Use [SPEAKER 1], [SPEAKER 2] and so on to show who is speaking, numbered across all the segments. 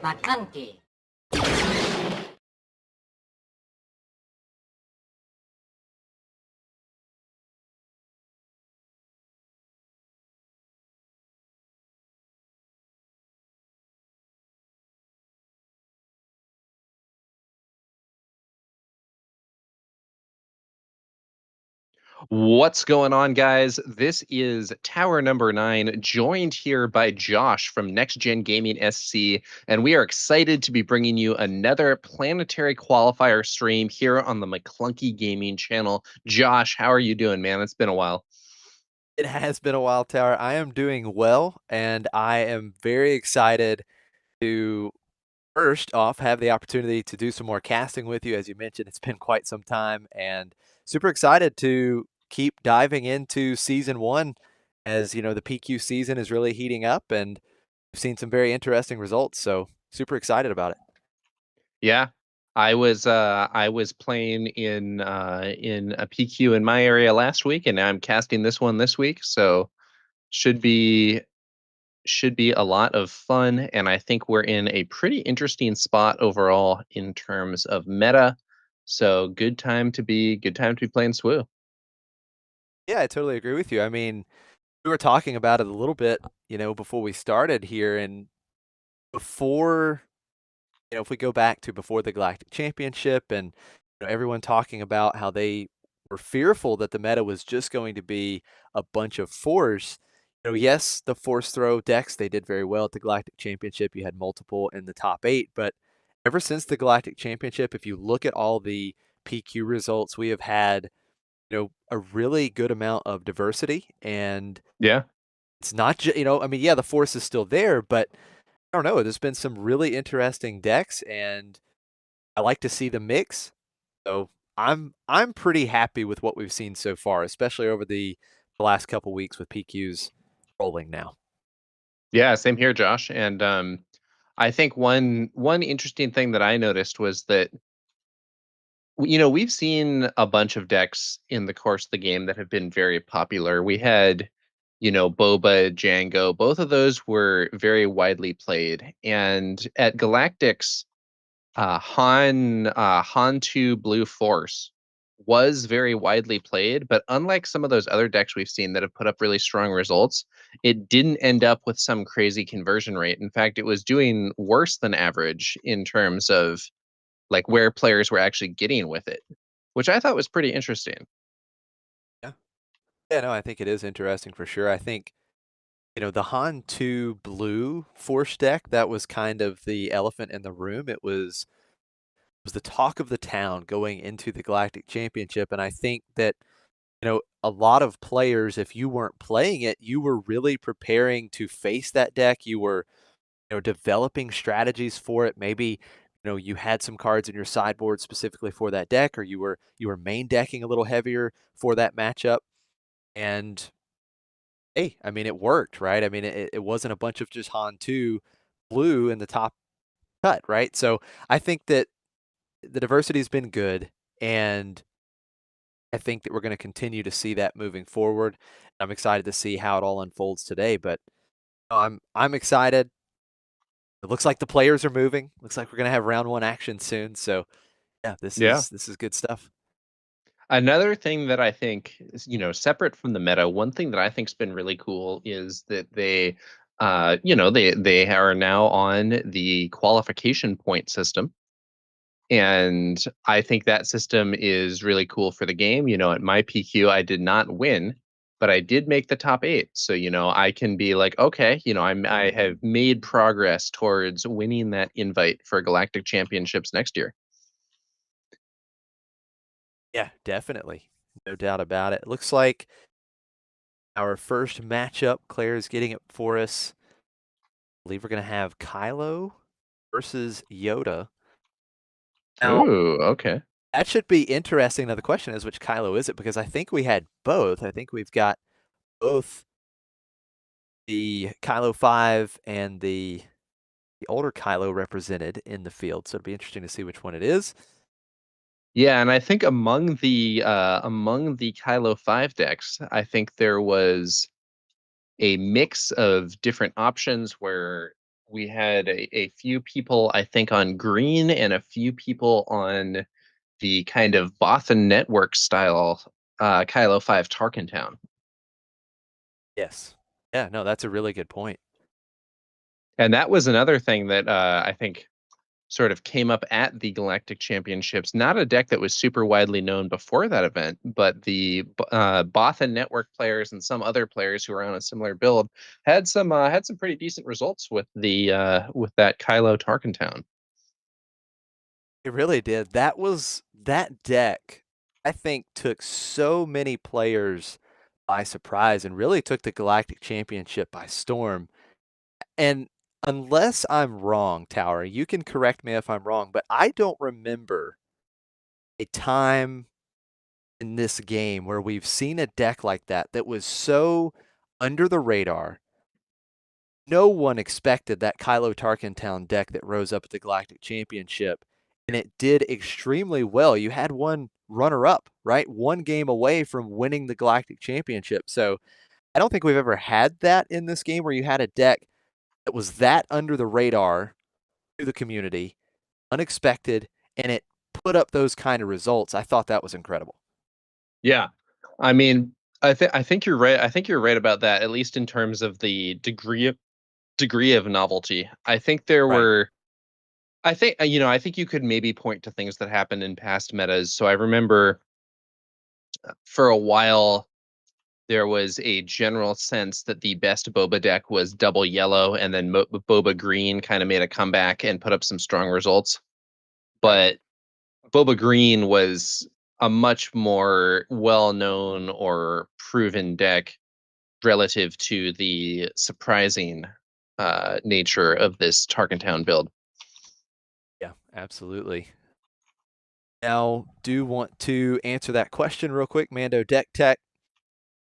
[SPEAKER 1] McClunky.
[SPEAKER 2] What's going on, guys? This is Tower number 9, joined here by Josh from Next Gen Gaming SC, and we are excited to be bringing you another planetary qualifier stream here on the McClunky Gaming channel. Josh, how are you doing, man? It's been a while.
[SPEAKER 3] It has been a while, Tower. I am doing well, and I am very excited to first off have the opportunity to do some more casting with you. As you mentioned, it's been quite some time, and super excited to keep diving into season 1 as you know the PQ season is really heating up, and we've seen some very interesting results. So super excited about it.
[SPEAKER 2] Yeah, I was playing in a PQ in my area last week, and now I'm casting this one this week, so should be a lot of fun, and I think we're in a pretty interesting spot overall in terms of meta. So good time to be playing SWU.
[SPEAKER 3] Yeah, I totally agree with you. I mean, we were talking about it a little bit, before we started here, and before if we go back to before the Galactic Championship and everyone talking about how they were fearful that the meta was just going to be a bunch of force. Yes, the force throw decks, they did very well at the Galactic Championship. You had multiple in the top 8, but ever since the Galactic Championship, if you look at all the PQ results, we have had, a really good amount of diversity. And
[SPEAKER 2] Yeah.
[SPEAKER 3] it's not just, I mean, yeah, the force is still there, but I don't know. There's been some really interesting decks, and I like to see the mix. So I'm pretty happy with what we've seen so far, especially over the last couple weeks with PQs rolling now.
[SPEAKER 2] Yeah, same here, Josh. And I think one interesting thing that I noticed was that we've seen a bunch of decks in the course of the game that have been very popular. We had, Boba, Django, both of those were very widely played. And at Galactics, Han 2 Blue Force was very widely played, but unlike some of those other decks we've seen that have put up really strong results, it didn't end up with some crazy conversion rate. In fact, it was doing worse than average in terms of like where players were actually getting with it, which I thought was pretty interesting.
[SPEAKER 3] Yeah. Yeah, no, I think it is interesting for sure. I think, the Han 2 blue force deck, that was kind of the elephant in the room. It was the talk of the town going into the Galactic Championship, and I think that a lot of players, if you weren't playing it, you were really preparing to face that deck. You were, developing strategies for it. Maybe, you had some cards in your sideboard specifically for that deck, or you were main decking a little heavier for that matchup. And hey, I mean, it worked, right? I mean, it wasn't a bunch of just Han 2 blue in the top cut, right? So I think that the diversity has been good, and I think that we're going to continue to see that moving forward. I'm excited to see how it all unfolds today, but I'm excited. It looks like the players are moving. Looks like we're going to have round 1 action soon. So, yeah, this
[SPEAKER 2] Yeah.
[SPEAKER 3] is this is good stuff.
[SPEAKER 2] Another thing that I think is, separate from the meta, one thing that I think's been really cool is that they are now on the qualification point system. And I think that system is really cool for the game. At my PQ, I did not win, but I did make the top 8. So, I can be like, okay, I have made progress towards winning that invite for Galactic Championships next year.
[SPEAKER 3] Yeah, definitely. No doubt about it. Looks like our first matchup, Claire is getting it for us. I believe we're going to have Kylo versus Yoda. Now,
[SPEAKER 2] Ooh, okay.
[SPEAKER 3] that should be interesting. Now, the question is, which Kylo is it? Because I think we had both. I think we've got both the Kylo 5 and the older Kylo represented in the field. So it'll be interesting to see which one it is.
[SPEAKER 2] Yeah, and I think among the Kylo 5 decks, I think there was a mix of different options where We had a few people, I think, on green and a few people on the kind of Bothan network style Kylo 5 Tarkentown.
[SPEAKER 3] Yes. Yeah, no, that's a really good point.
[SPEAKER 2] And that was another thing that I think sort of came up at the Galactic Championships. Not a deck that was super widely known before that event, but the Bothan network players and some other players who were on a similar build had some pretty decent results with that Kylo Tarkentown.
[SPEAKER 3] It really did. That deck, I think, took so many players by surprise and really took the Galactic Championship by storm. And unless I'm wrong, Tower, you can correct me if I'm wrong, but I don't remember a time in this game where we've seen a deck like that that was so under the radar. No one expected that Kylo Tarkentown deck that rose up at the Galactic Championship, and it did extremely well. You had one runner-up, right? One game away from winning the Galactic Championship. So I don't think we've ever had that in this game where you had a deck that was that under the radar to the community, unexpected, and it put up those kind of results. I thought that was incredible.
[SPEAKER 2] Yeah. I mean, I think you're right. I think you're right about that, at least in terms of the degree of novelty. I think there
[SPEAKER 3] Right.
[SPEAKER 2] were I think I think you could maybe point to things that happened in past metas. So I remember for a while there was a general sense that the best Boba deck was double yellow, and then Boba green kind of made a comeback and put up some strong results.
[SPEAKER 3] Right.
[SPEAKER 2] But Boba Green was a much more well-known or proven deck relative to the surprising nature of this Tarkentown build.
[SPEAKER 3] Yeah, absolutely. Now, do want to answer that question real quick. Mando Deck Tech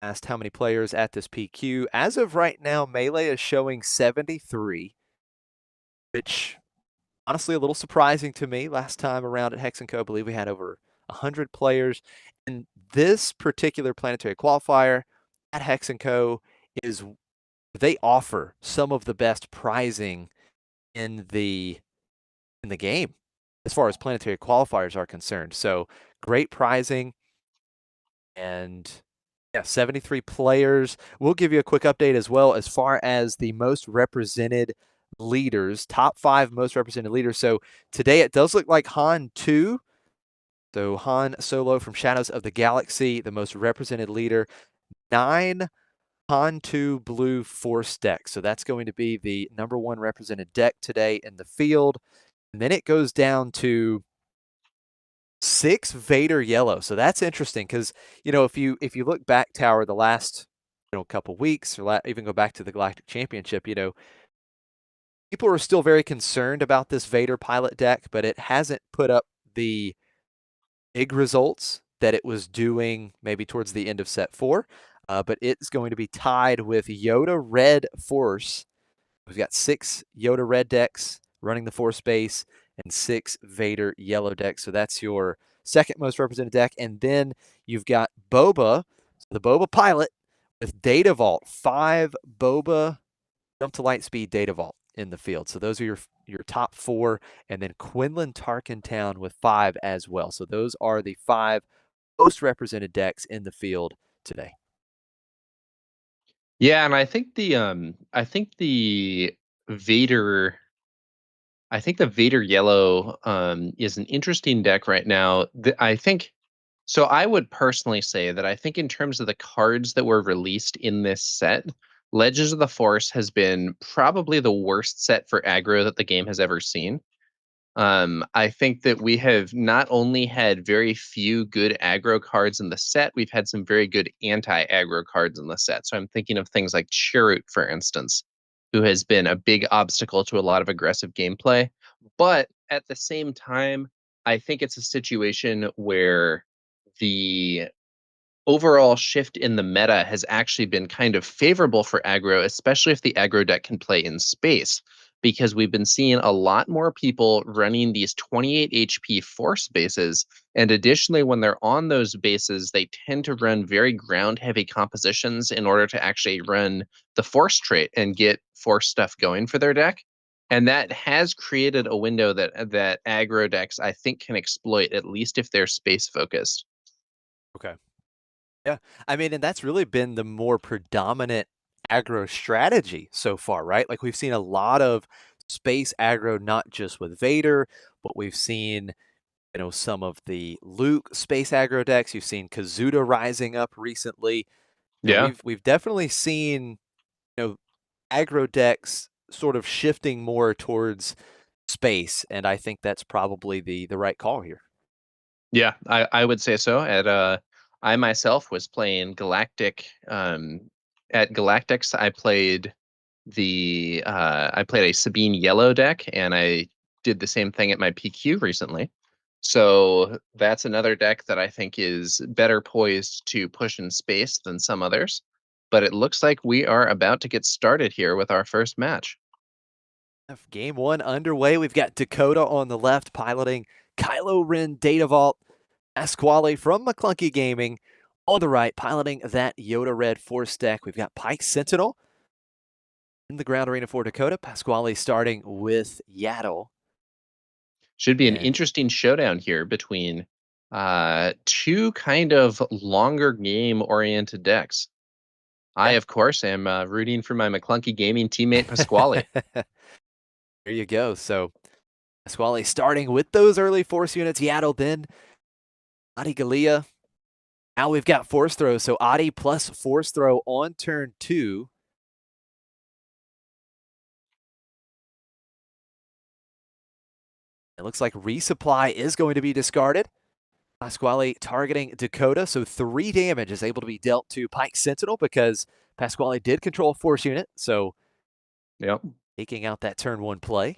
[SPEAKER 3] asked how many players at this PQ. As of right now, Melee is showing 73, which honestly a little surprising to me. Last time around at Hex & Co, I believe we had over 100 players. And this particular planetary qualifier at Hex & Co is they offer some of the best prizing in the game as far as planetary qualifiers are concerned. So great prizing, and yeah, 73 players. We'll give you a quick update as well as far as the most represented leaders, top 5 most represented leaders. So today it does look like Han 2. So Han Solo from Shadows of the Galaxy, the most represented leader. 9 Han 2 Blue Force deck. So that's going to be the number 1 represented deck today in the field. And then it goes down to 6 Vader Yellow. So that's interesting because, if you look back, Tower, the last couple weeks, or even go back to the Galactic Championship, people are still very concerned about this Vader pilot deck, but it hasn't put up the big results that it was doing maybe towards the end of set 4. But it's going to be tied with Yoda Red Force. We've got 6 Yoda Red decks running the Force base and 6 Vader Yellow decks. So that's your second most represented deck. And then you've got Boba, the Boba pilot with Data Vault, 5 Boba Jump to Lightspeed Data Vault in the field. So those are your top 4, and then Quinlan Tarkentown with 5 as well. So those are the 5 most represented decks in the field today.
[SPEAKER 2] Yeah, and I think Vader the Vader Yellow is an interesting deck right now. I think so. I would personally say that I think in terms of the cards that were released in this set, Legends of the Force has been probably the worst set for aggro that the game has ever seen. I think that we have not only had very few good aggro cards in the set, we've had some very good anti-aggro cards in the set. So I'm thinking of things like Chirrut, for instance, who has been a big obstacle to a lot of aggressive gameplay. But at the same time, I think it's a situation where the overall shift in the meta has actually been kind of favorable for aggro, especially if the aggro deck can play in space, because we've been seeing a lot more people running these 28 HP force bases. And additionally, when they're on those bases, they tend to run very ground heavy compositions in order to actually run the force trait and get force stuff going for their deck. And that has created a window that aggro decks I think can exploit, at least if they're space focused.
[SPEAKER 3] Okay. Yeah. I mean, and that's really been the more predominant aggro strategy so far, right? Like we've seen a lot of space aggro, not just with Vader, but we've seen, some of the Luke space aggro decks. You've seen Kazuda rising up recently.
[SPEAKER 2] Yeah.
[SPEAKER 3] We've definitely seen, you know, aggro decks sort of shifting more towards space, and I think that's probably the right call here.
[SPEAKER 2] Yeah, I would say so. I myself was playing Galactic. At Galactics, I played a Sabine yellow deck, and I did the same thing at my PQ recently. So that's another deck that I think is better poised to push in space than some others. But it looks like we are about to get started here with our first match.
[SPEAKER 3] Game one underway. We've got Dakota on the left piloting Kylo Ren Data Vault. Pasquale from McClunky Gaming on the right piloting that Yoda Red Force deck. We've got Pike Sentinel in the ground arena for Dakota. Pasquale starting with Yaddle.
[SPEAKER 2] Should be an
[SPEAKER 3] And
[SPEAKER 2] interesting showdown here between two kind of longer game oriented decks. I,
[SPEAKER 3] yeah.
[SPEAKER 2] of course, am rooting for my McClunky Gaming teammate Pasquale.
[SPEAKER 3] There you go. So Pasquale starting with those early force units. Yaddle then Adi Galea. Now we've got force throw. So Adi plus force throw on turn 2. It looks like resupply is going to be discarded. Pasquale targeting Dakota, so 3 damage is able to be dealt to Pike Sentinel because Pasquale did control a force unit, so
[SPEAKER 2] Yep.
[SPEAKER 3] taking out that turn 1 play.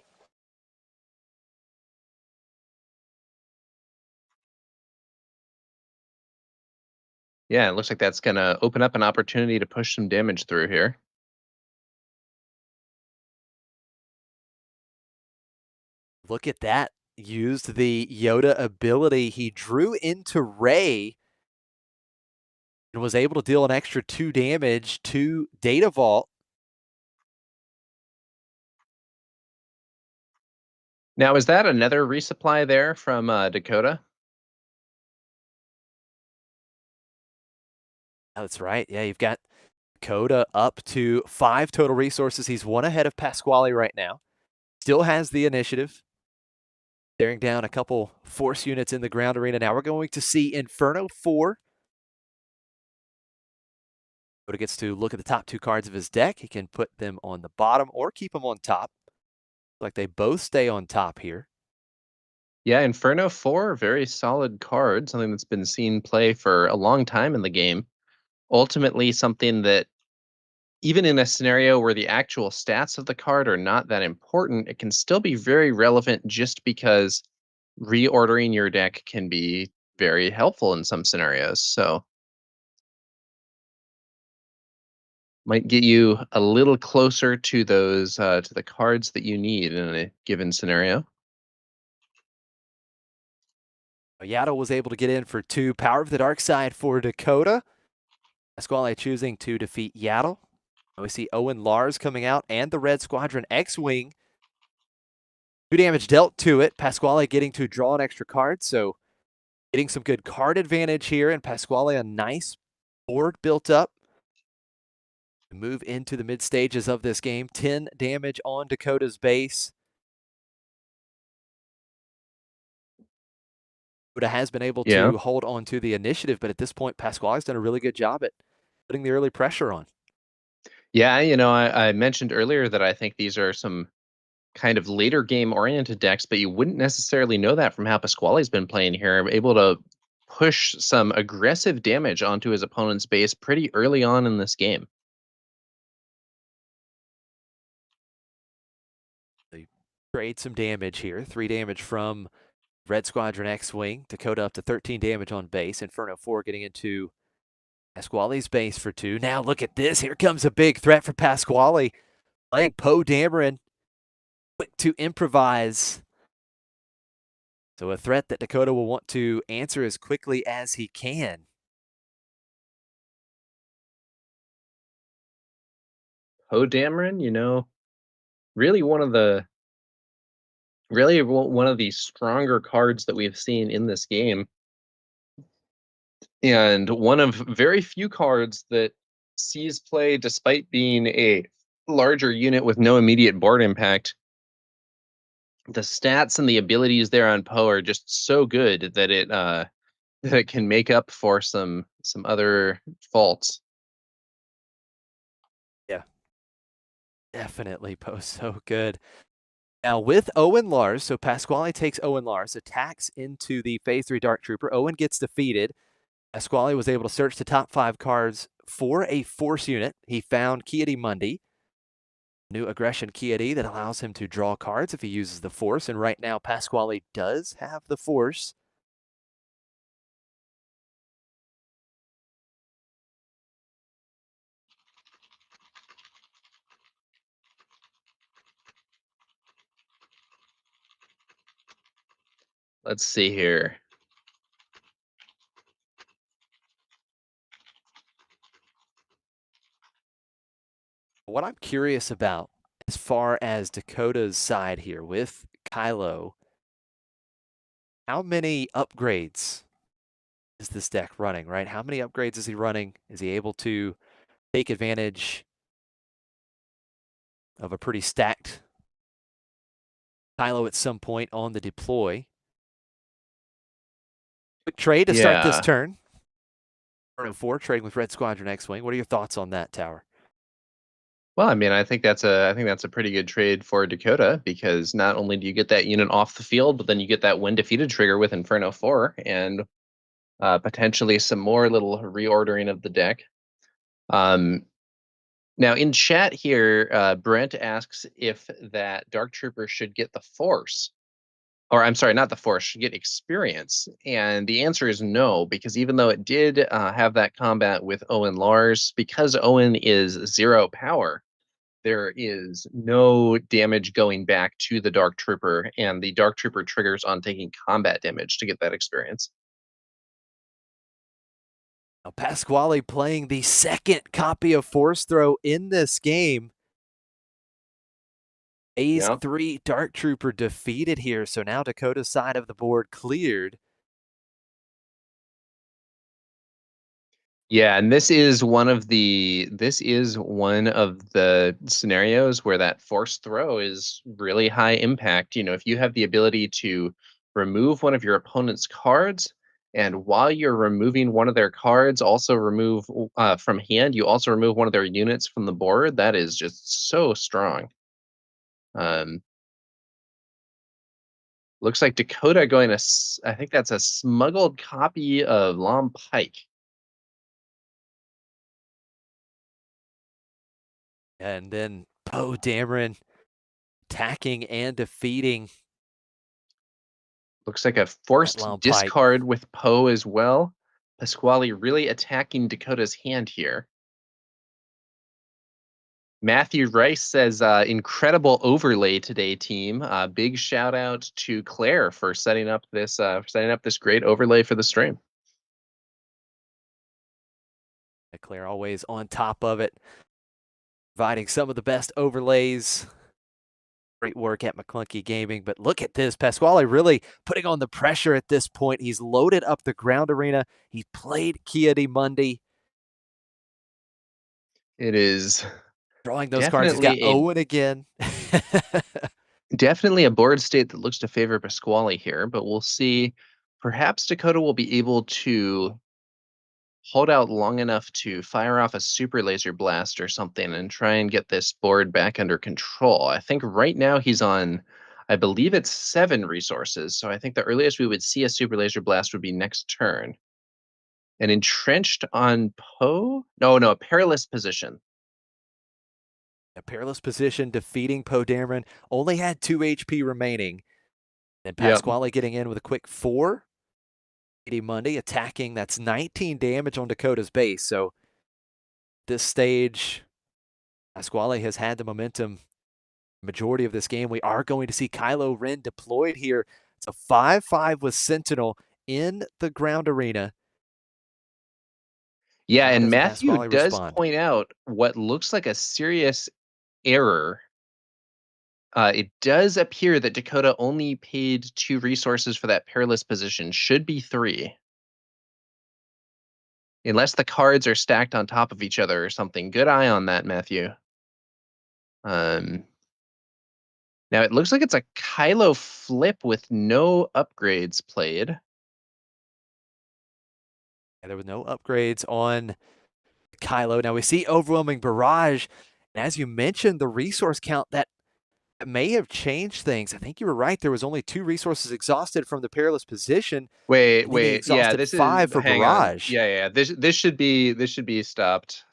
[SPEAKER 2] Yeah, it looks like that's going to open up an opportunity to push some damage through here.
[SPEAKER 3] Look at that. Used the Yoda ability. He drew into Rey and was able to deal an extra 2 damage to Data Vault.
[SPEAKER 2] Now, is that another resupply there from Dakota?
[SPEAKER 3] That's right. Yeah, you've got Dakota up to 5 total resources. He's 1 ahead of Pasquale right now. Still has the initiative. Staring down a couple force units in the ground arena. Now we're going to see Inferno 4. But gets to look at the top 2 cards of his deck. He can put them on the bottom or keep them on top. Like they both stay on top here.
[SPEAKER 2] Yeah, Inferno 4, very solid card, something that's been seen play for a long time in the game. Ultimately, something that even in a scenario where the actual stats of the card are not that important, it can still be very relevant just because reordering your deck can be very helpful in some scenarios. So might get you a little closer to those to the cards that you need in a given scenario.
[SPEAKER 3] Yaddle was able to get in for 2. Power of the Dark Side for Dakota. Pasquale choosing to defeat Yaddle. We see Owen Lars coming out and the Red Squadron X-Wing. 2 damage dealt to it. Pasquale getting to draw an extra card, so getting some good card advantage here. And Pasquale, a nice board built up. Move into the mid stages of this game. 10 damage on Dakota's base. Dakota has been able
[SPEAKER 2] Yeah.
[SPEAKER 3] to hold on to the initiative, but at this point, Pasquale's done a really good job at putting the early pressure on.
[SPEAKER 2] Yeah, I mentioned earlier that I think these are some kind of later game oriented decks, but you wouldn't necessarily know that from how Pasquale's been playing here, able to push some aggressive damage onto his opponent's base pretty early on in this game.
[SPEAKER 3] They trade some damage here. 3 damage from Red Squadron X-Wing. Dakota up to 13 damage on base. Inferno 4 getting into Pasquale's base for 2. Now look at this. Here comes a big threat for Pasquale. Playing Poe Dameron. Quick to improvise. So a threat that Dakota will want to answer as quickly as he can.
[SPEAKER 2] Poe Dameron, really one of the Really one of the stronger cards that we've seen in this game, and one of very few cards that sees play despite being a larger unit with no immediate board impact. The stats and the abilities there on Poe are just so good that that it can make up for some other faults.
[SPEAKER 3] Yeah, definitely Poe's so good. Now with Owen Lars, so Pasquale takes Owen Lars, attacks into the Phase 3 Dark Trooper. Owen gets defeated. Pasquale was able to search the top 5 cards for a Force unit. He found Ki-Adi-Mundi, new aggression Ki-Adi that allows him to draw cards if he uses the Force. And right now, Pasquale does have the Force.
[SPEAKER 2] Let's see here.
[SPEAKER 3] What I'm curious about as far as Dakota's side here with Kylo, how many upgrades is this deck running, right? How many upgrades is he running? Is he able to take advantage of a pretty stacked Kylo at some point on the deploy? Quick trade to start this
[SPEAKER 2] Yeah.
[SPEAKER 3] turn. 4 trading with Red Squadron X-Wing. What are your thoughts on that, Tower?
[SPEAKER 2] Well, I mean, I think that's a pretty good trade for Dakota, because not only do you get that unit off the field, but then you get that when defeated trigger with Inferno 4 and potentially some more little reordering of the deck. Now in chat here, Brent asks if that Dark Trooper should get the Force, or I'm sorry, not the Force, should get experience. And the answer is no, because even though it did have that combat with Owen Lars, because Owen is 0 power, there is no damage going back to the Dark Trooper, and the Dark Trooper triggers on taking combat damage to get that experience.
[SPEAKER 3] Now, Pasquale playing the second copy of Force Throw in this game. Phase 3 Dark Trooper defeated here, so now Dakota's side of the board cleared.
[SPEAKER 2] Yeah, and this is one of the scenarios where that force throw is really high impact. You know, if you have the ability to remove one of your opponent's cards, and while you're removing one of their cards, also remove from hand, you also remove one of their units from the board. That is just so strong. Looks like Dakota going to, I think that's a smuggled copy of Lom Pike.
[SPEAKER 3] And then Poe Dameron attacking and defeating.
[SPEAKER 2] Looks like a forced discard with Poe as well. Pasquale really attacking Dakota's hand here. Matthew Rice says, incredible overlay today, team. Big shout out to Claire for setting up this great overlay for the stream.
[SPEAKER 3] Claire always on top of it, providing some of the best overlays. Great work at McClunky Gaming, but look at this. Pasquale really putting on the pressure at this point. He's loaded up the ground arena. He played Ki-Adi-Mundi.
[SPEAKER 2] It is
[SPEAKER 3] drawing those cards. He's got Owen again.
[SPEAKER 2] Definitely a board state that looks to favor Pasquale here, but we'll see. Perhaps Dakota will be able to hold out long enough to fire off a super laser blast or something and try and get this board back under control. I think right now he's on, I believe it's 7 resources. So I think the earliest we would see a super laser blast would be next turn. And entrenched on Poe? No, a perilous position.
[SPEAKER 3] A perilous position, defeating Poe Dameron. Only had 2 HP remaining. Then Pasquale getting in with a quick 4. Monday attacking. That's 19 damage on Dakota's base. So this stage, Pasquale has had the momentum majority of this game. We are going to see Kylo Ren deployed here. It's a 5-5 with Sentinel in the ground arena.
[SPEAKER 2] Yeah, and Matthew does point out what looks like a serious error It does appear that Dakota only paid 2 resources for that perilous position. Should be 3. Unless the cards are stacked on top of each other or something. Good eye on that, Matthew. Um, Now it looks like it's a Kylo flip with no upgrades played.
[SPEAKER 3] There were no upgrades on Kylo. Now we see overwhelming barrage, and as you mentioned, the resource count that may have changed things. I think you were right. There was only 2 resources exhausted from the perilous position,
[SPEAKER 2] Wait,
[SPEAKER 3] and then he
[SPEAKER 2] wait. Yeah,
[SPEAKER 3] exhausted
[SPEAKER 2] this is
[SPEAKER 3] 5 for
[SPEAKER 2] hang on.
[SPEAKER 3] barrage.
[SPEAKER 2] Yeah, yeah. This should be stopped.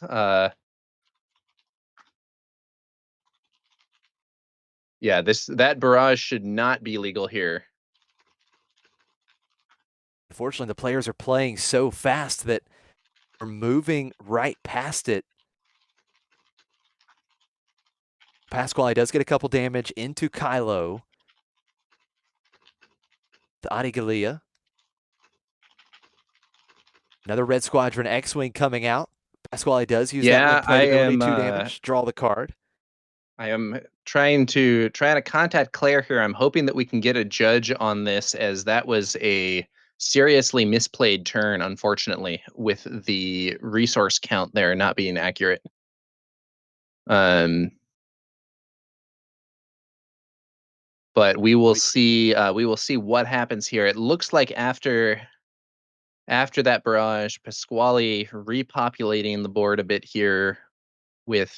[SPEAKER 2] Yeah, that barrage should not be legal here.
[SPEAKER 3] Unfortunately, the players are playing so fast that we're moving right past it. Pasquale does get a couple damage into Kylo. The Adigalia. Another Red Squadron X-Wing coming out. Pasquale does use that
[SPEAKER 2] Yeah,
[SPEAKER 3] limp plate ability, 2 damage, draw the card.
[SPEAKER 2] I am trying to contact Claire here. I'm hoping that we can get a judge on this, as that was a seriously misplayed turn, unfortunately, with the resource count there not being accurate. But we will see. We will see what happens here. It looks like after that barrage, Pasquale repopulating the board a bit here with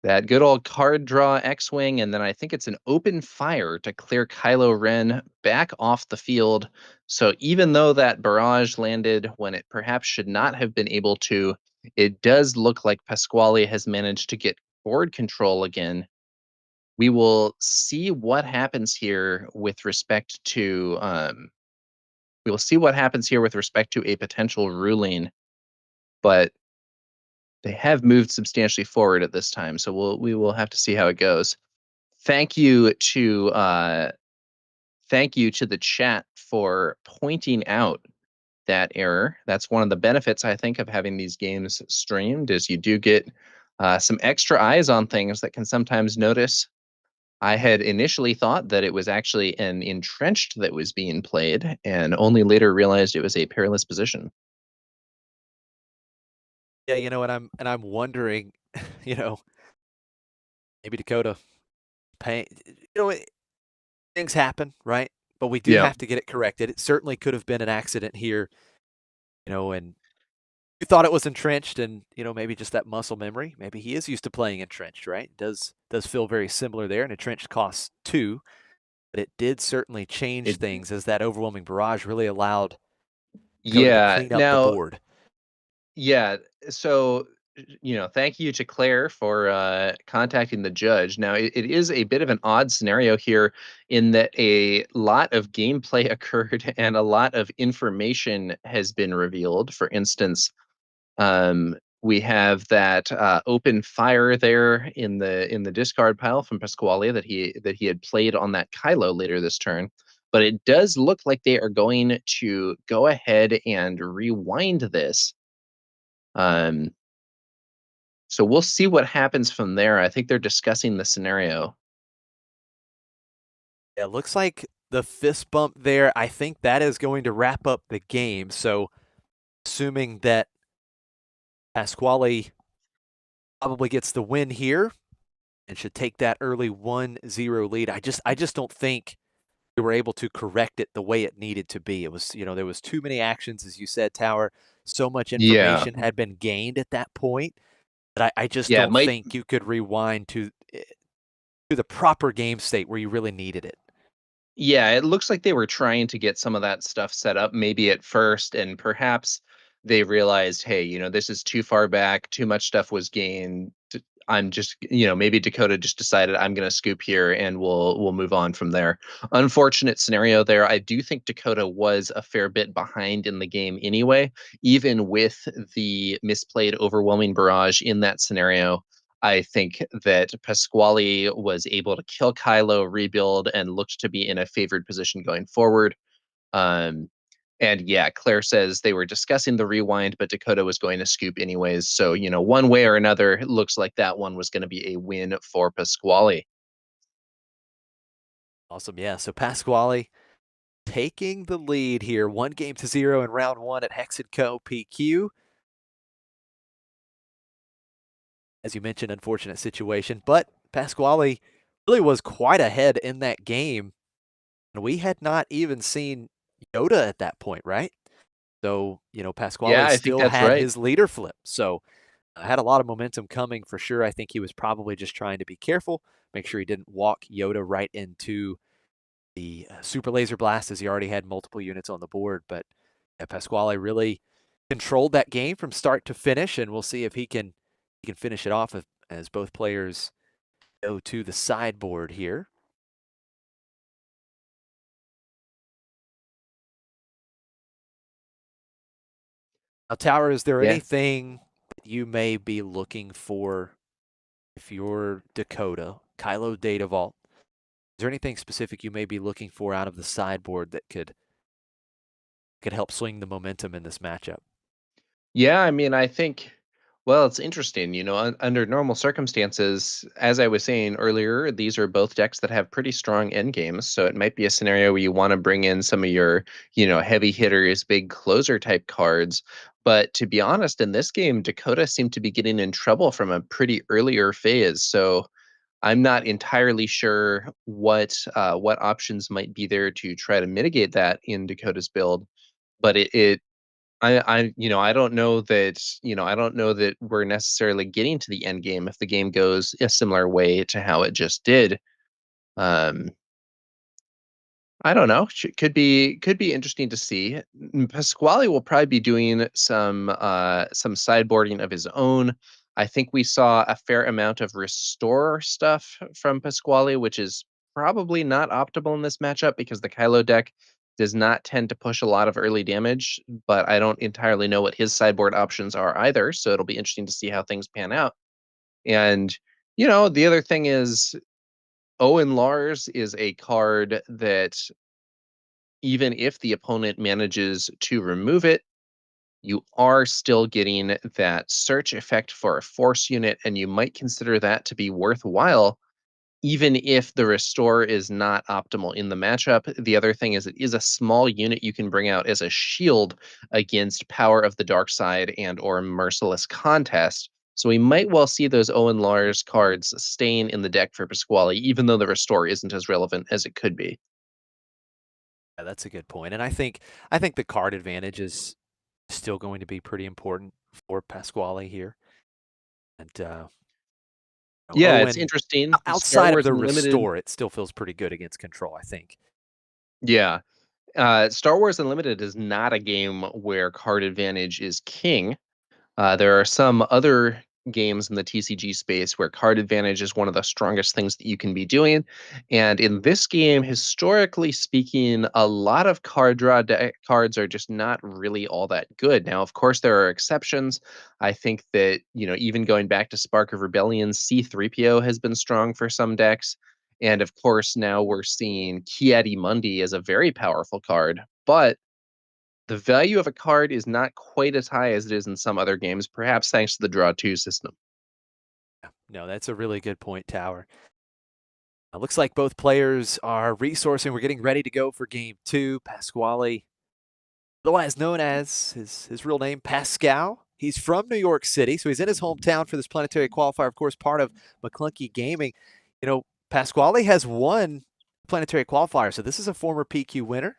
[SPEAKER 2] that good old card draw X-Wing, and then I think it's an open fire to clear Kylo Ren back off the field. So even though that barrage landed when it perhaps should not have been able to, it does look like Pasquale has managed to get board control again. We will see what happens here with respect to we will see what happens here with respect to a potential ruling, but they have moved substantially forward at this time, so we will have to see how it goes. Thank you to the chat for pointing out that error. That's one of the benefits, I think, of having these games streamed, is you do get some extra eyes on things that can sometimes notice. I had initially thought that it was actually an entrenched that was being played, and only later realized it was a perilous position.
[SPEAKER 3] Yeah, and I'm wondering, you know, maybe Dakota paying, things happen, right? But we do
[SPEAKER 2] Yeah,
[SPEAKER 3] have to get it corrected. It certainly could have been an accident here, and you thought it was entrenched, and maybe just that muscle memory. Maybe he is used to playing entrenched, right? Does feel very similar there. And entrenched costs 2, but it did certainly change
[SPEAKER 2] it
[SPEAKER 3] things, as that overwhelming barrage really allowed Dakota to
[SPEAKER 2] yeah.
[SPEAKER 3] clean up the
[SPEAKER 2] Now,
[SPEAKER 3] board.
[SPEAKER 2] yeah, so thank you to Claire for contacting the judge. Now, it is a bit of an odd scenario here, in that a lot of gameplay occurred and a lot of information has been revealed. For instance, we have that open fire there in the discard pile from Pasquale that he had played on that Kylo later this turn. But it does look like they are going to go ahead and rewind this. So we'll see what happens from there. I think they're discussing the scenario.
[SPEAKER 3] It looks like the fist bump there. I think that is going to wrap up the game. So, assuming that Pasquale probably gets the win here and should take that early 1-0 lead. I just don't think they were able to correct it the way it needed to be. It was, there was too many actions, as you said, Tower. So much
[SPEAKER 2] Yeah.
[SPEAKER 3] information had been gained at that point that I just
[SPEAKER 2] Yeah, it
[SPEAKER 3] don't
[SPEAKER 2] might.
[SPEAKER 3] think you could rewind to the proper game state where you really needed it.
[SPEAKER 2] Yeah, it looks like they were trying to get some of that stuff set up maybe at first, and perhaps they realized, hey, this is too far back, too much stuff was gained. I'm just, maybe Dakota just decided, I'm going to scoop here and we'll move on from there. Unfortunate scenario there. I do think Dakota was a fair bit behind in the game anyway, even with the misplayed overwhelming barrage in that scenario. I think that Pasquale was able to kill Kylo, rebuild, and looked to be in a favored position going forward. Um, and yeah, Claire says they were discussing the rewind, but Dakota was going to scoop anyways. So, one way or another, it looks like that one was going to be a win for Pasquale.
[SPEAKER 3] Awesome. Yeah. So Pasquale taking the lead here, 1-0 in round one at Hex & Co. PQ. As you mentioned, unfortunate situation, but Pasquale really was quite ahead in that game. And we had not even seen Yoda at that point, right? So,
[SPEAKER 2] Yeah,
[SPEAKER 3] Pasquale
[SPEAKER 2] I think
[SPEAKER 3] still
[SPEAKER 2] that's
[SPEAKER 3] had
[SPEAKER 2] right.
[SPEAKER 3] his leader flip. So I had a lot of momentum coming for sure. I think he was probably just trying to be careful, make sure he didn't walk Yoda right into the super laser blast as he already had multiple units on the board. But yeah, Pasquale really controlled that game from start to finish, and we'll see if he can finish it off as both players go to the sideboard here. Now, Tower, is there
[SPEAKER 2] Yeah.
[SPEAKER 3] anything that you may be looking for if you're Dakota, Kylo Data Vault? Is there anything specific you may be looking for out of the sideboard that could help swing the momentum in this matchup?
[SPEAKER 2] Yeah, I mean, I think, well, it's interesting, under normal circumstances, as I was saying earlier, these are both decks that have pretty strong end games. So it might be a scenario where you want to bring in some of your, heavy hitters, big closer type cards. But to be honest, in this game, Dakota seemed to be getting in trouble from a pretty earlier phase. So I'm not entirely sure what options might be there to try to mitigate that in Dakota's build. But I don't know that we're necessarily getting to the end game if the game goes a similar way to how it just did. Um, I don't know. Could be interesting to see. Pasquale will probably be doing some sideboarding of his own. I think we saw a fair amount of restore stuff from Pasquale, which is probably not optimal in this matchup because the Kylo deck does not tend to push a lot of early damage, but I don't entirely know what his sideboard options are either, so it'll be interesting to see how things pan out. And the other thing is Owen Lars is a card that even if the opponent manages to remove it, you are still getting that search effect for a force unit, and you might consider that to be worthwhile, even if the restore is not optimal in the matchup. The other thing is it is a small unit you can bring out as a shield against Power of the Dark Side and or Merciless Contest. So we might well see those Owen Lars cards staying in the deck for Pasquale, even though the restore isn't as relevant as it could be.
[SPEAKER 3] Yeah, that's a good point. And I think the card advantage is still going to be pretty important for Pasquale here. And
[SPEAKER 2] Yeah, it's
[SPEAKER 3] Owen,
[SPEAKER 2] interesting. Star
[SPEAKER 3] outside of
[SPEAKER 2] Wars
[SPEAKER 3] the
[SPEAKER 2] Unlimited.
[SPEAKER 3] restore, it still feels pretty good against control, I think.
[SPEAKER 2] Yeah. Star Wars Unlimited is not a game where card advantage is king. There are some other games in the TCG space where card advantage is one of the strongest things that you can be doing. And in this game, historically speaking, a lot of cards are just not really all that good. Now, of course, there are exceptions. I think that, even going back to Spark of Rebellion, C3PO has been strong for some decks. And of course, now we're seeing Kiadi Mundi as a very powerful card. But the value of a card is not quite as high as it is in some other games, perhaps thanks to the draw two system.
[SPEAKER 3] No, that's a really good point, Tower. It looks like both players are resourcing. We're getting ready to go for game two. Pasquale, otherwise known as his real name, Pascal. He's from New York City, so he's in his hometown for this planetary qualifier, of course, part of McClunky Gaming. Pasquale has won planetary qualifier, so this is a former PQ winner.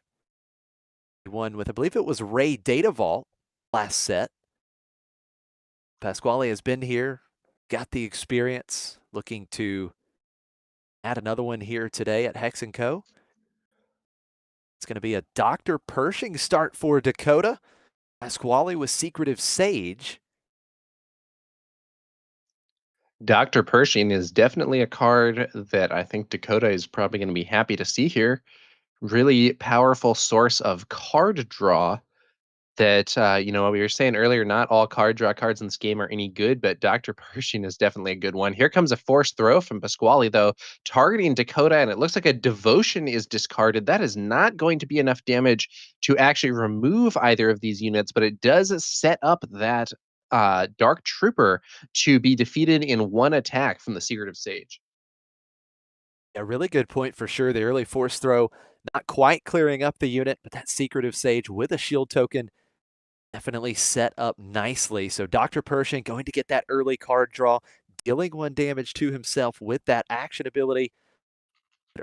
[SPEAKER 3] He won with, I believe it was Ray Data Vault last set. Pasquale has been here, got the experience, looking to add another one here today at Hex & Co. It's going to be a Dr. Pershing start for Dakota. Pasquale with Secretive Sage.
[SPEAKER 2] Dr. Pershing is definitely a card that I think Dakota is probably going to be happy to see here. Really powerful source of card draw that we were saying earlier, not all card draw cards in this game are any good, but Dr. Pershing is definitely a good one. Here comes a forced throw from Pasquale, though, targeting Dakota, and it looks like a devotion is discarded. That is not going to be enough damage to actually remove either of these units, but it does set up that Dark Trooper to be defeated in one attack from the Secretive Sage.
[SPEAKER 3] A really good point for sure. The early force throw, not quite clearing up the unit, but that Secretive Sage with a shield token definitely set up nicely. So Dr. Pershing going to get that early card draw, dealing 1 damage to himself with that action ability.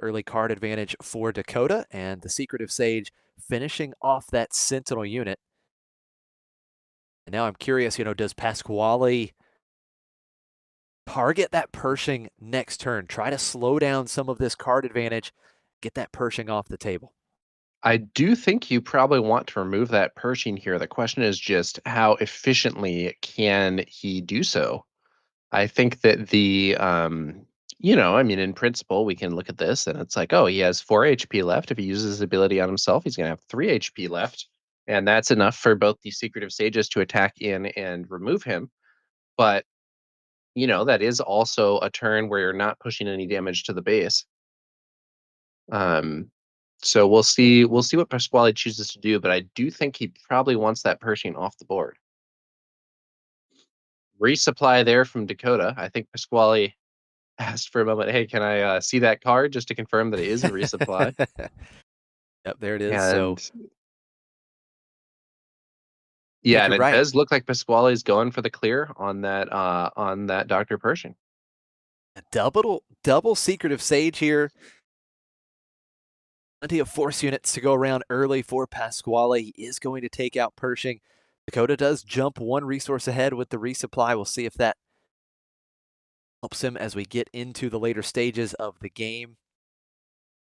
[SPEAKER 3] Early card advantage for Dakota, and the Secretive Sage finishing off that Sentinel unit. And now I'm curious, does Pasquale target that Pershing next turn? Try to slow down some of this card advantage, get that Pershing off the table.
[SPEAKER 2] I do think you probably want to remove that Pershing here. The question is just how efficiently can he do so? I think that I mean, in principle, we can look at this and it's like, oh, he has 4 HP left. If he uses his ability on himself, he's going to have 3 HP left. And that's enough for both the Secretive Sages to attack in and remove him. But, that is also a turn where you're not pushing any damage to the base. Um, so we'll see what Pasquale chooses to do, but I do think he probably wants that Pershing off the board. Resupply there from Dakota. I think Pasquale asked for a moment, hey, can I see that card just to confirm that it is a resupply?
[SPEAKER 3] Yep, there it is. So
[SPEAKER 2] And
[SPEAKER 3] I
[SPEAKER 2] yeah,
[SPEAKER 3] think
[SPEAKER 2] and
[SPEAKER 3] you're
[SPEAKER 2] it
[SPEAKER 3] right.
[SPEAKER 2] does look like Pasquale is going for the clear on that Dr. Pershing.
[SPEAKER 3] A double Secretive Sage here. Plenty of force units to go around early for Pasquale. He is going to take out Pershing. Dakota does jump 1 resource ahead with the resupply. We'll see if that helps him as we get into the later stages of the game.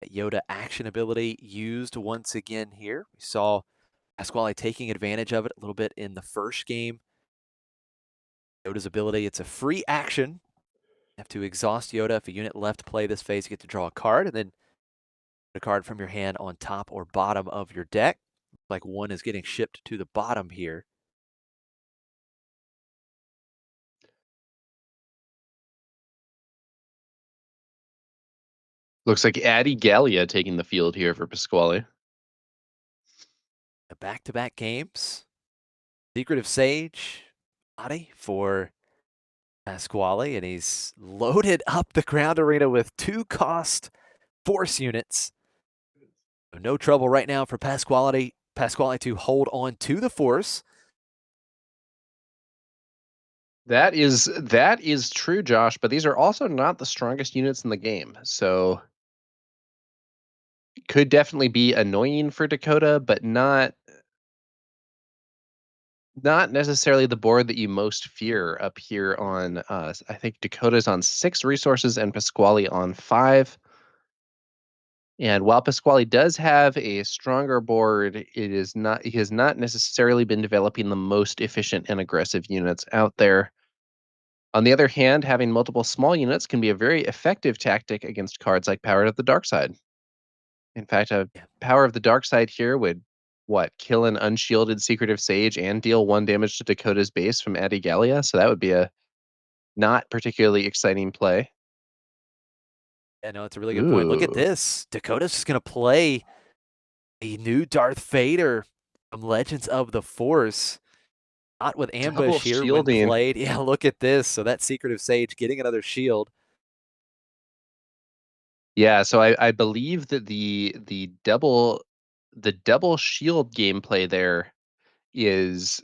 [SPEAKER 3] Yoda action ability used once again here. We saw Pasquale taking advantage of it a little bit in the first game. Yoda's ability, it's a free action. You have to exhaust Yoda. If a unit left play this phase, you get to draw a card, and then put a card from your hand on top or bottom of your deck. Like 1 is getting shipped to the bottom here.
[SPEAKER 2] Looks like Addy Gallia taking the field here for Pasquale.
[SPEAKER 3] Back-to-back games. Secretive Sage, body for Pasquale, and he's loaded up the ground arena with 2 cost force units. No trouble right now for Pasquale to hold on to the force.
[SPEAKER 2] That is true, Josh, but these are also not the strongest units in the game. So could definitely be annoying for Dakota, but not necessarily the board that you most fear up here on I think Dakota's on 6 resources and Pasquale on 5. And while Pasquale does have a stronger board, he has not necessarily been developing the most efficient and aggressive units out there. On the other hand, having multiple small units can be a very effective tactic against cards like Power of the Dark Side. In fact, a Power of the Dark Side here would kill an unshielded Secretive Sage and deal 1 damage to Dakota's base from Addy Gallia. So that would be a not particularly exciting play.
[SPEAKER 3] Yeah, no, it's a really good point. Look at
[SPEAKER 2] Ooh,
[SPEAKER 3] this. Dakota's just going to play a new Darth Vader from Legends of the Force. Not with
[SPEAKER 2] double
[SPEAKER 3] ambush here when
[SPEAKER 2] shielding.
[SPEAKER 3] played. Yeah, look at this. So that Secretive Sage getting another shield.
[SPEAKER 2] Yeah, so I believe that the double shield gameplay there is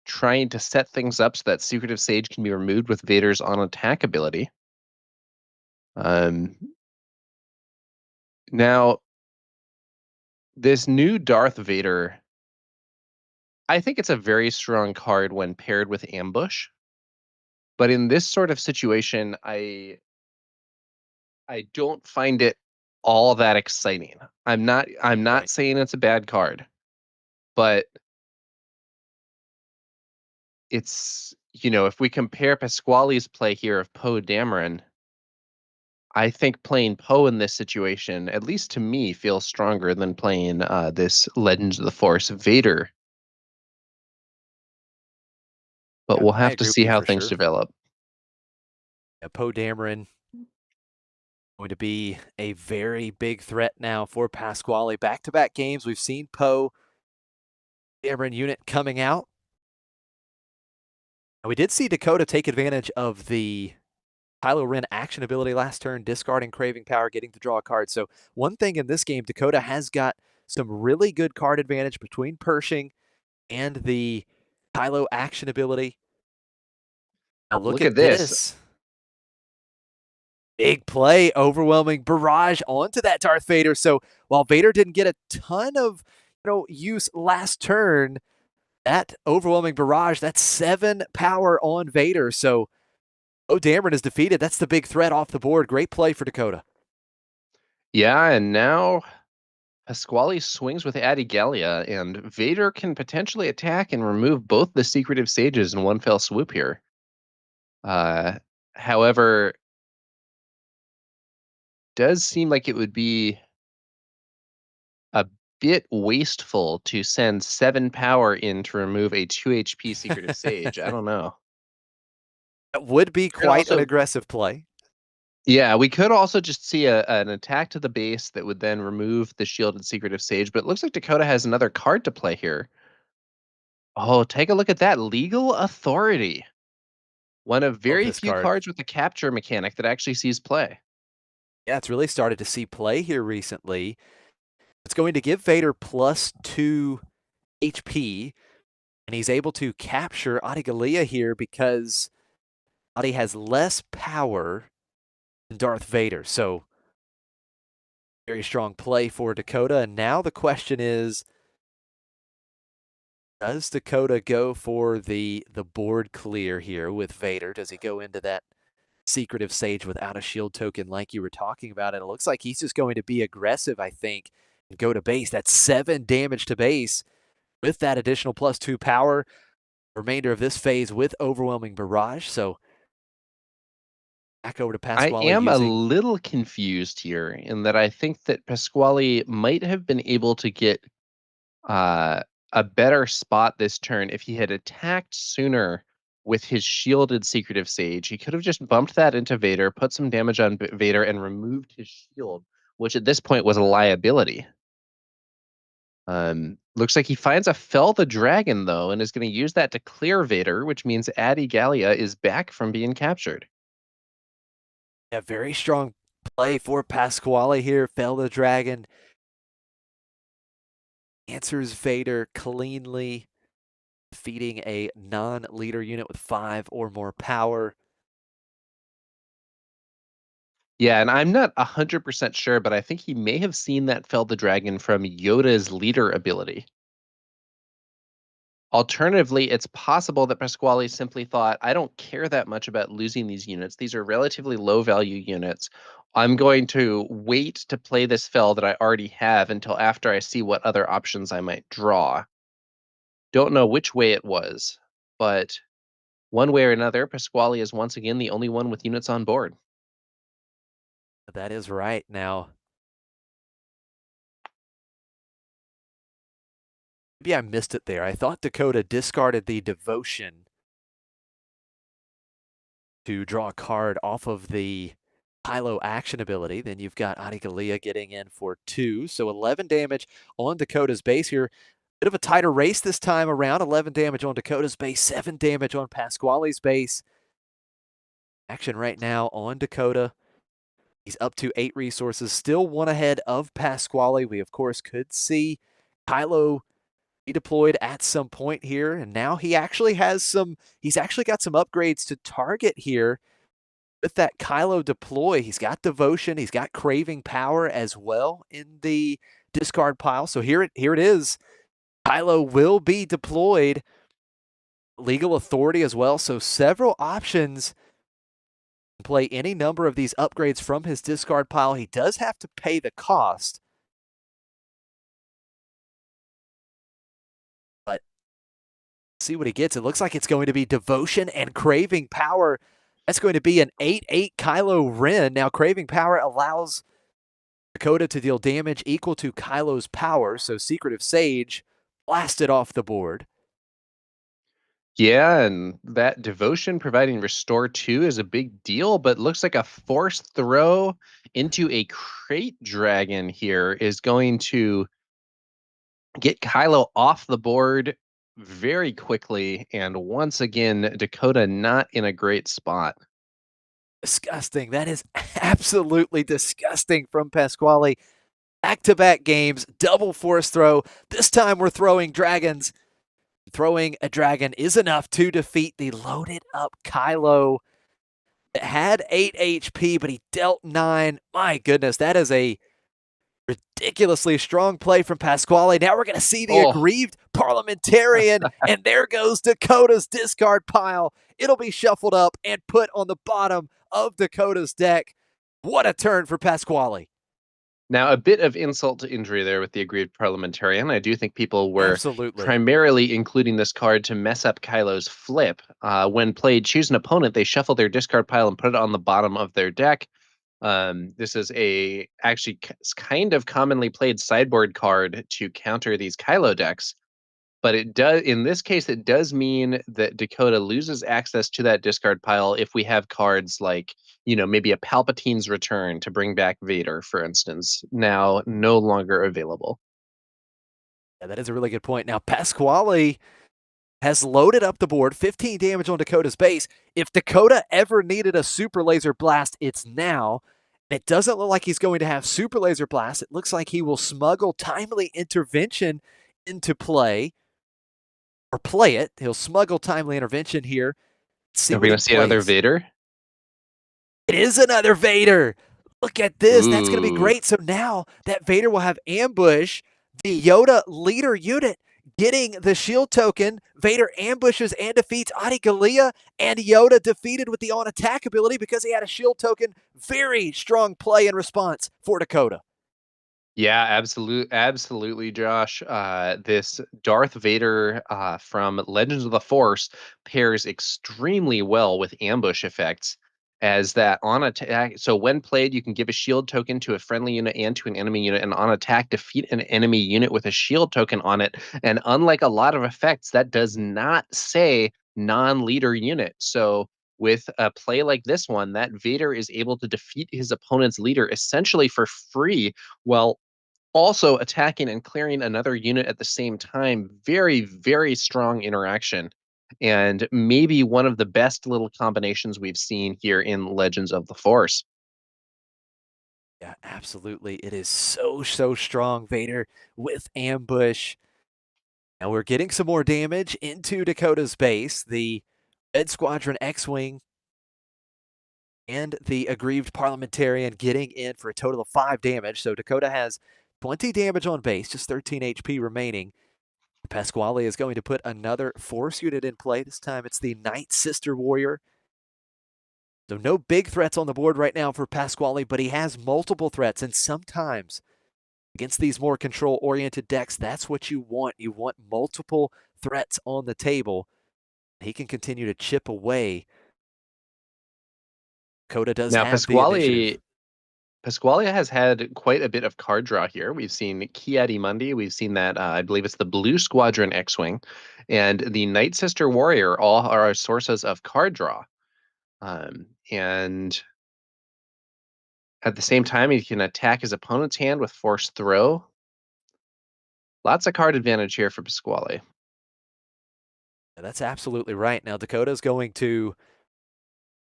[SPEAKER 2] trying to set things up so that Secretive Sage can be removed with Vader's on attack ability. Um, now this new Darth Vader, I think it's a very strong card when paired with ambush. But in this sort of situation, I don't find it all that exciting. I'm not
[SPEAKER 3] Right.
[SPEAKER 2] saying it's a bad card, but it's if we compare Pasquale's play here of Poe Dameron, I think playing Poe in this situation, at least to me, feels stronger than playing this Legends of the Force Vader. But
[SPEAKER 3] Yeah,
[SPEAKER 2] we'll
[SPEAKER 3] I
[SPEAKER 2] have to
[SPEAKER 3] agree with
[SPEAKER 2] see
[SPEAKER 3] you
[SPEAKER 2] how
[SPEAKER 3] for
[SPEAKER 2] things
[SPEAKER 3] sure.
[SPEAKER 2] develop.
[SPEAKER 3] Yeah, Poe Dameron going to be a very big threat now for Pasquale. Back-to-back games, we've seen Poe Dameron unit coming out. And we did see Dakota take advantage of the Kylo Ren action ability last turn, discarding Craving Power, getting to draw a card. So one thing in this game, Dakota has got some really good card advantage between Pershing and the Kylo action ability. Now look
[SPEAKER 2] Look at
[SPEAKER 3] at
[SPEAKER 2] this.
[SPEAKER 3] this. Big play, overwhelming barrage onto that Darth Vader. So while Vader didn't get a ton of use last turn, that overwhelming barrage, that's 7 power on Vader. So Dameron is defeated. That's the big threat off the board. Great play for Dakota.
[SPEAKER 2] Yeah, and now Pasquale swings with Adigalia, and Vader can potentially attack and remove both the secretive sages in one fell swoop here. Uh, However, does seem like it would be a bit wasteful to send 7 power in to remove a 2 HP secretive sage. I don't know.
[SPEAKER 3] That would be
[SPEAKER 2] Could
[SPEAKER 3] quite an
[SPEAKER 2] also,
[SPEAKER 3] aggressive play.
[SPEAKER 2] yeah, we could also just see an attack to the base that would then remove the shielded secretive sage, but it looks like Dakota has another card to play here. Oh, take a look at that. Legal Authority. One of
[SPEAKER 3] Love
[SPEAKER 2] very
[SPEAKER 3] this
[SPEAKER 2] few
[SPEAKER 3] card.
[SPEAKER 2] cards with a capture mechanic that actually sees play.
[SPEAKER 3] Yeah, it's really started to see play here recently. It's going to give Vader +2 HP, and he's able to capture Adigalia here because Adi has less power than Darth Vader. So very strong play for Dakota. And now the question is, does Dakota go for the board clear here with Vader? Does he go into that secretive sage without a shield token like you were talking about? And it looks like he's just going to be aggressive, I think, and go to base. That's 7 damage to base with that additional +2 power. Remainder of this phase with overwhelming barrage. So back over to
[SPEAKER 2] I
[SPEAKER 3] Pasquale
[SPEAKER 2] am a
[SPEAKER 3] using.
[SPEAKER 2] little confused here in that I think that Pasquale might have been able to get uh, a better spot this turn if he had attacked sooner with his shielded secretive sage. He could have just bumped that into Vader, put some damage on Vader, and removed his shield, which at this point was a liability. Looks like he finds a Fell the Dragon, though, and is going to use that to clear Vader, which means Adi Gallia is back from being captured.
[SPEAKER 3] A very strong play for Pasquale here. Fell the Dragon. Answers Vader cleanly, defeating a non-leader unit with 5 or more power.
[SPEAKER 2] Yeah, and I'm not 100% sure, but I think he may have seen that Fell the Dragon from Yoda's leader ability. Alternatively, it's possible that Pasquale simply thought, I don't care that much about losing these units. These are relatively low value units. I'm going to wait to play this Fell that I already have until after I see what other options I might draw. Don't know which way it was, but one way or another, Pasquale is once again the only one with units on board.
[SPEAKER 3] That is right. Now, maybe I missed it there. I thought Dakota discarded the Devotion to draw a card off of the Kylo action ability. Then you've got Adigalia getting in for 2. So 11 damage on Dakota's base here. Bit of a tighter race this time around. 11 damage on Dakota's base, 7 damage on Pasquale's base. Action right now on Dakota. He's up to 8 resources, still 1 ahead of Pasquale. We, of course, could see Kylo be deployed at some point here, and now he actually has he's actually got some upgrades to target here with that Kylo deploy. He's got Devotion, he's got Craving Power as well in the discard pile. So here it is. Kylo will be deployed. Legal Authority as well, so several options. Play any number of these upgrades from his discard pile. He does have to pay the cost, but see what he gets. It looks like it's going to be Devotion and Craving Power. That's going to be an 8/8 Kylo Ren. Now, Craving Power allows Dakota to deal damage equal to Kylo's power, so Secretive Sage blasted off the board.
[SPEAKER 2] Yeah, and that Devotion providing Restore 2 is a big deal, but looks like a forced throw into a Crate Dragon here is going to get Kylo off the board very quickly. And once again, Dakota not in a great spot.
[SPEAKER 3] Disgusting. That is absolutely disgusting from Pasquale. Back-to-back games, double force throw. This time we're throwing dragons. Throwing a dragon is enough to defeat the loaded up Kylo. It had 8 HP, but he dealt 9. My goodness, that is a ridiculously strong play from Pasquale. Now we're going to see the
[SPEAKER 2] Oh,
[SPEAKER 3] aggrieved parliamentarian, and there goes Dakota's discard pile. It'll be shuffled up and put on the bottom of Dakota's deck. What a turn for Pasquale.
[SPEAKER 2] now a bit of insult to injury there with the aggrieved parliamentarian. I do think people were
[SPEAKER 3] Absolutely.
[SPEAKER 2] primarily including this card to mess up Kylo's flip. When played, choose an opponent, they shuffle their discard pile and put it on the bottom of their deck. This is a actually kind of commonly played sideboard card to counter these Kylo decks. But it does, in this case, it does mean that Dakota loses access to that discard pile if we have cards like, maybe a Palpatine's Return to bring back Vader, for instance, now no longer available.
[SPEAKER 3] Yeah, that is a really good point. Now, Pasquale has loaded up the board, 15 damage on Dakota's base. If Dakota ever needed a Super Laser Blast, it's now. It doesn't look like he's going to have Super Laser Blast. It looks like he will smuggle Timely Intervention into play, or play it. He'll smuggle Timely Intervention here. See
[SPEAKER 2] Are we
[SPEAKER 3] what he
[SPEAKER 2] going to see another
[SPEAKER 3] plays.
[SPEAKER 2] Vader?
[SPEAKER 3] It is another Vader. Look at this. That's going to be
[SPEAKER 2] Ooh.
[SPEAKER 3] great. So now that Vader will have ambush, the Yoda leader unit getting the shield token. Vader ambushes and defeats Adi Gallia, and Yoda defeated with the on attack ability because he had a shield token. Very strong play in response for Dakota.
[SPEAKER 2] Yeah, absolutely, Josh. This Darth Vader from Legends of the Force pairs extremely well with ambush effects, as that on attack. So when played, you can give a shield token to a friendly unit and to an enemy unit, and on attack, defeat an enemy unit with a shield token on it. And unlike a lot of effects, that does not say non-leader unit. So with a play like this one, that Vader is able to defeat his opponent's leader essentially for free, while also attacking and clearing another unit at the same time. Very, very strong interaction. And maybe one of the best little combinations we've seen here in Legends of the Force.
[SPEAKER 3] Yeah, absolutely. It is so strong. Vader with ambush. Now we're getting some more damage into Dakota's base. The Red Squadron X-Wing and the aggrieved parliamentarian getting in for a total of 5 damage. So Dakota has 20 damage on base, just 13 HP remaining. Pasquale is going to put another force unit in play. This time it's the Night Sister Warrior. So no big threats on the board right now for Pasquale, but he has multiple threats, and sometimes against these more control-oriented decks, that's what you want. You want multiple threats on the table. He can continue to chip away. Dakota does
[SPEAKER 2] Now,
[SPEAKER 3] have the initiative.
[SPEAKER 2] Pasquale has had quite a bit of card draw here. We've seen Ki-Adi-Mundi. We've seen that, I believe it's the Blue Squadron X-Wing, and the Night Sister Warrior all are sources of card draw. And at the same time, he can attack his opponent's hand with Force Throw. Lots of card advantage here for Pasquale.
[SPEAKER 3] Yeah, that's absolutely right. Now Dakota's going to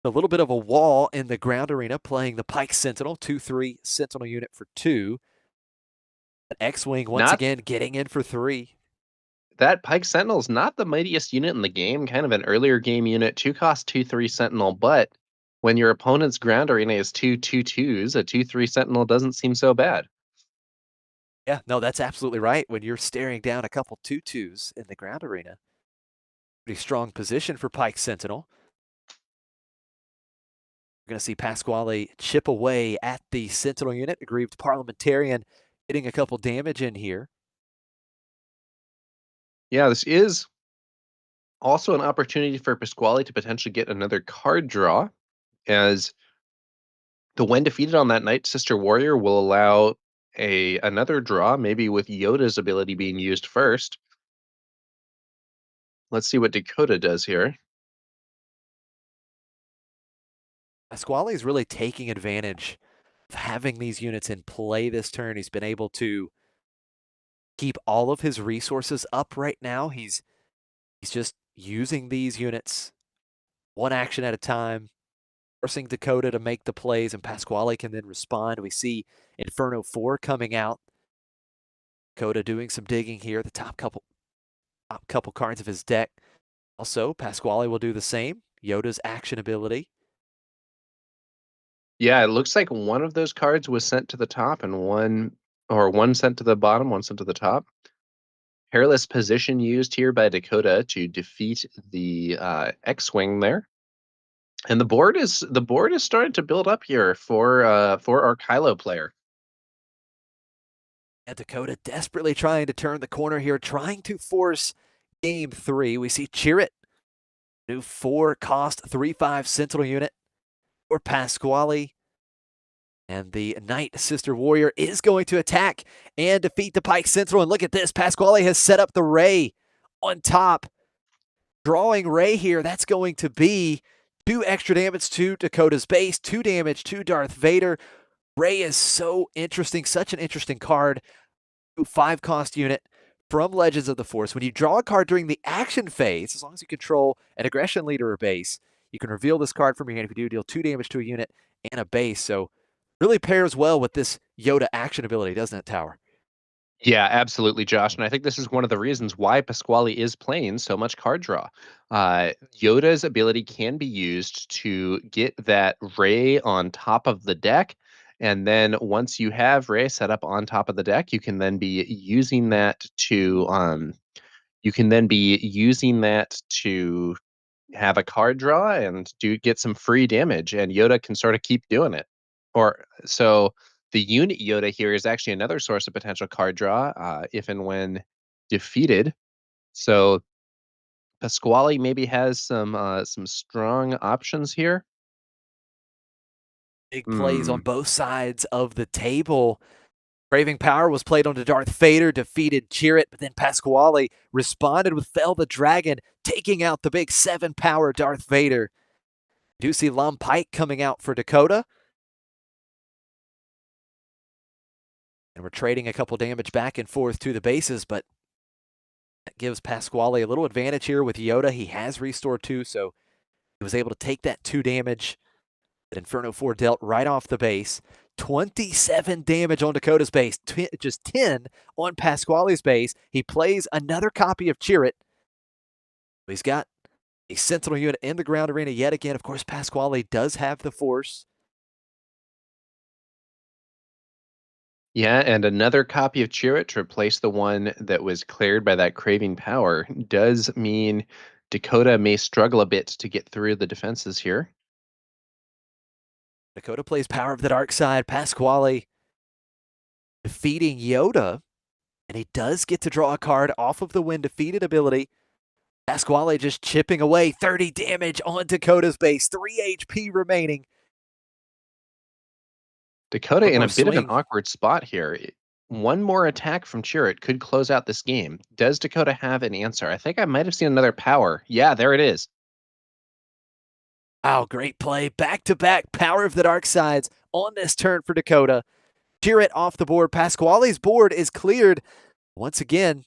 [SPEAKER 3] a little bit of a wall in the ground arena, playing the Pike Sentinel, 2/3 Sentinel unit for 2. X-Wing once
[SPEAKER 2] Not
[SPEAKER 3] again getting in for 3.
[SPEAKER 2] that Pike Sentinel's not the mightiest unit in the game, kind of an earlier game unit, 2 cost 2/3 Sentinel, but when your opponent's ground arena is 2/2/2s, a 2/3 Sentinel doesn't seem so bad.
[SPEAKER 3] Yeah, no, that's absolutely right. When you're staring down a couple 2/2s in the ground arena, pretty strong position for Pike Sentinel. We're going to see Pasquale chip away at the Sentinel unit. Aggrieved Parliamentarian getting a couple damage in here.
[SPEAKER 2] Yeah, this is also an opportunity for Pasquale to potentially get another card draw, as the when defeated on that Night Sister Warrior will allow another draw, maybe with Yoda's ability being used first. Let's see what Dakota does here.
[SPEAKER 3] Pasquale is really taking advantage of having these units in play this turn. He's been able to keep all of his resources up right now. He's just using these units one action at a time, forcing Dakota to make the plays, and Pasquale can then respond. We see Inferno 4 coming out. Dakota doing some digging here, the top couple cards of his deck. Also, Pasquale will do the same. Yoda's action ability.
[SPEAKER 2] Yeah, it looks like one of those cards was sent to the top and one sent to the bottom, one sent to the top. Hairless position used here by Dakota to defeat the X-Wing there. And the board is starting to build up here for our Kylo player.
[SPEAKER 3] And Dakota desperately trying to turn the corner here, trying to force game 3. We see Chirrut, new 4-cost 3/5 Sentinel unit for Pasquale. And the Knight Sister Warrior is going to attack and defeat the Pike Sentinel. And look at this. Pasquale has set up the Ray on top. Drawing Ray here. That's going to be 2 extra damage to Dakota's base, 2 damage to Darth Vader. Ray is so interesting. Such an interesting card. 5-cost unit from Legends of the Force. When you draw a card during the action phase, as long as you control an aggression leader or base, you can reveal this card from your hand. If you do, deal 2 damage to a unit and a base. So really pairs well with this Yoda action ability, doesn't it, Tower?
[SPEAKER 2] Yeah, absolutely, Josh. And I think this is one of the reasons why Pasquale is playing so much card draw. Yoda's ability can be used to get that Ray on top of the deck. And then once you have Ray set up on top of the deck, you can then be using that to have a card draw and get some free damage, and Yoda can sort of keep doing it. Or so the unit Yoda here is actually another source of potential card draw if and when defeated. So Pasquale maybe has some strong options here.
[SPEAKER 3] Big plays on
[SPEAKER 2] Hmm.
[SPEAKER 3] both sides of the table. Craving Power was played onto Darth Vader, defeated Chirrut, but then Pasquale responded with Fell the Dragon, taking out the big 7-power Darth Vader. Do see Lum Pike coming out for Dakota. And we're trading a couple damage back and forth to the bases, but that gives Pasquale a little advantage here with Yoda. He has Restore 2, so he was able to take that 2 damage that Inferno 4 dealt right off the base. 27 damage on Dakota's base, just 10 on Pasquale's base. He plays another copy of Chirrut. He's got a Sentinel unit in the ground arena yet again. Of course, Pasquale does have the Force.
[SPEAKER 2] Yeah, and another copy of Chirrut to replace the one that was cleared by that Craving Power does mean Dakota may struggle a bit to get through the defenses here.
[SPEAKER 3] Dakota plays Power of the Dark Side. Pasquale defeating Yoda, and he does get to draw a card off of the When Defeated ability. Pasquale just chipping away 30 damage on Dakota's base, 3 HP remaining.
[SPEAKER 2] Dakota
[SPEAKER 3] One
[SPEAKER 2] in
[SPEAKER 3] more
[SPEAKER 2] a bit of an
[SPEAKER 3] swing.
[SPEAKER 2] awkward spot here. One more attack from Chirrut could close out this game. Does Dakota have an answer? I think I might have seen another power. Yeah, there it is.
[SPEAKER 3] Wow, great play. Back-to-back Power of the Dark Sides on this turn for Dakota. Chirrut off the board. Pasquale's board is cleared. Once again,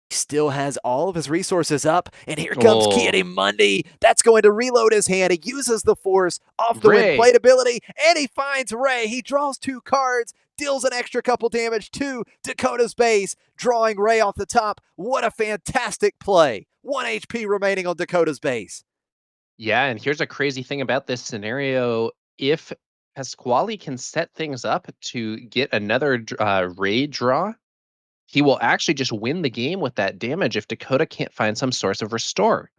[SPEAKER 3] he still has all of his resources up. And here comes
[SPEAKER 2] Oh,
[SPEAKER 3] Ki-Adi-Mundi. That's going to reload his hand. He uses the Force off the Wind
[SPEAKER 2] Ray.
[SPEAKER 3] Plate ability, and he finds Ray. He draws 2 cards, deals an extra couple damage to Dakota's base, drawing Ray off the top. What a fantastic play. 1 HP remaining on Dakota's base.
[SPEAKER 2] Yeah, and here's a crazy thing about this scenario. If Pasquale can set things up to get another raid draw, he will actually just win the game with that damage if Dakota can't find some source of restore.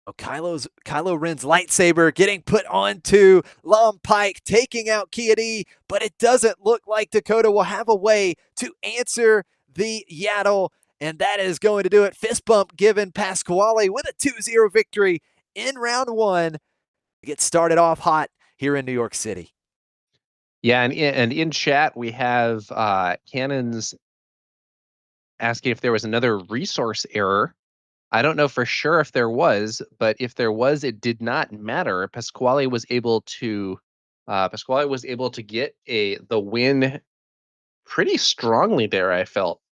[SPEAKER 3] Oh, Kylo Ren's lightsaber getting put onto Lum Pike, taking out Ki-Adi, but it doesn't look like Dakota will have a way to answer the Yaddle, and that is going to do it. Fist bump given Pasquale with a 2-0 victory in round 1 to get started off hot here in New York City.
[SPEAKER 2] Yeah, and in chat we have Cannons asking if there was another resource error. I don't know for sure if there was, but if there was, it did not matter. Pasquale was able to get the win pretty strongly there, I felt.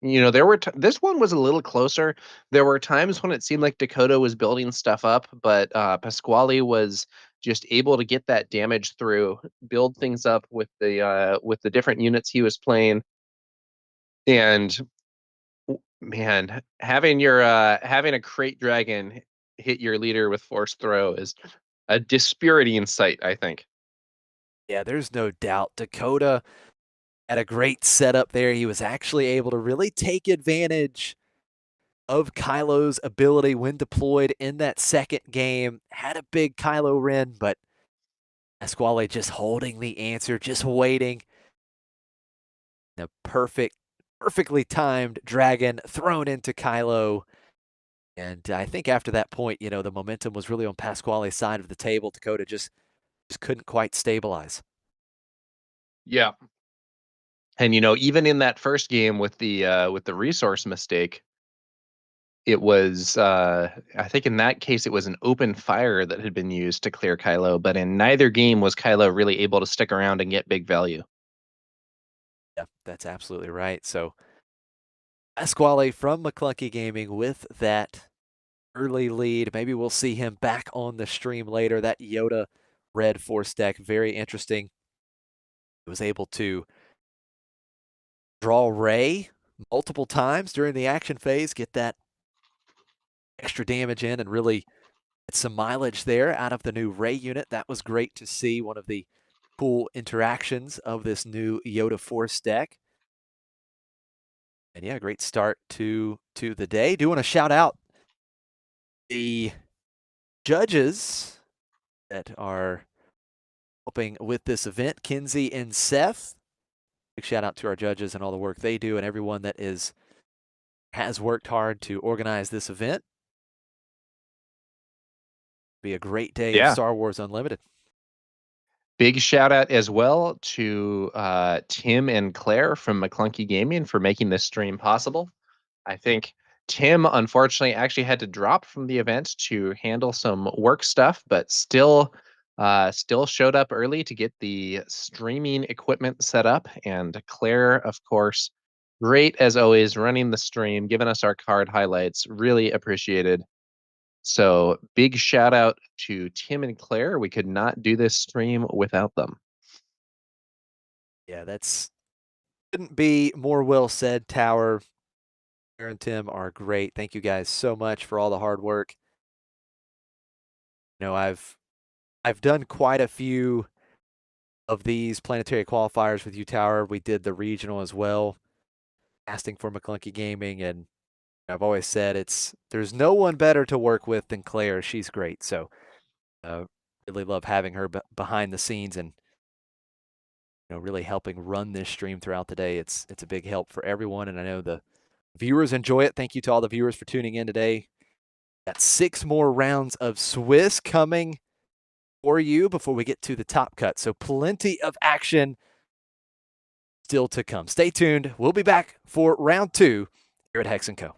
[SPEAKER 2] There were this one was a little closer. There were times when it seemed like Dakota was building stuff up, but Pasquale was just able to get that damage through, build things up with the different units he was playing, and man, having a crate dragon hit your leader with force throw is a dispiriting sight, I think.
[SPEAKER 3] Yeah, there's no doubt. Dakota had a great setup there. He was actually able to really take advantage of Kylo's ability when deployed in that second game. Had a big Kylo Ren, but Pasquale just holding the answer, just waiting. A perfectly timed dragon thrown into Kylo. And I think after that point, the momentum was really on Pasquale's side of the table. Dakota just couldn't quite stabilize.
[SPEAKER 2] Yeah. And even in that first game with the resource mistake, it was I think in that case it was an open fire that had been used to clear Kylo, but in neither game was Kylo really able to stick around and get big value.
[SPEAKER 3] Yeah, that's absolutely right. So Pasquale from McClunky Gaming with that early lead. Maybe we'll see him back on the stream later. That Yoda red force deck, very interesting. He was able to draw Rey multiple times during the action phase, get that extra damage in, and really get some mileage there out of the new Rey unit. That was great to see. One of the cool interactions of this new Yoda force deck. And yeah, great start to the day. Do want to shout out the judges that are helping with this event, Kinsey and Seth. Big shout out to our judges and all the work they do, and everyone that has worked hard to organize this event. Be a great day of
[SPEAKER 2] Yeah.
[SPEAKER 3] Star Wars Unlimited.
[SPEAKER 2] Big shout out as well to Tim and Claire from McClunky Gaming for making this stream possible. I think Tim unfortunately actually had to drop from the event to handle some work stuff, but still showed up early to get the streaming equipment set up. And Claire, of course, great as always, running the stream, giving us our card highlights. Really appreciated. So big shout out to Tim and Claire. We could not do this stream without them.
[SPEAKER 3] Yeah, that's couldn't be more well said, Tower. Claire and Tim are great. Thank you guys so much for all the hard work. I've done quite a few of these planetary qualifiers with you, Tower. We did the regional as well, casting for McClunky Gaming, and I've always said there's no one better to work with than Claire. She's great. So uh, really love having her behind the scenes and really helping run this stream throughout the day. It's a big help for everyone, and I know the viewers enjoy it. Thank you to all the viewers for tuning in today. Got 6 more rounds of Swiss coming for you before we get to the top cut. So plenty of action still to come. Stay tuned. We'll be back for round 2 here at Hex & Co.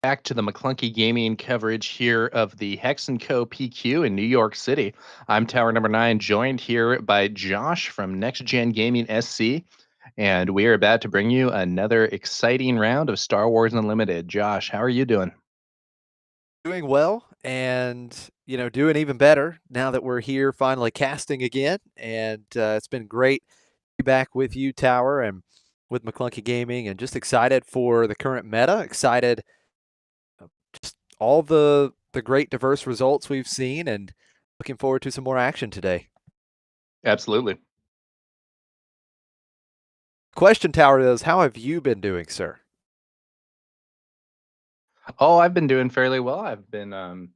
[SPEAKER 2] Back to the McClunky Gaming coverage here of the Hex & Co. PQ in New York City. I'm Tower Number 9, joined here by Josh from Next Gen Gaming SC, and we are about to bring you another exciting round of Star Wars Unlimited. Josh, how are you doing?
[SPEAKER 3] Doing well, and doing even better now that we're here finally casting again. And it's been great to be back with you, Tower, and with McClunky Gaming, and just excited for the current meta. Excited, just all the great diverse results we've seen, and looking forward to some more action today.
[SPEAKER 2] Absolutely.
[SPEAKER 3] Question, Tower, is how have you been doing, sir?
[SPEAKER 2] Oh, I've been doing fairly well. I've been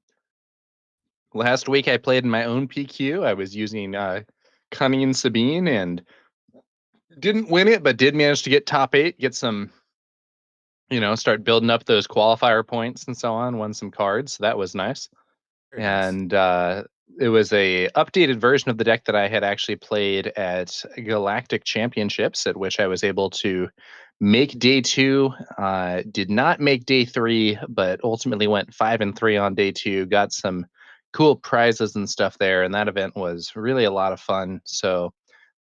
[SPEAKER 2] last week I played in my own PQ. I was using Cunning Sabine and didn't win it, but did manage to get top 8, get some, start building up those qualifier points and so on, won some cards. So that was nice.
[SPEAKER 3] Very nice.
[SPEAKER 2] And it was a updated version of the deck that I had actually played at Galactic Championships, at which I was able to make day 2. Did not make day 3, but ultimately went 5-3 on day 2. Got some cool prizes and stuff there, and that event was really a lot of fun. So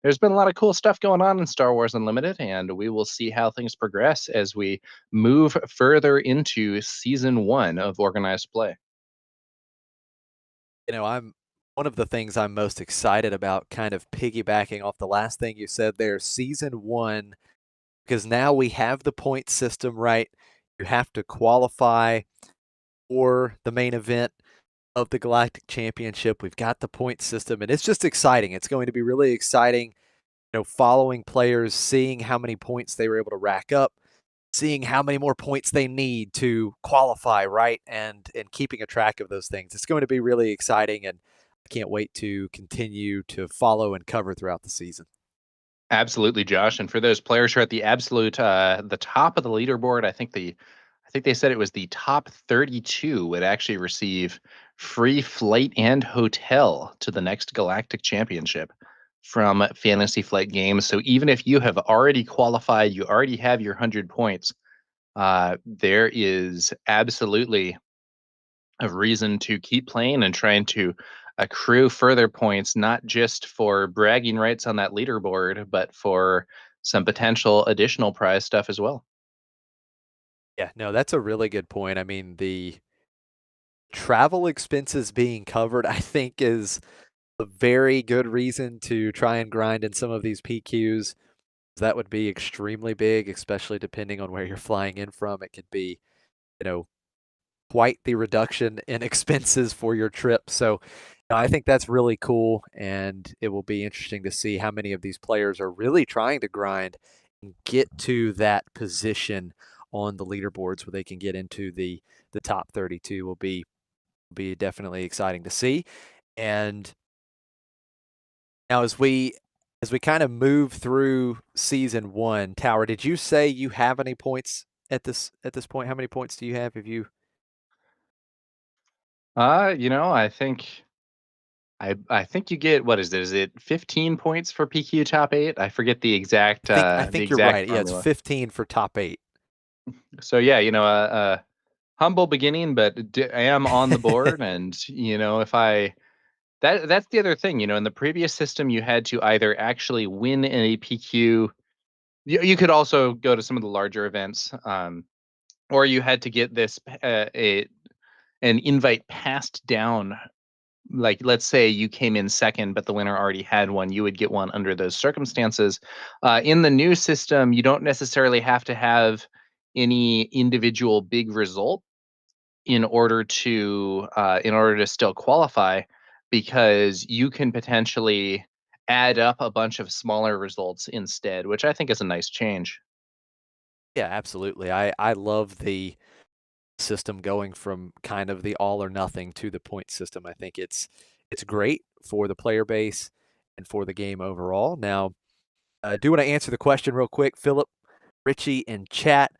[SPEAKER 2] there's been a lot of cool stuff going on in Star Wars Unlimited, and we will see how things progress as we move further into season 1 of organized play.
[SPEAKER 3] I'm one of the things I'm most excited about, kind of piggybacking off the last thing you said there, season 1, because now we have the point system, right? You have to qualify for the main event of the Galactic Championship. We've got the point system, and it's just exciting. It's going to be really exciting, following players, seeing how many points they were able to rack up, seeing how many more points they need to qualify, right? And keeping a track of those things. It's going to be really exciting, and I can't wait to continue to follow and cover throughout the season.
[SPEAKER 2] Absolutely, Josh. And for those players who are at the top of the leaderboard, I think they said it was the top 32 would actually receive free flight and hotel to the next Galactic Championship from Fantasy Flight Games. So even if you have already qualified, you already have your 100 points, there is absolutely a reason to keep playing and trying to accrue further points, not just for bragging rights on that leaderboard, but for some potential additional prize stuff as well.
[SPEAKER 3] Yeah, no, that's a really good point. I mean, the travel expenses being covered, I think, is a very good reason to try and grind in some of these PQs. That would be extremely big, especially depending on where you're flying in from. It could be, you know, quite the reduction in expenses for your trip. So I think that's really cool, and it will be interesting to see how many of these players are really trying to grind and get to that position on the leaderboards where they can get into the top 32. Will be definitely exciting to see. And now as we kind of move through season 1, Tower, did you say you have any points at this point? How many points do you have? Have you
[SPEAKER 2] I think I think you get, what is it? Is it 15 points for PQ top 8? I forget
[SPEAKER 3] I
[SPEAKER 2] the
[SPEAKER 3] think you're
[SPEAKER 2] exact
[SPEAKER 3] right. Yeah, it's
[SPEAKER 2] formula.
[SPEAKER 3] 15 for top 8.
[SPEAKER 2] So yeah, a humble beginning, but I am on the board, and if I that's the other thing. In the previous system, you had to either actually win in a PQ. You could also go to some of the larger events, or you had to get an invite passed down. Like, let's say you came in second, but the winner already had one, you would get one under those circumstances. In the new system, you don't necessarily have to have any individual big result in order to still qualify, because you can potentially add up a bunch of smaller results instead, which I think is a nice change.
[SPEAKER 3] Yeah, absolutely. I love the system going from kind of the all or nothing to the point system. I think it's great for the player base and for the game overall. Now, I do want to answer the question real quick. Philip Richie in chat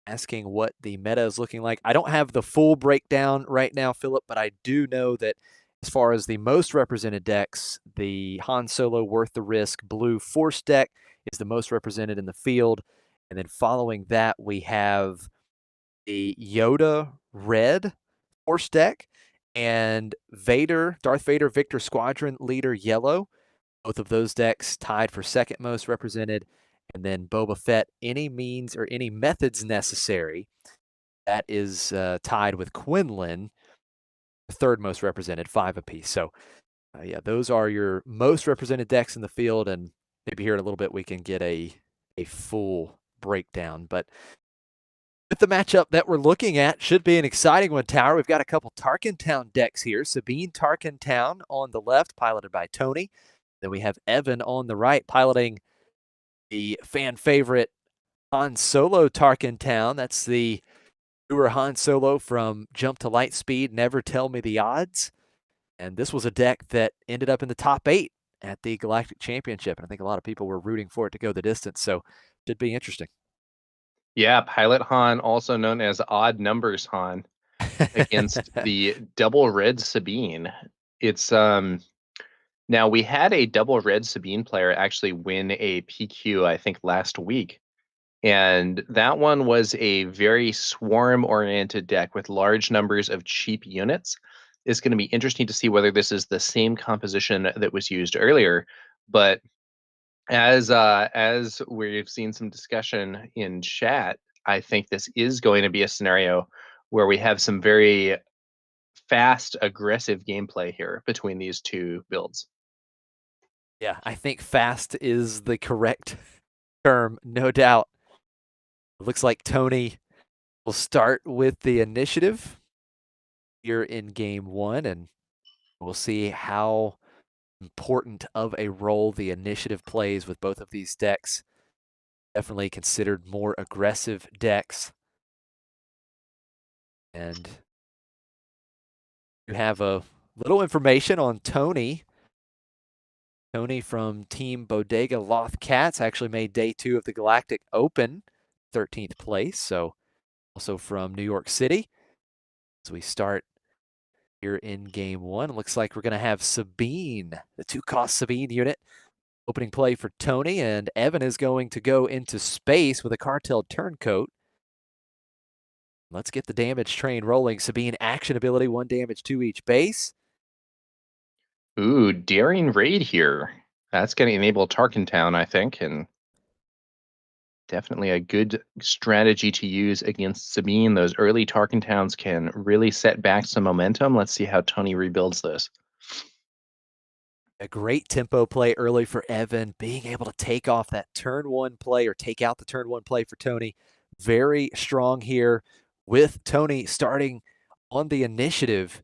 [SPEAKER 3] asking what the meta is looking like. I don't have the full breakdown right now, Philip, but I do know that as far as the most represented decks, the Han Solo Worth the Risk Blue Force deck is the most represented in the field. And then following that, we have the Yoda red force deck, and Darth Vader Victor Squadron Leader yellow. Both of those decks tied for second most represented. And then Boba Fett, any means or any methods necessary. That is tied with Quinlan, the third most represented, 5 apiece. So, yeah, those are your most represented decks in the field. And maybe here in a little bit we can get a full breakdown. But with the matchup that we're looking at, should be an exciting one, Tower. We've got a couple Tarkintown decks here. Sabine Tarkintown on the left, piloted by Tony. Then we have Evan on the right, piloting the fan favorite Han Solo Tarkintown. That's the newer Han Solo from Jump to Light Speed, Never Tell Me the Odds. And this was a deck that ended up in the top 8 at the Galactic Championship. And I think a lot of people were rooting for it to go the distance. So it should be interesting.
[SPEAKER 2] Yeah, Pilot Han, also known as Odd Numbers Han, against the Double Red Sabine. It's now we had a Double Red Sabine player actually win a PQ, I think, last week. And that one was a very swarm-oriented deck with large numbers of cheap units. It's going to be interesting to see whether this is the same composition that was used earlier. But as we've seen some discussion in chat, I think this is going to be a scenario where we have some very fast, aggressive gameplay here between these two builds.
[SPEAKER 3] Yeah, I think fast is the correct term, no doubt. It looks like Tony will start with the initiative here in game 1, and we'll see how important of a role the initiative plays with both of these decks. Definitely considered more aggressive decks. And you have a little information on Tony. Tony from Team Bodega Loth Cats actually made day 2 of the Galactic Open, 13th place. So also from New York City. As we start here in game 1, looks like we're going to have Sabine, the 2-cost Sabine unit. Opening play for Tony, and Evan is going to go into space with a Cartel Turncoat. Let's get the damage train rolling. Sabine action ability, 1 damage to each base.
[SPEAKER 2] Ooh, daring raid here. That's going to enable Tarkintown, I think, and definitely a good strategy to use against Sabine. Those early Tarkintowns can really set back some momentum. Let's see how Tony rebuilds this.
[SPEAKER 3] A great tempo play early for Evan, being able to take off that turn 1 play or take out the turn 1 play for Tony. Very strong here with Tony starting on the initiative.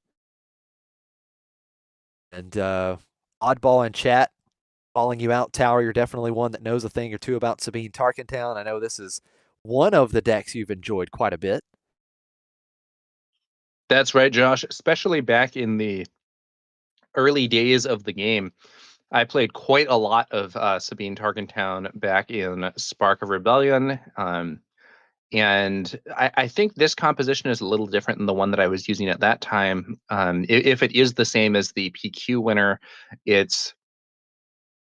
[SPEAKER 3] And oddball in chat, calling you out, Tower. You're definitely one that knows a thing or two about Sabine Tarkintown. I know this is one of the decks you've enjoyed quite a bit.
[SPEAKER 2] That's right, Josh. Especially back in the early days of the game, I played quite a lot of Sabine Tarkintown back in Spark of Rebellion. And I think this composition is a little different than the one that I was using at that time. If it is the same as the PQ winner, it's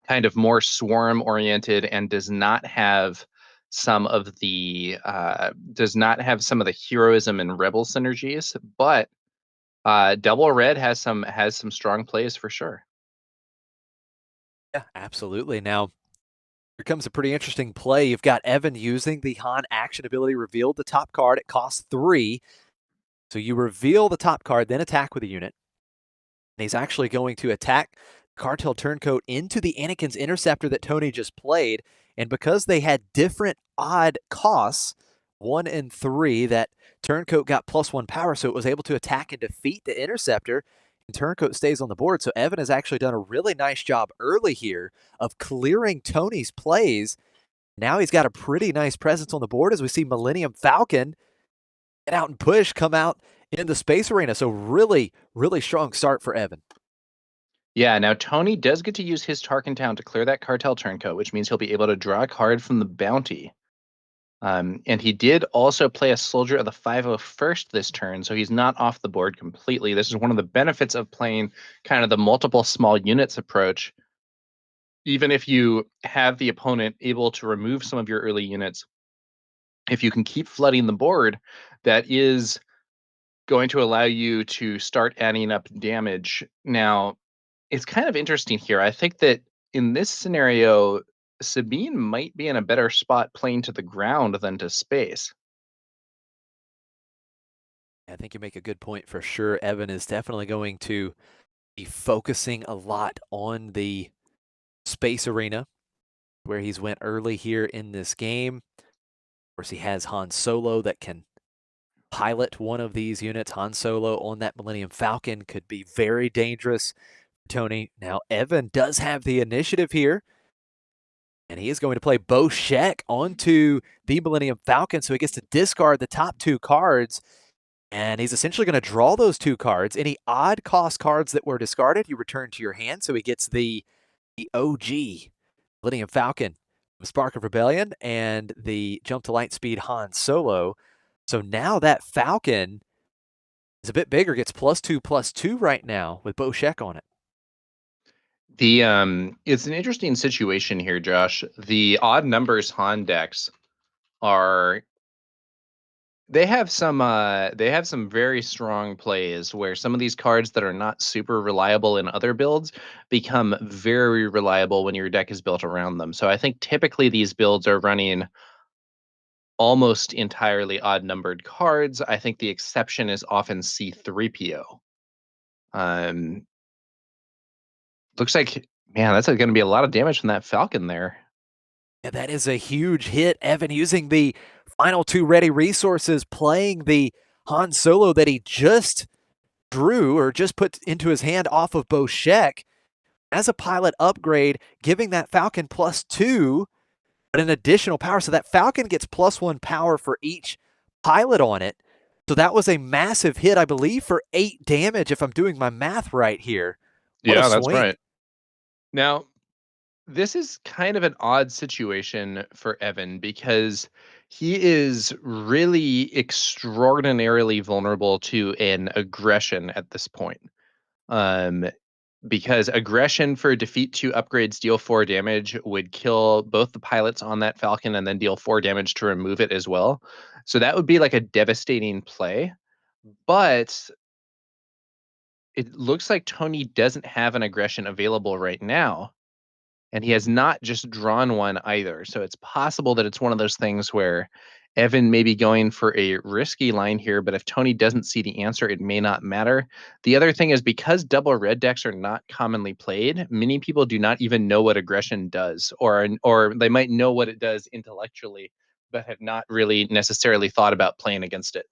[SPEAKER 2] kind of more swarm oriented and does not have some of the heroism and rebel synergies, but Double Red has some strong plays for sure.
[SPEAKER 3] Yeah, absolutely. Now, here comes a pretty interesting play. You've got Evan using the Han action ability revealed the top card. It costs 3. So you reveal the top card, then attack with a unit. And he's actually going to attack Cartel Turncoat into the Anakin's Interceptor that Tony just played. And because they had different odd costs, 1 and 3, that Turncoat got +1 power, so it was able to attack and defeat the Interceptor. And Turncoat stays on the board. So Evan has actually done a really nice job early here of clearing Tony's plays. Now he's got a pretty nice presence on the board as we see Millennium Falcon get out and push, come out in the space arena. So really, really strong start for Evan.
[SPEAKER 2] Yeah, now Tony does get to use his Tarkintown to clear that Cartel Turncoat, which means he'll be able to draw a card from the bounty. And he did also play a Soldier of the 501st this turn, so he's not off the board completely. This is one of the benefits of playing kind of the multiple small units approach. Even if you have the opponent able to remove some of your early units, if you can keep flooding the board, that is going to allow you to start adding up damage. Now, it's kind of interesting here. I think that in this scenario, Sabine might be in a better spot playing to the ground than to space.
[SPEAKER 3] I think you make a good point for sure. Evan is definitely going to be focusing a lot on the space arena where he's went early here in this game. Of course, he has Han Solo that can pilot one of these units. Han Solo on that Millennium Falcon could be very dangerous for Tony. Now, Evan does have the initiative here, and he is going to play Bo Sheck onto the Millennium Falcon, so he gets to discard the top 2 cards, and he's essentially going to draw those 2 cards. Any odd cost cards that were discarded, you return to your hand, so he gets the OG Millennium Falcon, Spark of Rebellion, and the Jump to Light Speed Han Solo. So now that Falcon is a bit bigger, gets +2/+2 right now with Bo Sheck on it.
[SPEAKER 2] It's an interesting situation here, Josh. The odd numbers Han decks are they have some very strong plays where some of these cards that are not super reliable in other builds become very reliable when your deck is built around them. So I think typically these builds are running almost entirely odd numbered cards. I think the exception is often C3PO. Um, looks like, man, that's going to be a lot of damage from that Falcon there.
[SPEAKER 3] Yeah, that is a huge hit. Evan using the final 2 ready resources, playing the Han Solo that he just drew or just put into his hand off of Bo Sheck as a pilot upgrade, giving that Falcon +2, but an additional power. So that Falcon gets +1 power for each pilot on it. So that was a massive hit, I believe, for 8 damage, if I'm doing my math right here. What a
[SPEAKER 2] Yeah, that's
[SPEAKER 3] swing.
[SPEAKER 2] right. Now, this is kind of an odd situation for Evan because he is really extraordinarily vulnerable to an aggression at this point. Um, because aggression for defeat 2 upgrades deal 4 damage would kill both the pilots on that Falcon and then deal 4 damage to remove it as well. So that would be like a devastating play. But it looks like Tony doesn't have an aggression available right now. And he has not just drawn one either. So it's possible that it's one of those things where Evan may be going for a risky line here, but if Tony doesn't see the answer, it may not matter. The other thing is because double red decks are not commonly played, many people do not even know what aggression does, or they might know what it does intellectually, but have not really necessarily thought about playing against it.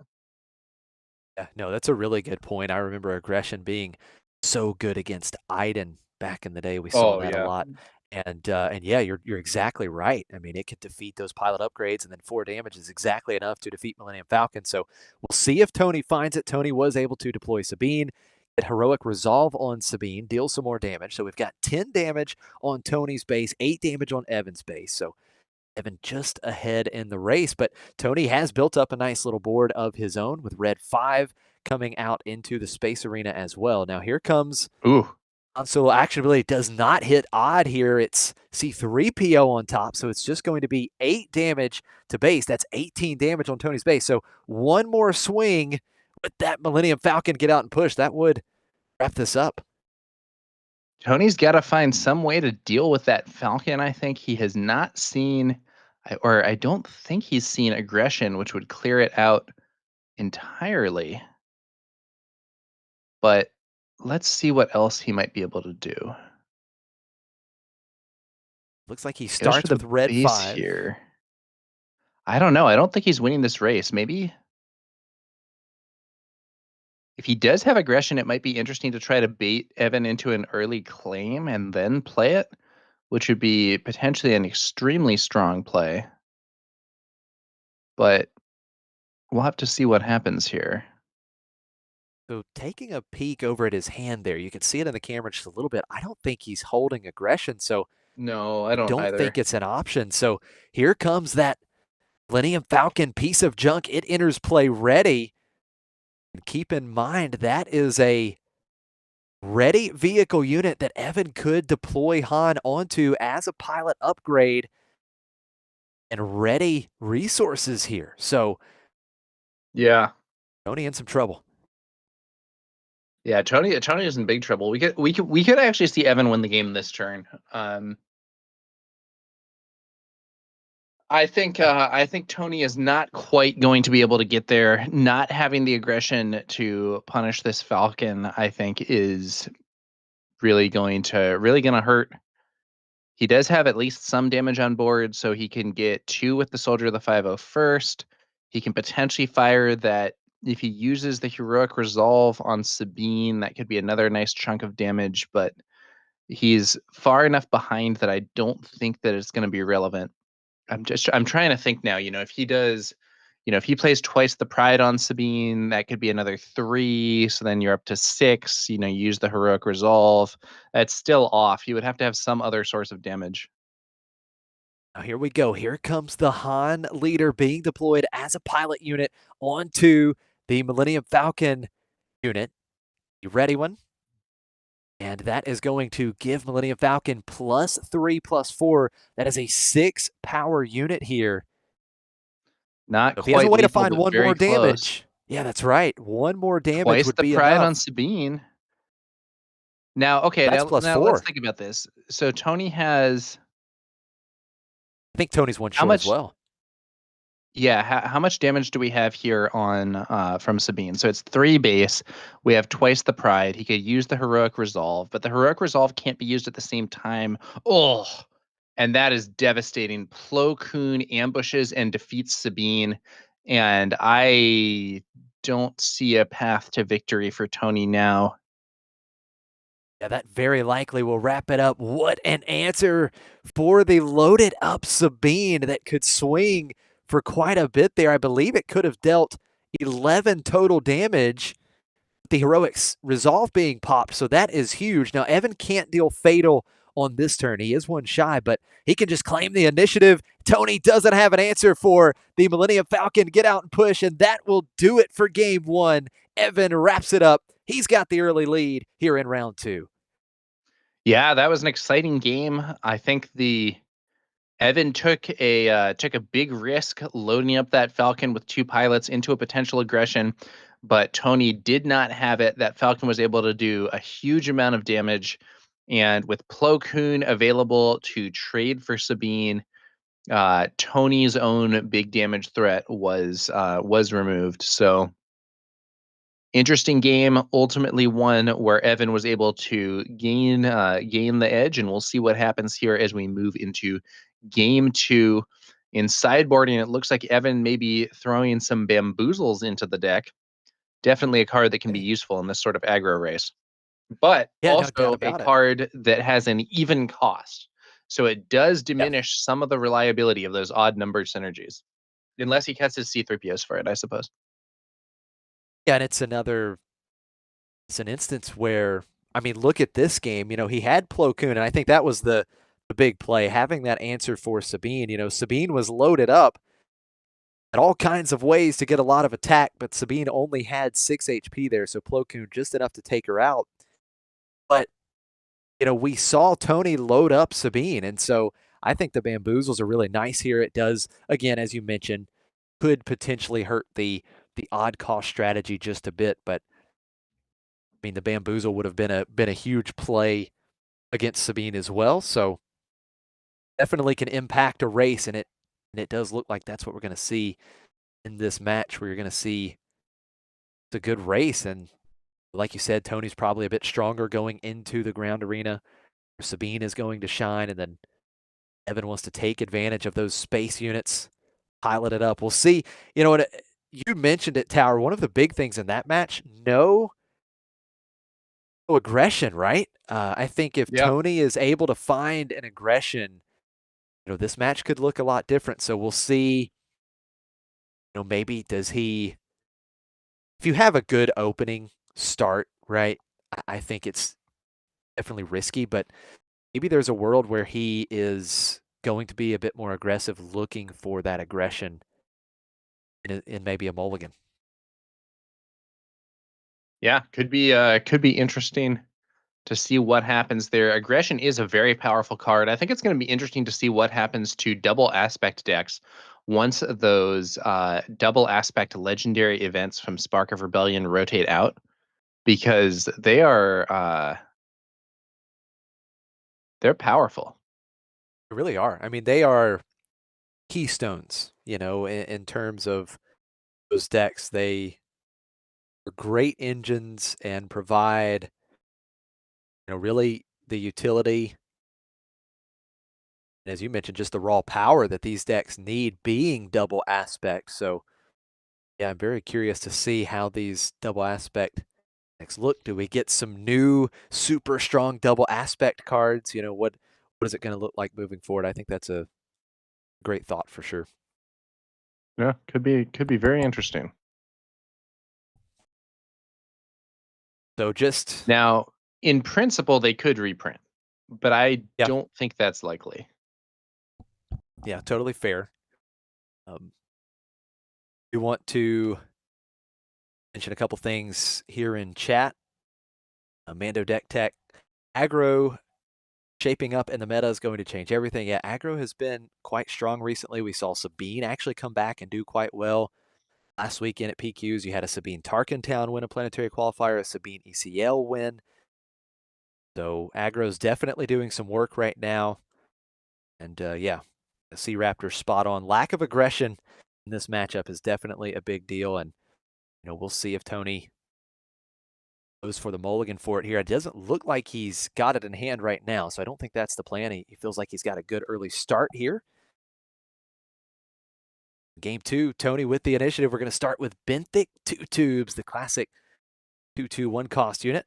[SPEAKER 3] Yeah, no, that's a really good point. I remember aggression being so good against Iden back in the day. We saw
[SPEAKER 2] Oh
[SPEAKER 3] that a
[SPEAKER 2] yeah.
[SPEAKER 3] lot. And yeah, you're exactly right. I mean, it can defeat those pilot upgrades, and then 4 damage is exactly enough to defeat Millennium Falcon. So we'll see if Tony finds it. Tony was able to deploy Sabine, get heroic resolve on Sabine, deal some more damage. So we've got 10 damage on Tony's base, 8 damage on Evan's base. So Evan just ahead in the race, but Tony has built up a nice little board of his own with red 5 coming out into the space arena as well. Now here comes
[SPEAKER 2] Ooh.
[SPEAKER 3] Han Solo action ability, does not hit odd here. It's C3PO on top, so it's just going to be 8 damage to base. That's 18 damage on Tony's base. So one more swing with that Millennium Falcon get out and push. That would wrap this up.
[SPEAKER 2] Tony's got to find some way to deal with that Falcon. I think he has not seen, or I don't think he's seen aggression, which would clear it out entirely. But let's see what else he might be able to do.
[SPEAKER 3] Looks like he
[SPEAKER 2] Goes for
[SPEAKER 3] starts
[SPEAKER 2] the
[SPEAKER 3] with red
[SPEAKER 2] base
[SPEAKER 3] 5.
[SPEAKER 2] here. I don't know. I don't think he's winning this race. Maybe if he does have aggression, it might be interesting to try to bait Evan into an early claim and then play it, which would be potentially an extremely strong play. But we'll have to see what happens here.
[SPEAKER 3] So taking a peek over at his hand there, you can see it in the camera just a little bit. I don't think he's holding aggression, so
[SPEAKER 2] No, I
[SPEAKER 3] I
[SPEAKER 2] don't
[SPEAKER 3] don't think
[SPEAKER 2] either.
[SPEAKER 3] it's an option. So here comes that Millennium Falcon piece of junk. It enters play ready. And keep in mind, that is a ready vehicle unit that Evan could deploy Han onto as a pilot upgrade. and ready resources here. So
[SPEAKER 2] Yeah.
[SPEAKER 3] Tony in some trouble.
[SPEAKER 2] Yeah, Tony is in big trouble. We could actually see Evan win the game this turn. I think Tony is not quite going to be able to get there. Not having the aggression to punish this Falcon, I think, is really gonna hurt. He does have at least some damage on board, so he can get 2 with the Soldier of the 5-0 first. He can potentially fire that if he uses the Heroic Resolve on Sabine, that could be another nice chunk of damage, but he's far enough behind that I don't think that it's gonna be relevant. I'm trying to think now, if he does, if he plays twice the Pride on Sabine, that could be another 3, so then you're up to 6, use the Heroic Resolve. That's still off. You would have to have some other source of damage.
[SPEAKER 3] Now here we go. Here comes the Han leader being deployed as a pilot unit onto the Millennium Falcon unit. You ready one? And that is going to give Millennium Falcon +3/+4. That is a 6 power unit here.
[SPEAKER 2] Not
[SPEAKER 3] So if he has a
[SPEAKER 2] quite
[SPEAKER 3] way to
[SPEAKER 2] lethal,
[SPEAKER 3] find
[SPEAKER 2] but
[SPEAKER 3] one
[SPEAKER 2] very
[SPEAKER 3] more
[SPEAKER 2] close.
[SPEAKER 3] damage, yeah, that's right. One more damage
[SPEAKER 2] Twice
[SPEAKER 3] would
[SPEAKER 2] the
[SPEAKER 3] be
[SPEAKER 2] Pride on
[SPEAKER 3] enough.
[SPEAKER 2] Sabine. Now, okay,
[SPEAKER 3] That's
[SPEAKER 2] now let's
[SPEAKER 3] +4.
[SPEAKER 2] think about this. So Tony has
[SPEAKER 3] I think Tony's one
[SPEAKER 2] how
[SPEAKER 3] short as
[SPEAKER 2] much
[SPEAKER 3] well.
[SPEAKER 2] Yeah, how much damage do we have here on from Sabine? So it's 3 base. We have twice the Pride. He could use the Heroic Resolve, but the Heroic Resolve can't be used at the same time. Oh, and that is devastating. Plo Koon ambushes and defeats Sabine, and I don't see a path to victory for Tony now.
[SPEAKER 3] Yeah, that very likely will wrap it up. What an answer for the loaded up Sabine that could swing for quite a bit there. I believe it could have dealt 11 total damage. The heroics resolve being popped, so that is huge. Now, Evan can't deal fatal on this turn. He is one shy, but he can just claim the initiative. Tony doesn't have an answer for the Millennium Falcon. Get out and push, and that will do it for game one. Evan wraps it up. He's got the early lead here in round two.
[SPEAKER 2] Yeah, that was an exciting game. I think the Evan took a big risk loading up that Falcon with 2 pilots into a potential aggression, but Tony did not have it. That Falcon was able to do a huge amount of damage, and with Plo Koon available to trade for Sabine, Tony's own big damage threat was removed. So interesting game. Ultimately, one where Evan was able to gain the edge, and we'll see what happens here as we move into game two. In sideboarding, it looks like Evan may be throwing some bamboozles into the deck. Definitely a card that can be useful in this sort of aggro race, but
[SPEAKER 3] Yeah, no doubt
[SPEAKER 2] also a
[SPEAKER 3] about it.
[SPEAKER 2] card that has an even cost. So it does
[SPEAKER 3] Yeah.
[SPEAKER 2] diminish some of the reliability of those odd number synergies, unless he cuts his C3POs for it, I suppose.
[SPEAKER 3] Yeah, and it's an instance where, I mean, look at this game. He had Plo Koon, and I think that was the big play, having that answer for Sabine. Sabine was loaded up at all kinds of ways to get a lot of attack, but Sabine only had 6 HP there, so Plo Koon just enough to take her out. But, we saw Tony load up Sabine, and so I think the bamboozles are really nice here. It does, again, as you mentioned, could potentially hurt the odd cost strategy just a bit, but I mean the bamboozle would have been a huge play against Sabine as well. So definitely can impact a race, and it does look like that's what we're going to see in this match, where you're going to see it's a good race. And like you said, Tony's probably a bit stronger going into the ground arena. Sabine is going to shine, and then Evan wants to take advantage of those space units, pilot it up. We'll see. You know what? You mentioned it, Tower. One of the big things in that match, no aggression, right? I think if
[SPEAKER 2] Yeah.
[SPEAKER 3] Tony is able to find an aggression, this match could look a lot different. So we'll see. Maybe does he, if you have a good opening start, right? I think it's definitely risky, but maybe there's a world where he is going to be a bit more aggressive, looking for that aggression in maybe a mulligan.
[SPEAKER 2] Yeah, could be interesting. to see what happens there. Aggression is a very powerful card. I think it's going to be interesting to see what happens to double aspect decks once those double aspect legendary events from Spark of Rebellion rotate out, because they're powerful.
[SPEAKER 3] They really are. I mean, they are keystones, in terms of those decks. They are great engines and provide, really the utility. And as you mentioned, just the raw power that these decks need being double aspect. So, yeah, I'm very curious to see how these double aspect decks look. Do we get some new super strong double aspect cards? What is it going to look like moving forward? I think that's a great thought for sure.
[SPEAKER 2] Yeah, could be very interesting.
[SPEAKER 3] So just
[SPEAKER 2] Now, in principle, they could reprint, but I
[SPEAKER 3] yeah,
[SPEAKER 2] don't think that's likely.
[SPEAKER 3] yeah, totally fair. We want to mention a couple things here in chat. Mando Deck Tech, aggro shaping up in the meta is going to change everything. Yeah, aggro has been quite strong recently. We saw Sabine actually come back and do quite well. Last weekend at PQs, you had a Sabine Tarkentown win a planetary qualifier, a Sabine ECL win. So aggro's definitely doing some work right now. And yeah, the Sea Raptors spot on. Lack of aggression in this matchup is definitely a big deal. And, we'll see if Tony goes for the mulligan for it here. It doesn't look like he's got it in hand right now, so I don't think that's the plan. He feels like he's got a good early start here. Game 2, Tony with the initiative. We're going to start with Benthic 2 Tubes, the classic 2/2 1-cost unit.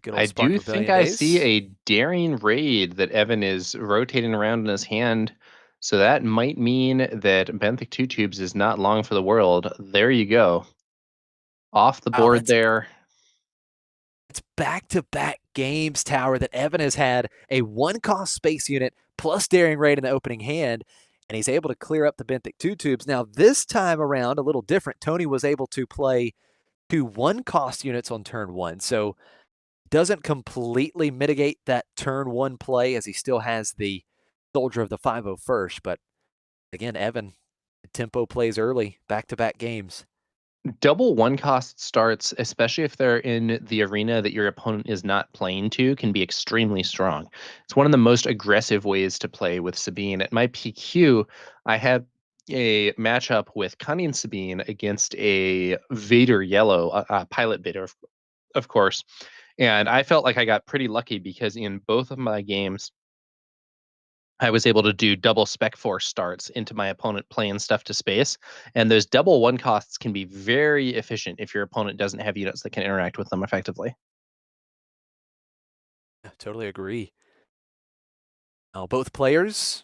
[SPEAKER 3] Good old
[SPEAKER 2] I
[SPEAKER 3] Spark
[SPEAKER 2] do think
[SPEAKER 3] Rebellion
[SPEAKER 2] I see
[SPEAKER 3] days.
[SPEAKER 2] a daring raid that Evan is rotating around in his hand. So that might mean that Benthic 2 Tubes is not long for the world. There you go. Off the
[SPEAKER 3] Wow,
[SPEAKER 2] board there.
[SPEAKER 3] it's back-to-back games, Tower, that Evan has had a 1-cost space unit plus Daring Raid in the opening hand, and he's able to clear up the Benthic 2 Tubes. Now, this time around, a little different. Tony was able to play 2 1-cost units on turn 1, so doesn't completely mitigate that turn 1 play, as he still has the Soldier of the 501st. But again, Evan, tempo plays early, back-to-back games.
[SPEAKER 2] Double 1-cost starts, especially if they're in the arena that your opponent is not playing to, can be extremely strong. It's one of the most aggressive ways to play with Sabine. At my PQ, I had a matchup with Cunning Sabine against a Vader Yellow, Pilot Vader, of course. And I felt like I got pretty lucky because in both of my games, I was able to do double spec force starts into my opponent playing stuff to space. And those double 1-costs can be very efficient if your opponent doesn't have units that can interact with them effectively.
[SPEAKER 3] I totally agree. Now, both players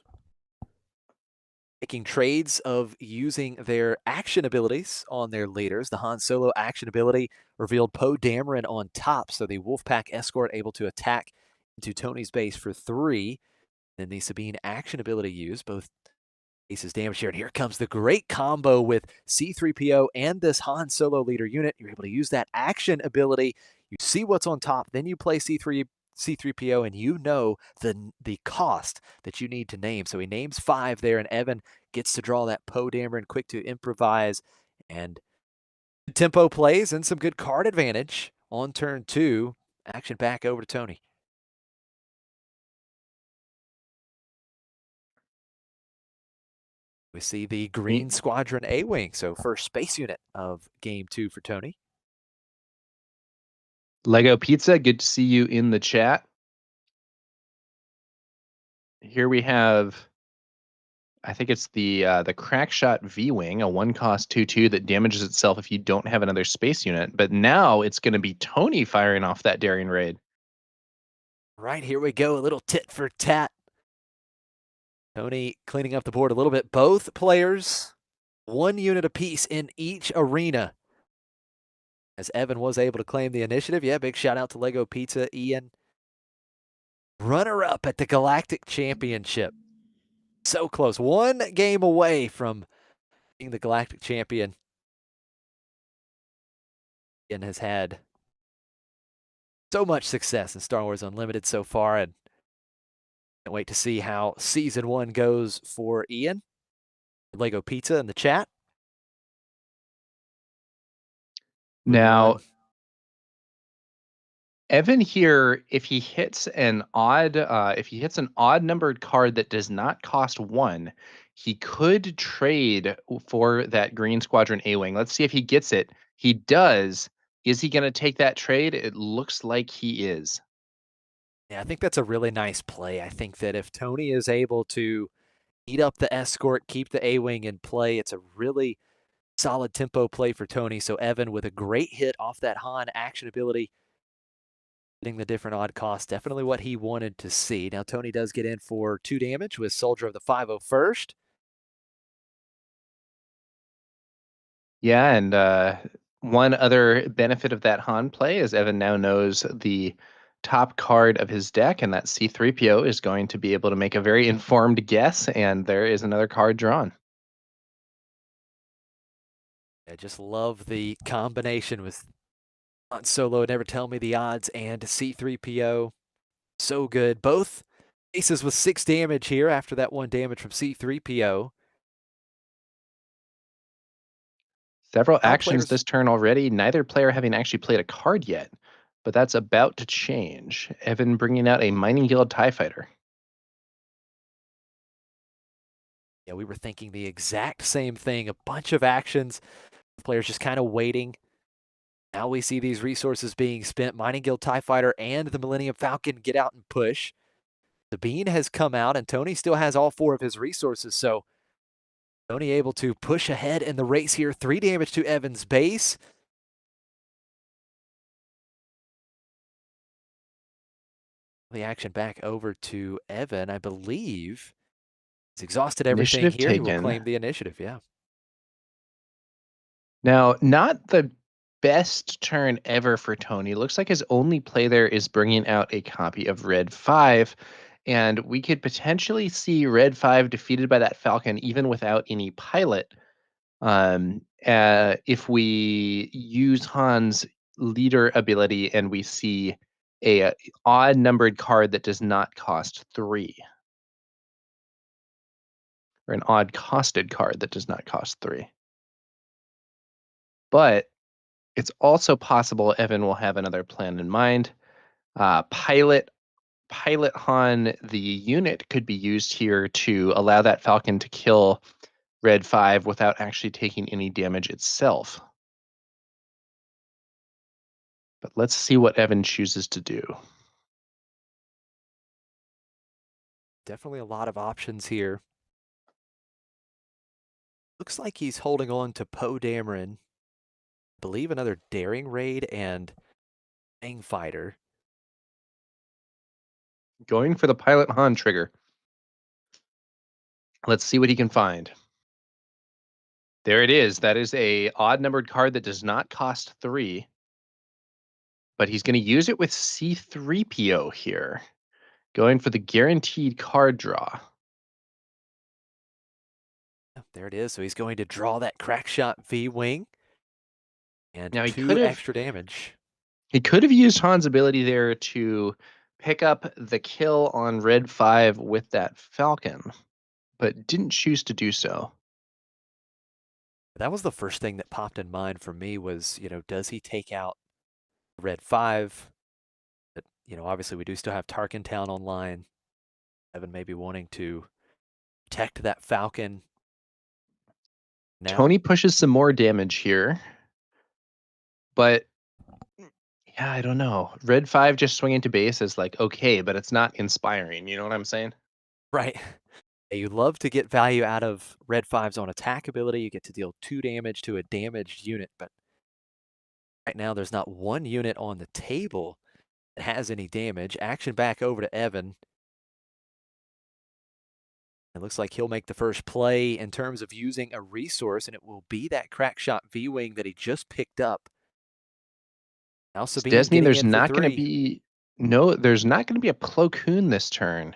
[SPEAKER 3] making trades of using their action abilities on their leaders. The Han Solo action ability revealed Poe Dameron on top, so the Wolfpack escort able to attack into Tony's base for 3. Then the Sabine action ability used, both aces damage here. And here comes the great combo with C3PO and this Han Solo leader unit. You're able to use that action ability. You see what's on top, then you play C3PO, and you know the cost that you need to name. So he names 5 there, and Evan gets to draw that Poe Dameron, quick to improvise, and tempo plays and some good card advantage on turn 2. Action back over to Tony. We see the Green Squadron A-Wing, so first space unit of Game 2 for Tony.
[SPEAKER 2] Lego Pizza, good to see you in the chat. Here we have, I think it's the Crackshot V-Wing, a 1-cost 2/2 that damages itself if you don't have another space unit. But now it's going to be Tony firing off that daring raid.
[SPEAKER 3] Right, here we go, a little tit for tat. Tony cleaning up the board a little bit. Both players, 1 unit apiece in each arena, as Evan was able to claim the initiative. Yeah, big shout out to Lego Pizza, Ian. Runner-up at the Galactic Championship. So close. 1 game away from being the Galactic Champion. Ian has had so much success in Star Wars Unlimited so far, and can't wait to see how season 1 goes for Ian. Lego Pizza in the chat. Moving
[SPEAKER 2] Now,
[SPEAKER 3] on.
[SPEAKER 2] Evan here, if he hits an odd numbered card that does not cost 1, he could trade for that Green Squadron A-Wing. Let's see if he gets it. He does. Is he going to take that trade? It looks like he is.
[SPEAKER 3] Yeah, I think that's a really nice play. I think that if Tony is able to eat up the escort, keep the A-Wing in play, it's a really solid tempo play for Tony. So Evan with a great hit off that Han action ability, getting the different odd costs, definitely what he wanted to see. Now Tony does get in for 2 damage with Soldier of the 501st.
[SPEAKER 2] Yeah, and one other benefit of that Han play is Evan now knows the top card of his deck, and that C-3PO is going to be able to make a very informed guess, and there is another card drawn.
[SPEAKER 3] I just love the combination with Han Solo, Never Tell Me the Odds, and C-3PO. So good. Both aces with 6 damage here after that 1 damage from C-3PO.
[SPEAKER 2] Several
[SPEAKER 3] Now
[SPEAKER 2] actions
[SPEAKER 3] players,
[SPEAKER 2] this turn already, neither player having actually played a card yet, but that's about to change. Evan bringing out a Mining Guild TIE Fighter.
[SPEAKER 3] yeah, we were thinking the exact same thing. A bunch of actions, players just kind of waiting. Now we see these resources being spent. Mining Guild TIE Fighter and the Millennium Falcon get out and push. The Bean has come out, and Tony still has all 4 of his resources, so Tony able to push ahead in the race here. 3 damage to Evan's base. The action back over to Evan, I believe. He's exhausted everything
[SPEAKER 2] Initiative
[SPEAKER 3] here. He will
[SPEAKER 2] taken.
[SPEAKER 3] claim the initiative, yeah.
[SPEAKER 2] Now, not the best turn ever for Tony. Looks like his only play there is bringing out a copy of Red 5, and we could potentially see Red 5 defeated by that Falcon even without any pilot. If we use Han's leader ability and we see a odd numbered card that does not cost 3, or an odd costed card that does not cost 3. But it's also possible Evan will have another plan in mind. Pilot Han, the unit could be used here to allow that Falcon to kill Red 5 without actually taking any damage itself. But let's see what Evan chooses to do.
[SPEAKER 3] Definitely a lot of options here. Looks like he's holding on to Poe Dameron. I believe another Daring Raid and Fang Fighter.
[SPEAKER 2] Going for the Pilot Han trigger. Let's see what he can find. There it is. That is a odd numbered card that does not cost 3. But he's going to use it with C-3PO here. Going for the guaranteed card draw.
[SPEAKER 3] There it is. So he's going to draw that Crackshot V-Wing. And
[SPEAKER 2] Now
[SPEAKER 3] 2 extra damage.
[SPEAKER 2] he could have used Han's ability there to pick up the kill on Red 5 with that Falcon, but didn't choose to do so.
[SPEAKER 3] That was the first thing that popped in mind for me was, does he take out Red 5? But, obviously we do still have Tarkin Town online. Evan may be wanting to protect that Falcon. Now,
[SPEAKER 2] Tony pushes some more damage here, but yeah, I don't know. Red 5 just swinging to base is like, okay, but it's not inspiring. You know what I'm saying?
[SPEAKER 3] right. You love to get value out of Red 5's on attack ability. You get to deal 2 damage to a damaged unit, but right now there's not one unit on the table that has any damage. Action back over to Evan. It looks like he'll make the first play in terms of using a resource, and it will be that Crackshot V-Wing that he just picked up. Now Sabine
[SPEAKER 2] Does mean
[SPEAKER 3] getting
[SPEAKER 2] there's
[SPEAKER 3] in for
[SPEAKER 2] not going to
[SPEAKER 3] 3.
[SPEAKER 2] be there's not going to be a Plo Koon this turn.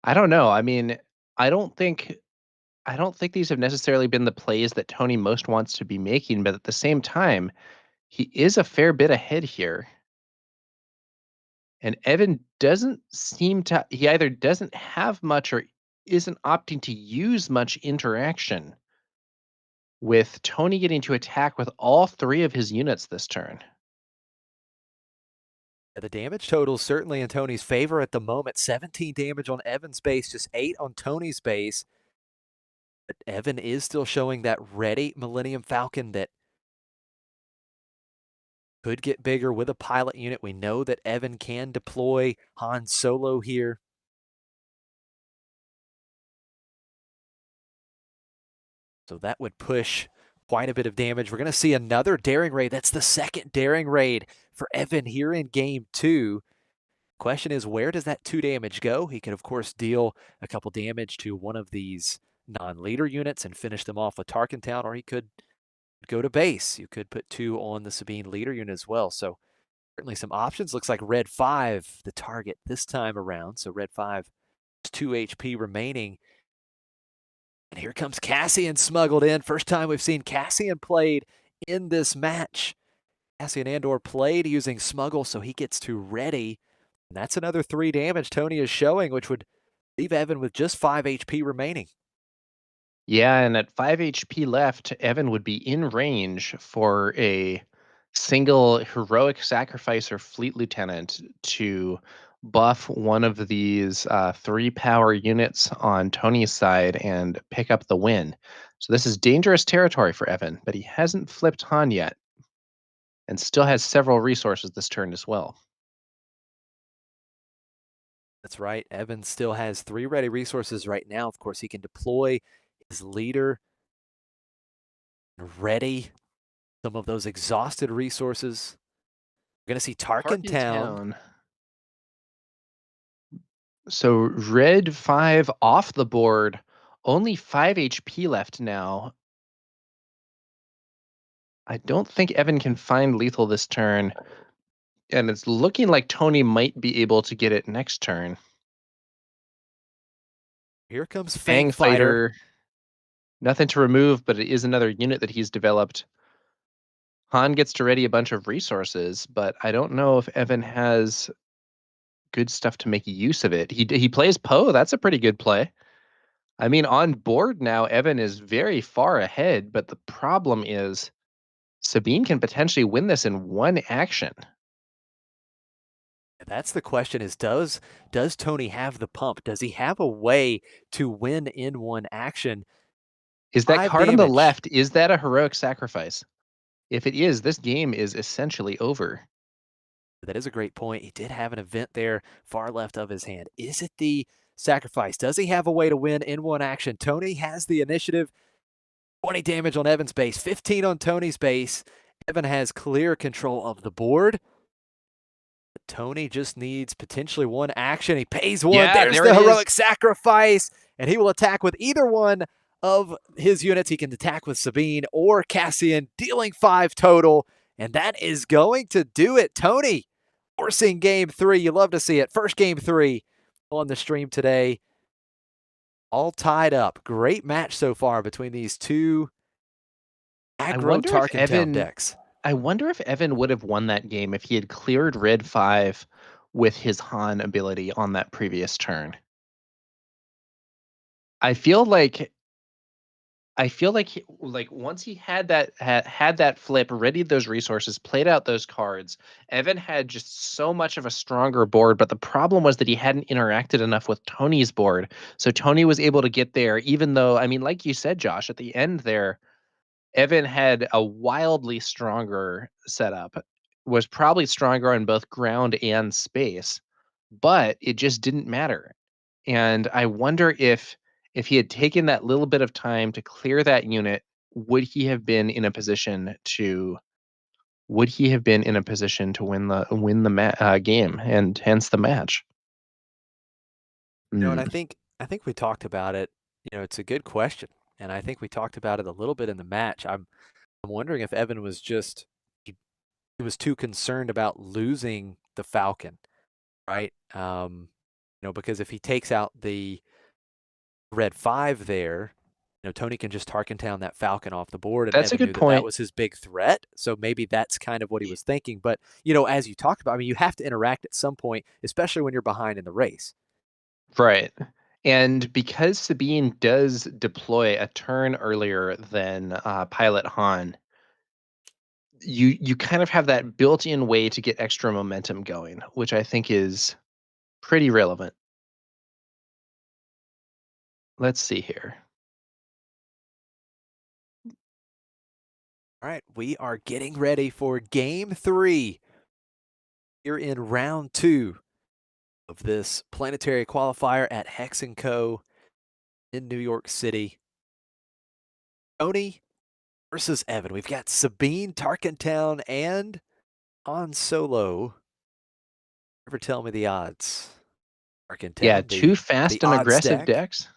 [SPEAKER 2] I don't know. I mean, I don't think these have necessarily been the plays that Tony most wants to be making, but at the same time, he is a fair bit ahead here. And Evan doesn't seem to, he either doesn't have much or isn't opting to use much interaction with Tony getting to attack with all three of his units this turn.
[SPEAKER 3] The damage total is certainly in Tony's favor at the moment. 17 damage on Evan's base, just 8 on Tony's base. But Evan is still showing that ready Millennium Falcon that could get bigger with a pilot unit. We know that Evan can deploy Han Solo here. So that would push quite a bit of damage. We're going to see another daring raid. That's the second daring raid for Evan here in game 2. Question is, where does that 2 damage go? He could, of course, deal a couple damage to one of these non-leader units and finish them off with Tarkin Town, or he could go to base. You could put 2 on the Sabine leader unit as well. So certainly some options. Looks like Red 5, the target this time around. So Red 5, 2 HP remaining. And here comes Cassian smuggled in. First time we've seen Cassian played in this match. Cassian Andor played using smuggle, so he gets to ready. And that's another 3 damage Tony is showing, which would leave Evan with just 5 HP remaining.
[SPEAKER 2] Yeah, and at 5 HP left, Evan would be in range for a single heroic sacrifice or fleet lieutenant to buff one of these 3 power units on Tony's side and pick up the win. So this is dangerous territory for Evan, but he hasn't flipped Han yet and still has several resources this turn as well.
[SPEAKER 3] That's right. Evan still has 3 ready resources right now. Of course, he can deploy his leader ready some of those exhausted resources. We're going to see Tarkin Town.
[SPEAKER 2] So Red 5 off the board, only 5 HP left now. I don't think Evan can find lethal this turn, and it's looking like Tony might be able to get it next turn.
[SPEAKER 3] Here comes
[SPEAKER 2] Fang Fighter. Nothing to remove, but it is another unit that he's developed. Han gets to ready a bunch of resources, but I don't know if Evan has good stuff to make use of it. He plays Poe. That's a pretty good play. I mean, on board now, Evan is very far ahead, but the problem is Sabine can potentially win this in one action.
[SPEAKER 3] That's the question is, does Tony have the pump? Does he have a way to win in one action?
[SPEAKER 2] Is that card on the left, is that a heroic sacrifice? If it is, this game is essentially over.
[SPEAKER 3] That is a great point. He did have an event there far left of his hand. Is it the sacrifice? Does he have a way to win in one action? Tony has the initiative. 20 damage on Evan's base, 15 on Tony's base. Evan has clear control of the board. But Tony just needs potentially one action. He pays one.
[SPEAKER 2] Yeah,
[SPEAKER 3] There's the heroic sacrifice. And he will attack with either one of his units. He can attack with Sabine or Cassian, dealing 5 total. And that is going to do it. Tony forcing game 3. You love to see it. First game 3 on the stream today. All tied up. Great match so far between these two aggro Tarkin Town decks.
[SPEAKER 2] I wonder if Evan would have won that game if he had cleared Red 5 with his Han ability on that previous turn. I feel like once he had that flip, readied those resources, played out those cards, Evan had just so much of a stronger board, but the problem was that he hadn't interacted enough with Tony's board. So Tony was able to get there, even though, I mean, like you said, Josh, at the end there, Evan had a wildly stronger setup, was probably stronger on both ground and space, but it just didn't matter. And I wonder if he had taken that little bit of time to clear that unit, would he have been in a position to win the game and hence the match?
[SPEAKER 3] And I think we talked about it. It's a good question, and I think we talked about it a little bit in the match. I'm wondering if Evan was just he was too concerned about losing the Falcon, right? Because if he takes out the Red 5 there, Tony can just Tarkentown that Falcon off the board, and
[SPEAKER 2] That's a
[SPEAKER 3] Evan knew
[SPEAKER 2] good
[SPEAKER 3] that that
[SPEAKER 2] point.
[SPEAKER 3] was his big threat. So maybe that's kind of what he was thinking. But, as you talked about, I mean, you have to interact at some point, especially when you're behind in the race.
[SPEAKER 2] Right. And because Sabine does deploy a turn earlier than Pilot Han, you kind of have that built-in way to get extra momentum going, which I think is pretty relevant. Let's see here.
[SPEAKER 3] All right, we are getting ready for game 3 here in round 2 of this planetary qualifier at Hex & Co. in New York City. Tony versus Evan. We've got Sabine, Tarkentown, and Han Solo. Ever tell me the odds?
[SPEAKER 2] Yeah,
[SPEAKER 3] Tarkentown,
[SPEAKER 2] two
[SPEAKER 3] the
[SPEAKER 2] fast and
[SPEAKER 3] odds
[SPEAKER 2] aggressive
[SPEAKER 3] stack.
[SPEAKER 2] decks.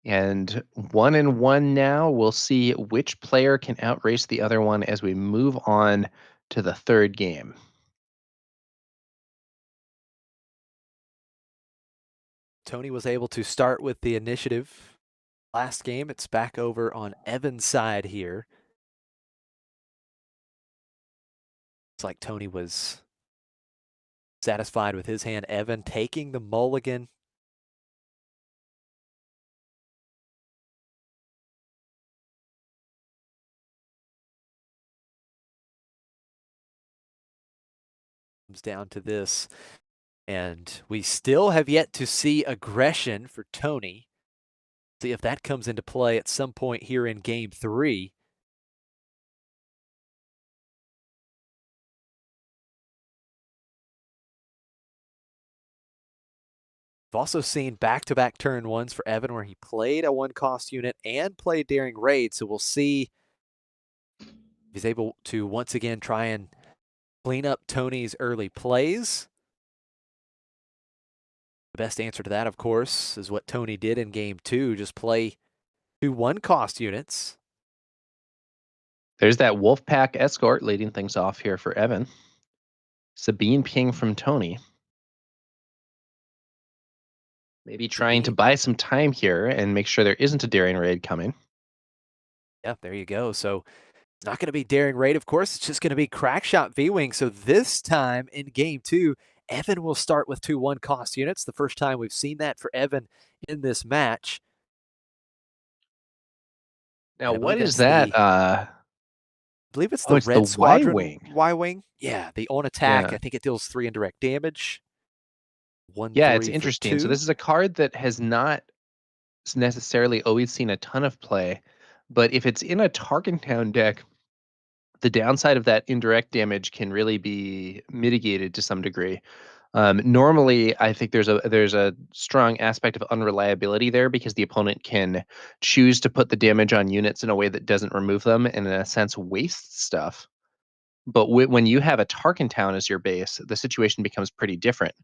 [SPEAKER 2] And 1-1 now. We'll see which player can outrace the other one as we move on to the third game.
[SPEAKER 3] Tony was able to start with the initiative last game. It's back over on Evan's side here. It's like Tony was satisfied with his hand. Evan taking the mulligan. Comes down to this. And we still have yet to see aggression for Tony. See if that comes into play at some point here in game 3. We've also seen back-to-back turn ones for Evan where he played a 1-cost unit and played Daring Raid. So we'll see if he's able to once again try and clean up Tony's early plays. The best answer to that, of course, is what Tony did in game 2. Just play 2 1-cost units.
[SPEAKER 2] There's that Wolfpack escort leading things off here for Evan. Sabine ping from Tony. Maybe trying to buy some time here and make sure there isn't a Daring Raid coming.
[SPEAKER 3] Yeah, there you go. So it's not going to be Daring Raid, of course. It's just going to be Crackshot V-Wing. So this time in game 2, Evan will start with 2 1-cost units. The first time we've seen that for Evan in this match.
[SPEAKER 2] Now, what is
[SPEAKER 3] it's
[SPEAKER 2] that?
[SPEAKER 3] I believe it's the
[SPEAKER 2] It's the
[SPEAKER 3] Red Squadron
[SPEAKER 2] Y-Wing.
[SPEAKER 3] Y-Wing. Yeah, the on attack.
[SPEAKER 2] Yeah.
[SPEAKER 3] I think it deals 3 indirect damage. 1,
[SPEAKER 2] Yeah, it's
[SPEAKER 3] 3 for
[SPEAKER 2] interesting. So
[SPEAKER 3] 2.
[SPEAKER 2] this is a card that has not necessarily always seen a ton of play, but if it's in a Tarkentown deck, the downside of that indirect damage can really be mitigated to some degree. Normally, I think there's a strong aspect of unreliability there because the opponent can choose to put the damage on units in a way that doesn't remove them and in a sense waste stuff. But when you have a Tarkentown as your base, the situation becomes pretty different.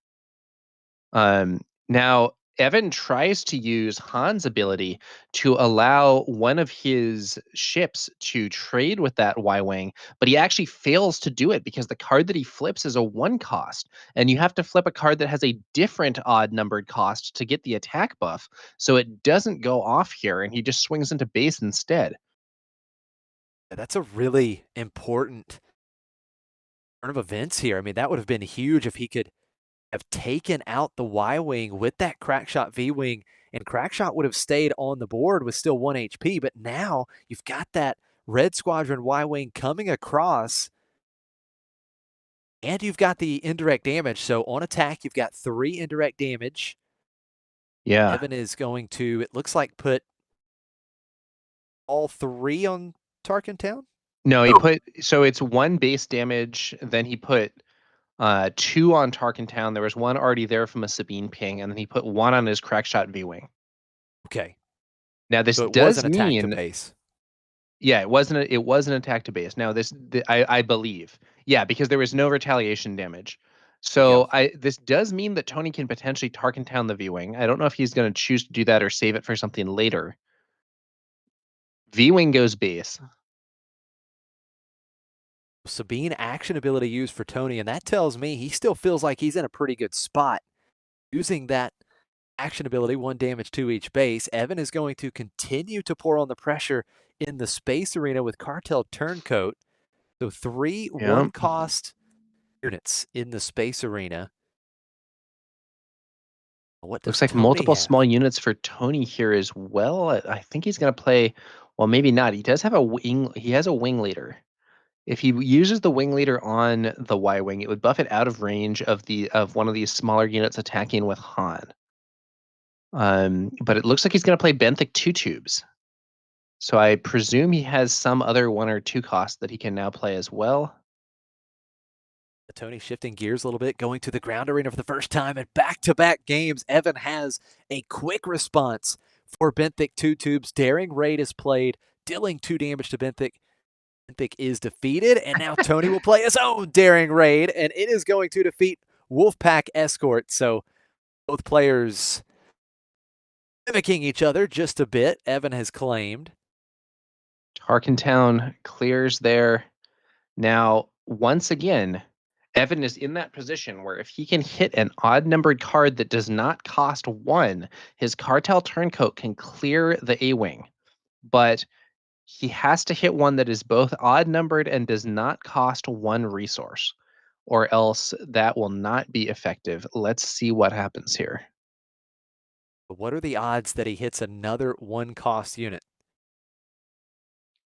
[SPEAKER 2] Now, Evan tries to use Han's ability to allow one of his ships to trade with that Y-Wing, but he actually fails to do it because the card that he flips is a 1-cost, and you have to flip a card that has a different odd-numbered cost to get the attack buff, so it doesn't go off here, and he just swings into base instead.
[SPEAKER 3] That's a really important turn of events here. I mean, that would have been huge if he could have taken out the Y-Wing with that Crackshot V-Wing, and Crackshot would have stayed on the board with still 1 HP, but now you've got that Red Squadron Y-Wing coming across, and you've got the indirect damage. So on attack, you've got 3 indirect damage.
[SPEAKER 2] Yeah.
[SPEAKER 3] Evan is going to, it looks like, put all 3 on Tarkentown?
[SPEAKER 2] No, he put so it's 1 base damage, then he put 2 on Tarkentown. There was 1 already there from a Sabine ping, and then he put 1 on his Crackshot V-Wing.
[SPEAKER 3] Okay.
[SPEAKER 2] Now this
[SPEAKER 3] So it was
[SPEAKER 2] does
[SPEAKER 3] an attack to
[SPEAKER 2] mean,
[SPEAKER 3] base.
[SPEAKER 2] yeah, it was an attack to base. Now I believe, yeah, because there was no retaliation damage.
[SPEAKER 3] There you
[SPEAKER 2] So
[SPEAKER 3] go.
[SPEAKER 2] this does mean that Tony can potentially Tarkentown the V-Wing. I don't know if he's going to choose to do that or save it for something later. V-Wing goes base.
[SPEAKER 3] Sabine action ability used for Tony, and that tells me he still feels like he's in a pretty good spot using that action ability, 1 damage to each base. Evan is going to continue to pour on the pressure in the space arena with Cartel Turncoat. So 3
[SPEAKER 2] Yeah.
[SPEAKER 3] 1-cost units in the space arena. What does
[SPEAKER 2] Looks like
[SPEAKER 3] Tony
[SPEAKER 2] multiple
[SPEAKER 3] have?
[SPEAKER 2] small units for Tony here as well. I think he's going to play, well, maybe not. He does have a wing. He has a wing leader. If he uses the wing leader on the Y wing, it would buff it out of range of one of these smaller units attacking with Han. But it looks like he's going to play Benthic 2 tubes. So I presume he has some other 1 or 2 cost that he can now play as well.
[SPEAKER 3] Tony shifting gears a little bit, going to the ground arena for the first time in back-to-back games. Evan has a quick response for Benthic 2 tubes. Daring Raid is played, dealing 2 damage to Benthic. Benthic is defeated, and now Tony will play his own Daring Raid, and it is going to defeat Wolfpack Escort. So both players mimicking each other just a bit. Evan has claimed.
[SPEAKER 2] Tarkentown clears there. Now, once again, Evan is in that position where if he can hit an odd numbered card that does not cost 1, his Cartel Turncoat can clear the A-Wing. But he has to hit one that is both odd numbered and does not cost 1 resource, or else that will not be effective. Let's see what happens here.
[SPEAKER 3] What are the odds that he hits another 1-cost unit?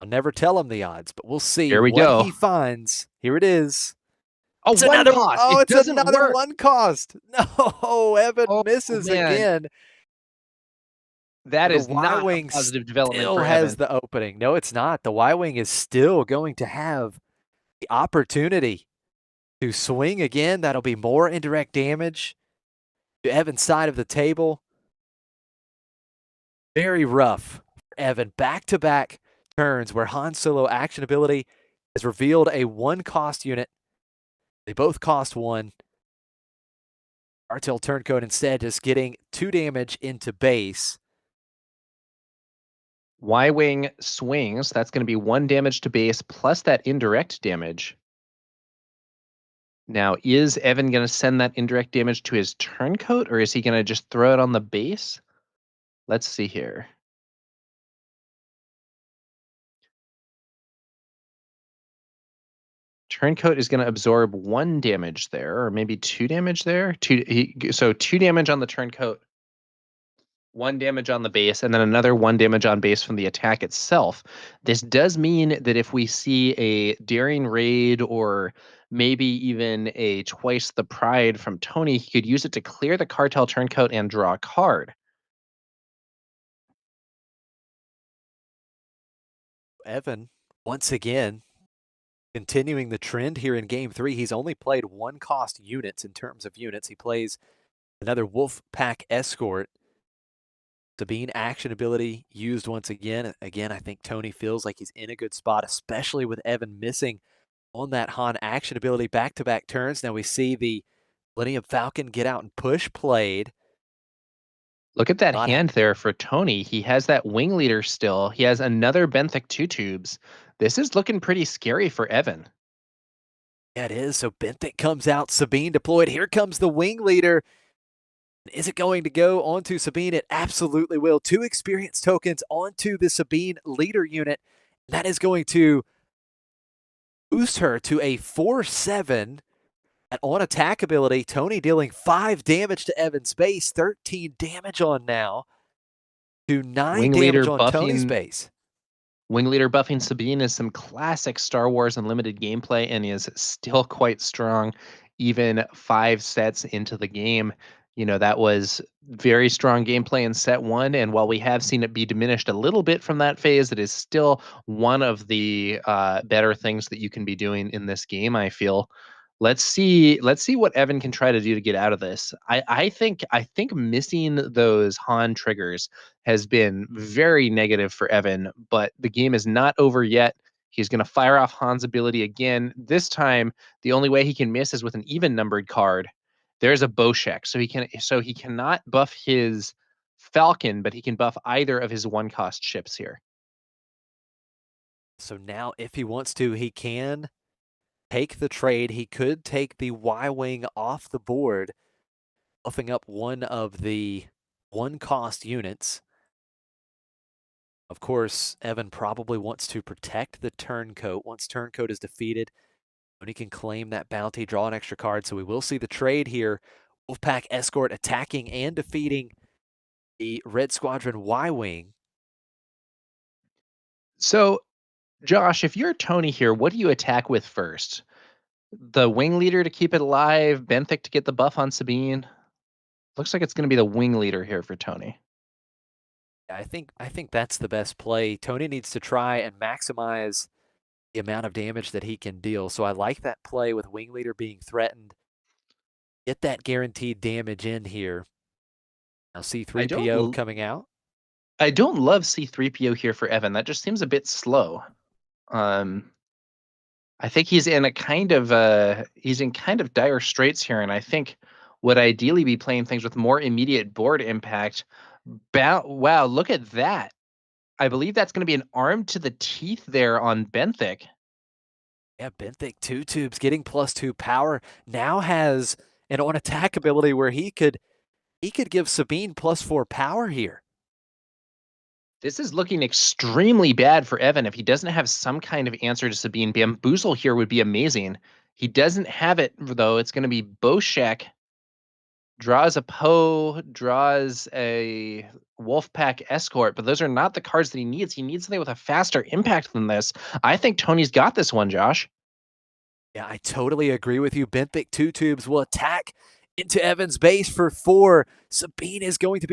[SPEAKER 3] I'll never tell him the odds, but we'll see
[SPEAKER 2] Here we
[SPEAKER 3] what
[SPEAKER 2] go.
[SPEAKER 3] he finds. Here it is.
[SPEAKER 2] Oh,
[SPEAKER 3] It's
[SPEAKER 2] 1
[SPEAKER 3] another.
[SPEAKER 2] cost.
[SPEAKER 3] Oh,
[SPEAKER 2] It
[SPEAKER 3] it's
[SPEAKER 2] doesn't
[SPEAKER 3] another
[SPEAKER 2] work.
[SPEAKER 3] 1-cost. No, Evan
[SPEAKER 2] Oh,
[SPEAKER 3] misses
[SPEAKER 2] man.
[SPEAKER 3] again.
[SPEAKER 2] That
[SPEAKER 3] The
[SPEAKER 2] is not a
[SPEAKER 3] Y-Wing
[SPEAKER 2] positive development
[SPEAKER 3] still
[SPEAKER 2] for
[SPEAKER 3] has
[SPEAKER 2] Evan.
[SPEAKER 3] the opening. No, it's not. The Y-Wing is still going to have the opportunity to swing again. That'll be more indirect damage to Evan's side of the table. Very rough for Evan. Back-to-back turns where Han Solo action ability has revealed a 1-cost unit. They both cost 1. Cartel Turncoat instead just getting 2 damage into base.
[SPEAKER 2] Y-Wing swings. That's going to be 1 damage to base plus that indirect damage. Now, is Evan going to send that indirect damage to his Turncoat, or is he going to just throw it on the base? Let's see here. Turncoat is going to absorb 1 damage there, or maybe 2 damage there. So 2 damage on the Turncoat, 1 damage on the base, and then another 1 damage on base from the attack itself. This does mean that if we see a Daring Raid or maybe even a Twice the Pride from Tony, he could use it to clear the Cartel Turncoat and draw a card.
[SPEAKER 3] Evan, once again, continuing the trend here in Game 3. He's only played 1-cost units in terms of units. He plays another Wolfpack Escort. Sabine action ability used once again. Again, I think Tony feels like he's in a good spot, especially with Evan missing on that Han action ability back-to-back turns. Now we see the Millennium Falcon get out and push played.
[SPEAKER 2] Look at that hand there for Tony. He has that wing leader still. He has another Benthic 2 tubes. This is looking pretty scary for Evan.
[SPEAKER 3] Yeah, it is. So Benthic comes out, Sabine deployed. Here comes the wing leader. Is it going to go onto Sabine? It absolutely will. 2 experience tokens onto the Sabine leader unit. That is going to boost her to a 4/7. And on attack ability, Tony dealing 5 damage to Evan's base, 13 damage on now, to 9
[SPEAKER 2] Wing
[SPEAKER 3] damage
[SPEAKER 2] leader
[SPEAKER 3] on Tony's base.
[SPEAKER 2] Wing leader buffing Sabine is some classic Star Wars Unlimited gameplay and is still quite strong, even 5 sets into the game. You know, that was very strong gameplay in set 1, and while we have seen it be diminished a little bit from that phase, it is still one of the better things that you can be doing in this game, I feel. Let's see what Evan can try to do to get out of this. I think missing those Han triggers has been very negative for Evan, but the game is not over yet. He's going to fire off Han's ability again. This time, the only way he can miss is with an even numbered card. There's a Boshek, so he cannot buff his Falcon, but he can buff either of his 1-cost ships here.
[SPEAKER 3] So now, if he wants to, he can take the trade. He could take the Y-Wing off the board, buffing up one of the 1 cost units. Of course, Evan probably wants to protect the turncoat. Once turncoat is defeated, Tony can claim that bounty, draw an extra card. So we will see the trade here. Wolfpack Escort attacking and defeating the Red Squadron Y-Wing.
[SPEAKER 2] So, Josh, if you're Tony here, what do you attack with first? The wing leader to keep it alive, Benthic to get the buff on Sabine. Looks like it's going to be the wing leader here for Tony.
[SPEAKER 3] I think that's the best play. Tony needs to try and maximize the amount of damage that he can deal. So I like that play with wing leader being threatened. Get that guaranteed damage in here. Now
[SPEAKER 2] I don't
[SPEAKER 3] C3PO coming out.
[SPEAKER 2] I don't love C3PO here for Evan. That just seems a bit slow. Um, I think he's in kind of dire straits here, and I think would ideally be playing things with more immediate board impact. Wow, look at that. I believe that's going to be an arm to the teeth there on Benthic.
[SPEAKER 3] Yeah, Benthic 2 tubes getting +2 power. Now has an on attack ability where he could give Sabine +4 power here.
[SPEAKER 2] This is looking extremely bad for Evan if he doesn't have some kind of answer to Sabine. Bamboozle here would be amazing. He doesn't have it, though. It's going to be Boshek. Draws a Poe, draws a Wolfpack Escort, but those are not the cards that he needs. He needs something with a faster impact than this. I think Tony's got this one, Josh.
[SPEAKER 3] Yeah, I totally agree with you. Benthic 2 tubes will attack into Evan's base for 4. Sabine is going to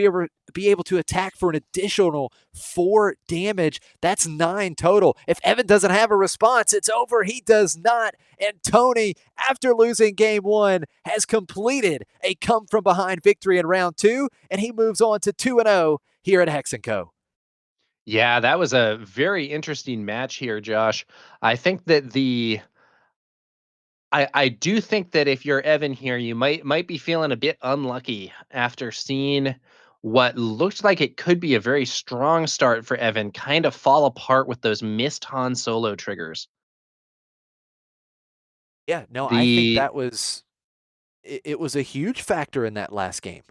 [SPEAKER 3] be able to attack for an additional 4 damage. That's 9 total. If Evan doesn't have a response, it's over. He does not. And Tony, after losing game 1, has completed a come from behind victory in round 2, and he moves on to 2-0 here at Hex & Co.
[SPEAKER 2] Yeah, that was a very interesting match here, Josh. I think that I do think that if you're Evan here, you might be feeling a bit unlucky after seeing what looked like it could be a very strong start for Evan kind of fall apart with those missed Han Solo triggers.
[SPEAKER 3] Yeah, no, I think
[SPEAKER 2] The
[SPEAKER 3] that was it was a huge factor in that last game.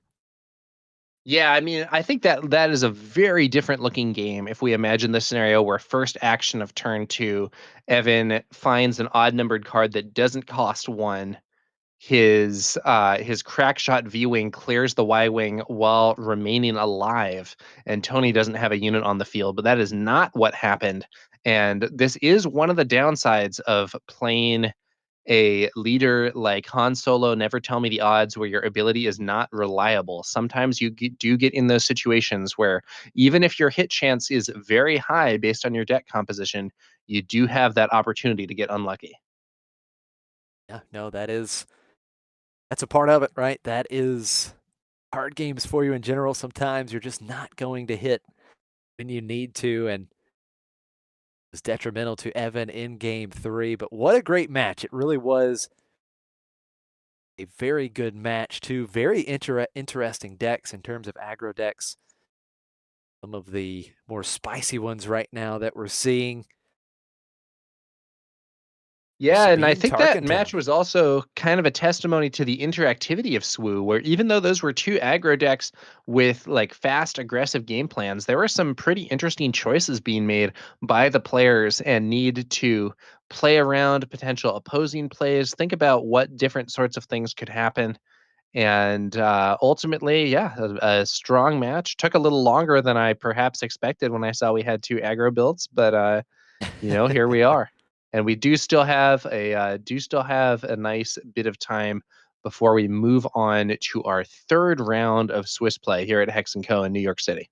[SPEAKER 2] Yeah, I mean, I think that that is a very different looking game if we imagine the scenario where first action of turn 2, Evan finds an odd numbered card that doesn't cost 1. His crack shot V-wing clears the Y-wing while remaining alive, and Tony doesn't have a unit on the field, but that is not what happened. And this is one of the downsides of playing a leader like Han Solo, Never Tell Me the Odds, where your ability is not reliable. Sometimes you do get in those situations where even if your hit chance is very high based on your deck composition, you do have that opportunity to get unlucky.
[SPEAKER 3] Yeah, no, that's a part of it, right? That is hard games for you in general. Sometimes you're just not going to hit when you need to, and it's detrimental to Evan in game 3. But what a great match. It really was a very good match. Two very interesting decks in terms of aggro decks. Some of the more spicy ones right now that we're seeing.
[SPEAKER 2] Yeah, and I
[SPEAKER 3] Sabine
[SPEAKER 2] think that
[SPEAKER 3] Tarkenton.
[SPEAKER 2] match was also kind of a testimony to the interactivity of SWU, where even though those were two aggro decks with like fast, aggressive game plans, there were some pretty interesting choices being made by the players and need to play around potential opposing plays, think about what different sorts of things could happen. And ultimately, yeah, a strong match. Took a little longer than I perhaps expected when I saw we had two aggro builds, but here we are, and we do still have a nice bit of time before we move on to our third round of Swiss play here at Hex and Co in New York City.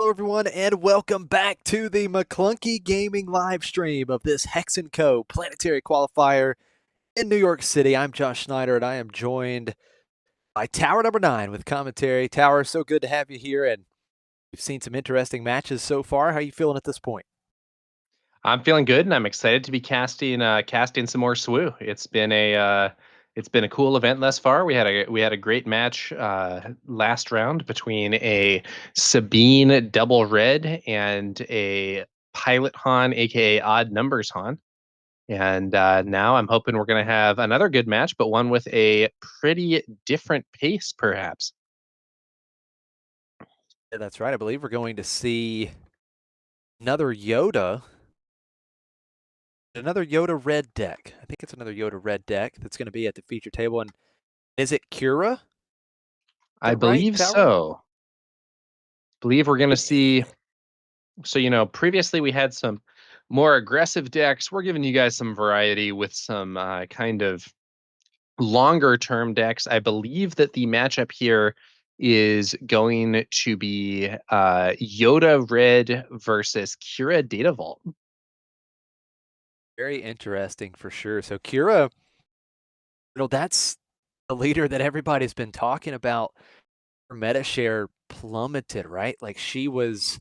[SPEAKER 3] Hello, everyone, and welcome back to the McClunky Gaming live stream of this Hex & Co. Planetary Qualifier in New York City. I'm Josh Schneider, and I am joined by Tower number 9 with commentary. Tower, so good to have you here, and we've seen some interesting matches so far. How are you feeling at this point?
[SPEAKER 2] I'm feeling good, and I'm excited to be casting some more SWU. It's been a cool event thus far. We had a great match last round between a Sabine double red and a Pilot Han, aka Odd Numbers Han. And now I'm hoping we're going to have another good match, but one with a pretty different pace, perhaps.
[SPEAKER 3] Yeah, that's right. I believe we're going to see another Yoda red deck. I think it's another Yoda red deck that's going to be at the feature table. And is it Kira? Is
[SPEAKER 2] I
[SPEAKER 3] that right,
[SPEAKER 2] believe
[SPEAKER 3] Tower?
[SPEAKER 2] so. Believe we're going to see. So, previously we had some more aggressive decks. We're giving you guys some variety with some kind of longer term decks. I believe that the matchup here is going to be Yoda Red versus Kira Data Vault.
[SPEAKER 3] Very interesting for sure. So Kira, that's the leader that everybody's been talking about. Her meta share plummeted, right? Like she was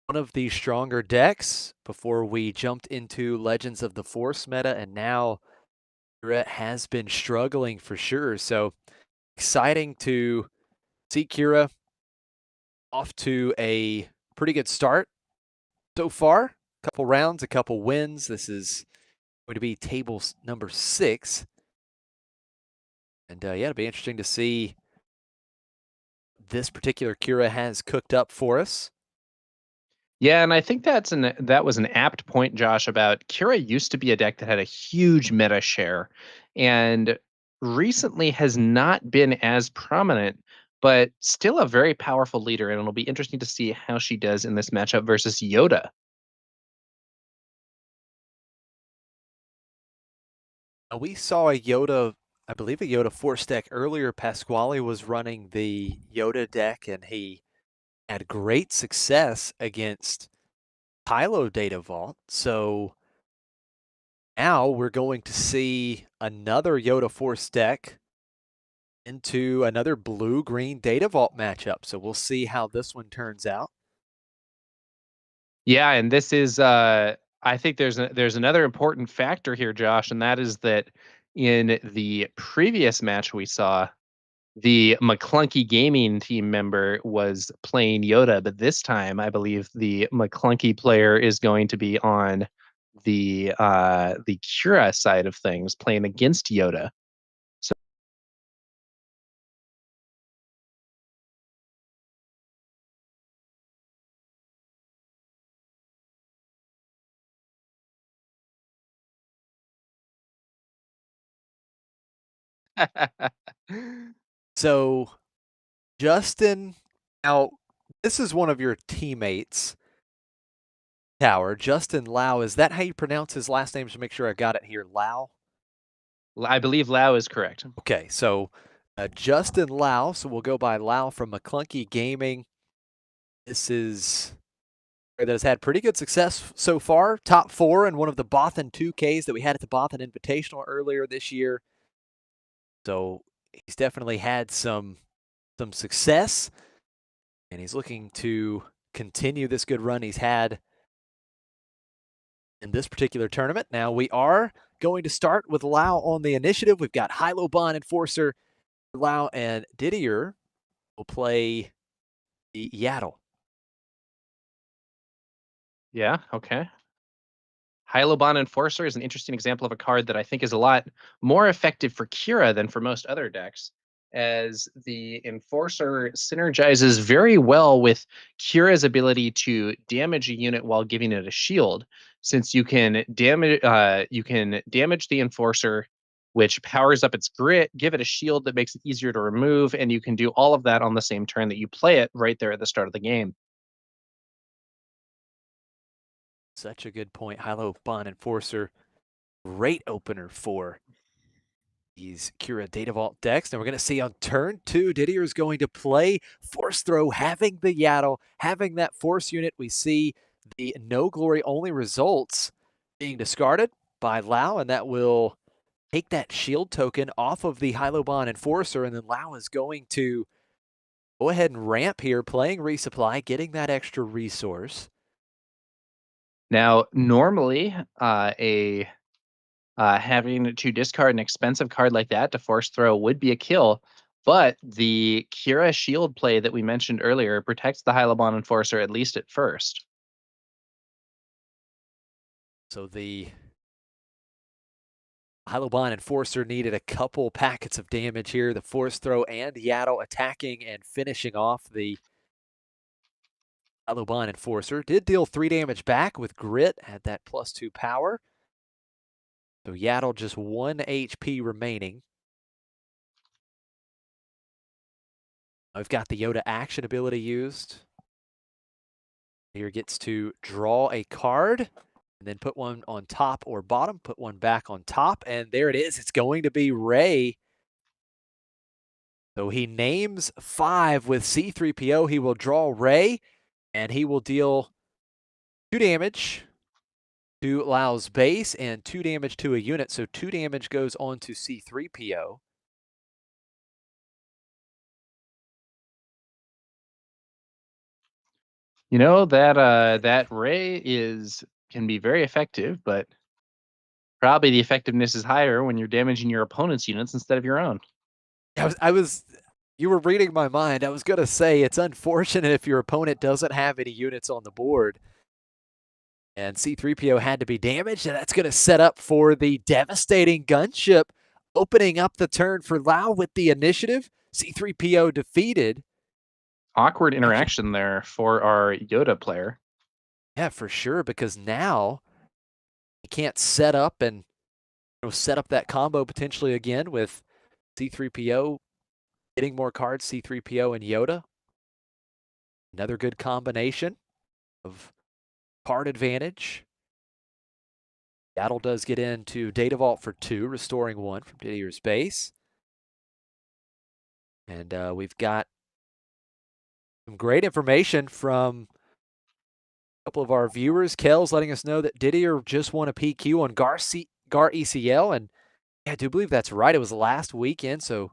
[SPEAKER 3] one of the stronger decks before we jumped into Legends of the Force meta, and now Kira has been struggling for sure. So exciting to see Kira off to a pretty good start so far. A couple rounds, a couple wins. This is going to be table number 6. And yeah, it'll be interesting to see this particular Kira has cooked up for us.
[SPEAKER 2] Yeah, and I think that was an apt point, Josh, about Kira used to be a deck that had a huge meta share, and recently has not been as prominent, but still a very powerful leader. And it'll be interesting to see how she does in this matchup versus Yoda.
[SPEAKER 3] We saw a Yoda, I believe a Yoda Force deck earlier. Pasquale was running the Yoda deck, and he had great success against Kylo Data Vault. So now we're going to see another Yoda Force deck into another blue-green Data Vault matchup. So we'll see how this one turns out.
[SPEAKER 2] Yeah, and this is I think there's another important factor here, Josh, and that is that in the previous match we saw, the McClunky Gaming team member was playing Yoda, but this time I believe the McClunky player is going to be on the Cura side of things, playing against Yoda. So
[SPEAKER 3] So Justin, now this is one of your teammates, Tower. Justin Lau, is that how you pronounce his last name? To make sure I got it here, Lau.
[SPEAKER 2] I believe Lau is correct.
[SPEAKER 3] Okay, so Justin Lau, so we'll go by Lau from McClunky Gaming. This is that has had pretty good success so far. Top 4 in one of the Bothan 2Ks that we had at the Bothan Invitational earlier this year. So he's definitely had some success, and he's looking to continue this good run he's had in this particular tournament. Now we are going to start with Lau on the initiative. We've got Hilo Bond Enforcer. Lau and Didier will play the Yaddle.
[SPEAKER 2] Yeah, okay. Hyloban Enforcer is an interesting example of a card that I think is a lot more effective for Kira than for most other decks, as the Enforcer synergizes very well with Kira's ability to damage a unit while giving it a shield, since you can damage the Enforcer, which powers up its grit, give it a shield that makes it easier to remove, and you can do all of that on the same turn that you play it right there at the start of the game.
[SPEAKER 3] Such a good point. Hilo Bond Enforcer, great opener for these Kira Data Vault decks. And we're going to see on turn 2, Didier is going to play Force Throw, having the Yaddle, having that Force unit. We see the No Glory only results being discarded by Lau, and that will take that shield token off of the Hylobon Enforcer, and then Lau is going to go ahead and ramp here, playing Resupply, getting that extra resource.
[SPEAKER 2] Now, normally, having to discard an expensive card like that to force throw would be a kill, but the Kira shield play that we mentioned earlier protects the Hylobon Enforcer at least at first.
[SPEAKER 3] So the Hylobon Enforcer needed a couple packets of damage here. The Force Throw and Yaddle attacking and finishing off the Hylobon Enforcer. Did deal 3 damage back with Grit, had that +2 power. So Yaddle just 1 HP remaining. We've got the Yoda action ability used. Here gets to draw a card and then put one on top or bottom, put one back on top, and there it is. It's going to be Ray. So he names 5 with C3PO. He will draw Ray, and he will deal 2 damage to Lau's base and 2 damage to a unit. So 2 damage goes on to C3PO.
[SPEAKER 2] You know that that Ray can be very effective, but probably the effectiveness is higher when you're damaging your opponent's units instead of your own.
[SPEAKER 3] You were reading my mind. I was going to say it's unfortunate if your opponent doesn't have any units on the board. And C3PO had to be damaged, and that's going to set up for the devastating gunship, opening up the turn for Lau with the initiative. C3PO defeated.
[SPEAKER 2] Awkward interaction there for our Yoda player.
[SPEAKER 3] Yeah, for sure, because now he can't set up and set up that combo potentially again with C3PO getting more cards, C3PO and Yoda. Another good combination of card advantage. Yaddle does get into Data Vault for 2, restoring 1 from Didier's base. And we've got some great information from a couple of our viewers. Kel's letting us know that Didier just won a PQ on Gar ECL, and yeah, I do believe that's right. It was last weekend, so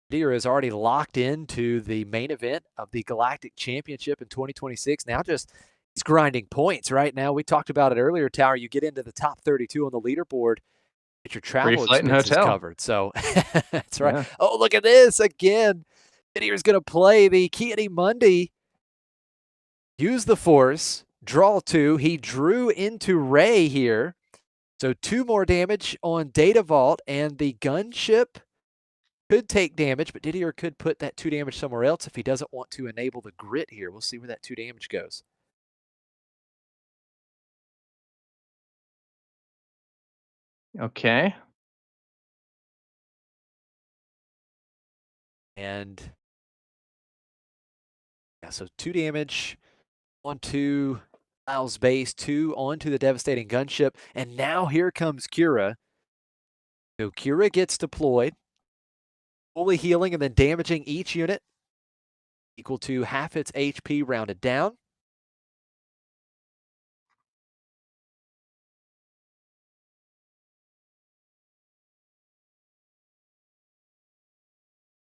[SPEAKER 3] Didier is already locked into the main event of the Galactic Championship in 2026. Now he's grinding points right now. We talked about it earlier, Tower. You get into the top 32 on the leaderboard, get your travel expenses covered. So that's right. Yeah. Oh, look at this again. Didier's going to play the Kiadi Mundi. Use the Force, draw 2. He drew into Ray here. So 2 more damage on Data Vault, and the gunship could take damage, but Didier could put that 2 damage somewhere else if he doesn't want to enable the Grit here. We'll see where that 2 damage goes.
[SPEAKER 2] Okay.
[SPEAKER 3] And yeah, so 2 damage onto Lau's base, 2 onto the devastating gunship, and now here comes Kira. So Kira gets deployed, fully healing and then damaging each unit, equal to half its HP rounded down.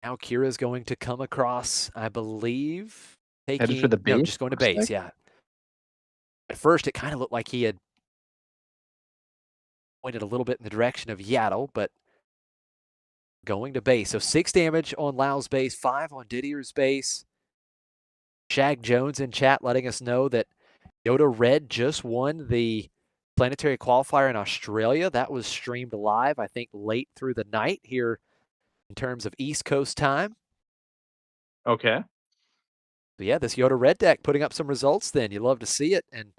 [SPEAKER 3] Now Kira's going to come across, I believe,
[SPEAKER 2] headed for the base.
[SPEAKER 3] No, just going to base, yeah. At first, it kind of looked like he had pointed a little bit in the direction of Yaddle, but going to base. So 6 damage on Lau's base, 5 on Didier's base. Shag Jones in chat letting us know that Yoda Red just won the planetary qualifier in Australia. That was streamed live, I think, late through the night here in terms of East Coast time.
[SPEAKER 2] Okay.
[SPEAKER 3] But yeah, this Yoda Red deck putting up some results then. You love to see it. And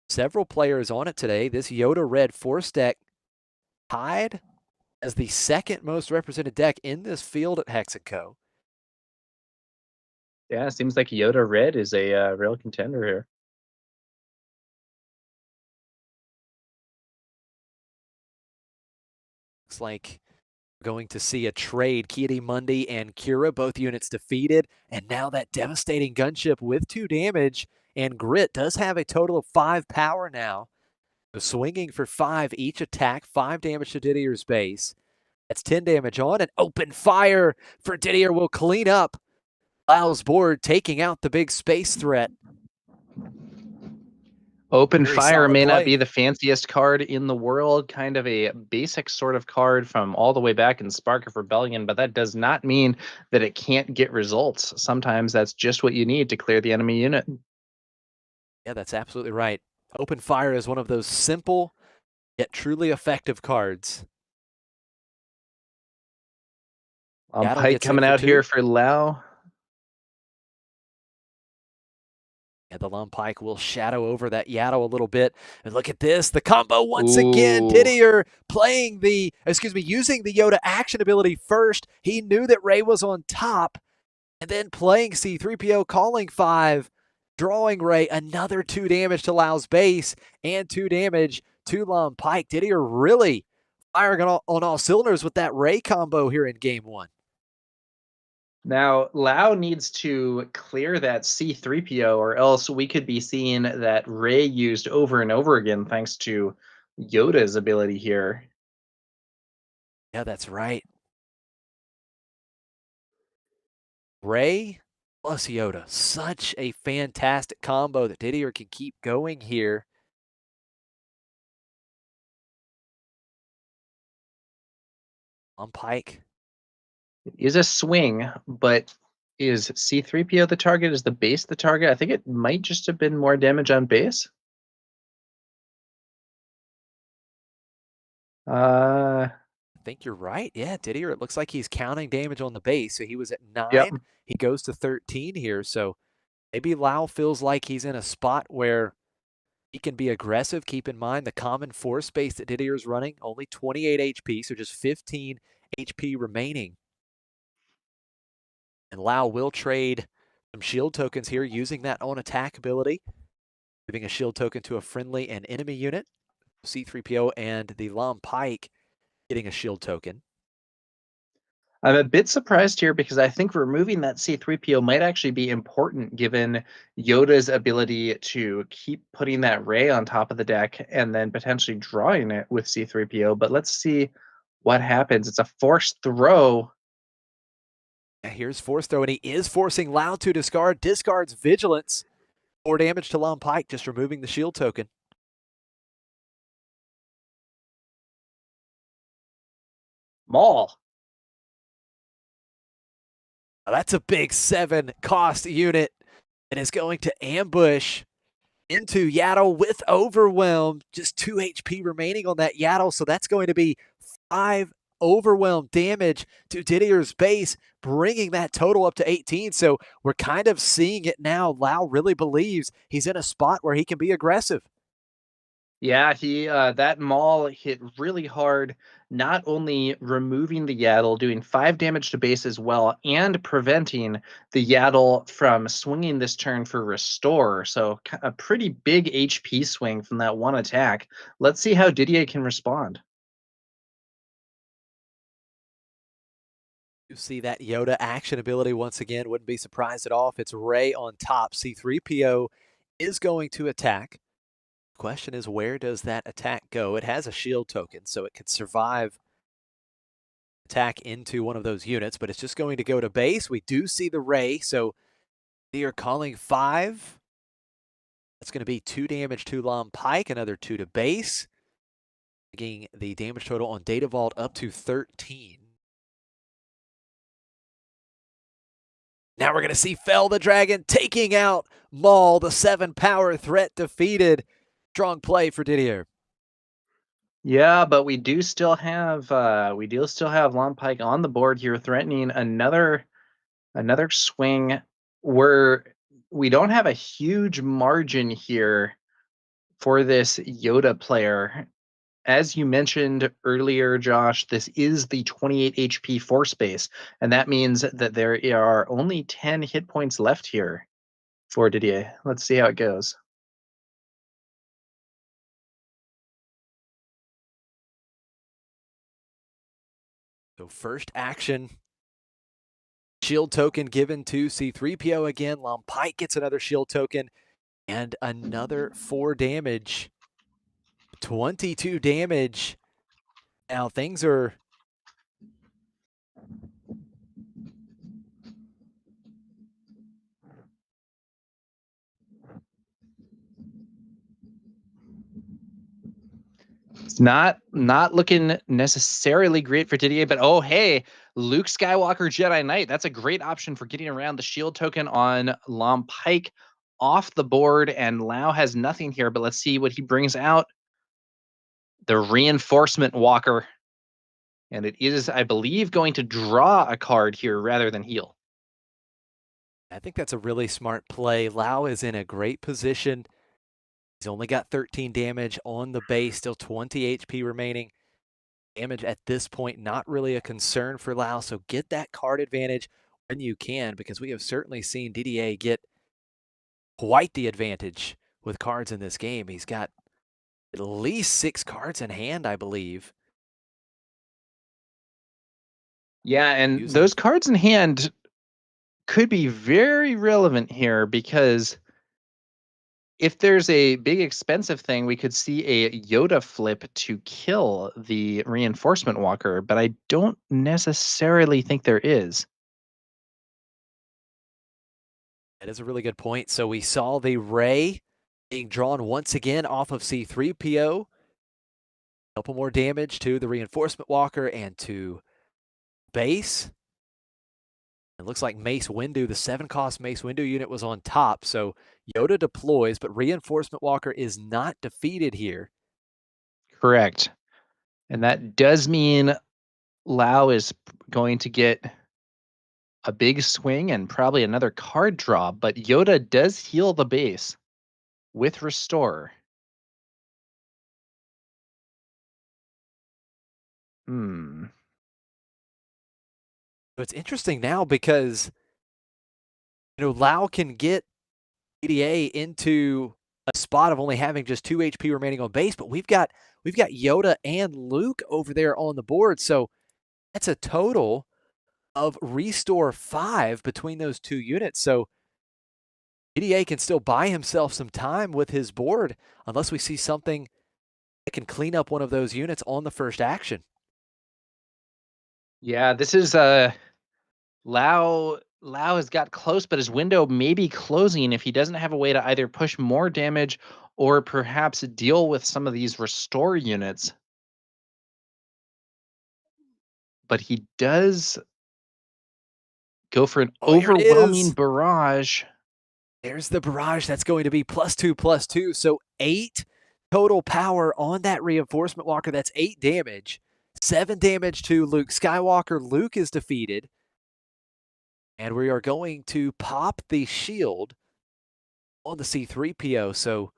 [SPEAKER 3] several players on it today. This Yoda Red Force deck tied as the 2nd most represented deck in this field at Hexaco.
[SPEAKER 2] Yeah, it seems like Yoda Red is a real contender here.
[SPEAKER 3] Looks like we're going to see a trade. Kiadimundi and Kira, both units defeated. And now that devastating gunship with 2 damage and Grit does have a total of 5 power now. So swinging for 5 each attack, 5 damage to Didier's base. That's 10 damage on, and open fire for Didier will clean up Lau's board, taking out the big space threat.
[SPEAKER 2] Open
[SPEAKER 3] Very
[SPEAKER 2] Fire
[SPEAKER 3] solid
[SPEAKER 2] may not
[SPEAKER 3] play.
[SPEAKER 2] be the fanciest card in the world, kind of a basic sort of card from all the way back in Spark of Rebellion, but that does not mean that it can't get results. Sometimes that's just what you need to clear the enemy unit.
[SPEAKER 3] Yeah, that's absolutely right. Open fire is one of those simple yet truly effective cards. Yaddle
[SPEAKER 2] Pike
[SPEAKER 3] gets in
[SPEAKER 2] coming
[SPEAKER 3] for
[SPEAKER 2] out
[SPEAKER 3] 2.
[SPEAKER 2] here for Lau.
[SPEAKER 3] And the Lumpike will shadow over that Yaddle a little bit. And look at this, the combo once again.
[SPEAKER 2] Ooh.
[SPEAKER 3] Didier using the Yoda action ability first. He knew that Ray was on top. And then playing C3PO, calling 5, drawing Ray, another 2 damage to Lau's base, and 2 damage to Lumpike. Didier really firing on all cylinders with that Ray combo here in game 1.
[SPEAKER 2] Now, Lau needs to clear that C3PO, or else we could be seeing that Ray used over and over again thanks to Yoda's ability here.
[SPEAKER 3] Yeah, that's right. Ray plus Yoda. Such a fantastic combo that Didier can keep going here. On Pike.
[SPEAKER 2] It is a swing, but is C3PO the target? Is the base the target? I think it might just have been more damage on base.
[SPEAKER 3] I think you're right. Yeah, Didier, it looks like he's counting damage on the base. So he was at 9.
[SPEAKER 2] Yep.
[SPEAKER 3] He goes to 13 here. So maybe Lau feels like he's in a spot where he can be aggressive. Keep in mind the common force base that Didier is running, only 28 HP, so just 15 HP remaining. And Lau will trade some shield tokens here using that on attack ability, giving a shield token to a friendly and enemy unit. C3PO and the Lam Pike getting a shield token.
[SPEAKER 2] I'm a bit surprised here because I think removing that C3PO might actually be important given Yoda's ability to keep putting that Ray on top of the deck and then potentially drawing it with C3PO. But let's see what happens. It's a forced throw.
[SPEAKER 3] Here's force throw, and he is forcing Lau to discard. Discards Vigilance. 4 damage to Lam Pike, just removing the shield token.
[SPEAKER 2] Maul.
[SPEAKER 3] Now that's a big 7 cost unit and is going to ambush into Yaddle with Overwhelm. Just 2 HP remaining on that Yaddle, so that's going to be 5 Overwhelm damage to Didier's base, bringing that total up to 18. So we're kind of seeing it now. Lau really believes he's in a spot where he can be aggressive.
[SPEAKER 2] Yeah, he that Maul hit really hard, not only removing the Yaddle, doing 5 damage to base as well, and preventing the Yaddle from swinging this turn for restore. So a pretty big HP swing from that one attack. Let's see how Didier can respond.
[SPEAKER 3] You see that Yoda action ability once again. Wouldn't be surprised at all if it's Ray on top. C3PO is going to attack. Question is, where does that attack go? It has a shield token, so it could survive attack into one of those units, but it's just going to go to base. We do see the Ray, so they are calling 5. That's going to be 2 damage to Lam Pike, another 2 to base, taking the damage total on Data Vault up to 13. Now we're going to see Fell the Dragon taking out Maul, the 7 power threat defeated. Strong play for Didier.
[SPEAKER 2] Yeah, but we do still have Lon Pike on the board here, threatening another swing. We don't have a huge margin here for this Yoda player. As you mentioned earlier, Josh, this is the 28 HP force base, and that means that there are only 10 hit points left here for Didier. Let's see how it goes.
[SPEAKER 3] So first action, shield token given to C3PO again. Lom Pike gets another shield token and another 4 damage. 22 damage. Now things are
[SPEAKER 2] It's not looking necessarily great for Didier, but oh hey, Luke Skywalker Jedi Knight. That's a great option for getting around the shield token on Lom Pike off the board, and Lau has nothing here, but let's see what he brings out. The reinforcement walker. And it is, I believe, going to draw a card here rather than heal.
[SPEAKER 3] I think that's a really smart play. Lau is in a great position. He's only got 13 damage on the base, still 20 HP remaining. Damage at this point, not really a concern for Lau, so get that card advantage when you can, because we have certainly seen Didier get quite the advantage with cards in this game. He's got at least 6 cards in hand, I believe.
[SPEAKER 2] Yeah, and those cards in hand could be very relevant here because if there's a big expensive thing, we could see a Yoda flip to kill the reinforcement walker, but I don't necessarily think there is.
[SPEAKER 3] That is a really good point. So we saw the ray being drawn once again off of C3PO. A couple more damage to the reinforcement walker and to base. It looks like Mace Windu, the 7-cost Mace Windu unit was on top. So Yoda deploys, but reinforcement walker is not defeated here.
[SPEAKER 2] Correct. And that does mean Lau is going to get a big swing and probably another card draw, but Yoda does heal the base with Restore.
[SPEAKER 3] It's interesting now because Lau can get ADA into a spot of only having just 2 HP remaining on base, but we've got Yoda and Luke over there on the board, so that's a total of Restore 5 between those 2 units. So ADA can still buy himself some time with his board unless we see something that can clean up one of those units on the first action.
[SPEAKER 2] Yeah, this is Lau has got close, but his window may be closing if he doesn't have a way to either push more damage or perhaps deal with some of these restore units. But he does go for an overwhelming barrage.
[SPEAKER 3] There's the barrage. That's going to be +2/+2. So 8 total power on that reinforcement walker. That's 8 damage. 7 damage to Luke Skywalker. Luke is defeated. And we are going to pop the shield on the C3PO. So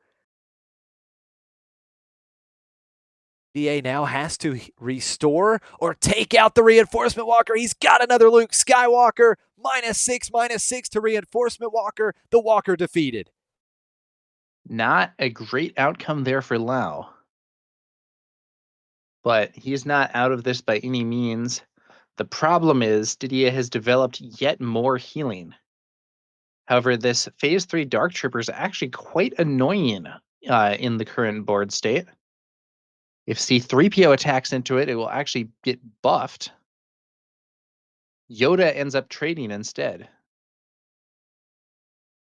[SPEAKER 3] DA now has to restore or take out the reinforcement walker. He's got another Luke Skywalker. -6 to reinforcement walker. The walker defeated.
[SPEAKER 2] Not a great outcome there for Lau. But he's not out of this by any means. The problem is Didier has developed yet more healing. However, this Phase 3 Dark Trooper is actually quite annoying in the current board state. If C3PO attacks into it, it will actually get buffed. Yoda ends up trading instead.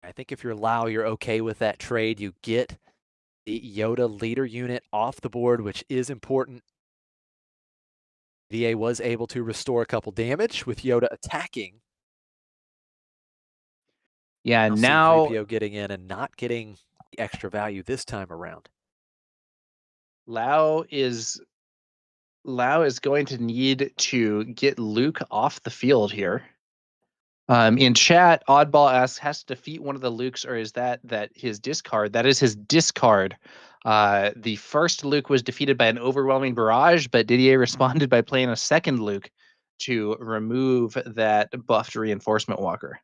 [SPEAKER 3] I think if you're Lau, you're okay with that trade. You get the Yoda leader unit off the board, which is important. DA was able to restore a couple damage with Yoda attacking.
[SPEAKER 2] Yeah, now
[SPEAKER 3] C3PO getting in and not getting the extra value this time around.
[SPEAKER 2] Lau is going to need to get Luke off the field here. In chat, Oddball asks, has to defeat one of the Lukes, or is that his discard? That is his discard. The first Luke was defeated by an overwhelming barrage, but Didier responded by playing a second Luke to remove that buffed reinforcement walker.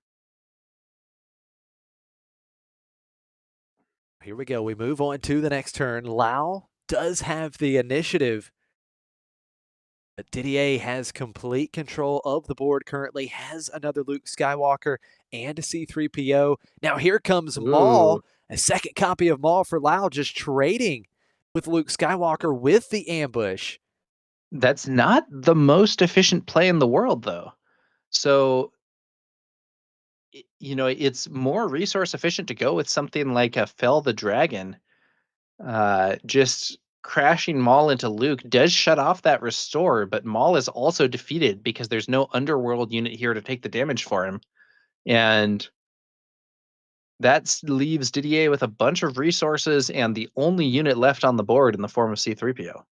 [SPEAKER 3] Here we go. We move on to the next turn. Lau does have the initiative. But Didier has complete control of the board currently, has another Luke Skywalker and a C3PO. Now here comes Maul,
[SPEAKER 2] Ooh,
[SPEAKER 3] a second copy of Maul for Lau, just trading with Luke Skywalker with the ambush.
[SPEAKER 2] that's not the most efficient play in the world, though. So, it's more resource efficient to go with something like a Fell the Dragon. Just crashing Maul into Luke does shut off that restore, but Maul is also defeated because there's no underworld unit here to take the damage for him. And that leaves Didier with a bunch of resources and the only unit left on the board in the form of C3PO.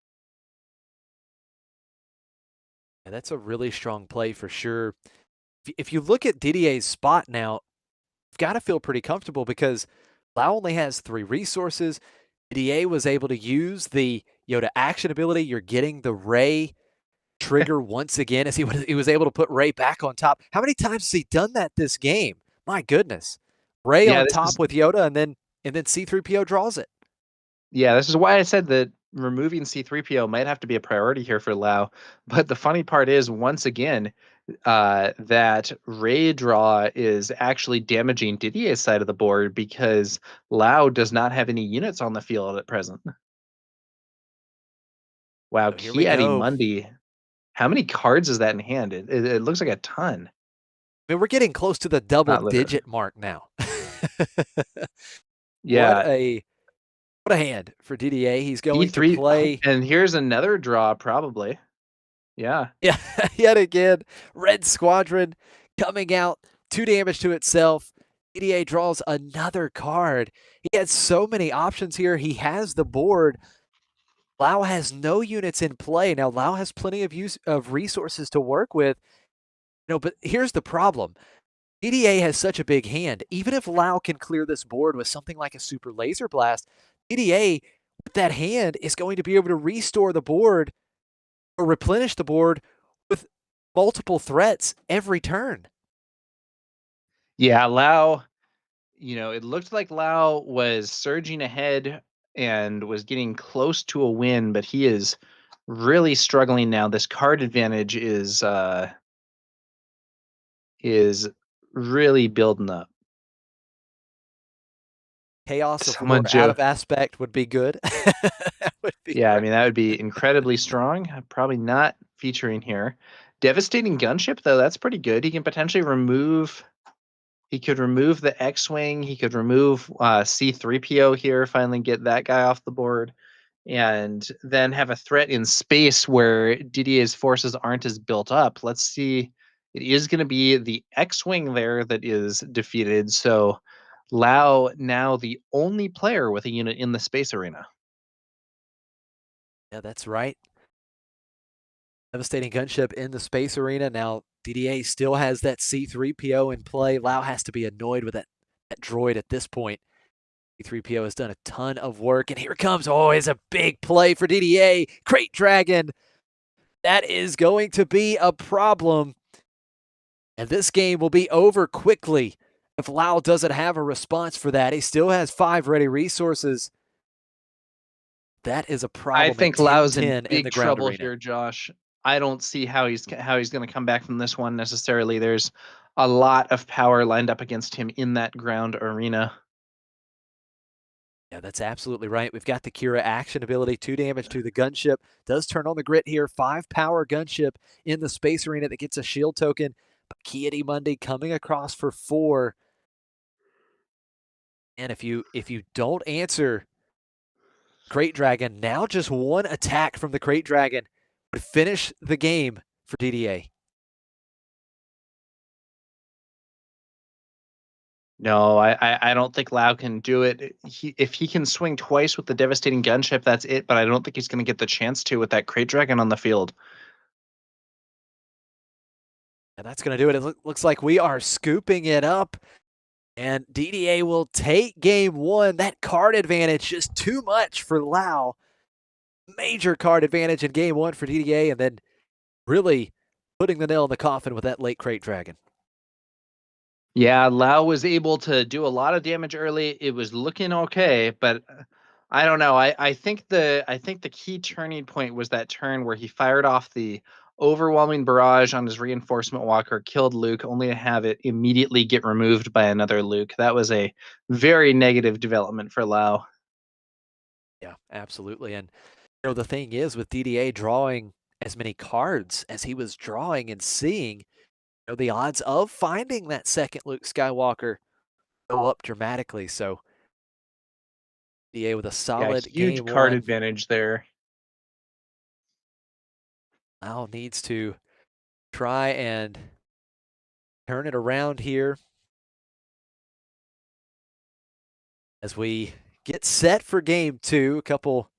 [SPEAKER 3] And that's a really strong play for sure. If you look at Didier's spot now, you've got to feel pretty comfortable because Lau only has 3 resources. Didier was able to use the Yoda action ability. You're getting the Ray trigger once again as he was able to put Ray back on top. How many times has he done that this game? My goodness. Ray
[SPEAKER 2] Yeah,
[SPEAKER 3] on
[SPEAKER 2] this is
[SPEAKER 3] top with Yoda and then C3PO draws it.
[SPEAKER 2] yeah, this is why I said that removing C3PO might have to be a priority here for Lao. But the funny part is, once again, that Ray draw is actually damaging Didier's side of the board because Lao does not have any units on the field at present. Wow,
[SPEAKER 3] So here we
[SPEAKER 2] Kiadi
[SPEAKER 3] go.
[SPEAKER 2] Mundi. How many cards is that in hand? It looks like a ton.
[SPEAKER 3] I mean, we're getting close to the double
[SPEAKER 2] Not literally.
[SPEAKER 3] digit mark now. what
[SPEAKER 2] Yeah,
[SPEAKER 3] a what a hand for Didier. He's going to
[SPEAKER 2] D3.
[SPEAKER 3] play.
[SPEAKER 2] And here's another draw, probably. Yeah.
[SPEAKER 3] Yeah, yet again, Red Squadron coming out, 2 damage to itself. EDA draws another card. He has so many options here. He has the board. Lau has no units in play. Now, Lau has plenty of resources to work with. But here's the problem. EDA has such a big hand. Even if Lau can clear this board with something like a Super Laser Blast, EDA, with that hand, is going to be able to restore the board or replenish the board with multiple threats every turn.
[SPEAKER 2] Yeah, Lao, it looked like Lao was surging ahead and was getting close to a win, but he is really struggling now. This card advantage is really building up.
[SPEAKER 3] Chaos of
[SPEAKER 2] Someone
[SPEAKER 3] War out
[SPEAKER 2] just
[SPEAKER 3] of aspect would be good. That would be
[SPEAKER 2] Yeah, I
[SPEAKER 3] great.
[SPEAKER 2] mean that would be incredibly strong. Probably not featuring here. Devastating gunship though, that's pretty good. He can potentially remove He could remove the X-Wing. He could remove C3PO here, finally get that guy off the board, and then have a threat in space where Didier's forces aren't as built up. Let's see. It is going to be the X-Wing there that is defeated. So Lao now the only player with a unit in the space arena.
[SPEAKER 3] Yeah, that's right. Devastating gunship in the space arena. Now, DDA still has that C3PO in play. Lau has to be annoyed with that droid at this point. C3PO has done a ton of work, and here it comes. Oh, it's a big play for DDA. Crate Dragon. That is going to be a problem. And this game will be over quickly if Lau doesn't have a response for that. He still has 5 ready resources. That is a
[SPEAKER 2] I
[SPEAKER 3] problem at
[SPEAKER 2] think Lao's in
[SPEAKER 3] 10-10 in
[SPEAKER 2] big
[SPEAKER 3] the ground
[SPEAKER 2] trouble
[SPEAKER 3] arena.
[SPEAKER 2] here, Josh. I don't see how he's going to come back from this one necessarily. There's a lot of power lined up against him in that ground arena.
[SPEAKER 3] Yeah, that's absolutely right. We've got the Kira action ability, 2 damage to the gunship. Does turn on the grit here. 5 power gunship in the space arena that gets a shield token. But Kiadi Mundi coming across for 4. And if you don't answer Crate Dragon, now just 1 attack from the Crate Dragon would finish the game for DDA.
[SPEAKER 2] No, I don't think Lau can do it. If he can swing twice with the devastating gunship, that's it. But I don't think he's going to get the chance to with that crate dragon on the field.
[SPEAKER 3] And that's going to do it. It looks like we are scooping it up. And DDA will take game 1. That card advantage just too much for Lau. Major card advantage in game 1 for DDA, and then really putting the nail in the coffin with that late Crate Dragon.
[SPEAKER 2] Yeah, Lau was able to do a lot of damage early. It was looking okay, but I don't know. I think the key turning point was that turn where he fired off the overwhelming barrage on his reinforcement walker, killed Luke, only to have it immediately get removed by another Luke. That was a very negative development for Lau.
[SPEAKER 3] Yeah, absolutely. And the thing is with DDA drawing as many cards as he was drawing and seeing, the odds of finding that second Luke Skywalker go up dramatically. So DDA with a
[SPEAKER 2] Yeah,
[SPEAKER 3] solid
[SPEAKER 2] huge
[SPEAKER 3] game
[SPEAKER 2] card
[SPEAKER 3] one.
[SPEAKER 2] advantage there.
[SPEAKER 3] Now needs to try and turn it around here as we get set for game two. A couple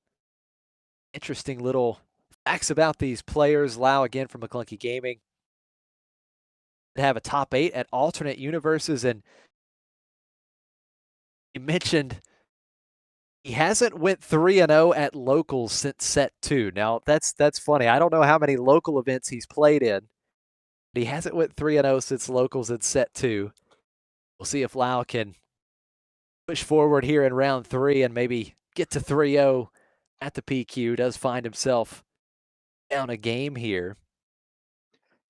[SPEAKER 3] interesting little facts about these players. Lau again from McClunky Gaming. They have a top 8 at alternate universes, and you mentioned he hasn't went 3-0 at locals since set 2. Now that's funny. I don't know how many local events he's played in, but he hasn't went 3-0 since locals in set 2. We'll see if Lau can push forward here in round 3 and maybe get to 3-0 at the PQ. Does find himself down a game here.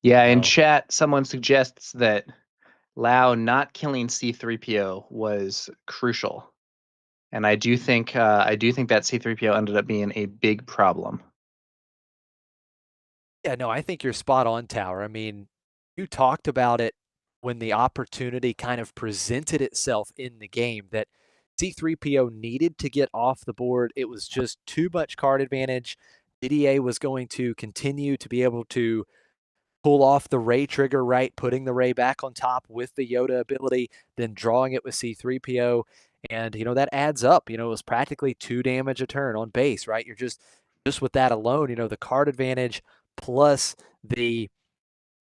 [SPEAKER 2] Yeah, in
[SPEAKER 3] So,
[SPEAKER 2] chat, someone suggests that Lau not killing C3PO was crucial. And I do think that C3PO ended up being a big problem.
[SPEAKER 3] yeah, no, I think you're spot on, Tower. I mean, you talked about it when the opportunity kind of presented itself in the game that C3PO needed to get off the board. It was just too much card advantage. DDA was going to continue to be able to pull off the Ray trigger, right? Putting the Ray back on top with the Yoda ability, then drawing it with C3PO. And, that adds up. It was practically 2 damage a turn on base, right? You're just with that alone, the card advantage plus the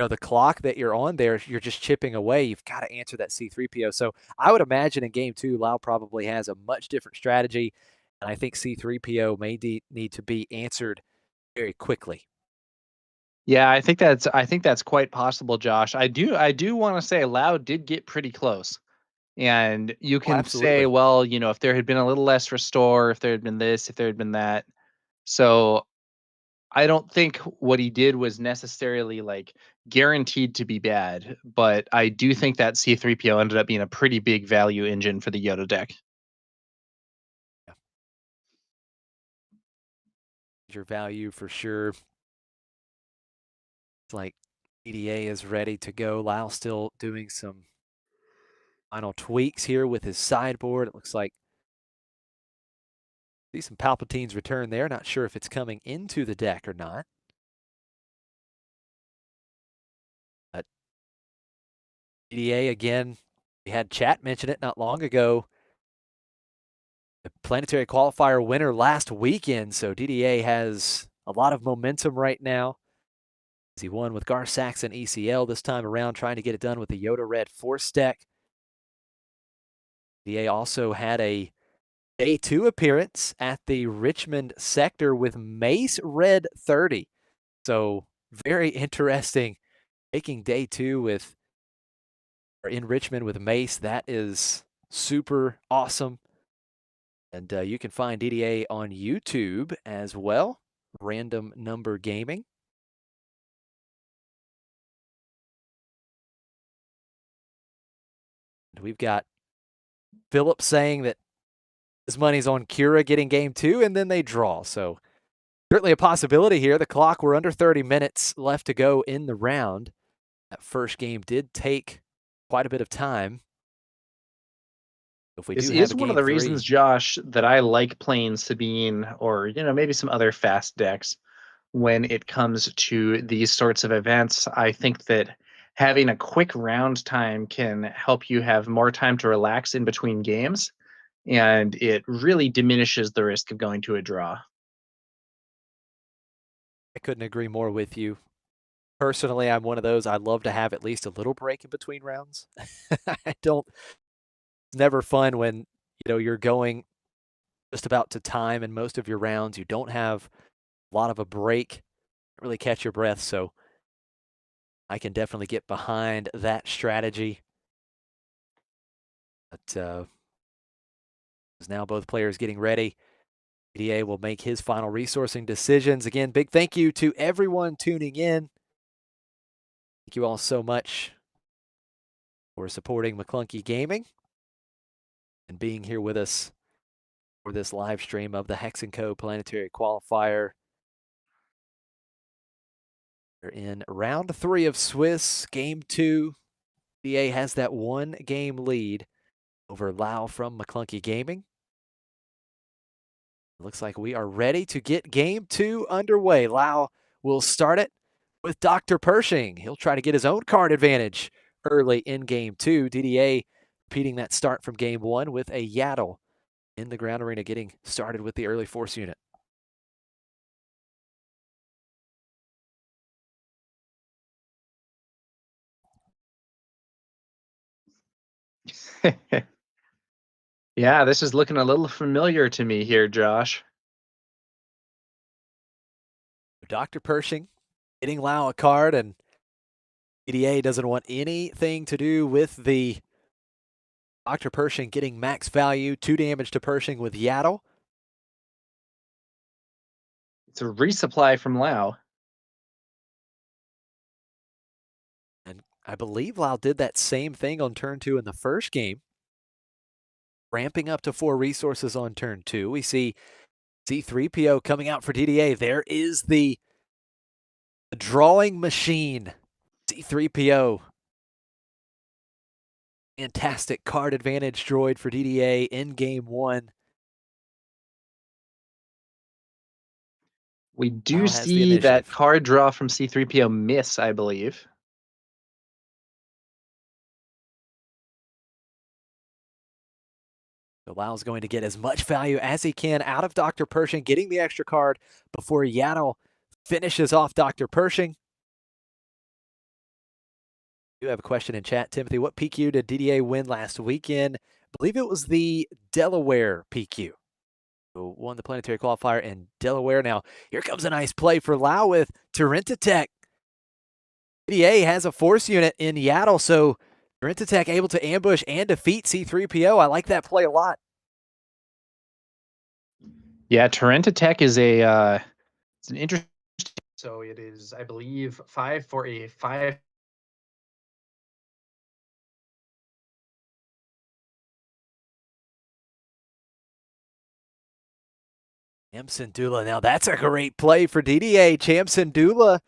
[SPEAKER 3] the clock that you're on there, you're just chipping away. You've got to answer that C3PO. So I would imagine in game 2, Lau probably has a much different strategy. And I think C3PO may need to be answered very quickly.
[SPEAKER 2] Yeah, I think that's quite possible, Josh. I do want to say Loud did get pretty close. And you
[SPEAKER 3] Oh,
[SPEAKER 2] can say,
[SPEAKER 3] absolutely.
[SPEAKER 2] well, if there had been a little less restore, if there had been this, if there had been that. So I don't think what he did was necessarily like guaranteed to be bad, but I do think that C3PO ended up being a pretty big value engine for the Yoda deck.
[SPEAKER 3] Yeah. Your value for sure. It's like EDA is ready to go. Lyle's still doing some final tweaks here with his sideboard. It looks like see some Palpatine's return there. Not sure if it's coming into the deck or not. But EDA again, we had chat mention it not long ago. The planetary qualifier winner last weekend. So DDA has a lot of momentum right now. He won with Gar Saxon ECL this time around, trying to get it done with the Yoda Red Force deck. DA also had a day 2 appearance at the Richmond sector with Mace Red 30. So very interesting. Making day 2 with or in Richmond with Mace. That is super awesome. And you can find DDA on YouTube as well. Random Number Gaming. And we've got Philip saying that his money's on Kira getting game 2, and then they draw. So certainly a possibility here. The clock, we're under 30 minutes left to go in the round. That first game did take quite a bit of time. If we
[SPEAKER 2] This
[SPEAKER 3] do have
[SPEAKER 2] is
[SPEAKER 3] a
[SPEAKER 2] one of
[SPEAKER 3] game
[SPEAKER 2] the reasons,
[SPEAKER 3] 3,
[SPEAKER 2] Josh, that I like playing Sabine or, maybe some other fast decks when it comes to these sorts of events. I think that having a quick round time can help you have more time to relax in between games, and it really diminishes the risk of going to a draw.
[SPEAKER 3] I couldn't agree more with you. Personally, I'm one of those, I love to have at least a little break in between rounds. I don't, it's never fun when, you're going just about to time in most of your rounds. You don't have a lot of a break, really catch your breath. So I can definitely get behind that strategy. But now both players getting ready DDA will make his final resourcing decisions. Again, big thank you to everyone tuning in. Thank you all so much for supporting McClunky Gaming and being here with us for this live stream of the Hex & Co. Planetary Qualifier. We're in round 3 of Swiss, game 2. DA has that 1-game lead over Lau from McClunky Gaming. Looks like we are ready to get game 2 underway. Lau will start it with Dr. Pershing. He'll try to get his own card advantage early in game 2. DDA repeating that start from game 1 with a Yaddle in the ground arena, getting started with the early force unit.
[SPEAKER 2] Yeah, this is looking a little familiar to me here, Josh.
[SPEAKER 3] Dr. Pershing getting Lau a card, and DDA doesn't want anything to do with the Dr. Pershing getting max value, 2 damage to Pershing with Yaddle.
[SPEAKER 2] It's a resupply from Lau.
[SPEAKER 3] And I believe Lau did that same thing on turn 2 in the first game, ramping up to 4 resources on turn 2. We see C3PO coming out for DDA. There is the drawing machine. C3PO. Fantastic card advantage droid for DDA in game 1.
[SPEAKER 2] We do see that card draw from C3PO miss, I believe.
[SPEAKER 3] So Lau's going to get as much value as he can out of Dr. Pershing, getting the extra card before Yaddle finishes off Dr. Pershing. You have a question in chat, Timothy. What PQ did DDA win last weekend? I believe it was the Delaware PQ. Who won the planetary qualifier in Delaware. Now, here comes a nice play for Lau with Tarentatech. DDA has a force unit in Yaddle, so Tarentatech able to ambush and defeat C3PO. I like that play a lot.
[SPEAKER 2] Yeah, Tarentatech is it's an interesting. So it is, I believe, 5 for a 5.
[SPEAKER 3] Chamsindula. Now that's a great play for DDA. Chamsindula,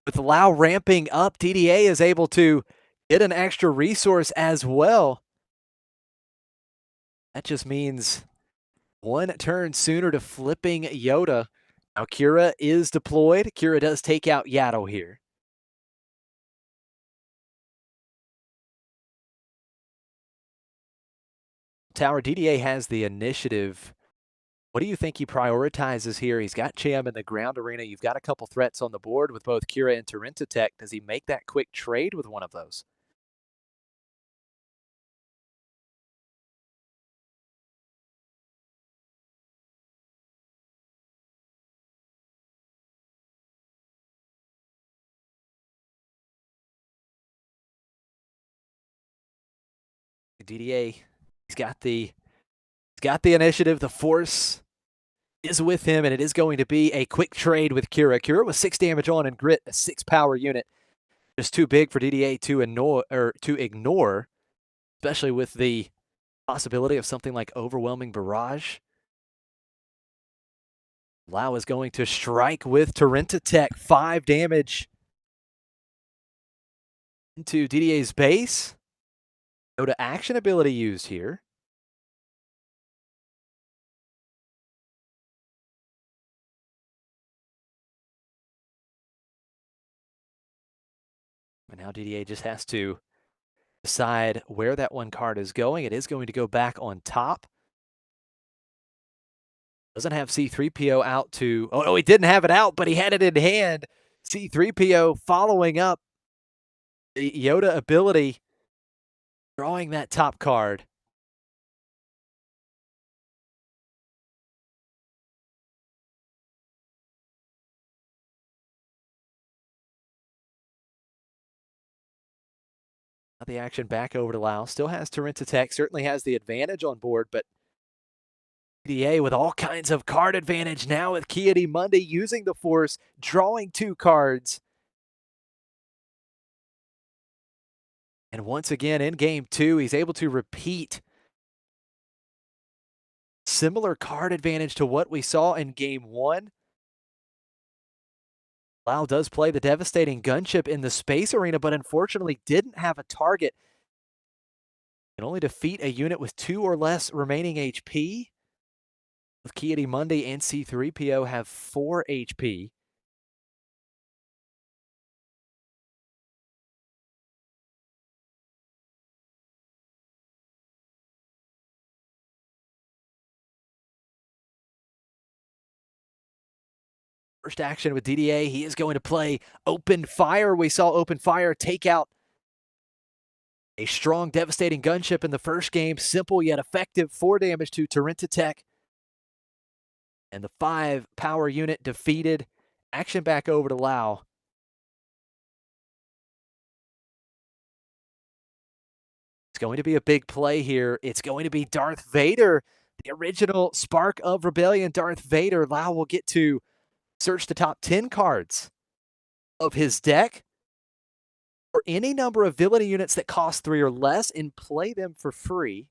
[SPEAKER 3] with Lau ramping up, DDA is able to get an extra resource as well. That just means 1 turn sooner to flipping Yoda. Now Kira is deployed. Kira does take out Yaddle here. Tower, DDA has the initiative. What do you think he prioritizes here? He's got Cham in the ground arena. You've got a couple threats on the board with both Kira and Tarentatech. Does he make that quick trade with one of those? DDA, he's got the initiative. The force is with him, and it is going to be a quick trade with Kira. Kira with 6 damage on and grit, a 6 power unit. Just too big for DDA to ignore, especially with the possibility of something like overwhelming barrage. Lau is going to strike with Tarentatech, 5 damage into DDA's base. Go to action ability used here. And now DDA just has to decide where that 1 card is going. It is going to go back on top. Doesn't have C3PO out to... Oh, no, he didn't have it out, but he had it in hand. C3PO following up the Yoda ability, drawing that top card. The action back over to Lau. Still has Tarentatech, certainly has the advantage on board, but DA with all kinds of card advantage now with Kiadi Monday using the Force, drawing 2 cards. And once again in game 2, he's able to repeat similar card advantage to what we saw in game 1. Lau does play the devastating gunship in the space arena, but unfortunately didn't have a target. Can only defeat a unit with 2 or less remaining HP. With Kiadi Monday and C3PO have 4 HP. First action with DDA, he is going to play Open Fire. We saw Open Fire take out a strong, devastating gunship in the first game. Simple yet effective, 4 damage to Tech. And the 5 power unit defeated. Action back over to Lau. It's going to be a big play here. It's going to be Darth Vader, the original Spark of Rebellion Darth Vader. Lau will get to search the top 10 cards of his deck for any number of villainy units that cost 3 or less and play them for free.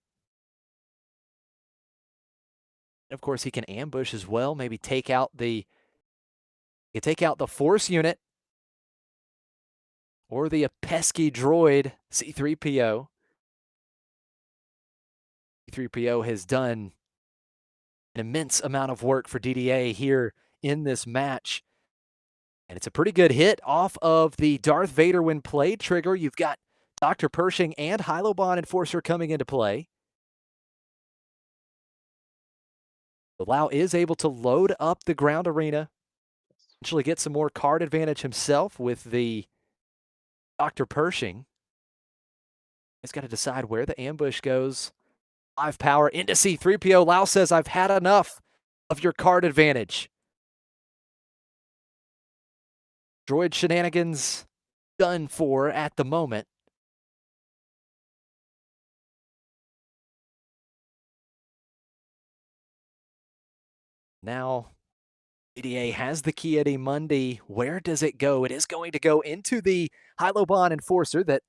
[SPEAKER 3] And of course, he can ambush as well. Maybe take out the Force unit or the pesky droid C3PO. C3PO has done an immense amount of work for DDA here in this match. And it's a pretty good hit off of the Darth Vader when played trigger. You've got Dr. Pershing and Hylobon Enforcer coming into play. Lau is able to load up the ground arena, actually get some more card advantage himself with the Dr. Pershing. He's got to decide where the ambush goes. 5 power into C3PO. Lau says, I've had enough of your card advantage. Droid shenanigans done for at the moment. Now, DDA has the Kiadi Monday. Where does it go? It is going to go into the Hylobon Enforcer that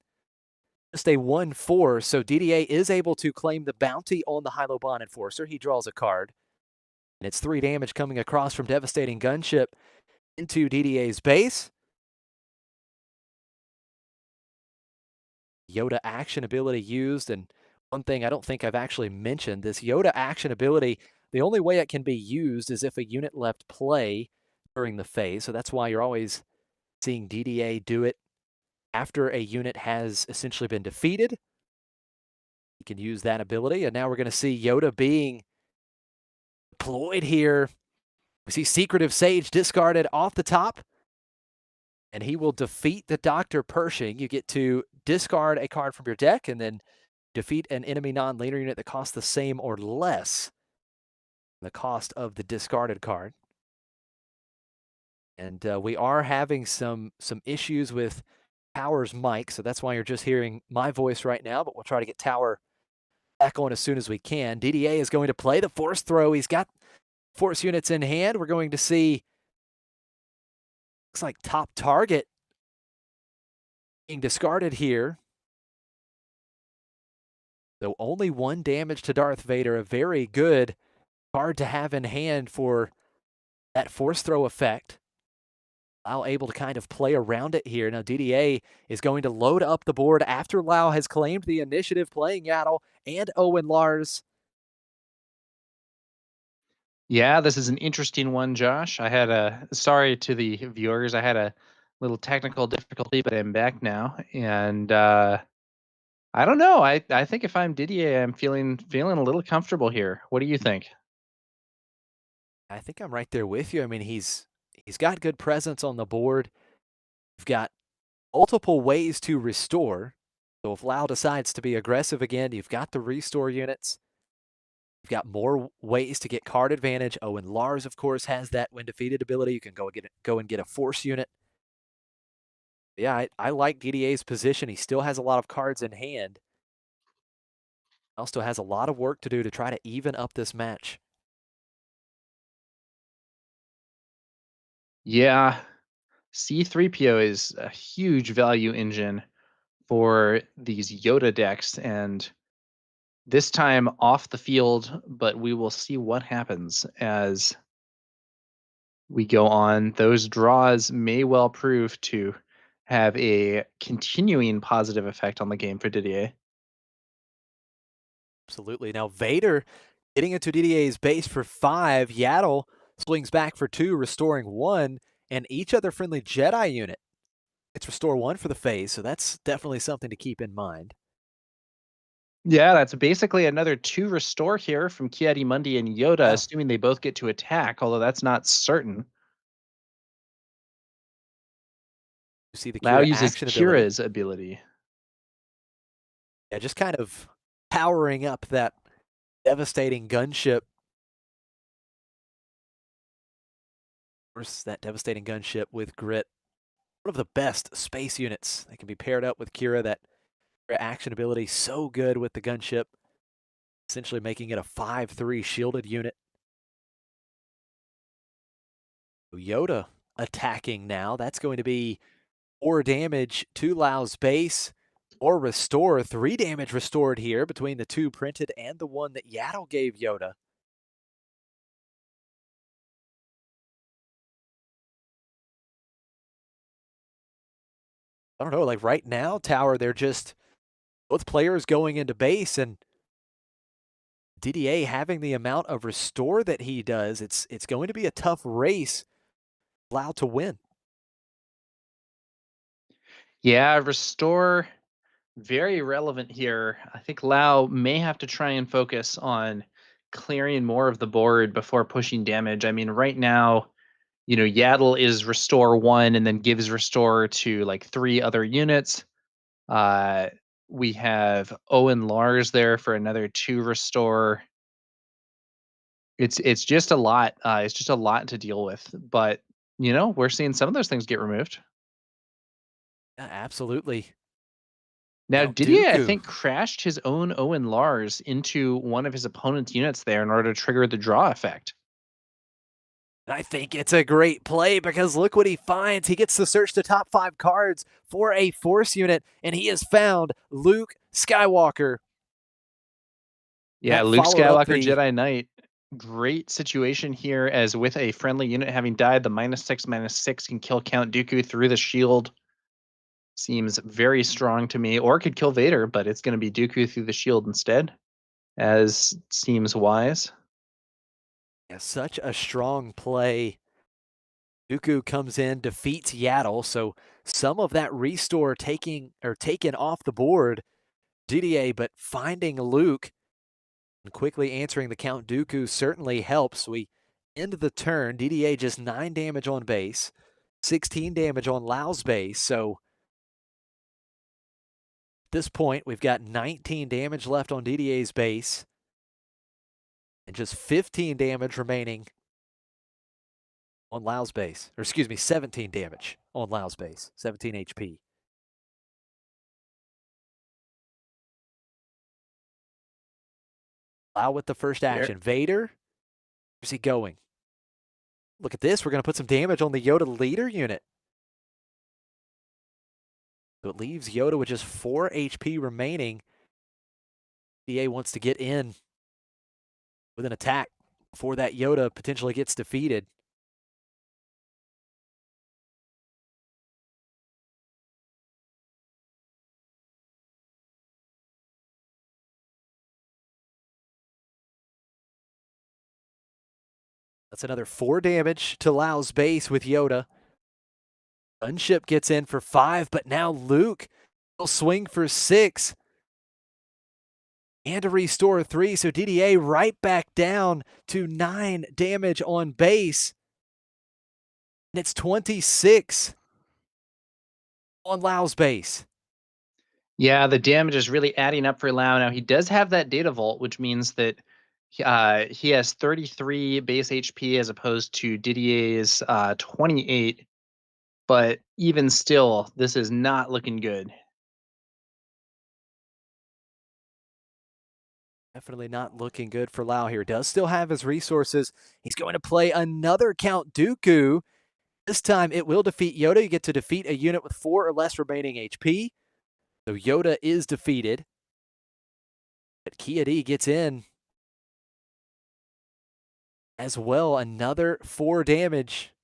[SPEAKER 3] just a 1/4. So DDA is able to claim the bounty on the Hylobon Enforcer. He draws a card. And it's 3 damage coming across from Devastating Gunship into DDA's base. Yoda action ability used. And one thing I don't think I've actually mentioned, this Yoda action ability, the only way it can be used is if a unit left play during the phase. So that's why you're always seeing DDA do it after a unit has essentially been defeated. You can use that ability. And now we're going to see Yoda being deployed here. We see Secretive Sage discarded off the top. And he will defeat the Dr. Pershing. You get to discard a card from your deck and then defeat an enemy non-leader unit that costs the same or less than the cost of the discarded card. And we are having some issues with Tower's mic, so that's why you're just hearing my voice right now, but we'll try to get Tower back on as soon as we can. DDA is going to play the Force Throw. He's got Force units in hand. We're going to see, looks like top target being discarded here. So only 1 damage to Darth Vader, a very good card to have in hand for that Force Throw effect. Lau able to kind of play around it here. Now DDA is going to load up the board after Lau has claimed the initiative, playing Yaddle and Owen Lars.
[SPEAKER 2] Yeah, this is an interesting one, Josh. I had sorry to the viewers, I had a little technical difficulty, but I'm back now. And I don't know. I think if I'm Didier, I'm feeling a little comfortable here. What do you think?
[SPEAKER 3] I think I'm right there with you. I mean, he's got good presence on the board. You've got multiple ways to restore. So if Lau decides to be aggressive again, you've got the restore units. You've got more ways to get card advantage. Owen Lars, of course, has that when defeated ability. You can go and get a Force unit. Yeah, I like DDA's position. He still has a lot of cards in hand. Also has a lot of work to do to try to even up this match.
[SPEAKER 1] Yeah, C3PO is a huge value engine for these Yoda decks, and this time off the field, but we will see what happens as we go on. Those draws may well prove to have a continuing positive effect on the game for Didier.
[SPEAKER 3] Absolutely. Now Vader getting into DDA's base for 5. Yaddle swings back for 2, restoring 1, and each other friendly Jedi unit. It's restore 1 for the phase, so that's definitely something to keep in mind.
[SPEAKER 1] Yeah, that's basically another 2 restore here from Mundi and Yoda,
[SPEAKER 3] Yeah.
[SPEAKER 1] assuming they both get to attack, although that's not certain.
[SPEAKER 3] You see the
[SPEAKER 1] Lao
[SPEAKER 3] Kira
[SPEAKER 1] uses
[SPEAKER 3] action ability.
[SPEAKER 1] Kira's ability.
[SPEAKER 3] Yeah, just kind of powering up that devastating gunship. Of course, that devastating gunship with Grit. One of the best space units that can be paired up with Kira. That action ability so good with the gunship, essentially making it a 5/3 shielded unit. Yoda attacking now. That's going to be 4 damage to Lao's base or restore. 3 damage restored here between the 2 printed and the 1 that Yaddle gave Yoda. I don't know, like right now, Tower, they're just both players going into base, and DDA having the amount of restore that he does, it's going to be a tough race Lao to win.
[SPEAKER 1] Yeah, restore very relevant here. I think Lao may have to try and focus on clearing more of the board before pushing damage. I mean, right now, Yaddle is restore 1 and then gives restore to like 3 other units. Uh, we have Owen Lars there for another 2 restore. It's just a lot. It's just a lot to deal with. But we're seeing some of those things get removed.
[SPEAKER 3] Yeah, absolutely.
[SPEAKER 1] Now,
[SPEAKER 3] Count
[SPEAKER 1] Didier, I
[SPEAKER 3] Dooku.
[SPEAKER 1] think, crashed his own Owen Lars into one of his opponent's units there in order to trigger the draw effect.
[SPEAKER 3] I think it's a great play because look what he finds. He gets to search the top 5 cards for a force unit, and he has found Luke Skywalker.
[SPEAKER 1] Yeah,
[SPEAKER 3] That
[SPEAKER 1] Luke
[SPEAKER 3] followed up
[SPEAKER 1] Skywalker,
[SPEAKER 3] the
[SPEAKER 1] Jedi Knight. Great situation here, as with a friendly unit having died, the -6/-6 can kill Count Dooku through the shield. Seems very strong to me, or could kill Vader, but it's going to be Dooku through the shield instead, as seems wise.
[SPEAKER 3] yeah, such a strong play. Dooku comes in, defeats Yaddle, so some of that restore taken off the board. DDA, but finding Luke and quickly answering the Count Dooku certainly helps. We end the turn. DDA just 9 damage on base, 16 damage on Lao's base. So at this point, we've got 19 damage left on DDA's base and just 15 damage remaining on Lao's base. Or excuse me, 17 damage on Lao's base, 17 HP. Lao with the first
[SPEAKER 1] There.
[SPEAKER 3] action. Vader, where's he going? Look at this. We're going to put some damage on the Yoda leader unit. So it leaves Yoda with just 4 HP remaining. DA wants to get in with an attack before that Yoda potentially gets defeated. That's another 4 damage to Lao's base with Yoda. Gunship gets in for 5, but now Luke will swing for 6. And to restore 3, so DDA right back down to 9 damage on base. And it's 26 on Lao's base.
[SPEAKER 1] Yeah, the damage is really adding up for Lao. Now, he does have that data vault, which means that he has 33 base HP as opposed to Didier's 28. But even still, this is not looking good.
[SPEAKER 3] Definitely not looking good for Lao here. Does still have his resources. He's going to play another Count Dooku. This time it will defeat Yoda. You get to defeat a unit with 4 or less remaining HP. So Yoda is defeated. But Kia D gets in as well. Another 4 damage.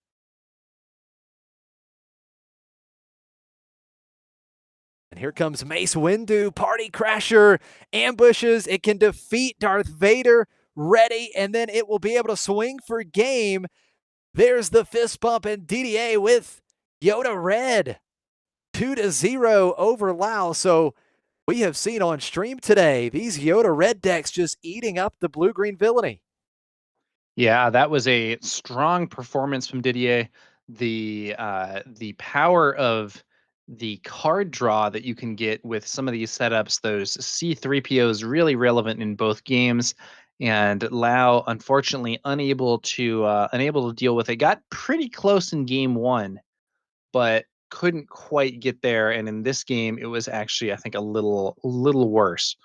[SPEAKER 3] And here comes Mace Windu, Party Crasher, ambushes. It can defeat Darth Vader, ready, and then it will be able to swing for game. There's the fist bump, and DDA with Yoda Red, 2-0 over Lao. So we have seen on stream today, these Yoda Red decks just eating up the blue-green villainy.
[SPEAKER 1] Yeah, that was a strong performance from Didier. The power of the card draw that you can get with some of these setups, those C3POs, really relevant in both games. And Lau, unfortunately, unable to deal with it. Got pretty close in game one, but couldn't quite get there. And in this game, it was actually, I think, a little worse.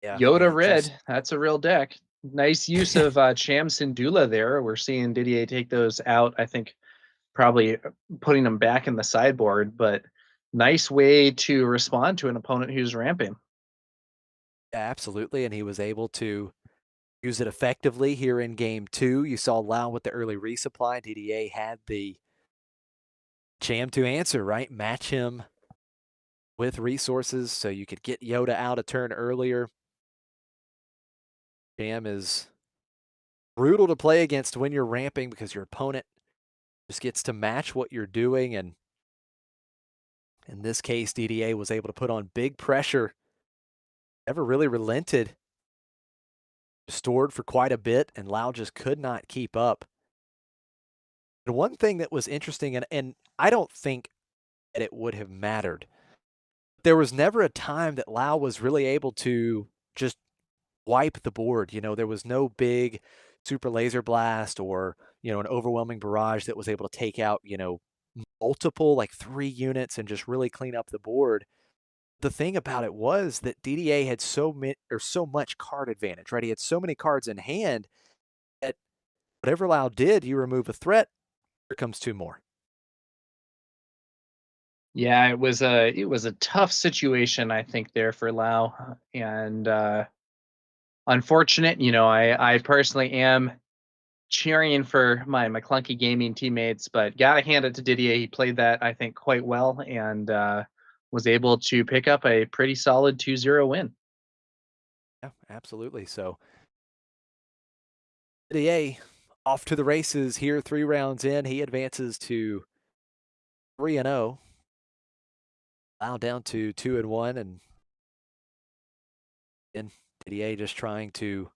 [SPEAKER 3] Yeah,
[SPEAKER 1] Yoda Red, that's a real deck. Nice use of Cham Syndulla there. We're seeing Didier take those out. I think probably putting them back in the sideboard, but nice way to respond to an opponent who's ramping.
[SPEAKER 3] Yeah, absolutely, and he was able to use it effectively here in game 2. You saw Lau with the early resupply. DDA had the Cham to answer, right? Match him with resources so you could get Yoda out a turn earlier. Cham is brutal to play against when you're ramping because your opponent just gets to match what you're doing. And in this case, DDA was able to put on big pressure. Never really relented. Stored for quite a bit, and Lau just could not keep up. And one thing that was interesting, and I don't think that it would have mattered, there was never a time that Lau was really able to just wipe the board. You know, there was no big super laser blast or, you know, an overwhelming barrage that was able to take out, you know, multiple, like 3 units and just really clean up the board. The thing about it was that DDA had so much card advantage, right? He had so many cards in hand that whatever Lau did, you remove a threat, here comes 2 more.
[SPEAKER 1] Yeah, it was a tough situation, I think, there for Lau, and unfortunate. You know, I personally am cheering for my clunky gaming teammates, but gotta hand it to Didier. He played that, I think, quite well, and was able to pick up a pretty solid 2-0 win.
[SPEAKER 3] Yeah, absolutely. So DDA off to the races here, 3 rounds in. He advances to 3-0. Lau down to 2-1, and DDA just trying to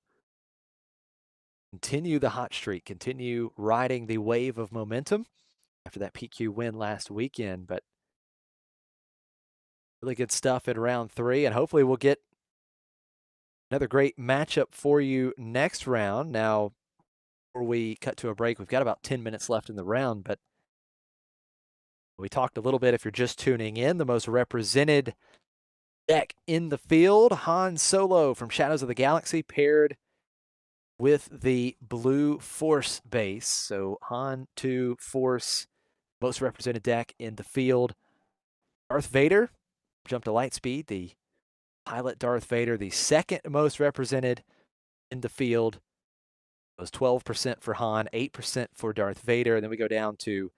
[SPEAKER 3] continue the hot streak, continue riding the wave of momentum after that PQ win last weekend. But really good stuff in round 3, and hopefully we'll get another great matchup for you next round. Now, before we cut to a break, we've got about 10 minutes left in the round, but we talked a little bit, if you're just tuning in, the most represented deck in the field, Han Solo from Shadows of the Galaxy, paired with the blue Force base. So Han 2 Force, most represented deck in the field. Darth Vader, jump to Lightspeed, the pilot Darth Vader, the second most represented in the field. It was 12% for Han, 8% for Darth Vader. And then we go down to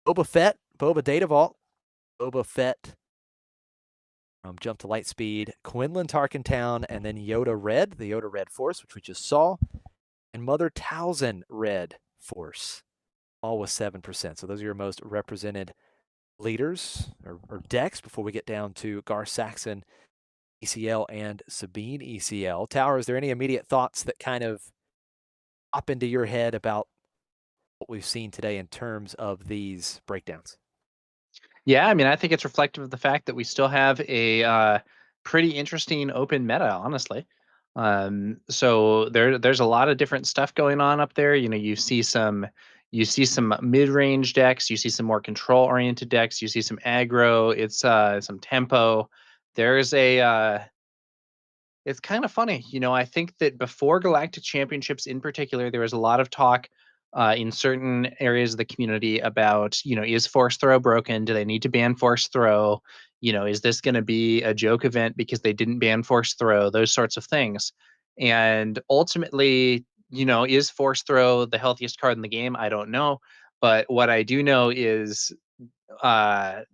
[SPEAKER 3] Boba Fett, Boba Data Vault, Boba Fett, jump to Lightspeed, Quinlan Tarkentown, and then Yoda Red, the Yoda Red Force, which we just saw, and Mother Talzin Red Force, all with 7%. So those are your most represented leaders or decks before we get down to Gar Saxon ECL and Sabine ECL. Tower, is there any immediate thoughts that kind of pop into your head about what we've seen today in terms of these breakdowns?
[SPEAKER 1] Yeah, I mean, I think it's reflective of the fact that we still have a pretty interesting open meta, honestly. So there's a lot of different stuff going on up there. You know, you see some mid-range decks, you see some more control-oriented decks, you see some aggro, it's some tempo. There's It's kind of funny. I think that before Galactic Championships in particular, there was a lot of talk in certain areas of the community about, is Force Throw broken? Do they need to ban Force Throw? Is this going to be a joke event because they didn't ban Force Throw? Those sorts of things. And ultimately, is Force Throw the healthiest card in the game? I don't know. But what I do know is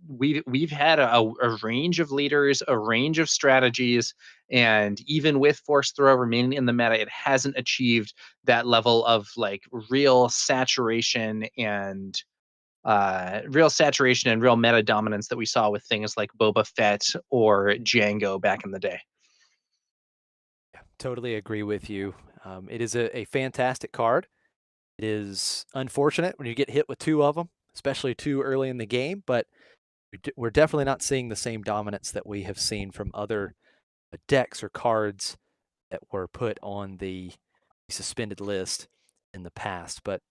[SPEAKER 1] we've had a range of leaders, a range of strategies, and even with Force Throw remaining in the meta, it hasn't achieved that level of like real saturation and real meta dominance that we saw with things like Boba Fett or Django back in the day.
[SPEAKER 3] Yeah, totally agree with you. It is a fantastic card. It is unfortunate when you get hit with two of them, especially too early in the game, but we're definitely not seeing the same dominance that we have seen from other decks or cards that were put on the suspended list in the past. But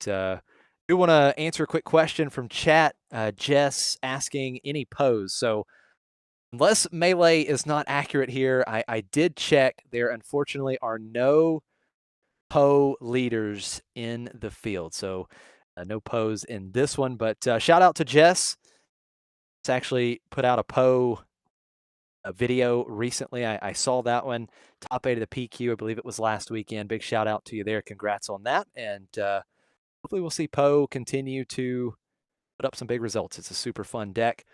[SPEAKER 3] we want to answer a quick question from chat. Jess asking any pose. So unless melee is not accurate here, I did check. There unfortunately are no Poe leaders in the field. So no Poes in this one. But shout out to Jess. It's actually put out a Poe video recently. I saw that one. Top 8 of the PQ. I believe it was last weekend. Big shout out to you there. Congrats on that. And hopefully we'll see Poe continue to put up some big results. It's a super fun deck.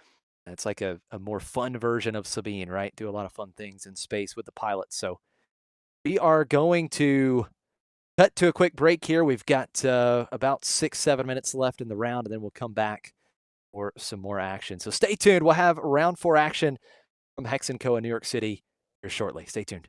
[SPEAKER 3] It's like a more fun version of Sabine, right? Do a lot of fun things in space with the pilots. So we are going to cut to a quick break here. We've got about 6-7 minutes left in the round, and then we'll come back for some more action. So stay tuned. We'll have round 4 action from Hex & Co. in New York City here shortly. Stay tuned.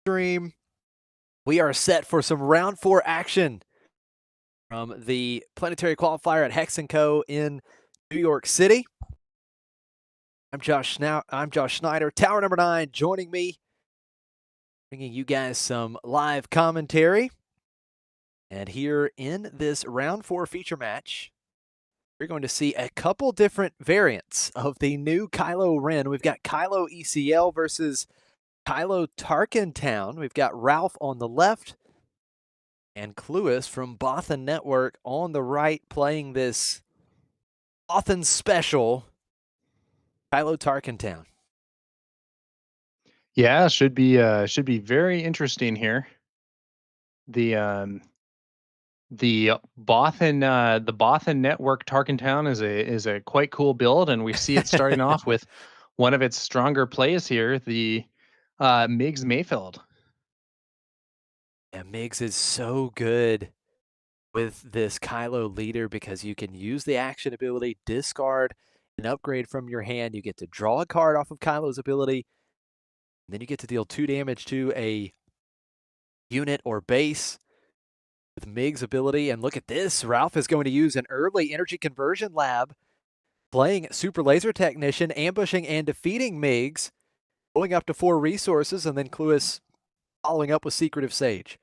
[SPEAKER 3] stream. We are set for some round 4 action from the planetary qualifier at Hex & Co. in New York City. I'm Josh Schneider, Tower number 9, joining me, bringing you guys some live commentary. And here in this round 4 feature match, we're going to see a couple different variants of the new Kylo Ren. We've got Kylo ECL versus Kylo Tarkentown. We've got Ralph on the left and Cluis from Bothan Network on the right, playing this Bothan special Kylo Tarkentown.
[SPEAKER 2] Yeah, should be very interesting here. The Bothan Network Tarkentown is a quite cool build, and we see it starting off with one of its stronger plays here, the Migs Mayfeld.
[SPEAKER 3] Yeah, Migs is so good with this Kylo leader because you can use the action ability, discard an upgrade from your hand. You get to draw a card off of Kylo's ability, and then you get to deal 2 damage to a unit or base with Migs' ability. And look at this. Ralph is going to use an early energy conversion lab, playing Super Laser Technician, ambushing and defeating Migs, going up to 4 resources, and then Cluis following up with Secretive Sage.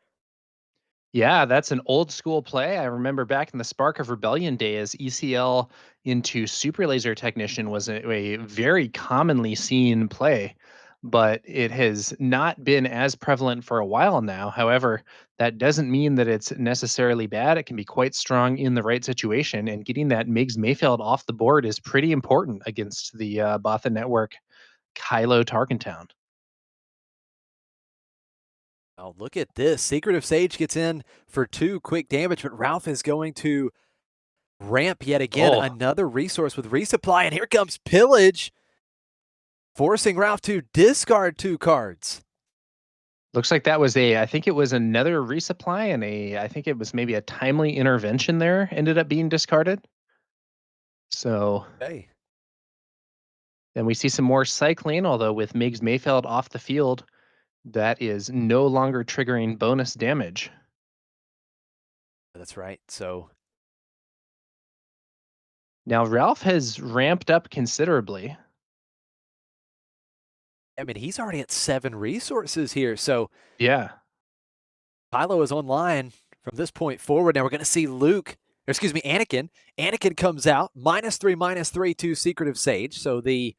[SPEAKER 2] Yeah, that's an old school play. I remember back in the Spark of Rebellion days, ECL into Super Laser Technician was a very commonly seen play, but it has not been as prevalent for a while now. However, that doesn't mean that it's necessarily bad. It can be quite strong in the right situation, and getting that Migs Mayfeld off the board is pretty important against the Bothan Network Kylo Tarkentown.
[SPEAKER 3] Oh, look at this. Secretive Sage gets in for 2 quick damage, but Ralph is going to ramp yet again. Another resource with resupply, and here comes Pillage, forcing Ralph to discard 2 cards.
[SPEAKER 2] Looks like that was I think it was another resupply, and I think it was maybe a timely intervention there ended up being discarded. So
[SPEAKER 3] Okay.
[SPEAKER 2] then we see some more cycling, although with Migs Mayfeld off the field, that is no longer triggering bonus damage.
[SPEAKER 3] That's right. So
[SPEAKER 2] Now Ralph has ramped up considerably.
[SPEAKER 3] I mean, he's already at 7 resources here. So
[SPEAKER 2] Yeah.
[SPEAKER 3] Kylo is online from this point forward. Now we're going to see Anakin. Anakin comes out, -3/-3 to Secretive Sage. So the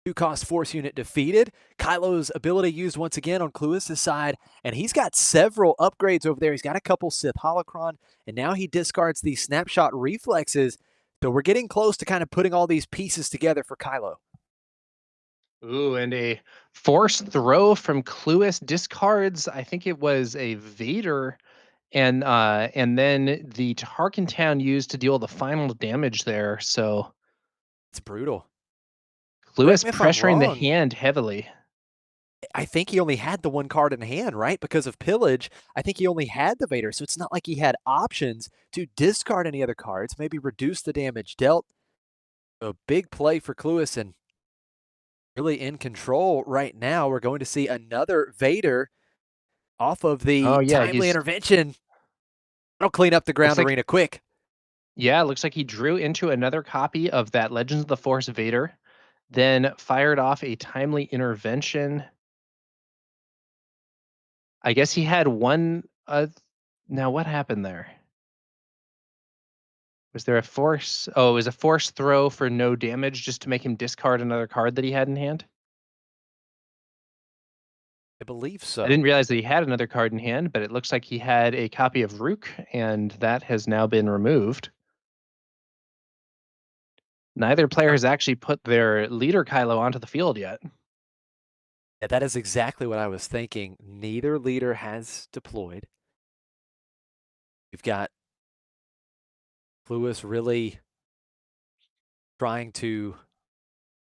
[SPEAKER 3] 2-cost force unit defeated. Kylo's ability used once again on Cluis' side, and he's got several upgrades over there. He's got a couple Sith Holocron, and now he discards the snapshot reflexes. So we're getting close to kind of putting all these pieces together for Kylo.
[SPEAKER 2] Ooh, and a force throw from Cluis discards. I think it was a Vader, and then the Tarkentown used to deal the final damage there. So
[SPEAKER 3] It's brutal.
[SPEAKER 2] Cluis
[SPEAKER 3] Correct me if I'm
[SPEAKER 2] pressuring the
[SPEAKER 3] wrong.
[SPEAKER 2] hand heavily.
[SPEAKER 3] I think he only had the 1 card in hand, right? Because of Pillage, I think he only had the Vader, so it's not like he had options to discard any other cards, maybe reduce the damage dealt. A big play for Cluis, and really in control right now. We're going to see another Vader off of the timely intervention. That'll clean up the ground arena quick.
[SPEAKER 2] Yeah, it looks like he drew into another copy of that Legends of the Force Vader, then fired off a timely intervention. I guess he had one. Now, what happened there? Was there a force? Oh, it was a force throw for no damage just to make him discard another card that he had in hand?
[SPEAKER 3] I believe so.
[SPEAKER 2] I didn't realize that he had another card in hand, but it looks like he had a copy of Rook, and that has now been removed. Neither player has actually put their leader Kylo onto the field yet.
[SPEAKER 3] Yeah, that is exactly what I was thinking. Neither leader has deployed. We've got Cluis really trying to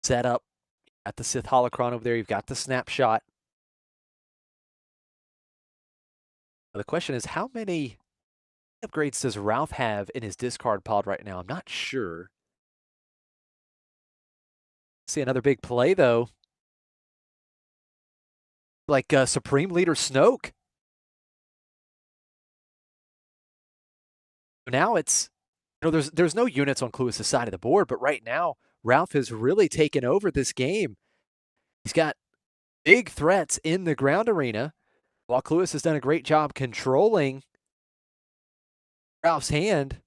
[SPEAKER 3] set up at the Sith Holocron over there. You've got the snapshot. The question is, how many upgrades does Ralph have in his discard pod right now? I'm not sure. See another big play, though. like Supreme Leader Snoke. Now it's, there's no units on Cluis' side of the board, but right now Ralph has really taken over this game. He's got big threats in the ground arena, while Cluis has done a great job controlling Ralph's hand.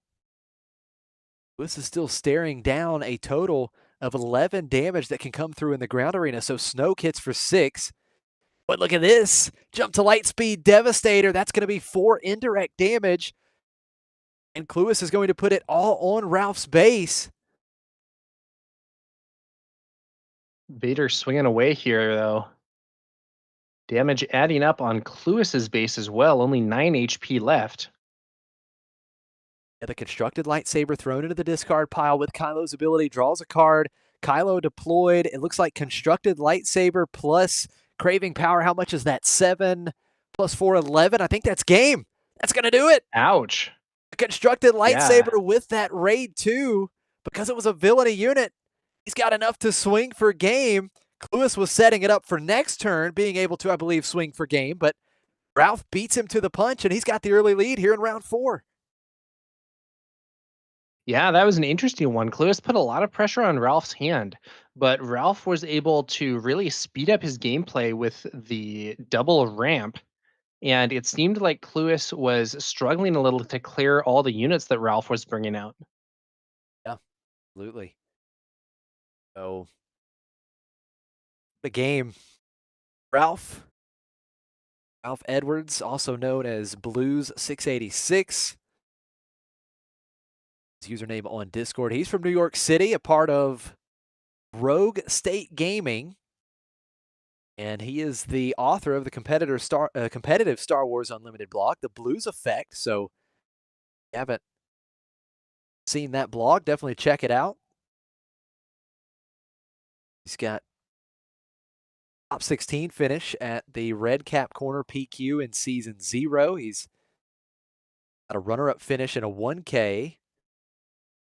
[SPEAKER 3] Cluis is still staring down a total of 11 damage that can come through in the ground arena. So Snoke hits for 6. But look at this. Jump to light speed Devastator. That's going to be 4 indirect damage. And Cluis is going to put it all on Ralph's base.
[SPEAKER 1] Vader swinging away here, though. Damage adding up on Cluis's base as well. Only 9 HP left.
[SPEAKER 3] Yeah, the constructed lightsaber thrown into the discard pile with Kylo's ability. Draws a card. Kylo deployed. It looks like constructed lightsaber plus craving power. How much is that? 7 plus 4, 11. I think that's game. That's going to do it.
[SPEAKER 1] Ouch.
[SPEAKER 3] Constructed lightsaber with that raid too, because it was a villainy unit. He's got enough to swing for game. Cluis was setting it up for next turn, being able to, I believe, swing for game, but Ralph beats him to the punch, and he's got the early lead here in round 4.
[SPEAKER 1] Yeah, that was an interesting one. Cluis put a lot of pressure on Ralph's hand, but Ralph was able to really speed up his gameplay with the double ramp. And it seemed like Cluis was struggling a little to clear all the units that Ralph was bringing out.
[SPEAKER 3] Yeah, absolutely. So, the game. Ralph Edwards, also known as Blues686. His username on Discord. He's from New York City, a part of Rogue State Gaming. And he is the author of the competitive Star Wars Unlimited blog, The Blues Effect. So, if you haven't seen that blog, definitely check it out. He's got top 16 finish at the Red Cap Corner PQ in Season 0. He's got a runner-up finish in a 1K.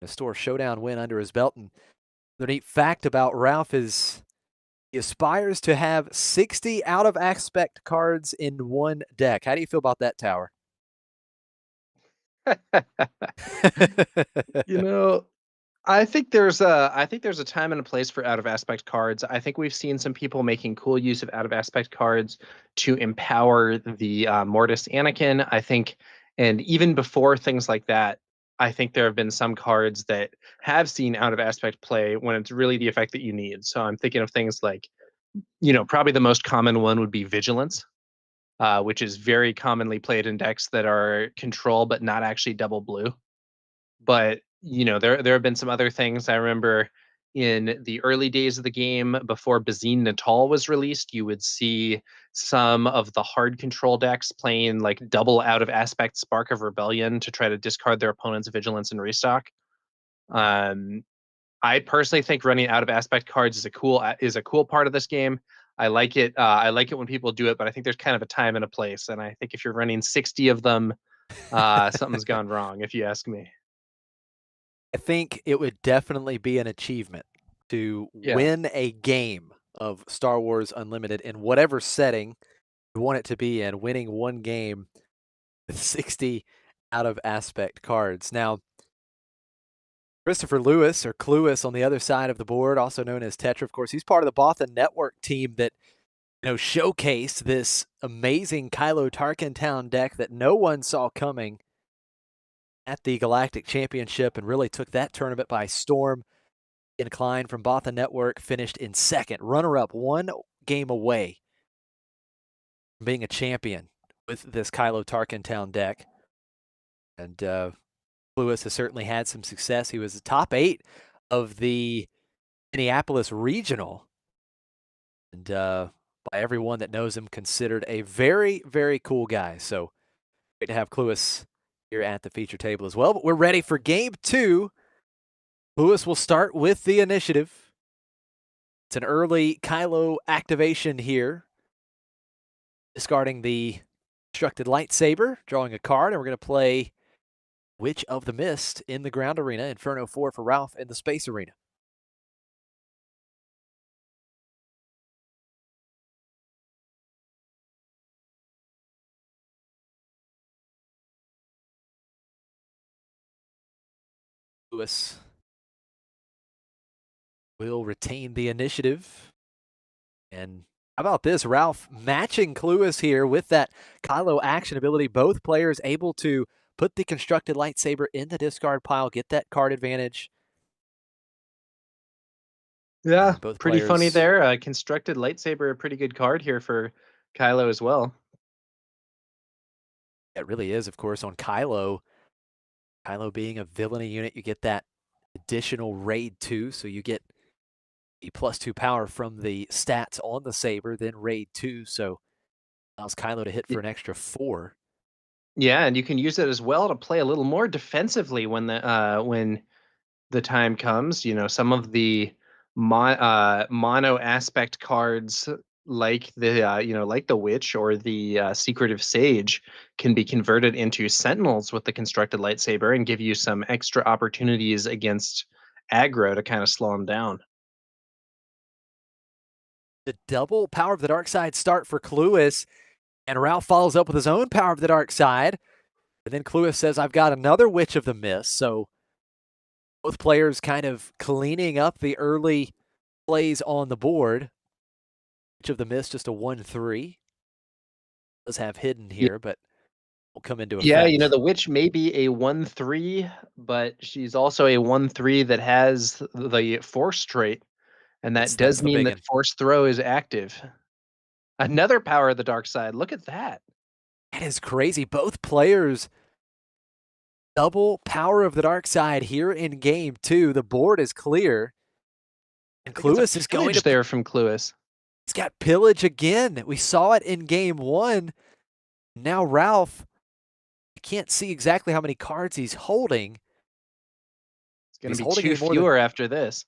[SPEAKER 3] A Store Showdown win under his belt. And the neat fact about Ralph is he aspires to have 60 out-of-aspect cards in one deck. How do you feel about that, Tower?
[SPEAKER 1] You know, I think there's a time and a place for out of aspect cards. I think we've seen some people making cool use of out of aspect cards to empower the Mortis Anakin. I think, and even before things like that, I think there have been some cards that have seen out of aspect play when it's really the effect that you need. So I'm thinking of things like, probably the most common one would be Vigilance, which is very commonly played in decks that are control but not actually double blue. But there have been some other things. I remember in the early days of the game, before Bazine Natal was released, you would see some of the hard control decks playing like double out of aspect Spark of Rebellion to try to discard their opponent's Vigilance and restock. I personally think running out of aspect cards is a cool part of this game. I like it. I like it when people do it, but I think there's kind of a time and a place. And I think if you're running 60 of them, something's gone wrong, if you ask me.
[SPEAKER 3] I think it would definitely be an achievement to win a game of Star Wars Unlimited in whatever setting you want it to be in, winning one game with 60 out of aspect cards. Now, Christopher Lewis, or Cluis on the other side of the board, also known as Tetra, of course, he's part of the Botha Network team that showcased this amazing Kylo Tarkin Town deck that no one saw coming at the Galactic Championship and really took that tournament by storm. Ian Klein from Botha Network finished in second, runner-up, 1 game away from being a champion with this Kylo Tarkin Town deck. And Lewis has certainly had some success. He was the top 8 of the Minneapolis Regional. And by everyone that knows him, considered a very, very cool guy. So great to have Cluis here at the feature table as well. But we're ready for game 2. Cluis will start with the initiative. It's an early Kylo activation here. Discarding the constructed lightsaber, drawing a card, and we're going to play Witch of the Mist in the ground arena, Inferno 4 for Ralph in the space arena. Lewis will retain the initiative. And how about this? Ralph matching Cluis here with that Kylo action ability. Both players able to put the constructed lightsaber in the discard pile, get that card advantage.
[SPEAKER 1] Yeah,
[SPEAKER 3] Both
[SPEAKER 1] pretty funny
[SPEAKER 3] players,
[SPEAKER 1] there. Constructed lightsaber, a pretty good card here for Kylo as well.
[SPEAKER 3] it really is, of course, on Kylo. Kylo being a villainy unit, you get that additional raid 2, so you get the +2 power from the stats on the saber, then raid 2, so allows Kylo to hit for an extra 4.
[SPEAKER 1] Yeah, and you can use it as well to play a little more defensively when the time comes. You know, some of the mono aspect cards like like the Witch or the Secretive Sage can be converted into Sentinels with the constructed lightsaber and give you some extra opportunities against aggro to kind of slow them down.
[SPEAKER 3] The double Power of the Dark Side start for Cluis, and Ralph follows up with his own Power of the Dark Side. And then Cluis says, I've got another Witch of the Mist. So both players kind of cleaning up the early plays on the board. Witch of the Mist, just a 1/3. Does have hidden here, but will come into effect.
[SPEAKER 1] Yeah, you know, the Witch may be a 1/3, but she's also a 1/3 that has the Force trait. And that
[SPEAKER 3] That's
[SPEAKER 1] does
[SPEAKER 3] the
[SPEAKER 1] mean
[SPEAKER 3] big
[SPEAKER 1] that
[SPEAKER 3] one.
[SPEAKER 1] Force Throw is active. Another Power of the Dark Side. Look at that.
[SPEAKER 3] That is crazy. Both players double Power of the Dark Side here in game 2. The board is clear. And Cluis is going to
[SPEAKER 1] there from Cluis.
[SPEAKER 3] He's got Pillage again. We saw it in game 1. Now Ralph, I can't see exactly how many cards he's holding.
[SPEAKER 1] It's going to be 2 fewer after this.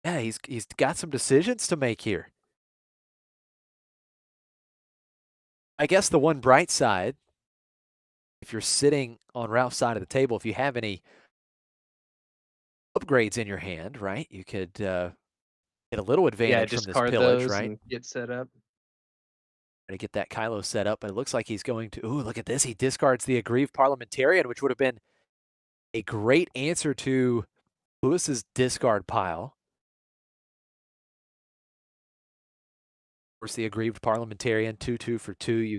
[SPEAKER 3] Yeah, he's got some decisions to make here. I guess the one bright side, if you're sitting on Ralph's side of the table, if you have any upgrades in your hand, right, you could get a little advantage from this Pillage, right?
[SPEAKER 1] And get set up.
[SPEAKER 3] To get that Kylo set up, but it looks like he's going to, ooh, look at this. He discards the Aggrieved Parliamentarian, which would have been a great answer to Lewis's discard pile. Of course, the Aggrieved Parliamentarian, 2/2 for 2. You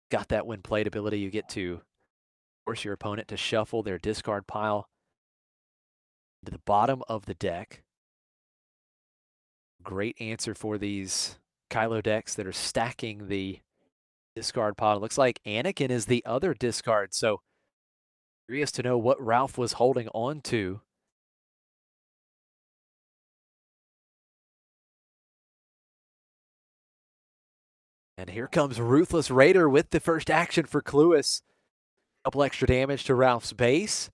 [SPEAKER 3] got that when played ability. You get to force your opponent to shuffle their discard pile to the bottom of the deck. Great answer for these Kylo decks that are stacking the discard pile. It looks like Anakin is the other discard, so curious to know what Ralph was holding on to. And here comes Ruthless Raider with the first action for Cluis. Couple extra damage to Ralph's base.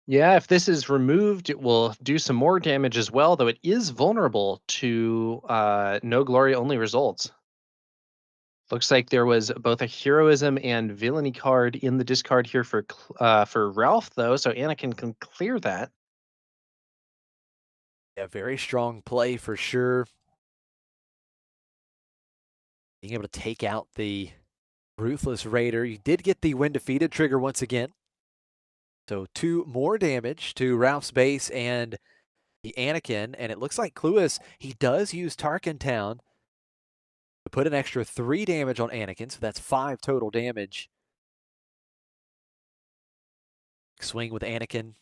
[SPEAKER 1] Yeah, if this is removed, it will do some more damage as well, though it is vulnerable to no glory only results. Looks like there was both a heroism and villainy card in the discard here for Ralph, though, so Anakin can clear that.
[SPEAKER 3] Yeah, very strong play for sure. Being able to take out the Ruthless Raider. You did get the when defeated trigger once again. So 2 more damage to Ralph's base and the Anakin. And it looks like Cluis, he does use Tarkin Town to put an extra 3 damage on Anakin. So that's 5 total damage. Swing with Anakin.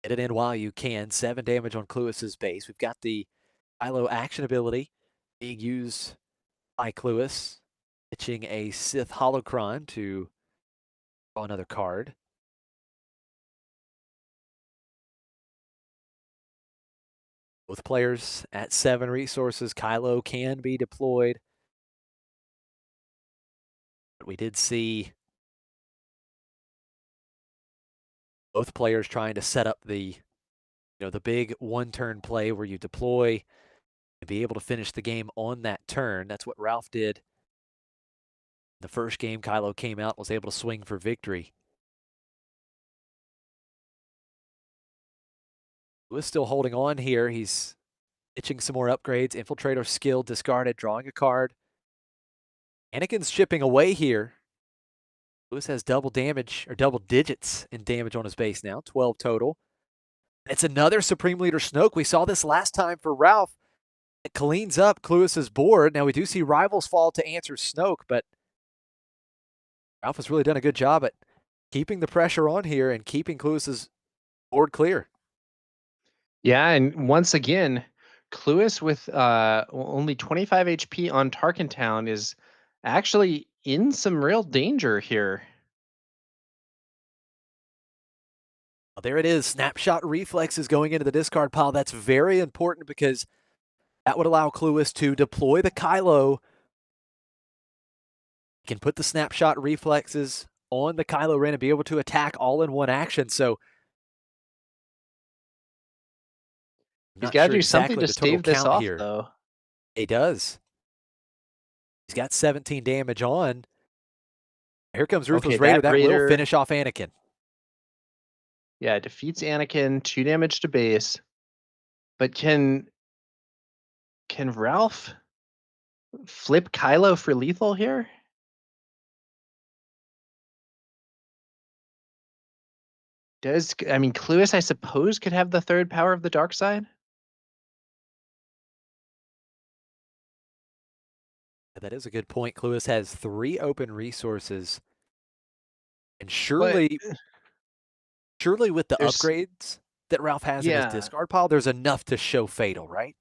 [SPEAKER 3] Get it in while you can. 7 damage on Cluis's base. We've got the Kylo action ability being used by Cluis, pitching a Sith Holocron to draw another card. Both players at 7 resources. Kylo can be deployed. But we did see both players trying to set up the big one-turn play where you deploy and be able to finish the game on that turn. That's what Ralph did. The first game, Kylo came out, was able to swing for victory. Lewis still holding on here. He's itching some more upgrades. Infiltrator skill discarded, drawing a card. Anakin's chipping away here. Lewis has double damage, or double digits in damage on his base now, 12 total. It's another Supreme Leader Snoke. We saw this last time for Ralph. It cleans up Cluis's board. Now we do see Rivals fall to answer Snoke, but Ralph has really done a good job at keeping the pressure on here and keeping Cluis's board clear.
[SPEAKER 2] Yeah, and once again, Cluis with only 25 HP on Tarkentown is actually in some real danger here.
[SPEAKER 3] Well, there it is. Snapshot Reflexes going into the discard pile. That's very important because that would allow Cluis to deploy the Kylo. He can put the Snapshot Reflexes on the Kylo Ren and be able to attack all in one action. So
[SPEAKER 2] He's got to do something to stave this off,
[SPEAKER 3] here.
[SPEAKER 2] though.
[SPEAKER 3] He does. He's got 17 damage on. Here comes Ruthless Raider. That will finish off Anakin.
[SPEAKER 2] Yeah, defeats Anakin, 2 damage to base. But can Ralph flip Kylo for lethal here? I mean, Cluis, I suppose, could have the third power of the dark side?
[SPEAKER 3] That is a good point. Cluis has 3 open resources. And surely with the upgrades that Ralph has in his discard pile, there's enough to show Fatal, right?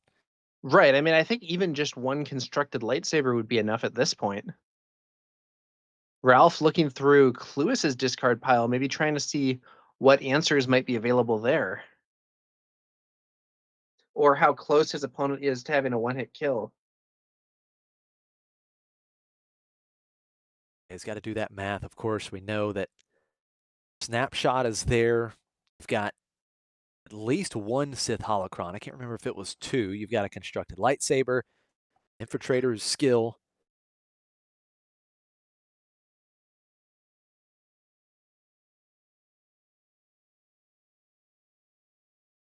[SPEAKER 2] Right. I mean, I think even just one constructed lightsaber would be enough at this point. Ralph looking through Cluis's discard pile, maybe trying to see what answers might be available there. Or how close his opponent is to having a one-hit kill.
[SPEAKER 3] He's got to do that math. Of course, we know that Snapshot is there. You've got at least 1 Sith Holocron. I can't remember if it was 2. You've got a constructed lightsaber, Infiltrator's skill.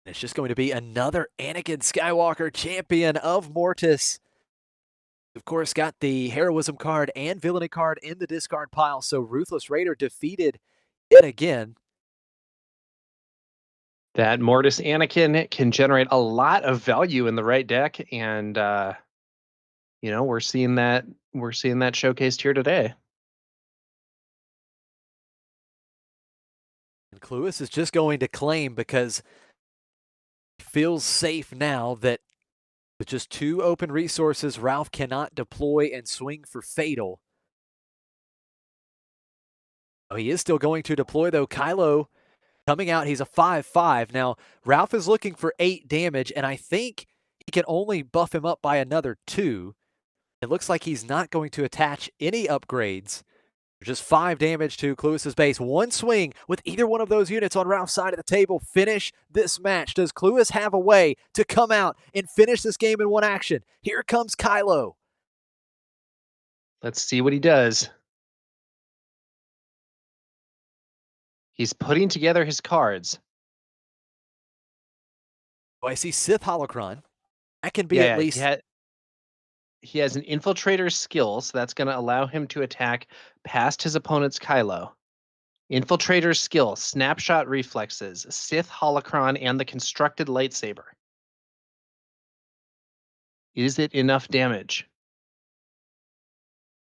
[SPEAKER 3] It's just going to be another Anakin Skywalker champion of Mortis. Of course, got the Heroism card and Villainy card in the discard pile, so Ruthless Raider defeated yet again.
[SPEAKER 2] That Mortis Anakin can generate a lot of value in the right deck, and you know, we're seeing that showcased here today.
[SPEAKER 3] And Cluis is just going to claim because he feels safe now that with just 2 open resources, Ralph cannot deploy and swing for Fatal. Oh, he is still going to deploy, though. Kylo coming out, he's a 5/5. Now, Ralph is looking for 8 damage, and I think he can only buff him up by another 2. It looks like he's not going to attach any upgrades. Just 5 damage to Cluis's base. 1 swing with either one of those units on Ralph's side of the table. Finish this match. Does Cluis have a way to come out and finish this game in 1 action? Here comes Kylo.
[SPEAKER 2] Let's see what he does. He's putting together his cards.
[SPEAKER 3] Oh, I see Sith Holocron. That can be at least...
[SPEAKER 2] He has an Infiltrator skill, so that's going to allow him to attack past his opponent's Kylo. Infiltrator skill, Snapshot Reflexes, Sith Holocron, and the constructed lightsaber. Is it enough damage?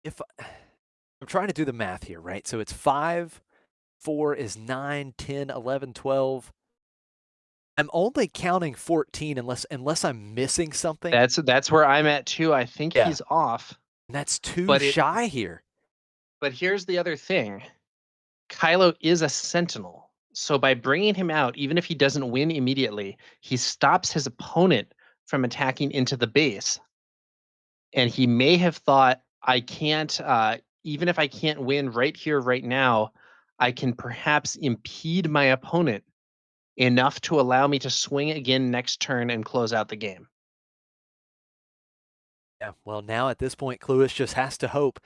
[SPEAKER 3] If I'm trying to do the math here, right? So it's 5, 4 is 9, 10, 11, 12. I'm only counting 14 unless I'm missing something.
[SPEAKER 2] That's where I'm at too. I think he's off.
[SPEAKER 3] And that's too shy here.
[SPEAKER 2] But here's the other thing. Kylo is a Sentinel. So by bringing him out, even if he doesn't win immediately, he stops his opponent from attacking into the base. And he may have thought, I can't, even if I can't win right here, right now, I can perhaps impede my opponent enough to allow me to swing again next turn and close out the game.
[SPEAKER 3] Yeah, well, now at this point, Cluis just has to hope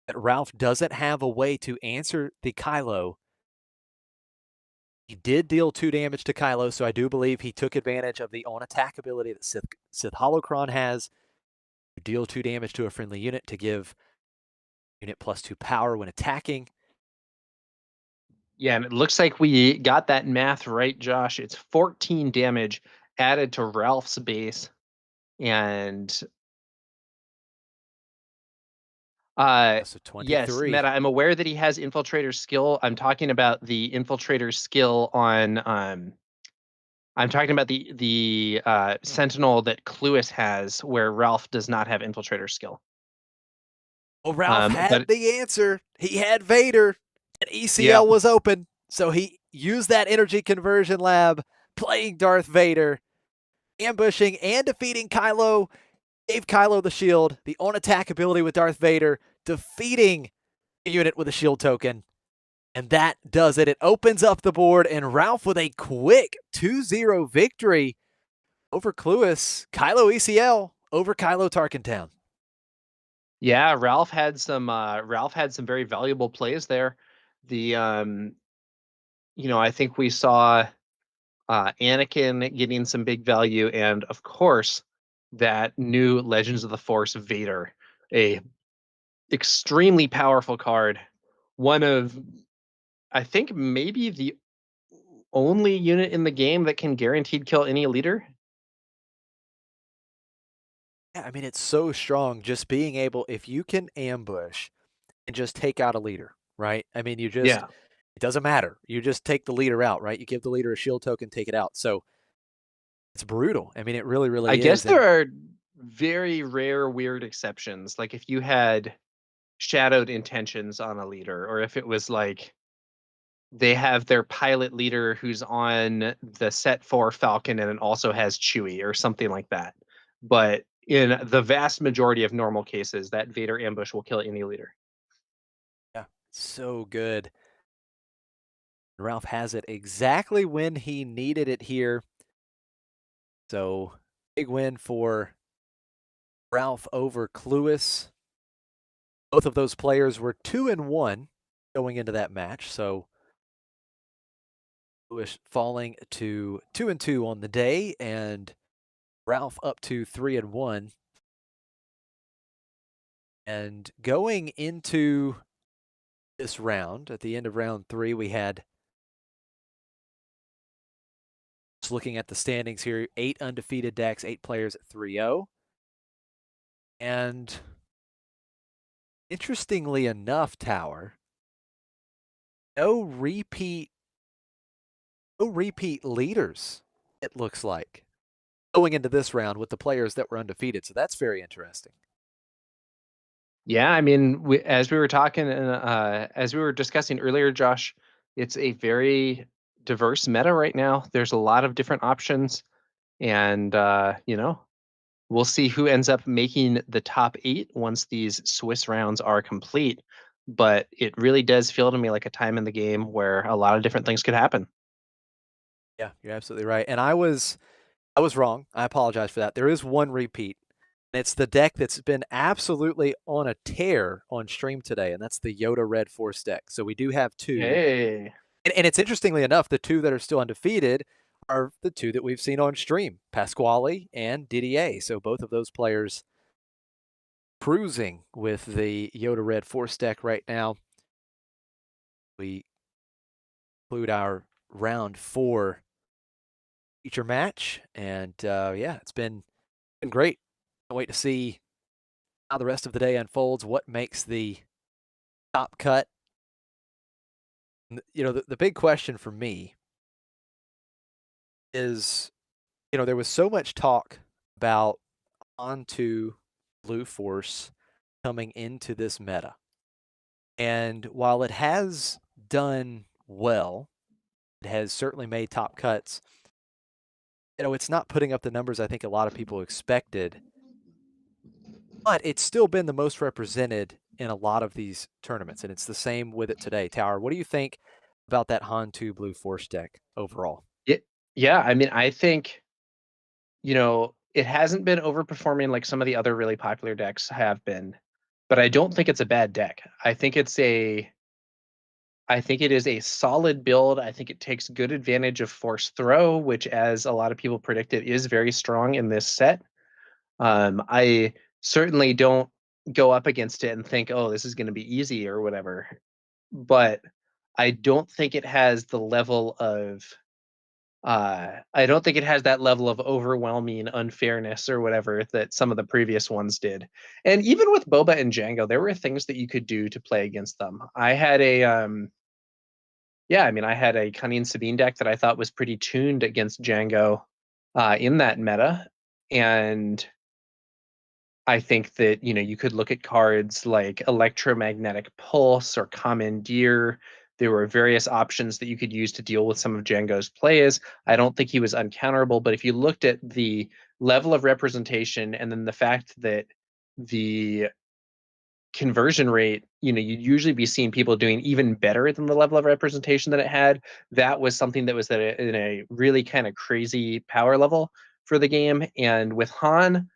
[SPEAKER 3] that Ralph doesn't have a way to answer the Kylo. He did deal 2 damage to Kylo, so I do believe he took advantage of the on-attack ability that Sith Holocron has. You deal 2 damage to a friendly unit to give unit +2 power when attacking.
[SPEAKER 1] Yeah, and it looks like we got that math right, Josh. It's 14 damage added to Ralph's base. And
[SPEAKER 3] So
[SPEAKER 1] yes,
[SPEAKER 3] 23.
[SPEAKER 1] Meta, I'm aware that he has infiltrator skill. I'm talking about the infiltrator skill on I'm talking about the sentinel that Cluis has where Ralph does not have infiltrator skill.
[SPEAKER 3] Well, Ralph had
[SPEAKER 1] But
[SPEAKER 3] the answer. He had Vader, and
[SPEAKER 1] yeah,
[SPEAKER 3] ECL was open. So he used that energy conversion lab, playing Darth Vader, ambushing and defeating Kylo, gave Kylo the shield, the on-attack ability with Darth Vader, defeating a unit with a shield token. And that does it. It opens up the board, and Ralph with a quick 2-0 victory over Cluis. Kylo ECL over Kylo Tarkintown.
[SPEAKER 1] yeah, Ralph had some very valuable plays there. The I think we saw Anakin getting some big value, and of course, that new Legends of the Force Vader, a extremely powerful card. One of, I think, maybe the only unit in the game that can guaranteed kill any leader.
[SPEAKER 3] Yeah, I mean, it's so strong just being able, if you can ambush and just take out a leader, right? I mean,
[SPEAKER 1] Yeah,
[SPEAKER 3] it doesn't matter. You just take the leader out, right? You give the leader a shield token, take it out. So it's brutal. I mean, it really,
[SPEAKER 1] I
[SPEAKER 3] really
[SPEAKER 1] guess
[SPEAKER 3] is. And
[SPEAKER 1] there are very rare weird exceptions. Like if you had shadowed intentions on a leader, or if it was like they have their pilot leader who's on the set for Falcon and it also has Chewie or something like that. But in the vast majority of normal cases, that Vader ambush will kill any leader.
[SPEAKER 3] yeah, so good. Ralph has it exactly when he needed it here. So big win for Ralph over Cluis. Both of those players were 2-1 going into that match. So Cluis falling to 2-2 on the day, and Ralph up to 3-1. And going into this round, at the end of round 3, we had, just looking at the standings here, 8 undefeated decks, 8 players at 3-0. And interestingly enough, Tower, no repeat leaders, it looks like, going into this round with the players that were undefeated. So that's very interesting.
[SPEAKER 1] Yeah, I mean, as we were talking, as we were discussing earlier, Josh, it's a very diverse meta right now. There's a lot of different options, and we'll see who ends up making the top 8 once these Swiss rounds are complete. But it really does feel to me like a time in the game where a lot of different things could happen.
[SPEAKER 3] Yeah, you're absolutely right. And I was wrong. I apologize for that. There is one repeat. It's the deck that's been absolutely on a tear on stream today, and that's the Yoda Red Force deck. So we do have 2.
[SPEAKER 1] Hey.
[SPEAKER 3] And it's interestingly enough, the 2 that are still undefeated are the 2 that we've seen on stream, Pasquale and Didier. So both of those players cruising with the Yoda Red Force deck right now. We conclude our round 4 feature match, and yeah, it's been great. Can't wait to see how the rest of the day unfolds. What makes the top cut? You know, the big question for me is, there was so much talk about onto Blue Force coming into this meta. And while it has done well, it has certainly made top cuts, it's not putting up the numbers I think a lot of people expected. But it's still been the most represented in a lot of these tournaments, and it's the same with it today. Tower, what do you think about that Han 2 Blue Force deck overall?
[SPEAKER 1] Yeah, I mean, I think it hasn't been overperforming like some of the other really popular decks have been, but I don't think it's a bad deck. I think it is a solid build. I think it takes good advantage of Force Throw, which, as a lot of people predicted, is very strong in this set. I certainly don't go up against it and think, oh, this is going to be easy or whatever. But I don't think it has the level of I don't think it has that level of overwhelming unfairness or whatever that some of the previous ones did. And even with Boba and Django, there were things that you could do to play against them. I had a yeah, I mean, I had a Cunning Sabine deck that I thought was pretty tuned against Django in that meta, and I think that, you could look at cards like Electromagnetic Pulse or Commandeer. There were various options that you could use to deal with some of Django's plays. I don't think he was uncounterable, but if you looked at the level of representation and then the fact that the conversion rate, you'd usually be seeing people doing even better than the level of representation that it had. That was something that was in a really kind of crazy power level for the game. And with Han,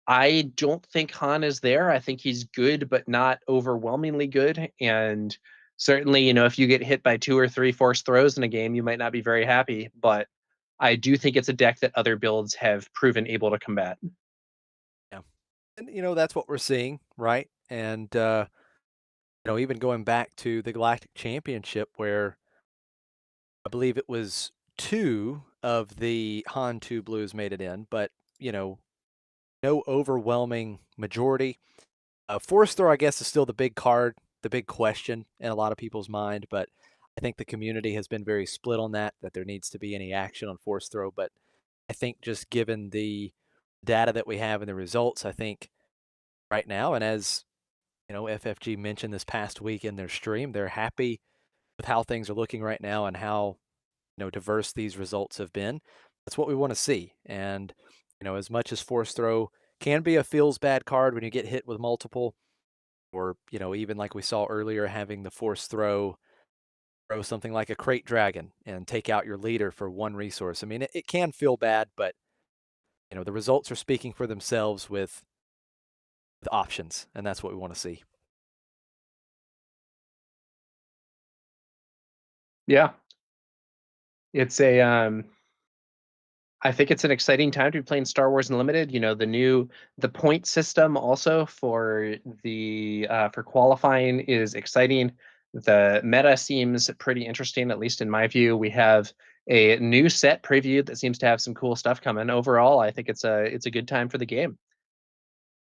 [SPEAKER 1] I don't think Han is there. I think he's good, but not overwhelmingly good. And certainly, if you get hit by 2 or 3 forced throws in a game, you might not be very happy. But I do think it's a deck that other builds have proven able to combat.
[SPEAKER 3] Yeah. And, that's what we're seeing, right? And, even going back to the Galactic Championship where I believe it was 2 of the Han 2 blues made it in, but, no overwhelming majority. Force throw, I guess, is still the big card, the big question in a lot of people's mind, but I think the community has been very split on that there needs to be any action on force throw. But I think just given the data that we have and the results, I think right now, and as FFG mentioned this past week in their stream, they're happy with how things are looking right now and how diverse these results have been. That's what we want to see. And as much as force throw can be a feels bad card when you get hit with multiple, or even like we saw earlier, having the force throw something like a crate dragon and take out your leader for 1 resource. I mean, it can feel bad, but the results are speaking for themselves with options, and that's what we want to see.
[SPEAKER 1] Yeah. It's a I think it's an exciting time to be playing Star Wars Unlimited. The point system also for the for qualifying is exciting. The meta seems pretty interesting, at least in my view. We have a new set previewed that seems to have some cool stuff coming. Overall, I think it's a good time for the game.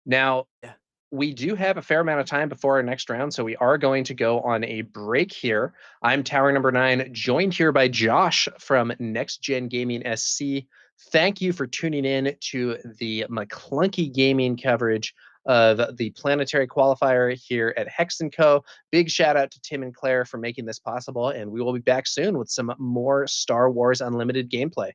[SPEAKER 1] Now,
[SPEAKER 3] Yeah.
[SPEAKER 1] we do have a fair amount of time before our next round, so we are going to go on a break here. I'm Tower number 9, joined here by Josh from Next Gen Gaming SC. Thank you for tuning in to the McClunky Gaming coverage of the Planetary Qualifier here at Hex & Co. Big shout out to Tim and Claire for making this possible, and we will be back soon with some more Star Wars Unlimited gameplay.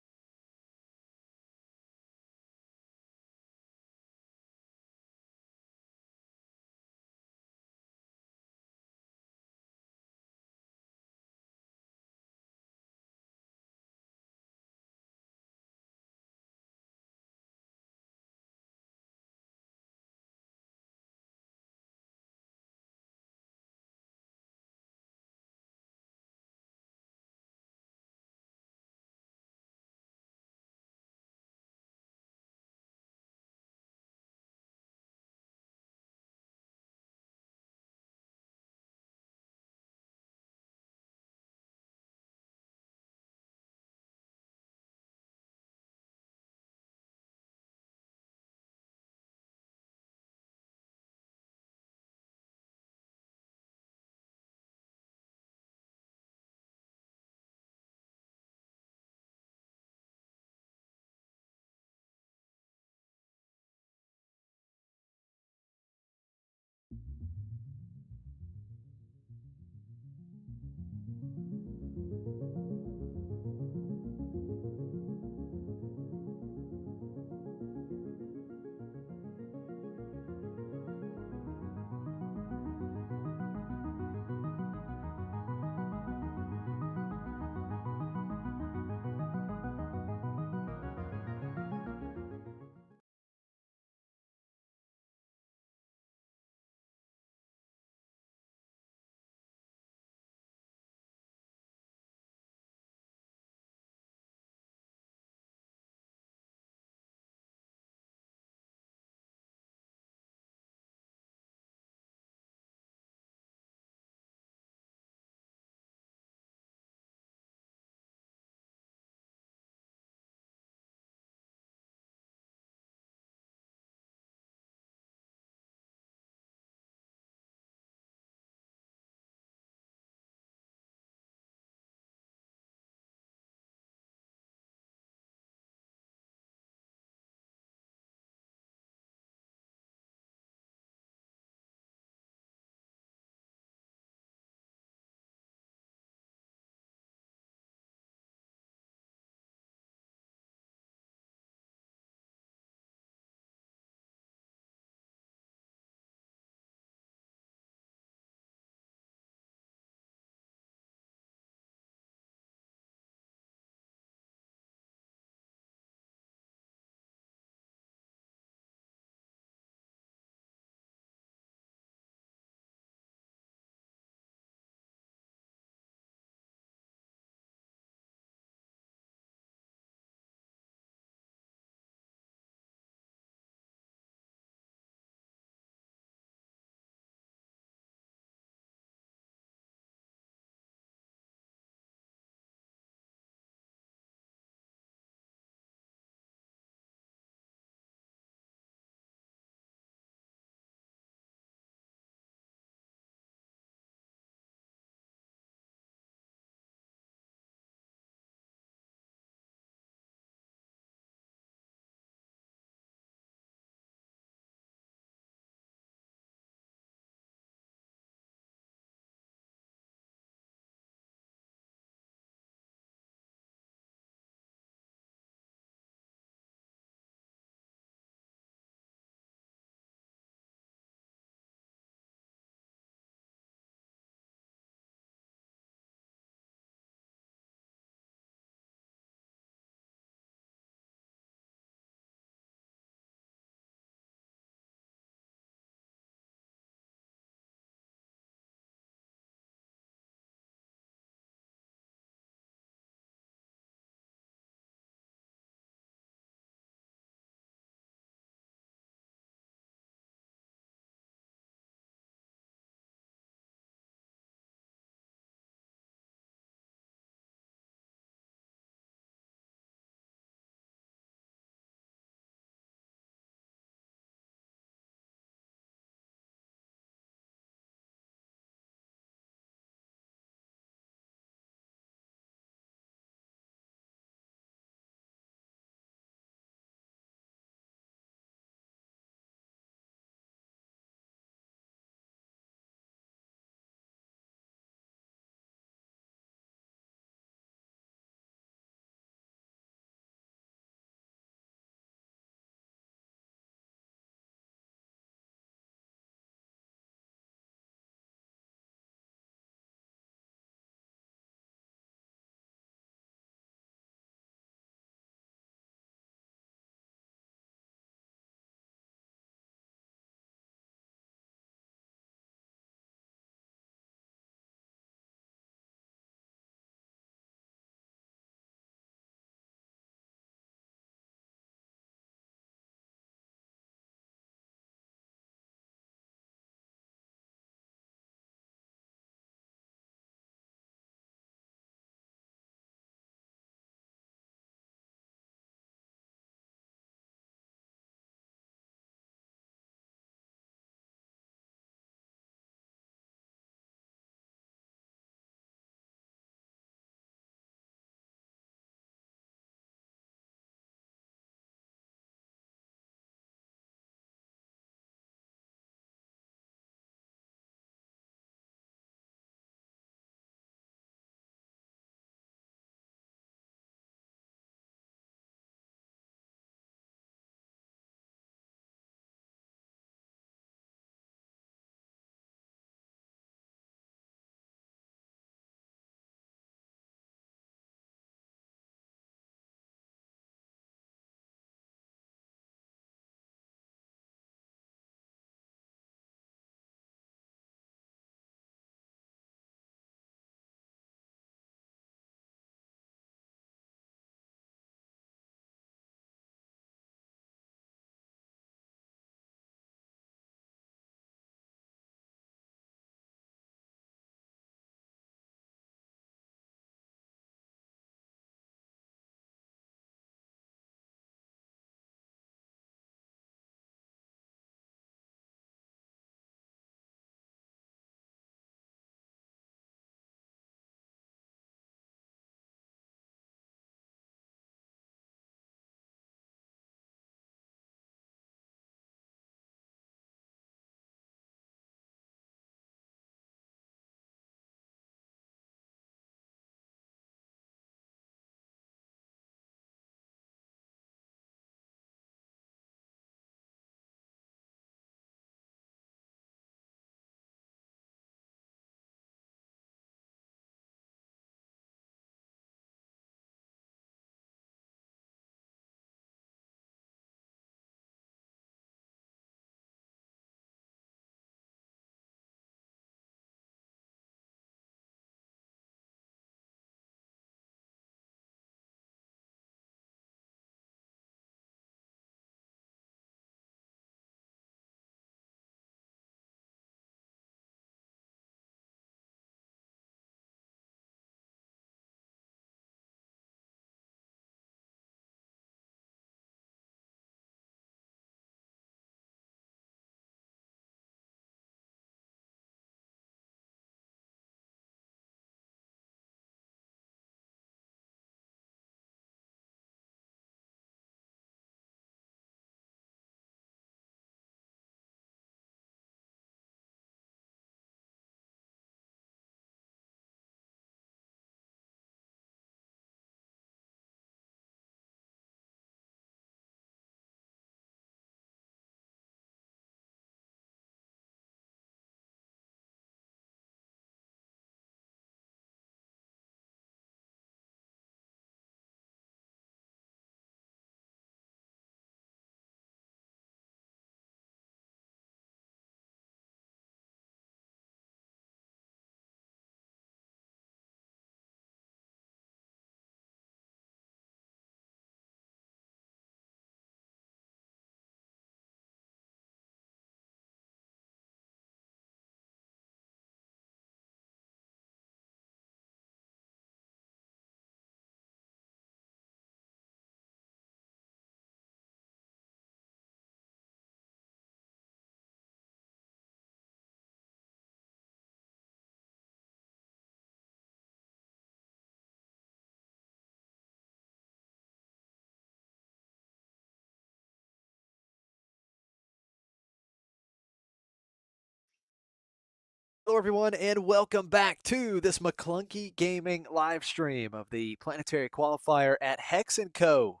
[SPEAKER 3] Hello, everyone, and welcome back to this McClunky Gaming live stream of the Planetary Qualifier at Hex & Co.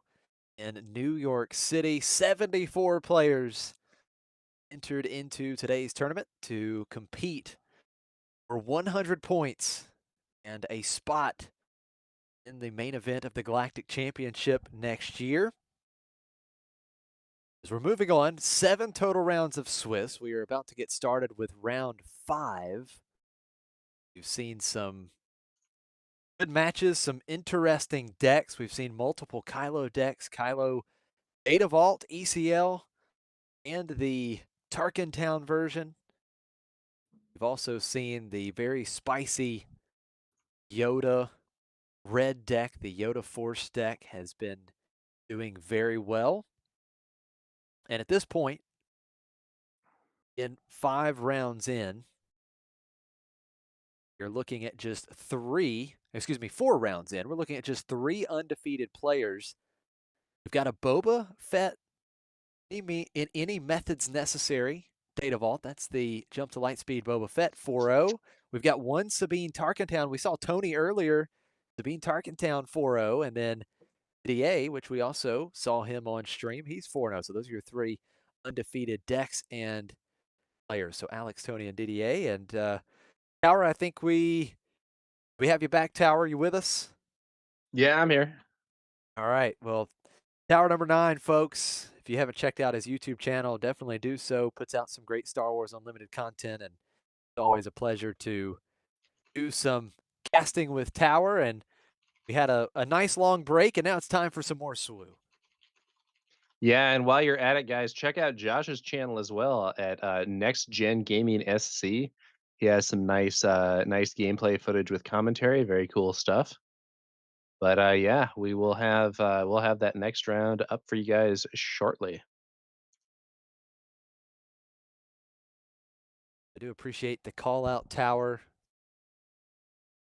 [SPEAKER 3] in New York City. 74 players entered into today's tournament to compete for 100 points and a spot in the main event of the Galactic Championship next year. As we're moving on, 7 total rounds of Swiss. We are about to get started with round 5. We've seen some good matches, some interesting decks. We've seen multiple Kylo decks, Kylo Data Vault, ECL, and the Tarkentown version. We've also seen the very spicy Yoda red deck. The Yoda Force deck has been doing very well. And at this point, in 5 rounds in, you're looking at just 4 rounds in. We're looking at just 3 undefeated players. We've got a Boba Fett in any methods necessary. Data Vault, that's the Jump to Lightspeed Boba Fett 4-0. We've got one Sabine Tarkentown. We saw Tony earlier, Sabine Tarkentown 4-0, and then DA, which we also saw him on stream. He's 4-0. So those are your 3 undefeated decks and players. So Alex, Tony, and DDA. And Tower, I think we have you back, Tower. You with us?
[SPEAKER 2] Yeah, I'm here.
[SPEAKER 3] All right. Well, Tower number 9, folks. If you haven't checked out his YouTube channel, definitely do so. Puts out some great Star Wars Unlimited content, and it's always a pleasure to do some casting with Tower. And we had a nice long break, and now it's time for some more SWU.
[SPEAKER 2] Yeah, and while you're at it, guys, check out Josh's channel as well at Next Gen Gaming SC. He has some nice gameplay footage with commentary, very cool stuff. But yeah, we'll have that next round up for you guys shortly.
[SPEAKER 3] I do appreciate the call out, Tower.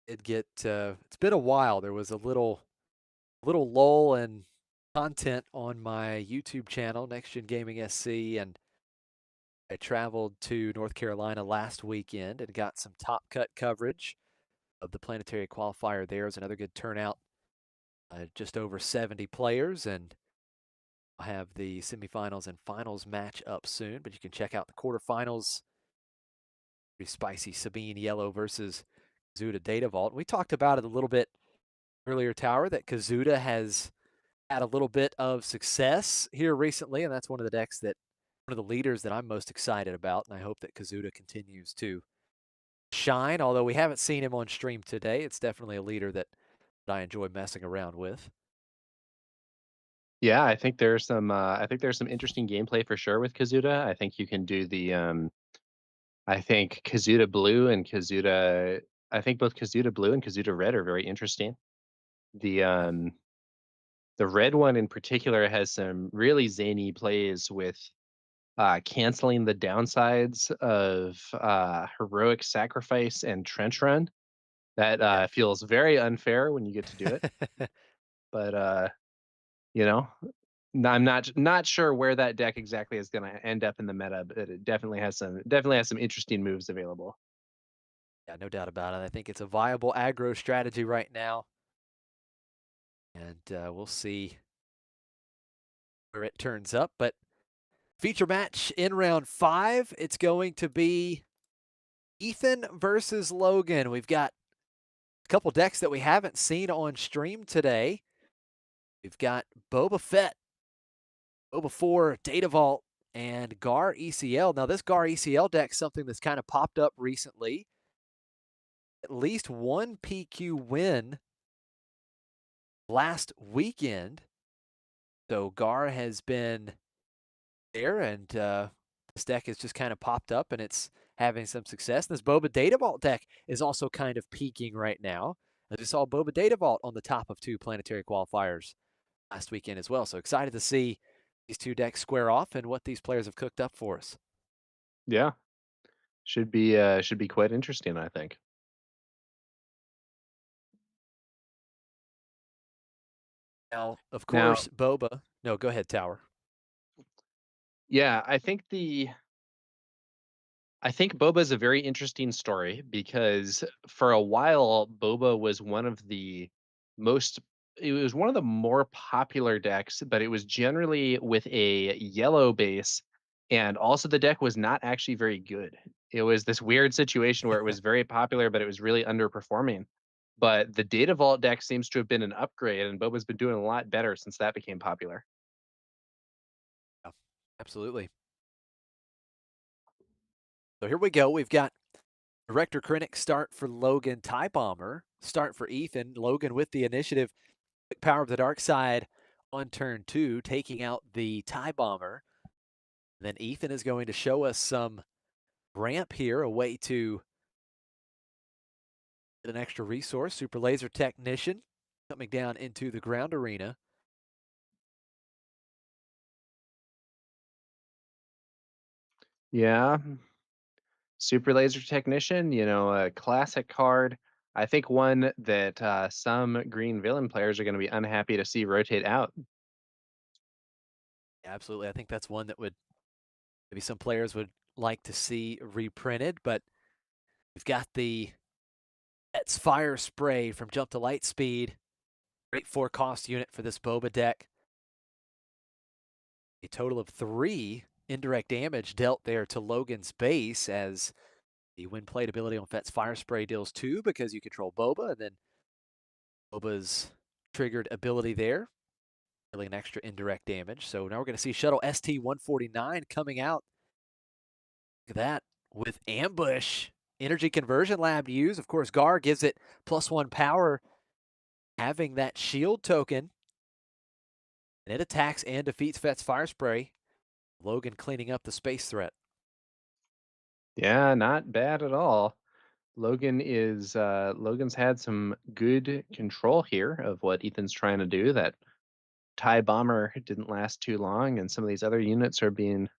[SPEAKER 3] It's been a while. There was a little lull in content on my YouTube channel, Next Gen Gaming SC, and I traveled to North Carolina last weekend and got some top cut coverage of the Planetary Qualifier there. It was another good turnout, just over 70 players, and I'll have the semifinals and finals match up soon, but you can check out the quarterfinals. Pretty spicy Sabine Yellow versus Kazuda Data Vault. We talked about it a little bit earlier, Tower, that Kazuda has had a little bit of success here recently, and that's one of the leaders that I'm most excited about, and I hope that Kazuda continues to shine. Although we haven't seen him on stream today, it's definitely a leader that I enjoy messing around with.
[SPEAKER 2] Yeah, I think there's some interesting gameplay for sure with Kazuda. I think you can do the I think Kazuda Blue and Kazuda I think both Kazuda Blue and Kazuda Red are very interesting. The red one in particular has some really zany plays with canceling the downsides of heroic sacrifice and trench run. That feels very unfair when you get to do it. But you know, I'm not sure where that deck exactly is going to end up in the meta, but it definitely has some interesting moves available.
[SPEAKER 3] Yeah, no doubt about it. I think it's a viable aggro strategy right now, and we'll see where it turns up. But feature match in round 5, it's going to be Ethan versus Logan. We've got a couple decks that we haven't seen on stream today. We've got Boba Fett, Boba 4, Data Vault, and Gar ECL. Now, this Gar ECL deck is something that's kind of popped up recently. At least one PQ win last weekend. So Gar has been there, and this deck has just kind of popped up, and it's having some success. And this Boba Data Vault deck is also kind of peaking right now. As we saw Boba Data Vault on the top of 2 planetary qualifiers last weekend as well. So excited to see these 2 decks square off and what these players have cooked up for us.
[SPEAKER 2] Yeah, should be quite interesting, I think.
[SPEAKER 3] Now, of course, Boba. No, go ahead, Tower.
[SPEAKER 2] Yeah, I think I think Boba's a very interesting story because for a while, Boba was one of the most it was one of the more popular decks, but it was generally with a yellow base, and also the deck was not actually very good. It was this weird situation where it was very popular, but it was really underperforming. But the Data Vault deck seems to have been an upgrade, and Boba's been doing a lot better since that became popular.
[SPEAKER 3] Yeah, absolutely. So here we go. We've got Director Krennic start for Logan, Tie Bomber start for Ethan. Logan with the initiative. Quick Power of the Dark Side on turn 2, taking out the Tie Bomber. Then Ethan is going to show us some ramp here, a way to get an extra resource. Super Laser Technician coming down into the ground arena.
[SPEAKER 2] Yeah. Super Laser Technician, a classic card. I think one that some green villain players are going to be unhappy to see rotate out.
[SPEAKER 3] Absolutely. I think that's one that would maybe some players would like to see reprinted, but we've got the Et's Fire Spray from Jump to Light Speed. Great 4-cost unit for this Boba deck. A total of 3 indirect damage dealt there to Logan's base, as the when played ability on Fet's Fire Spray deals 2 because you control Boba, and then Boba's triggered ability there, dealing an extra indirect damage. So now we're going to see Shuttle ST-149 coming out. Look at that, with Ambush. Energy Conversion Lab to use. Of course, Gar gives it +1 power, having that shield token. And it attacks and defeats Fet's Fire Spray. Logan cleaning up the space threat.
[SPEAKER 2] Yeah, not bad at all. Logan's had some good control here of what Ethan's trying to do. That TIE bomber didn't last too long, and some of these other units are being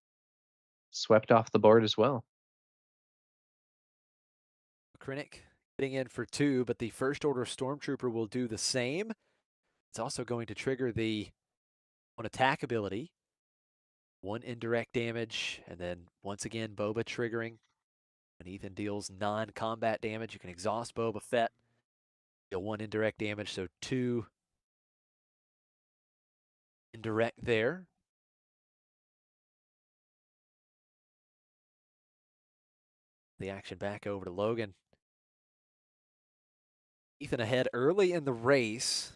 [SPEAKER 2] swept off the board as well.
[SPEAKER 3] Krennic getting in for 2, but the First Order Stormtrooper will do the same. It's also going to trigger the on attack ability. 1 indirect damage, and then once again Boba triggering. When Ethan deals non-combat damage, you can exhaust Boba Fett. Deal 1 indirect damage, so 2 indirect there. The action back over to Logan. Ethan ahead early in the race,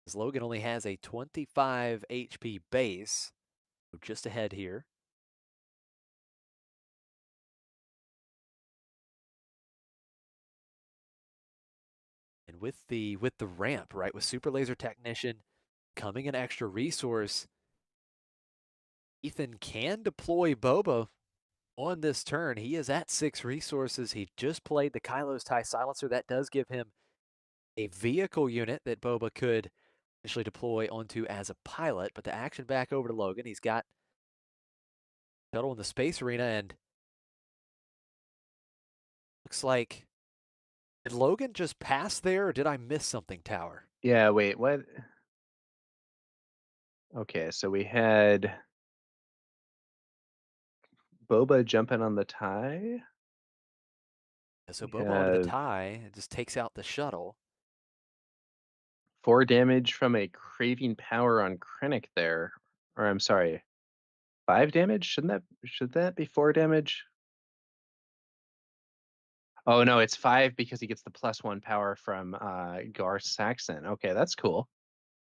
[SPEAKER 3] as Logan only has a 25 HP base, so just ahead here. And with the ramp, right, with Super Laser Technician coming an extra resource, Ethan can deploy Boba on this turn. He is at 6 resources. He just played the Kylo's TIE Silencer. That does give him a vehicle unit that Boba could initially deploy onto as a pilot. But the action back over to Logan. He's got Shuttle in the space arena, and looks like, did Logan just pass there, or did I miss something, Tower?
[SPEAKER 2] Yeah, wait, what? Okay, so we had Boba jumping on the tie.
[SPEAKER 3] So
[SPEAKER 2] We
[SPEAKER 3] Boba onto the
[SPEAKER 2] have
[SPEAKER 3] TIE, it just takes out the shuttle.
[SPEAKER 2] 4 damage from a craving power on Krennic there. Or I'm sorry, 5 damage? Should that be 4 damage? Oh no, it's 5 because he gets the +1 power from Gar Saxon. Okay, that's cool.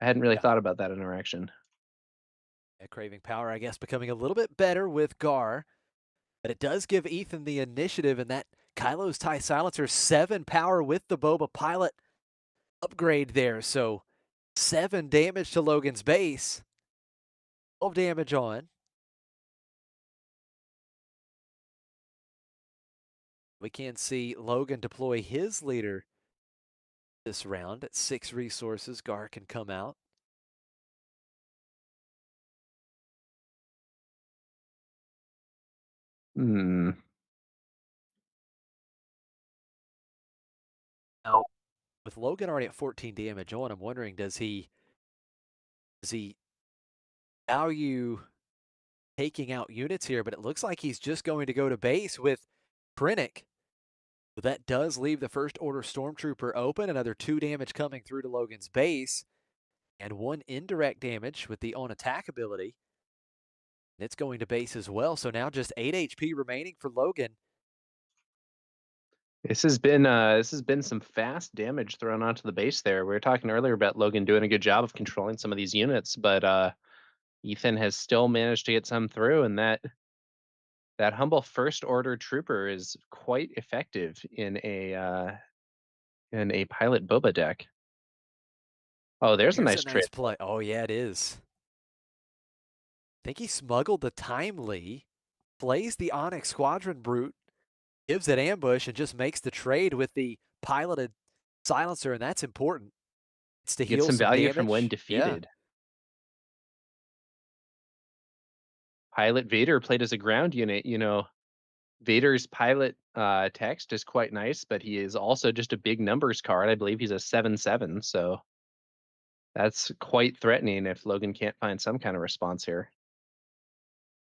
[SPEAKER 2] I hadn't really
[SPEAKER 3] Yeah.
[SPEAKER 2] thought about that interaction.
[SPEAKER 3] Craving power, I guess, becoming a little bit better with Gar. But it does give Ethan the initiative, and that Kylo's TIE Silencer 7 power with the Boba pilot upgrade there. So 7 damage to Logan's base. 12 damage on. We can see Logan deploy his leader this round at 6 resources. Gar can come out.
[SPEAKER 2] Hmm.
[SPEAKER 3] Now, with Logan already at 14 damage on, I'm wondering, does he value taking out units here, but it looks like he's just going to go to base with Krennic. So that does leave the First Order Stormtrooper open. Another 2 damage coming through to Logan's base. And 1 indirect damage with the on attack ability. And it's going to base as well. So now just 8 HP remaining for Logan.
[SPEAKER 2] This has been some fast damage thrown onto the base there. We were talking earlier about Logan doing a good job of controlling some of these units, but Ethan has still managed to get some through, and that humble First Order Trooper is quite effective in a pilot Boba deck. Oh, there's a nice trade.
[SPEAKER 3] Play. Oh yeah, it is. I think he smuggled the Timely, plays the Onyx Squadron Brute, gives it ambush, and just makes the trade with the piloted silencer, and that's important. It's to
[SPEAKER 2] Get
[SPEAKER 3] heal
[SPEAKER 2] some value
[SPEAKER 3] damage.
[SPEAKER 2] from when defeated. Yeah. Pilot Vader played as a ground unit. You know, Vader's pilot text is quite nice, but he is also just a big numbers card. I believe he's a 7/7, so that's quite threatening if Logan can't find some kind of response here.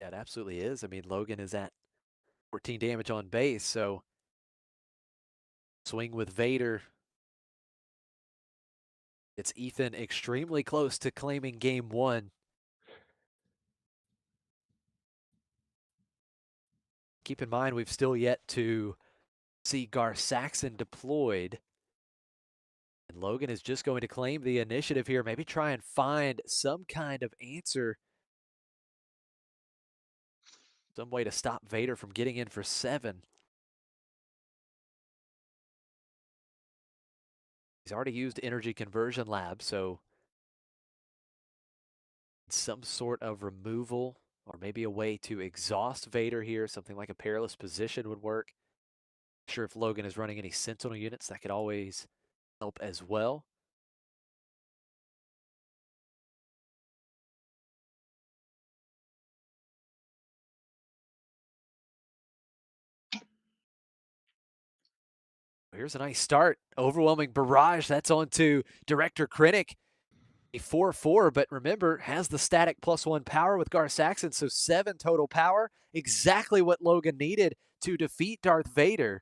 [SPEAKER 3] Yeah, it absolutely is. I mean, Logan is at 14 damage on base, so swing with Vader. It's Ethan extremely close to claiming game 1. Keep in mind, we've still yet to see Gar Saxon deployed. And Logan is just going to claim the initiative here. Maybe try and find some kind of answer. Some way to stop Vader from getting in for 7. He's already used Energy Conversion Lab, so some sort of removal or maybe a way to exhaust Vader here. Something like a Perilous Position would work. Not sure if Logan is running any Sentinel units. That could always help as well. Here's a nice start. Overwhelming barrage. That's on to Director Krennic. A 4/4, but remember, has the static +1 power with Gar Saxon, so 7 total power. Exactly what Logan needed to defeat Darth Vader.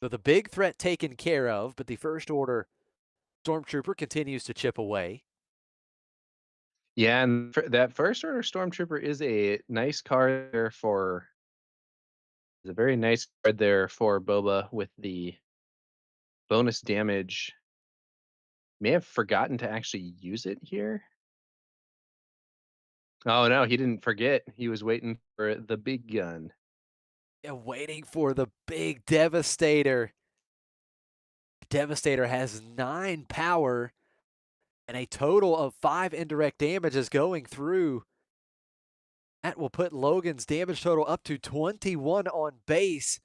[SPEAKER 3] So the big threat taken care of, but the First Order Stormtrooper continues to chip away.
[SPEAKER 2] Yeah, and that First Order Stormtrooper is a nice card there for. It's a very nice card there for Boba with the bonus damage. May have forgotten to actually use it here. Oh no, he didn't forget. He was waiting for the big gun.
[SPEAKER 3] Yeah, waiting for the big Devastator. Devastator has 9 power, and a total of 5 indirect damage is going through. That will put Logan's damage total up to 21 on base.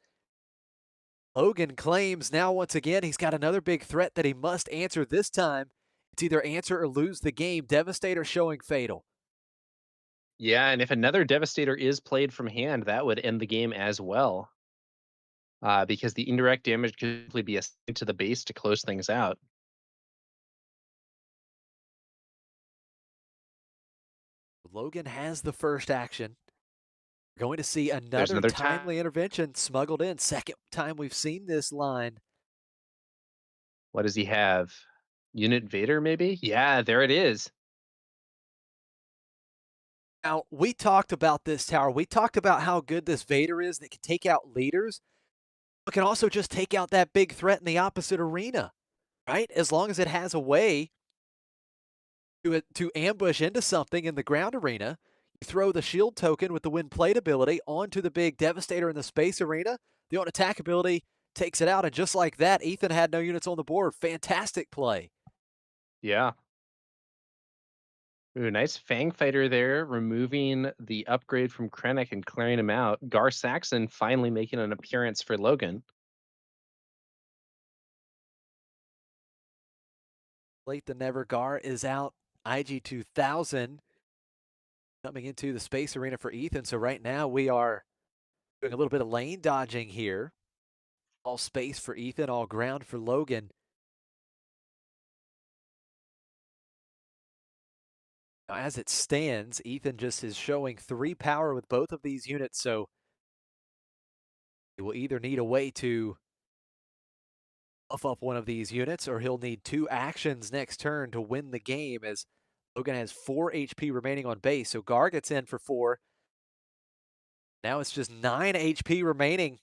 [SPEAKER 3] Logan claims now once again he's got another big threat that he must answer this time. It's either answer or lose the game. Devastator showing fatal.
[SPEAKER 2] Yeah, and if another Devastator is played from hand, that would end the game as well. Because the indirect damage could simply be assigned to the base to close things out.
[SPEAKER 3] Logan has the first action. We're going to see another timely intervention smuggled in. Second time we've seen this line.
[SPEAKER 2] What does he have? Unit Vader, maybe? Yeah, there it is.
[SPEAKER 3] Now, we talked about this tower. We talked about how good this Vader is that can take out leaders, but can also just take out that big threat in the opposite arena, right? As long as it has a way to ambush into something in the ground arena, you throw the shield token with the wind plate ability onto the big Devastator in the space arena. The on attack ability takes it out, and just like that, Ethan had no units on the board. Fantastic play.
[SPEAKER 2] Yeah. Ooh, nice Fang Fighter there, removing the upgrade from Krennic and clearing him out. Gar Saxon finally making an appearance for Logan.
[SPEAKER 3] Late the Never Gar is out. IG 2000 coming into the space arena for Ethan. So right now we are doing a little bit of lane dodging here. All space for Ethan, all ground for Logan. Now, as it stands, Ethan just is showing 3 power with both of these units, so he will either need a way to buff up one of these units, or he'll need 2 actions next turn to win the game, as Logan has 4 HP remaining on base, so Gar gets in for 4. Now it's just 9 HP remaining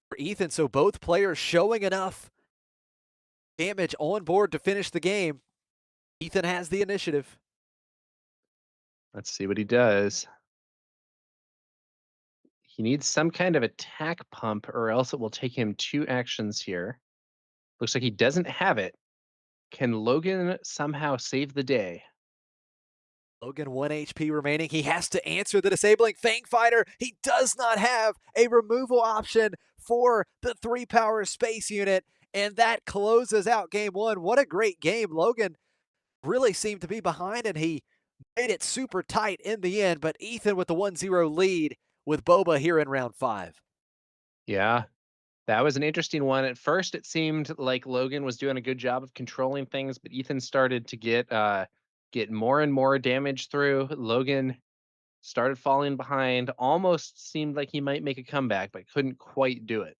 [SPEAKER 3] for Ethan, so both players showing enough damage on board to finish the game. Ethan has the initiative.
[SPEAKER 2] Let's see what he does. He needs some kind of attack pump, or else it will take him 2 actions here. Looks like he doesn't have it. Can Logan somehow save the day?
[SPEAKER 3] Logan, 1 HP remaining. He has to answer the disabling Fang Fighter. He does not have a removal option for the 3 power space unit, and that closes out game 1. What a great game. Logan really seemed to be behind, and he made it super tight in the end, but Ethan with the 1-0 lead with Boba here in round 5.
[SPEAKER 2] Yeah, that was an interesting one. At first, it seemed like Logan was doing a good job of controlling things, but Ethan started to get more and more damage through. Logan started falling behind, almost seemed like he might make a comeback, but couldn't quite do it.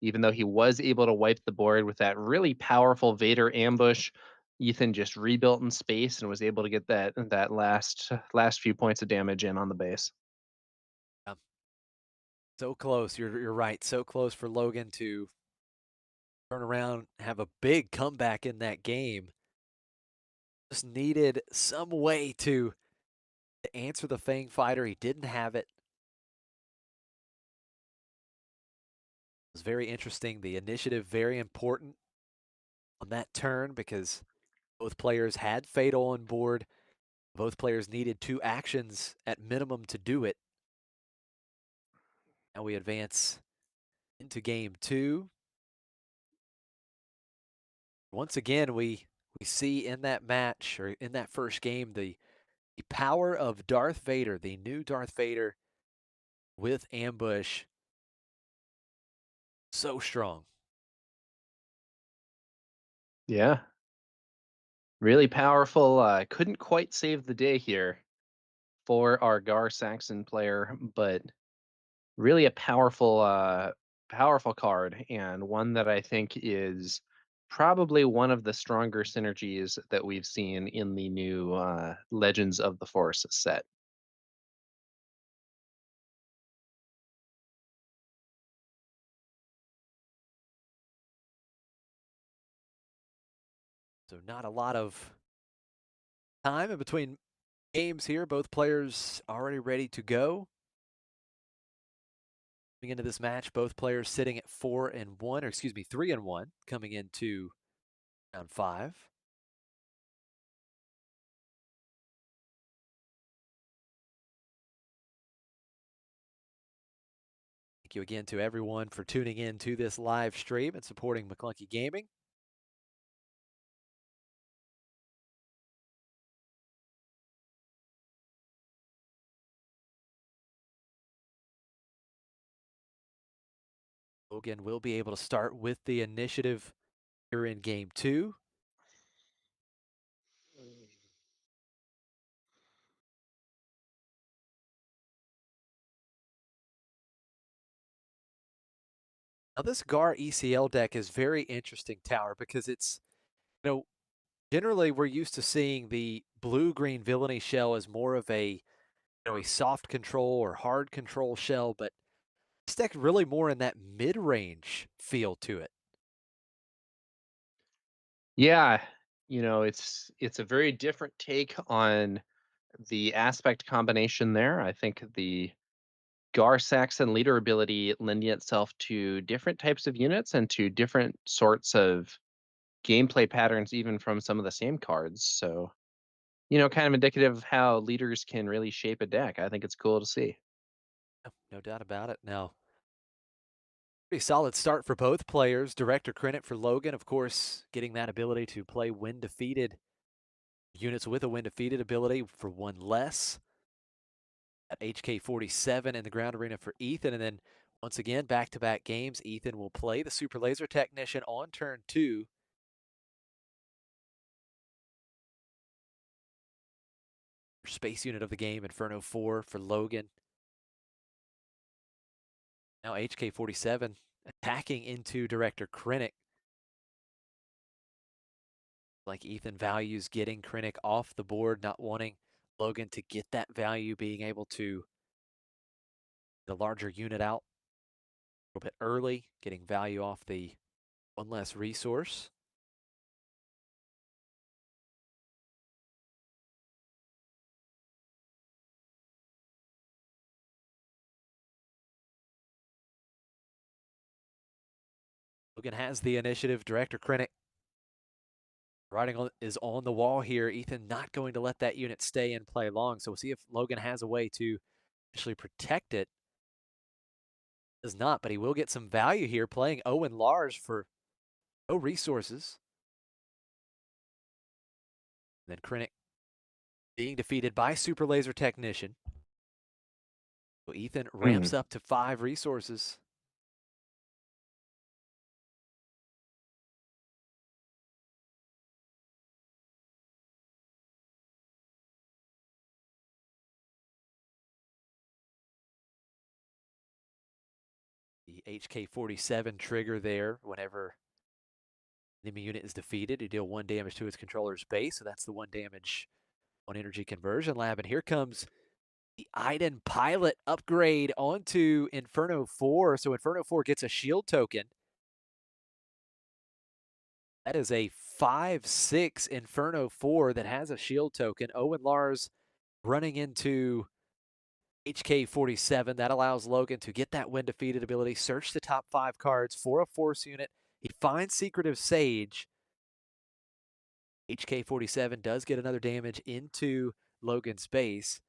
[SPEAKER 2] Even though he was able to wipe the board with that really powerful Vader ambush, Ethan just rebuilt in space and was able to get that last few points of damage in on the base.
[SPEAKER 3] So close. You're right. So close for Logan to turn around, have a big comeback in that game. Just needed some way to answer the Fang Fighter. He didn't have it. It was very interesting. The initiative very important on that turn because both players had Fatal on board. Both players needed 2 actions at minimum to do it. Now we advance into game 2. Once again, we see in that match, or in that first game, the power of Darth Vader, the new Darth Vader with ambush. So strong.
[SPEAKER 2] Yeah. Really powerful. Couldn't quite save the day here for our Gar Saxon player, but really a powerful card, and one that I think is probably one of the stronger synergies that we've seen in the new Legends of the Force set.
[SPEAKER 3] So not a lot of time in between games here. Both players already ready to go. Coming into this match, both players sitting at 4-1, or excuse me, 3-1, coming into round 5. Thank you again to everyone for tuning in to this live stream and supporting McClunky Gaming. Logan will be able to start with the initiative here in game 2. Now this Gar ECL deck is very interesting, Tower, because it's, generally we're used to seeing the blue-green villainy shell as more of a, a soft control or hard control shell, but this deck really more in that mid-range feel to it.
[SPEAKER 2] Yeah, it's a very different take on the aspect combination there. I think the Gar Saxon leader ability lending itself to different types of units and to different sorts of gameplay patterns, even from some of the same cards. So, kind of indicative of how leaders can really shape a deck. I think it's cool to see.
[SPEAKER 3] No doubt about it. Now, pretty solid start for both players. Director credit for Logan, of course, getting that ability to play when defeated. Units with a when defeated ability for 1 less. At HK47 in the ground arena for Ethan. And then once again, back-to-back games, Ethan will play the Super Laser Technician on turn 2. space unit of the game, Inferno 4 for Logan. Now HK47 attacking into Director Krennic. Like Ethan values getting Krennic off the board, not wanting Logan to get that value, being able to the larger unit out a little bit early, getting value off the one less resource. Logan has the initiative. Director Krennic writing is on the wall here. Ethan not going to let that unit stay and play long. So we'll see if Logan has a way to actually protect it. Does not, but he will get some value here playing Owen Lars for no resources. And then Krennic being defeated by Super Laser Technician. So Ethan ramps up to 5 resources. The HK47 trigger there whenever enemy unit is defeated. You deal 1 damage to its controller's base, so that's the 1 damage on Energy Conversion Lab. And here comes the Iden Pilot upgrade onto Inferno 4. So Inferno 4 gets a shield token. That is a 5/6 Inferno 4 that has a shield token. Owen Lars running into HK47. That allows Logan to get that when defeated ability, search the top 5 cards for a force unit. He finds Secretive Sage. HK47 does get another damage into Logan's base.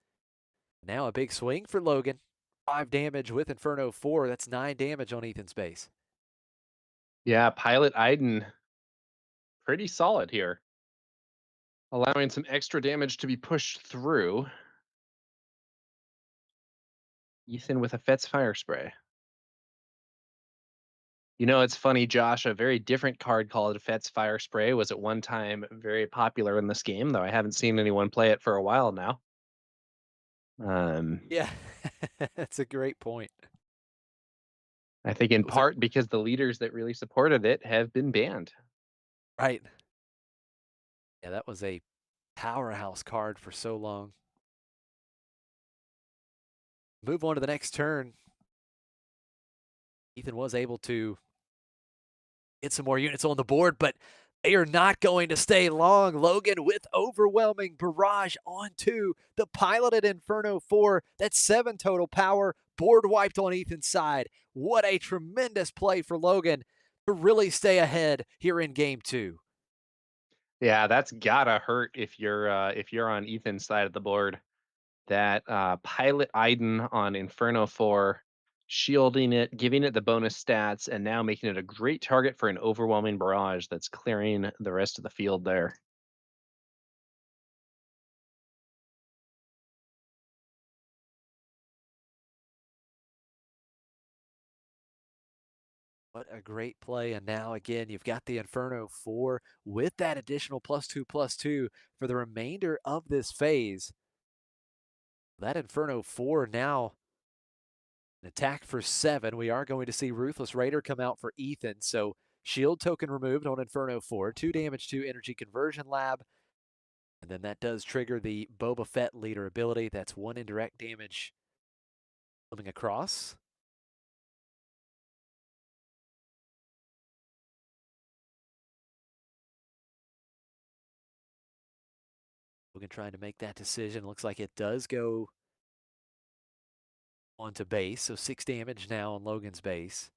[SPEAKER 3] Now a big swing for Logan. 5 damage with Inferno 4. That's 9 damage on Ethan's base.
[SPEAKER 2] Yeah, Pilot Iden, pretty solid here. Allowing some extra damage to be pushed through. Ethan with a Fet's Fire Spray. You know, it's funny, Josh, a very different card called Fet's Fire Spray was at one time very popular in this game, though I haven't seen anyone play it for a while now.
[SPEAKER 3] Yeah, that's a great point.
[SPEAKER 2] I think in part because the leaders that really supported it have been banned.
[SPEAKER 3] Right. Yeah, that was a powerhouse card for so long. Move on to the next turn. Ethan was able to get some more units on the board, but they are not going to stay long. Logan with overwhelming barrage onto the piloted Inferno 4. That's 7 total power. Board wiped on Ethan's side. What a tremendous play for Logan to really stay ahead here in game 2.
[SPEAKER 2] Yeah, that's gotta hurt if you're on Ethan's side of the board. That Pilot Iden on Inferno 4, shielding it, giving it the bonus stats, and now making it a great target for an overwhelming barrage that's clearing the rest of the field there.
[SPEAKER 3] What a great play. And now again, you've got the Inferno 4 with that additional +2/+2 for the remainder of this phase. That Inferno 4 now an attack for 7. We are going to see Ruthless Raider come out for Ethan. So shield token removed on Inferno 4. 2 damage to Energy Conversion Lab. And then that does trigger the Boba Fett leader ability. That's 1 indirect damage coming across. Logan trying to make that decision. Looks like it does go onto base. So 6 damage now on Logan's base.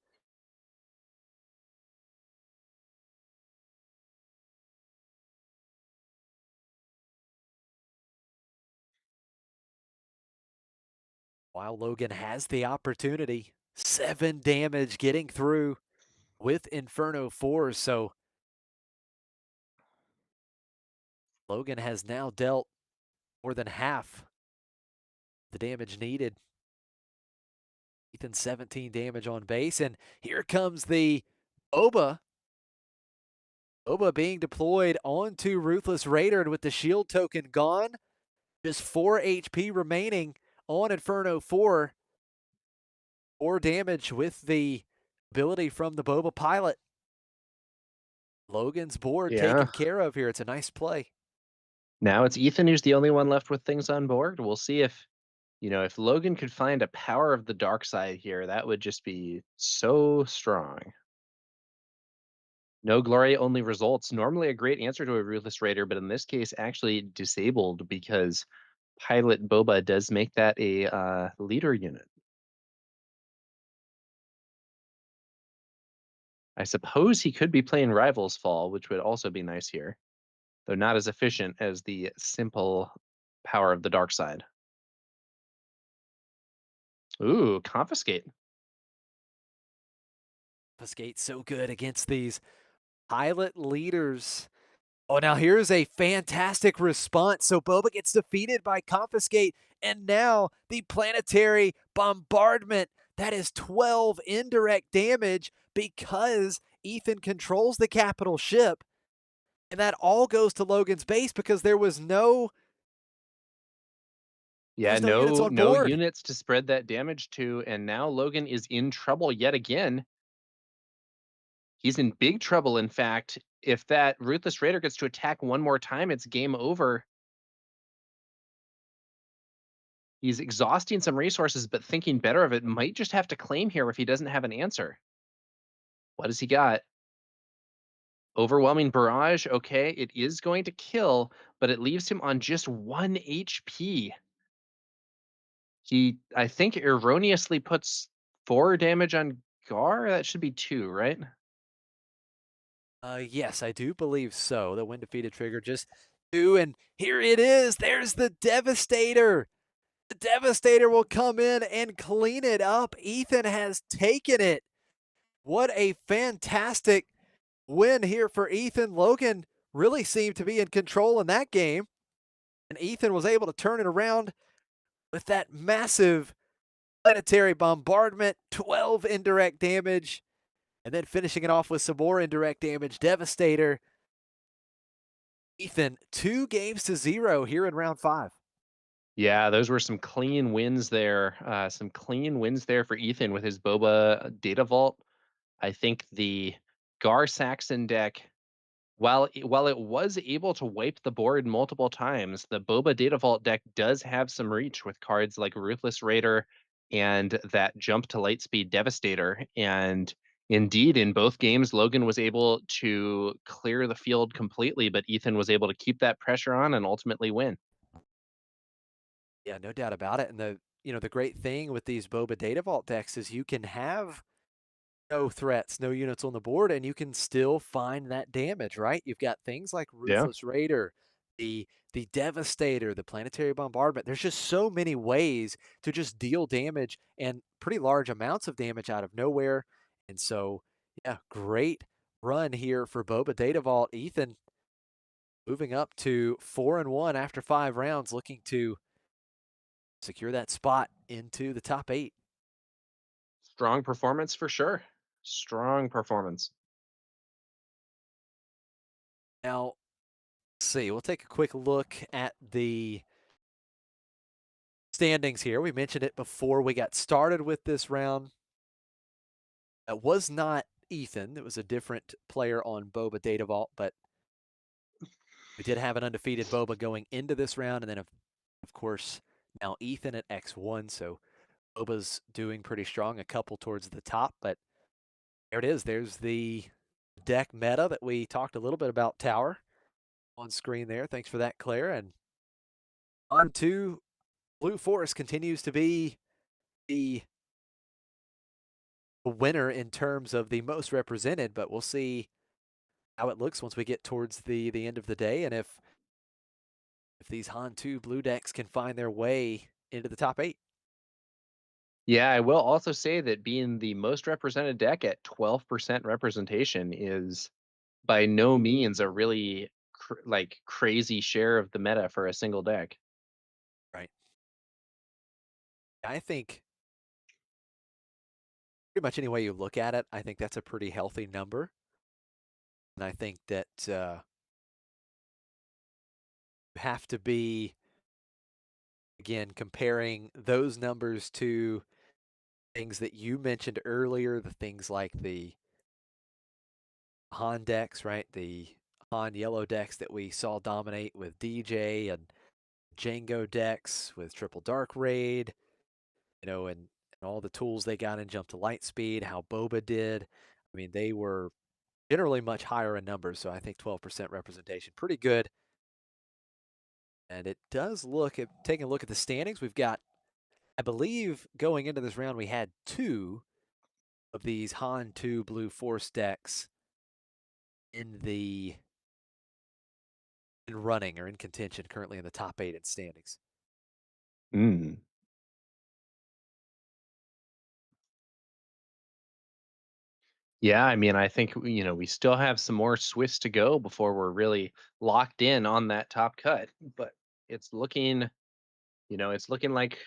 [SPEAKER 3] While Logan has the opportunity, 7 damage getting through with Inferno 4. So Logan has now dealt more than half the damage needed. Ethan 17 damage on base. And here comes the Boba. Boba being deployed onto Ruthless Raider, and with the shield token gone, Just 4 HP remaining on Inferno 4. 4 damage with the ability from the Boba pilot. Logan's board
[SPEAKER 2] Yeah.
[SPEAKER 3] taken care of here. It's a nice play.
[SPEAKER 2] Now it's Ethan who's the only one left with things on board. We'll see if, if Logan could find a power of the dark side here, that would just be so strong. No glory, only results. Normally a great answer to a Ruthless Raider, but in this case, actually disabled because Pilot Boba does make that a leader unit. I suppose he could be playing Rivals Fall, which would also be nice here, though not as efficient as the simple power of the dark side. Ooh, Confiscate.
[SPEAKER 3] Confiscate so good against these pilot leaders. Oh, now here's a fantastic response. So Boba gets defeated by Confiscate, and now the planetary bombardment. That is 12 indirect damage because Ethan controls the capital ship. And that all goes to Logan's base because there was no
[SPEAKER 2] Yeah,
[SPEAKER 3] units on
[SPEAKER 2] no
[SPEAKER 3] board.
[SPEAKER 2] units to spread that damage to, and now Logan is in trouble yet again. He's in big trouble, in fact. If that Ruthless Raider gets to attack one more time, it's game over. He's exhausting some resources, but thinking better of it, might just have to claim here if he doesn't have an answer. What has he got? Overwhelming Barrage. Okay, it is going to kill, but it leaves him on just 1 HP. He, I think, erroneously puts 4 damage on Gar. That should be 2, right?
[SPEAKER 3] Yes, I do believe so. The when defeated trigger just 2, and here it is. There's the Devastator. The Devastator will come in and clean it up. Ethan has taken it. What a fantastic win here for Ethan. Logan really seemed to be in control in that game, and Ethan was able to turn it around with that massive planetary bombardment, 12 indirect damage, and then finishing it off with some more indirect damage. Devastator. Ethan, 2-0 here in round 5.
[SPEAKER 2] Yeah, those were some clean wins there. Some clean wins there for Ethan with his Boba Data Vault. I think the Gar Saxon deck, while it was able to wipe the board multiple times, the Boba Data Vault deck does have some reach with cards like Ruthless Raider and that jump to Lightspeed Devastator. And indeed, in both games, Logan was able to clear the field completely, but Ethan was able to keep that pressure on and ultimately win.
[SPEAKER 3] Yeah, no doubt about it. And the great thing with these Boba Data Vault decks is you can have no threats, no units on the board, and you can still find that damage, right? You've got things like
[SPEAKER 2] Yeah.
[SPEAKER 3] Ruthless Raider, the Devastator, the Planetary Bombardment. There's just so many ways to just deal damage and pretty large amounts of damage out of nowhere. And so, yeah, great run here for Boba Data Vault. Ethan moving up to 4-1 after 5 rounds, looking to secure that spot into the top 8.
[SPEAKER 2] Strong performance for sure. Strong performance.
[SPEAKER 3] Now, let's see, we'll take a quick look at the standings here. We mentioned it before we got started with this round. It was not Ethan. It was a different player on Boba Data Vault, but we did have an undefeated Boba going into this round. And then, of course, now Ethan at X1. So Boba's doing pretty strong, a couple towards the top. But there it is. There's the deck meta that we talked a little bit about, Tower, on screen there. Thanks for that, Claire. And on to Blue Forest continues to be the winner in terms of the most represented, but we'll see how it looks once we get towards the end of the day, and if these Han 2 blue decks can find their way into the top 8.
[SPEAKER 2] Yeah, I will also say that being the most represented deck at 12% representation is by no means a really crazy share of the meta for a single deck.
[SPEAKER 3] Right. I think pretty much any way you look at it, I think that's a pretty healthy number. And I think that you have to be again, comparing those numbers to things that you mentioned earlier, the things like the Han decks, right? The Han yellow decks that we saw dominate with DJ and Django decks with Triple Dark Raid, and all the tools they got in Jump to Light Speed, how Boba did. I mean, they were generally much higher in numbers, so I think 12% representation, pretty good. And it does look at taking a look at the standings. We've got, I believe, going into this round, we had 2 of these Han 2 Blue Force decks in running or in contention currently in the top 8 in standings.
[SPEAKER 2] Mm. Yeah, I mean, I think we still have some more Swiss to go before we're really locked in on that top cut. But it's looking, it's looking like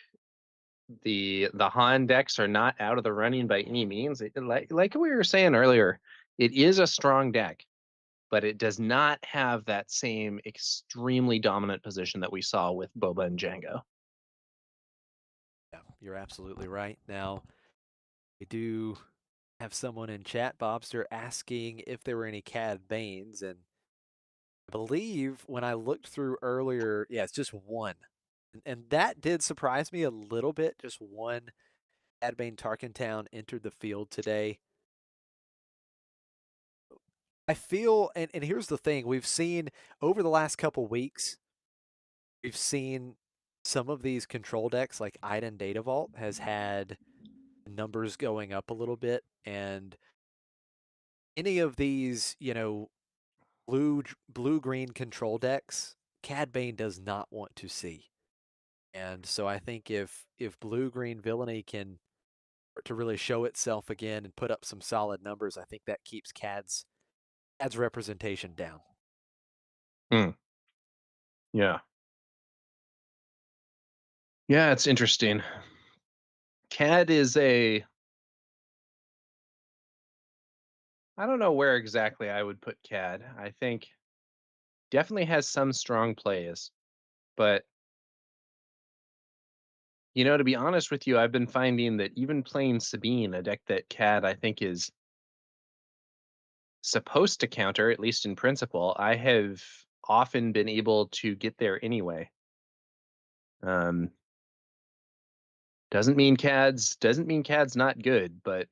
[SPEAKER 2] the Han decks are not out of the running by any means. Like we were saying earlier, it is a strong deck, but it does not have that same extremely dominant position that we saw with Boba and Django.
[SPEAKER 3] Yeah, you're absolutely right. Now, we do have someone in chat, Bobster, asking if there were any Cad Banes, and I believe when I looked through earlier, yeah, it's just one. And that did surprise me a little bit. Just one Cad Bane Tarkentown entered the field today. I feel, and here's the thing, we've seen over the last couple weeks, we've seen some of these control decks, like Iden Data Vault has had numbers going up a little bit, and any of these, blue green control decks, Cad Bane does not want to see. And so I think if blue green villainy can to really show itself again and put up some solid numbers, I think that keeps Cad's representation down.
[SPEAKER 2] Yeah. Yeah, it's interesting. CAD is I don't know where exactly I would put CAD. I think definitely has some strong plays, but to be honest with you, I've been finding that even playing Sabine, a deck that CAD I think is supposed to counter, at least in principle, I have often been able to get there anyway. Um, doesn't mean CAD's not good, but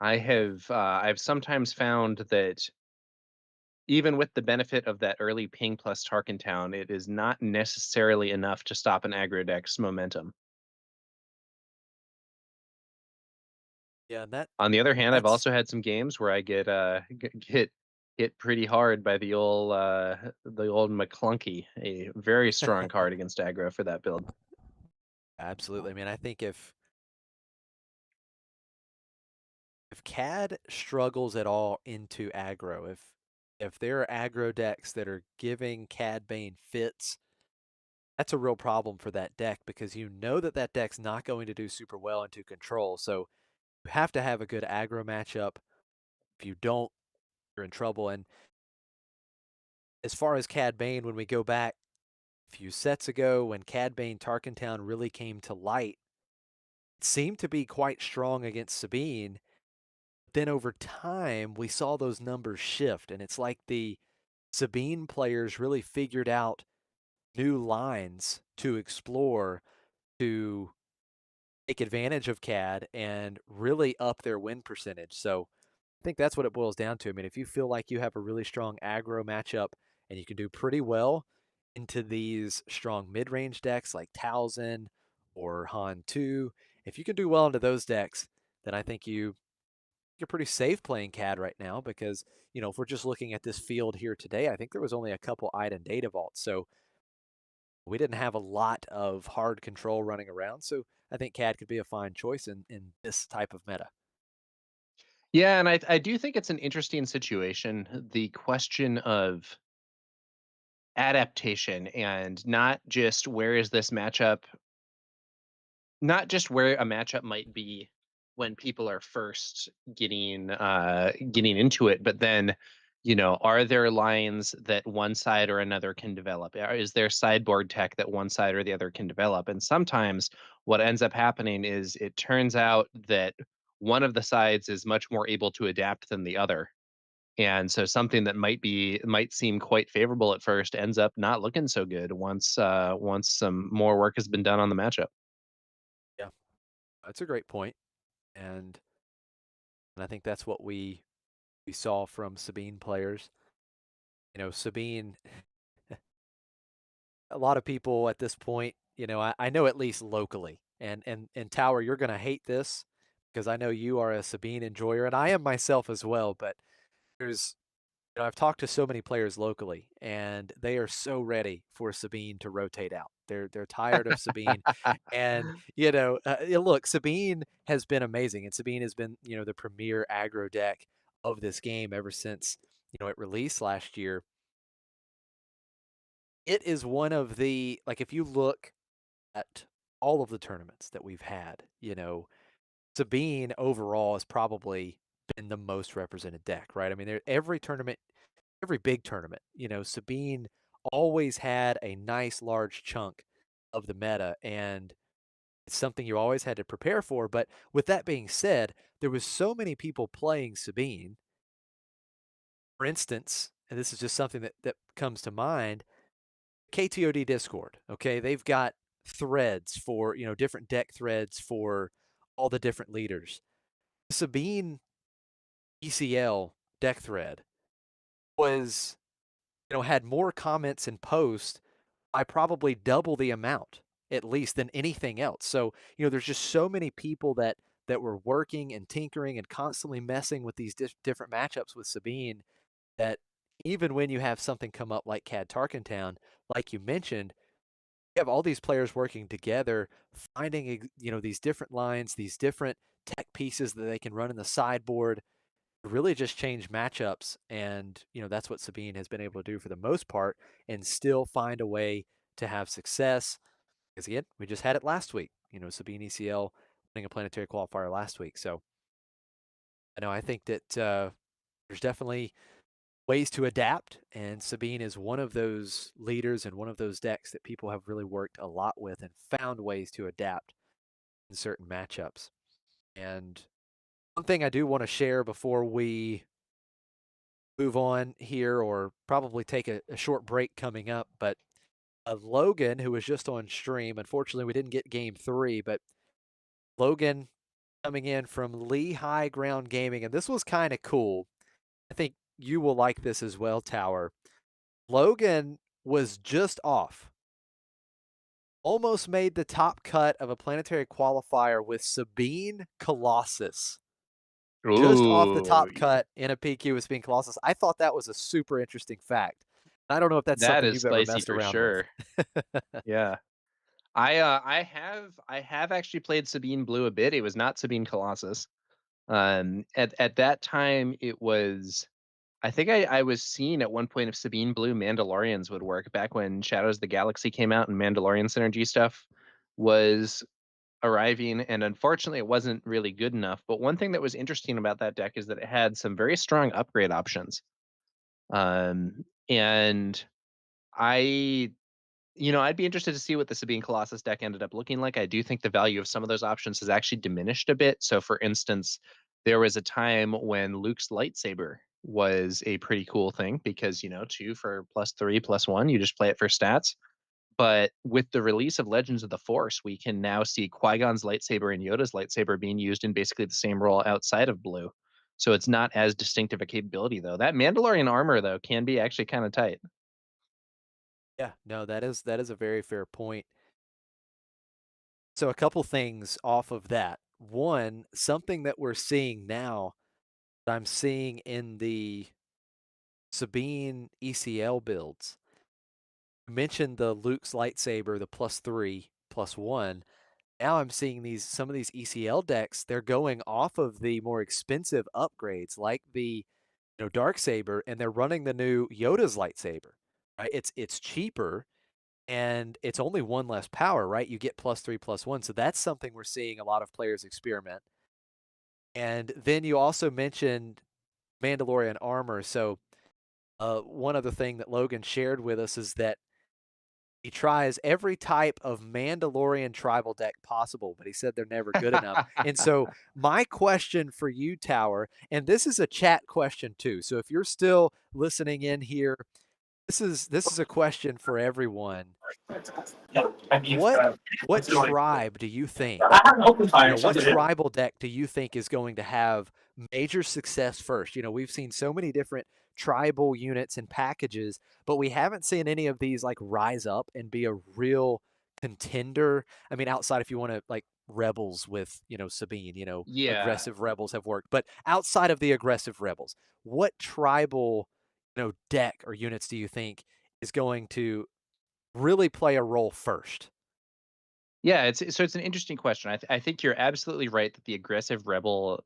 [SPEAKER 2] I've sometimes found that even with the benefit of that early ping plus Tarkentown, it is not necessarily enough to stop an aggro deck's momentum.
[SPEAKER 3] Yeah, and
[SPEAKER 2] On the other hand, I've
[SPEAKER 3] that's
[SPEAKER 2] also had some games where I get hit pretty hard by the old McClunky, a very strong card against aggro for that build.
[SPEAKER 3] absolutely. I mean, I think if Cad struggles at all into aggro, if there are aggro decks that are giving Cad Bane fits, that's a real problem for that deck because you know that that deck's not going to do super well into control. So you have to have a good aggro matchup. If you don't, you're in trouble. And as far as Cad Bane, when we go back a few sets ago, when Cad Bane Tarkentown really came to light, it seemed to be quite strong against Sabine. Then over time, we saw those numbers shift, and it's like the Sabine players really figured out new lines to explore to take advantage of CAD and really up their win percentage. So I think that's what it boils down to. I mean, if you feel like you have a really strong aggro matchup and you can do pretty well into these strong mid-range decks like Towson or Han 2, if you can do well into those decks, then I think you're pretty safe playing CAD right now because, if we're just looking at this field here today, I think there was only a couple Iden Data Vaults. So we didn't have a lot of hard control running around. So I think CAD could be a fine choice in this type of meta.
[SPEAKER 2] Yeah, and I do think it's an interesting situation. The question of adaptation and not just where is this matchup, not just where a matchup might be when people are first getting into it, but then are there lines that one side or another can develop? Is there sideboard tech that one side or the other can develop? And sometimes what ends up happening is it turns out that one of the sides is much more able to adapt than the other. And so something that might seem quite favorable at first ends up not looking so good once some more work has been done on the matchup.
[SPEAKER 3] Yeah, that's a great point, and I think that's what we saw from Sabine players. Sabine, a lot of people at this point, I know at least locally, and Tower, you're going to hate this because I know you are a Sabine enjoyer, and I am myself as well. But there's, I've talked to so many players locally, and they are so ready for Sabine to rotate out. They're tired of Sabine, and look, Sabine has been amazing, and Sabine has been the premier aggro deck of this game ever since it released last year. It is one of the, like, if you look at all of the tournaments that we've had, Sabine overall has probably been the most represented deck, right? I mean, every tournament, every big tournament, Sabine always had a nice large chunk of the meta, and it's something you always had to prepare for. But with that being said, there was so many people playing Sabine. For instance, and this is just something that comes to mind, KTOD Discord, okay? They've got threads for, different deck threads for all the different leaders. Sabine ECL deck thread was, had more comments and posts by probably double the amount, at least, than anything else. So, there's just so many people that were working and tinkering and constantly messing with these different matchups with Sabine, that even when you have something come up like Cad Tarkentown, like you mentioned, you have all these players working together, finding these different lines, these different tech pieces that they can run in the sideboard, really just change matchups. And that's what Sabine has been able to do for the most part, and still find a way to have success. Because again, we just had it last week. Sabine ECL winning a planetary qualifier last week. So I think that there's definitely ways to adapt, and Sabine is one of those leaders and one of those decks that people have really worked a lot with and found ways to adapt in certain matchups. And one thing I do want to share before we move on here, or probably take a short break coming up, but Logan, who was just on stream, unfortunately we didn't get game 3, but Logan coming in from Lehigh Ground Gaming, and this was kind of cool. I think you will like this as well, Tower. Logan was just off. Almost made the top cut of a planetary qualifier with Sabine Colossus. Just off the
[SPEAKER 2] Ooh,
[SPEAKER 3] top cut in a PQ with Sabine Colossus. I thought that was a super interesting fact. I don't know if that's
[SPEAKER 2] that
[SPEAKER 3] something
[SPEAKER 2] is
[SPEAKER 3] you've ever
[SPEAKER 2] spicy
[SPEAKER 3] messed
[SPEAKER 2] for
[SPEAKER 3] around with.
[SPEAKER 2] sure. Yeah. I have actually played Sabine Blue a bit. It was not Sabine Colossus. At that time it was, I think I was seeing at one point if Sabine Blue Mandalorians would work back when Shadows of the Galaxy came out and Mandalorian synergy stuff was arriving, and unfortunately it wasn't really good enough. But one thing that was interesting about that deck is that it had some very strong upgrade options. And I I'd be interested to see what the Sabine Colossus deck ended up looking like. I do think the value of some of those options has actually diminished a bit. So, for instance, there was a time when Luke's lightsaber was a pretty cool thing because, 2 for +3/+1, you just play it for stats. But with the release of Legends of the Force, we can now see Qui-Gon's lightsaber and Yoda's lightsaber being used in basically the same role outside of blue. So it's not as distinctive a capability, though. That Mandalorian armor, though, can be actually kind of tight.
[SPEAKER 3] Yeah, no, that is a very fair point. So a couple things off of that. One, something that we're seeing now, that I'm seeing in the Sabine ECL builds. You mentioned the Luke's lightsaber, the +3/+1. Now I'm seeing some of these ECL decks, they're going off of the more expensive upgrades like the dark saber, and they're running the new Yoda's lightsaber. Right? It's cheaper, and it's only one less power, right? You get +3/+1. So that's something we're seeing a lot of players experiment. And then you also mentioned Mandalorian armor. So One other thing that Logan shared with us is that he tries every type of Mandalorian tribal deck possible, but he said they're never good enough. And so, my question for you, Tower, and this is a chat question too. So if you're still listening in here, this is a question for everyone. What tribe do you think, what tribal deck do you think is going to have major success first? We've seen so many different tribal units and packages, but we haven't seen any of these like rise up and be a real contender. I mean, outside if you want to like rebels with, Sabine,
[SPEAKER 1] Yeah.
[SPEAKER 3] aggressive rebels have worked. But outside of the aggressive rebels, what tribal, deck or units do you think is going to really play a role first?
[SPEAKER 1] Yeah, it's an interesting question. I think you're absolutely right that the aggressive rebel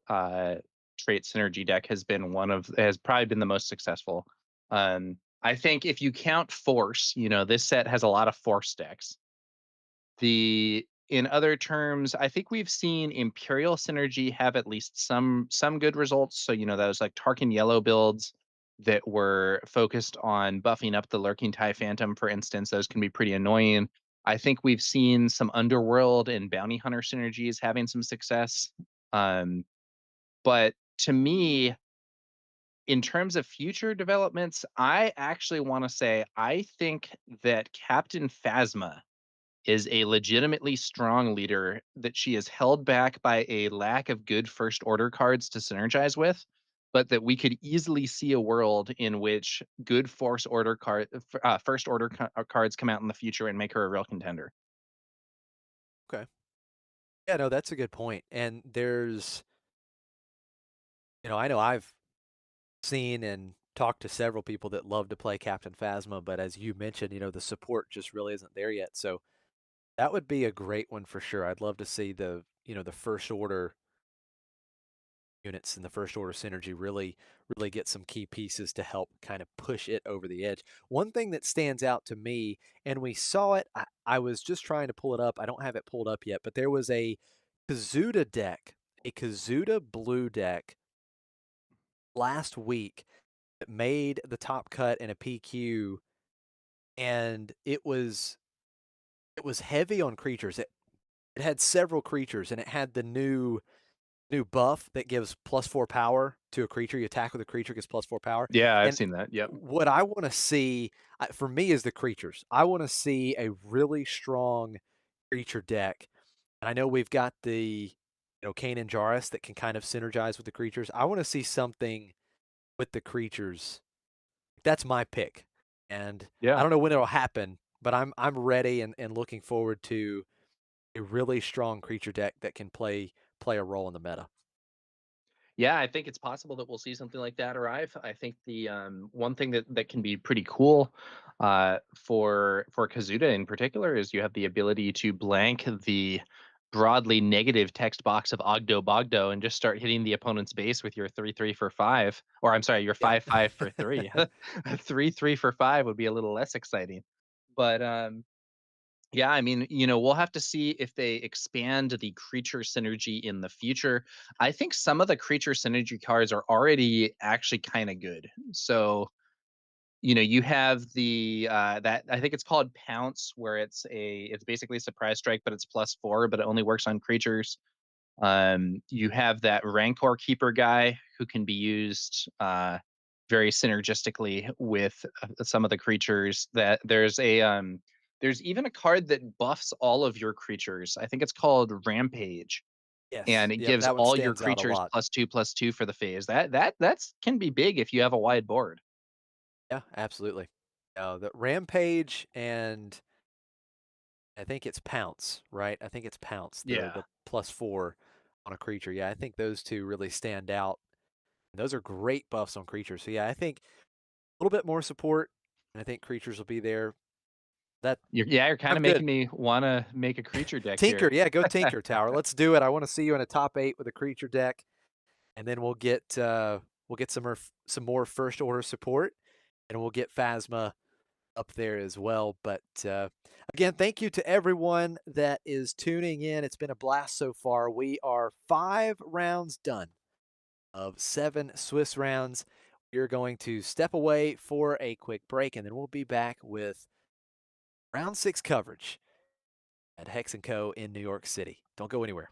[SPEAKER 1] trait synergy deck has probably been the most successful. I think if you count force, this set has a lot of force decks. In other terms, I think we've seen Imperial synergy have at least some good results. So, those like Tarkin yellow builds that were focused on buffing up the lurking TIE Phantom, for instance, those can be pretty annoying. I think we've seen some Underworld and Bounty Hunter synergies having some success. But to me, in terms of future developments, I actually want to say I think that Captain Phasma is a legitimately strong leader, that she is held back by a lack of good first order cards to synergize with, but that we could easily see a world in which good first order cards come out in the future and make her a real contender.
[SPEAKER 3] Okay. Yeah, no, that's a good point. And I know I've seen and talked to several people that love to play Captain Phasma, but as you mentioned, the support just really isn't there yet. So that would be a great one for sure. I'd love to see the first order units and the first order synergy really get some key pieces to help kind of push it over the edge. One thing that stands out to me, and we saw it, I was just trying to pull it up. I don't have it pulled up yet, but there was a Kazuda deck, a Kazuda blue deck last week that made the top cut in a PQ, and it was heavy on creatures. It had several creatures, and it had the new buff that gives +4 power to a creature. You attack with a creature, gets +4 power.
[SPEAKER 1] Yeah, I've
[SPEAKER 3] And
[SPEAKER 1] seen that. Yep.
[SPEAKER 3] what I want to see for me is the creatures. I want to see a really strong creature deck. And I know we've got the Kanan Jarrus that can kind of synergize with the creatures. I want to see something with the creatures. That's my pick. And I
[SPEAKER 1] Yeah.
[SPEAKER 3] don't know when it'll happen, but I'm ready and looking forward to a really strong creature deck that can play a role in the meta.
[SPEAKER 1] Yeah, I think it's possible that we'll see something like that arrive. I think the one thing that can be pretty cool for Kazuda in particular is you have the ability to blank the broadly negative text box of Ogdo Bogdo and just start hitting the opponent's base with your 3/3 for 5, or I'm sorry, your
[SPEAKER 3] Yeah.
[SPEAKER 1] 5/5 for 3. 3/3 for 5 would be a little less exciting. But yeah, I mean, we'll have to see if they expand the creature synergy in the future. I think some of the creature synergy cards are already actually kind of good. So, you have the that I think it's called Pounce, where it's basically a surprise strike, but it's +4, but it only works on creatures. You have that Rancor Keeper guy who can be used very synergistically with some of the creatures. There's even a card that buffs all of your creatures. I think it's called Rampage,
[SPEAKER 3] Yes.
[SPEAKER 1] and it
[SPEAKER 3] Yep,
[SPEAKER 1] gives
[SPEAKER 3] that one
[SPEAKER 1] all your
[SPEAKER 3] stands out a
[SPEAKER 1] creatures
[SPEAKER 3] lot.
[SPEAKER 1] +2/+2 for the phase. That's can be big if you have a wide board.
[SPEAKER 3] Yeah, absolutely. The Rampage and I think it's Pounce, right? I think it's Pounce, the
[SPEAKER 1] Yeah.
[SPEAKER 3] +4 on a creature. Yeah, I think those two really stand out. And those are great buffs on creatures. So yeah, I think a little bit more support, and I think creatures will be there. That
[SPEAKER 1] You're kind
[SPEAKER 3] I'm
[SPEAKER 1] of
[SPEAKER 3] good.
[SPEAKER 1] making me want to make a creature deck
[SPEAKER 3] Tinker,
[SPEAKER 1] here.
[SPEAKER 3] yeah, go Tinker Tower. Let's do it. I want to see you in a top 8 with a creature deck, and then we'll get some more first order support, and we'll get Phasma up there as well. But again, thank you to everyone that is tuning in. It's been a blast so far. We are 5 rounds done of 7 Swiss rounds. You're going to step away for a quick break, and then we'll be back with round 6 coverage at Hex & Co. in New York City. Don't go anywhere.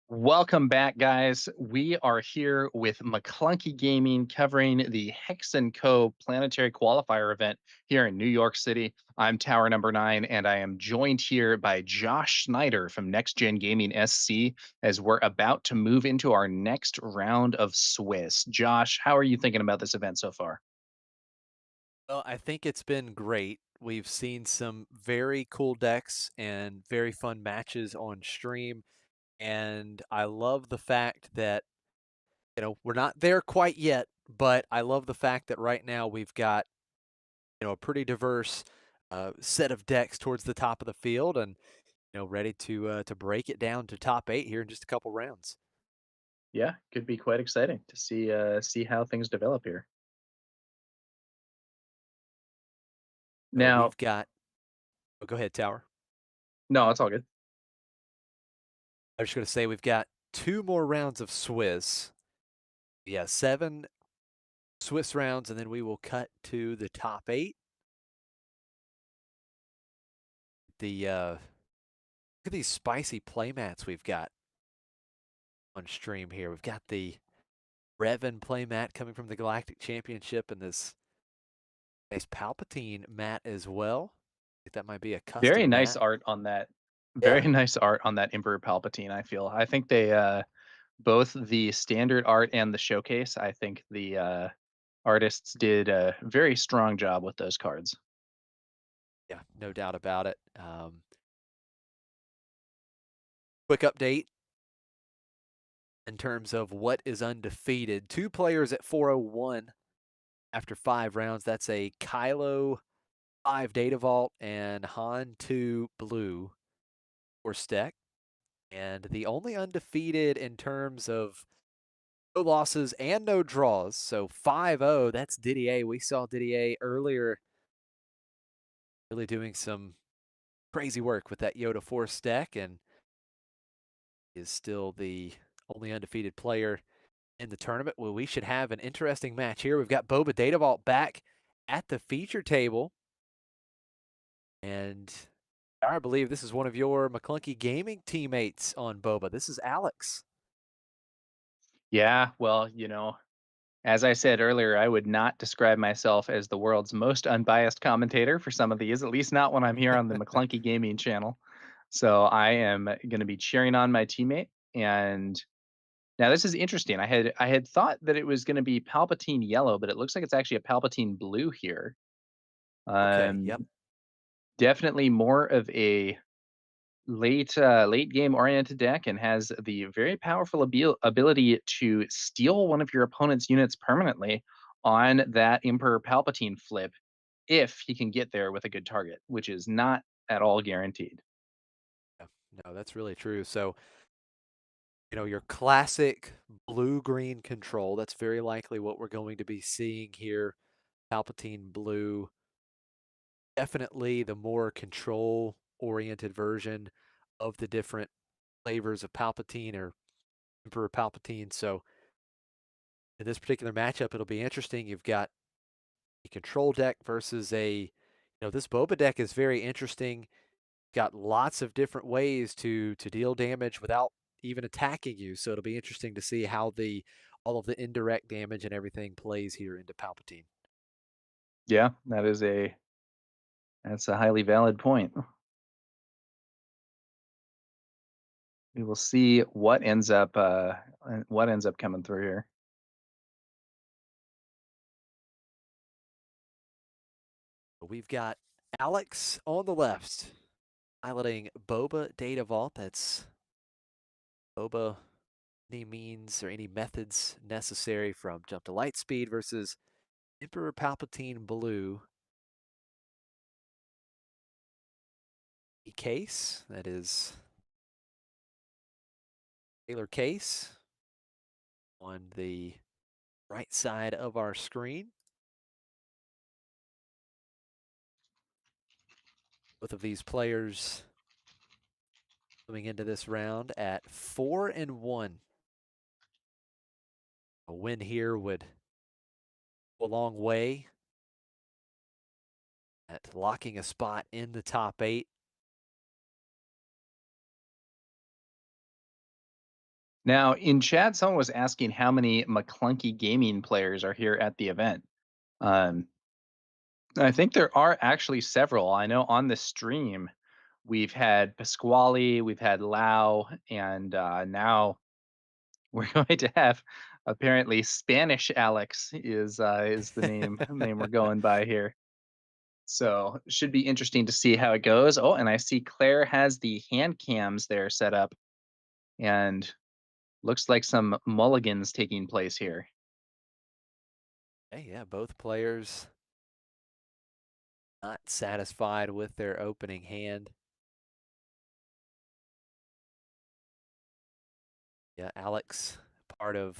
[SPEAKER 1] Welcome back, guys. We are here with McClunky Gaming covering the Hex & Co. Planetary Qualifier event here in New York City. I'm Tower Number 9, and I am joined here by Josh Schneider from Next Gen Gaming SC as we're about to move into our next round of Swiss. Josh, how are you thinking about this event so far?
[SPEAKER 3] Well, I think it's been great. We've seen some very cool decks and very fun matches on stream. And I love the fact that, we're not there quite yet, but I love the fact that right now we've got, a pretty diverse set of decks towards the top of the field and, ready to break it down to top 8 here in just a couple rounds.
[SPEAKER 1] Yeah, could be quite exciting to see how things develop here. Now,
[SPEAKER 3] We've got, oh, go ahead, Tower.
[SPEAKER 1] no, it's all good.
[SPEAKER 3] I was just going to say we've got 2 more rounds of Swiss. Yeah, 7 Swiss rounds, and then we will cut to the top 8. Look at these spicy playmats we've got on stream here. We've got the Revan playmat coming from the Galactic Championship and this nice Palpatine mat as well. I think that might be a
[SPEAKER 1] Very
[SPEAKER 3] custom
[SPEAKER 1] nice
[SPEAKER 3] mat.
[SPEAKER 1] art on that. Very
[SPEAKER 3] Yeah.
[SPEAKER 1] nice art on that Emperor Palpatine, I feel. I think they both the standard art and the showcase, I think the artists did a very strong job with those cards.
[SPEAKER 3] Yeah, no doubt about it. Quick update in terms of what is undefeated. 2 players at 401 after 5 rounds. That's a Kylo 5 Data Vault and Han 2 Blue or Steck. And the only undefeated in terms of No losses and no draws. So 5-0. That's Didier. We saw Didier earlier really doing some crazy work with that Yoda Force deck and is still the only undefeated player in the tournament. Well, we should have an interesting match here. We've got Boba Data Vault back at the feature table. And I believe this is one of your McClunky Gaming teammates on Boba. This is Alex.
[SPEAKER 1] Yeah, well, as I said earlier, I would not describe myself as the world's most unbiased commentator for some of these, at least not when I'm here on the McClunky Gaming channel. So I am going to be cheering on my teammate. And now this is interesting. I had thought that it was going to be Palpatine yellow, but it looks like it's actually a Palpatine blue here.
[SPEAKER 3] Okay, yep.
[SPEAKER 1] Definitely more of a late game oriented deck, and has the very powerful ability to steal one of your opponent's units permanently on that Emperor Palpatine flip if he can get there with a good target, which is not at all guaranteed.
[SPEAKER 3] Yeah, no, that's really true. So, your classic blue-green control, that's very likely what we're going to be seeing here. Palpatine blue, definitely the more control-oriented version of the different flavors of Palpatine or Emperor Palpatine. So in this particular matchup, it'll be interesting. You've got a control deck versus this Boba deck is very interesting. Got lots of different ways to deal damage without even attacking you. So it'll be interesting to see how all of the indirect damage and everything plays here into Palpatine.
[SPEAKER 1] Yeah, that's a highly valid point. We will see what ends up coming through here.
[SPEAKER 3] We've got Alex on the left, piloting Boba Data Vault. That's Boba, any means or any methods necessary from jump to light speed versus Emperor Palpatine Blue. Case, that is Taylor Case on the right side of our screen. Both of these players coming into this round at 4-1. A win here would go a long way at locking a spot in the top 8.
[SPEAKER 1] Now, in chat, someone was asking how many McClunky Gaming players are here at the event. I think there are actually several. I know on the stream, we've had Pasquale, we've had Lau, and now we're going to have apparently Spanish Alex is the name we're going by here. So should be interesting to see how it goes. Oh, and I see Claire has the hand cams there set up, and looks like some mulligans taking place here.
[SPEAKER 3] Hey, yeah, both players not satisfied with their opening hand. Yeah, Alex, part of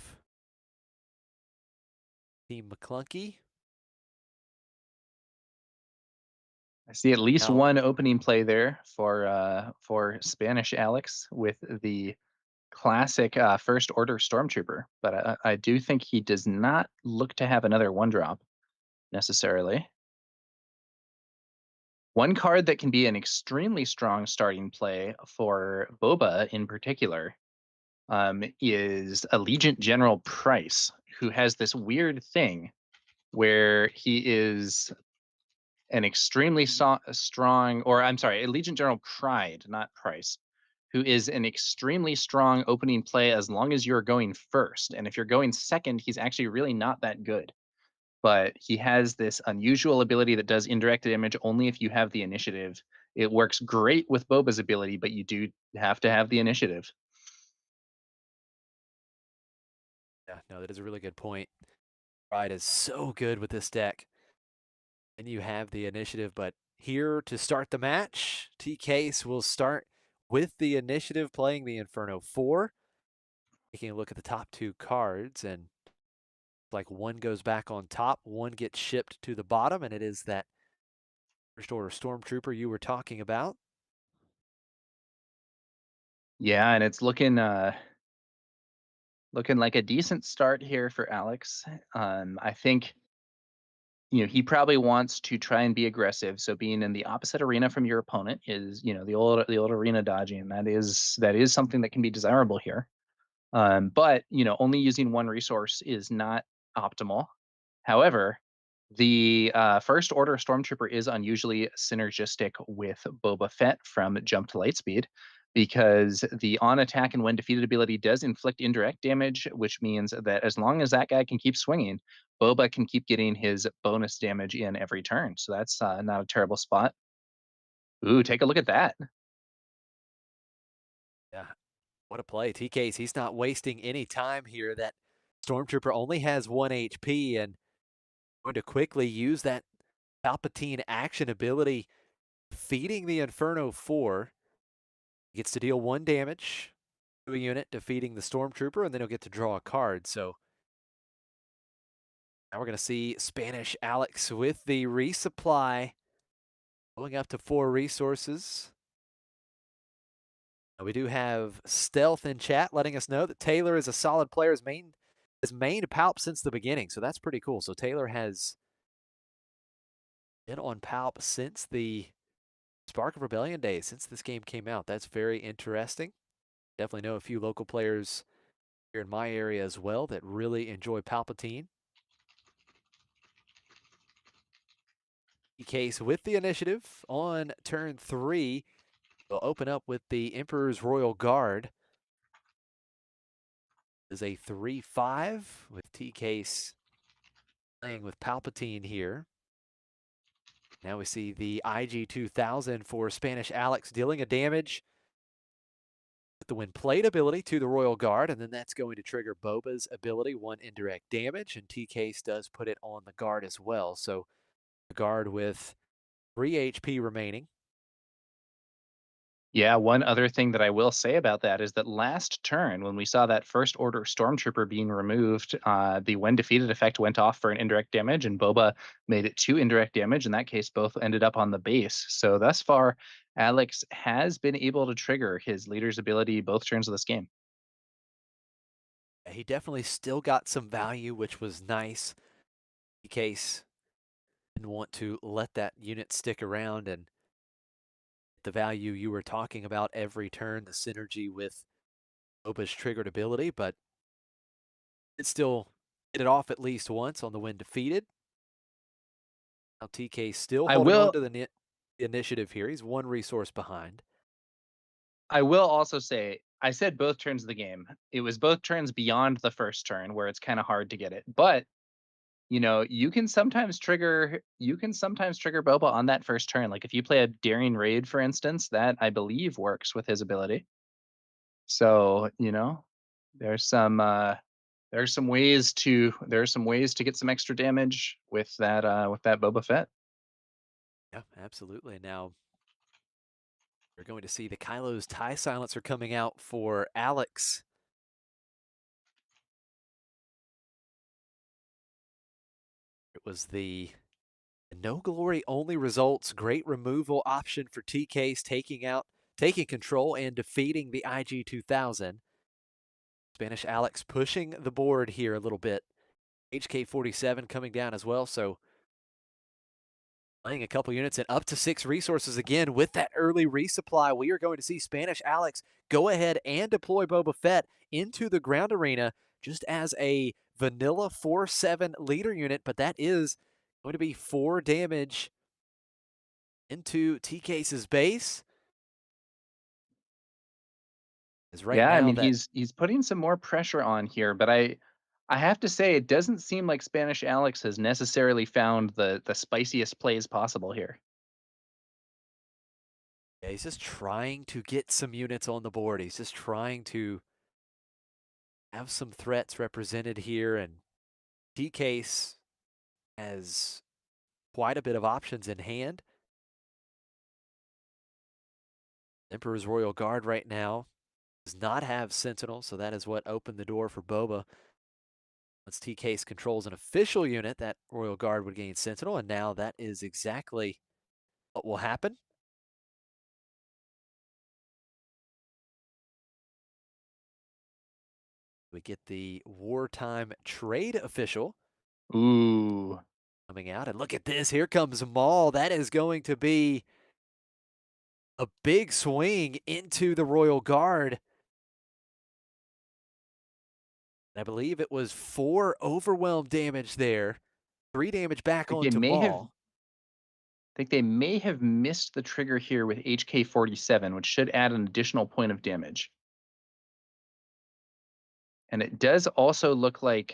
[SPEAKER 3] Team McClunky.
[SPEAKER 1] I see at least
[SPEAKER 3] Now,
[SPEAKER 1] one opening play there for Spanish Alex with the classic first order stormtrooper, but I do think he does not look to have another one drop necessarily. One card that can be an extremely strong starting play for Boba in particular is Allegiant General Price, who has this weird thing where he is an extremely strong, or I'm sorry, Allegiant General Pride, not Price, who is an extremely strong opening play as long as you're going first. And if you're going second, he's actually really not that good. But he has this unusual ability that does indirect damage only if you have the initiative. It works great with Boba's ability, but you do have to have the initiative.
[SPEAKER 3] yeah, no, that is a really good point. Pride is so good with this deck. And you have the initiative, but here to start the match, T-Case will start with the initiative playing the Inferno 4. taking a look at the top two cards, and like one goes back on top, one gets shipped to the bottom, and it is that first order stormtrooper you were talking about.
[SPEAKER 1] Yeah, and it's looking like a decent start here for Alex. I think he probably wants to try and be aggressive. So being in the opposite arena from your opponent is, the old arena dodging. That is something that can be desirable here. But only using one resource is not optimal. However, the First Order Stormtrooper is unusually synergistic with Boba Fett from Jump to Lightspeed because the on attack and when defeated ability does inflict indirect damage, which means that as long as that guy can keep swinging, Boba can keep getting his bonus damage in every turn. So that's not a terrible spot. Ooh, take a look at that.
[SPEAKER 3] Yeah, what a play. TK's, he's not wasting any time here. That Stormtrooper only has 1 HP and going to quickly use that Palpatine action ability, feeding the Inferno 4. He gets to deal 1 damage to a unit, defeating the Stormtrooper, and then he'll get to draw a card. So now we're going to see Spanish Alex with the resupply, going up to 4 resources. We do have Stealth in chat letting us know that Taylor is a solid player, has mained Palp since the beginning, so that's pretty cool. So Taylor has been on Palp since the Spark of Rebellion days, since this game came out. That's very interesting. Definitely know a few local players here in my area as well that really enjoy Palpatine. Case with the initiative on turn 3. We'll open up with the Emperor's Royal Guard. Is a 3/5 with T-Case playing with Palpatine here. Now we see the IG-2000 for Spanish Alex dealing a damage with the when played ability to the Royal Guard, and then that's going to trigger Boba's ability, 1 indirect damage, and T-Case does put it on the guard as well. So the guard with 3 HP remaining.
[SPEAKER 1] Yeah, one other thing that I will say about that is that last turn, when we saw that First Order Stormtrooper being removed, the when defeated effect went off for an indirect damage, and Boba made it 2 indirect damage. In that case, both ended up on the base. So thus far, Alex has been able to trigger his leader's ability both turns of this game.
[SPEAKER 3] He definitely still got some value, which was nice. In case didn't want to let that unit stick around and the value you were talking about every turn, the synergy with Boba's triggered ability, but it still hit it off at least once on the when defeated. Now TK still
[SPEAKER 1] I
[SPEAKER 3] holding on
[SPEAKER 1] will
[SPEAKER 3] to the initiative here. He's 1 resource behind.
[SPEAKER 1] I will also say I said both turns of the game. It was both turns beyond the first turn where it's kind of hard to get it. But you can sometimes trigger Boba on that first turn. Like if you play a daring raid, for instance, that I believe works with his ability. So, there's some ways to get some extra damage with that Boba Fett.
[SPEAKER 3] Yeah, absolutely. Now we're going to see the Kylo's TIE Silencer coming out for Alex. It was the no glory only results great removal option for TK's taking control and defeating the IG-2000. Spanish Alex pushing the board here a little bit. HK-47 coming down as well, so playing a couple units and up to 6 resources again with that early resupply. We are going to see Spanish Alex go ahead and deploy Boba Fett into the ground arena just as a vanilla 4/7 leader unit, but that is going to be 4 damage into T-Case's base. Is right
[SPEAKER 1] Yeah, I
[SPEAKER 3] now
[SPEAKER 1] mean
[SPEAKER 3] that
[SPEAKER 1] he's putting some more pressure on here, but I have to say it doesn't seem like Spanish Alex has necessarily found the spiciest plays possible here.
[SPEAKER 3] yeah, he's just trying to get some units on the board. He's just trying to have some threats represented here, and T-Case has quite a bit of options in hand. Emperor's Royal Guard right now does not have Sentinel, so that is what opened the door for Boba. Once T-Case controls an official unit, that Royal Guard would gain Sentinel, and now that is exactly what will happen. We get the wartime trade official
[SPEAKER 1] Ooh.
[SPEAKER 3] coming out, and look at this. Here comes Maul. That is going to be a big swing into the Royal Guard. I believe it was 4 overwhelm damage there, 3 damage back
[SPEAKER 1] I think they
[SPEAKER 3] onto
[SPEAKER 1] may have
[SPEAKER 3] Maul.
[SPEAKER 1] missed the trigger here with HK-47, which should add an additional point of damage. And it does also look like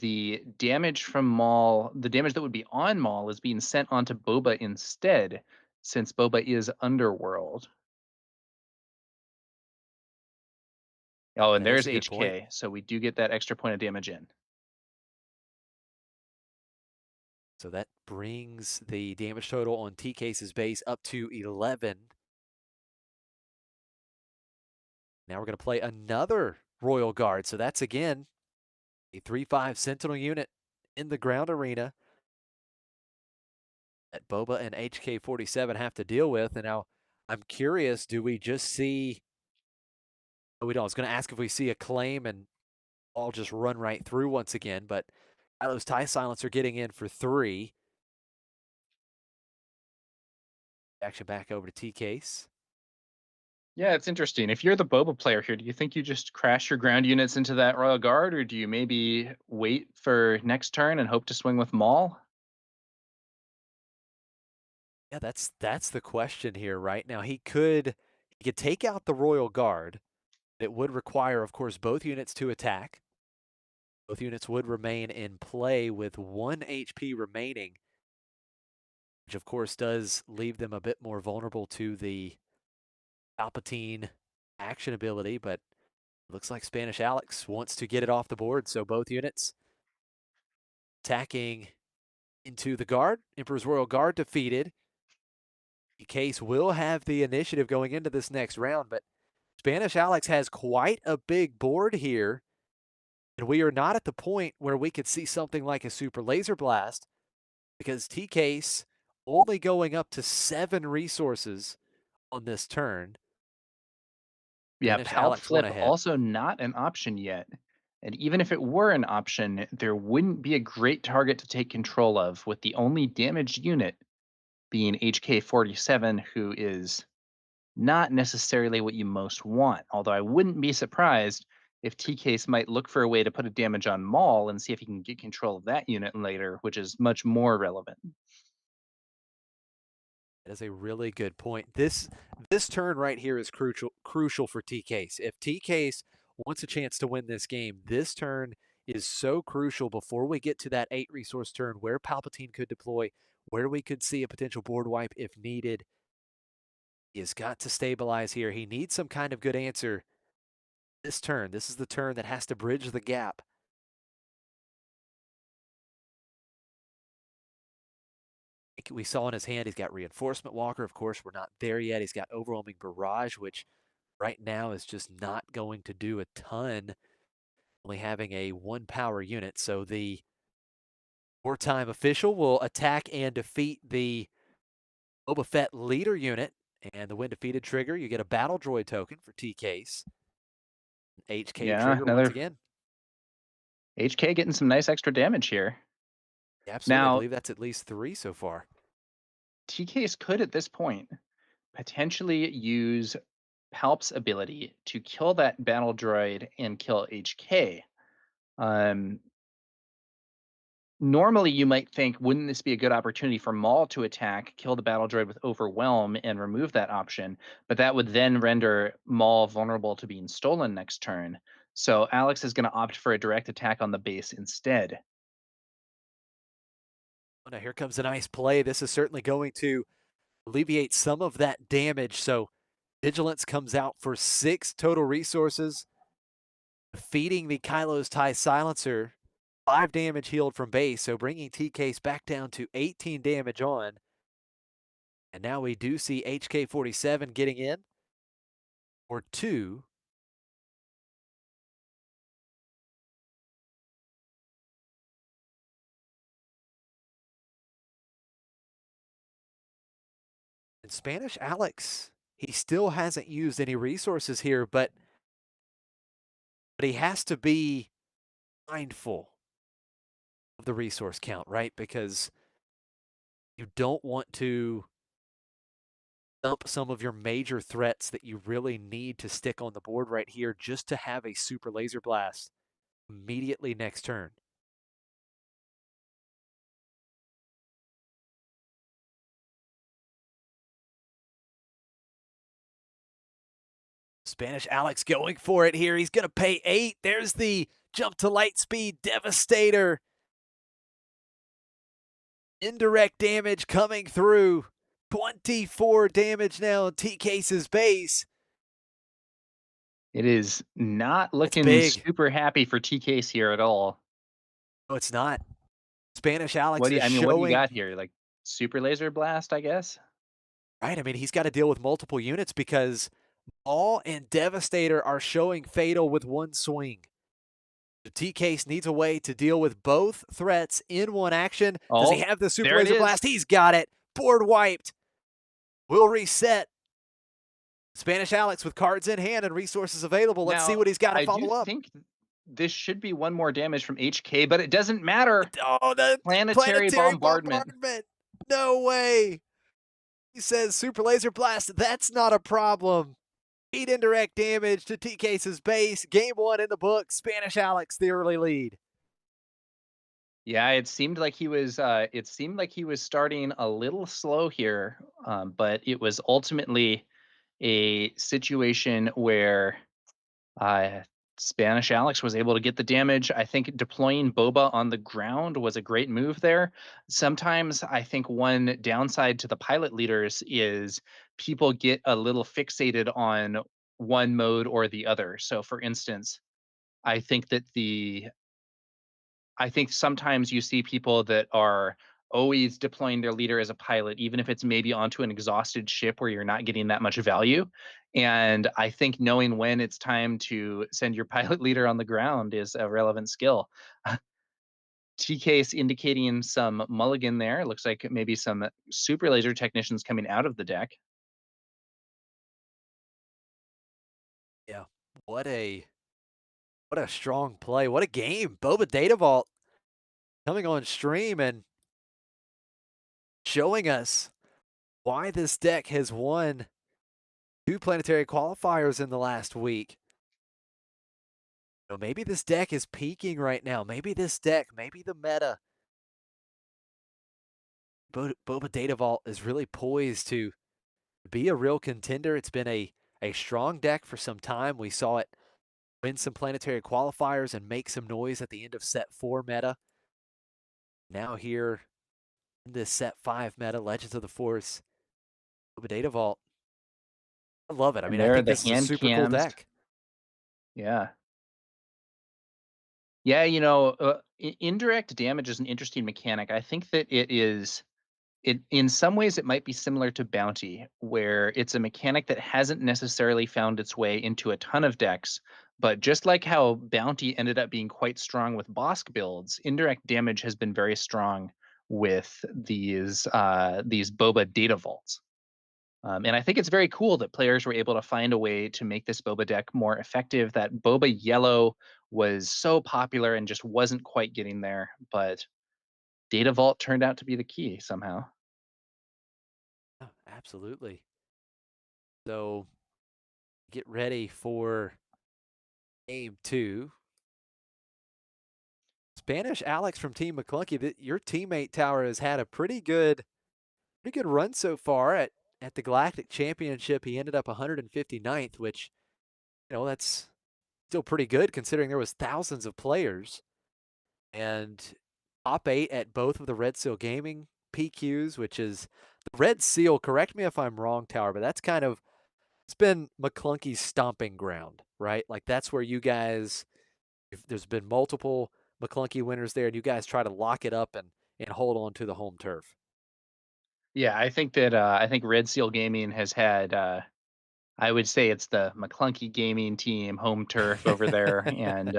[SPEAKER 1] the damage from Maul, the damage that would be on Maul, is being sent onto Boba instead, since Boba is Underworld. Oh, and
[SPEAKER 3] That is
[SPEAKER 1] there's
[SPEAKER 3] a good point.
[SPEAKER 1] HK, so we do get that extra point of damage in.
[SPEAKER 3] So that brings the damage total on T-Case's base up to 11. Now we're going to play another Royal Guard. So that's, again, a 3-5 Sentinel unit in the ground arena that Boba and HK-47 have to deal with. And now I'm curious, do we just see... Oh, we don't. I was going to ask if we see a claim and all just run right through once again, but Kylo's TIE Silencer getting in for 3. Action back over to T-Case.
[SPEAKER 1] Yeah, it's interesting. If you're the Boba player here, do you think you just crash your ground units into that Royal Guard, or do you maybe wait for next turn and hope to swing with Maul?
[SPEAKER 3] Yeah, that's the question here, right? Now he could take out the Royal Guard. It would require, of course, both units to attack. Both units would remain in play with 1 HP remaining, which of course does leave them a bit more vulnerable to the Palpatine action ability, but looks like Spanish Alex wants to get it off the board, so both units attacking into the guard. Emperor's Royal Guard defeated. Case will have the initiative going into this next round, but Spanish Alex has quite a big board here, and we are not at the point where we could see something like a Super Laser Blast, because T-Case only going up to 7 resources on this turn.
[SPEAKER 1] Yeah,
[SPEAKER 3] Spanish
[SPEAKER 1] Palp
[SPEAKER 3] Alex went
[SPEAKER 1] Flip
[SPEAKER 3] ahead.
[SPEAKER 1] also not an option yet. And even if it were an option, there wouldn't be a great target to take control of, with the only damaged unit being HK-47, who is not necessarily what you most want. Although I wouldn't be surprised if T-Case might look for a way to put a damage on Maul and see if he can get control of that unit later, which is much more relevant.
[SPEAKER 3] That is a really good point. This turn right here is crucial for T-Case. If T-Case wants a chance to win this game, this turn is so crucial before we get to that 8 resource turn where Palpatine could deploy, where we could see a potential board wipe if needed. He has got to stabilize here. He needs some kind of good answer this turn. This is the turn that has to bridge the gap. We saw in his hand, he's got Reinforcement Walker. Of course, we're not there yet. He's got Overwhelming Barrage, which right now is just not going to do a ton, only having a 1 power unit. So the wartime official will attack and defeat the Boba Fett leader unit. And the when defeated trigger, you get a battle droid token for T-Case. HK
[SPEAKER 1] Yeah,
[SPEAKER 3] trigger once
[SPEAKER 1] another
[SPEAKER 3] again.
[SPEAKER 1] HK getting some nice extra damage here.
[SPEAKER 3] Yeah, absolutely. I
[SPEAKER 1] Now,
[SPEAKER 3] believe that's at least 3 so far.
[SPEAKER 1] T-Case could, at this point, potentially use Palp's ability to kill that battle droid and kill HK. Normally, you might think, wouldn't this be a good opportunity for Maul to attack, kill the battle droid with Overwhelm, and remove that option? But that would then render Maul vulnerable to being stolen next turn. So Alex is going to opt for a direct attack on the base instead.
[SPEAKER 3] Oh, now here comes a nice play. This is certainly going to alleviate some of that damage. So Vigilance comes out for 6 total resources, defeating the Kylo's TIE Silencer. 5 damage healed from base, so bringing T-Case back down to 18 damage on. And now we do see HK-47 getting in for 2. And Spanish Alex, he still hasn't used any resources here, but he has to be mindful of the resource count, right? Because you don't want to dump some of your major threats that you really need to stick on the board right here just to have a super laser blast immediately next turn. Spanish Alex going for it here. He's going to pay 8. There's the jump to light speed Devastator. Indirect damage coming through. 24 damage now on T-Case's base.
[SPEAKER 1] It is not
[SPEAKER 3] That's
[SPEAKER 1] looking
[SPEAKER 3] big.
[SPEAKER 1] super happy for TK's here at all.
[SPEAKER 3] No, it's not. Spanish Alex
[SPEAKER 1] What do you,
[SPEAKER 3] is
[SPEAKER 1] I mean, what do you
[SPEAKER 3] showing.
[SPEAKER 1] got here? Like super laser blast, I guess?
[SPEAKER 3] Right, I mean, he's got to deal with multiple units because Maul and Devastator are showing fatal with one swing. The T-Case needs a way to deal with both threats in one action. Does he
[SPEAKER 1] Oh,
[SPEAKER 3] have the Super
[SPEAKER 1] there it
[SPEAKER 3] Laser
[SPEAKER 1] is.
[SPEAKER 3] Blast? He's got it. Board wiped. We'll reset. Spanish Alex with cards in hand and resources available. Let's see
[SPEAKER 1] Now,
[SPEAKER 3] what he's got to
[SPEAKER 1] I do
[SPEAKER 3] follow up.
[SPEAKER 1] think this should be one more damage from HK, but it doesn't matter.
[SPEAKER 3] Oh, the
[SPEAKER 1] Planetary bombardment.
[SPEAKER 3] No way. He says Super Laser Blast. That's not a problem. 8 indirect damage to T-Case's base. Game 1 in the book. Spanish Alex, the early lead.
[SPEAKER 1] Yeah, it seemed like he was. It seemed like he was starting a little slow here, but it was ultimately a situation where uh, Spanish Alex was able to get the damage. I think deploying Boba on the ground was a great move there. Sometimes I think one downside to the pilot leaders is people get a little fixated on one mode or the other. So, for instance, I think that I think sometimes you see people that are always deploying their leader as a pilot, even if it's maybe onto an exhausted ship where you're not getting that much value. And I think knowing when it's time to send your pilot leader on the ground is a relevant skill. T-Case indicating some mulligan there. Looks like maybe some super laser technicians coming out of the deck.
[SPEAKER 3] Yeah, what a strong play. What a game. Boba Data Vault coming on stream and showing us why this deck has won 2 planetary qualifiers in the last week. You know, maybe this deck is peaking right now. Maybe this deck, maybe the meta. Boba Data Vault is really poised to be a real contender. It's been a strong deck for some time. We saw it win some planetary qualifiers and make some noise at the end of set 4 meta. Now here in this set 5 meta, Legends of the Force, Boba Data Vault. I love it. I
[SPEAKER 1] And
[SPEAKER 3] mean, I
[SPEAKER 1] there are
[SPEAKER 3] think
[SPEAKER 1] the
[SPEAKER 3] this is a
[SPEAKER 1] hand
[SPEAKER 3] super cool
[SPEAKER 1] cams.
[SPEAKER 3] deck.
[SPEAKER 1] Yeah. Yeah, you know, indirect damage is an interesting mechanic. I think that it in some ways it might be similar to bounty, where it's a mechanic that hasn't necessarily found its way into a ton of decks, but just like how bounty ended up being quite strong with Bosk builds, indirect damage has been very strong with these Boba data vaults. And I think it's very cool that players were able to find a way to make this Boba deck more effective. That Boba yellow was so popular and just wasn't quite getting there, but Data Vault turned out to be the key somehow.
[SPEAKER 3] Oh, absolutely. So get ready for game 2. Spanish Alex from Team McClunky, your teammate Tower has had a pretty good run so far at the Galactic Championship. He ended up 159th, which, you know, that's still pretty good considering there was thousands of players. And top 8 at both of the Red Seal Gaming PQs, which is the Red Seal, correct me if I'm wrong, Tower, but that's kind of, it's been McClunky's stomping ground, right? Like that's where you guys, there's been multiple McClunky winners there, and you guys try to lock it up and hold on to the home turf.
[SPEAKER 1] Yeah, I think Red Seal Gaming has had I would say it's the McClunky Gaming team home turf over there, and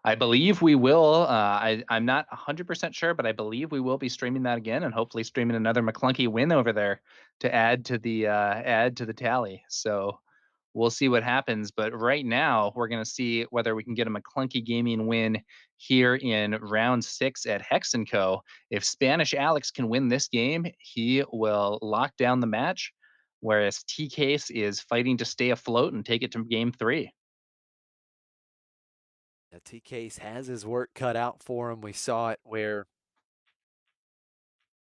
[SPEAKER 1] I believe we will. I'm not 100% sure, but I believe we will be streaming that again, and hopefully streaming another McClunky win over there to add to the tally. So we'll see what happens. But right now, we're going to see whether we can get a McClunky Gaming win here in round 6 at Hex and Co. If Spanish Alex can win this game, he will lock down the match, whereas T Case is fighting to stay afloat and take it to game 3.
[SPEAKER 3] T Case has his work cut out for him. We saw it where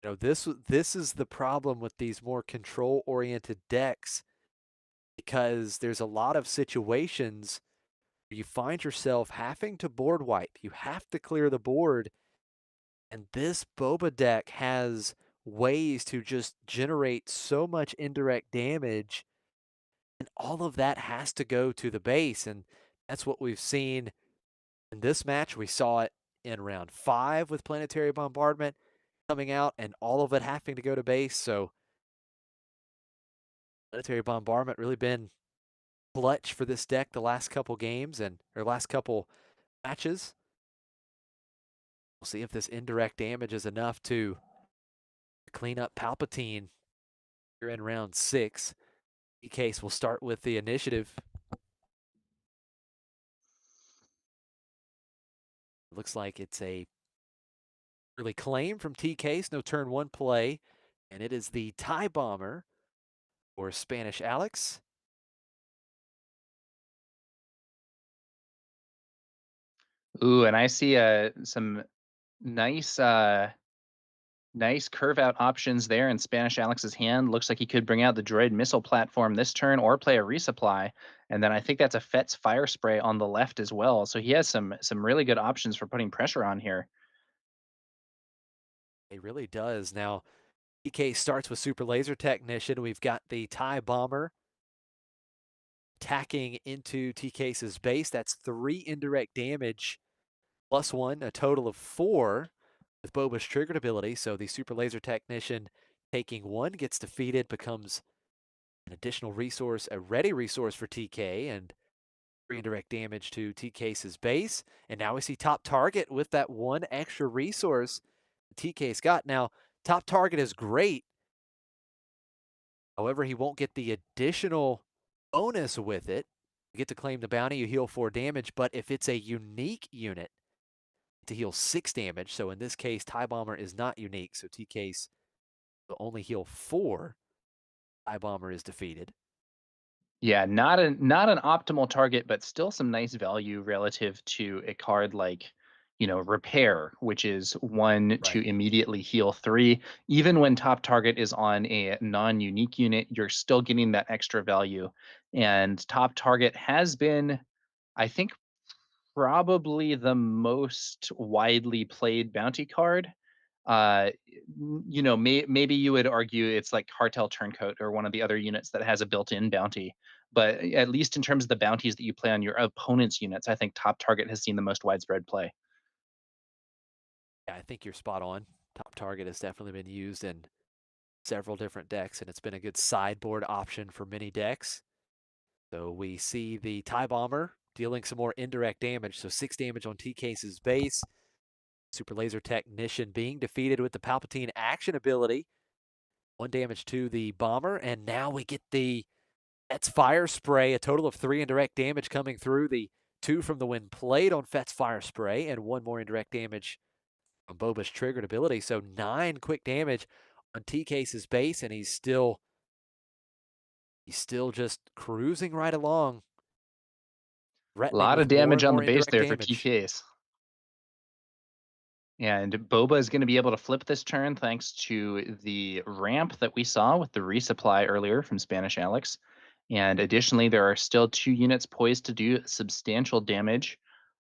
[SPEAKER 3] this is the problem with these more control oriented decks, because there's a lot of situations where you find yourself having to board wipe. You have to clear the board, and this Boba deck has ways to just generate so much indirect damage, and all of that has to go to the base, and that's what we've seen in this match. We saw it in round 5 with Planetary Bombardment coming out and all of it having to go to base. So Planetary Bombardment really been clutch for this deck the last couple games or last couple matches. We'll see if this indirect damage is enough to clean up Palpatine here in round 6. In case we'll start with the initiative. Looks like it's a early claim from TK's, no turn 1 play, and it is the TIE Bomber or Spanish Alex.
[SPEAKER 1] Ooh, and I see some nice nice curve out options there in Spanish Alex's hand. Looks like he could bring out the droid missile platform this turn or play a resupply. And then I think that's a Fett's fire spray on the left as well. So he has some really good options for putting pressure on here.
[SPEAKER 3] It really does. Now, EK starts with Super Laser Technician. We've got the TIE Bomber attacking into TK's base. That's 3 indirect damage +1, a total of 4 with Boba's triggered ability. So the Super Laser Technician taking 1 gets defeated, becomes an additional resource, a ready resource for TK, and 3 indirect damage to TK's base. And now we see Top Target with that 1 extra resource TK's got. Now, Top Target is great. However, he won't get the additional bonus with it. You get to claim the bounty, you heal 4 damage, but if it's a unique unit, to heal 6 damage. So in this case, TIE Bomber is not unique, so TK's will only heal 4. TIE Bomber is defeated.
[SPEAKER 1] Yeah, not an optimal target, but still some nice value relative to a card like, Repair, which is 1 to
[SPEAKER 3] Right.
[SPEAKER 1] immediately heal 3. Even when top target is on a non-unique unit, you're still getting that extra value. And top target has been, I think, probably the most widely played bounty card. Maybe you would argue it's like Cartel Turncoat or one of the other units that has a built-in bounty. But at least in terms of the bounties that you play on your opponent's units, I think Top Target has seen the most widespread play.
[SPEAKER 3] Yeah, I think you're spot on. Top Target has definitely been used in several different decks, and it's been a good sideboard option for many decks. So we see the TIE Bomber dealing some more indirect damage. So 6 damage on TK's base. Super Laser Technician being defeated with the Palpatine action ability. 1 damage to the Bomber, and now we get Fett's Fire Spray, a total of 3 indirect damage coming through. The 2 from the When Played on Fett's Fire Spray, and 1 more indirect damage from Boba's triggered ability. So 9 quick damage on TK's base, and he's still just cruising right along,
[SPEAKER 1] A
[SPEAKER 3] threatening
[SPEAKER 1] lot of
[SPEAKER 3] with more
[SPEAKER 1] damage
[SPEAKER 3] and
[SPEAKER 1] on the
[SPEAKER 3] more
[SPEAKER 1] base
[SPEAKER 3] indirect
[SPEAKER 1] there for
[SPEAKER 3] damage.
[SPEAKER 1] TKs. And Boba is going to be able to flip this turn thanks to the ramp that we saw with the resupply earlier from Spanish Alex. And additionally, there are still 2 units poised to do substantial damage.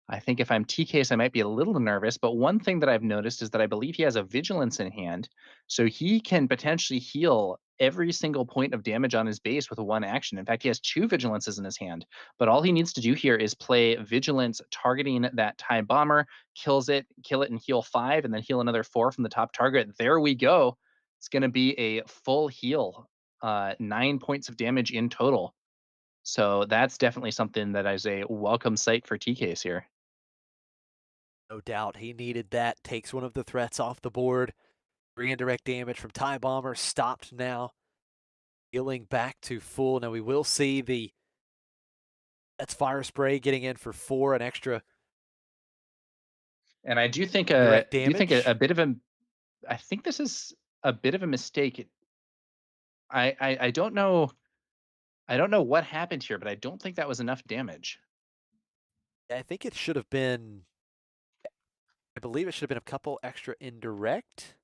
[SPEAKER 1] I think if I'm TK's, I might be a little nervous, but one thing that I've noticed is that I believe he has a vigilance in hand. So he can potentially heal every single point of damage on his base with 1 action. In fact, he has 2 vigilances in his hand. But all he needs to do here is play vigilance targeting that TIE Bomber, kill it and heal 5, and then heal another 4 from the top target. There we go. It's going to be a full heal, 9 points of damage in total. So that's definitely something that is a welcome sight for TKs here.
[SPEAKER 3] No doubt he needed that. Takes one of the threats off the board. 3 indirect damage from TIE Bomber. Stopped now. Healing back to full. Now we will see that's Fire Spray getting in for 4, an extra
[SPEAKER 1] And I do think
[SPEAKER 3] direct
[SPEAKER 1] a
[SPEAKER 3] damage.
[SPEAKER 1] bit of a I think this is a bit of a mistake. I don't know what happened here, but I don't think that was enough damage.
[SPEAKER 3] I think it should have been, I believe it should have been a couple extra indirect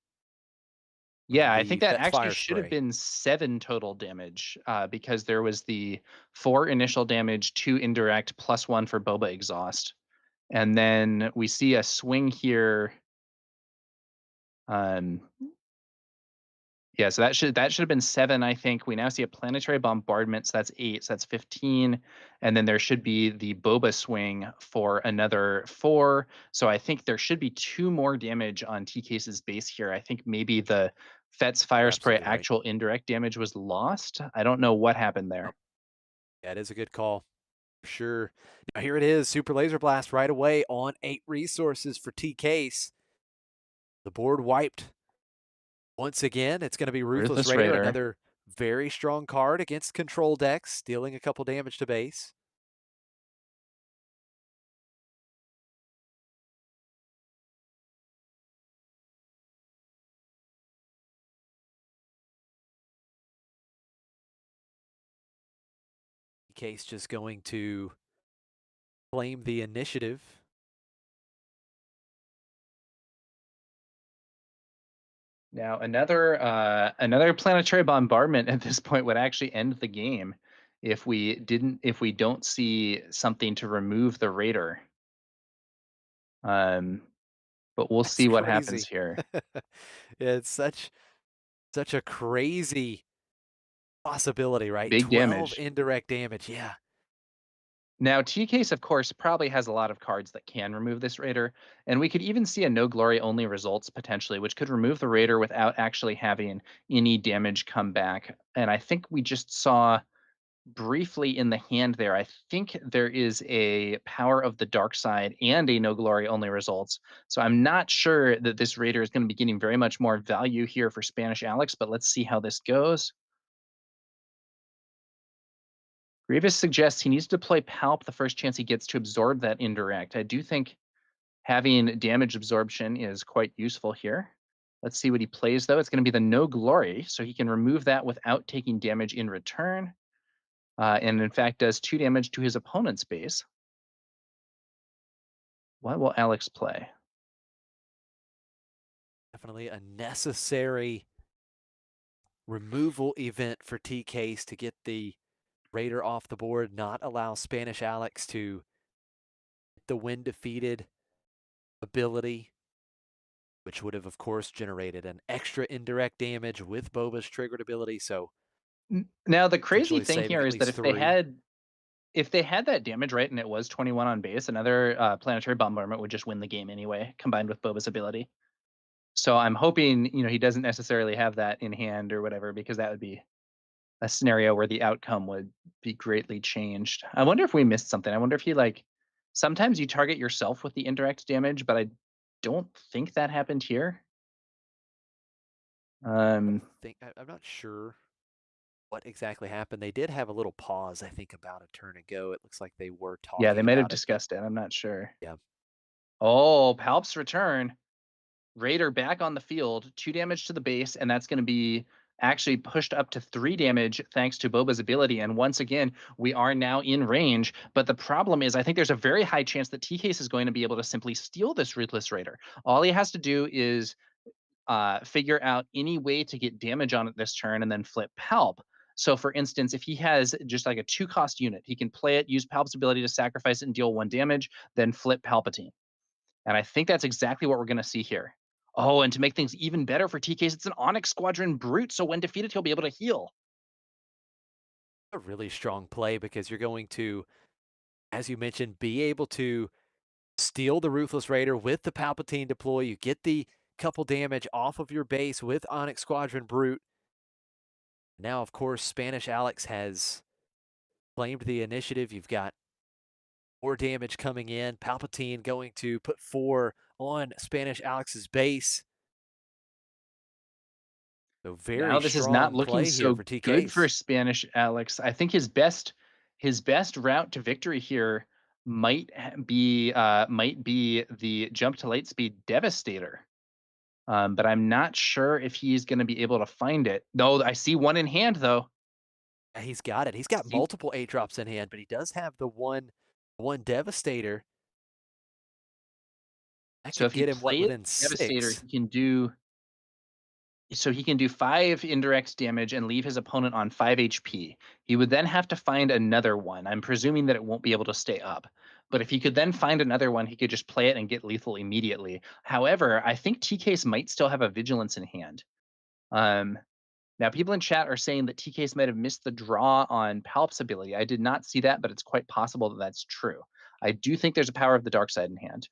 [SPEAKER 1] Yeah,
[SPEAKER 3] from
[SPEAKER 1] I think
[SPEAKER 3] the
[SPEAKER 1] that
[SPEAKER 3] Fet's
[SPEAKER 1] actually
[SPEAKER 3] Fire
[SPEAKER 1] should have
[SPEAKER 3] Spray.
[SPEAKER 1] been 7 total damage, because there was the 4 initial damage, 2 indirect, plus 1 for Boba Exhaust. And then we see a swing here. Um, yeah, so that should have been 7, I think. We now see a planetary bombardment, so that's 8, so that's 15. And then there should be the Boba swing for another 4. So I think there should be 2 more damage on T-Case's base here. I think maybe the Fet's
[SPEAKER 3] You're
[SPEAKER 1] Fire Spray
[SPEAKER 3] absolutely right.
[SPEAKER 1] actual indirect damage was lost. I don't know what happened
[SPEAKER 3] Oh,
[SPEAKER 1] there.
[SPEAKER 3] yeah, it is a good call. For sure. Now here it is. Super Laser Blast right away on 8 resources for T-Case. The board wiped once again. It's going to be Ruthless
[SPEAKER 1] Ruthless
[SPEAKER 3] Raider,
[SPEAKER 1] Raider.
[SPEAKER 3] another very strong card against control decks, dealing a couple damage to base. Case just going to claim the initiative.
[SPEAKER 1] Now another planetary bombardment at this point would actually end the game if we don't see something to remove the Raider. But we'll
[SPEAKER 3] That's
[SPEAKER 1] see what happens
[SPEAKER 3] crazy.
[SPEAKER 1] here.
[SPEAKER 3] It's such a crazy possibility, right?
[SPEAKER 1] Big
[SPEAKER 3] 12
[SPEAKER 1] damage.
[SPEAKER 3] indirect damage. Yeah.
[SPEAKER 1] Now, T-Case, of course, probably has a lot of cards that can remove this Raider, and we could even see a no glory only results potentially, which could remove the Raider without actually having any damage come back. And I think we just saw briefly in the hand there, I think there is a Power of the Dark Side and a no glory only results. So I'm not sure that this Raider is going to be getting very much more value here for Spanish Alex, but let's see how this goes. Grievous suggests he needs to deploy Palp the first chance he gets to absorb that indirect. I do think having damage absorption is quite useful here. Let's see what he plays, though. It's going to be the No Glory, so he can remove that without taking damage in return. And in fact, does 2 damage to his opponent's base. What will Alex play?
[SPEAKER 3] Definitely a necessary removal event for T-Case to get the Raider off the board, not allow Spanish Alex to get the win defeated ability, which would have, of course, generated an extra indirect damage with Boba's triggered ability. So
[SPEAKER 1] Now, the crazy
[SPEAKER 3] potentially
[SPEAKER 1] thing
[SPEAKER 3] saving
[SPEAKER 1] here
[SPEAKER 3] at
[SPEAKER 1] is that
[SPEAKER 3] least 3.
[SPEAKER 1] if they had that damage right and it was 21 on base, another planetary bombardment would just win the game anyway, combined with Boba's ability. So I'm hoping, he doesn't necessarily have that in hand or whatever, because that would be a scenario where the outcome would be greatly changed. I wonder if we missed something. I wonder if he sometimes you target yourself with the indirect damage, but I don't think that happened here.
[SPEAKER 3] I'm not sure what exactly happened. They did have a little pause, I think, about a turn ago. It looks like they were
[SPEAKER 1] Yeah, they
[SPEAKER 3] talking
[SPEAKER 1] might have
[SPEAKER 3] about it, but
[SPEAKER 1] discussed it. I'm not sure.
[SPEAKER 3] yeah.
[SPEAKER 1] Oh, Palp's return. Raider back on the field, 2 damage to the base, and that's going to be actually pushed up to 3 damage thanks to Boba's ability. And once again, we are now in range. But the problem is, I think there's a very high chance that T-Case is going to be able to simply steal this Ruthless Raider. All he has to do is figure out any way to get damage on it this turn and then flip Palp. So, for instance, if he has just like a 2-cost unit, he can play it, use Palp's ability to sacrifice it and deal 1 damage, then flip Palpatine. And I think that's exactly what we're going to see here. Oh, and to make things even better for T-Case, it's an Onyx Squadron Brute, so when defeated, he'll be able to heal.
[SPEAKER 3] A really strong play because you're going to, as you mentioned, be able to steal the Ruthless Raider with the Palpatine deploy. You get the couple damage off of your base with Onyx Squadron Brute. Now, of course, Spanish Alex has claimed the initiative. You've got More damage coming in. Palpatine going to put 4 on Spanish Alex's base. So
[SPEAKER 1] Now
[SPEAKER 3] very
[SPEAKER 1] this is not
[SPEAKER 3] strong
[SPEAKER 1] looking
[SPEAKER 3] play here
[SPEAKER 1] so
[SPEAKER 3] for
[SPEAKER 1] good for
[SPEAKER 3] TK's.
[SPEAKER 1] Spanish Alex. I think his best route to victory here might be the jump to light speed Devastator. But I'm not sure if he's going to be able to find it. No, I see one in hand though.
[SPEAKER 3] Yeah, he's got it. He's got
[SPEAKER 1] See,
[SPEAKER 3] multiple 8 drops in hand, but he does have the one Devastator. That
[SPEAKER 1] so
[SPEAKER 3] could
[SPEAKER 1] if he
[SPEAKER 3] get him, what,
[SPEAKER 1] plays
[SPEAKER 3] within
[SPEAKER 1] Devastator,
[SPEAKER 3] 6?
[SPEAKER 1] he can do 5 indirect damage and leave his opponent on 5 HP. He would then have to find another one. I'm presuming that it won't be able to stay up. But if he could then find another one, he could just play it and get lethal immediately. However, I think TK's might still have a Vigilance in hand. Um, Now, people in chat are saying that TK's might have missed the draw on Palp's ability. I did not see that, but it's quite possible that that's true. I do think there's a Power of the Dark Side in hand.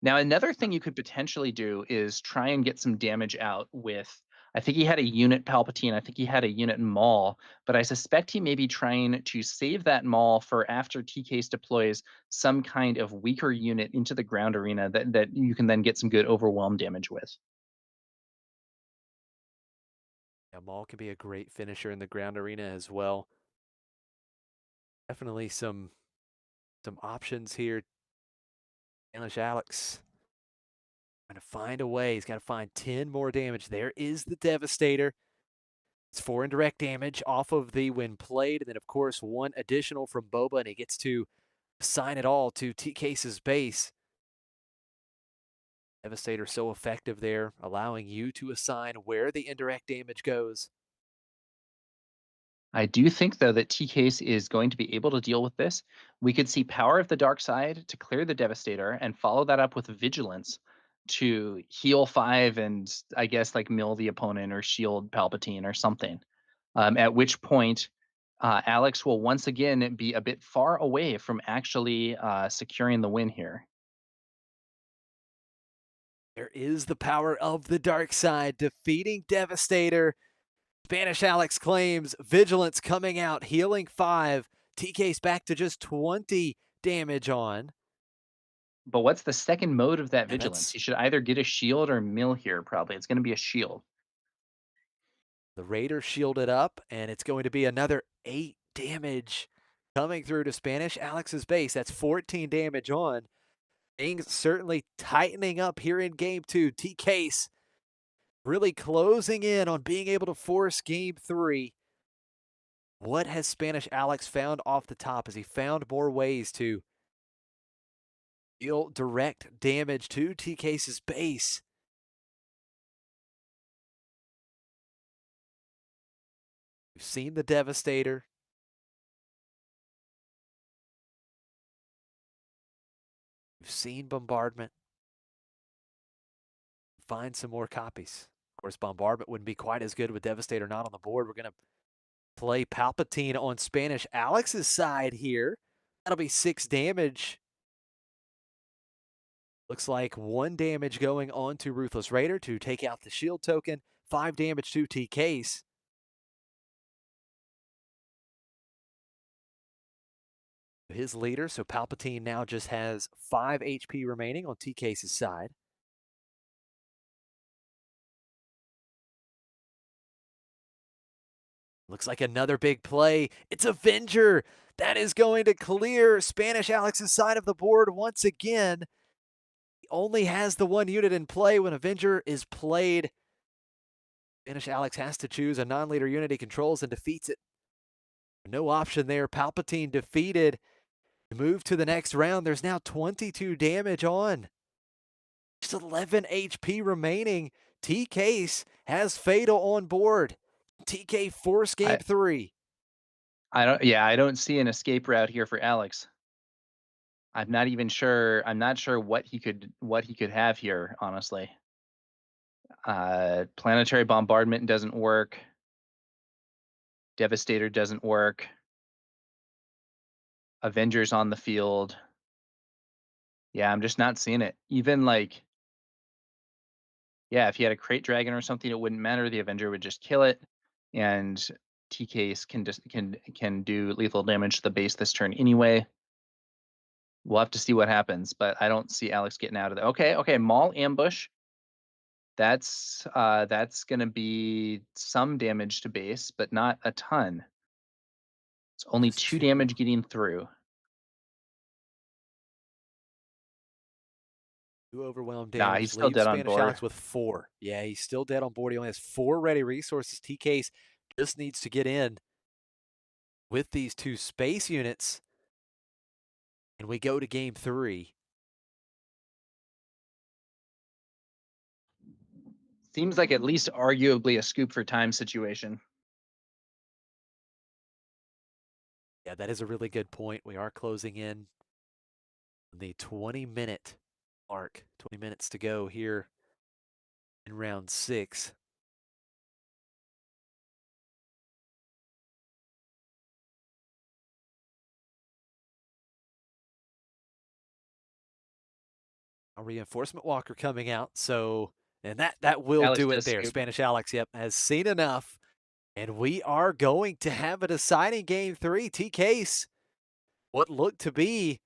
[SPEAKER 1] Now, another thing you could potentially do is try and get some damage out with. I think he had a unit Palpatine. I think he had a unit Maul, but I suspect he may be trying to save that Maul for after TK's deploys some kind of weaker unit into the ground arena that you can then get some good overwhelm damage with.
[SPEAKER 3] Yeah, Maul can be a great finisher in the ground arena as well. Definitely some options here. Spanish Alex trying to find a way. He's got to find 10 more damage. There is the Devastator. It's 4 indirect damage off of the when played, and then of course 1 additional from Boba, and he gets to assign it all to TK's base. Devastator so effective there, allowing you to assign where the indirect damage goes.
[SPEAKER 1] I do think, though, that T-Case is going to be able to deal with this. We could see Power of the Dark Side to clear the Devastator and follow that up with Vigilance to heal 5 and I guess like mill the opponent or shield Palpatine or something. At which point, Alex will once again be a bit far away from actually securing the win here.
[SPEAKER 3] There is the power of the dark side defeating Devastator. Spanish Alex claims Vigilance coming out, healing 5. TK's back to just 20 damage on.
[SPEAKER 1] But what's the second mode of that
[SPEAKER 3] And
[SPEAKER 1] Vigilance?
[SPEAKER 3] that's
[SPEAKER 1] He should either get a shield or mill here, probably. It's going to be a shield.
[SPEAKER 3] the Raider shielded up, and it's going to be another 8 damage coming through to Spanish Alex's base. That's 14 damage on. Things certainly tightening up here in game 2. TK's really closing in on being able to force game 3. What has Spanish Alex found off the top? Has he found more ways to deal direct damage to TK's base? We've seen the Devastator. We've seen Bombardment. Find some more copies. Of course, Bombardment wouldn't be quite as good with Devastator not on the board. We're going to play Palpatine on Spanish Alex's side here. That'll be 6 damage. Looks like 1 damage going on to Ruthless Raider to take out the shield token. 5 damage to TK's. His leader, so Palpatine now just has 5 HP remaining on TK's side. Looks like another big play. It's Avenger. That is going to clear Spanish Alex's side of the board once again. He only has the 1 unit in play when Avenger is played. Spanish Alex has to choose a non-leader unit he controls and defeats it. No option there. Palpatine defeated. Move to the next round. There's now 22 damage on. Just 11 HP remaining. TK's has Fatal on board. TK force game 3.
[SPEAKER 1] I don't see an escape route here for Alex. I'm not even sure. I'm not sure what he could have here, honestly. Planetary bombardment doesn't work. Devastator doesn't work. Avengers on the field. Yeah, I'm just not seeing it. Even like, yeah, if he had a crate dragon or something, it wouldn't matter. The Avenger would just kill it. And T-Case can do lethal damage to the base this turn anyway. We'll have to see what happens, but I don't see Alex getting out of there. Okay, Maul ambush. That's gonna be some damage to base, but not a ton. It's only
[SPEAKER 3] Just
[SPEAKER 1] 2
[SPEAKER 3] two.
[SPEAKER 1] damage getting through.
[SPEAKER 3] Two overwhelmed
[SPEAKER 1] Nah,
[SPEAKER 3] damage
[SPEAKER 1] he's still
[SPEAKER 3] leaves
[SPEAKER 1] dead on
[SPEAKER 3] Spanish
[SPEAKER 1] board.
[SPEAKER 3] Alex with 4. Yeah, he's still dead on board. He only has 4 ready resources. TK's just needs to get in with these 2 space units. And we go to game 3.
[SPEAKER 1] Seems like at least arguably a scoop for time situation.
[SPEAKER 3] Yeah, that is a really good point. We are closing in the 20-minute mark. 20 minutes to go here in round 6. A reinforcement walker coming out. So, and that will
[SPEAKER 1] Alex
[SPEAKER 3] do it
[SPEAKER 1] does
[SPEAKER 3] there.
[SPEAKER 1] scoop.
[SPEAKER 3] Spanish Alex, yep, has seen enough. And we are going to have a deciding game 3. T-Case, what looked to be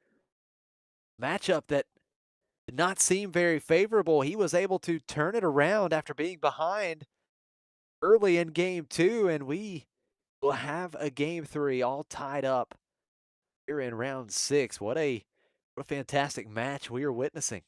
[SPEAKER 3] a matchup that did not seem very favorable. He was able to turn it around after being behind early in game 2, and we will have a game 3 all tied up here in round 6. What a fantastic match we are witnessing.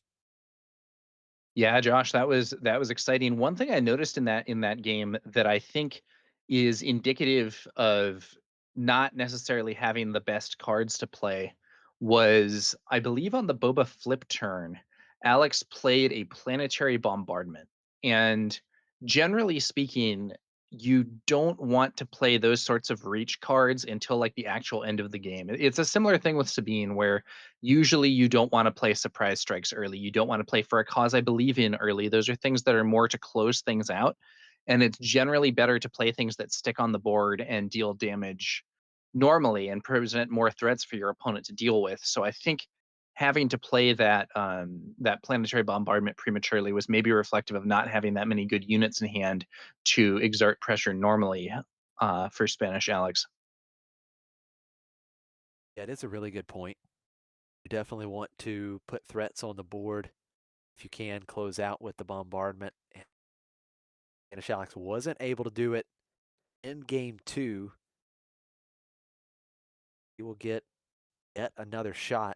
[SPEAKER 1] Yeah, Josh, that was exciting. One thing I noticed in that game that I think is indicative of not necessarily having the best cards to play was, I believe, on the Boba flip turn, Alex played a planetary bombardment. And generally speaking, you don't want to play those sorts of reach cards until like the actual end of the game. It's a similar thing with Sabine where usually you don't want to play surprise strikes early. You don't want to play for a cause I believe in early. Those are things that are more to close things out. And it's generally better to play things that stick on the board and deal damage normally and present more threats for your opponent to deal with. So I think having to play that planetary bombardment prematurely was maybe reflective of not having that many good units in hand to exert pressure normally for Spanish Alex.
[SPEAKER 3] Yeah, it is a really good point. You definitely want to put threats on the board if you can close out with the bombardment. And Alex wasn't able to do it in game 2. He will get yet another shot.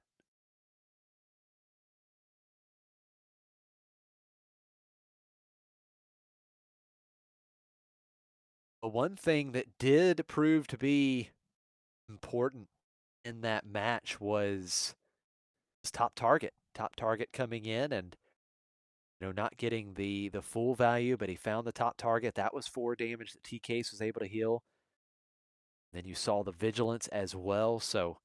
[SPEAKER 3] But one thing that did prove to be important in that match was his top target. Top target coming in and not getting the full value, but he found the top target. That was 4 damage that T-Case was able to heal. Then you saw the vigilance as well, so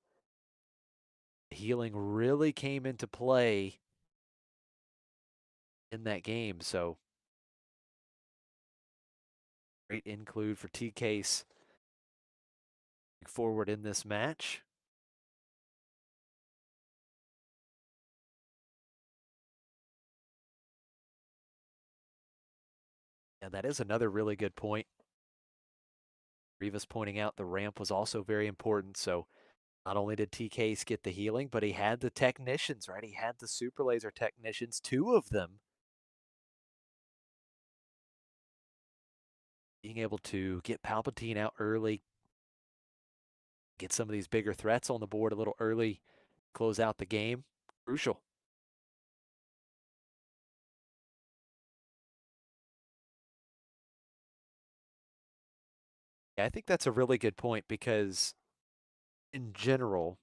[SPEAKER 3] healing really came into play in that game. So great include for T-Case forward in this match. And that is another really good point. Rivas pointing out the ramp was also very important. So not only did T-Case get the healing, but he had the technicians, right? He had the super laser technicians, 2 of them being able to get Palpatine out early, get some of these bigger threats on the board a little early, close out the game. Crucial. Yeah, I think that's a really good point because in general,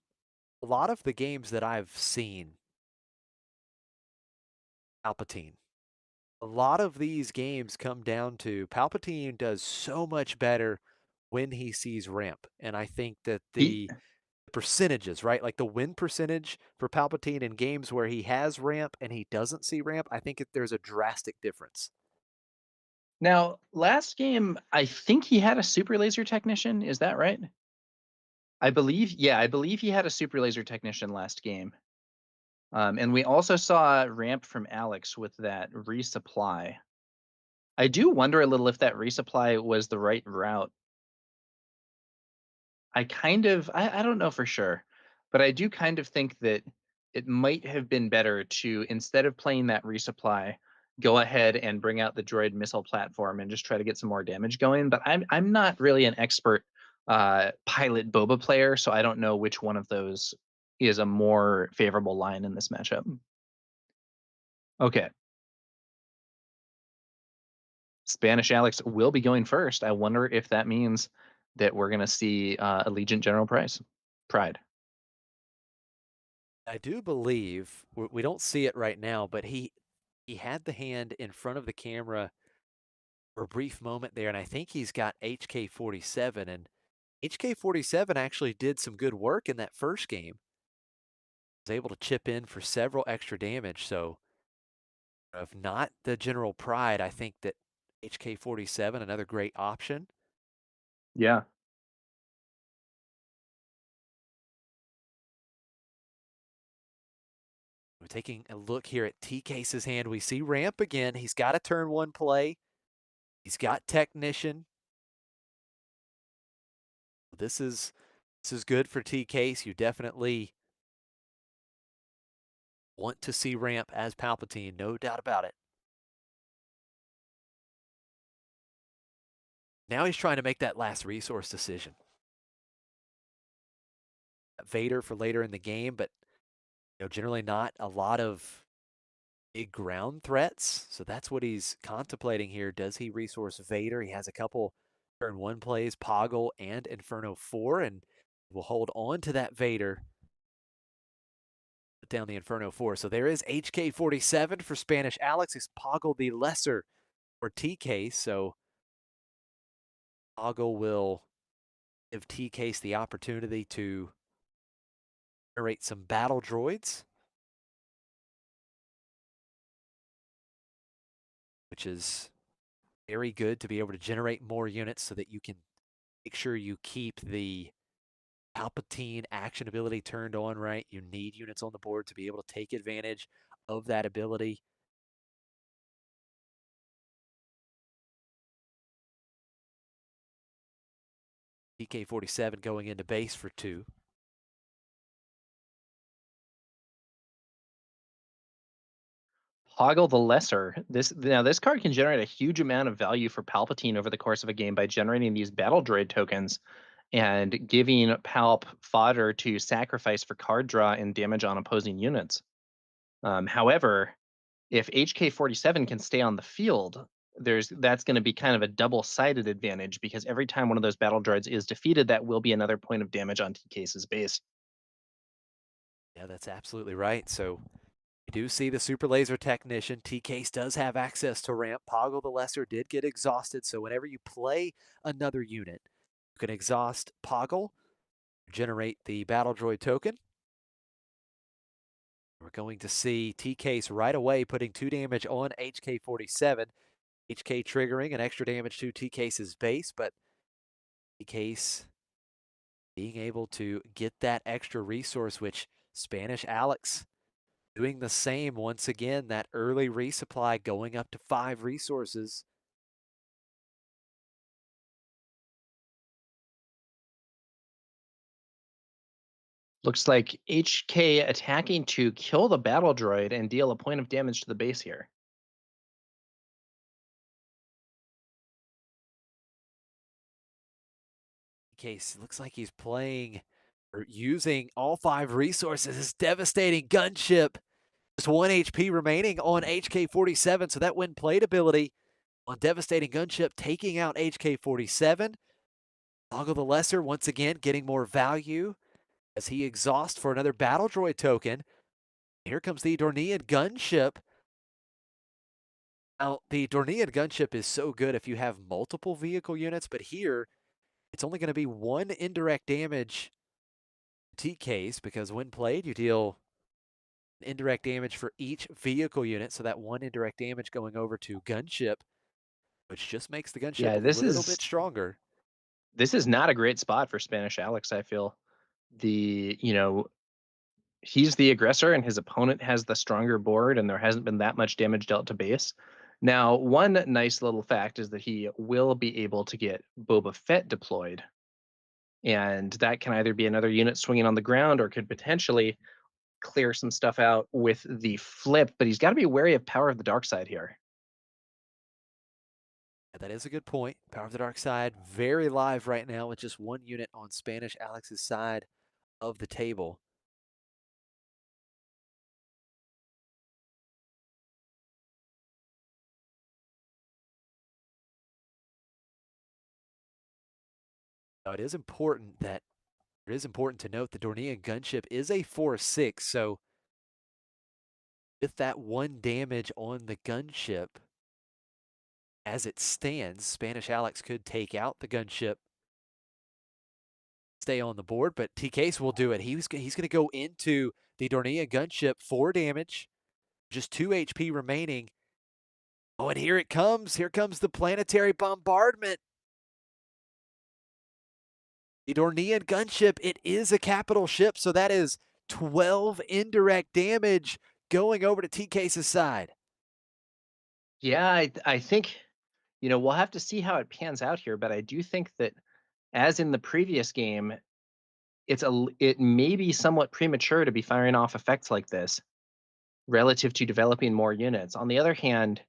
[SPEAKER 3] a lot of the games that I've seen, Palpatine, a lot of these games come down to Palpatine does so much better when he sees ramp. And I think that
[SPEAKER 1] He,
[SPEAKER 3] the percentages, right? Like the win percentage for Palpatine in games where he has ramp and he doesn't see ramp, I think there's a drastic difference.
[SPEAKER 1] Now, last game, I think he had a super laser technician. Is that right? I believe he had a super laser technician last game. And we also saw a ramp from Alex with that resupply. I do wonder a little if that resupply was the right route. I don't know for sure, but I do kind of think that it might have been better to, instead of playing that resupply, go ahead and bring out the droid missile platform and just try to get some more damage going. But I'm not really an expert pilot boba player, so I don't know which one of those is a more favorable line in this matchup. Okay. Spanish Alex will be going first. I wonder if that means that we're going to see Allegiant General Price. Pride.
[SPEAKER 3] I do believe we don't see it right now, but he had the hand in front of the camera for a brief moment there, and I think he's got HK-47, and HK-47 actually did some good work in that first game. Was able to chip in for several extra damage, so if not the General Pride, I think that HK-47, another great option.
[SPEAKER 1] Yeah.
[SPEAKER 3] We're taking a look here at T-Case's hand. We see Ramp again. He's got a turn one play. He's got Technician. This is good for T-Case. You definitely want to see Ramp as Palpatine, no doubt about it. Now he's trying to make that last resource decision. Vader for later in the game, but generally not a lot of big ground threats. So that's what he's contemplating here. Does he resource Vader? He has a couple turn one plays, Poggle and Inferno 4, and will hold on to that Vader. Put down the Inferno 4. So there is HK-47 for Spanish Alex. He's Poggle the Lesser for TK. So Poggle will give T-Case the opportunity to generate some battle droids, which is very good to be able to generate more units so that you can make sure you keep the Palpatine action ability turned on right. You need units on the board to be able to take advantage of that ability. TK-47 going into base for 2.
[SPEAKER 1] Hoggle the Lesser. This card can generate a huge amount of value for Palpatine over the course of a game by generating these battle droid tokens and giving Palp fodder to sacrifice for card draw and damage on opposing units. However, if HK-47 can stay on the field, that's going to be kind of a double-sided advantage, because every time one of those battle droids is defeated, that will be another point of damage on T-Case's base.
[SPEAKER 3] Yeah, that's absolutely right. So we do see the Super Laser Technician. T-Case does have access to Ramp. Poggle the Lesser did get exhausted, so whenever you play another unit, you can exhaust Poggle, generate the Battle Droid token. We're going to see T-Case right away putting 2 damage on HK-47. HK triggering an extra damage to T-Case's base, but T-Case being able to get that extra resource, which Spanish Alex doing the same once again. That early resupply going up to 5 resources.
[SPEAKER 1] Looks like HK attacking to kill the battle droid and deal a point of damage to the base here.
[SPEAKER 3] Case looks like he's playing or using all 5 resources. His devastating gunship. Just 1 HP remaining on HK-47, so that when played ability on devastating gunship taking out HK-47. Poggle the Lesser once again getting more value as he exhausts for another battle droid token. Here comes the Dornian gunship. Now, the Dornian gunship is so good if you have multiple vehicle units, but here it's only going to be 1 indirect damage T-Case, because when played, you deal indirect damage for each vehicle unit. So that 1 indirect damage going over to gunship, which just makes the gunship a little bit stronger.
[SPEAKER 1] This is not a great spot for Spanish Alex, I feel. He's the aggressor and his opponent has the stronger board, and there hasn't been that much damage dealt to base. Now, one nice little fact is that he will be able to get Boba Fett deployed And that can either be another unit swinging on the ground or could potentially clear some stuff out with the flip, but he's got to be wary of Power of the Dark Side here.
[SPEAKER 3] Yeah, that is a good point. Power of the Dark Side, very live right now with just one unit on Spanish Alex's side of the table. Now, it is important to note the Dornian gunship is a 4/6, so with that 1 damage on the gunship, as it stands, Spanish Alex could take out the gunship, stay on the board, but TK's will do it. He's going to go into the Dornian gunship, 4 damage, just 2 HP remaining. Oh, and here it comes. Here comes the planetary bombardment. The Dornian gunship, it is a capital ship, so that is 12 indirect damage going over to TK's side.
[SPEAKER 1] Yeah, I think, we'll have to see how it pans out here, but I do think that as in the previous game, it may be somewhat premature to be firing off effects like this relative to developing more units. On the other hand,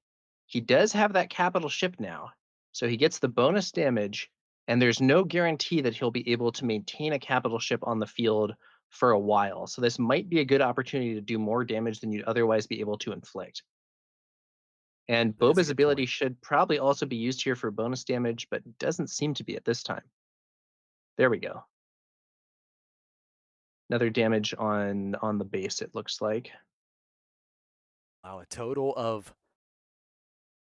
[SPEAKER 1] he does have that capital ship now, so he gets the bonus damage, and there's no guarantee that he'll be able to maintain a capital ship on the field for a while. So this might be a good opportunity to do more damage than you'd otherwise be able to inflict. And
[SPEAKER 3] That is a
[SPEAKER 1] Boba's
[SPEAKER 3] good
[SPEAKER 1] ability
[SPEAKER 3] point.
[SPEAKER 1] should probably also be used here for bonus damage, but doesn't seem to be at this time. There we go. Another damage on the base, it looks like.
[SPEAKER 3] Wow, a total of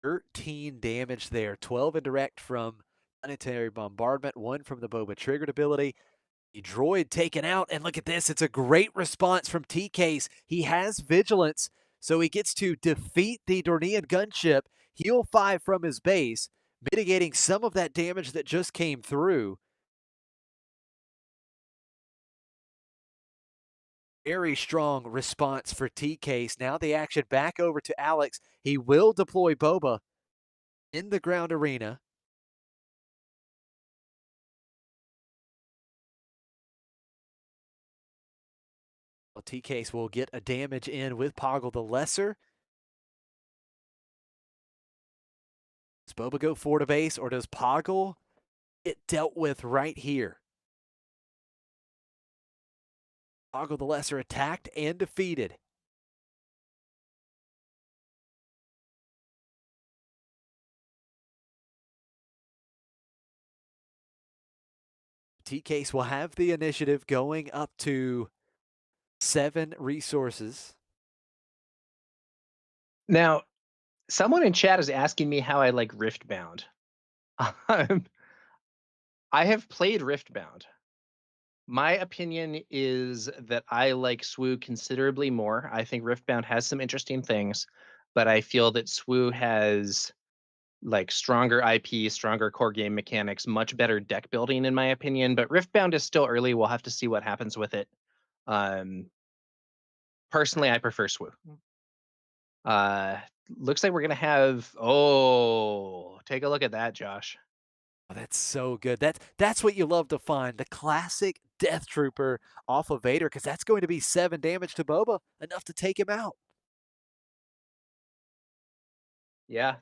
[SPEAKER 3] 13 damage there. 12 indirect from planetary bombardment, 1 from the Boba triggered ability. The droid taken out, and look at this. It's a great response from TK's. He has vigilance, so he gets to defeat the Dornian gunship, heal 5 from his base, mitigating some of that damage that just came through. Very strong response for TK's. Now the action back over to Alex. He will deploy Boba in the ground arena. Well, TK's will get a damage in with Poggle the Lesser. Does Boba go 4 to base, or does Poggle get dealt with right here? Poggle the Lesser attacked and defeated. TK's will have the initiative going up to 7 resources.
[SPEAKER 1] Now, someone in chat is asking me how I like Riftbound. Um, I have played Riftbound. My opinion is that I like SWU considerably more. I think Riftbound has some interesting things, but I feel that SWU has like stronger IP, stronger core game mechanics, much better deck building in my opinion. But Riftbound is still early. We'll have to see what happens with it. Personally, I prefer SWU. Uh, Looks like we're gonna have. Oh, take a look at that, Josh.
[SPEAKER 3] Oh, that's so good. That's what you love to find. The classic Death Trooper off of Vader, because that's going to be 7 damage to Boba, enough to take him out.
[SPEAKER 1] Yeah,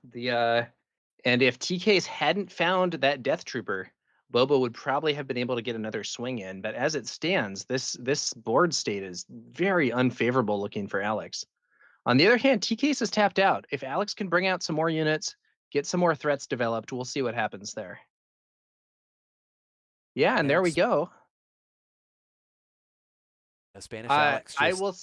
[SPEAKER 1] and if TK's hadn't found that Death Trooper, Boba would probably have been able to get another swing in. But as it stands, this board state is very unfavorable looking for Alex. On the other hand, TK's is tapped out. If Alex can bring out some more units, get some more threats developed, we'll see what happens there. Yeah, and there we go.
[SPEAKER 3] Spanish Alex
[SPEAKER 1] I
[SPEAKER 3] just
[SPEAKER 1] will.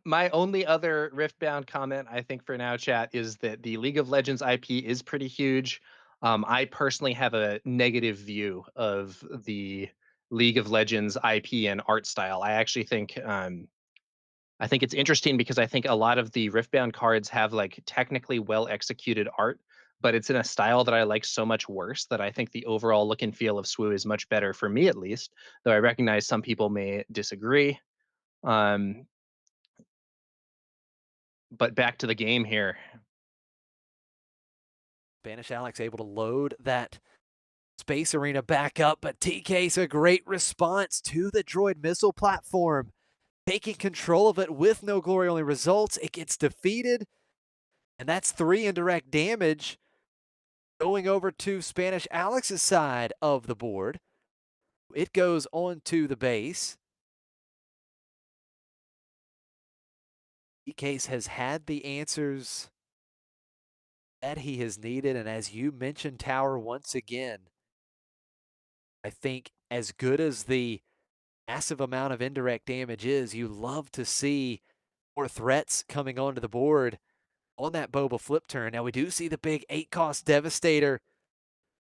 [SPEAKER 1] My only other Riftbound comment, I think, for now, chat, is that the League of Legends IP is pretty huge. I personally have a negative view of the League of Legends IP and art style. I think it's interesting because I think a lot of the Riftbound cards have like technically well executed art, but it's in a style that I like so much worse that I think the overall look and feel of SWU is much better for me, at least. Though I recognize some people may disagree. But back to the game here.
[SPEAKER 3] Spanish Alex able to load that Space Arena back up, but TK's a great response to the droid missile platform. Taking control of it with no glory only results. It gets defeated, and that's 3 indirect damage going over to Spanish Alex's side of the board. It goes onto the base. TK's has had the answers that he has needed, and as you mentioned, Tower, once again, I think as good as the massive amount of indirect damage is, you love to see more threats coming onto the board on that Boba flip turn. Now we do see the big 8-cost Devastator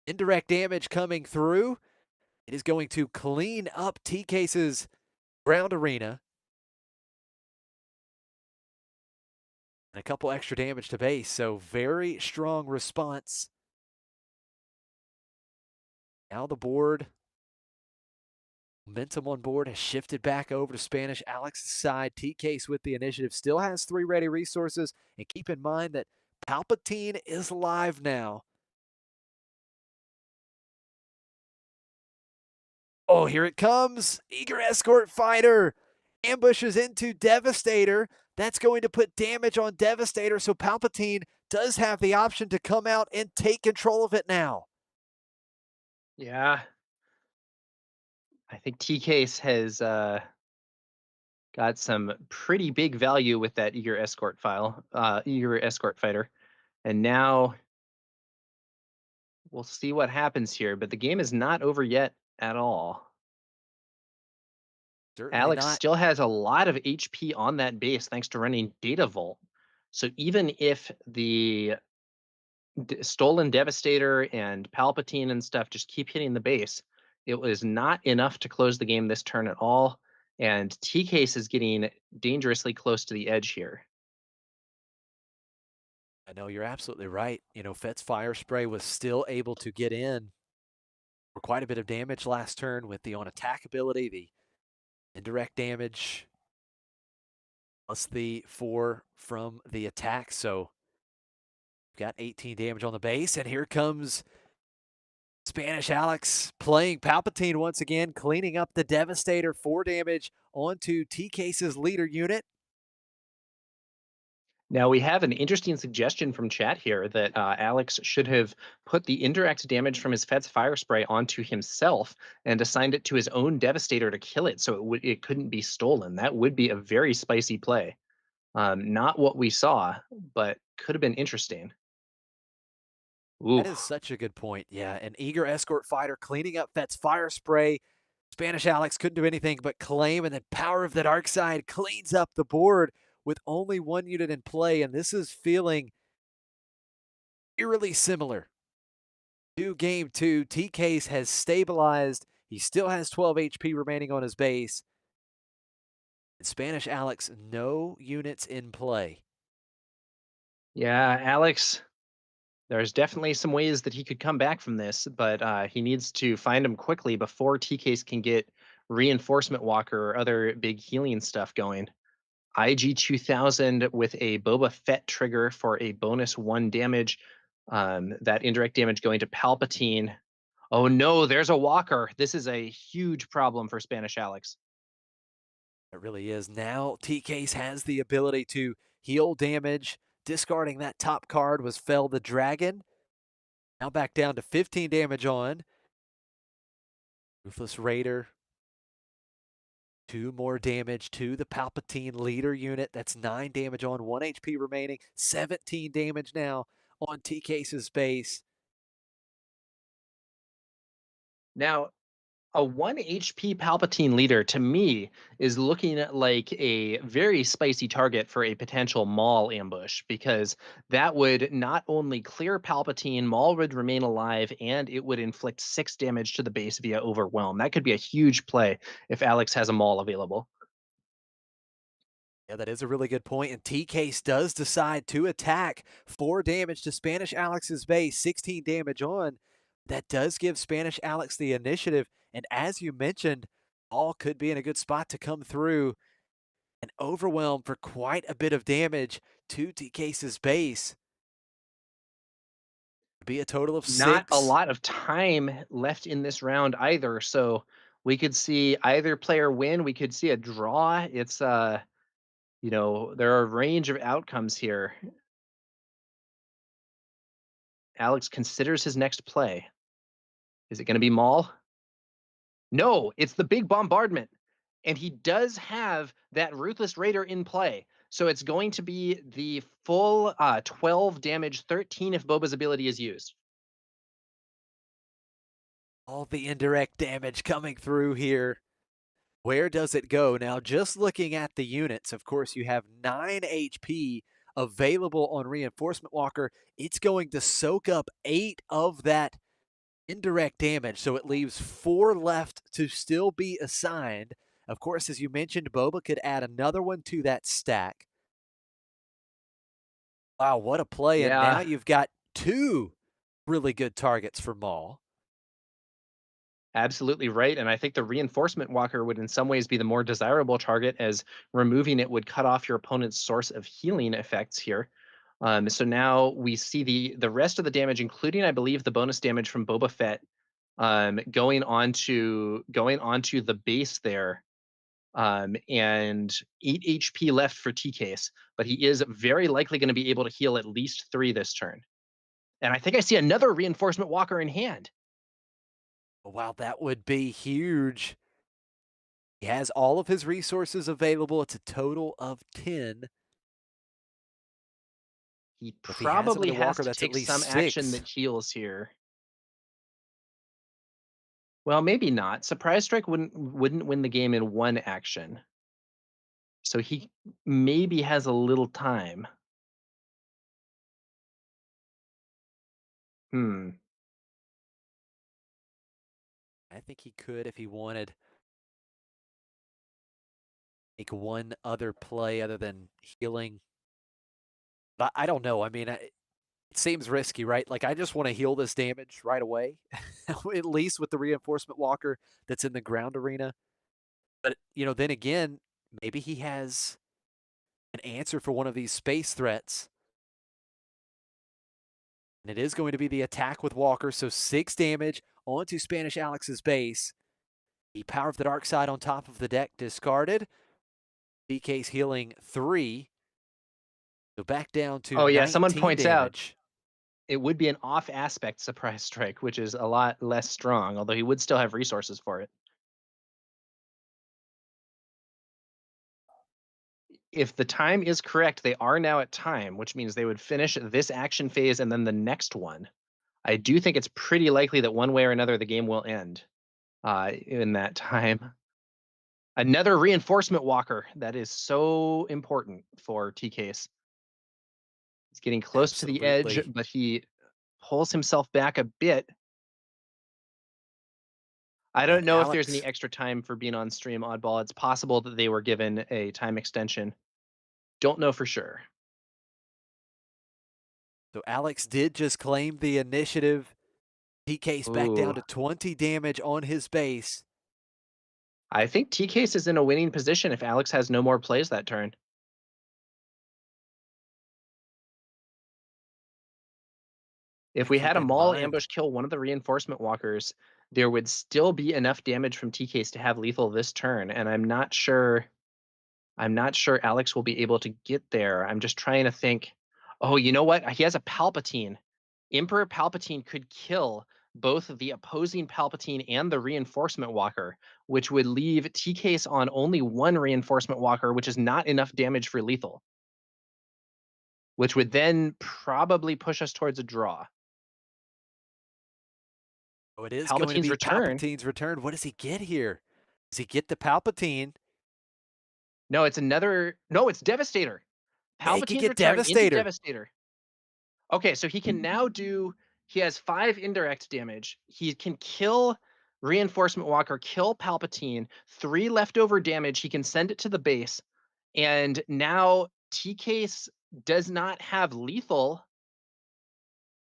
[SPEAKER 3] indirect damage coming through. It is going to clean up TK's ground arena. And a couple extra damage to base, so very strong response. Now the board, momentum on board has shifted back over to Spanish Alex's side. TK's with the initiative, still has 3 ready resources, and keep in mind that Palpatine is live now. Oh, here it comes. Eager Escort Fighter ambushes into Devastator. That's going to put damage on Devastator, so Palpatine does have the option to come out and take control of it now.
[SPEAKER 1] Yeah. I think TK's has got some pretty big value with that Eager Escort Fighter. And now we'll see what happens here, but the game is not over yet at all.
[SPEAKER 3] Certainly
[SPEAKER 1] Alex
[SPEAKER 3] not.
[SPEAKER 1] still has a lot of HP on that base thanks to running Data Vault. So even if the stolen Devastator and Palpatine and stuff just keep hitting the base, it was not enough to close the game this turn at all. And T-Case is getting dangerously close to the edge here.
[SPEAKER 3] I know you're absolutely right. You know, Fett's Fire Spray was still able to get in for quite a bit of damage last turn with the on attack ability, the indirect damage, plus the 4 from the attack. So we've got 18 damage on the base, and here comes Spanish Alex playing Palpatine once again, cleaning up the Devastator. 4 damage onto T-Case's leader unit.
[SPEAKER 1] Now we have an interesting suggestion from chat here that Alex should have put the indirect damage from his Fed's Fire Spray onto himself and assigned it to his own Devastator to kill it, so it couldn't be stolen. That would be a very spicy play. Not what we saw, but could have been interesting. Ooh.
[SPEAKER 3] That is such a good point. Yeah, an Eager Escort Fighter cleaning up Fett's Fire Spray. Spanish Alex couldn't do anything but claim, and then Power of the Dark Side cleans up the board with only 1 unit in play, and this is feeling eerily similar to Game 2. TK's has stabilized. He still has 12 HP remaining on his base. And Spanish Alex, no units in play.
[SPEAKER 1] Yeah, Alex, there's definitely some ways that he could come back from this, but he needs to find them quickly before T-Case can get Reinforcement Walker or other big healing stuff going. IG 2000 with a Boba Fett trigger for a bonus 1 damage. That indirect damage going to Palpatine. Oh no, there's a Walker. This is a huge problem for Spanish Alex.
[SPEAKER 3] It really is. Now TK's has the ability to heal damage. Discarding that top card was Fell the Dragon. Now back down to 15 damage on. Ruthless Raider. 2 more damage to the Palpatine leader unit. That's 9 damage on, 1 HP remaining. 17 damage now on TK's base.
[SPEAKER 1] Now, a 1 HP Palpatine leader to me is looking like a very spicy target for a potential Maul ambush, because that would not only clear Palpatine, Maul would remain alive, and it would inflict 6 damage to the base via Overwhelm. That could be a huge play if Alex has a Maul available.
[SPEAKER 3] Yeah, that is a really good point. And T-Case does decide to attack. 4 damage to Spanish Alex's base, 16 damage on. That does give Spanish Alex the initiative. And as you mentioned, all could be in a good spot to come through and overwhelm for quite a bit of damage to T-Case's base. Be a total of
[SPEAKER 1] Not a
[SPEAKER 3] 6.
[SPEAKER 1] lot of time left in this round either, so we could see either player win, we could see a draw. It's, there are a range of outcomes here. Alex considers his next play. Is it gonna be Maul? No, it's the big bombardment. And he does have that Ruthless Raider in play. So it's going to be the full 12 damage, 13 if Boba's ability is used.
[SPEAKER 3] All the indirect damage coming through here. Where does it go? Now, just looking at the units, of course, you have 9 HP available on Reinforcement Walker. It's going to soak up 8 of that indirect damage, so it leaves 4 left to still be assigned. Of course, as you mentioned, Boba could add another one to that stack. Wow, what a play. And now
[SPEAKER 1] Yeah,
[SPEAKER 3] you've got 2 really good targets for Maul.
[SPEAKER 1] absolutely right. And I think the Reinforcement Walker would in some ways be the more desirable target, as removing it would cut off your opponent's source of healing effects here. So now we see the rest of the damage, including, I believe, the bonus damage from Boba Fett, going onto the base there. And 8 HP left for T-Case, but he is very likely going to be able to heal at least 3 this turn. And I think I see another Reinforcement Walker in hand.
[SPEAKER 3] Wow, that would be huge. He has all of his resources available. It's a total of 10.
[SPEAKER 1] He
[SPEAKER 3] If he has
[SPEAKER 1] probably
[SPEAKER 3] another
[SPEAKER 1] has
[SPEAKER 3] walker,
[SPEAKER 1] to
[SPEAKER 3] that's at
[SPEAKER 1] take
[SPEAKER 3] least
[SPEAKER 1] some action
[SPEAKER 3] 6.
[SPEAKER 1] that heals here. Well, maybe not. Surprise Strike wouldn't win the game in one action. So he maybe has a little time. Hmm.
[SPEAKER 3] I think he could if he wanted. Make one other play other than healing. But I don't know. I mean, it seems risky, right? Like, I just want to heal this damage right away, at least with the Reinforcement Walker that's in the ground arena. But, then again, maybe he has an answer for one of these space threats. And it is going to be the attack with Walker. So 6 damage onto Spanish Alex's base. The Power of the Dark Side on top of the deck discarded. DK's healing 3. So back down to
[SPEAKER 1] Oh yeah, someone
[SPEAKER 3] 19
[SPEAKER 1] points out
[SPEAKER 3] damage.
[SPEAKER 1] it would be an off aspect Surprise Strike, which is a lot less strong, although he would still have resources for it. If the time is correct, they are now at time, which means they would finish this action phase and then the next one. I do think it's pretty likely that one way or another the game will end in that time. Another Reinforcement Walker that is so important for TK's. He's getting close to the edge,
[SPEAKER 3] Absolutely.
[SPEAKER 1] but he pulls himself back a bit. I don't
[SPEAKER 3] And
[SPEAKER 1] know if there's any
[SPEAKER 3] Alex,
[SPEAKER 1] extra time for being on stream, Oddball. It's possible that they were given a time extension. Don't know for sure.
[SPEAKER 3] so Alex did just claim the initiative. TK's back down
[SPEAKER 1] Ooh.
[SPEAKER 3] to 20 damage on his base.
[SPEAKER 1] I think T-Case is in a winning position if Alex has no more plays that turn. If we
[SPEAKER 3] Keep
[SPEAKER 1] had a
[SPEAKER 3] in
[SPEAKER 1] Maul
[SPEAKER 3] mind,
[SPEAKER 1] ambush kill one of the Reinforcement Walkers, there would still be enough damage from T-Case to have lethal this turn, and I'm not sure Alex will be able to get there. I'm just trying to think. Oh, you know what? He has a Palpatine. Emperor Palpatine could kill both the opposing Palpatine and the Reinforcement Walker, which would leave T-Case on only one Reinforcement Walker, which is not enough damage for lethal. Which would then probably push us towards a draw.
[SPEAKER 3] oh, it is going to
[SPEAKER 1] Palpatine's
[SPEAKER 3] be
[SPEAKER 1] return.
[SPEAKER 3] Palpatine's return. What does he get here? Does he get the Palpatine?
[SPEAKER 1] No, it's another. No, it's Devastator.
[SPEAKER 3] Yeah, he could
[SPEAKER 1] Palpatine's
[SPEAKER 3] get
[SPEAKER 1] return into
[SPEAKER 3] Devastator.
[SPEAKER 1] Devastator. Okay, so he can now do. He has 5 indirect damage. He can kill Reinforcement Walker, kill Palpatine. 3 leftover damage. He can send it to the base, and now T-Case does not have lethal.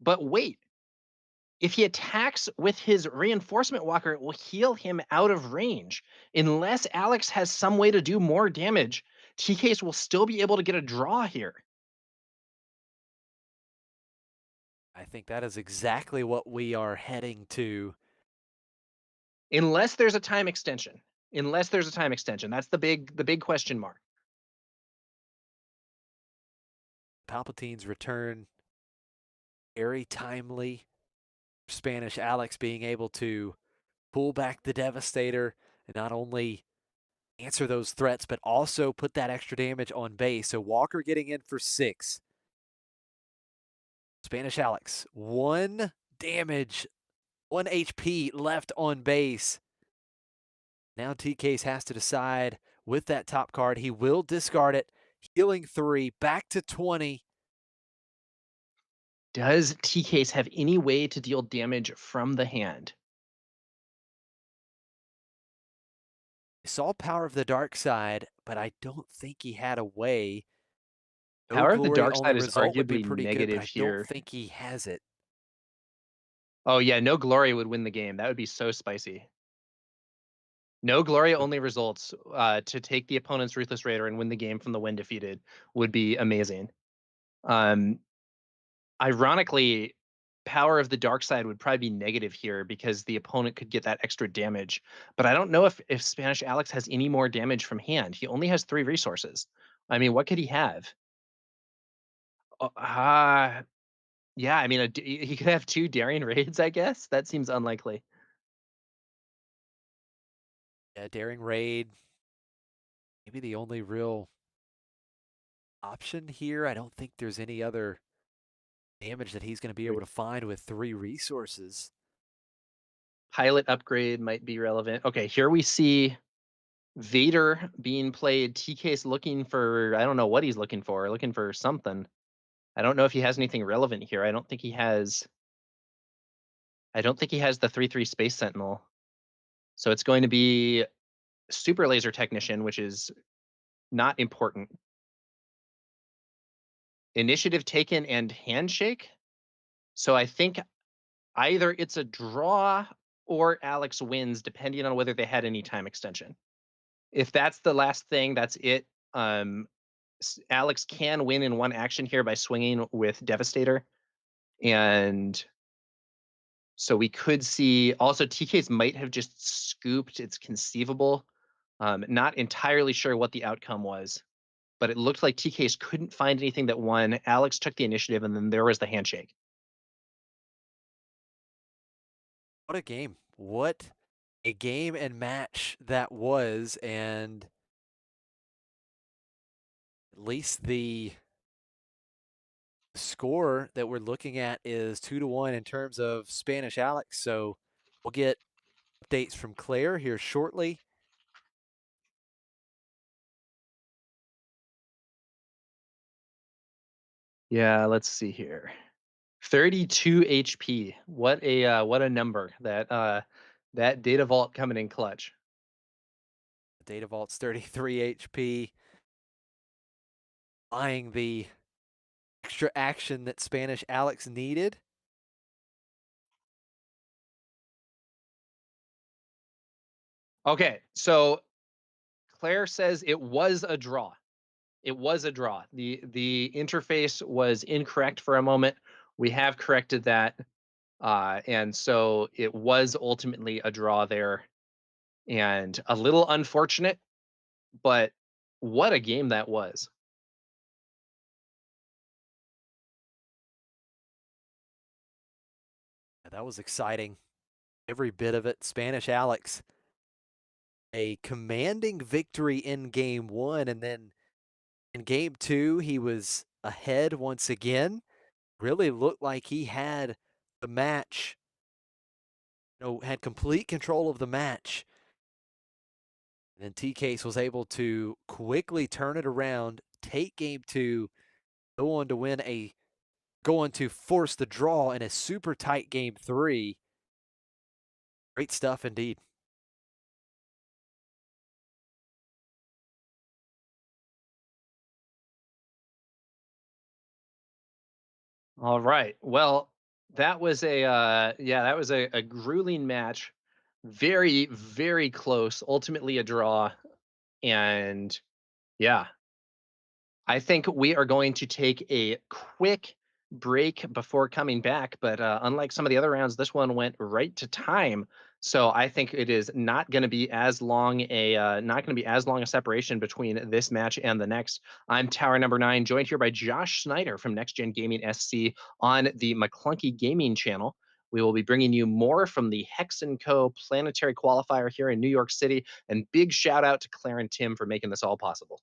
[SPEAKER 1] But wait, if he attacks with his Reinforcement Walker, it will heal him out of range. Unless Alex has some way to do more damage, T-Case will still be able to get a draw here.
[SPEAKER 3] I think that is exactly what we are heading to.
[SPEAKER 2] Unless there's a time extension. Unless there's a time extension. That's the big question mark.
[SPEAKER 3] Palpatine's return, very timely. Spanish Alex being able to pull back the Devastator and not only answer those threats, but also put that extra damage on base. So Walker getting in for 6. Spanish Alex, 1 damage, 1 HP left on base. Now TK's has to decide with that top card. He will discard it. Healing 3, back to 20.
[SPEAKER 2] Does TK's have any way to deal damage from the hand?
[SPEAKER 3] I saw Power of the Dark Side, but I don't think he had a way. No
[SPEAKER 2] Power of the
[SPEAKER 3] Glory
[SPEAKER 2] Dark
[SPEAKER 3] only
[SPEAKER 2] Side is
[SPEAKER 3] result would be
[SPEAKER 2] arguably
[SPEAKER 3] pretty good, but
[SPEAKER 2] negative
[SPEAKER 3] I don't
[SPEAKER 2] here.
[SPEAKER 3] think he has it.
[SPEAKER 2] Oh yeah, no glory would win the game. That would be so spicy. No glory only results to take the opponent's Ruthless Raider and win the game from the when defeated would be amazing. Ironically, Power of the Dark Side would probably be negative here because the opponent could get that extra damage. But I don't know if Spanish Alex has any more damage from hand. He only has 3 resources. I mean, what could he have? Yeah, I mean, he could have 2 Daring Raids, I guess. That seems unlikely.
[SPEAKER 3] Yeah, Daring Raid. Maybe the only real option here. I don't think there's any other damage that he's going to be able to find with 3 resources.
[SPEAKER 2] Pilot upgrade might be relevant. Okay, here we see Vader being played. TK's looking for, I don't know what he's looking for something. I don't know if he has anything relevant here. I don't think he has the 3/3 Space Sentinel. So it's going to be Super Laser Technician, which is not important. Initiative taken and handshake. So I think either it's a draw or Alex wins, depending on whether they had any time extension. If that's the last thing, that's it. Alex can win in 1 action here by swinging with Devastator. And so we could see also TK's might have just scooped. It's conceivable. Not entirely sure what the outcome was, but it looked like TK's couldn't find anything that won. Alex took the initiative, and then there was the handshake.
[SPEAKER 3] What a game. What a game and match that was. And at least the score that we're looking at is 2-1 in terms of Spanish Alex. So we'll get updates from Claire here shortly.
[SPEAKER 2] Yeah, let's see here. 32 HP. What a number. That Data Vault coming in clutch.
[SPEAKER 3] Data Vault's 33 HP. Buying the extra action that Spanish Alex needed.
[SPEAKER 2] Okay, so Claire says it was a draw. It was a draw. The interface was incorrect for a moment. We have corrected that. And so it was ultimately a draw there. And a little unfortunate, but what a game that was.
[SPEAKER 3] Yeah, that was exciting. Every bit of it. Spanish Alex, a commanding victory in game 1, and then in game 2, he was ahead once again. Really looked like he had the match, had complete control of the match. And then T-Case was able to quickly turn it around, take game 2, go on to force the draw in a super tight game 3. Great stuff indeed.
[SPEAKER 2] All right. Well, that was a grueling match. Very, very close. Ultimately a draw. And yeah, I think we are going to take a quick break before coming back. But unlike some of the other rounds, this one went right to time. So I think it is not going to be as long a separation between this match and the next. I'm Tower Number 9, joined here by Josh Snyder from Next Gen Gaming SC on the McClunky Gaming channel. We will be bringing you more from the Hex & Co. Planetary Qualifier here in New York City. And big shout out to Claire and Tim for making this all possible.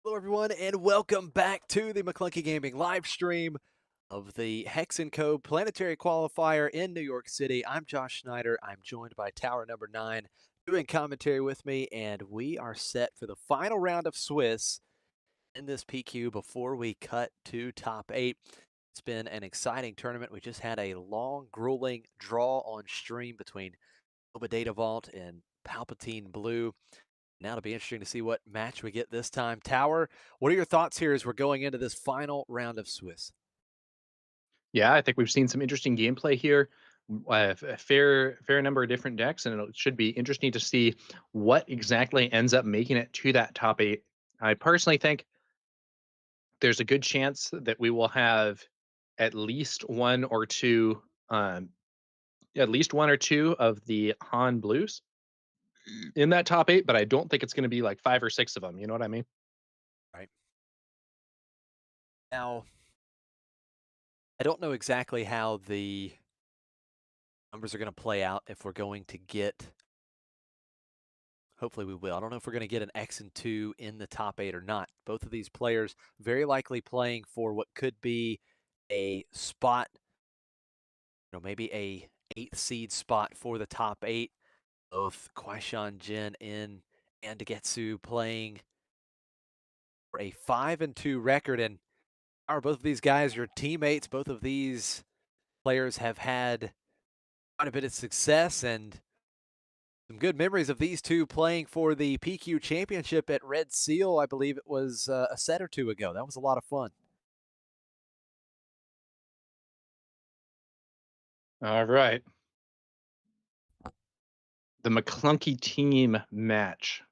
[SPEAKER 3] Hello, everyone, and welcome back to the McClunky Gaming live stream of the Hex & Co. Planetary Qualifier in New York City. I'm Josh Snyder. I'm joined by Tower Number 9 doing commentary with me, and we are set for the final round of Swiss. in this PQ before we cut to top 8. It's been an exciting tournament. We just had a long, grueling draw on stream between Boba Data Vault and Palpatine Blue. Now it'll be interesting to see what match we get this time. Tower, what are your thoughts here as we're going into this final round of Swiss?
[SPEAKER 1] Yeah, I think we've seen some interesting gameplay here. A fair number of different decks, and it should be interesting to see what exactly ends up making it to that top 8. I personally think there's a good chance that we will have at least one or two, at least one or two of the Han Blues in that top 8, but I don't think it's going to be like 5 or 6 of them. You know what I mean?
[SPEAKER 3] Right. Now, I don't know exactly how the numbers are going to play out if we're going to get, hopefully we will. I don't know if we're going to get an X and 2 in the top 8 or not. Both of these players very likely playing for what could be a spot, maybe a 8th seed spot for the top 8. Both Kwaishan Jin and Andegetsu playing for a 5-2 record. And are both of these guys your teammates? Both of these players have had quite a bit of success and some good memories of these two playing for the PQ Championship at Red Seal. I believe it was a set or two ago. That was a lot of fun.
[SPEAKER 1] All right. The McClunky team match.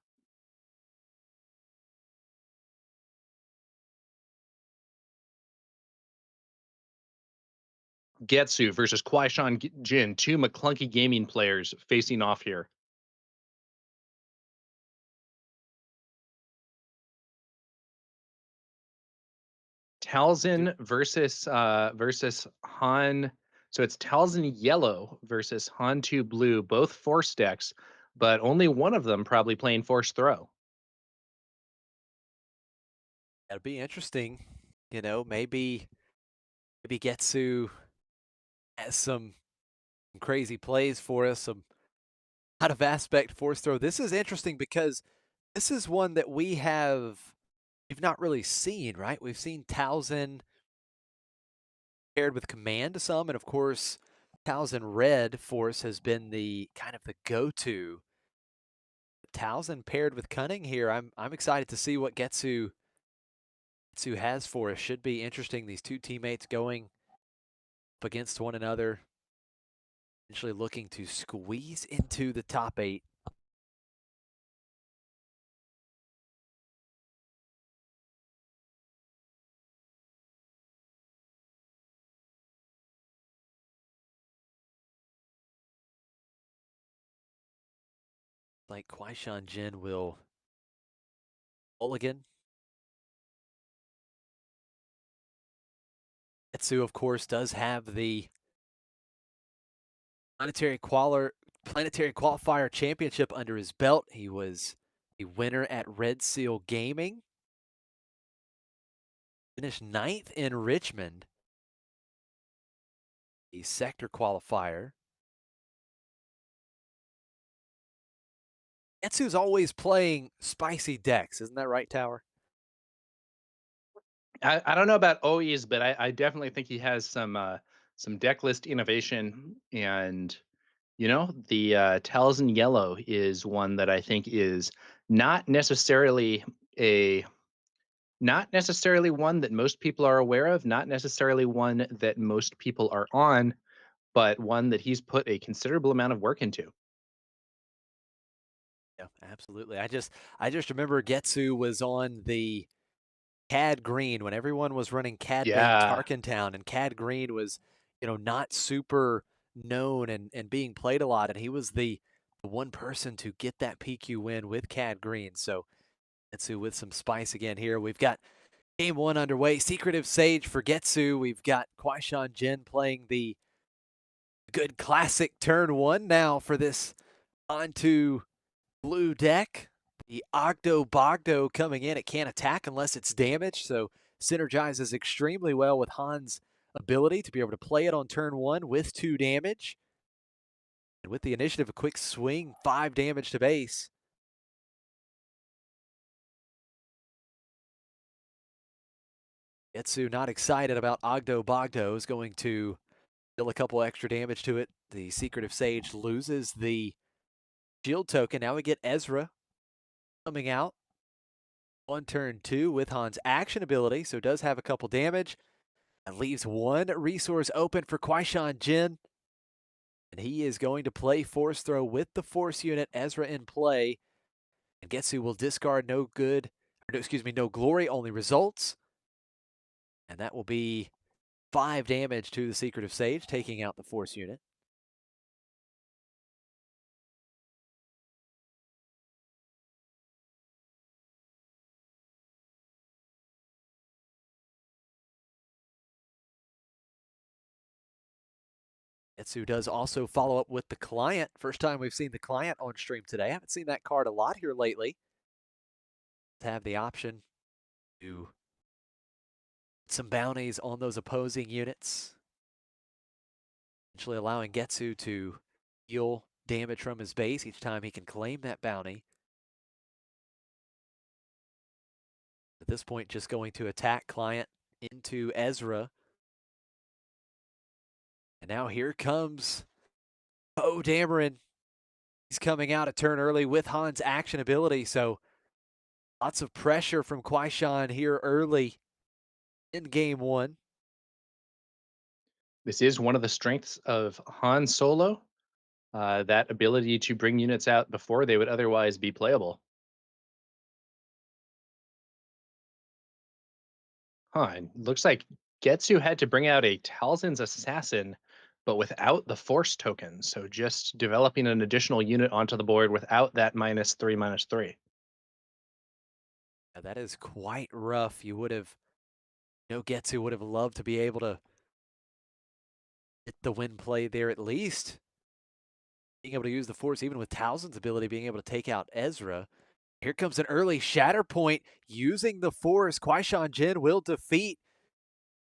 [SPEAKER 1] Getsu versus Kwaishan Jin, two McClunky gaming players facing off here. Talzin versus Han. So it's Talzin yellow versus Han 2 blue, both force decks, but only one of them probably playing force throw.
[SPEAKER 3] That'll be interesting. Maybe Getsu has some crazy plays for us, some out of aspect force throw. This is interesting because this is one that we've not really seen, right? We've seen Talzin paired with command some, and of course, Talzin red force has been the kind of the go-to. Talzin paired with cunning here. I'm excited to see what Getsu has for us. Should be interesting. These two teammates going up against one another, potentially looking to squeeze into the top 8. Like Kwaishan Jin will mulligan. Getsu, of course, does have the planetary qualifier championship under his belt. He was the winner at Red Seal Gaming. Finished 9th in Richmond, the sector qualifier. Getsu's always playing spicy decks, isn't that right, Tower?
[SPEAKER 1] I don't know about always, but I definitely think he has some deck list innovation, and the Talzin yellow is one that I think is not necessarily one that most people are aware of, not necessarily one that most people are on, but one that he's put a considerable amount of work into.
[SPEAKER 3] Yeah, absolutely. I just remember Getsu was on the Cad Green when everyone was running Cad Bane
[SPEAKER 1] Yeah.
[SPEAKER 3] Tarkentown, and Cad Green was, not super known and being played a lot, and he was the one person to get that PQ win with Cad Green. So Getsu with some spice again here. We've got game 1 underway. Secretive Sage for Getsu. We've got Kwaishan Jin playing the good classic turn 1 now for this onto blue deck. The Ogdo Bogdo coming in. It can't attack unless it's damaged, so synergizes extremely well with Han's ability to be able to play it on turn 1 with 2 damage. And with the initiative, a quick swing, 5 damage to base. Getsu not excited about Ogdo Bogdo, is going to deal a couple extra damage to it. The Secretive Sage loses the shield token. Now we get Ezra coming out on turn 2 with Han's action ability, so does have a couple damage. And leaves one resource open for Kwaishan Jin. And he is going to play Force Throw with the Force unit, Ezra in play. And Getsu will discard no glory, only results. And that will be 5 damage to the Secretive Sage, taking out the Force unit. Getsu does also follow up with the Client. First time we've seen the Client on stream today. I haven't seen that card a lot here lately. To have the option to put some bounties on those opposing units. Essentially allowing Getsu to deal damage from his base each time he can claim that bounty. At this point, just going to attack Client into Ezra. And now here comes Poe Dameron. He's coming out a turn early with Han's action ability, so lots of pressure from Kwaishan here early in game 1.
[SPEAKER 1] This is one of the strengths of Han Solo, that ability to bring units out before they would otherwise be playable. And looks like Getsu had to bring out a Talzin's Assassin, but without the Force token. So just developing an additional unit onto the board without that -3/-3.
[SPEAKER 3] Now that is quite rough. You would have, Getsu would have loved to be able to get the win play there at least. Being able to use the Force, even with Talzin's ability, being able to take out Ezra. Here comes an early Shatterpoint using the Force. Kwaishan Jin will defeat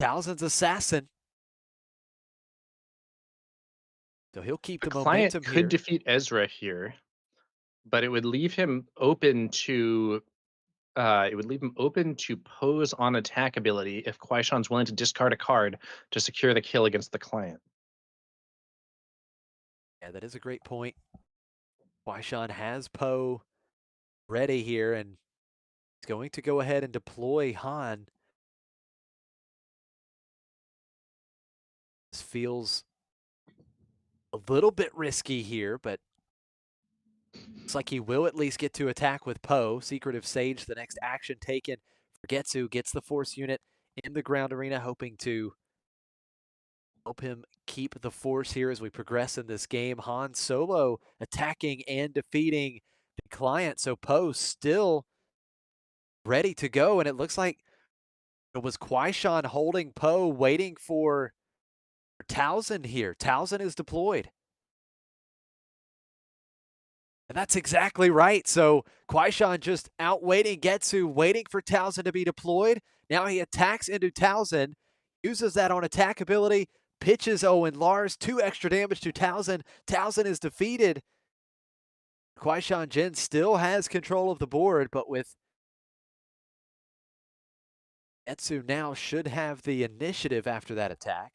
[SPEAKER 3] Talzin's Assassin. So he'll keep the
[SPEAKER 1] Client
[SPEAKER 3] momentum
[SPEAKER 1] could
[SPEAKER 3] here.
[SPEAKER 1] defeat Ezra here, but it would leave him open to pose on attack ability if Kwaishan's willing to discard a card to secure the kill against the client.
[SPEAKER 3] Yeah, that is a great point. Kwaishan has Poe ready here, and he's going to go ahead and deploy Han. This feels a little bit risky here, but looks like he will at least get to attack with Poe. Secretive Sage, the next action taken for Getsu, gets the Force unit in the ground arena, hoping to help him keep the Force here as we progress in this game. Han Solo attacking and defeating the Client, so Poe still ready to go, and it looks like it was Kwaishan holding Poe, waiting for Talzin here. Talzin is deployed. And that's exactly right. So Kwaishan just outwaiting Getsu, waiting for Talzin to be deployed. Now he attacks into Talzin, uses that on attack ability, pitches Owen Lars, 2 extra damage to Talzin. Talzin is defeated. Kwaishan Jin still has control of the board, but with Getsu now should have the initiative after that attack.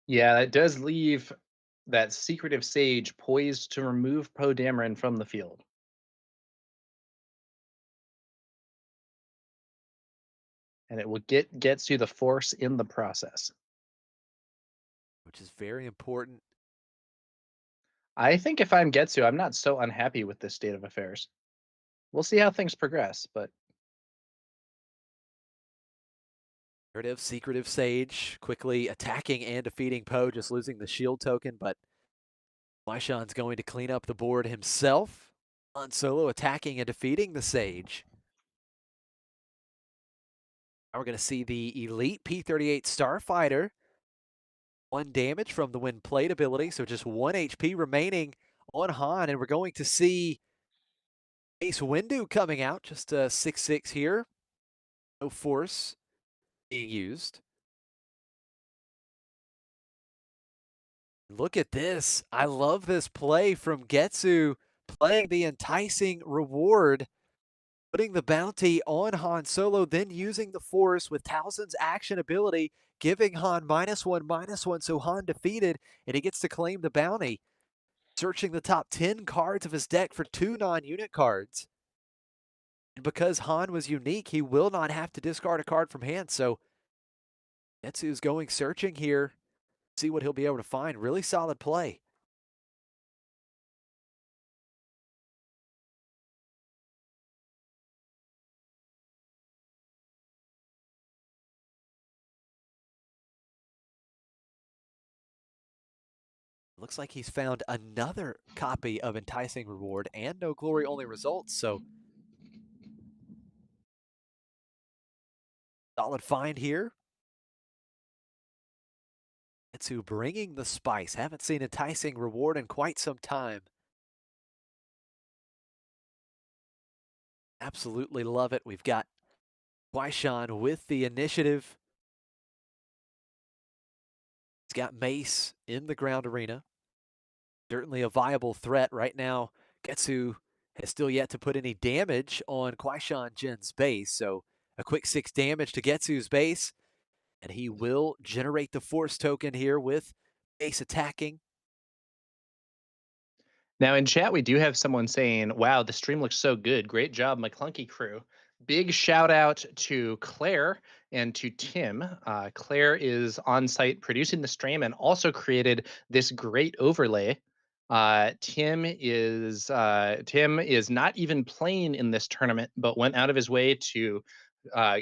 [SPEAKER 1] Yeah, that does leave that Secretive Sage poised to remove Poe Dameron from the field. And it will gets you the Force in the process.
[SPEAKER 3] Which is very important.
[SPEAKER 1] I think if I'm Getsu, I'm not so unhappy with this state of affairs. We'll see how things progress, but
[SPEAKER 3] Narrative, Secretive Sage quickly attacking and defeating Poe, just losing the shield token, but Kwaishan's going to clean up the board himself. Han Solo attacking and defeating the Sage. Now we're going to see the Elite P-38 Starfighter. 1 damage from the Wind Plate ability, so just 1 HP remaining on Han, and we're going to see Ace Windu coming out, just a 6/6 here. No Force being used. Look at this. I love this play from Getsu, playing the enticing reward putting the bounty on Han Solo, then using the Force with Towson's action ability, giving Han -1/-1, so Han defeated, and he gets to claim the bounty. Searching the top 10 cards of his deck for 2 non-unit cards. And because Han was unique, he will not have to discard a card from hand, so Getsu's going searching here. See what he'll be able to find. Really solid play. Looks like he's found another copy of Enticing Reward and No Glory Only Results, so solid find here. Getsu bringing the spice. Haven't seen Enticing Reward in quite some time. Absolutely love it. We've got Guaishan with the initiative. He's got Mace in the ground arena. Certainly a viable threat right now. Getsu has still yet to put any damage on Guaishan Jin's base, so a quick 6 damage to Getsu's base, and he will generate the Force token here with base attacking.
[SPEAKER 1] Now in chat, we do have someone saying, "Wow, the stream looks so good. Great job, McClunky crew." Big shout out to Claire and to Tim. Claire is on site producing the stream and also created this great overlay. Tim is not even playing in this tournament, but went out of his way to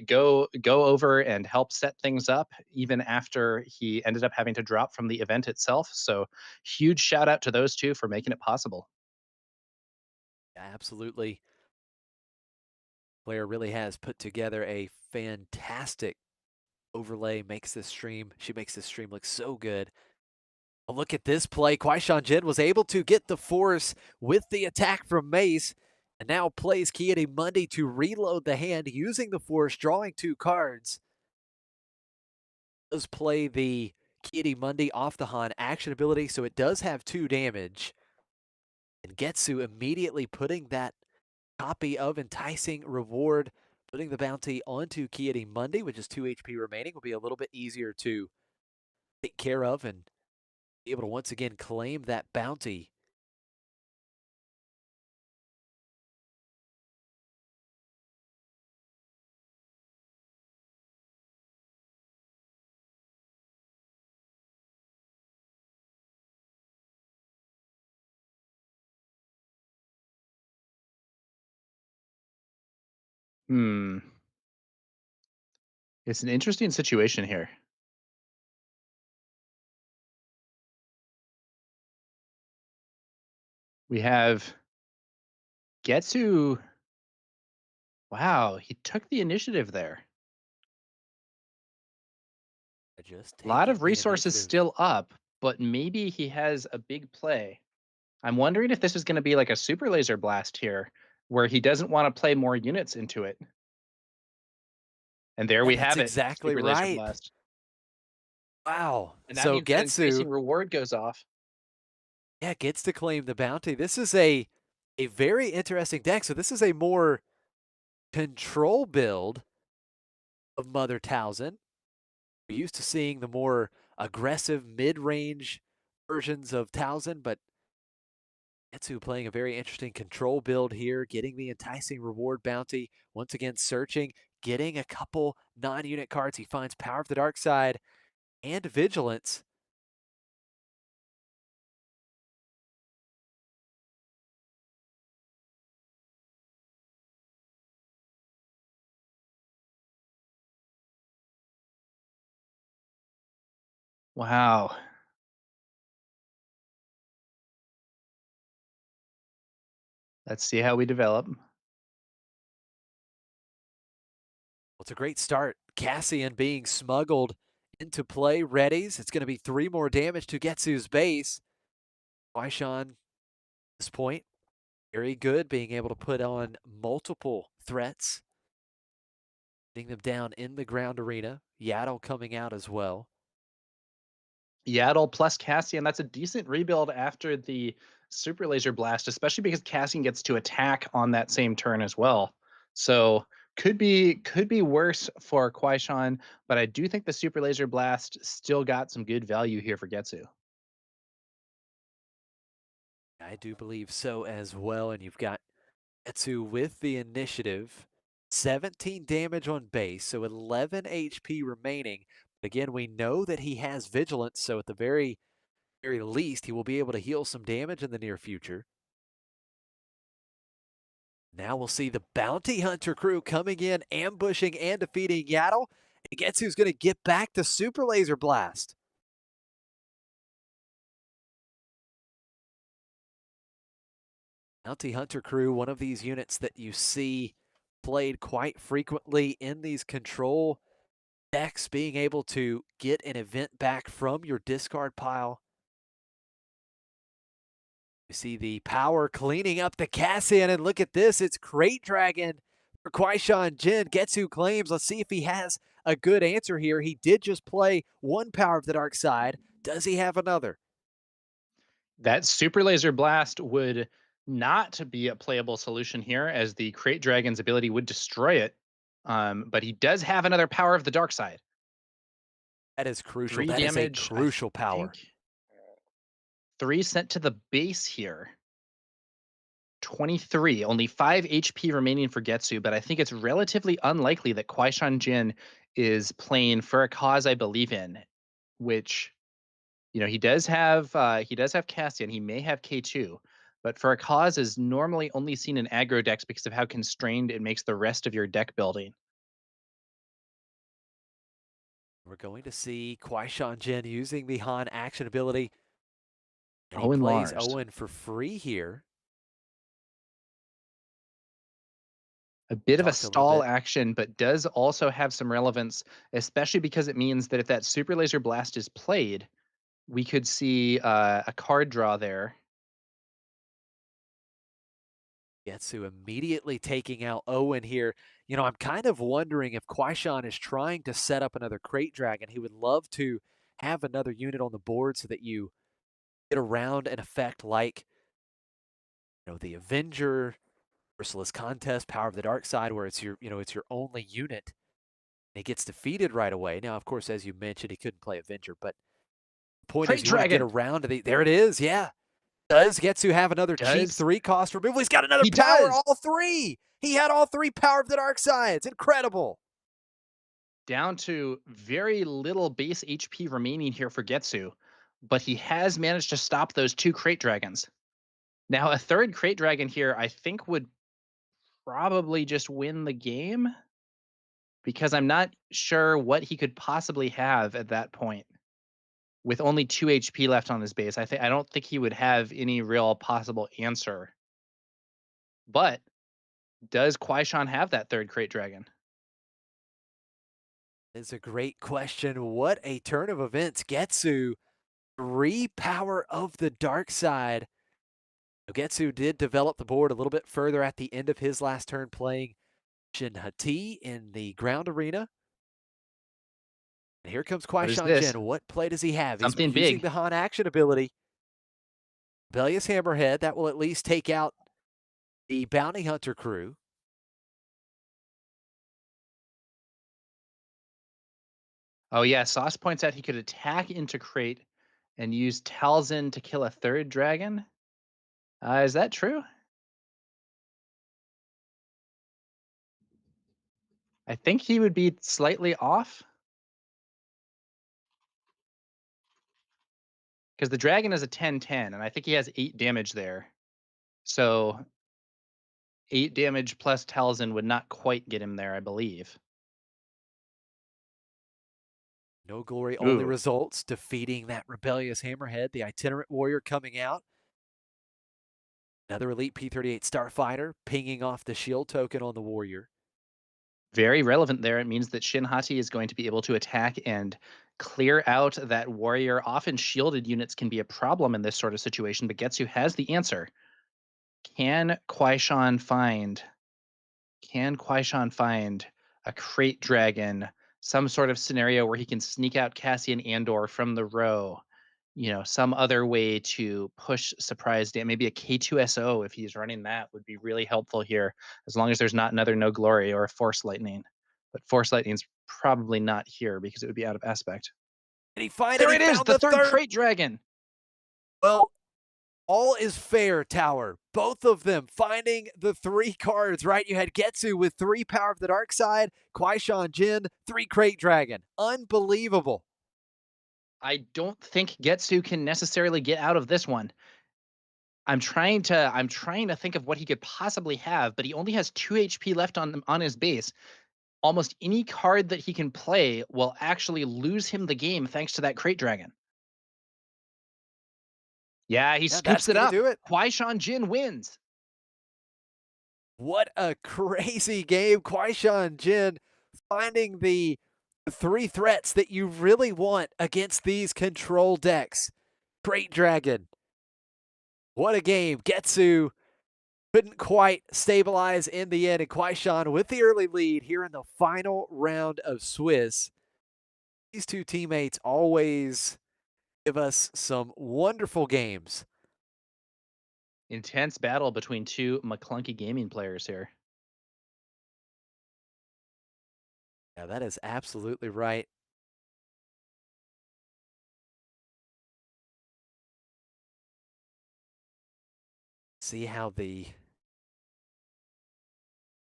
[SPEAKER 1] go over and help set things up even after he ended up having to drop from the event itself. So huge shout out to those two for making it possible.
[SPEAKER 3] Yeah, absolutely. Claire really has put together a fantastic overlay. She makes this stream look so good. Oh, look at this play. Guaishan Jin was able to get the Force with the attack from Mace, and now plays Ki-Adi-Mundi to reload the hand using the Force, drawing 2 cards. Does play the Ki-Adi-Mundi off the Han action ability, so it does have 2 damage. And Getsu immediately putting that copy of Enticing Reward, putting the bounty onto Ki-Adi-Mundi, which is 2 HP remaining, will be a little bit easier to take care of and be able to once again claim that bounty.
[SPEAKER 1] Hmm. It's an interesting situation here. We have Getsu. Wow, he took the initiative there.
[SPEAKER 3] Just
[SPEAKER 1] A lot
[SPEAKER 3] taking
[SPEAKER 1] of
[SPEAKER 3] the
[SPEAKER 1] resources
[SPEAKER 3] initiative.
[SPEAKER 1] still up, but maybe he has a big play. I'm wondering if this is going to be like a super laser blast here, where he doesn't want to play more units into it. And there
[SPEAKER 3] Yeah,
[SPEAKER 1] we
[SPEAKER 3] that's
[SPEAKER 1] have it,
[SPEAKER 3] exactly
[SPEAKER 1] super laser
[SPEAKER 3] right.
[SPEAKER 1] blast.
[SPEAKER 3] Wow.
[SPEAKER 1] And that
[SPEAKER 3] So
[SPEAKER 1] means that enticing
[SPEAKER 3] Getsu,
[SPEAKER 1] reward goes off.
[SPEAKER 3] yeah, gets to claim the bounty. This is a very interesting deck. So this is a more control build of Mother Towson. We're used to seeing the more aggressive mid-range versions of Towson, but Getsu playing a very interesting control build here, getting the enticing reward bounty, once again searching, getting a couple non-unit cards. He finds Power of the Dark Side and Vigilance.
[SPEAKER 1] Wow. Let's see how we develop.
[SPEAKER 3] Well, it's a great start. Cassian being smuggled into play. Readies. It's going to be 3 more damage to Getsu's base. Guaishan, at this point, very good, being able to put on multiple threats. Getting them down in the ground arena. Yaddle coming out as well.
[SPEAKER 1] Yaddle plus Cassian, that's a decent rebuild after the super laser blast, especially because Cassian gets to attack on that same turn as well. So could be worse for Kwaishan, but I do think the Super Laser Blast still got some good value here for Getsu.
[SPEAKER 3] I do believe so as well. And you've got Etsu with the initiative, 17 damage on base, so 11 HP remaining. Again, we know that he has vigilance, so at the very least, he will be able to heal some damage in the near future. Now we'll see the Bounty Hunter crew coming in, ambushing and defeating Yaddle. And guess who's going to get back to Super Laser Blast? Bounty Hunter crew, one of these units that you see played quite frequently in these control decks, being able to get an event back from your discard pile. You see the power cleaning up the Cassian, and look at this, it's Crate Dragon for Kwaishan Jin. Getsu claims, let's see if he has a good answer here. He did just play one Power of the Dark Side. Does he have another?
[SPEAKER 1] That Super Laser Blast would not be a playable solution here, as the Crate Dragon's ability would destroy it. But he does have another Power of the Dark Side.
[SPEAKER 3] That is crucial.
[SPEAKER 1] 3
[SPEAKER 3] That is
[SPEAKER 1] damage.
[SPEAKER 3] a crucial power.
[SPEAKER 1] Think 3 sent to the base here. 23, only 5 HP remaining for Getsu, but I think it's relatively unlikely that Kwaishan Jin is playing for a cause I believe in, which, he does have Cassian, he may have K2, but for a cause is normally only seen in aggro decks because of how constrained it makes the rest of your deck building.
[SPEAKER 3] We're going to see Kwaishan Jin using the Han action ability. And he
[SPEAKER 1] Owen
[SPEAKER 3] plays
[SPEAKER 1] Lars.
[SPEAKER 3] Owen for free here.
[SPEAKER 1] A bit of a
[SPEAKER 3] Talked a little
[SPEAKER 1] stall
[SPEAKER 3] bit.
[SPEAKER 1] action, but does also have some relevance, especially because it means that if that Super Laser Blast is played, we could see a card draw there.
[SPEAKER 3] Getsu immediately taking out Owen here. I'm kind of wondering if Kwaishan is trying to set up another Crate Dragon. He would love to have another unit on the board so that you get around an effect like, the Avenger, Merciless Contest, Power of the Dark Side, where it's your only unit. And he gets defeated right away. Now, of course, as you mentioned, he couldn't play Avenger, but the point
[SPEAKER 1] Crate
[SPEAKER 3] is you want to get
[SPEAKER 1] Dragon!
[SPEAKER 3] around to there it is, yeah. Does Getsu have another cheap
[SPEAKER 1] Does
[SPEAKER 3] 3 cost removal? He's got another
[SPEAKER 1] He
[SPEAKER 3] power,
[SPEAKER 1] does!
[SPEAKER 3] all 3! He had all 3 Power of the Dark Sides. Incredible.
[SPEAKER 1] Down to very little base HP remaining here for Getsu, but he has managed to stop those 2 Crate Dragons. Now, a third Crate Dragon here, I think, would probably just win the game, because I'm not sure what he could possibly have at that point. With only 2 HP left on his base, I don't think he would have any real possible answer. But does Kwaishan have that third Crate Dragon?
[SPEAKER 3] It's a great question. What a turn of events. Getsu, 3 Power of the Dark Side. Getsu did develop the board a little bit further at the end of his last turn, playing Shin Hati in the ground arena. And here comes
[SPEAKER 1] What is
[SPEAKER 3] Kwaishan
[SPEAKER 1] this?
[SPEAKER 3] Jin. What play does he have?
[SPEAKER 1] Something
[SPEAKER 3] He's using
[SPEAKER 1] big.
[SPEAKER 3] the Han action ability. Rebellious Hammerhead, that will at least take out the Bounty Hunter crew.
[SPEAKER 1] Oh yeah, Sauce points out he could attack into Crate and use Talzin to kill a third dragon. Is that true? I think he would be slightly off. Because the dragon is a 10/10, and I think he has 8 damage there. So 8 damage plus Talzin would not quite get him there, I believe.
[SPEAKER 3] No glory, only
[SPEAKER 1] Ooh.
[SPEAKER 3] results. Defeating that Rebellious Hammerhead, the Itinerant Warrior coming out. Another Elite P-38 Starfighter pinging off the shield token on the Warrior.
[SPEAKER 1] Very relevant there. It means that Shin Hati is going to be able to attack and clear out that warrior. Often shielded units can be a problem in this sort of situation, but Getsu has the answer. Can Kwaishan find a Crate Dragon, some sort of scenario where he can sneak out Cassian Andor from the row some other way to push surprise damage. Maybe a K2SO if he's running that would be really helpful here, as long as there's not another No Glory or a Force Lightning. But Force Lightning's probably not here because it would be out of aspect.
[SPEAKER 3] And he
[SPEAKER 1] There
[SPEAKER 3] finally
[SPEAKER 1] it is,
[SPEAKER 3] found
[SPEAKER 1] the
[SPEAKER 3] the
[SPEAKER 1] third
[SPEAKER 3] third.
[SPEAKER 1] Crate Dragon.
[SPEAKER 3] Well, all is fair, Tower. Both of them finding the 3 cards, right? You had Getsu with 3 Power of the Dark Side, Kwaishan Jin, 3 Crate Dragon. Unbelievable.
[SPEAKER 1] I don't think Getsu can necessarily get out of this one. I'm trying to think of what he could possibly have, but he only has 2 HP left on his base. Almost any card that he can play will actually lose him the game thanks to that Crate Dragon. Yeah, he
[SPEAKER 3] Yeah, that's
[SPEAKER 1] scoops it
[SPEAKER 3] going to
[SPEAKER 1] up.
[SPEAKER 3] do it.
[SPEAKER 1] Kwaishan Jin wins.
[SPEAKER 3] What a crazy game. Kwaishan Jin finding the 3 threats that you really want against these control decks. Crate Dragon. What a game. Getsu couldn't quite stabilize in the end, and Kwaishan with the early lead here in the final round of Swiss. These 2 teammates always give us some wonderful games.
[SPEAKER 1] Intense battle between 2 McClunky gaming players here.
[SPEAKER 3] Yeah, that is absolutely right. See how the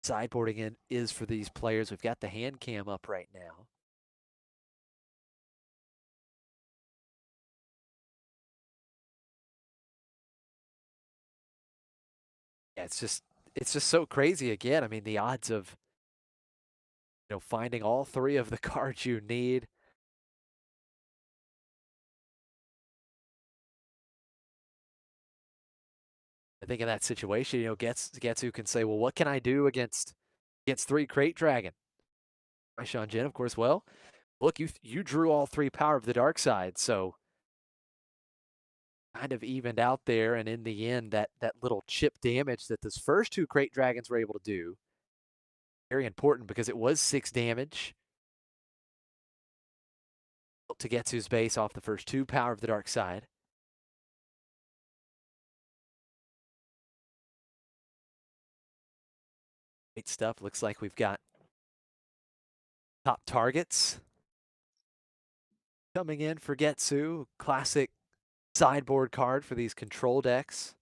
[SPEAKER 3] sideboarding is for these players. We've got the hand cam up right now. Yeah, it's just so crazy again. I mean, the odds of finding all 3 of the cards you need. I think in that situation, Getsu can say, well, what can I do against 3 Crate Dragon? Kwaishan Jin, of course. Well, look, you drew all 3 Power of the Dark Side, so kind of evened out there. And in the end, that little chip damage that those first 2 Crate Dragons were able to do, very important because it was 6 damage to Getsu's base off the first 2 Power of the Dark Side. Great stuff. Looks like we've got top targets coming in for Getsu. Classic sideboard card for these control decks.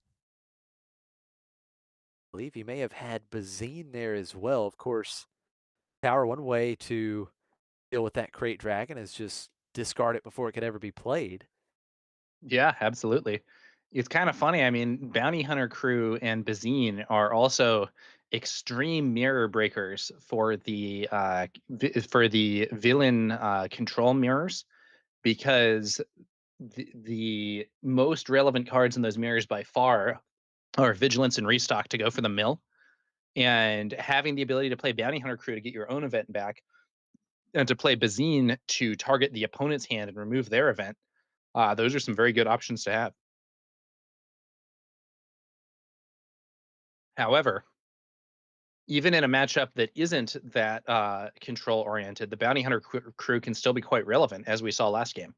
[SPEAKER 3] I believe he may have had Bazine there as well. Of course, Tower, one way to deal with that Crate Dragon is just discard it before it could ever be played.
[SPEAKER 1] Yeah, absolutely. It's kind of funny. I mean, Bounty Hunter Crew and Bazine are also extreme mirror breakers for the villain control mirrors, because the most relevant cards in those mirrors by far are Vigilance and Restock to go for the mill, and having the ability to play Bounty Hunter Crew to get your own event back, and to play Bazine to target the opponent's hand and remove their event. Those are some very good options to have. However, even in a matchup that isn't that control oriented, the Bounty Hunter crew can still be quite relevant, as we saw last game.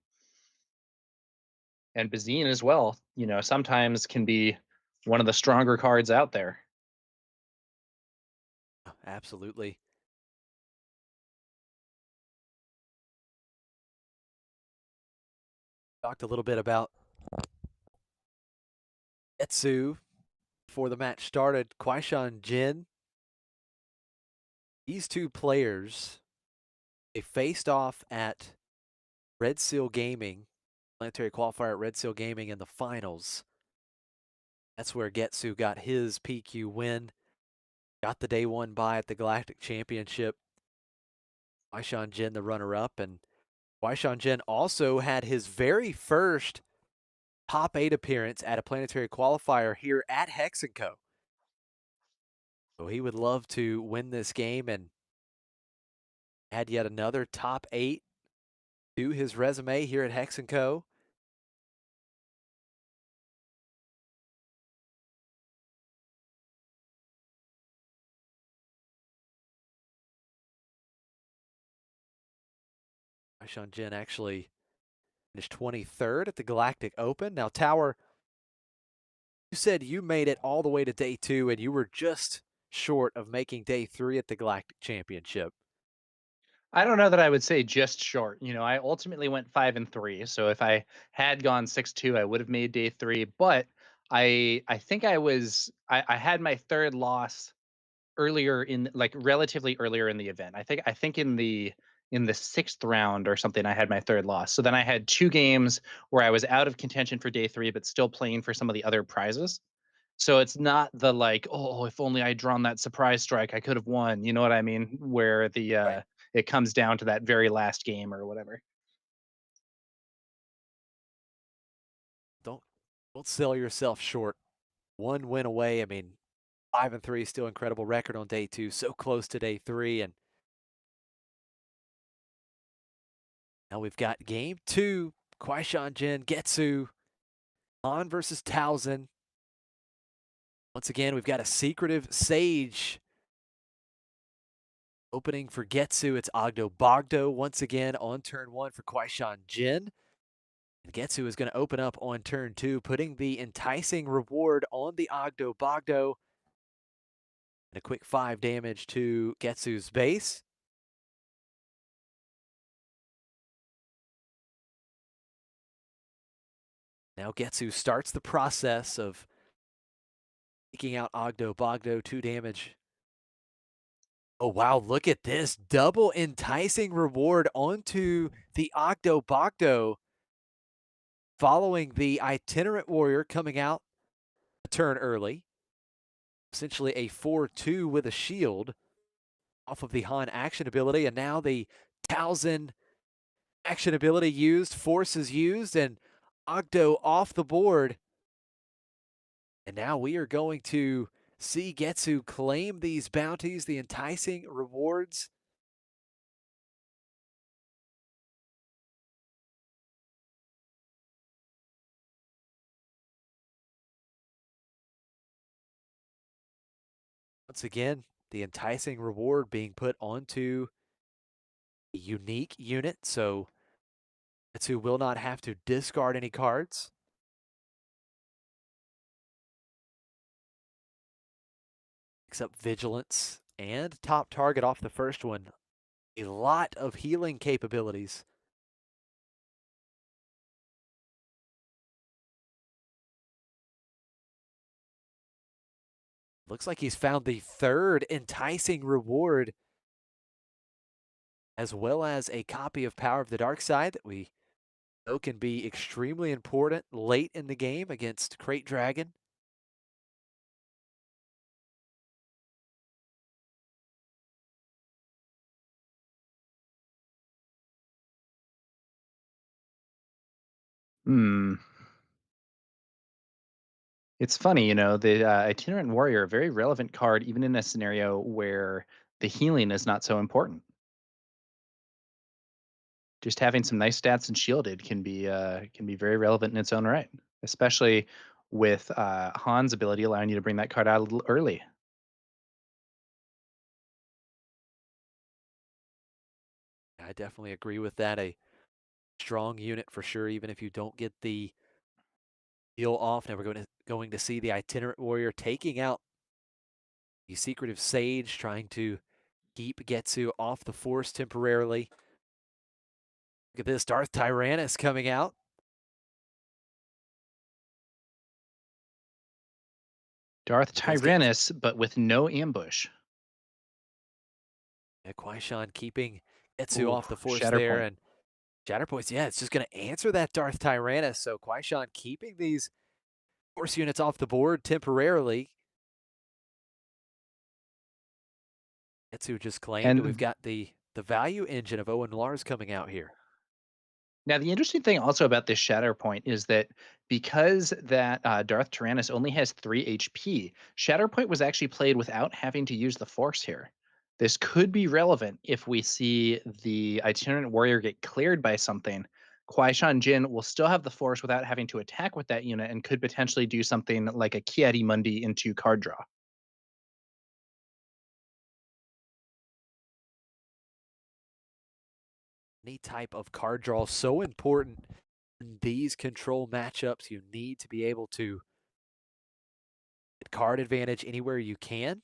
[SPEAKER 1] And Bazine as well, sometimes can be one of the stronger cards out there.
[SPEAKER 3] Absolutely. Talked a little bit about Etsu before the match started. Kwaishan Jin. These 2 players, they faced off at Red Seal Gaming, planetary qualifier at Red Seal Gaming in the finals. That's where Getsu got his PQ win. Got the day 1 bye at the Galactic Championship. Kwaishan Jin, the runner-up, and Kwaishan Jin also had his very first top 8 appearance at a planetary qualifier here at Hex & Co. So he would love to win this game and add yet another top 8 to his resume here at Hex & Co. Kwaishan Jin actually Finished 23rd at the Galactic Open. Now, Tower, you said you made it all the way to day 2, and you were just short of making day 3 at the Galactic Championship.
[SPEAKER 1] I don't know that I would say just short. I ultimately went 5-3. So if I had gone 6-2, I would have made day 3. But I think I had my third loss earlier in, like, relatively earlier in the event. I think in the sixth round or something, I had my third loss. So then I had 2 games where I was out of contention for day 3, but still playing for some of the other prizes. So it's not the, like, oh, if only I'd drawn that surprise strike, I could have won. You know what I mean? Where
[SPEAKER 3] Right.
[SPEAKER 1] it comes down to that very last game or whatever.
[SPEAKER 3] Don't sell yourself short. 1 win away. I mean, 5-3 is still incredible record on day 2. So close to day 3, and now we've got game 2. Kwaishan Jin, Getsu, Han versus Towson. Once again, we've got a secretive Sage opening for Getsu. It's Ogdo Bogdo once again on turn 1 for Kwaishan Jin. And Getsu is going to open up on turn 2, putting the enticing reward on the Ogdo Bogdo. And a quick 5 damage to Getsu's base. Now Getsu starts the process of taking out Ogdo Bogdo, 2 damage. Oh, wow, look at this. Double enticing reward onto the Ogdo Bogdo, following the Itinerant Warrior coming out a turn early. Essentially a 4-2 with a shield off of the Han action ability, and now the Towson action ability used, force is used, and Ogdo off the board. And now we are going to see Getsu claim these bounties, the enticing rewards. Once again, the enticing reward being put onto a unique unit, so Getsu will not have to discard any cards. Picks up Vigilance and top target off the first one. A lot of healing capabilities. Looks like he's found the third enticing reward, as well as a copy of Power of the Dark Side that we know can be extremely important late in the game against Crate Dragon.
[SPEAKER 1] Hmm. It's funny, the Itinerant Warrior, a very relevant card, even in a scenario where the healing is not so important. Just having some nice stats and shielded can be very relevant in its own right, especially with Han's ability allowing you to bring that card out a little early.
[SPEAKER 3] I definitely agree with that. A strong unit for sure, even if you don't get the heal off. Now we're going to see the Itinerant Warrior taking out the Secretive Sage, trying to keep Getsu off the force temporarily. Look at this, Darth Tyrannus coming out.
[SPEAKER 1] Darth
[SPEAKER 3] Does get
[SPEAKER 1] Tyrannus, but with no ambush.
[SPEAKER 3] Kwaishan keeping Getsu
[SPEAKER 1] Ooh,
[SPEAKER 3] off the force there,
[SPEAKER 1] Shatterpoint.
[SPEAKER 3] and Shatterpoints, yeah, it's just going to answer that Darth Tyrannus. So Kwaishan keeping these force units off the board temporarily. Getsu just claimed, and we've
[SPEAKER 1] And
[SPEAKER 3] got the value engine of Owen Lars coming out here.
[SPEAKER 1] now, the interesting thing also about this Shatterpoint is that because that Darth Tyrannus only has 3 HP, Shatterpoint was actually played without having to use the Force here. This could be relevant if we see the Itinerant Warrior get cleared by something. Kwaishan Jin will still have the Force without having to attack with that unit and could potentially do something like a Kiadi Mundi into card draw.
[SPEAKER 3] Any type of card draw so important in these control matchups, you need to be able to get card advantage anywhere you can.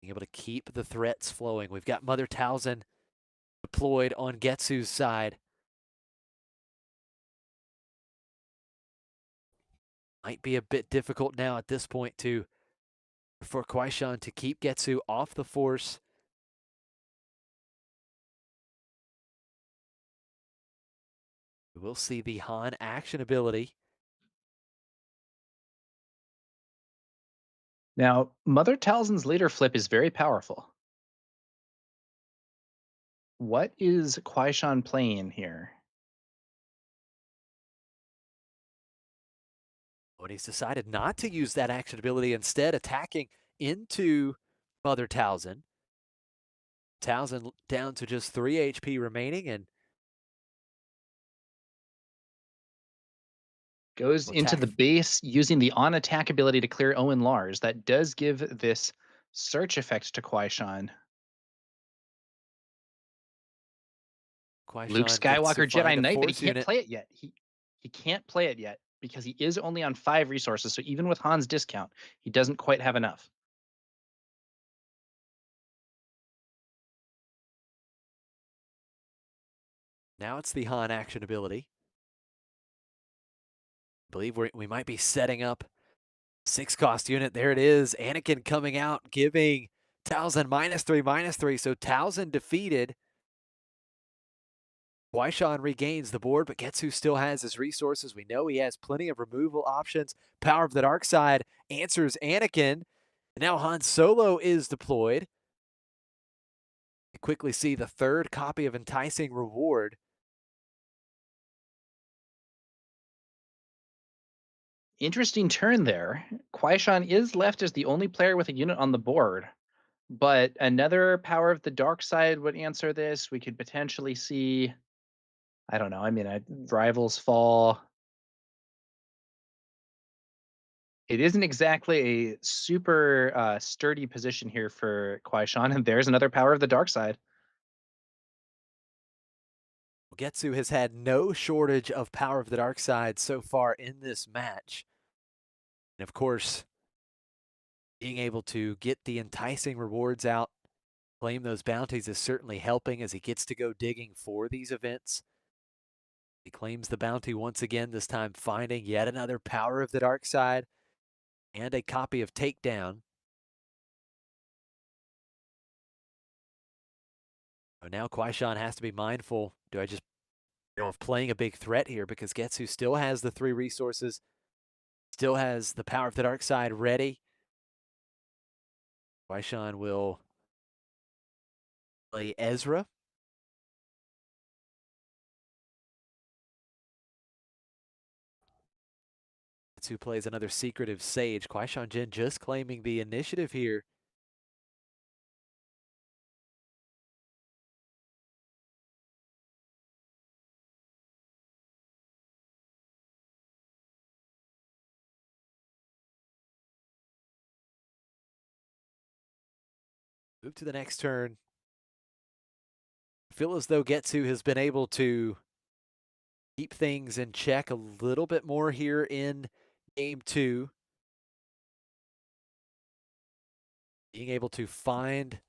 [SPEAKER 3] Being able to keep the threats flowing. We've got Mother Talzin deployed on Getsu's side. Might be a bit difficult now at this point for Kwaishan to keep Getsu off the force. We'll see the Han action ability.
[SPEAKER 1] Now, Mother Talzin's leader flip is very powerful. What is Kwaishan playing here?
[SPEAKER 3] When he's decided not to use that action ability, instead attacking into Mother Talzin. Talzin down to just 3 HP remaining and
[SPEAKER 1] Goes into the base using the on attack ability to clear Owen Lars. That does give this search effect to Kwaishan. Luke Skywalker Jedi Knight, but he can't play it yet. He can't play it yet because he is only on 5 resources. So even with Han's discount, he doesn't quite have enough.
[SPEAKER 3] Now it's the Han action ability. I believe we might be setting up 6-cost unit. There it is. Anakin coming out, giving Talzin -3/-3. So Talzin defeated. Kwaishan regains the board, but Getsu still has his resources. We know he has plenty of removal options. Power of the Dark Side answers Anakin. And now Han Solo is deployed. We quickly see the 3rd copy of Enticing Reward.
[SPEAKER 1] Interesting turn there. Kwaishan is left as the only player with a unit on the board, but another Power of the Dark Side would answer this. We could potentially see, I don't know, I mean, a Rivals Fall. It isn't exactly a super sturdy position here for Kwaishan, and there's another Power of the Dark Side.
[SPEAKER 3] Getsu has had no shortage of Power of the Dark Side so far in this match. And of course, being able to get the enticing rewards out, claim those bounties is certainly helping as he gets to go digging for these events. He claims the bounty once again, this time finding yet another Power of the Dark Side and a copy of Takedown. So now Kwaishan has to be mindful. Do I just of playing a big threat here, because Getsu still has the 3 resources, still has the Power of the Dark Side ready. Kwaishan will play Ezra. Getsu plays another secretive Sage. Kwaishan Jin just claiming the initiative here. Move to the next turn. Feel as though Getsu has been able to keep things in check a little bit more here in game 2. Being able to find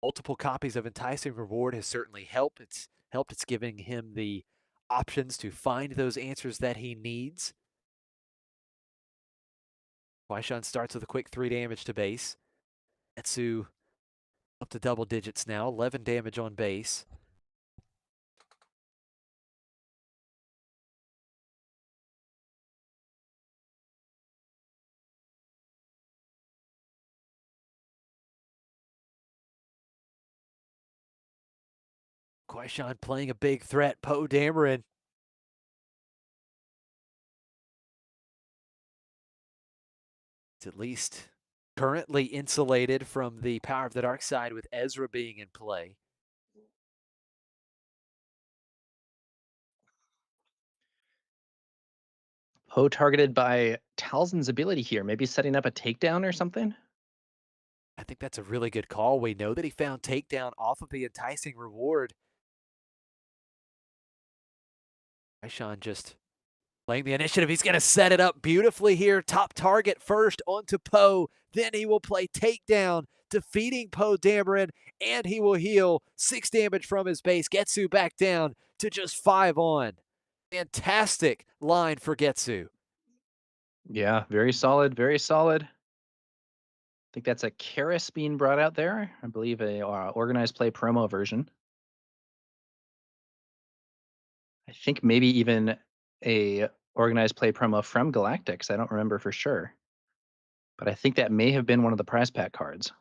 [SPEAKER 3] multiple copies of Enticing Reward has certainly helped. It's giving him the options to find those answers that he needs. Kwaishan starts with a quick 3 damage to base. Getsu up to double digits now, 11 damage on base. Kwaishan playing a big threat, Poe Dameron. It's at least currently insulated from the Power of the Dark Side with Ezra being in play.
[SPEAKER 1] Poe targeted by Talzin's ability here, maybe setting up a takedown or something?
[SPEAKER 3] I think that's a really good call. We know that he found Takedown off of the Enticing Reward. Aishan just playing the initiative. He's going to set it up beautifully here. Top target first onto Poe. Then he will play takedown, defeating Poe Dameron, and he will heal 6 damage from his base. Getsu back down to just 5 on. Fantastic line for Getsu.
[SPEAKER 1] Yeah, very solid, very solid. I think that's a Karis being brought out there. I believe a organized play promo version. I think maybe even a organized play promo from Galactics. I don't remember for sure. But I think that may have been one of the prize pack cards.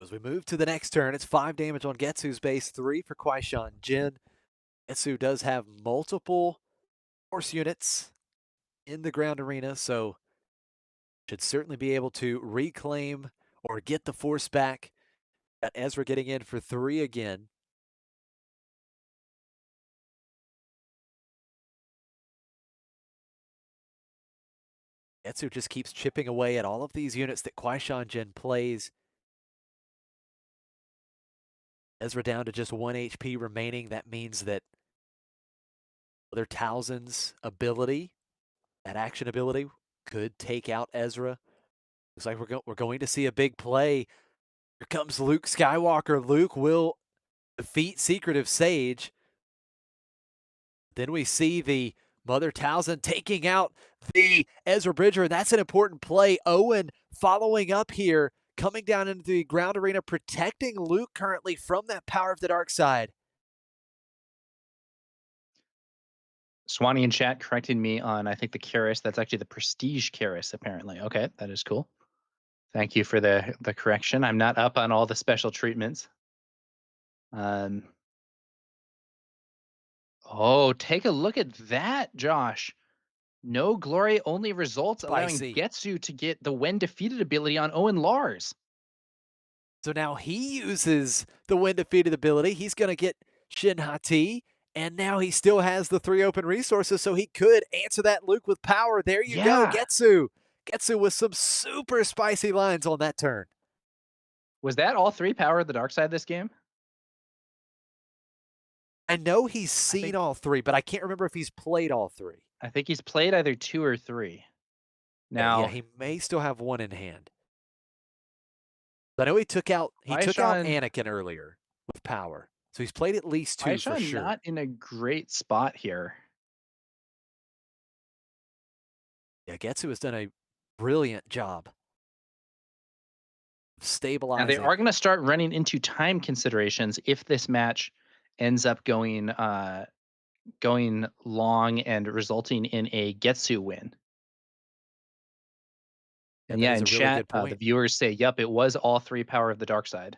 [SPEAKER 3] As we move to the next turn, it's 5 damage on Getsu's base, 3 for Kwaishan Jin. Getsu does have multiple force units in the ground arena, so should certainly be able to reclaim or get the force back. Got Ezra getting in for 3 again. Getsu just keeps chipping away at all of these units that Kwaishan Jin plays. Ezra down to just 1 HP remaining. That means that Mother Talzin's ability, that action ability, could take out Ezra. Looks like we're going to see a big play. Here comes Luke Skywalker. Luke will defeat Secretive Sage. Then we see the Mother Talzin taking out the Ezra Bridger. That's an important play. Owen following up here, coming down into the ground arena, protecting Luke currently from that power of the dark side.
[SPEAKER 1] Swanee in chat corrected me on, I think, the Karis. That's actually the Prestige Karis, apparently. Okay, that is cool. Thank you for the correction. I'm not up on all the special treatments. Oh, take a look at that, Josh. No glory, only results, allowing Getsu to get the when defeated ability on Owen Lars.
[SPEAKER 3] So now he uses the when defeated ability. He's going to get Shin Hati, and now he still has the 3 open resources, so he could answer that Luke with power. There you go, Getsu. Getsu with some super spicy lines on that turn.
[SPEAKER 1] Was that all 3 power of the dark side this game?
[SPEAKER 3] I know he's seen all 3, but I can't remember if he's played all 3.
[SPEAKER 1] I think he's played either 2 or 3. Now,
[SPEAKER 3] yeah, he may still have 1 in hand. But I know he took out Anakin earlier with power, so he's played at least 2 for sure.
[SPEAKER 1] Not in a great spot here.
[SPEAKER 3] Yeah, Getsu has done a brilliant job stabilizing.
[SPEAKER 1] Now they are going to start running into time considerations if this match ends up going long and resulting in a Getsu win. And yeah, in chat, the viewers say, "Yup, it was all 3 power of the dark side."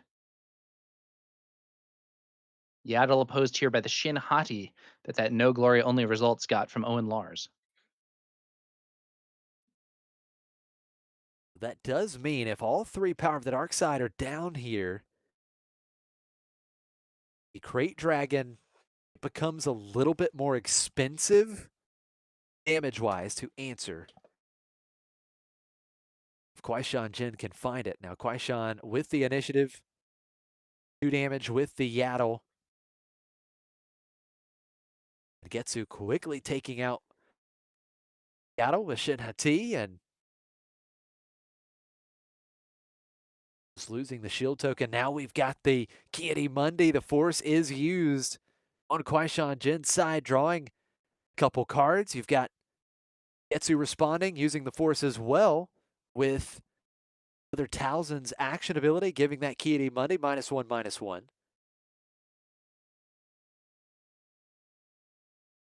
[SPEAKER 1] Yaddle opposed here by the Shin Hati that no glory only results got from Owen Lars.
[SPEAKER 3] That does mean if all 3 power of the dark side are down here, the Crate Dragon becomes a little bit more expensive damage-wise to answer. If Kwaishan Jin can find it. Now Kwaishan with the initiative, 2 damage with the Yaddle. Getsu quickly taking out Yaddle with Shin Hati and just losing the shield token. Now we've got the Kiadi Mundi. The force is used on Kwaishan Jin's side, drawing a couple cards. You've got Getsu responding, using the force as well with Mother Talzin's action ability, giving that Kiadi Mundi -1/-1.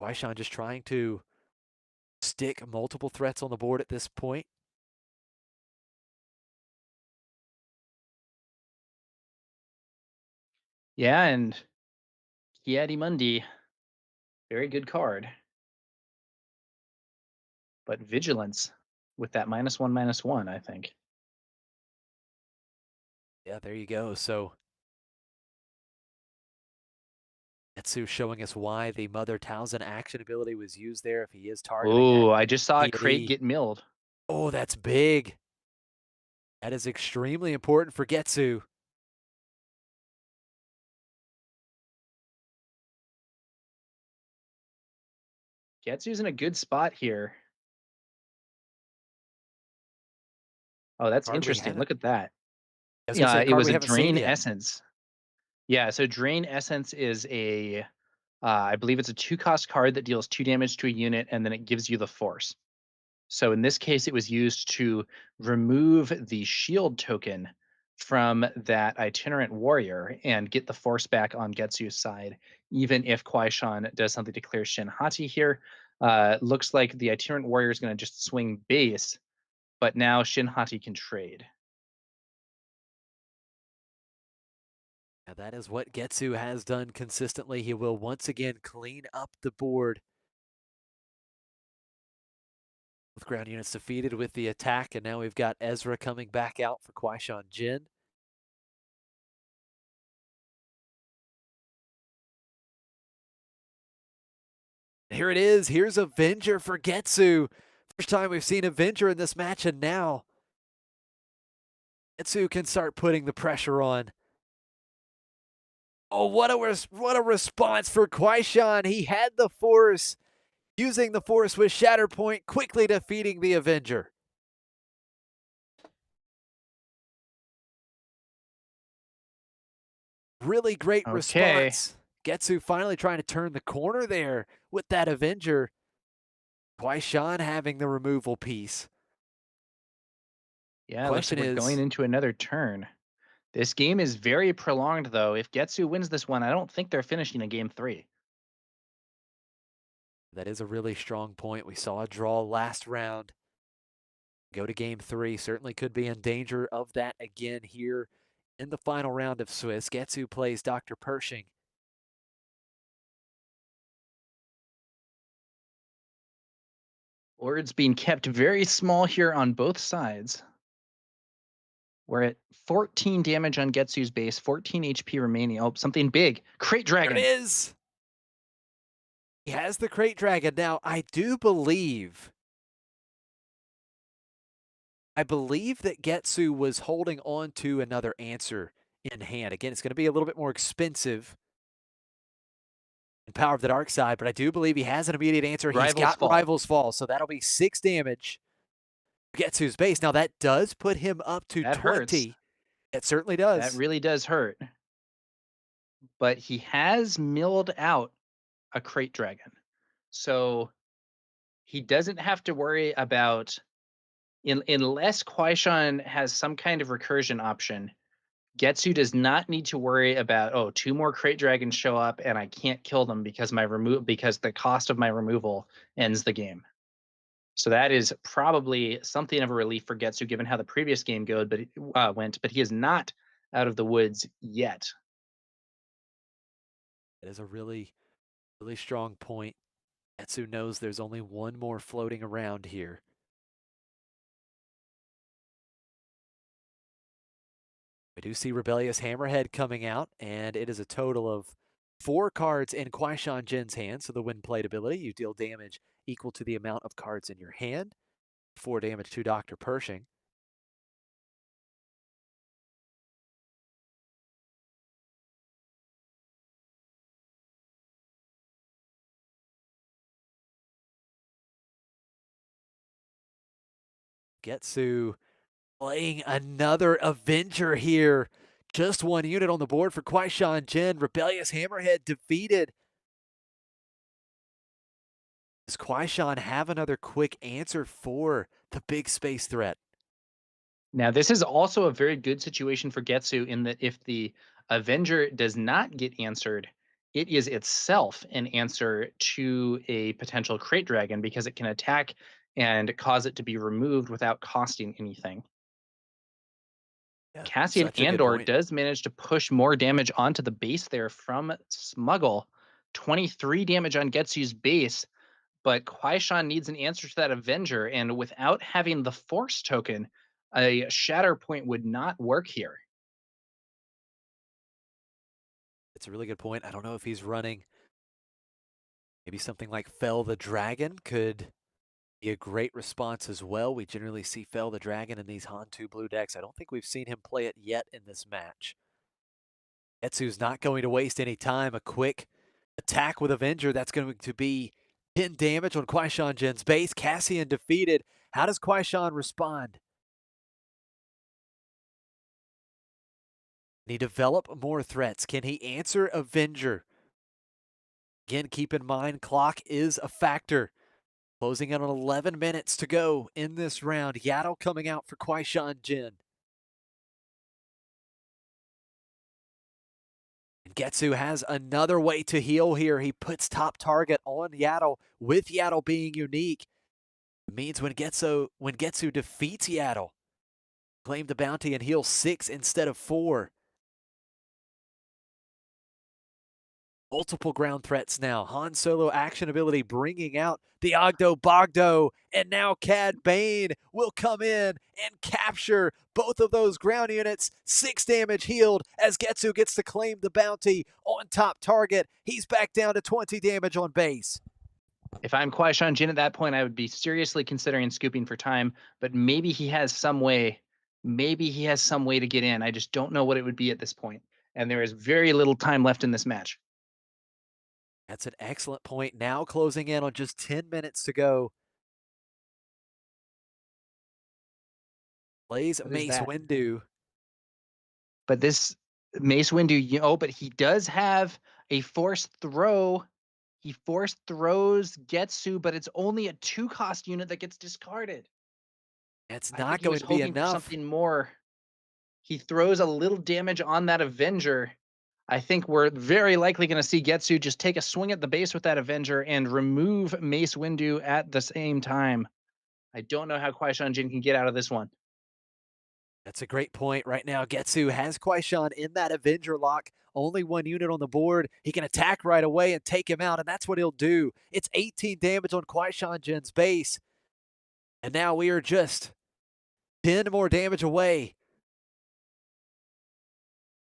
[SPEAKER 3] Kwaishan just trying to stick multiple threats on the board at this point.
[SPEAKER 1] Yeah, and Kiadi Mundi, very good card. But Vigilance with that -1/-1, I think.
[SPEAKER 3] Yeah, there you go. So Getsu showing us why the Mother Talzin action ability was used there if he is targeting.
[SPEAKER 1] Oh, I just saw a crate get milled.
[SPEAKER 3] Oh, that's big. That is extremely important for Getsu.
[SPEAKER 1] Getsu's in a good spot here. Oh, that's
[SPEAKER 3] Card we
[SPEAKER 1] interesting.
[SPEAKER 3] haven't.
[SPEAKER 1] Look at that.
[SPEAKER 3] I was gonna
[SPEAKER 1] Yeah,
[SPEAKER 3] say
[SPEAKER 1] it
[SPEAKER 3] card
[SPEAKER 1] was
[SPEAKER 3] we
[SPEAKER 1] a
[SPEAKER 3] haven't seen
[SPEAKER 1] Drain
[SPEAKER 3] yet.
[SPEAKER 1] Essence. Yeah, so Drain Essence is a, I believe it's a 2-cost card that deals 2 damage to a unit, and then it gives you the Force. So in this case, it was used to remove the shield token from that itinerant warrior and get the force back on Getsu's side, even if Kwaishan does something to clear Shin Hati here. Looks like the itinerant warrior is going to just swing base, but now Shin Hati can trade.
[SPEAKER 3] Now that is what Getsu has done consistently. He will once again clean up the board. Both ground units defeated with the attack, and now we've got Ezra coming back out for Kwaishan Jin. Here it is. Here's Avenger for Getsu. First time we've seen Avenger in this match, and now Getsu can start putting the pressure on. Oh, what a response for Kwaishan. He had the Force, using the Force with Shatterpoint, quickly defeating the Avenger. Really great response. Getsu finally trying to turn the corner there with that Avenger. Kwaishan having the removal piece.
[SPEAKER 1] Yeah, looks like we're going into another turn. This game is very prolonged, though. If Getsu wins this one, I don't think they're finishing a game 3.
[SPEAKER 3] That is a really strong point. We saw a draw last round. Go to game 3. Certainly could be in danger of that again here in the final round of Swiss. Getsu plays Dr. Pershing.
[SPEAKER 1] Board's being kept very small here on both sides. We're at 14 damage on Getsu's base, 14 HP remaining. Oh, something big. Crate Dragon.
[SPEAKER 3] There it is. He has the Crate Dragon. Now, I believe that Getsu was holding on to another answer in hand. Again, it's going to be a little bit more expensive in Power of the Dark side, but I do believe he has an immediate answer. He's got Rival's Fall, so that'll be 6 damage. Getsu's base. Now, that does put him up to 20.
[SPEAKER 1] Hurts.
[SPEAKER 3] It certainly does.
[SPEAKER 1] That really does hurt. But he has milled out a Crate Dragon. So he doesn't have to worry about, unless Kwaishan has some kind of recursion option, Getsu does not need to worry about, oh, 2 more Crate Dragons show up and I can't kill them because because the cost of my removal ends the game. So that is probably something of a relief for Getsu, given how the previous game went, but he is not out of the woods yet.
[SPEAKER 3] That is a really, really strong point. Getsu knows there's only one more floating around here. We do see Rebellious Hammerhead coming out, and it is a total of 4 cards in Kwaishan Jin's hand. So the when played ability, you deal damage equal to the amount of cards in your hand. 4 damage to Dr. Pershing. Getsu playing another Avenger here. Just 1 unit on the board for Kwaishan Jin. Rebellious Hammerhead defeated. Does Kwaishan have another quick answer for the big space threat?
[SPEAKER 1] Now, this is also a very good situation for Getsu in that if the Avenger does not get answered, it is itself an answer to a potential Crate Dragon because it can attack and cause it to be removed without costing anything. Yeah, Cassian Andor does manage to push more damage onto the base there from Smuggle. 23 damage on Getsu's base, but Kwaishan needs an answer to that Avenger, and without having the Force token, a Shatter Point would not work here.
[SPEAKER 3] It's a really good point. I don't know if he's running. Maybe something like Fell the Dragon could be a great response as well. We generally see Fell the Dragon in these Han 2 blue decks. I don't think we've seen him play it yet in this match. Getsu's not going to waste any time. A quick attack with Avenger, that's going to be 10 damage on Kwaishan Jin's base. Cassian defeated. How does Kwaishan respond? Can he develop more threats? Can he answer Avenger? Again, keep in mind, clock is a factor. Closing in on 11 minutes to go in this round. Yaddle coming out for Kwaishan Jin. And Getsu has another way to heal here. He puts top target on Yaddle, with Yaddle being unique. It means when Getsu defeats Yaddle, claim the bounty and heal 6 instead of 4. Multiple ground threats now. Han Solo action ability bringing out the Ogdo Bogdo, and now Cad Bane will come in and capture both of those ground units. 6 damage healed as Getsu gets to claim the bounty on top target. He's back down to 20 damage on base.
[SPEAKER 1] If I'm Kwaishan Jin at that point, I would be seriously considering scooping for time, but maybe he has some way. Maybe he has some way to get in. I just don't know what it would be at this point. And there is very little time left in this match.
[SPEAKER 3] That's an excellent point. Now closing in on just 10 minutes to go. Plays Mace Windu.
[SPEAKER 1] But this Mace Windu, but he does have a forced throw. He forced throws Getsu, but it's only a 2-cost unit that gets discarded.
[SPEAKER 3] It's not going to be enough.
[SPEAKER 1] Something more. He throws a little damage on that Avenger. I think we're very likely going to see Getsu just take a swing at the base with that Avenger and remove Mace Windu at the same time. I don't know how Kwaishan Jin can get out of this one.
[SPEAKER 3] That's a great point. Right now, Getsu has Kwaishan in that Avenger lock. Only 1 unit on the board. He can attack right away and take him out, and that's what he'll do. It's 18 damage on Kwaishan Jin's base. And now we are just 10 more damage away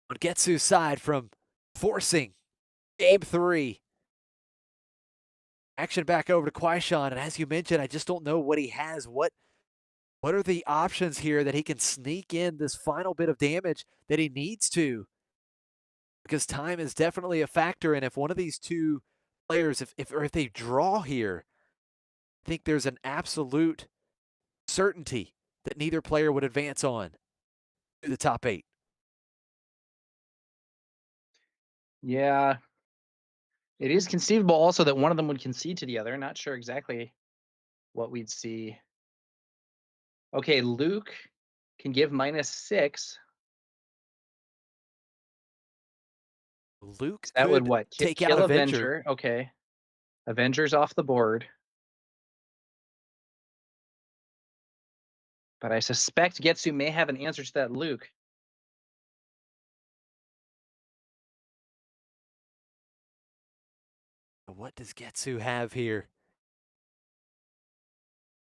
[SPEAKER 3] on Getsu's side from forcing game 3. Action back over to Kwaishan, and as you mentioned, I just don't know what he has. What are the options here that he can sneak in this final bit of damage that he needs to? Because time is definitely a factor, and if one of these two players, if they draw here, I think there's an absolute certainty that neither player would advance on to the top 8.
[SPEAKER 1] Yeah. It is conceivable also that one of them would concede to the other. Not sure exactly what we'd see. Okay, Luke can give -6.
[SPEAKER 3] Luke
[SPEAKER 1] that would what?
[SPEAKER 3] take
[SPEAKER 1] Kill
[SPEAKER 3] out Avenger.
[SPEAKER 1] Okay. Avenger's off the board. But I suspect Getsu may have an answer to that Luke.
[SPEAKER 3] What does Getsu have here?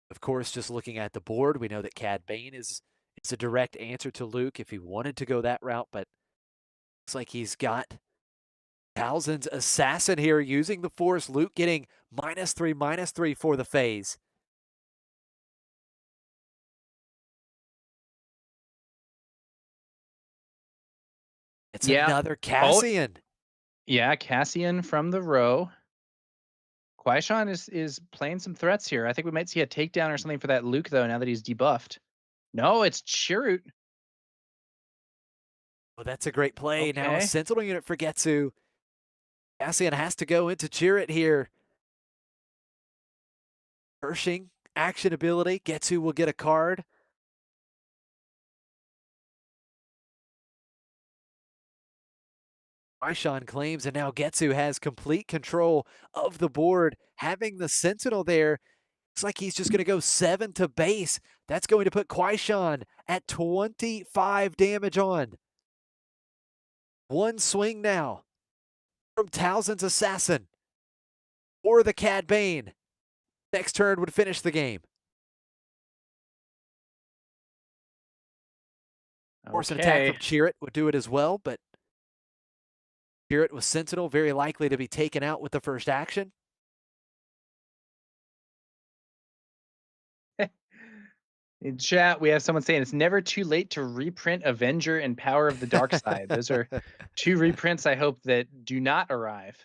[SPEAKER 3] Of course, just looking at the board, we know that Cad Bane is a direct answer to Luke if he wanted to go that route, but looks like he's got Talzin's Assassin here using the Force. Luke getting -3/-3 for the phase. It's another Cassian.
[SPEAKER 1] Yeah, Cassian from the row. Kwaishan is playing some threats here. I think we might see a takedown or something for that Luke, though, now that he's debuffed. No, it's Chirrut.
[SPEAKER 3] Well, that's a great play.
[SPEAKER 1] Okay.
[SPEAKER 3] Now a Sentinel unit for Getsu. Cassian has to go into Chirrut here. Pershing, action ability. Getsu will get a card. Kwaishan claims, and now Getsu has complete control of the board. Having the Sentinel there, looks like he's just going to go 7 to base. That's going to put Kwaishan at 25 damage on. 1 swing now from Talzin's Assassin or the Cad Bane. Next turn would finish the game. Of course, an attack from Chirrut would do it as well, but Chirrut with Sentinel very likely to be taken out with the first action.
[SPEAKER 1] In chat, we have someone saying it's never too late to reprint Avenger and Power of the Dark Side. Those are 2 reprints I hope that do not arrive.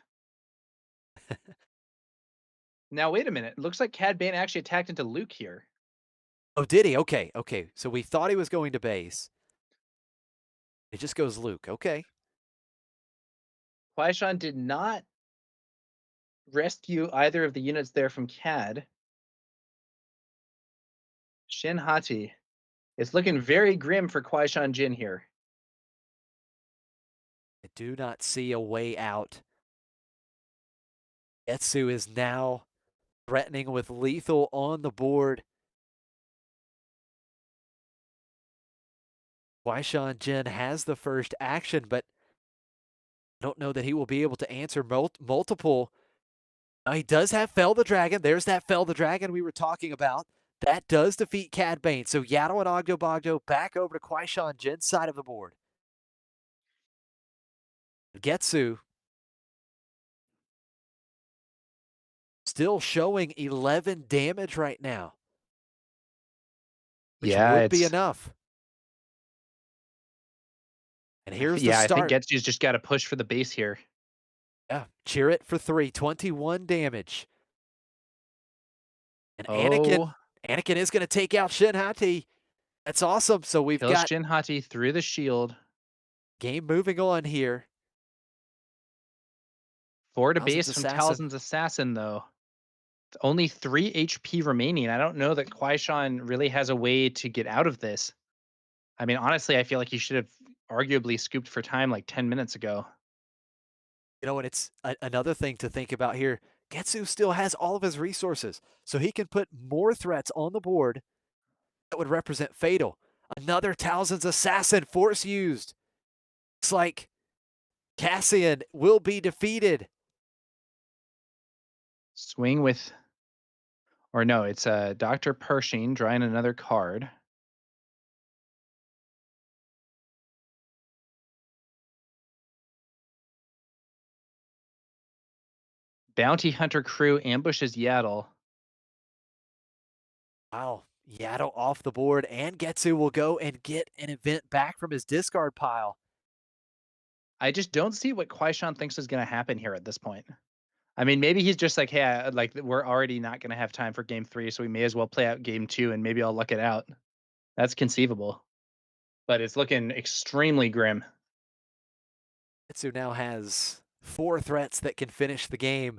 [SPEAKER 1] Now wait a minute. It looks like Cad Bane actually attacked into Luke here.
[SPEAKER 3] Oh, did he? Okay, okay. So we thought he was going to base. It just goes Luke. Okay.
[SPEAKER 1] Kwaishan did not rescue either of the units there from Cad. Shin Hati. It's looking very grim for Kwaishan Jin here.
[SPEAKER 3] I do not see a way out. Etsu is now threatening with lethal on the board. Kwaishan Jin has the first action, but I don't know that he will be able to answer multiple. He does have Fell the Dragon. There's that Fell the Dragon we were talking about. That does defeat Cad Bane. So Yaddle and Ogdo Bogdo back over to Kwaishan Jin's side of the board. Getsu still showing 11 damage right now, which
[SPEAKER 1] Yeah,
[SPEAKER 3] would be
[SPEAKER 1] it's
[SPEAKER 3] enough. And here's the
[SPEAKER 1] yeah. I think
[SPEAKER 3] start.
[SPEAKER 1] Getsu's just got to push for the base here.
[SPEAKER 3] Yeah, cheer it for 3. 21 damage. And
[SPEAKER 1] Oh,
[SPEAKER 3] Anakin is going to take out Shin Hati. That's awesome. So we've
[SPEAKER 1] kills
[SPEAKER 3] got
[SPEAKER 1] Shin Hati through the shield.
[SPEAKER 3] game moving on here.
[SPEAKER 1] 4 to
[SPEAKER 3] Talzin's
[SPEAKER 1] base from
[SPEAKER 3] Assassin.
[SPEAKER 1] Talzin's Assassin, though. Only 3 HP remaining. I don't know that Kwaishan really has a way to get out of this. I mean, honestly, I feel like he should have arguably scooped for time like 10 minutes ago.
[SPEAKER 3] You know, and it's another thing to think about here. Getsu still has all of his resources, so he can put more threats on the board that would represent Fatal. Another Talzin's Assassin force used. Looks like Cassian will be defeated.
[SPEAKER 1] Swing with, or no, it's Dr. Pershing drawing another card. Bounty Hunter crew ambushes Yaddle.
[SPEAKER 3] Wow, Yaddle off the board, and Getsu will go and get an event back from his discard pile.
[SPEAKER 1] I just don't see what Kwaishan thinks is going to happen here at this point. I mean, maybe he's just like, hey, like we're already not going to have time for game 3, so we may as well play out game 2, and maybe I'll luck it out. That's conceivable, but it's looking extremely grim.
[SPEAKER 3] Getsu now has 4 threats that can finish the game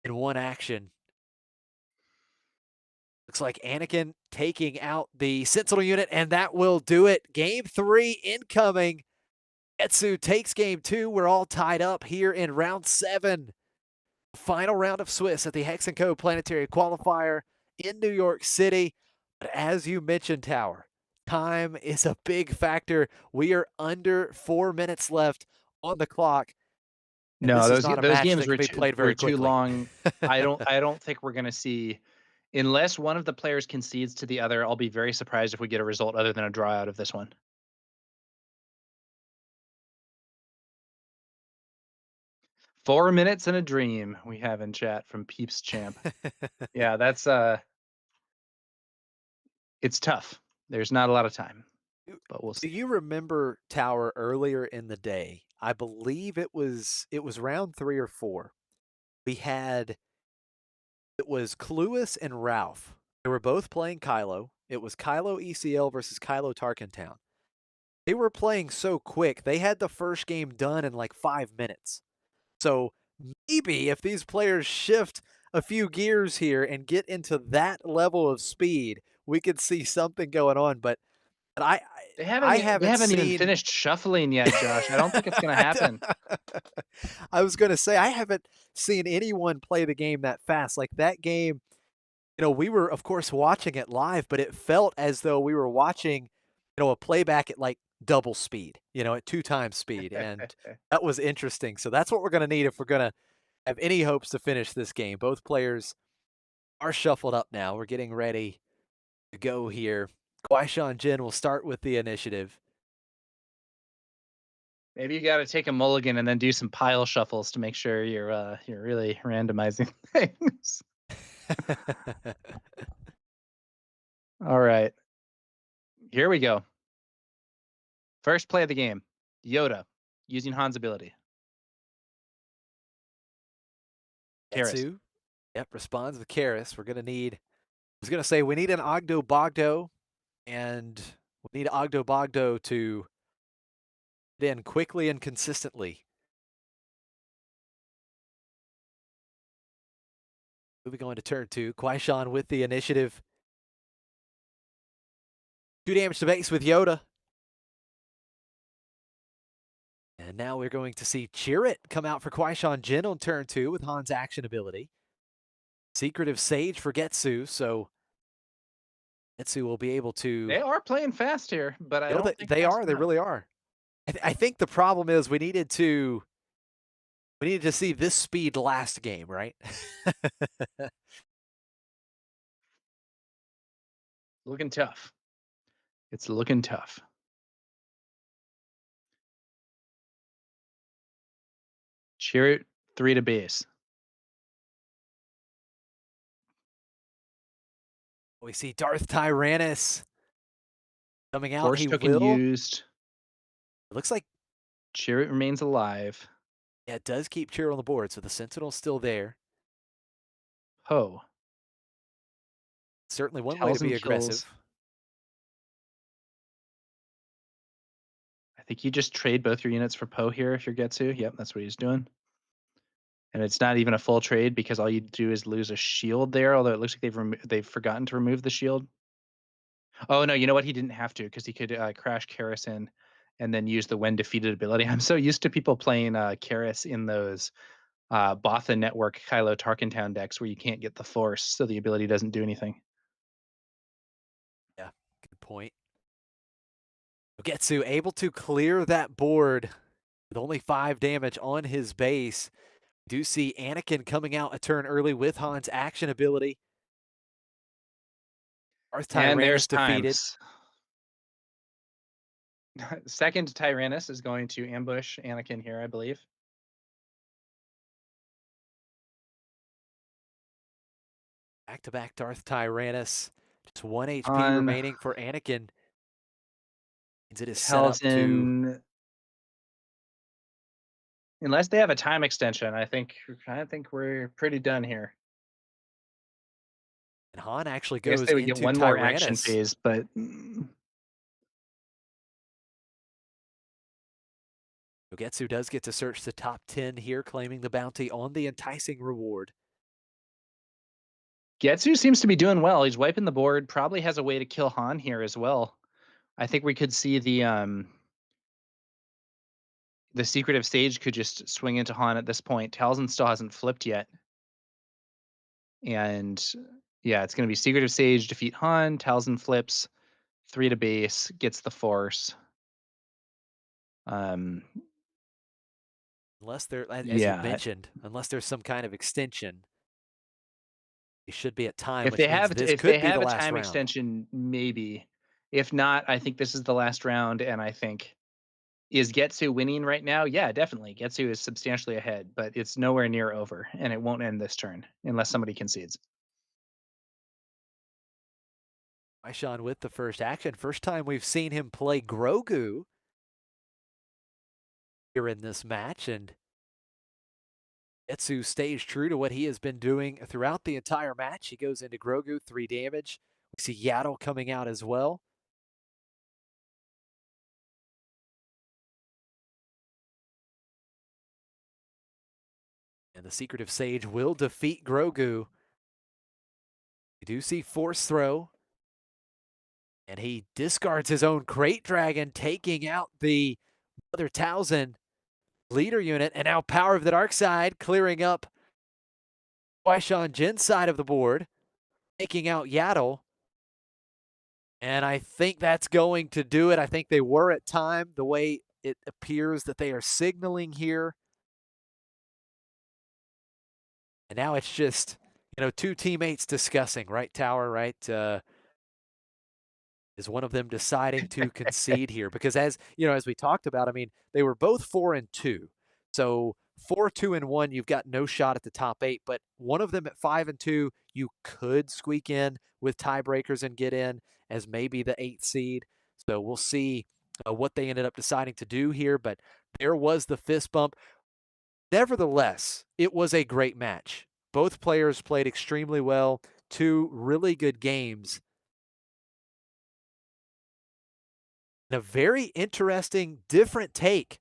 [SPEAKER 3] in one action. Looks like Anakin taking out the Sentinel unit, and that will do it. Game 3 incoming. Getsu takes game 2. We're all tied up here in round 7. Final round of Swiss at the Hex & Co Planetary Qualifier in New York City. But as you mentioned, Tower, time is a big factor. We are under 4 minutes left on the clock.
[SPEAKER 1] No,
[SPEAKER 3] this is not a
[SPEAKER 1] those
[SPEAKER 3] match
[SPEAKER 1] games
[SPEAKER 3] that can be played
[SPEAKER 1] were
[SPEAKER 3] very
[SPEAKER 1] too
[SPEAKER 3] quickly.
[SPEAKER 1] long. I don't think we're going to see, unless one of the players concedes to the other. I'll be very surprised if we get a result other than a draw out of this one. "4 minutes and a dream" we have in chat from Peeps Champ. Yeah, that's it's tough. There's not a lot of time, but we'll
[SPEAKER 3] Do
[SPEAKER 1] see.
[SPEAKER 3] you remember, Tower, earlier in the day? I believe it was round 3 or 4. It was Cluis and Ralph. They were both playing Kylo. It was Kylo ECL versus Kylo Tarkentown. They were playing so quick, they had the first game done in like 5 minutes. So maybe if these players shift a few gears here and get into that level of speed, we could see something going on. But
[SPEAKER 1] They
[SPEAKER 3] I
[SPEAKER 1] haven't
[SPEAKER 3] haven't
[SPEAKER 1] even
[SPEAKER 3] seen.
[SPEAKER 1] finished shuffling yet, Josh. I don't think it's going to happen.
[SPEAKER 3] I was going to say, I haven't seen anyone play the game that fast. Like that game, we were, of course, watching it live, but it felt as though we were watching, a playback at like double speed, at 2 times speed. And that was interesting. So that's what we're going to need if we're going to have any hopes to finish this game. Both players are shuffled up now. We're getting ready to go here. Kwaishan Jin will start with the initiative.
[SPEAKER 1] Maybe you got to take a mulligan and then do some pile shuffles to make sure you're really randomizing things. All right, here we go. First play of the game, Yoda using Han's ability.
[SPEAKER 3] Getsu Yep, responds with Karis. We're gonna need. I was gonna say we need an Ogdo Bogdo, and we need Ogdo Bogdo to get in quickly and consistently. Moving on to turn 2, Kwaishan with the initiative. 2 damage to base with Yoda. And now we're going to see Chirrut come out for Kwaishan Jin on turn 2 with Han's action ability. Secretive Sage for Getsu, so Getsu will be able to.
[SPEAKER 1] They are playing fast here, but I don't think
[SPEAKER 3] they
[SPEAKER 1] fast
[SPEAKER 3] are. They
[SPEAKER 1] enough.
[SPEAKER 3] really are. I think the problem is we needed to see this speed last game, right?
[SPEAKER 1] Looking tough. It's looking tough. Chirrut 3 to base.
[SPEAKER 3] We see Darth Tyrannus coming out.
[SPEAKER 1] Force
[SPEAKER 3] He
[SPEAKER 1] token
[SPEAKER 3] will.
[SPEAKER 1] used.
[SPEAKER 3] It looks like
[SPEAKER 1] Chirrut remains alive.
[SPEAKER 3] yeah, it does keep Chirrut on the board, so the Sentinel's still there.
[SPEAKER 1] Poe.
[SPEAKER 3] Certainly one way to be aggressive.
[SPEAKER 1] I think you just trade both your units for Poe here if you're Getsu. Yep, that's what he's doing. And it's not even a full trade because all you do is lose a shield there, although it looks like they've forgotten to remove the shield. Oh, no, you know what? He didn't have to because he could crash Karis in and then use the when defeated ability. I'm so used to people playing Karis in those Botha Network Kylo Tarkentown decks where you can't get the Force, so the ability doesn't do anything.
[SPEAKER 3] Yeah, good point. Getsu able to clear that board with only 5 damage on his base. We do see Anakin coming out a turn early with Han's action ability. Darth Tyrannus defeated.
[SPEAKER 1] Second Tyrannus is going to ambush Anakin here, I believe.
[SPEAKER 3] Back-to-back Darth Tyrannus. Just 1 HP remaining for Anakin. It is set up to.
[SPEAKER 1] Unless they have a time extension, I think we're pretty done here.
[SPEAKER 3] And Han actually
[SPEAKER 1] I guess
[SPEAKER 3] goes
[SPEAKER 1] they would
[SPEAKER 3] into
[SPEAKER 1] get one more action
[SPEAKER 3] Tyrannus.
[SPEAKER 1] phase, but
[SPEAKER 3] Getsu does get to search the top 10 here, claiming the bounty on the enticing reward.
[SPEAKER 1] Getsu seems to be doing well. He's wiping the board. Probably has a way to kill Han here as well. I think we could see the Secretive Sage could just swing into Han at this point. Talzin still hasn't flipped yet. And yeah, it's going to be Secretive Sage, defeat Han, Talzin flips, 3 to base, gets the Force.
[SPEAKER 3] Unless there, as you mentioned, unless there's some kind of extension, it should be at time.
[SPEAKER 1] If they have a time extension, maybe. If not, I think this is the last round, and I think is Getsu winning right now? Yeah, definitely. Getsu is substantially ahead, but it's nowhere near over, and it won't end this turn unless somebody concedes.
[SPEAKER 3] Kwaishan with the first action. First time we've seen him play Grogu here in this match, and Getsu stays true to what he has been doing throughout the entire match. He goes into Grogu, 3 damage. We see Yaddle coming out as well. And the Secretive Sage will defeat Grogu. We do see Force Throw. And he discards his own Crate Dragon, taking out the Mother Talzin leader unit. And now Power of the Dark Side clearing up Kwaishan Jin's side of the board, taking out Yaddle. And I think that's going to do it. I think they were at time, the way it appears that they are signaling here. And now it's just, 2 teammates discussing, right, Tower, right? Is one of them deciding to concede here? Because as we talked about, I mean, they were both 4-2. So 4-2-1, you've got no shot at the top 8. But one of them at 5-2, you could squeak in with tiebreakers and get in as maybe the 8th seed. So we'll see what they ended up deciding to do here. But there was the fist bump. Nevertheless, it was a great match. both players played extremely well. Two really good games. And a very interesting, different take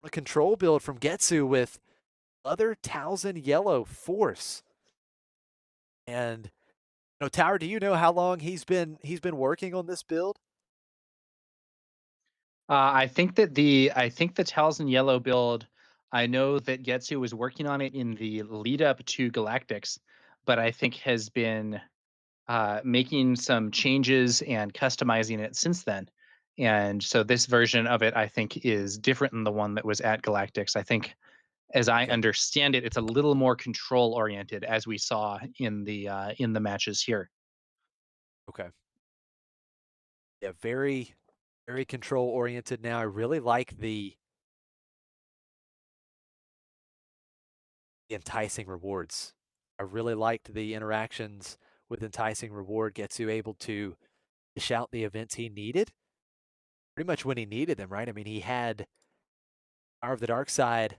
[SPEAKER 3] on a control build from Getsu with other Towson Yellow Force. And Tower, do you know how long he's been working on this build?
[SPEAKER 1] I think the Talzin Yellow build, I know that Getsu was working on it in the lead up to Galactics, but I think has been making some changes and customizing it since then. And so this version of it, I think, is different than the one that was at Galactics. I think, as I
[SPEAKER 3] Okay.
[SPEAKER 1] understand it, it's a little more control oriented, as we saw in the matches here.
[SPEAKER 3] Okay. Yeah, very, very control oriented now. I really like the enticing rewards. I really liked the interactions with enticing reward. Getsu able to dish out the events he needed pretty much when he needed them, right? I mean, he had Power of the Dark Side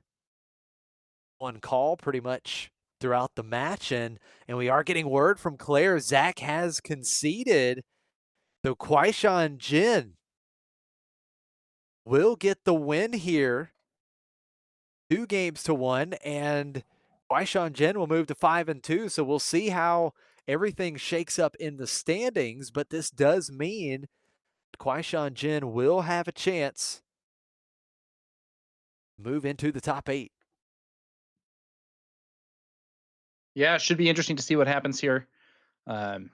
[SPEAKER 3] on call pretty much throughout the match, and we are getting word from Claire Zach has conceded. So Kwaishan Jin will get the win here, 2-1, and Kwaishan Jin will move to 5-2. So we'll see how everything shakes up in the standings, but this does mean Kwaishan Jin will have a chance to move into the top 8.
[SPEAKER 1] Yeah, it should be interesting to see what happens here. Sorry,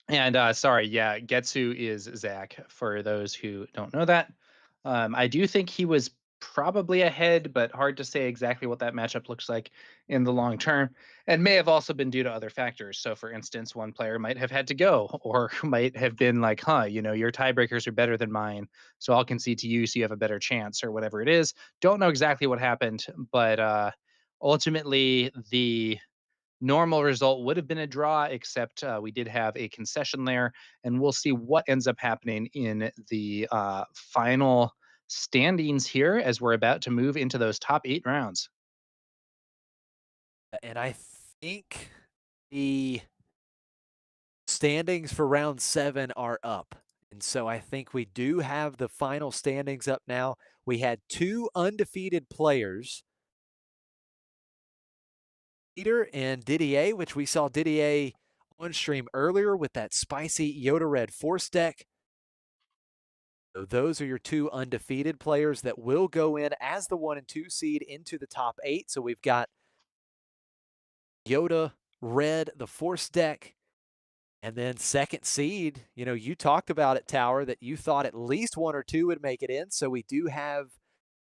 [SPEAKER 1] yeah, Getsu is Zach, for those who don't know that. I do think he was probably ahead, but hard to say exactly what that matchup looks like in the long term, and may have also been due to other factors. So, for instance, one player might have had to go, or might have been like, your tiebreakers are better than mine, so I'll concede to you so you have a better chance, or whatever it is. Don't know exactly what happened, but ultimately, the normal result would have been a draw, except we did have a concession there, and we'll see what ends up happening in the final standings here as we're about to move into those top 8 rounds.
[SPEAKER 3] And I think the standings for round 7 are up. And so I think we do have the final standings up now. We had 2 undefeated players, Peter and Didier, which we saw Didier on stream earlier with that spicy Yoda Red Force deck. So those are your 2 undefeated players that will go in as the 1 and 2 seed into the top 8. So we've got Yoda Red, the Force deck, and then second seed. You talked about it, Tower, that you thought at least 1 or 2 would make it in. So we do have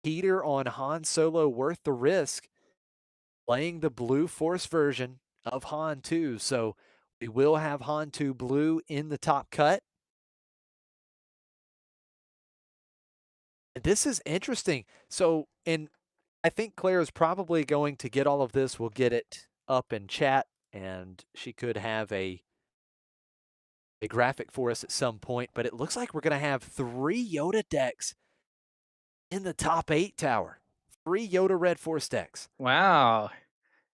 [SPEAKER 3] Peter on Han Solo Worth the Risk playing the blue Force version of Han 2. So we will have Han 2 blue in the top cut. And this is interesting. So, and I think Claire is probably going to get all of this. We'll get it up in chat, and she could have a graphic for us at some point. But it looks like we're going to have 3 Yoda decks in the top 8, Tower. 3 Yoda Red Force decks.
[SPEAKER 1] Wow.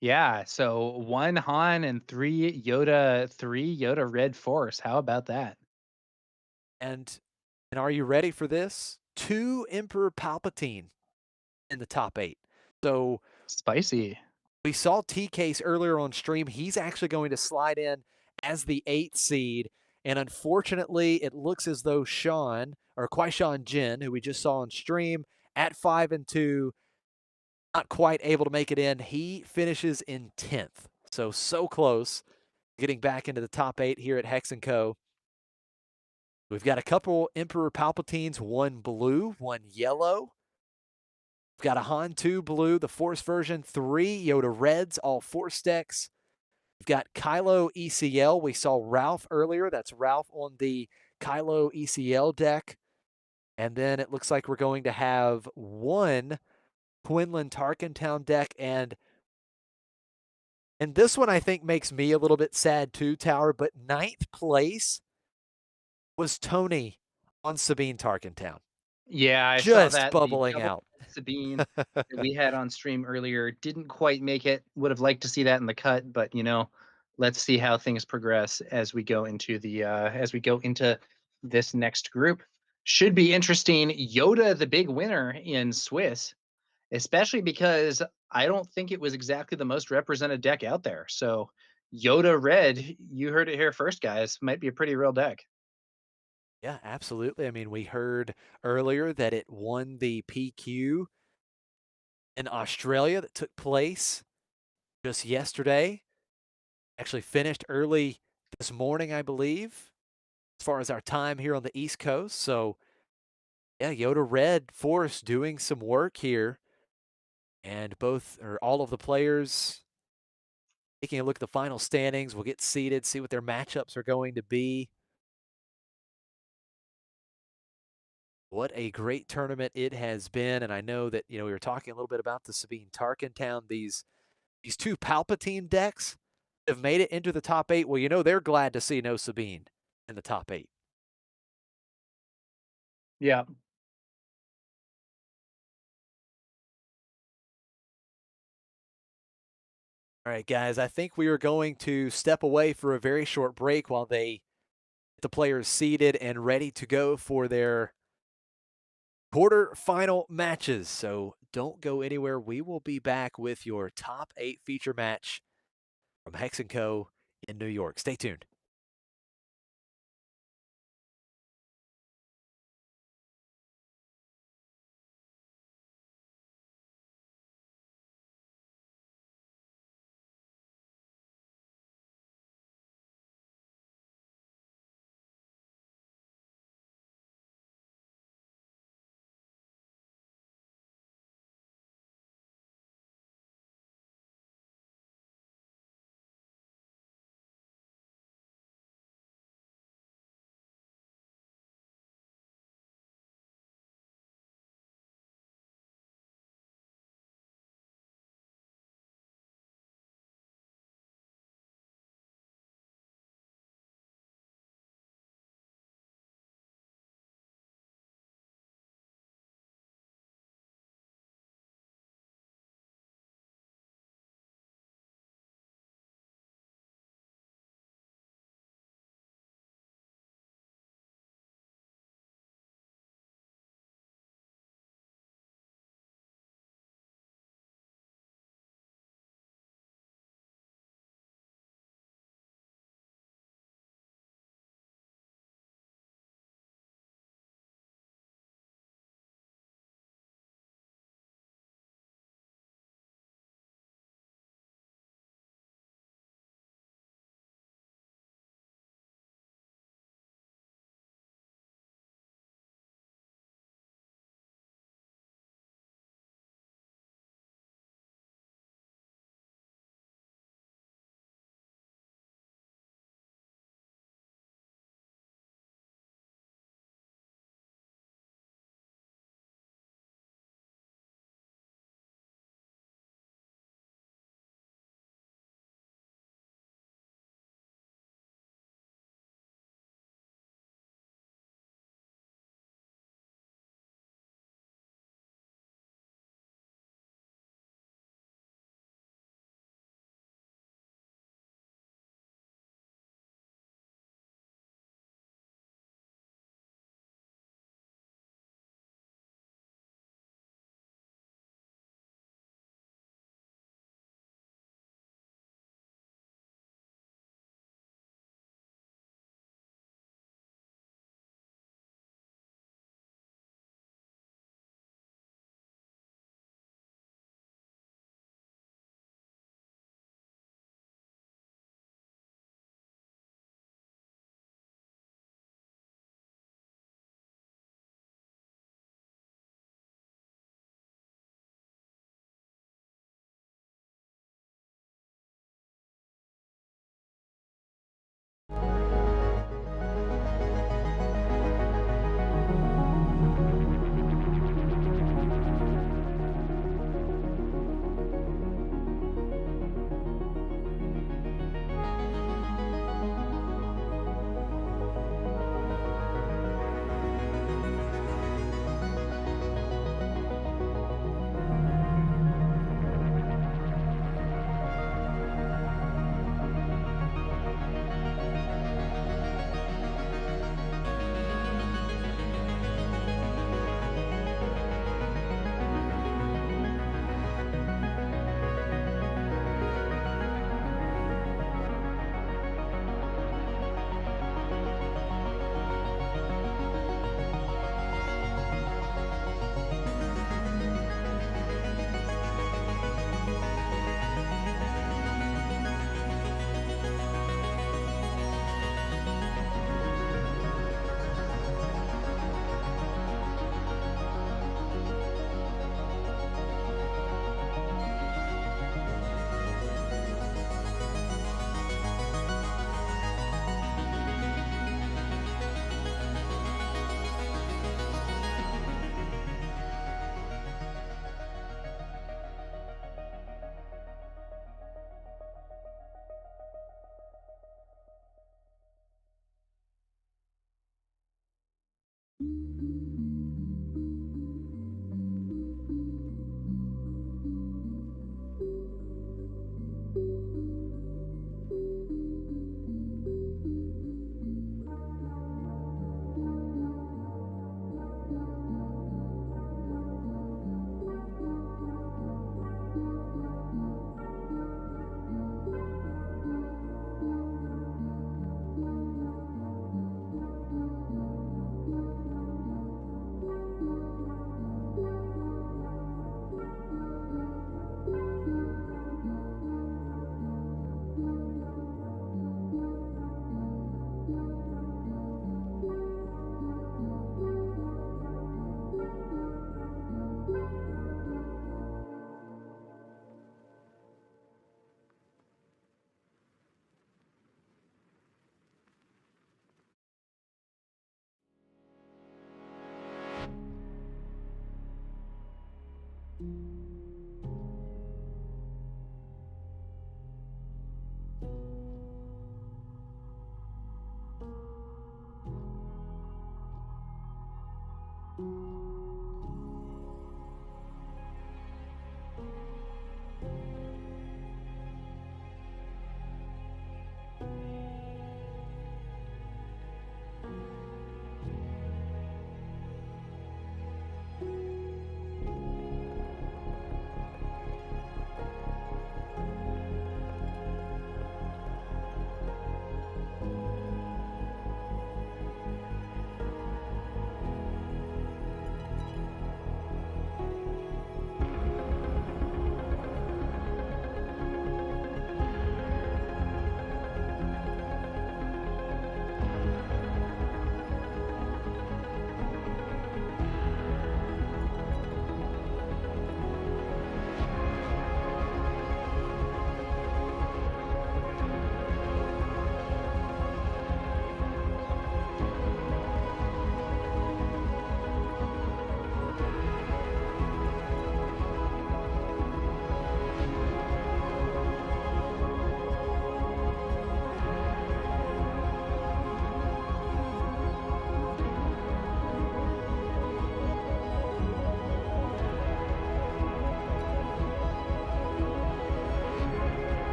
[SPEAKER 1] Yeah, so 1 Han and 3 Yoda Red Force. How about that?
[SPEAKER 3] And are you ready for this? 2 Emperor Palpatine in the top 8. So
[SPEAKER 1] Spicy.
[SPEAKER 3] we saw T-Case earlier on stream. He's actually going to slide in as the 8th seed. And unfortunately, it looks as though Kwaishan Jin, who we just saw on stream at 5-2, not quite able to make it in. He finishes in 10th. So close getting back into the top 8 here at Hex & Co. We've got a couple Emperor Palpatines, 1 blue, 1 yellow. We've got a Han 2 blue, the Force version, 3 Yoda Reds, all Force decks. We've got Kylo ECL. We saw Ralph earlier. That's Ralph on the Kylo ECL deck. And then it looks like we're going to have 1 Quinlan Tarkentown deck. And this one I think makes me a little bit sad too, Tower. But 9th place was Tony on Sabine Tarkentown.
[SPEAKER 1] Yeah, I saw
[SPEAKER 3] Just
[SPEAKER 1] that. The
[SPEAKER 3] bubbling
[SPEAKER 1] double
[SPEAKER 3] out.
[SPEAKER 1] Sabine that we had on stream earlier didn't quite make it. Would have liked to see that in the cut, but let's see how things progress as we go into this next group. Should be interesting. Yoda, the big winner in Swiss, especially because I don't think it was exactly the most represented deck out there. So Yoda Red, you heard it here first, guys. Might be a pretty real deck.
[SPEAKER 3] Yeah, absolutely. I mean, we heard earlier that it won the PQ in Australia that took place just yesterday. Actually finished early this morning, I believe, as far as our time here on the East Coast. So, yeah, Yoda Red Force doing some work here. And all of the players taking a look at the final standings. We'll get seated, see what their matchups are going to be. What a great tournament it has been. And I know that, we were talking a little bit about the Sabine Tarkentown. These two Palpatine decks have made it into the top 8. Well, they're glad to see no Sabine in the top 8.
[SPEAKER 1] Yeah.
[SPEAKER 3] All right, guys, I think we are going to step away for a very short break while they get the players seated and ready to go for their quarter-final matches. So don't go anywhere. We will be back with your top 8 feature match from Hex & Co. in New York. Stay tuned.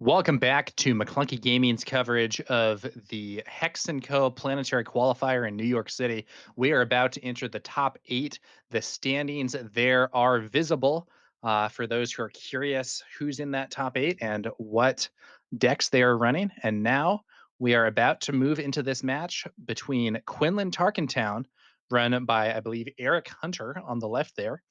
[SPEAKER 1] Welcome back to McClunky Gaming's coverage of the Hex & Co. Planetary Qualifier in New York City. We are about to enter the top 8. The standings there are visible for those who are curious who's in that top 8 and what decks they are running. And now we are about to move into this match between Quinlan Tarkentown, run by, I believe, Eric Hunter on the left there,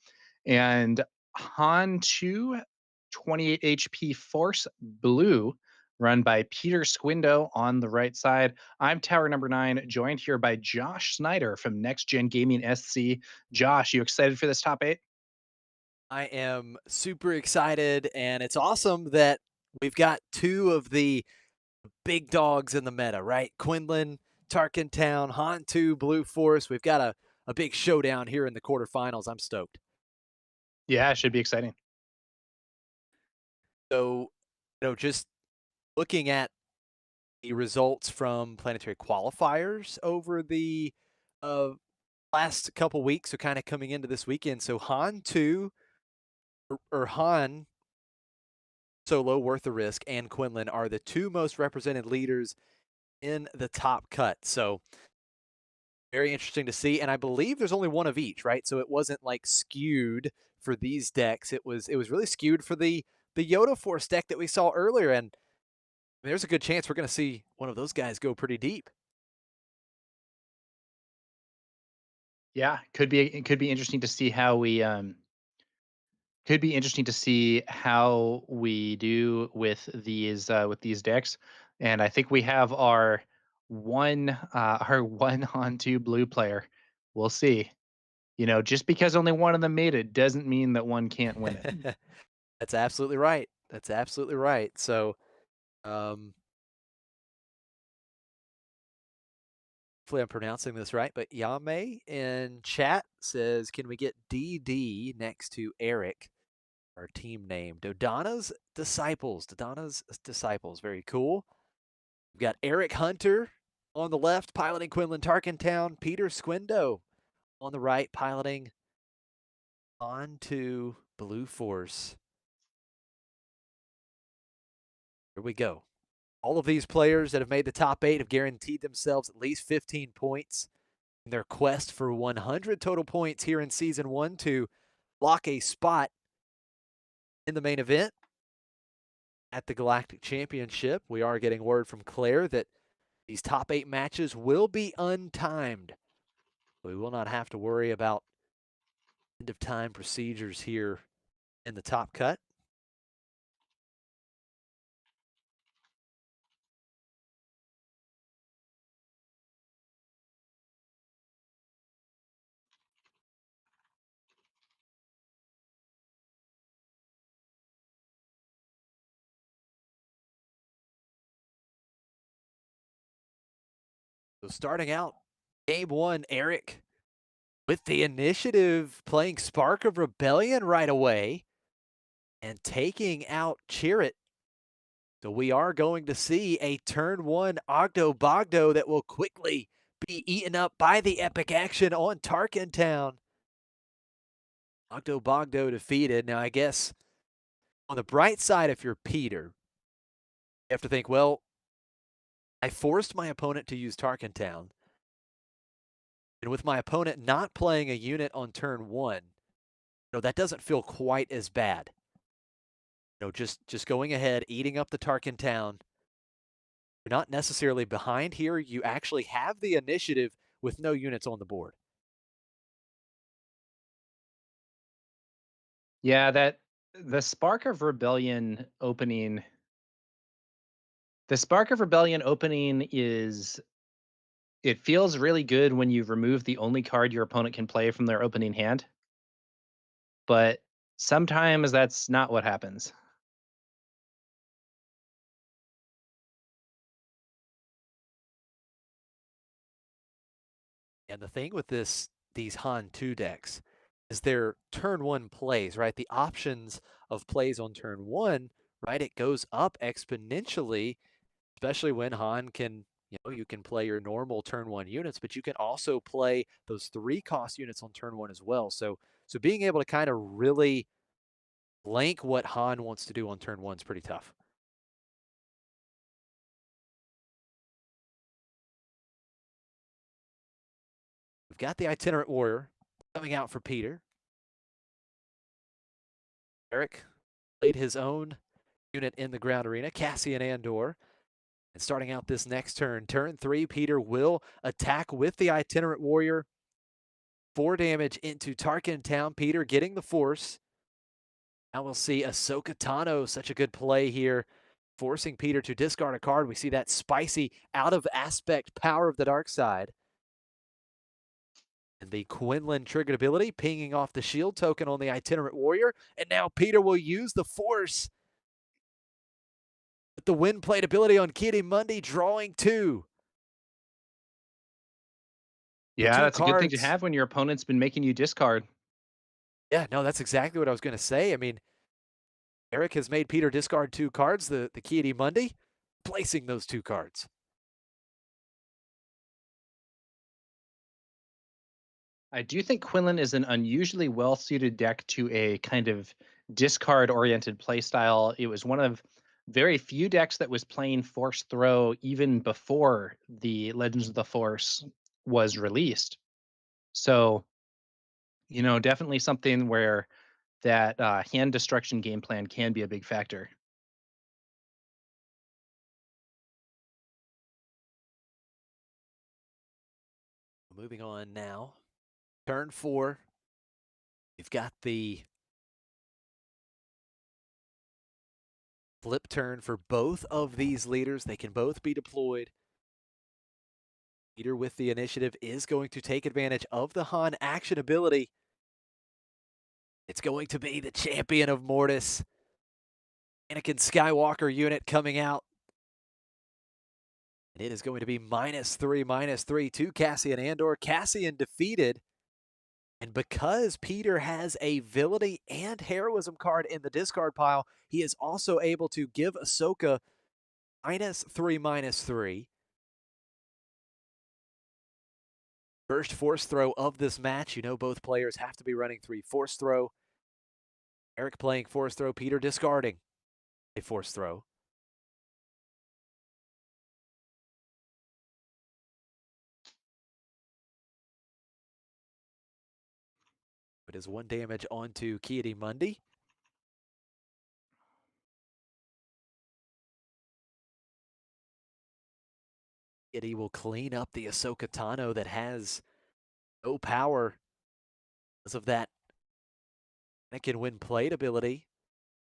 [SPEAKER 1] and Han 2 28 HP Force Blue, run by Peter Squindo on the right side. I'm Tower number 9, joined here by Josh Snyder from Next Gen Gaming SC. Josh, you excited for this top 8?
[SPEAKER 3] I am super excited, and it's awesome that we've got two of the big dogs in the meta, right? Quinlan, Tarkin Town, Han 2, Blue Force. We've got a big showdown here in the quarterfinals. I'm stoked.
[SPEAKER 1] Yeah, it should be exciting.
[SPEAKER 3] So, just looking at the results from planetary qualifiers over the uh, last couple weeks, so kind of coming into this weekend. So Han 2 or Han Solo, Worth the Risk, and Quinlan are the two most represented leaders in the top cut. So very interesting to see. And I believe there's only one of each, right? So it wasn't like skewed for these decks. It was really skewed for the Yoda Force deck that we saw earlier. And there's a good chance we're going to see one of those guys go pretty deep.
[SPEAKER 1] Yeah, it could be interesting to see how we could be interesting to see how we do with these decks. And I think we have our one on two blue player. We'll see. Just because only one of them made it doesn't mean that one can't win it.
[SPEAKER 3] That's absolutely right. That's absolutely right. So, hopefully I'm pronouncing this right, but Yame in chat says, can we get DD next to Eric, our team name? Dodana's Disciples. Dodana's Disciples. Very cool. We've got Eric Hunter on the left, piloting Quinlan Tarkentown. Peter Squindo on the right, piloting on to Blue Force. Here we go. All of these players that have made the top 8 have guaranteed themselves at least 15 points in their quest for 100 total points here in Season 1 to lock a spot in the main event at the Galactic Championship. We are getting word from Claire that these top 8 matches will be untimed. We will not have to worry about end of time procedures here in the top cut. So starting out game 1, Eric with the initiative, playing Spark of Rebellion right away and taking out Chirrut. So we are going to see a turn 1 Ogdo Bogdo that will quickly be eaten up by the epic action on Tarkin Town. Ogdo Bogdo defeated. Now, I guess on the bright side, if you're Peter, you have to think, well, I forced my opponent to use Tarkin Town. And with my opponent not playing a unit on turn 1, that doesn't feel quite as bad. Just going ahead, eating up the Tarkin Town. You're not necessarily behind here. You actually have the initiative with no units on the board.
[SPEAKER 1] Yeah, that the Spark of Rebellion opening. The Spark of Rebellion opening it feels really good when you remove the only card your opponent can play from their opening hand. But sometimes that's not what happens.
[SPEAKER 3] And the thing with these Han 2 decks is their turn 1 plays, right? The options of plays on turn 1, right? It goes up exponentially, especially when Han can, you can play your normal turn 1 units, but you can also play those 3-cost units on turn 1 as well. So being able to kind of really blank what Han wants to do on turn 1 is pretty tough. We've got the Itinerant Warrior coming out for Peter. Eric played his own unit in the ground arena, Cassian Andor. And starting out this next turn, turn 3, Peter will attack with the Itinerant Warrior. 4 damage into Tarkin Town. Peter getting the Force. Now we'll see Ahsoka Tano, such a good play here, forcing Peter to discard a card. We see that spicy, out of aspect power of the dark side. And the Quinlan triggered ability, pinging off the shield token on the Itinerant Warrior. And now Peter will use the Force with the Wind Plate ability on Ki-Adi-Mundi, drawing 2.
[SPEAKER 2] Yeah,
[SPEAKER 3] Two
[SPEAKER 2] that's a good thing to
[SPEAKER 3] cards.
[SPEAKER 2] have when your opponent's been making you discard.
[SPEAKER 3] Yeah, no, that's exactly what I was going to say. I mean, Eric has made Peter discard 2 cards, the Ki-Adi-Mundi, placing those 2 cards.
[SPEAKER 1] I do think Quinlan is an unusually well-suited deck to a kind of discard-oriented playstyle. It was one of very few decks that was playing Force Throw even before the Legends of the Force was released. So, definitely something where that hand destruction game plan can be a big factor.
[SPEAKER 3] Moving on now. Turn 4. We've got the flip turn for both of these leaders. They can both be deployed. Peter with the initiative is going to take advantage of the Han action ability. It's going to be the champion of Mortis, Anakin Skywalker unit coming out. And it is going to be -3 to Cassian Andor. Cassian defeated. And because Peter has a Villainy and Heroism card in the discard pile, he is also able to give Ahsoka -3/-3. First Force Throw of this match. You know both players have to be running 3 Force Throw. Eric playing Force Throw, Peter discarding a Force Throw. It is 1 damage onto Ki-Adi-Mundi. Ki-Adi will clean up the Ahsoka Tano that has no power because of that Anakin Wind Plate ability.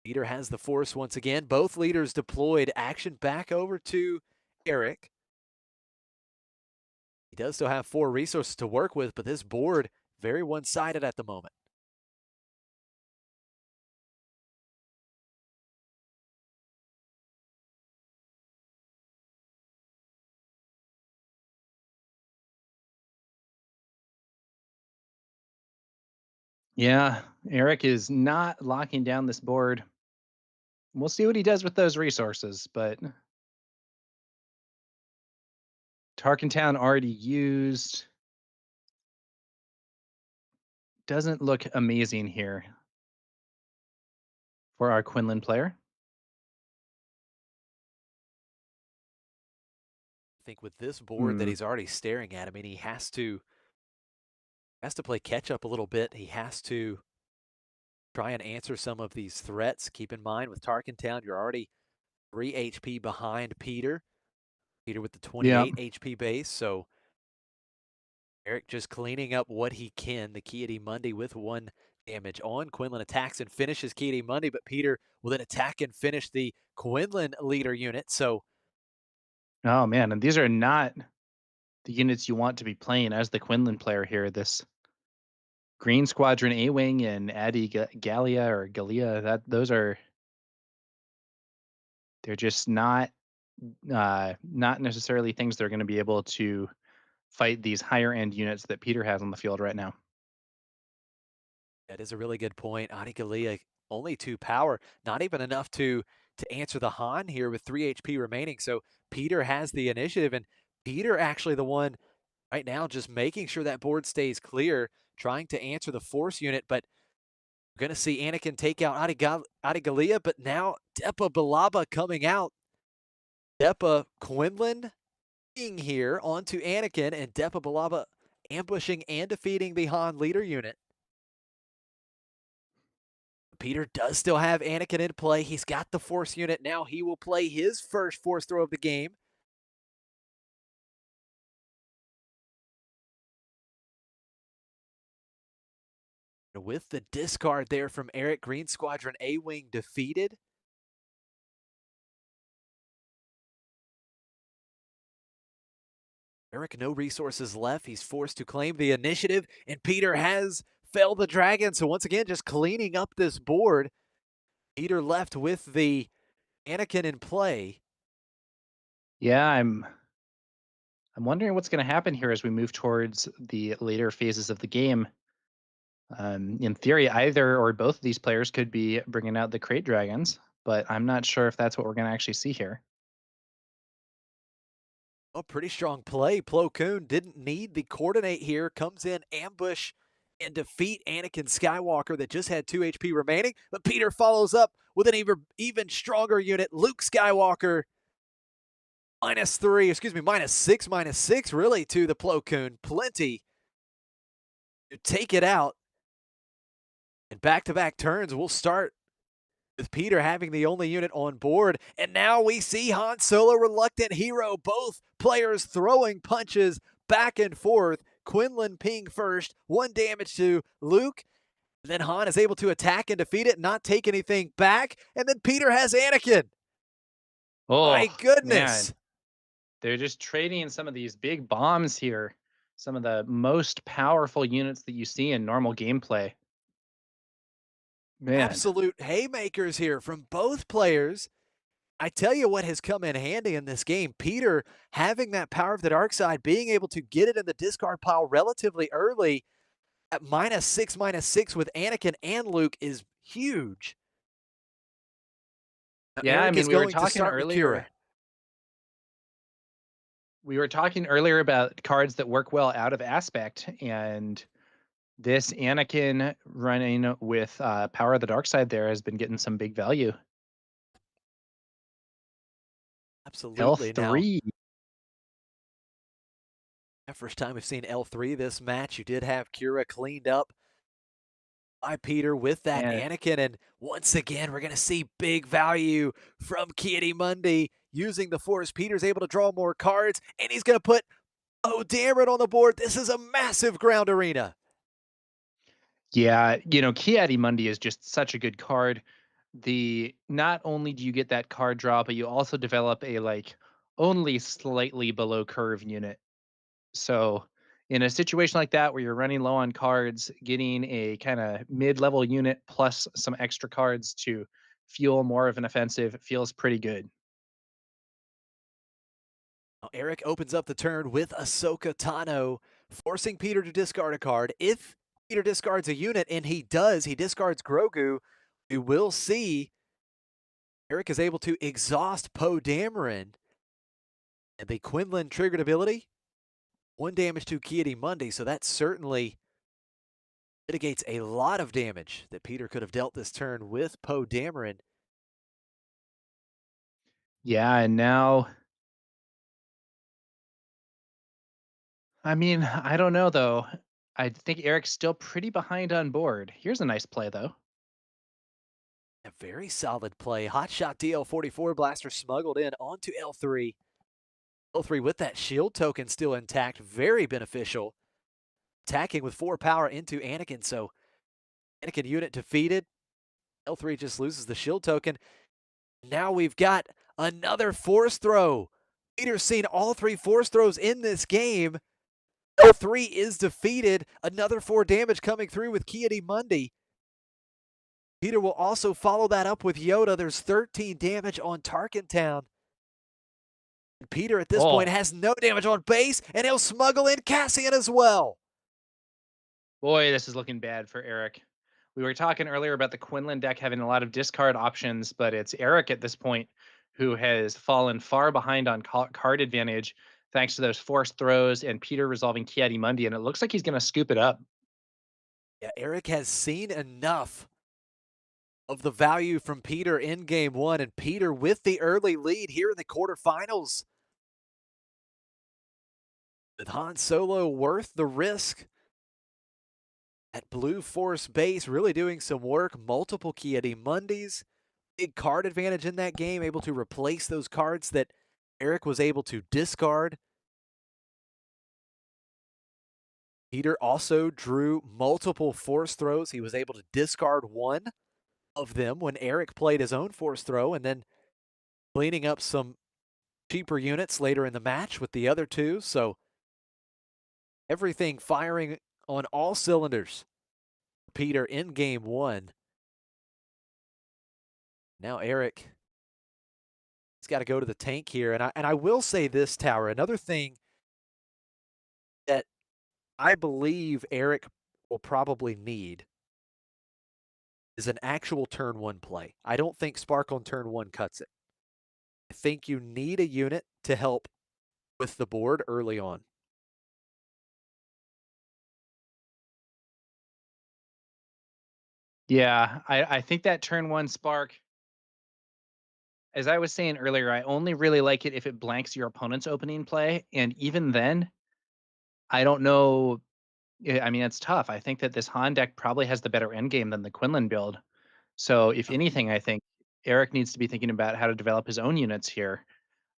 [SPEAKER 3] Peter has the Force once again. Both leaders deployed. Action back over to Eric. He does still have 4 resources to work with, but this board very one-sided at the moment.
[SPEAKER 1] Yeah, Eric is not locking down this board. We'll see what he does with those resources, but Tarkentown already used. Doesn't look amazing here for our Quinlan player.
[SPEAKER 3] I think with this board that he's already staring at, I mean, he has to play catch up a little bit. He has to try and answer some of these threats. Keep in mind with Tarkentown, you're already 3 HP behind Peter. Peter with the 28 HP base, so Eric just cleaning up what he can. The Ki-Adi-Mundi with 1 damage on. Quinlan attacks and finishes Ki-Adi-Mundi, but Peter will then attack and finish the Quinlan leader unit. So,
[SPEAKER 1] oh man, and these are not the units you want to be playing as the Quinlan player here. This Green Squadron A-Wing and Adi Gallia or Gallia, they're just not necessarily things that are going to be able to fight these higher end units that Peter has on the field right now.
[SPEAKER 3] that is a really good point. Adi Gallia, only 2 power, not even enough to answer the Han here with 3 HP remaining. So Peter has the initiative, and Peter actually the one right now just making sure that board stays clear, trying to answer the Force unit, but we're going to see Anakin take out Adi Gallia, but now Depa Billaba coming out. Depa Quinlan being here onto Anakin, and Depa Billaba ambushing and defeating the Han leader unit. Peter does still have Anakin in play. He's got the Force unit now. He will play his first Force throw of the game. With the discard there from Eric, Green Squadron A-Wing defeated. Eric, no resources left. He's forced to claim the initiative, and Peter has felled the dragon. So once again, just cleaning up this board. Peter left with the Anakin in play.
[SPEAKER 1] Yeah, I'm wondering what's going to happen here as we move towards the later phases of the game. In theory, either or both of these players could be bringing out the crate dragons, but I'm not sure if that's what we're going to actually see here.
[SPEAKER 3] Oh, pretty strong play. Plo Koon didn't need the coordinate here. Comes in, ambush, and defeat Anakin Skywalker that just had 2 HP remaining. But Peter follows up with an even stronger unit. Luke Skywalker, -3, excuse me, -6, really, to the Plo Koon. Plenty to take it out. And back-to-back turns, we'll start with Peter having the only unit on board. And now we see Han Solo, Reluctant Hero, both players throwing punches back and forth. Quinlan ping first, 1 damage to Luke. Then Han is able to attack and defeat it, not take anything back. And then Peter has Anakin.
[SPEAKER 1] Oh,
[SPEAKER 3] My goodness.
[SPEAKER 1] man. They're just trading some of these big bombs here. Some of the most powerful units that you see in normal gameplay. Man.
[SPEAKER 3] Absolute haymakers here from both players. I tell you what has come in handy in this game. Peter having that power of the dark side, being able to get it in the discard pile relatively early at -6 with Anakin and Luke is huge.
[SPEAKER 1] Yeah,
[SPEAKER 3] Eric
[SPEAKER 1] I mean,
[SPEAKER 3] is
[SPEAKER 1] we were
[SPEAKER 3] going to
[SPEAKER 1] talking
[SPEAKER 3] start with Kira.
[SPEAKER 1] earlier. We were talking earlier about cards that work well out of aspect, and this Anakin running with Power of the Dark Side there has been getting some big value.
[SPEAKER 3] Absolutely. Now,
[SPEAKER 1] L3.
[SPEAKER 3] first time we've seen L3 this match. You did have Kira cleaned up by Peter with that
[SPEAKER 1] And
[SPEAKER 3] Anakin. And once again, we're going to see big value from Ki-Adi-Mundi using the Force. Peter's able to draw more cards, and he's going to put Dameron on the board. This is a massive ground arena.
[SPEAKER 1] yeah, Ki-Adi-Mundi is just such a good card. Not only do you get that card draw, but you also develop a only slightly below curve unit. So in a situation like that where you're running low on cards, getting a kind of mid-level unit plus some extra cards to fuel more of an offensive feels pretty good.
[SPEAKER 3] Now, Eric opens up the turn with Ahsoka Tano, forcing Peter to discard a card. If Peter discards a unit, and he does, he discards Grogu, we will see Eric is able to exhaust Poe Dameron. And the Quinlan triggered ability, 1 damage to Ki-Adi-Mundi, so that certainly mitigates a lot of damage that Peter could have dealt this turn with Poe Dameron.
[SPEAKER 1] Yeah, and now, I mean, I don't know though. I think Eric's still pretty behind on board. Here's a nice play though.
[SPEAKER 3] A very solid play. Hotshot DL44 blaster smuggled in onto L3. L3 with that shield token still intact, very beneficial. Attacking with 4 power into Anakin, so Anakin unit defeated. L3 just loses the shield token. Now we've got another force throw. Peter's seen all 3 force throws in this game. L3 is defeated. Another 4 damage coming through with Ki-Adi-Mundi. Peter will also follow that up with Yoda. There's 13 damage on Tarkin Town. Peter at this point has no damage on base, and he'll smuggle in Cassian as well.
[SPEAKER 1] Boy, this is looking bad for Eric. We were talking earlier about the Quinlan deck having a lot of discard options, but it's Eric at this point who has fallen far behind on card advantage thanks to those forced throws and Peter resolving Ki-Adi-Mundi, and it looks like he's going to scoop it up.
[SPEAKER 3] Yeah, Eric has seen enough of the value from Peter in game 1, and Peter with the early lead here in the quarterfinals. With Han Solo worth the risk at Blue Force base, really doing some work. Multiple Ki-Adi-Mundis. Big card advantage in that game, able to replace those cards that Eric was able to discard. Peter also drew multiple force throws. He was able to discard 1 of them when Eric played his own force throw, and then cleaning up some cheaper units later in the match with the other 2. So Everything firing on all cylinders. Peter in game one. Now Eric, he's got to go to the tank here. And I will say this, Tower, another thing that I believe Eric will probably need is an actual turn one play. I don't think Spark on turn one cuts it. I think you need a unit to help with the board early on.
[SPEAKER 1] Yeah, I think that turn one spark, as I was saying earlier, I only really like it if it blanks your opponent's opening play. And even then, I don't know. I mean, it's tough. I think that this Han deck probably has the better end game than the Quinlan build. So, if anything, I think Eric needs to be thinking about how to develop his own units here.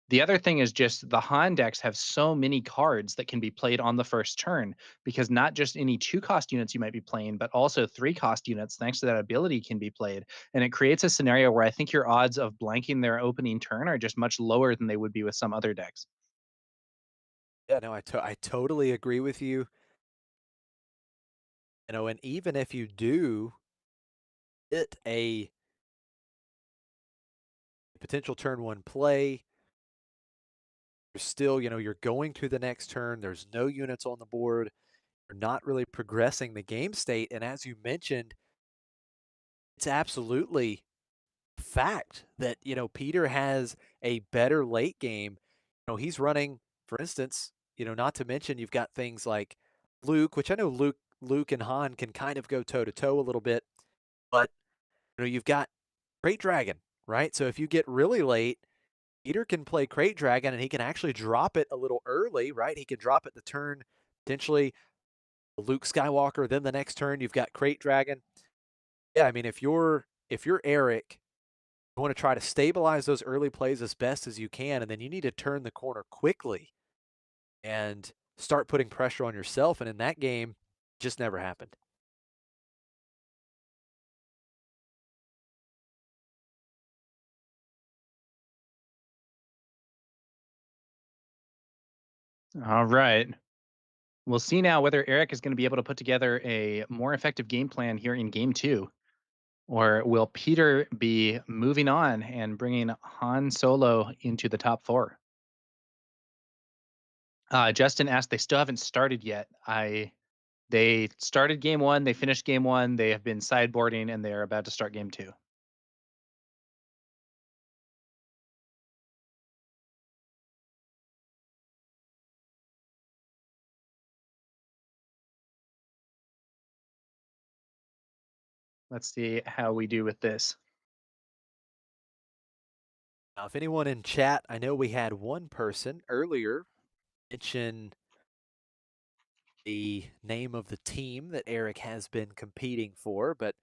[SPEAKER 1] The other thing is just the Han decks have so many cards that can be played on the first turn, because not just any 2-cost units you might be playing, but also 3-cost units, thanks to that ability, can be played. And it creates a scenario where I think your odds of blanking their opening turn are just much lower than they would be with some other decks.
[SPEAKER 3] Yeah, no, I totally agree with you. And even if you do hit a potential turn one play, you're still, you're going to the next turn. There's no units on the board. You're not really progressing the game state. And as you mentioned, it's absolutely fact that, Peter has a better late game. He's running, for instance, not to mention you've got things like Luke, which I know Luke and Han can kind of go toe to toe a little bit, but you've got Crate Dragon, right? So if you get really late, Peter can play Crate Dragon and he can actually drop it a little early, right? He can drop it the turn, potentially Luke Skywalker, then the next turn you've got Crate Dragon. Yeah, I mean if you're Eric, you want to try to stabilize those early plays as best as you can, and then you need to turn the corner quickly and start putting pressure on yourself. And in that game, just never happened.
[SPEAKER 1] All right. We'll see now whether Eric is going to be able to put together a more effective game plan here in game two. Or will Peter be moving on and bringing Han Solo into the top four? Justin asked, they still haven't started yet. They started game one, they finished game one, they have been sideboarding, and they're about to start game two. Let's see how we do with this.
[SPEAKER 3] Now, if anyone in chat, I know we had one person earlier mention the name of the team that Eric has been competing for, but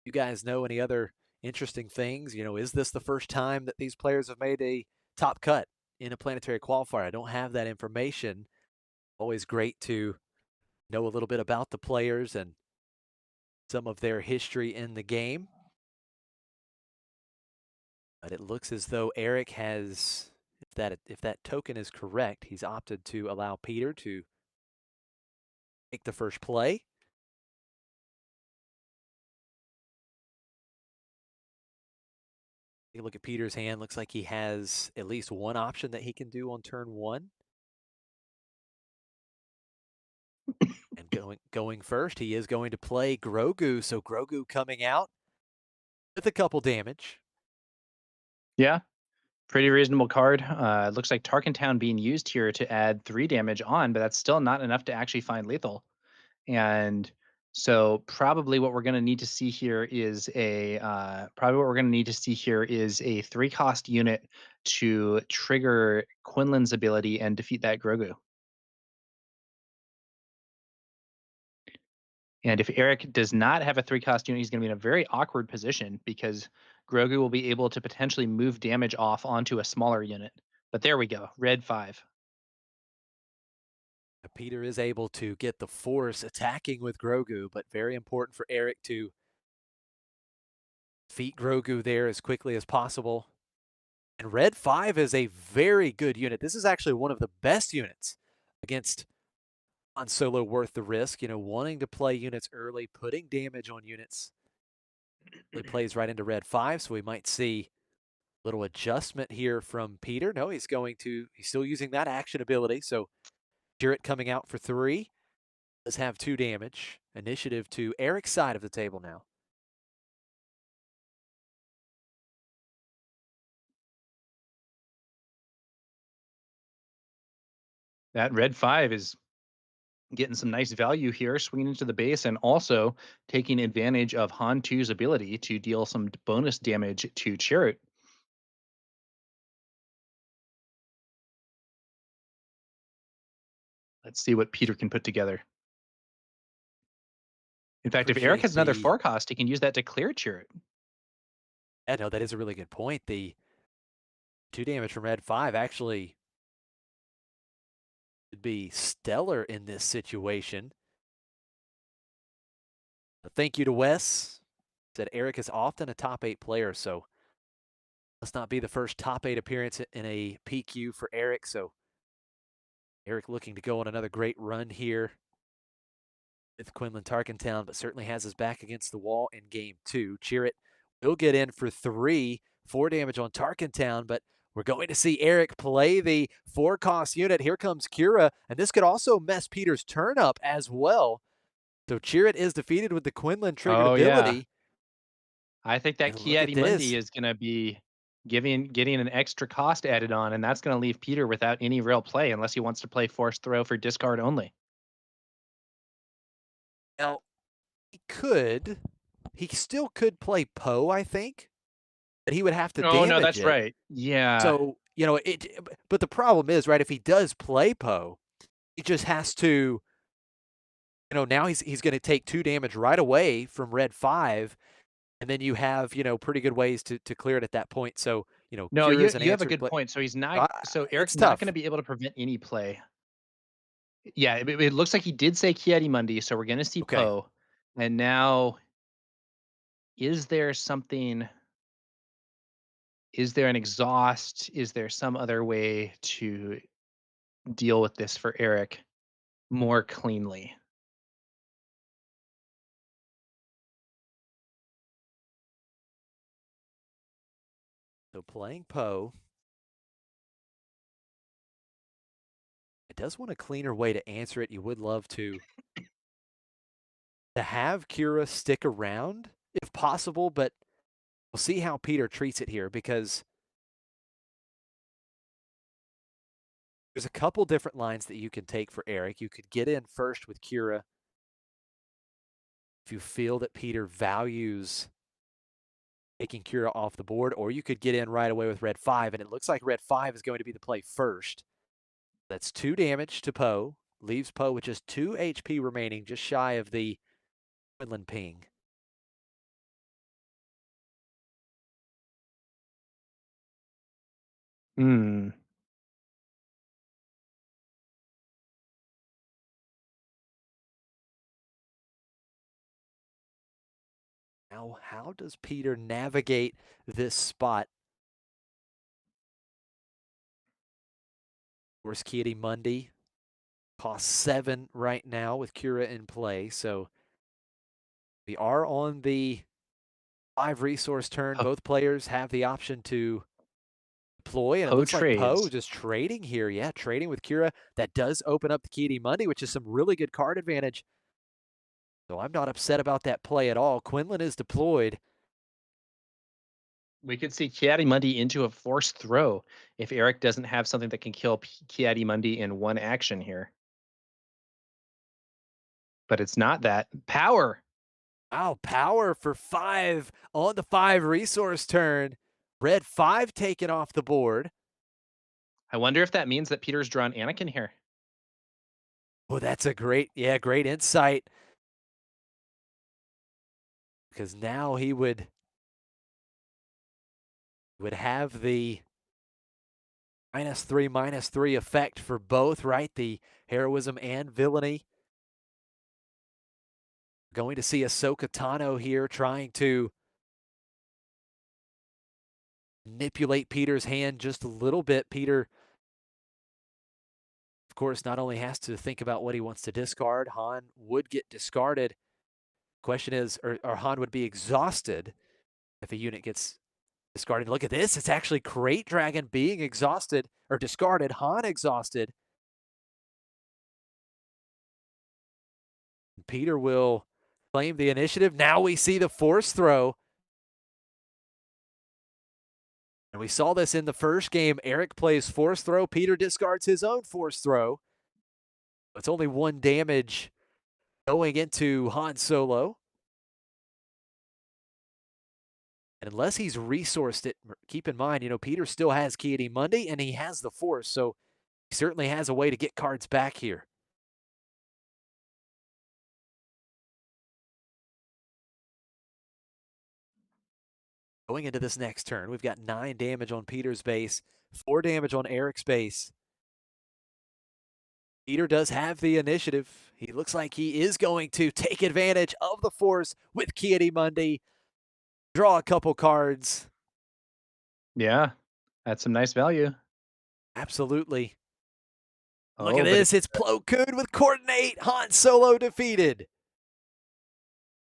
[SPEAKER 3] you guys know any other interesting things? Is this the first time that these players have made a top cut in a planetary qualifier? I don't have that information. Always great to know a little bit about the players and some of their history in the game. But it looks as though Eric has, if that token is correct, he's opted to allow Peter to make the first play. Take a look at Peter's hand. Looks like he has at least one option that he can do on turn one. And going first, he is going to play Grogu. So Grogu coming out with a couple damage.
[SPEAKER 1] Yeah, pretty reasonable card. Looks like Tarkin Town being used here to add 3 damage on, but that's still not enough to actually find lethal. And so probably what we're going to need to see here is a 3-cost unit to trigger Quinlan's ability and defeat that Grogu. And if Eric does not have a 3-cost unit, he's going to be in a very awkward position because Grogu will be able to potentially move damage off onto a smaller unit. But there we go, red 5.
[SPEAKER 3] Peter is able to get the force attacking with Grogu, but very important for Eric to defeat Grogu there as quickly as possible. And red 5 is a very good unit. This is actually one of the best units against on solo worth the risk, wanting to play units early, putting damage on units. Really plays right into red 5, so we might see a little adjustment here from Peter. No, he's still using that action ability, so Jarrett coming out for 3. Does have 2 damage. Initiative to Eric's side of the table now.
[SPEAKER 1] That red 5 is getting some nice value here, swinging into the base and also taking advantage of Han 2's ability to deal some bonus damage to Chariot. Let's see what Peter can put together. In fact, if Eric
[SPEAKER 3] Appreciate
[SPEAKER 1] has another
[SPEAKER 3] the
[SPEAKER 1] 4 cost, he can use that to clear Chariot.
[SPEAKER 3] Yeah, no, that is a really good point. The 2 damage from red 5 actually would be stellar in this situation. Thank you to Wes. Said Eric is often a top 8 player, so let's not be the first top 8 appearance in a PQ for Eric. So Eric looking to go on another great run here with Quinlan Tarkentown, but certainly has his back against the wall in game 2. Chirrut will get in for 3, 4 damage on Tarkentown, but we're going to see Eric play the 4-cost unit. Here comes Kira, and this could also mess Peter's turn up as well. So Chirrut is defeated with the Quinlan triggered ability.
[SPEAKER 1] Yeah. I think that Kiadi Mundi is going to be getting an extra cost added on, and that's going to leave Peter without any real play unless he wants to play Force Throw for discard only.
[SPEAKER 3] Now, he still could play Poe, I think, but he would have to damage it.
[SPEAKER 1] Oh, no, that's right. Yeah.
[SPEAKER 3] So, but the problem is, right, if he does play Poe, he just has to, now he's going to take 2 damage right away from red 5, and then you have, pretty good ways to clear it at that point. So,
[SPEAKER 1] no, you have a good point. So he's not. So Eric's not going to be able to prevent any play. Yeah, it looks like he did say Kiadi Mundi, so we're going to see Poe. And now, is there something? Is there an exhaust? Is there some other way to deal with this for Eric more cleanly?
[SPEAKER 3] So playing Poe. It does want a cleaner way to answer it. You would love to have Kira stick around if possible, but we'll see how Peter treats it here, because there's a couple different lines that you can take for Eric. You could get in first with Kira if you feel that Peter values taking Kira off the board, or you could get in right away with red 5, and it looks like red 5 is going to be the play first. That's 2 damage to Poe, leaves Poe with just 2 HP remaining, just shy of the Quinlan ping.
[SPEAKER 1] Hmm.
[SPEAKER 3] Now, how does Peter navigate this spot? Of course, Kiadi Mundi costs 7 right now with Kira in play, so we are on the 5 resource turn. Both players have the option to deploy, and it looks like Poe just trading here. Yeah, trading with Kira. That does open up the Kiadi Mundi, which is some really good card advantage. So I'm not upset about that play at all. Quinlan is deployed.
[SPEAKER 1] We could see Kiadi Mundi into a Force Throw if Eric doesn't have something that can kill Kiadi Mundi in one action here. But it's not that. Power.
[SPEAKER 3] Wow, power for 5 on the 5 resource turn. Red 5 taken off the board.
[SPEAKER 1] I wonder if that means that Peter's drawn Anakin here.
[SPEAKER 3] Well, that's a great insight. Because now he would have the -3/-3 effect for both, right? The heroism and villainy. Going to see Ahsoka Tano here trying to manipulate Peter's hand just a little bit. Peter, of course, not only has to think about what he wants to discard, Han would get discarded. Question is, or Han would be exhausted if a unit gets discarded. Look at this. It's actually Crate Dragon being exhausted or discarded. Han exhausted. Peter will claim the initiative. Now we see the force throw. And we saw this in the first game. Eric plays force throw. Peter discards his own force throw. It's only 1 damage going into Han Solo. And unless he's resourced it, keep in mind, Peter still has Ki-Adi-Mundi and he has the force. So he certainly has a way to get cards back here. Going into this next turn, we've got 9 damage on Peter's base, 4 damage on Eric's base. Peter does have the initiative. He looks like he is going to take advantage of the force with Ki-Adi-Mundi. Draw a couple cards.
[SPEAKER 2] Yeah, that's some nice value.
[SPEAKER 3] Absolutely. Look
[SPEAKER 2] Oh,
[SPEAKER 3] at
[SPEAKER 2] but
[SPEAKER 3] this. It's Plo Koon with Coordinate. Han Solo defeated.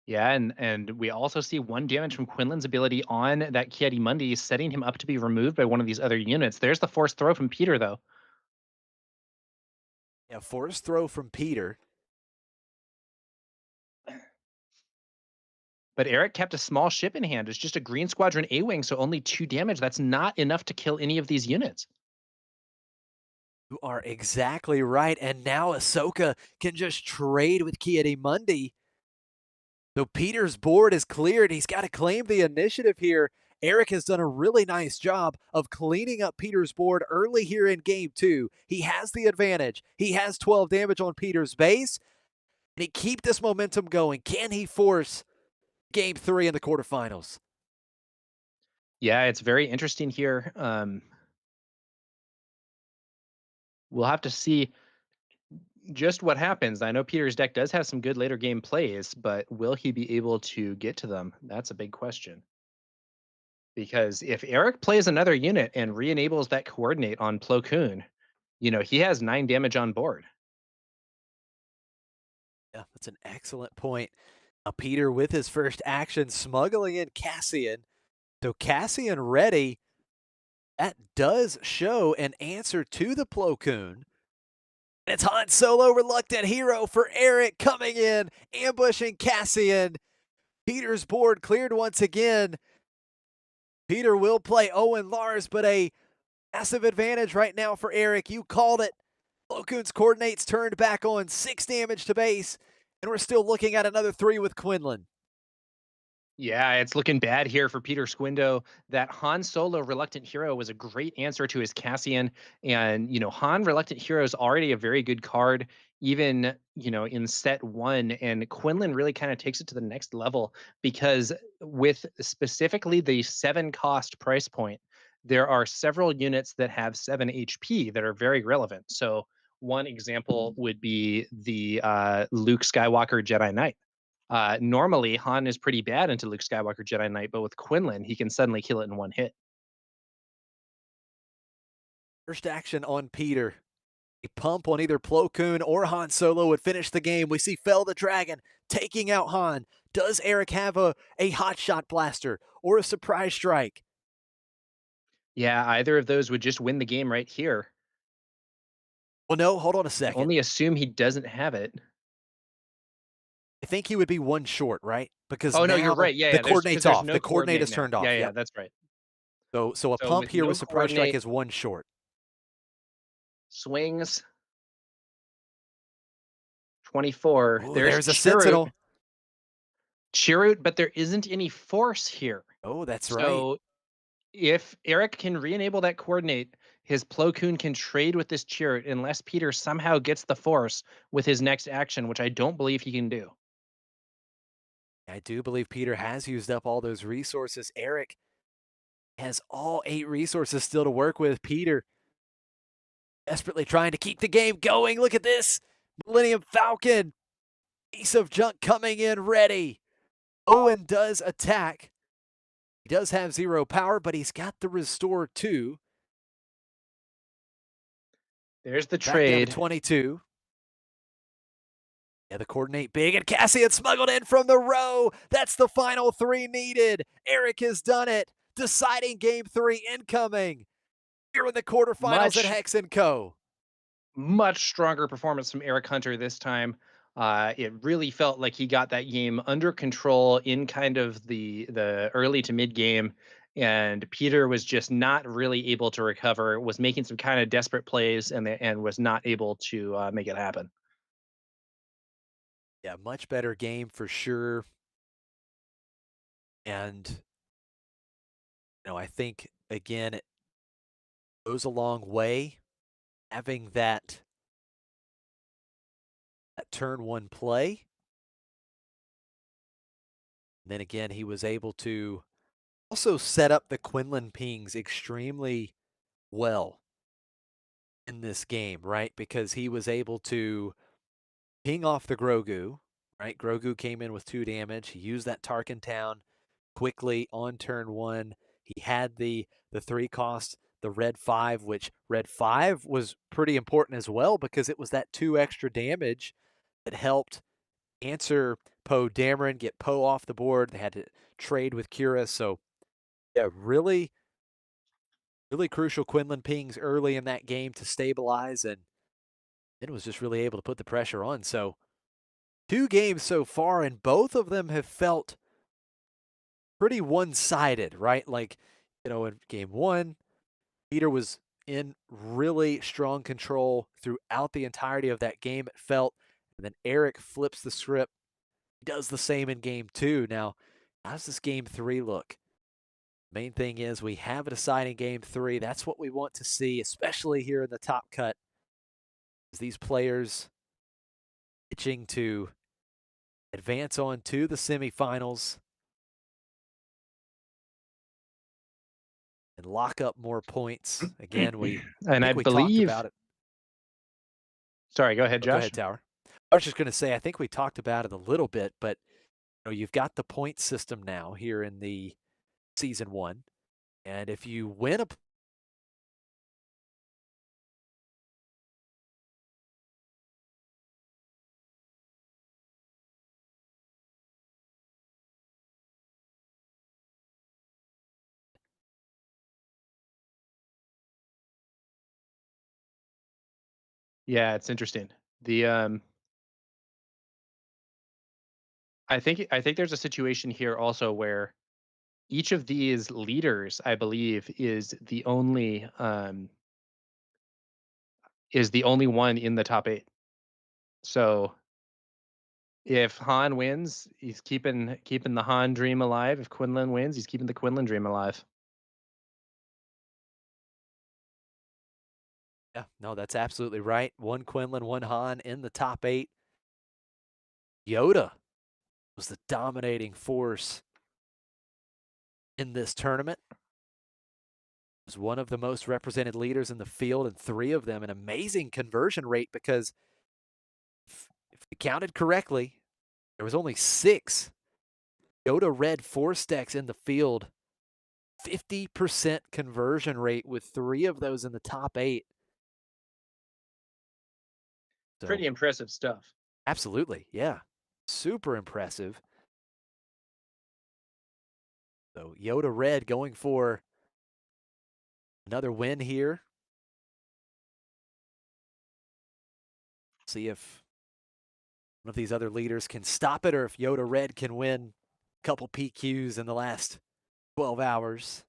[SPEAKER 2] Yeah, and we also see 1 damage from Quinlan's ability on that Ki-Adi-Mundi, setting him up to be removed by one of these other units. There's the force throw from Peter, though.
[SPEAKER 3] Yeah, force throw from Peter.
[SPEAKER 2] But Eric kept a small ship in hand. It's just a Green Squadron A-Wing, so only 2 damage. That's not enough to kill any of these units.
[SPEAKER 3] You are exactly right. And now Ahsoka can just trade with Ki-Adi-Mundi. So Peter's board is cleared. He's got to claim the initiative here. Eric has done a really nice job of cleaning up Peter's board early here in game 2. He has the advantage. He has 12 damage on Peter's base. And he keep this momentum going. Can he force game 3 in the quarterfinals?
[SPEAKER 2] Yeah, it's very interesting here. We'll have to see just what happens. I know Peter's deck does have some good later game plays, but will he be able to get to them? That's a big question. Because if Eric plays another unit and re-enables that coordinate on Plo Koon, he has 9 damage on board.
[SPEAKER 3] Yeah, that's an excellent point. Now Peter with his first action smuggling in Cassian. So Cassian ready. That does show an answer to the Plo Koon. And it's Han Solo, reluctant hero for Eric coming in, ambushing Cassian. Peter's board cleared once again. Peter will play Owen Lars, but a massive advantage right now for Eric. You called it. Plo Koon's coordinates turned back on, 6 damage to base, and we're still looking at another 3 with Quinlan.
[SPEAKER 2] Yeah, it's looking bad here for Peter Squindo. That Han Solo Reluctant Hero was a great answer to his Cassian. And, Han Reluctant Hero is already a very good card, even, in set 1. And Quinlan really kind of takes it to the next level because with specifically the 7 cost price point, there are several units that have 7 HP that are very relevant. So one example would be the Luke Skywalker Jedi Knight. Normally, Han is pretty bad into Luke Skywalker Jedi Knight, but with Quinlan, he can suddenly kill it in 1 hit.
[SPEAKER 3] First action on Peter. A pump on either Plo Koon or Han Solo would finish the game. We see Fel the Dragon taking out Han. Does Eric have a hotshot blaster or a surprise strike?
[SPEAKER 2] Yeah, either of those would just win the game right here.
[SPEAKER 3] Well, no, hold on a second.
[SPEAKER 2] Only assume he doesn't have it.
[SPEAKER 3] I think he would be 1 short, right? Because
[SPEAKER 2] no, you're right. Yeah,
[SPEAKER 3] the coordinate's off. The coordinate is turned off.
[SPEAKER 2] Yeah,
[SPEAKER 3] yep.
[SPEAKER 2] that's right.
[SPEAKER 3] So a pump here with surprise strike is 1 short.
[SPEAKER 2] Swings 24.
[SPEAKER 3] Ooh, there's a Sentinel.
[SPEAKER 2] Chirrut, but there isn't any force here.
[SPEAKER 3] Oh, that's right.
[SPEAKER 2] So if Eric can re-enable that coordinate, his Plo Koon can trade with this Chirrut unless Peter somehow gets the force with his next action, which I don't believe he can do.
[SPEAKER 3] I do believe Peter has used up all those resources. Eric has all 8 resources still to work with. Peter desperately trying to keep the game going. Look at this. Millennium Falcon. Piece of junk coming in ready. Owen does attack. He does have 0 power, but he's got the restore 2.
[SPEAKER 1] There's the
[SPEAKER 3] Back down to
[SPEAKER 1] trade.
[SPEAKER 3] 22. Yeah, the coordinate big, and Cassian smuggled in from the row. That's the final 3 needed. Eric has done it. Deciding game 3 incoming here in the quarterfinals at
[SPEAKER 1] Much
[SPEAKER 3] Hex & Co.
[SPEAKER 1] much stronger performance from Eric Hunter this time. It really felt like he got that game under control in kind of the early to mid game, and Peter was just not really able to recover. Was making some kind of desperate plays and was not able to make it happen.
[SPEAKER 3] Yeah, much better game for sure. And, I think, again, it goes a long way having that turn 1 play. And then again, he was able to also set up the Quinlan pings extremely well in this game, right? Because he was able to ping off the Grogu, right? Grogu came in with 2 damage. He used that Tarkin Town quickly on turn 1. He had the 3 cost, the red 5, which red 5 was pretty important as well because it was that 2 extra damage that helped answer Poe Dameron, get Poe off the board. They had to trade with Kira. So, yeah, really, really crucial Quinlan pings early in that game to stabilize, and then was just really able to put the pressure on. So, 2 games so far, and both of them have felt pretty one-sided, right? Like, in game 1, Peter was in really strong control throughout the entirety of that game, it felt. And then Eric flips the script, does the same in game 2. Now, how does this game 3 look? Main thing is we have a deciding game 3. That's what we want to see, especially here in the top cut. Is these players itching to advance on to the semifinals and lock up more points. Again, I
[SPEAKER 1] And I
[SPEAKER 3] think we talked
[SPEAKER 1] believe.
[SPEAKER 3] about it.
[SPEAKER 1] Sorry, go ahead,
[SPEAKER 3] Oh, go
[SPEAKER 1] Josh.
[SPEAKER 3] ahead, Tower. I was just going to say, I think we talked about it a little bit, but you've got the point system now here in the season 1, and if you win a
[SPEAKER 1] Yeah, it's interesting. I think there's a situation here also where each of these leaders, I believe, is the only one in the top 8. So if Han wins, he's keeping the Han dream alive. If Quinlan wins, he's keeping the Quinlan dream alive.
[SPEAKER 3] Yeah, no, that's absolutely right. 1 Quinlan, 1 Han in the top 8. Yoda was the dominating force in this tournament. Was one of the most represented leaders in the field, and 3 of them an amazing conversion rate because if we counted correctly, there was only 6 Yoda red force decks in the field. 50% conversion rate with 3 of those in the top 8. So,
[SPEAKER 1] Pretty impressive stuff.
[SPEAKER 3] absolutely, yeah. Super impressive. So Yoda red going for another win here. See if one of these other leaders can stop it, or if Yoda red can win a couple PQs in the last 12 hours.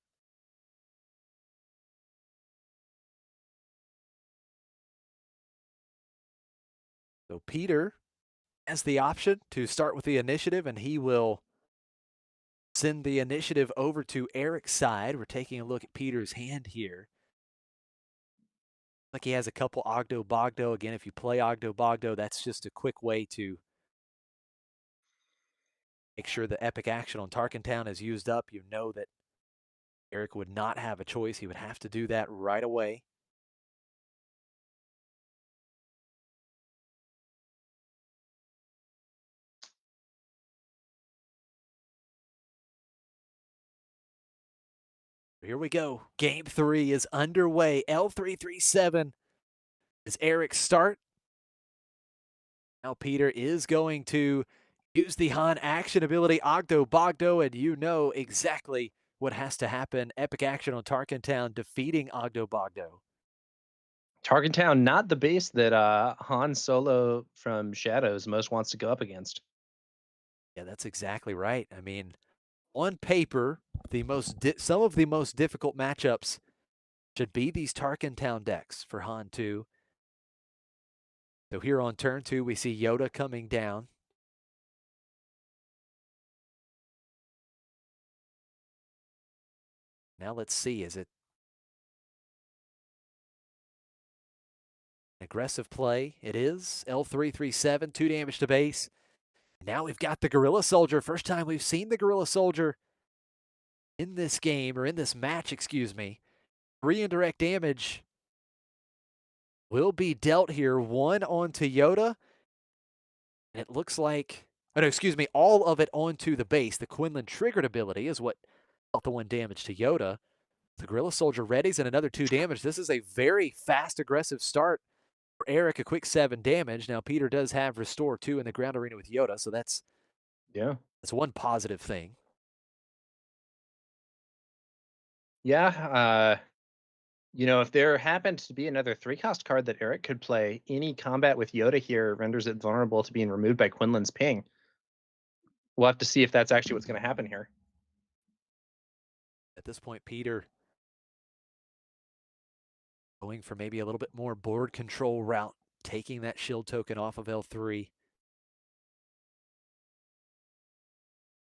[SPEAKER 3] So Peter has the option to start with the initiative, and he will send the initiative over to Eric's side. We're taking a look at Peter's hand here. Like he has a couple Ogdo Bogdo. Again, if you play Ogdo Bogdo, that's just a quick way to make sure the epic action on Tarkin Town is used up. You know that Eric would not have a choice. He would have to do that right away. Here we go. Game 3 is underway. L337 As Eric start. Now Peter is going to use the Han action ability Ogdo Bogdo, and you know exactly what has to happen. Epic action on Tarkin Town, defeating Ogdo Bogdo.
[SPEAKER 2] Target Town, not the base that Han Solo from Shadows most wants to go up against.
[SPEAKER 3] Yeah, that's exactly right. I mean, on paper, some of the most difficult matchups should be these Tarkin Town decks for Han 2. So here on turn 2, we see Yoda coming down. Now let's see, is it aggressive play? It is. L337, 2 damage to base. Now we've got the Gorilla Soldier. First time we've seen the Gorilla Soldier in this game, or in this match, excuse me. 3 indirect damage will be dealt here. 1 onto Yoda. And it looks like, oh no, excuse me, all of it onto the base. The Quinlan triggered ability is what dealt the 1 damage to Yoda. The Gorilla Soldier readies and another 2 damage. This is a very fast, aggressive start for Eric, a quick 7 damage. Now, Peter does have Restore 2 in the ground arena with Yoda, so that's one positive thing.
[SPEAKER 2] Yeah, if there happened to be another 3-cost card that Eric could play, any combat with Yoda here renders it vulnerable to being removed by Quinlan's ping. We'll have to see if that's actually what's going to happen here.
[SPEAKER 3] At this point, Peter going for maybe a little bit more board control route, taking that shield token off of L3.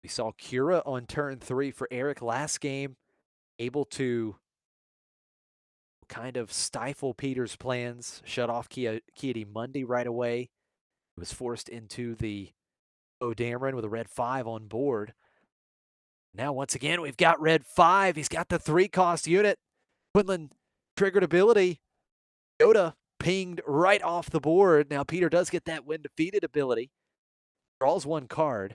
[SPEAKER 3] We saw Kira on turn 3 for Eric last game, able to kind of stifle Peter's plans, shut off Kiadi Mundi right away. He was forced into the Dameron with a red 5 on board. Now, once again, we've got red 5. He's got the 3-cost unit. Quinlan triggered ability. Yoda pinged right off the board. Now, Peter does get that when defeated ability. Draws 1 card.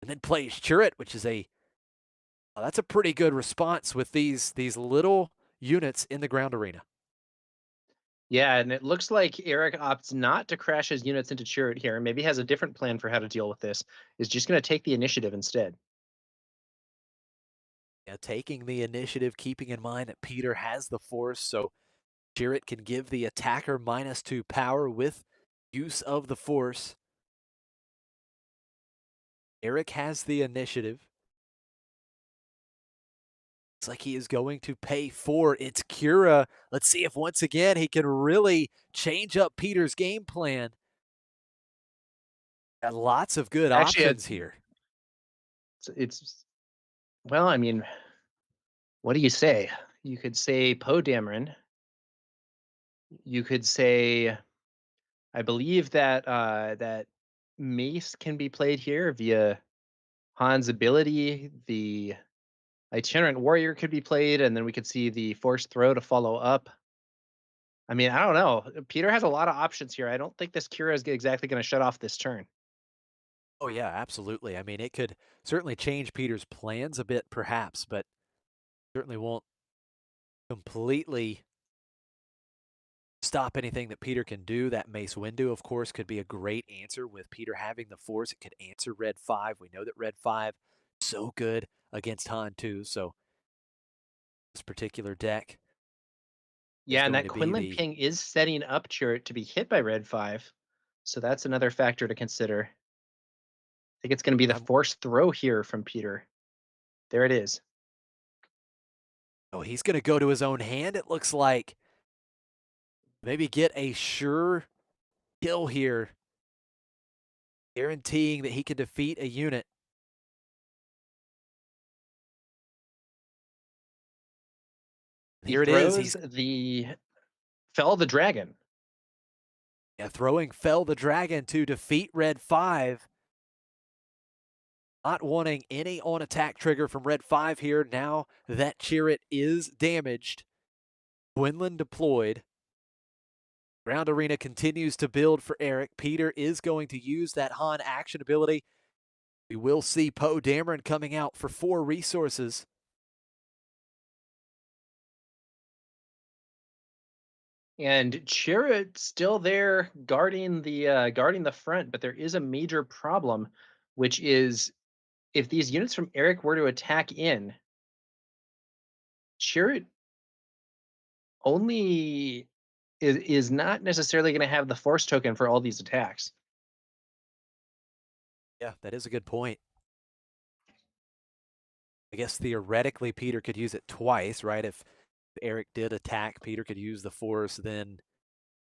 [SPEAKER 3] And then plays Chirrut, which is that's a pretty good response with these little units in the ground arena.
[SPEAKER 2] Yeah, and it looks like Eric opts not to crash his units into Chirrut here. Maybe has a different plan for how to deal with this. Is just going to take the initiative instead.
[SPEAKER 3] Yeah, taking the initiative, keeping in mind that Peter has the force, so Chirrut can give the attacker -2 power with use of the force. Eric has the initiative. Looks like he is going to pay 4. It's Kira. Let's see if once again he can really change up Peter's game plan. Got lots of good options here.
[SPEAKER 2] Well, I mean, what do you say? You could say Poe Dameron. You could say, I believe that that Mace can be played here via Han's ability. The Itinerant Warrior could be played, and then we could see the Force Throw to follow up. I mean, I don't know. Peter has a lot of options here. I don't think this Kira is exactly going to shut off this turn.
[SPEAKER 3] Oh, yeah, absolutely. I mean, it could certainly change Peter's plans a bit, perhaps, but certainly won't completely stop anything that Peter can do. That Mace Windu, of course, could be a great answer with Peter having the force. It could answer red 5. We know that red 5 so good against Han too. So this particular deck.
[SPEAKER 2] Yeah, and that Quinlan ping is setting up Chirrut to be hit by red 5. So that's another factor to consider. I think it's going to be the Force Throw here from Peter. There it is.
[SPEAKER 3] Oh, he's going to go to his own hand, it looks like. Maybe get a sure kill here, guaranteeing that he can defeat a unit. Here it is.
[SPEAKER 2] He's the Fell the Dragon.
[SPEAKER 3] Yeah, throwing Fell the Dragon to defeat red 5. Not wanting any on-attack trigger from red 5 here. Now that Chirrut is damaged. Quinlan deployed. Ground Arena continues to build for Eric. Peter is going to use that Han action ability. We will see Poe Dameron coming out for 4 resources.
[SPEAKER 1] And Chirrut still there guarding the front, but there is a major problem, which is if these units from Eric were to attack in, Chirrut only is not necessarily going to have the force token for all these attacks.
[SPEAKER 3] Yeah, that is a good point. I guess theoretically Peter could use it twice, right? If Eric did attack, Peter could use the force, then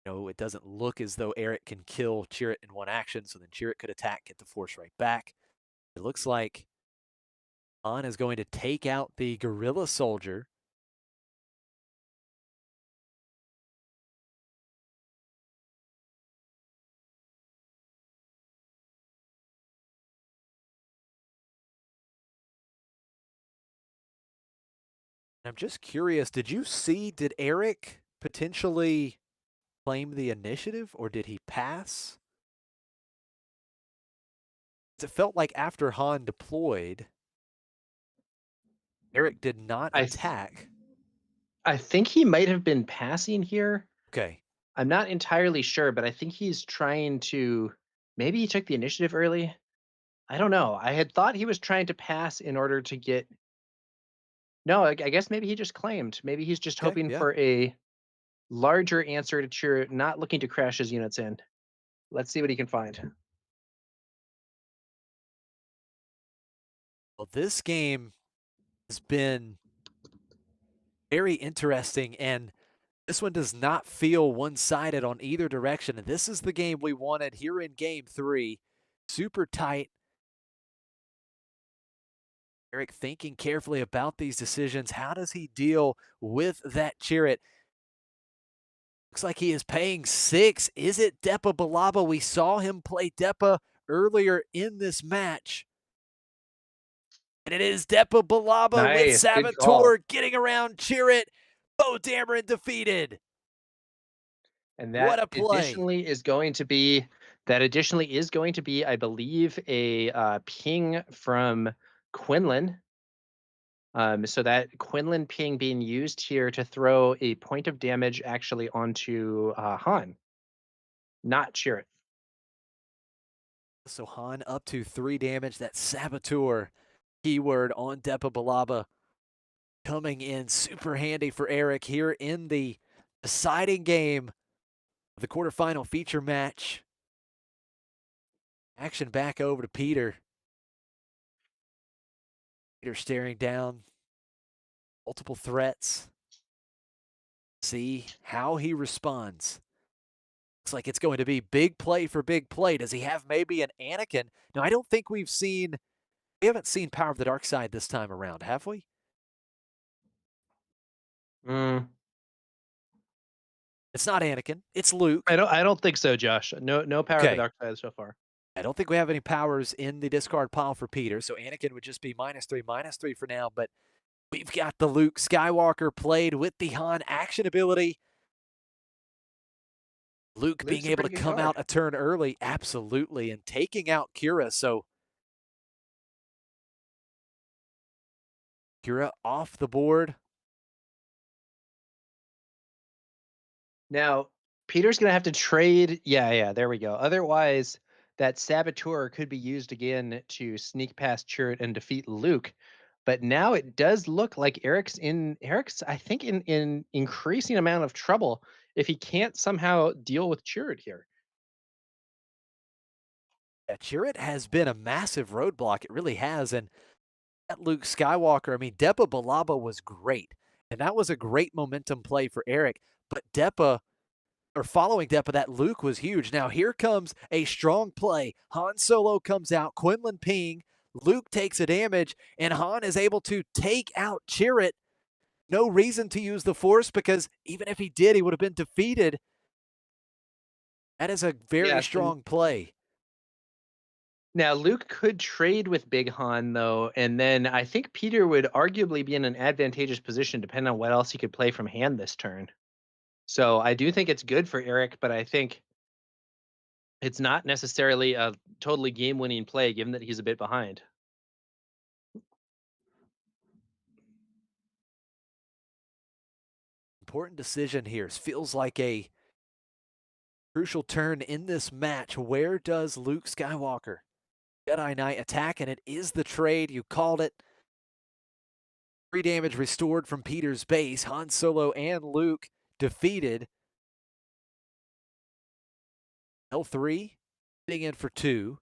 [SPEAKER 3] it doesn't look as though Eric can kill Chirrut in one action, so then Chirrut could attack, get the force right back. It looks like Han is going to take out the Gorilla Soldier. I'm just curious, did Eric potentially claim the initiative or did he pass? It felt like after Han deployed, Eric did not
[SPEAKER 1] I
[SPEAKER 3] attack.
[SPEAKER 1] I think he might have been passing here.
[SPEAKER 3] Okay.
[SPEAKER 1] I'm not entirely sure, but I think he's trying to maybe he took the initiative early. I don't know. I had thought he was trying to pass in order to get No, I guess maybe he just claimed. Maybe he's just
[SPEAKER 3] Okay.
[SPEAKER 1] hoping
[SPEAKER 3] Yeah.
[SPEAKER 1] for a larger answer to cheer, not looking to crash his units in. Let's see what he can find.
[SPEAKER 3] Well, this game has been very interesting, and this one does not feel one-sided on either direction. And this is the game we wanted here in game 3. Super tight. Eric thinking carefully about these decisions. How does he deal with that Chirrut? Looks like he is paying 6. Is it Depa Balaba? We saw him play Depa earlier in this match. And it is Depa Balaba with
[SPEAKER 1] Nice, good call.
[SPEAKER 3] Saboteur getting around Chirrut. Bo Dameron defeated.
[SPEAKER 1] And
[SPEAKER 3] What
[SPEAKER 1] that
[SPEAKER 3] a play.
[SPEAKER 1] additionally is going to be, I believe, a ping from Quinlan. So that Quinlan ping being used here to throw a point of damage actually onto Han, not Chirrut.
[SPEAKER 3] So Han up to 3 damage. That Saboteur keyword on Depa Balaba coming in super handy for Eric here in the deciding game of the quarterfinal feature match. Action back over to Peter. Peter staring down multiple threats. See how he responds. Looks like it's going to be big play for big play. Does he have maybe an Anakin? No, I don't think we haven't seen Power of the Dark Side this time around, have we?
[SPEAKER 1] Mm,
[SPEAKER 3] It's not Anakin. It's Luke.
[SPEAKER 1] I don't think so, Josh. No power of the
[SPEAKER 3] Okay.
[SPEAKER 1] dark side so far.
[SPEAKER 3] I don't think we have any powers in the discard pile for Peter, so Anakin would just be -3 for now, but we've got the Luke Skywalker played with the Han action ability. Luke
[SPEAKER 1] Luke's
[SPEAKER 3] being
[SPEAKER 1] a
[SPEAKER 3] able to
[SPEAKER 1] pretty good
[SPEAKER 3] come
[SPEAKER 1] card.
[SPEAKER 3] out a turn early, absolutely, and taking out Kira, so Kira off the board.
[SPEAKER 1] Now, Peter's gonna have to trade. Yeah, there we go. Otherwise, that Saboteur could be used again to sneak past Chirrut and defeat Luke. But now it does look like Eric's, I think, in increasing amount of trouble if he can't somehow deal with Chirrut here.
[SPEAKER 3] Yeah, Chirrut has been a massive roadblock. It really has, and that Luke Skywalker, I mean, Depa Balaba was great, and that was a great momentum play for Eric, but following Depa, that Luke was huge. Now here comes a strong play. Han Solo comes out, Quinlan ping, Luke takes a damage, and Han is able to take out Chirrut. No reason to use the Force because even if he did, he would have been defeated. That is a very
[SPEAKER 1] Yes, and
[SPEAKER 3] strong play.
[SPEAKER 1] now Luke could trade with Big Han though, and then I think Peter would arguably be in an advantageous position depending on what else he could play from hand this turn. So I do think it's good for Eric, but I think it's not necessarily a totally game-winning play given that he's a bit behind.
[SPEAKER 3] important decision here. It feels like a crucial turn in this match. Where does Luke Skywalker, Jedi Knight, attack? And it is the trade. You called it. 3 damage restored from Peter's base. Han Solo and Luke defeated. L3 getting in for 2.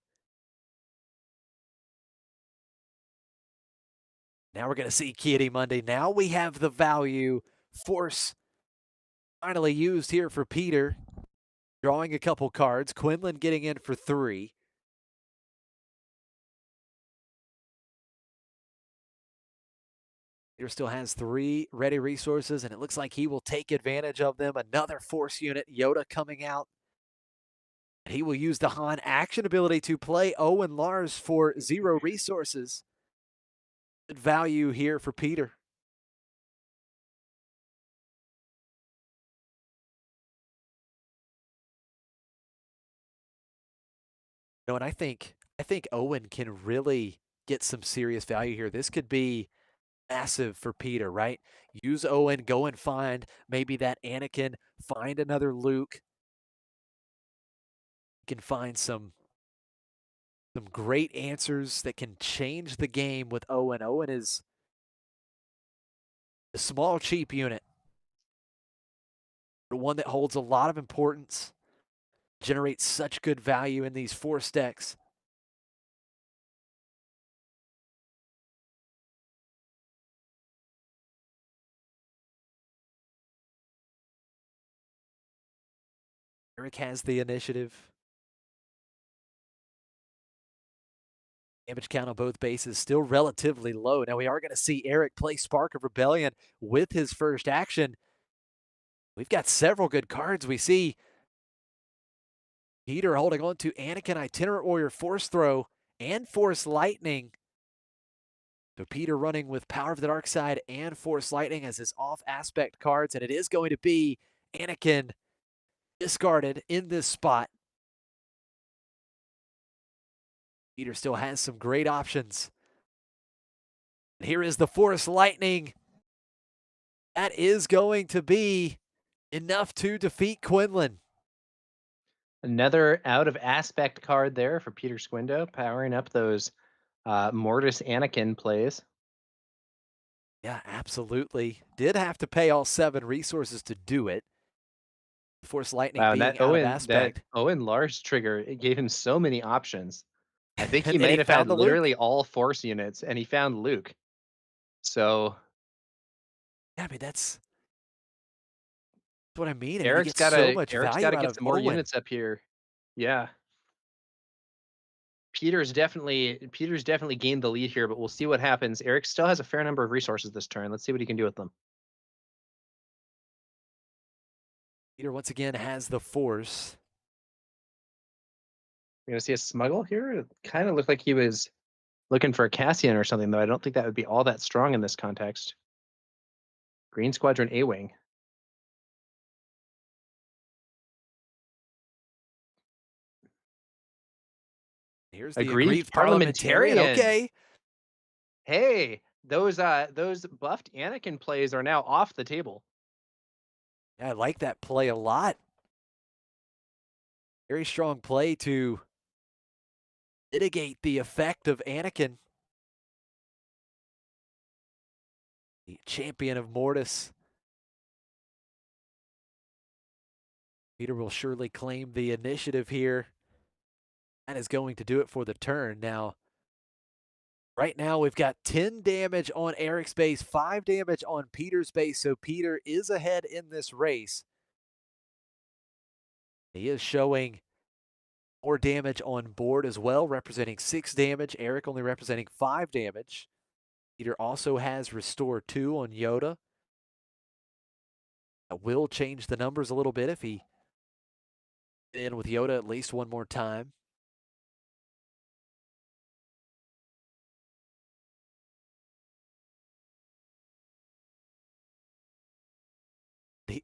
[SPEAKER 3] Now we're going to see Kitty Monday. Now we have the value. Force finally used here for Peter. Drawing a couple cards. Quinlan getting in for 3. Peter still has 3 ready resources, and it looks like he will take advantage of them. Another Force unit, Yoda coming out. And he will use the Han action ability to play Owen Lars for 0 resources. Good value here for Peter. You know, and I think Owen can really get some serious value here. This could be massive for Peter, right? Use Owen, go and find maybe that Anakin, find another Luke. You can find some great answers that can change the game with Owen. Owen is a small, cheap unit, but one that holds a lot of importance, generates such good value in these Force decks. Eric has the initiative. Damage count on both bases still relatively low. Now we are going to see Eric play Spark of Rebellion with his first action. We've got several good cards. We see Peter holding on to Anakin, Itinerant Warrior, Force Throw, and Force Lightning. So Peter running with Power of the Dark Side and Force Lightning as his off aspect cards, and it is going to be Anakin discarded in this spot. Peter still has some great options. And here is the Force Lightning. That is going to be enough to defeat Quinlan.
[SPEAKER 1] Another out of aspect card there for Peter Squindo, powering up those Mortis Anakin plays.
[SPEAKER 3] Yeah, absolutely. Did have to pay all 7 resources to do it. Force Lightning
[SPEAKER 1] Wow,
[SPEAKER 3] being
[SPEAKER 1] and
[SPEAKER 3] out of aspect.
[SPEAKER 1] that Owen Lars trigger, it gave him so many options. I think he
[SPEAKER 3] And
[SPEAKER 1] might
[SPEAKER 3] he
[SPEAKER 1] have
[SPEAKER 3] found
[SPEAKER 1] had
[SPEAKER 3] the
[SPEAKER 1] literally
[SPEAKER 3] Luke.
[SPEAKER 1] all Force units, and he found Luke. So
[SPEAKER 3] Yeah, I mean that's what I mean. I mean, he
[SPEAKER 1] Eric's
[SPEAKER 3] gets so
[SPEAKER 1] gotta
[SPEAKER 3] much value out
[SPEAKER 1] get
[SPEAKER 3] of
[SPEAKER 1] some more
[SPEAKER 3] Owen.
[SPEAKER 1] units up here. Yeah. Peter's definitely gained the lead here, but we'll see what happens. Eric still has a fair number of resources this turn. Let's see what he can do with them.
[SPEAKER 3] Peter once again has the Force.
[SPEAKER 1] We're gonna see a smuggle here. It kind of looked like he was looking for a Cassian or something, though. I don't think that would be all that strong in this context. Green Squadron A-Wing.
[SPEAKER 3] Here's the
[SPEAKER 1] Aggrieved
[SPEAKER 3] aggrieved parliamentarian. Okay.
[SPEAKER 1] Hey, those buffed Anakin plays are now off the table.
[SPEAKER 3] Yeah, I like that play a lot. Very strong play to mitigate the effect of Anakin. The champion of Mortis. Peter will surely claim the initiative here. That is going to do it for the turn. Now, right now we've got 10 damage on Eric's base, 5 damage on Peter's base. So Peter is ahead in this race. He is showing more damage on board as well, representing 6 damage. Eric only representing 5 damage. Peter also has Restore 2 on Yoda. That will change the numbers a little bit if he in with Yoda at least one more time.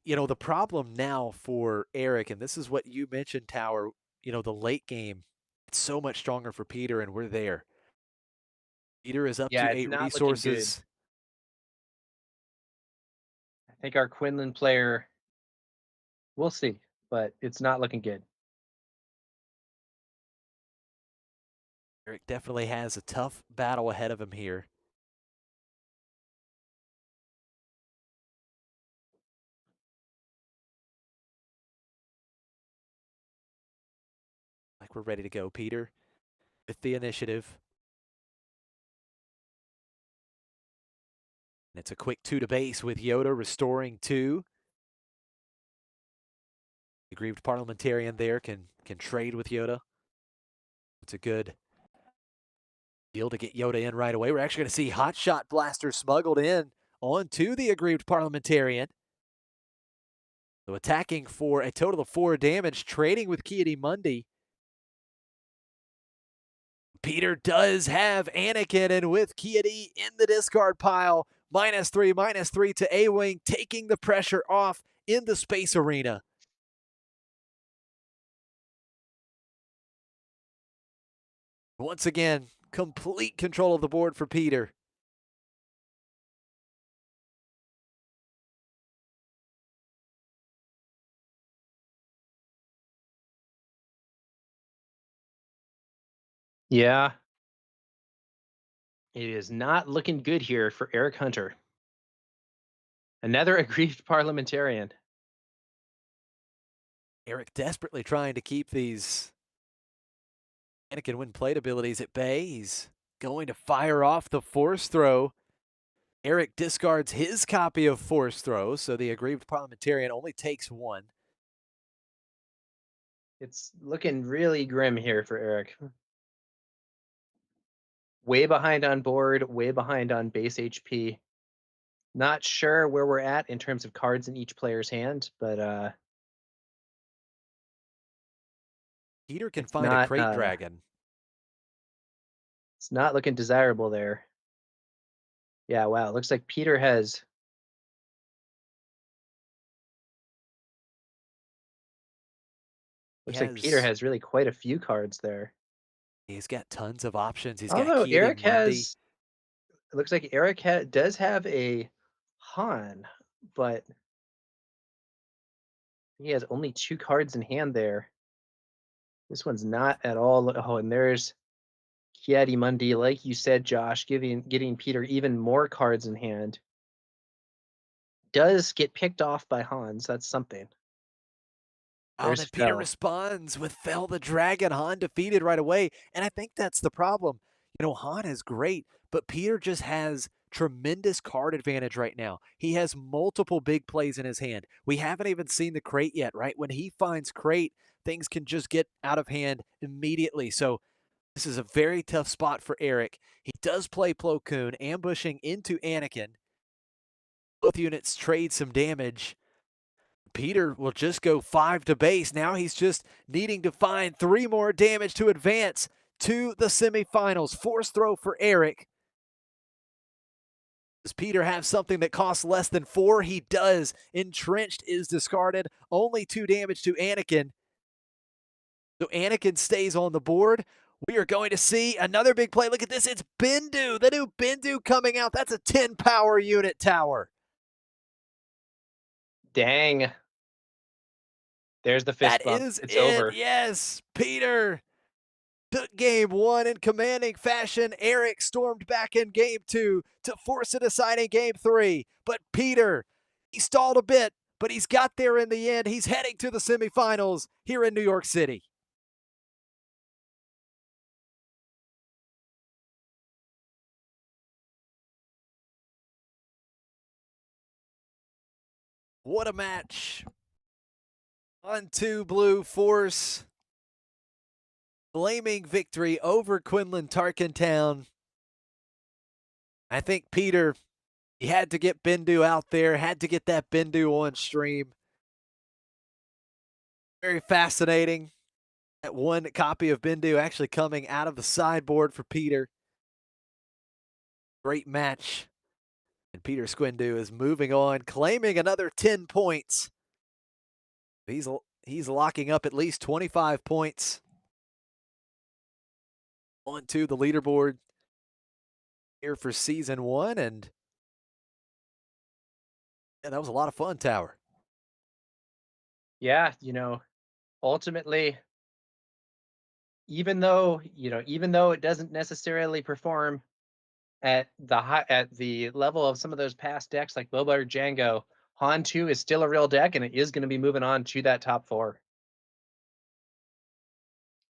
[SPEAKER 3] You know, the problem now for Eric, and this is what you mentioned, Tower, you know, the late game, it's so much stronger for Peter, and we're there. Peter is up
[SPEAKER 1] Yeah,
[SPEAKER 3] to
[SPEAKER 1] it's
[SPEAKER 3] 8
[SPEAKER 1] not looking good.
[SPEAKER 3] resources.
[SPEAKER 1] think our Quinlan player, we'll see, but it's not looking good.
[SPEAKER 3] Eric definitely has a tough battle ahead of him here. Like we're ready to go, Peter, with the initiative. And it's a quick 2 to base with Yoda restoring 2. The aggrieved parliamentarian there can trade with Yoda. It's a good deal to get Yoda in right away. We're actually going to see Hot Shot Blaster smuggled in onto the aggrieved parliamentarian. So attacking for a total of 4 damage, trading with Ki-Adi-Mundi. Peter does have Anakin, and with Ki-Adi in the discard pile, -3 to A-Wing, taking the pressure off in the space arena. Once again, complete control of the board for Peter.
[SPEAKER 1] Yeah. It is not looking good here for Eric Hunter. Another aggrieved parliamentarian.
[SPEAKER 3] Eric desperately trying to keep these Anakin win plate abilities at bay. He's going to fire off the force throw. Eric discards his copy of force throw, so the aggrieved parliamentarian only takes 1.
[SPEAKER 1] It's looking really grim here for Eric. Way behind on board, way behind on base HP. Not sure where we're at in terms of cards in each player's hand, but
[SPEAKER 3] Peter can
[SPEAKER 1] it's
[SPEAKER 3] find a
[SPEAKER 1] not
[SPEAKER 3] crate dragon.
[SPEAKER 1] it's not looking desirable there. Yeah, wow. It looks like Peter has really quite a few cards there.
[SPEAKER 3] He's got tons of options. He's got
[SPEAKER 1] Although Eric
[SPEAKER 3] Ki-Adi-Mundi.
[SPEAKER 1] it looks like Eric does have a Han, but he has only 2 cards in hand there. This one's not at all. Oh, and there's Ki-Adi-Mundi, like you said, Josh, getting Peter even more cards in hand. Does get picked off by Hans. That's something.
[SPEAKER 3] Oh,
[SPEAKER 1] There's
[SPEAKER 3] then Peter
[SPEAKER 1] Fel.
[SPEAKER 3] responds with Fel the Dragon. Han defeated right away. And I think that's the problem. You know, Han is great, but Peter just has tremendous card advantage right now. He has multiple big plays in his hand. We haven't even seen the crate yet, right? When he finds crate, things can just get out of hand immediately. So this is a very tough spot for Eric. He does play Plo Koon, ambushing into Anakin. Both units trade some damage. Peter will just go 5 to base. Now he's just needing to find 3 more damage to advance to the semifinals. Force throw for Eric. Does Peter have something that costs less than 4? He does. Entrenched is discarded. Only 2 damage to Anakin. So Anakin stays on the board. We are going to see another big play. Look at this. It's Bendu. The new Bendu coming out. That's a 10 power unit tower.
[SPEAKER 1] Dang. There's the fist bump. It's over.
[SPEAKER 3] Yes, Peter took game 1 in commanding fashion. Eric stormed back in game 2 to force a deciding game 3. But Peter, he stalled a bit, but he's got there in the end. He's heading to the semifinals here in New York City. What a match. 1-2 Blue Force. Flaming victory over Quinlan Tarkentown. I think Peter, he had to get Bendu out there, had to get that Bendu on stream. Very fascinating. That one copy of Bendu actually coming out of the sideboard for Peter. Great match. And Peter Squindu is moving on, claiming another 10 points. He's locking up at least 25 points onto the leaderboard here for season 1. And Yeah, that was a lot of fun, Tower.
[SPEAKER 1] Yeah, ultimately, even though it doesn't necessarily perform at the level of some of those past decks like Boba or Django, Han 2 is still a real deck, and it is going to be moving on to that top four.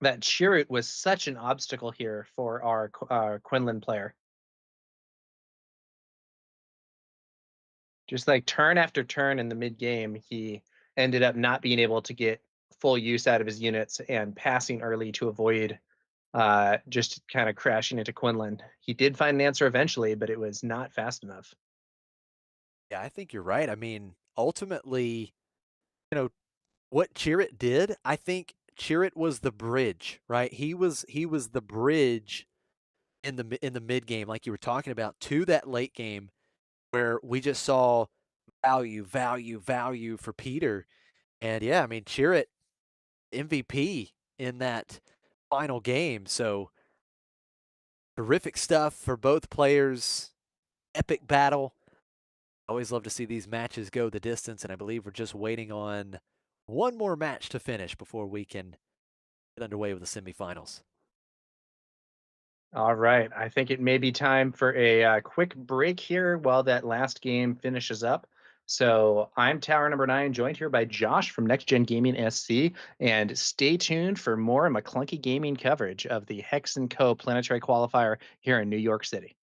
[SPEAKER 1] That Chirrut was such an obstacle here for our Quinlan player. Just like turn after turn in the mid game, he ended up not being able to get full use out of his units and passing early to avoid just kind of crashing into Quinlan. He did find an answer eventually, but it was not fast enough.
[SPEAKER 3] Yeah, I think you're right. I mean, ultimately, you know, what Chirrut did, I think Chirrut was the bridge, right? He was the bridge in the mid game, like you were talking about, to that late game where we just saw value, value, value for Peter. And yeah, I mean, Chirrut MVP in that final game. So terrific stuff for both players. Epic battle. Always love to see these matches go the distance, and I believe we're just waiting on one more match to finish before we can get underway with the semifinals.
[SPEAKER 1] All right. I think it may be time for a quick break here while that last game finishes up. So I'm Tower number 9, joined here by Josh from Next Gen Gaming SC. And stay tuned for more McClunky Gaming coverage of the Hex & Co. Planetary Qualifier here in New York City.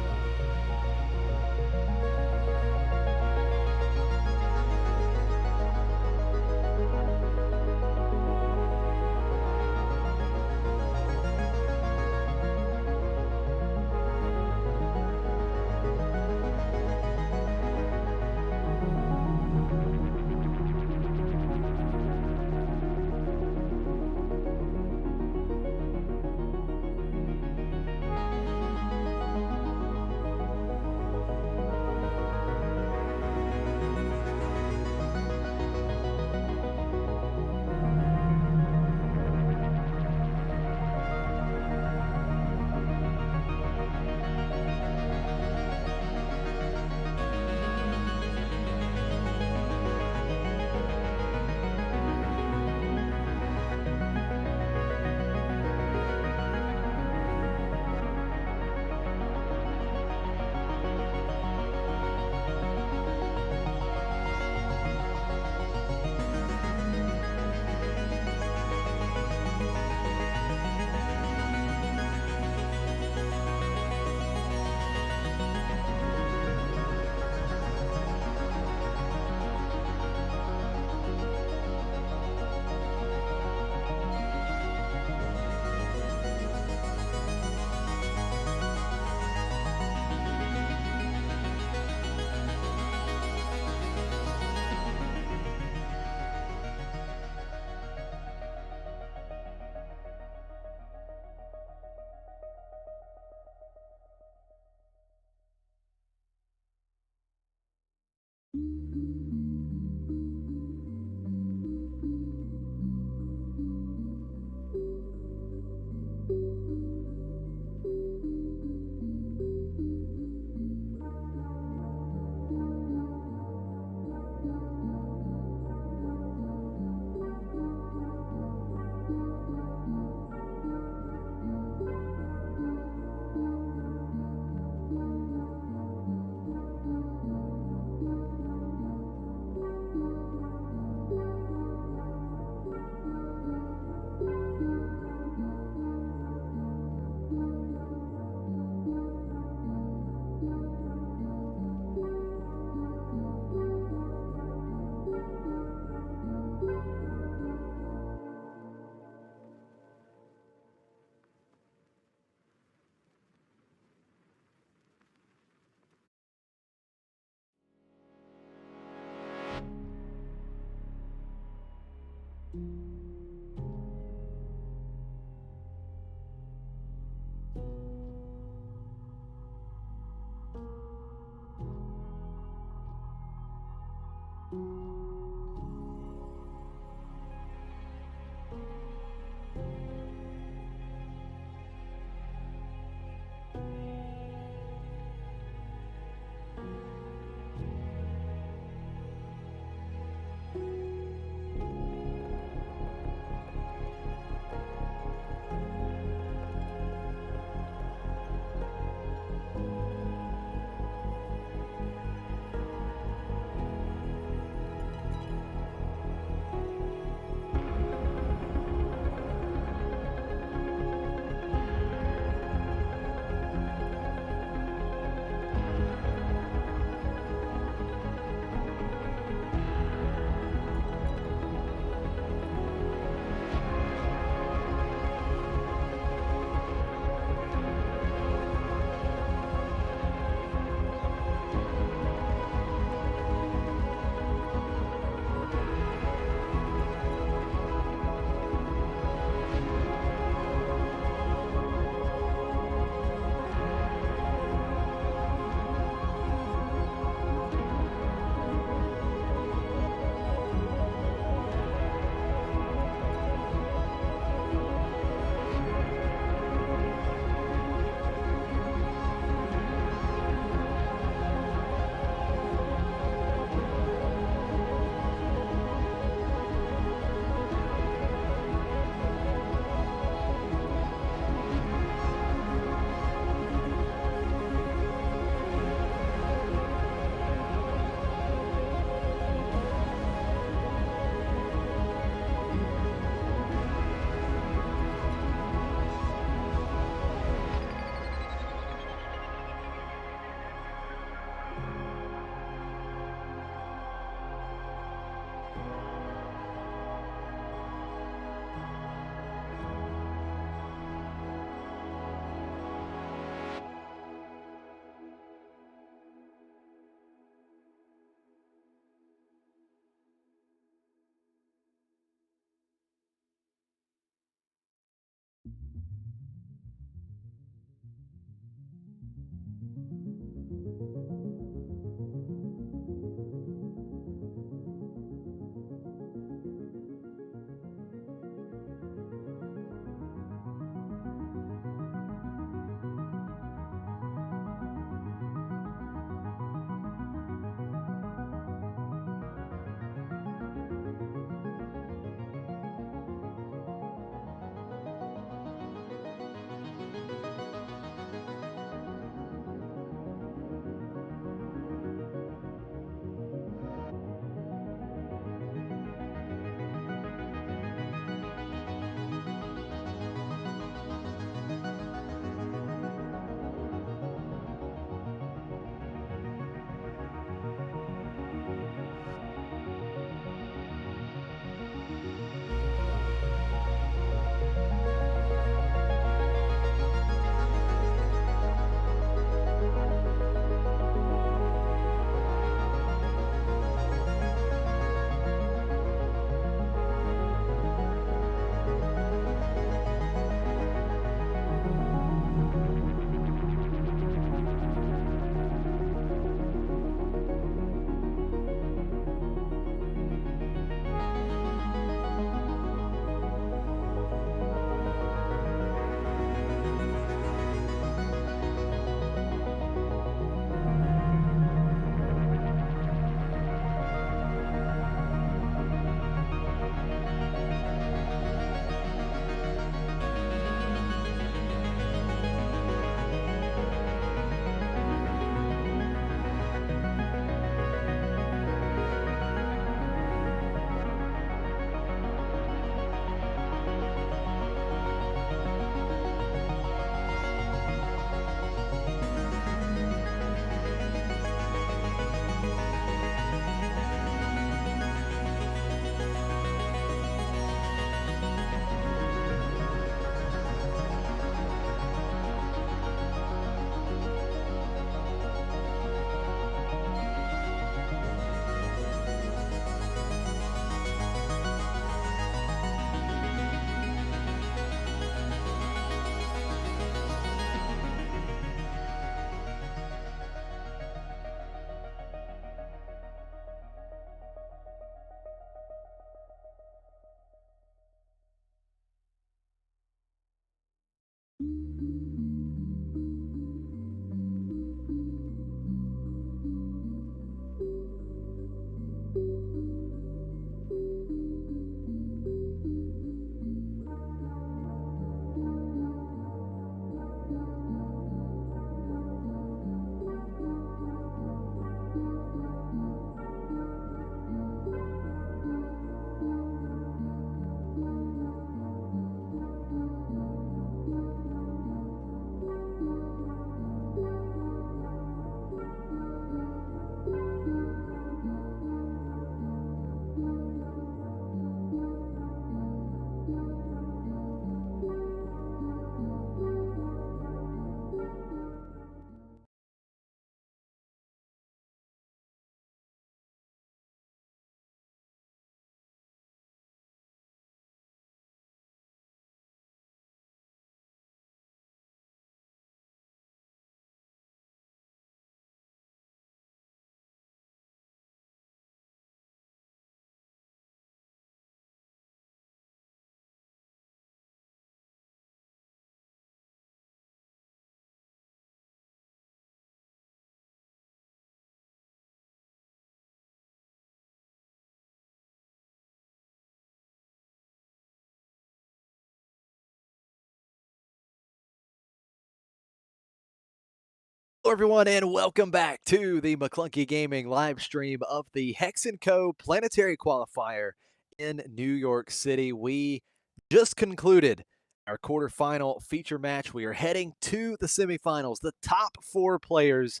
[SPEAKER 3] Hello, everyone, and welcome back to the McClunky Gaming live stream of the Hex & Co. Planetary Qualifier in New York City. We just concluded our quarterfinal feature match. We are heading to the semifinals, the top 4 players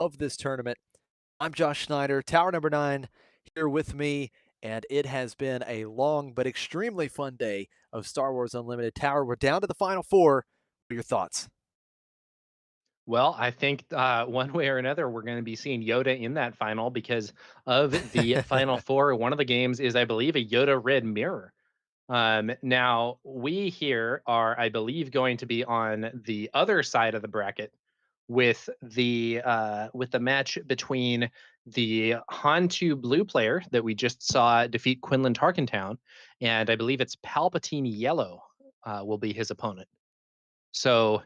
[SPEAKER 3] of this tournament. I'm Josh Schneider, Tower number 9, here with me, and it has been a long but extremely fun day of Star Wars Unlimited. Tower, we're down to the final 4. What are your thoughts?
[SPEAKER 1] Well, I think one way or another, we're going to be seeing Yoda in that final because of the final four. One of the games is, I believe, a Yoda red mirror. Now, we here are, I believe, going to be on the other side of the bracket with the match between the Han2 blue player that we just saw defeat Quinlan Tarkentown, and I believe it's Palpatine yellow will be his opponent. So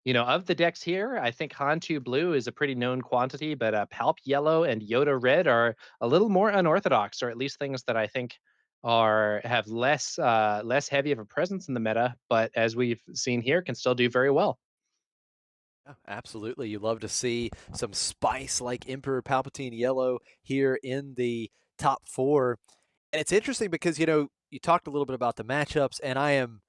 [SPEAKER 1] of the decks here, I think Hantu Blue is a pretty known quantity, but Palp Yellow and Yoda Red are a little more unorthodox, or at least things that I think have less heavy of a presence in the meta, but as we've seen here, can still do very well.
[SPEAKER 3] Yeah, absolutely. You love to see some spice like Emperor Palpatine Yellow here in the top 4. And it's interesting because, you talked a little bit about the matchups, and I am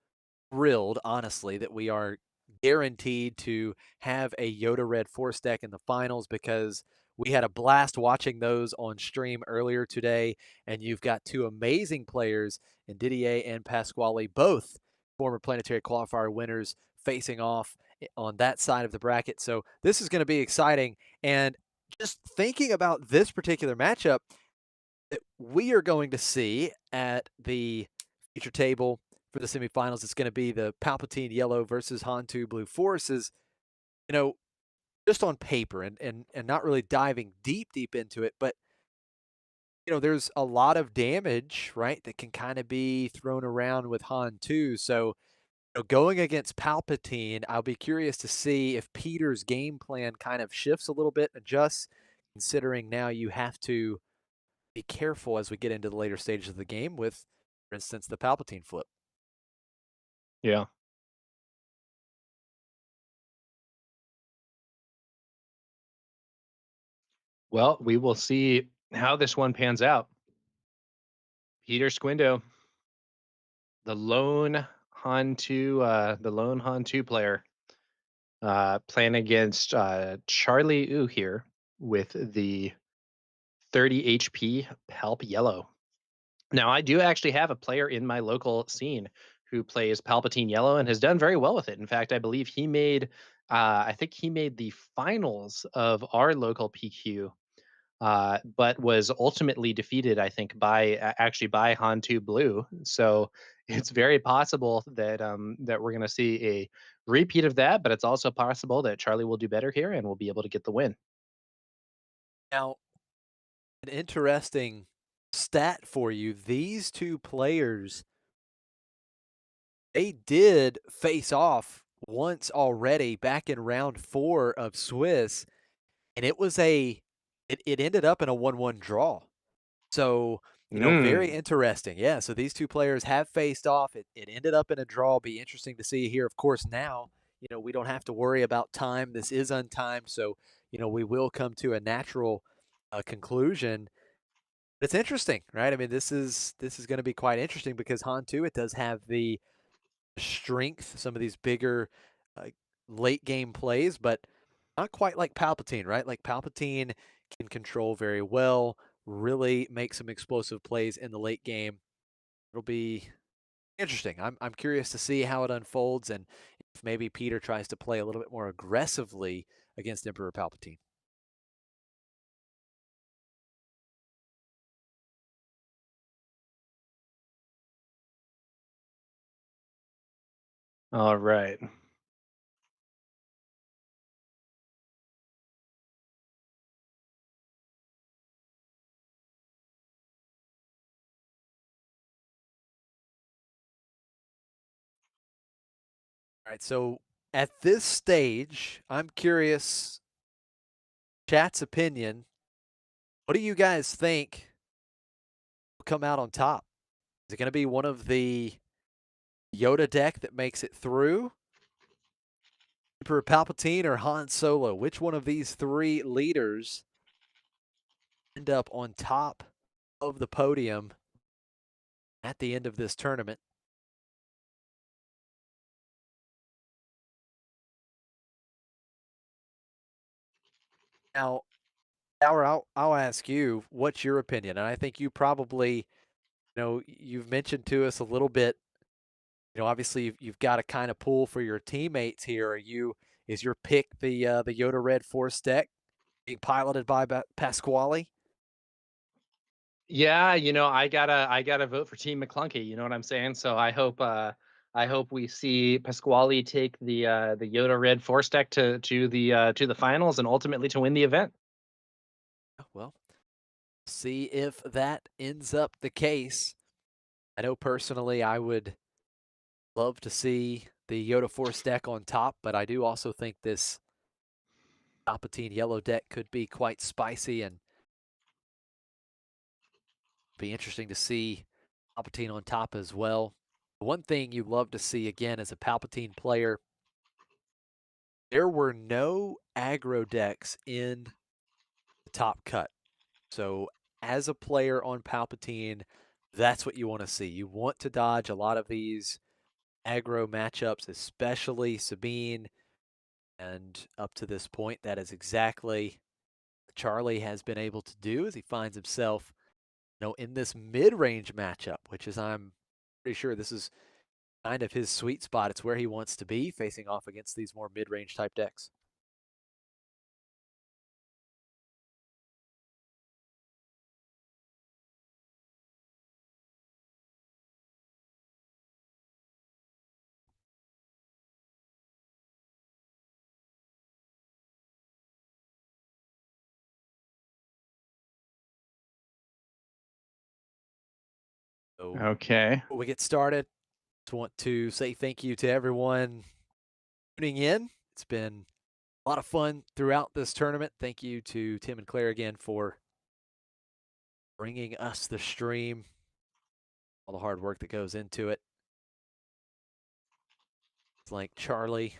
[SPEAKER 3] thrilled, honestly, that we are guaranteed to have a Yoda Red Force deck in the finals because we had a blast watching those on stream earlier today. And you've got 2 amazing players in Didier and Pasquale, both former Planetary Qualifier winners, facing off on that side of the bracket. So this is going to be exciting. And just thinking about this particular matchup that we are going to see at the feature table for the semifinals, it's going to be the Palpatine Yellow versus Han2 Blue Forces. You know, just on paper and not really diving deep into it, but there's a lot of damage, right, that can kind of be thrown around with Han 2. So, going against Palpatine, I'll be curious to see if Peter's game plan kind of shifts a little bit, adjusts, considering now you have to be careful as we get into the later stages of the game with, for instance, the Palpatine flip.
[SPEAKER 1] Yeah. Well, we will see how this one pans out. Peter Squindo, the lone Han2 player, playing against Charlie Ooh here with the 30 HP Palp Yellow. Now, I do actually have a player in my local scene who plays Palpatine Yellow and has done very well with it. In fact, I believe I think he made the finals of our local PQ, but was ultimately defeated, I think, actually by Han2 Blue. So it's very possible that we're going to see a repeat of that, but it's also possible that Charlie will do better here and will be able to get the win.
[SPEAKER 3] Now, an interesting stat for you, these 2 players, they did face off once already back in round 4 of Swiss, and it ended up in a 1-1 draw. So, very interesting. Yeah, so these 2 players have faced off. It ended up in a draw. Be interesting to see here. Of course, now, we don't have to worry about time. This is untimed, so, we will come to a natural conclusion. But it's interesting, right? I mean, this is going to be quite interesting because Han 2, it does have the strength, some of these bigger uh, late game plays, but not quite like Palpatine, right? Like Palpatine can control very well, really make some explosive plays in the late game. It'll be interesting. I'm curious to see how it unfolds and if maybe Peter tries to play a little bit more aggressively against Emperor Palpatine.
[SPEAKER 1] All right.
[SPEAKER 3] All right, so at this stage, I'm curious, chat's opinion. What do you guys think will come out on top? Is it going to be one of the Yoda deck that makes it through? Emperor Palpatine or Han Solo? Which one of these three leaders end up on top of the podium at the end of this tournament? Now, Howard, I'll ask you, what's your opinion? And I think you probably, you've mentioned to us a little bit, obviously you've got to kind of pull for your teammates here. Is your pick the Yoda Red Force deck being piloted by Pasquale?
[SPEAKER 1] Yeah, I gotta vote for Team McClunky. You know what I'm saying? So I hope we see Pasquale take the Yoda Red Force deck to the finals and ultimately to win the event.
[SPEAKER 3] Well, see if that ends up the case. I know personally I would love to see the Yoda Force deck on top, but I do also think this Palpatine yellow deck could be quite spicy and be interesting to see Palpatine on top as well. One thing you love to see again as a Palpatine player, there were no aggro decks in the top cut. So as a player on Palpatine, that's what you want to see. You want to dodge a lot of these aggro matchups, especially Sabine. And up to this point, that is exactly what Charlie has been able to do as he finds himself, in this mid-range matchup, which is, I'm pretty sure this is kind of his sweet spot. It's where he wants to be, facing off against these more mid-range type decks. So
[SPEAKER 1] Okay.
[SPEAKER 3] before we get started, just want to say thank you to everyone tuning in. It's been a lot of fun throughout this tournament. Thank you to Tim and Claire again for bringing us the stream, all the hard work that goes into it. It's like Charlie.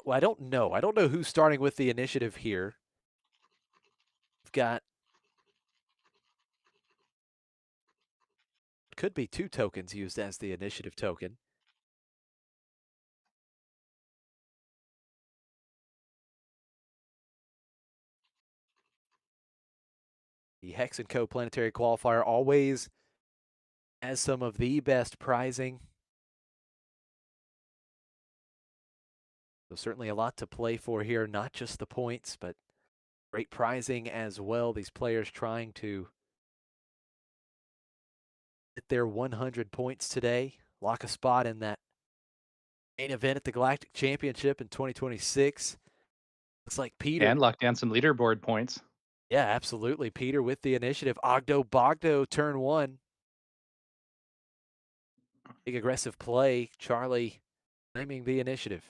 [SPEAKER 3] Well, I don't know. I don't know who's starting with the initiative here. We've got, could be 2 tokens used as the initiative token. The Hex & Co. Planetary Qualifier always has some of the best prizing. So certainly a lot to play for here, not just the points, but great prizing as well. These players trying to hit their 100 points today, lock a spot in that main event at the Galactic Championship in 2026. Looks like Peter.
[SPEAKER 1] And lock down some leaderboard points.
[SPEAKER 3] Yeah, absolutely. Peter with the initiative. Ogdo Bogdo, turn 1. Big aggressive play. Charlie claiming the initiative.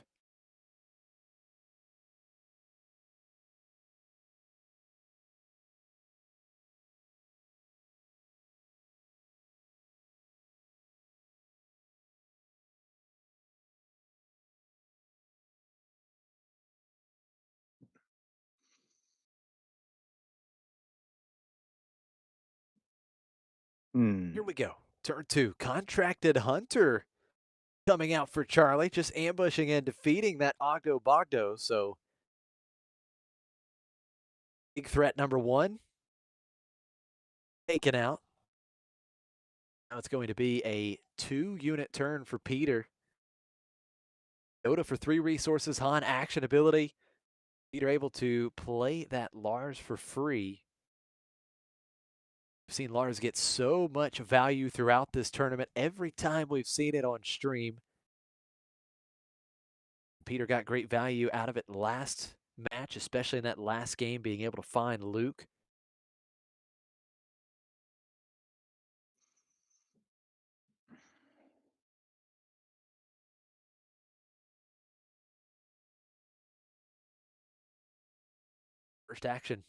[SPEAKER 3] Here we go. Turn 2. Contracted Hunter coming out for Charlie, just ambushing and defeating that Ogdo Bogdo. So big threat number 1 taken out. Now it's going to be a 2-unit turn for Peter. Yoda for 3 resources, Han action ability. Peter able to play that Lars for free. We've seen Lars get so much value throughout this tournament every time we've seen it on stream. Peter got great value out of it last match, especially in that last game, being able to find Luke. First action.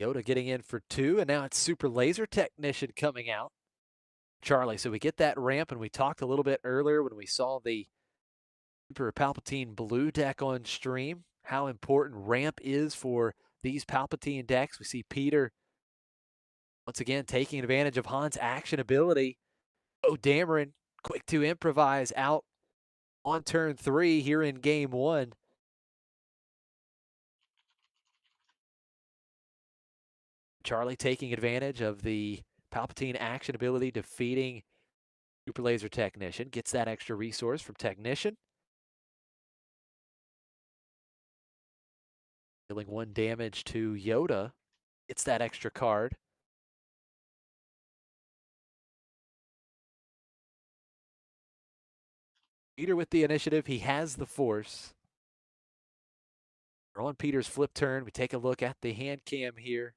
[SPEAKER 3] Yoda getting in for 2, and now it's Super Laser Technician coming out. Charlie, so we get that ramp, and we talked a little bit earlier when we saw the For a Palpatine blue deck on stream, how important ramp is for these Palpatine decks. We see Peter once again taking advantage of Han's action ability. Oh, Dameron, quick to improvise out on turn 3 here in game 1. Charlie taking advantage of the Palpatine action ability, defeating Super Laser Technician. Gets that extra resource from Technician. Dealing 1 damage to Yoda. Gets that extra card. Peter with the initiative. He has the force. We're on Peter's flip turn. We take a look at the hand cam here.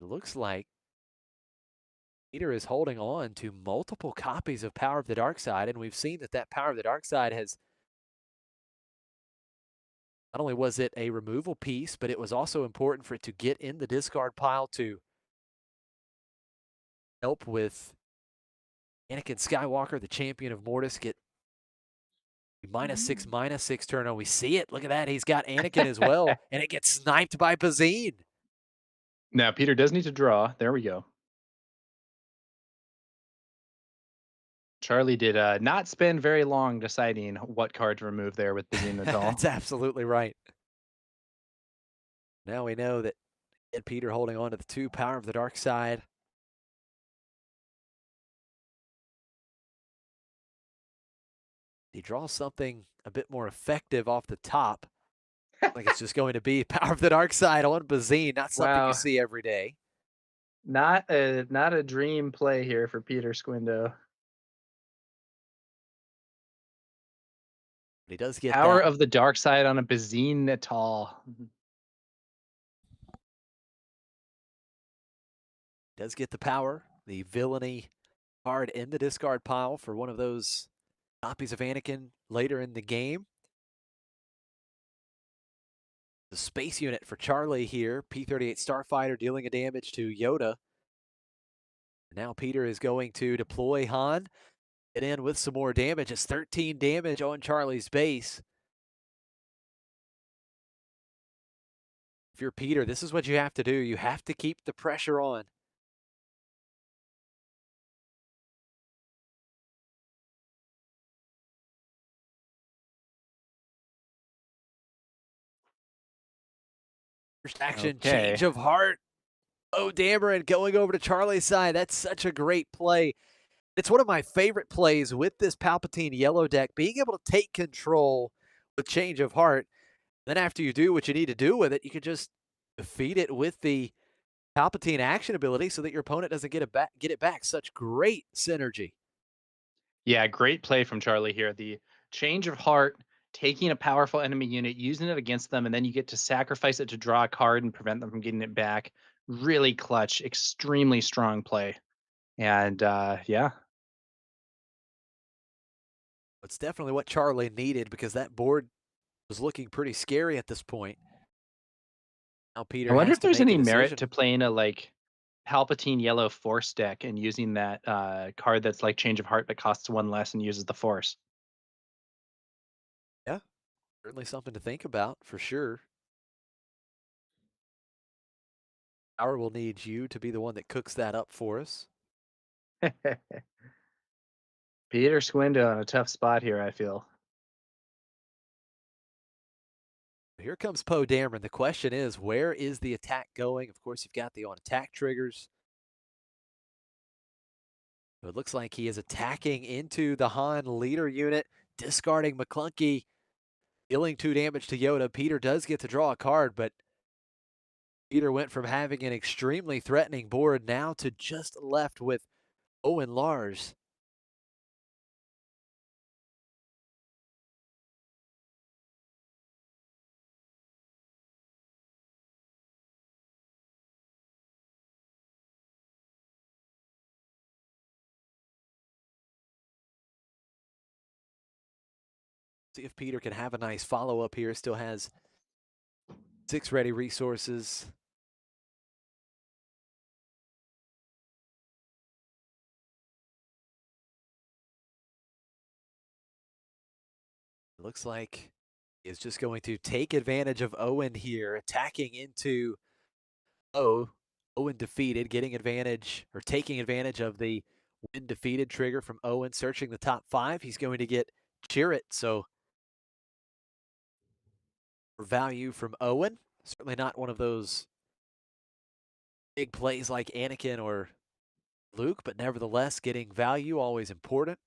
[SPEAKER 3] It looks like Peter is holding on to multiple copies of Power of the Dark Side, and we've seen that that Power of the Dark Side has, not only was it a removal piece, but it was also important for it to get in the discard pile to help with Anakin Skywalker, the champion of Mortis, get -6/-6 turn on. We see it. Look at that. He's got Anakin as well, and it gets sniped by Bazine.
[SPEAKER 1] Now Peter does need to draw. There we go. Charlie did not spend very long deciding what card to remove there with Bazine at all.
[SPEAKER 3] That's absolutely right. Now we know that Peter holding on to the 2 Power of the Dark Side. He draws something a bit more effective off the top. Like it's just going to be Power of the Dark Side on Bazine. Not something
[SPEAKER 1] Wow.
[SPEAKER 3] you see every day.
[SPEAKER 1] Not a dream play here for Peter Squindo.
[SPEAKER 3] But he does get
[SPEAKER 1] Power
[SPEAKER 3] that.
[SPEAKER 1] of the Dark Side on a Bazine Natal.
[SPEAKER 3] Does get the power, the villainy card in the discard pile for one of those copies of Anakin later in the game. The space unit for Charlie here, P-38 Starfighter dealing a damage to Yoda. Now Peter is going to deploy Han, get in with some more damage. It's 13 damage on Charlie's base. If you're Peter, this is what you have to do. You have to keep the pressure on. First action, change of heart. Oh, Dameron going over to Charlie's side. That's such a great play. It's one of my favorite plays with this Palpatine yellow deck, being able to take control with change of heart. Then after you do what you need to do with it, you can just defeat it with the Palpatine action ability so that your opponent doesn't get it back. Such great synergy.
[SPEAKER 1] Yeah, great play from Charlie here. The change of heart, taking a powerful enemy unit, using it against them, and then you get to sacrifice it to draw a card and prevent them from getting it back. Really clutch, extremely strong play. And yeah.
[SPEAKER 3] It's definitely what Charlie needed because that board was looking pretty scary at this point. Now Peter
[SPEAKER 1] I wonder
[SPEAKER 3] has
[SPEAKER 1] if
[SPEAKER 3] to
[SPEAKER 1] there's
[SPEAKER 3] make a
[SPEAKER 1] any merit
[SPEAKER 3] decision.
[SPEAKER 1] to playing a like Palpatine yellow force deck and using that card that's like change of heart but costs 1 less and uses the force.
[SPEAKER 3] Yeah, certainly something to think about for sure. Power will need you to be the one that cooks that up for us.
[SPEAKER 1] Peter Squindo in a tough spot here, I feel.
[SPEAKER 3] Here comes Poe Dameron. The question is, where is the attack going? Of course, you've got the on attack triggers. So it looks like he is attacking into the Han leader unit, discarding McClunky, dealing 2 damage to Yoda. Peter does get to draw a card, but Peter went from having an extremely threatening board now to just left with Owen Lars. See if Peter can have a nice follow-up here. Still has 6 ready resources. Looks like he is just going to take advantage of Owen here, attacking into O. Owen defeated, getting advantage or taking advantage of the win defeated trigger from Owen, searching the top 5. He's going to get cheer it. So value from Owen. Certainly not one of those big plays like Anakin or Luke, but nevertheless, getting value always important.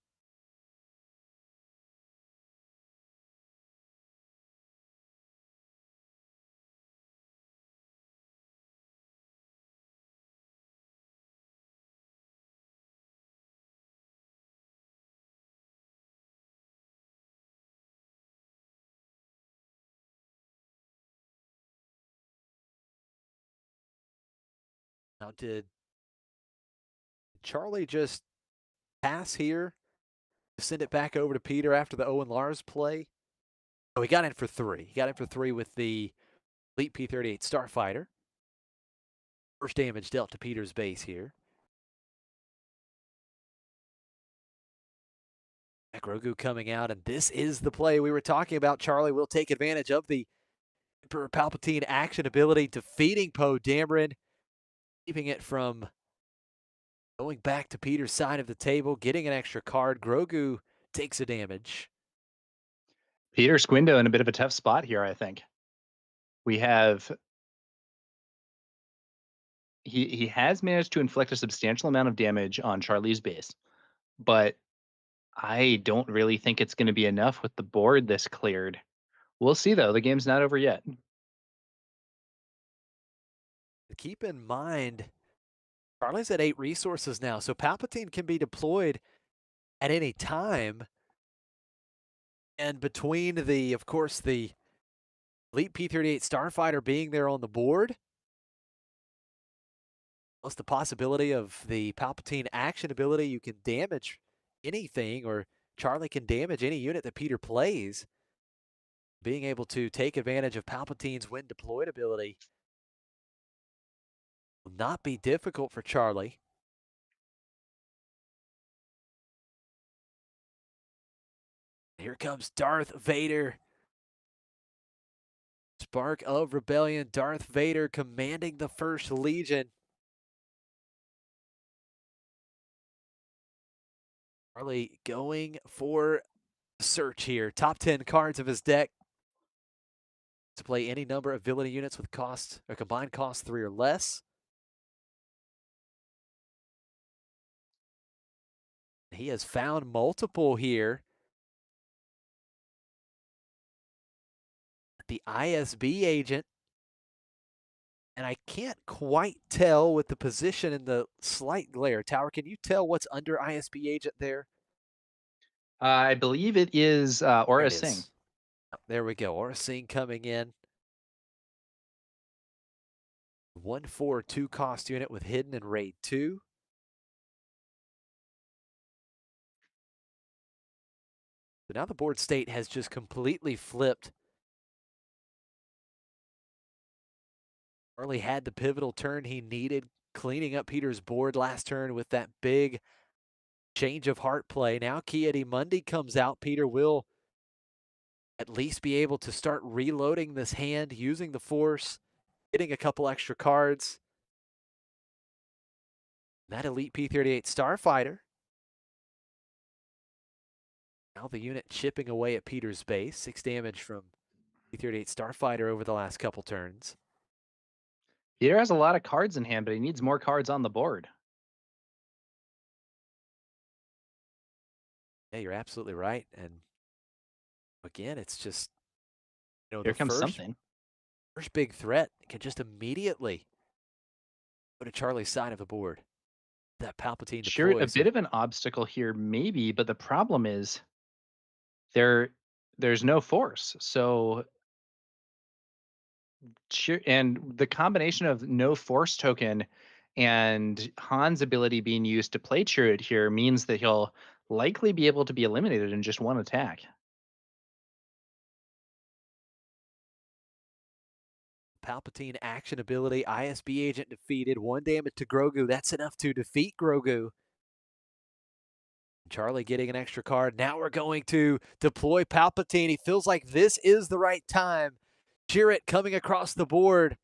[SPEAKER 3] Now, did Charlie just pass here to send it back over to Peter after the Owen Lars play? Oh, he got in for 3. He got in for 3 with the Elite P-38 Starfighter. First damage dealt to Peter's base here. Grogu coming out, and this is the play we were talking about. Charlie will take advantage of the Emperor Palpatine action ability, defeating Poe Dameron, keeping it from going back to Peter's side of the table, getting an extra card. Grogu takes a damage.
[SPEAKER 1] Peter Squindo in a bit of a tough spot here, I think. We have he has managed to inflict a substantial amount of damage on Charlie's base, but I don't really think it's going to be enough with the board this cleared. We'll see though. The game's not over yet.
[SPEAKER 3] Keep in mind, Charlie's at 8 resources now, so Palpatine can be deployed at any time. And between the, of course, the Elite P-38 Starfighter being there on the board, plus the possibility of the Palpatine action ability, you can damage anything, or Charlie can damage any unit that Peter plays. Being able to take advantage of Palpatine's when deployed ability will not be difficult for Charlie. Here comes Darth Vader. Spark of Rebellion, Darth Vader commanding the First Legion. Charlie going for a search here. Top 10 cards of his deck to play any number of villainy units with cost or combined cost 3 or less. He has found multiple here. The ISB agent. And I can't quite tell with the position in the slight glare. Tower, can you tell what's under ISB agent there?
[SPEAKER 1] I believe it is Aura Singh.
[SPEAKER 3] There we go. Aura Singh coming in. 1/4 2-cost unit with Hidden and Raid 2. So now the board state has just completely flipped. Charlie had the pivotal turn he needed, cleaning up Peter's board last turn with that big change of heart play. Now Ki-Adi-Mundi comes out. Peter will at least be able to start reloading this hand, using the Force, getting a couple extra cards. That Elite P-38 Starfighter. Now the unit chipping away at Peter's base. 6 damage from P-38 Starfighter over the last couple turns.
[SPEAKER 1] Peter has a lot of cards in hand, but he needs more cards on the board.
[SPEAKER 3] Yeah, you're absolutely right. And again, it's just,
[SPEAKER 1] Here comes something.
[SPEAKER 3] First big threat can just immediately go to Charlie's side of the board. That Palpatine
[SPEAKER 1] Sure,
[SPEAKER 3] deploys.
[SPEAKER 1] a bit of an obstacle here, maybe, but the problem is there's no Force. So and the combination of no Force token and Han's ability being used to play Chirrut here means that he'll likely be able to be eliminated in just one attack.
[SPEAKER 3] Palpatine action ability, ISB agent defeated, 1 damage to Grogu. That's enough to defeat Grogu. Charlie getting an extra card. Now we're going to deploy Palpatine. He feels like this is the right time. Chirrut coming across the board.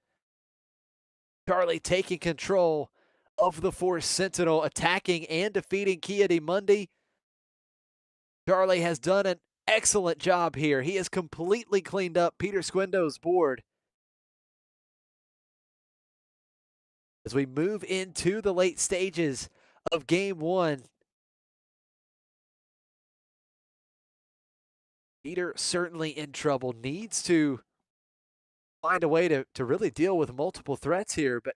[SPEAKER 3] Charlie taking control of the Force Sentinel, attacking and defeating Ki-Adi-Mundi. Charlie has done an excellent job here. He has completely cleaned up Peter Squindo's board. As we move into the late stages of Game 1, Peter certainly in trouble, needs to find a way to really deal with multiple threats here, but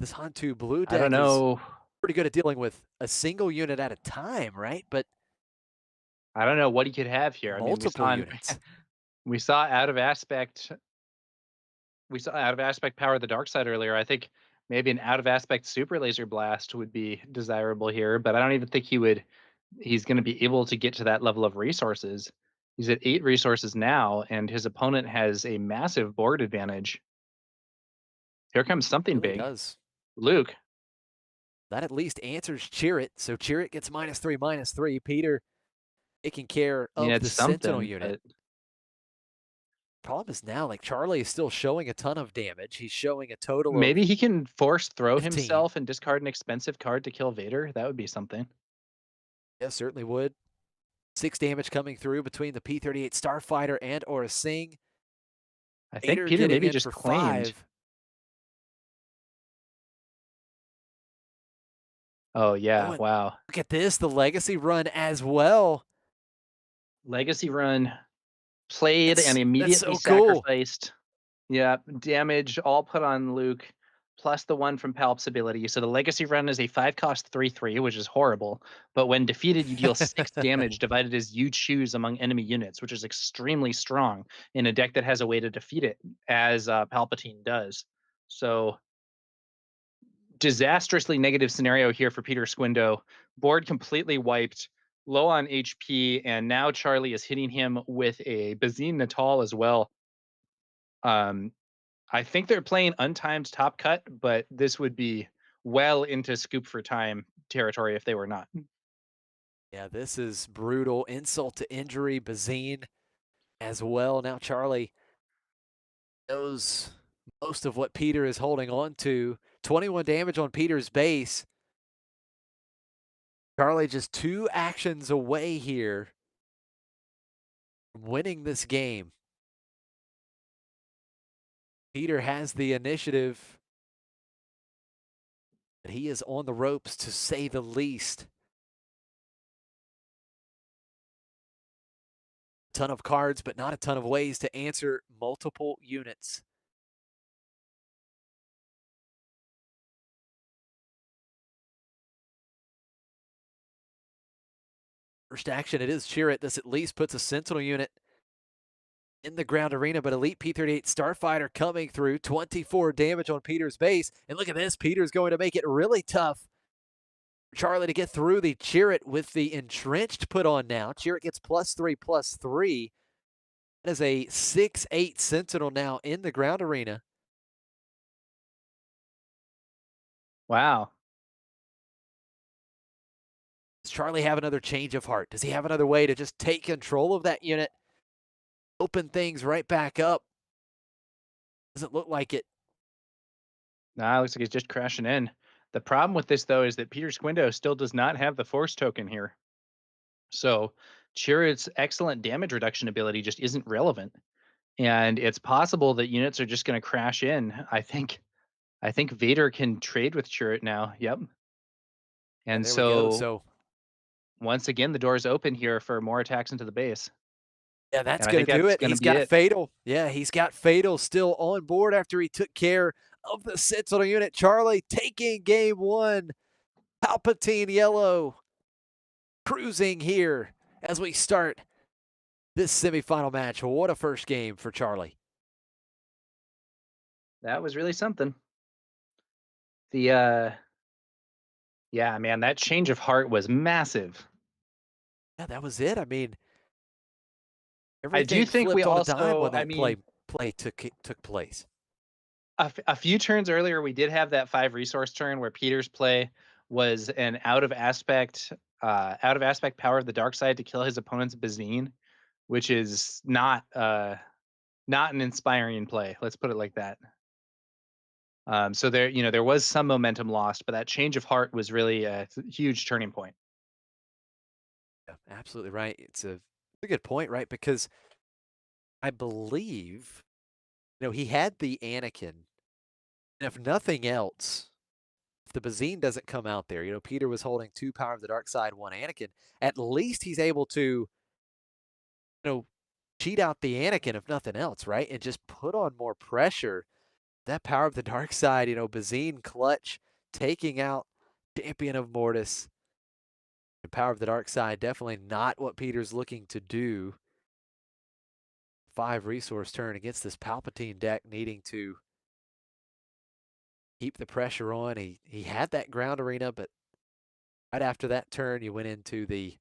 [SPEAKER 3] this Hantu blue
[SPEAKER 1] I don't
[SPEAKER 3] deck is
[SPEAKER 1] know.
[SPEAKER 3] pretty good at dealing with a single unit at a time, right? But
[SPEAKER 1] I don't know what he could have here. I mean,
[SPEAKER 3] multiple units.
[SPEAKER 1] we saw out of aspect. We saw out of aspect power the dark side earlier. I think maybe an out of aspect super laser blast would be desirable here, but I don't even think he's going to be able to get to that level of resources. He's at 8 resources now, and his opponent has a massive board advantage. Here comes something
[SPEAKER 3] Really
[SPEAKER 1] big.
[SPEAKER 3] does.
[SPEAKER 1] Luke.
[SPEAKER 3] That at least answers Chirrut. So Chirrut gets -3/-3. Peter taking care of
[SPEAKER 1] Yeah,
[SPEAKER 3] the
[SPEAKER 1] it's
[SPEAKER 3] Sentinel
[SPEAKER 1] something.
[SPEAKER 3] unit. Problem is now, like, Charlie is still showing a ton of damage. He's showing a total of
[SPEAKER 1] Maybe he can force throw
[SPEAKER 3] 15.
[SPEAKER 1] himself and discard an expensive card to kill Vader. That would be something.
[SPEAKER 3] Yeah, certainly would. 6 damage coming through between the P-38 Starfighter and Aura Singh.
[SPEAKER 1] I think Peter
[SPEAKER 3] getting
[SPEAKER 1] maybe
[SPEAKER 3] in
[SPEAKER 1] just
[SPEAKER 3] for
[SPEAKER 1] claimed.
[SPEAKER 3] 5.
[SPEAKER 1] Oh, yeah.
[SPEAKER 3] and
[SPEAKER 1] Wow.
[SPEAKER 3] Look at this, the Legacy run as well.
[SPEAKER 1] Legacy run played and
[SPEAKER 3] That's
[SPEAKER 1] immediately
[SPEAKER 3] so cool.
[SPEAKER 1] sacrificed. Yeah, damage all put on Luke, plus the 1 from Palp's ability. So the Legacy run is a 5-cost 3/3, which is horrible. But when defeated, you deal 6 damage divided as you choose among enemy units, which is extremely strong in a deck that has a way to defeat it, as Palpatine does. So disastrously negative scenario here for Peter Squindo. Board completely wiped, low on HP, and now Charlie is hitting him with a Bazine Natal as well. I think they're playing untimed top cut, but this would be well into scoop for time territory if they were not.
[SPEAKER 3] Yeah, this is brutal. Insult to injury, Bazine as well. Now Charlie knows most of what Peter is holding on to. 21 damage on Peter's base. Charlie just 2 actions away here from winning this game. Peter has the initiative, but he is on the ropes to say the least. Ton of cards, but not a ton of ways to answer multiple units. First action, it is Chirrut. This at least puts a Sentinel unit in the ground arena, but Elite P-38 Starfighter coming through. 24 damage on Peter's base. And look at this, Peter's going to make it really tough for Charlie to get through the Chirrut with the Entrenched put on now. Chirrut gets +3/+3. That is a 6/8 Sentinel now in the ground arena.
[SPEAKER 1] Wow.
[SPEAKER 3] Does Charlie have another change of heart? Does he have another way to just take control of that unit? Open things right back up? Doesn't look like it.
[SPEAKER 1] Nah, looks like he's just crashing in. The problem with this, though, is that Peter Squindo still does not have the Force token here. So Chirrut's excellent damage reduction ability just isn't relevant. And it's possible that units are just going to crash in. I think Vader can trade with Chirrut now. Yep. And
[SPEAKER 3] there we go.
[SPEAKER 1] so once again, the door is open here for more attacks into the base.
[SPEAKER 3] Yeah, that's going to do it. He's got Fatal. Yeah, he's got Fatal still on board after he took care of the Sentinel unit. Charlie taking game 1. Palpatine yellow cruising here as we start this semifinal match. What a first game for Charlie.
[SPEAKER 1] That was really something. Yeah, man, that change of heart was massive.
[SPEAKER 3] Yeah, that was it. I mean,
[SPEAKER 1] I do think we also,
[SPEAKER 3] when that play took place.
[SPEAKER 1] A few turns earlier, we did have that 5 resource turn where Peter's play was an out of aspect power of the dark side to kill his opponent's Bazine, which is not an inspiring play. Let's put it like that. So there was some momentum lost, but that change of heart was really a huge turning point.
[SPEAKER 3] Yeah, absolutely right. It's a good point, right? Because I believe, he had the Anakin, and if nothing else, if the Bazine doesn't come out there, Peter was holding 2 Power of the Dark Side, 1 Anakin. At least he's able to, cheat out the Anakin, if nothing else, right? And just put on more pressure. That Power of the Dark Side, Bazine clutch, taking out Champion of Mortis. The Power of the Dark Side, definitely not what Peter's looking to do. 5 resource turn against this Palpatine deck, needing to keep the pressure on. He had that ground arena, but right after that turn, you went into a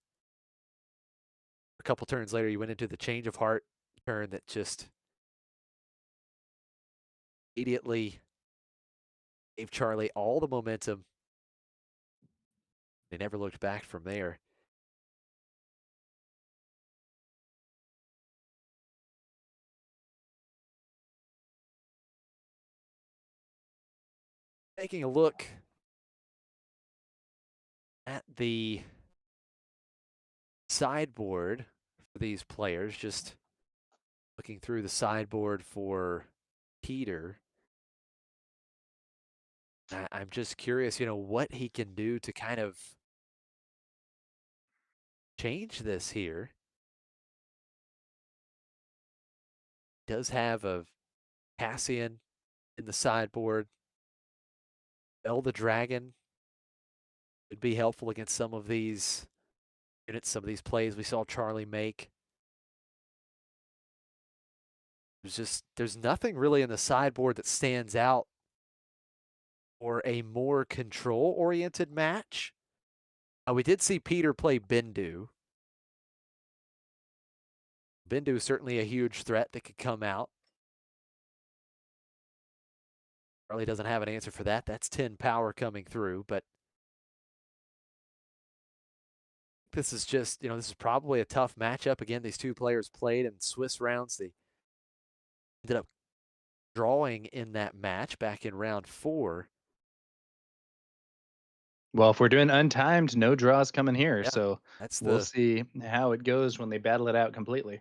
[SPEAKER 3] couple turns later, you went into the change of heart turn that just immediately gave Charlie all the momentum. They never looked back from there. Taking a look at the sideboard for these players, just looking through the sideboard for Peter. I'm just curious, what he can do to kind of change this here. Does have a Cassian in the sideboard. Bell the Dragon would be helpful against some of these units, some of these plays we saw Charlie make. There's nothing really in the sideboard that stands out for a more control-oriented match. We did see Peter play Bendu. Bendu is certainly a huge threat that could come out. Charlie doesn't have an answer for that. That's 10 power coming through, but this is just, this is probably a tough matchup. Again, these two players played in Swiss rounds. They ended up drawing in that match back in round 4.
[SPEAKER 1] Well, if we're doing untimed, no draws coming here.
[SPEAKER 3] Yeah,
[SPEAKER 1] So we'll see how it goes when they battle it out completely.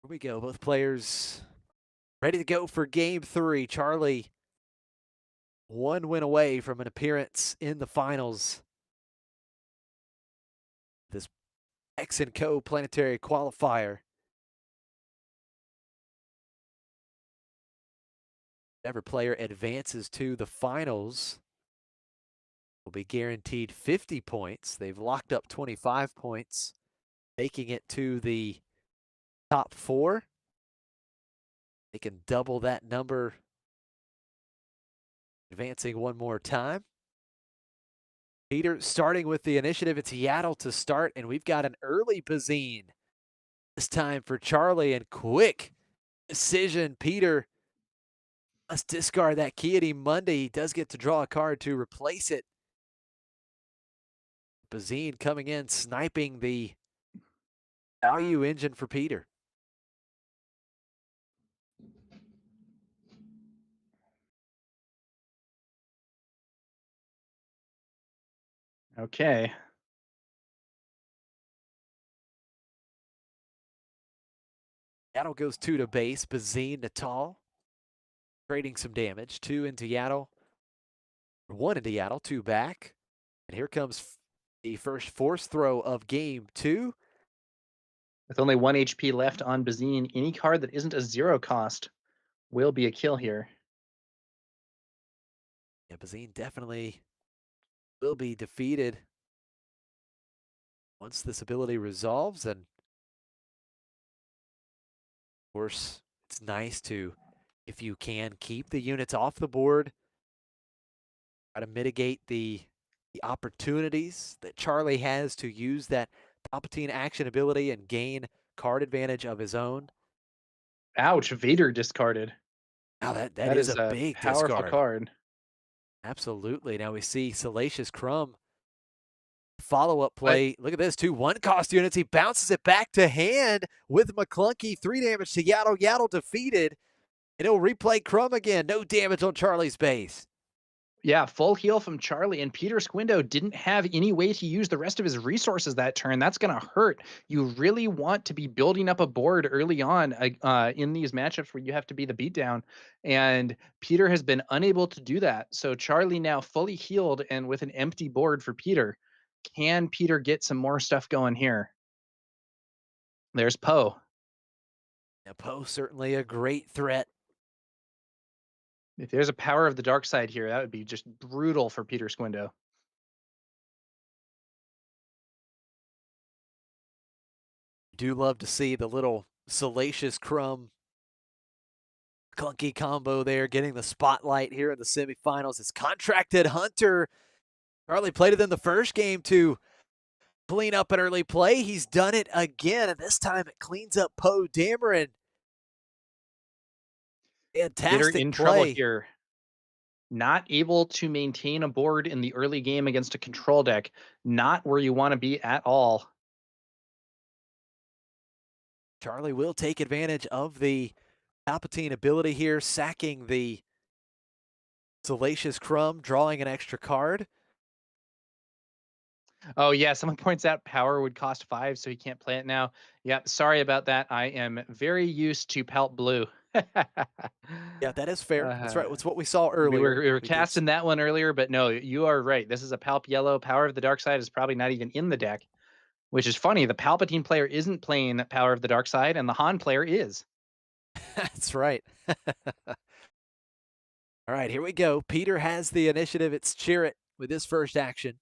[SPEAKER 3] Here we go. Both players ready to go for game 3. Charlie, 1 win away from an appearance in the finals. This X & Co planetary qualifier. Whichever player advances to the finals will be guaranteed 50 points. They've locked up 25 points, making it to the top 4. They can double that number, advancing one more time. Peter starting with the initiative. It's Yaddle to start, and we've got an early Bazine this time for Charlie, and quick decision. Peter must discard that Kiadi Monday. He does get to draw a card to replace it. Bazine coming in, sniping the value engine for Peter.
[SPEAKER 1] Okay.
[SPEAKER 3] Yaddle goes 2 to base. Bazine, Natal, trading some damage. 2 into Yaddle. 1 into Yaddle, 2 back. And here comes the first force throw of game 2.
[SPEAKER 1] With only 1 HP left on Bazine, any card that isn't a 0 cost will be a kill here.
[SPEAKER 3] Yeah, Bazine definitely will be defeated once this ability resolves. And of course, it's nice to, if you can, keep the units off the board. Try to mitigate the the opportunities that Charlie has to use that Palpatine action ability and gain card advantage of his own.
[SPEAKER 1] Ouch, Vader discarded.
[SPEAKER 3] Now that
[SPEAKER 1] That
[SPEAKER 3] is
[SPEAKER 1] is
[SPEAKER 3] a
[SPEAKER 1] a
[SPEAKER 3] big
[SPEAKER 1] powerful
[SPEAKER 3] discard.
[SPEAKER 1] card.
[SPEAKER 3] Absolutely. Now we see Salacious Crumb follow-up
[SPEAKER 1] But
[SPEAKER 3] play. Look at this, 2 1-cost units. He bounces it back to hand with McClunky. 3 damage to Yaddle. Yaddle defeated. And he'll replay Crumb again. No damage on Charlie's base.
[SPEAKER 1] yeah, full heal from Charlie, and Peter Squindo didn't have any way to use the rest of his resources that turn. That's going to hurt. You really want to be building up a board early on in these matchups where you have to be the beatdown, and Peter has been unable to do that. So Charlie now fully healed and with an empty board for Peter. Can Peter get some more stuff going here? There's Poe.
[SPEAKER 3] Now, Poe certainly a great threat.
[SPEAKER 1] If there's a power of the dark side here, that would be just brutal for Peter Squindo.
[SPEAKER 3] Do love to see the little Salacious Crumb clunky combo there, getting the spotlight here in the semifinals. It's Contracted Hunter. Charlie played it in the first game to clean up an early play. He's done it again, and this time it cleans up Poe Dameron. Fantastic
[SPEAKER 1] in
[SPEAKER 3] play.
[SPEAKER 1] trouble here. Not able to maintain a board in the early game against a control deck. Not where you want to be at all.
[SPEAKER 3] Charlie will take advantage of the Palpatine ability here, sacking the Salacious Crumb, drawing an extra card.
[SPEAKER 1] Oh, yeah. Someone points out power would cost 5, so he can't play it now. Yeah, sorry about that. I am very used to Palp Blue.
[SPEAKER 3] Yeah, that is fair. That's right. It's what we saw earlier.
[SPEAKER 1] We were casting that one earlier, but no, you are right. This is a Palp Yellow. Power of the Dark Side is probably not even in the deck, which is funny. The Palpatine player isn't playing Power of the Dark Side, and the Han player is.
[SPEAKER 3] That's right. All right, here we go. Peter has the initiative. It's Chirrut with his first action.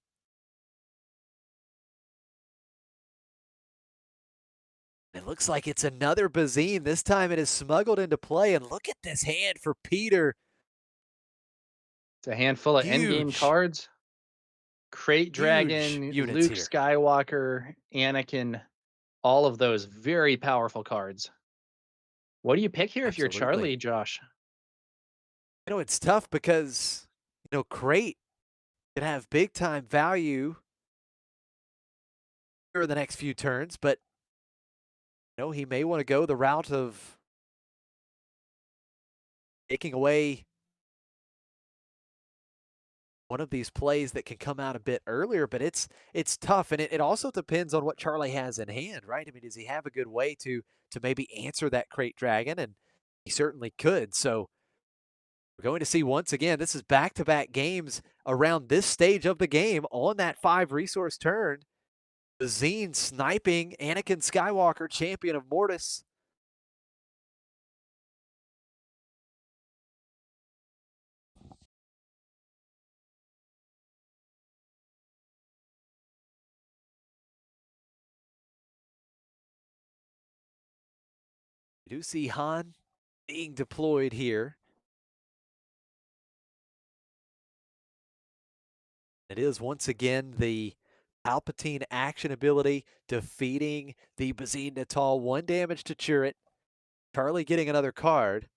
[SPEAKER 3] It looks like it's another Bazine. This time it is smuggled into play, and look at this hand for Peter.
[SPEAKER 1] It's a handful of endgame cards. Crate Dragon, Luke
[SPEAKER 3] here.
[SPEAKER 1] Skywalker, Anakin, all of those very powerful cards. What do you pick here if you're Charlie, Josh?
[SPEAKER 3] You know, it's tough because, you know, Crate can have big time value for the next few turns, but you know, he may want to go the route of taking away one of these plays that can come out a bit earlier, but it's tough, and it also depends on what Charlie has in hand, right? I mean, does he have a good way to maybe answer that Crate Dragon? And he certainly could. So we're going to see once again, this is back-to-back games around this stage of the game on that 5 resource turn. Bazine sniping Anakin Skywalker, champion of Mortis. We do see Han being deployed here. It is once again the Palpatine action ability defeating the Bazine Natal. 1 damage to Chirrut. Charlie getting another card.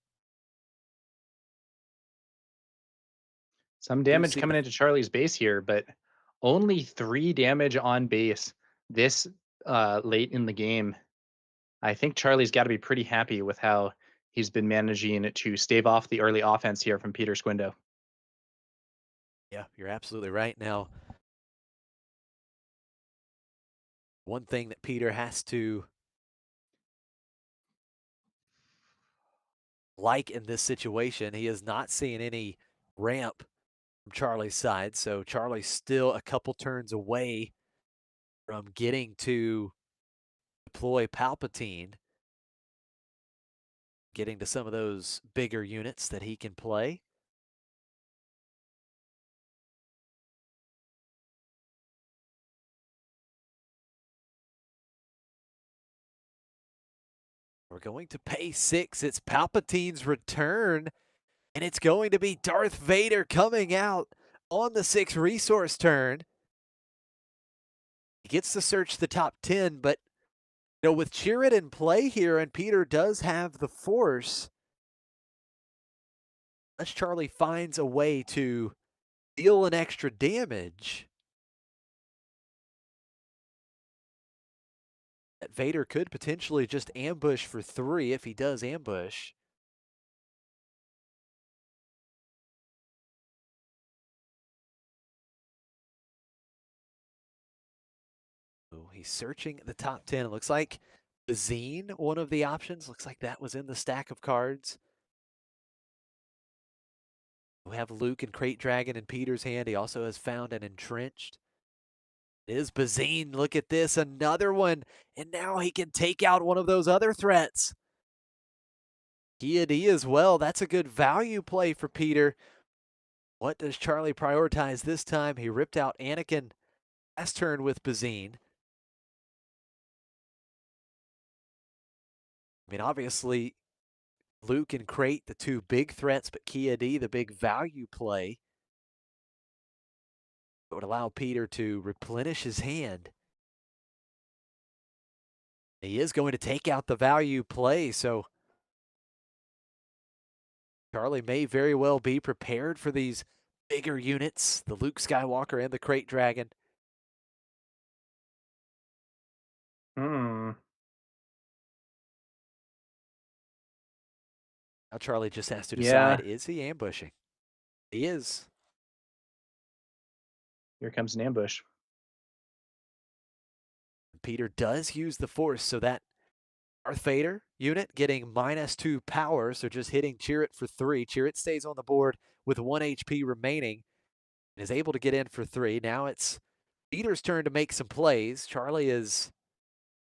[SPEAKER 1] Some damage coming into Charlie's base here, but only 3 damage on base this late in the game. I think Charlie's got to be pretty happy with how he's been managing to stave off the early offense here from Peter Squindo.
[SPEAKER 3] Yeah, you're absolutely right. Now, one thing that Peter has to like in this situation, he is not seeing any ramp from Charlie's side. So Charlie's still a couple turns away from getting to deploy Palpatine, getting to some of those bigger units that he can play. We're going to pay 6. It's Palpatine's return, and it's going to be Darth Vader coming out on the 6 resource turn. He gets to search the top 10, but with Chirrut in play here, and Peter does have the force, unless Charlie finds a way to deal an extra damage, that Vader could potentially just ambush for 3 if he does ambush. Oh, he's searching the top 10. It looks like Bazine, one of the options. Looks like that was in the stack of cards. We have Luke and Crate Dragon in Peter's hand. He also has found an Entrenched. It is Bazine. Look at this. Another one. And now he can take out one of those other threats. Kia-D as well. That's a good value play for Peter. What does Charlie prioritize this time? He ripped out Anakin last turn with Bazine. I mean, obviously, Luke and Crate, the 2 big threats, but Kia-D, the big value play. It would allow Peter to replenish his hand. He is going to take out the value play, so Charlie may very well be prepared for these bigger units, the Luke Skywalker and the Crate Dragon. Now Charlie just has to decide, is he ambushing? He is.
[SPEAKER 1] Here comes an ambush.
[SPEAKER 3] Peter does use the force, so that Darth Vader unit getting -2 power, so just hitting Chirrut for 3. Chirrut stays on the board with 1 HP remaining and is able to get in for 3. Now it's Peter's turn to make some plays. Charlie is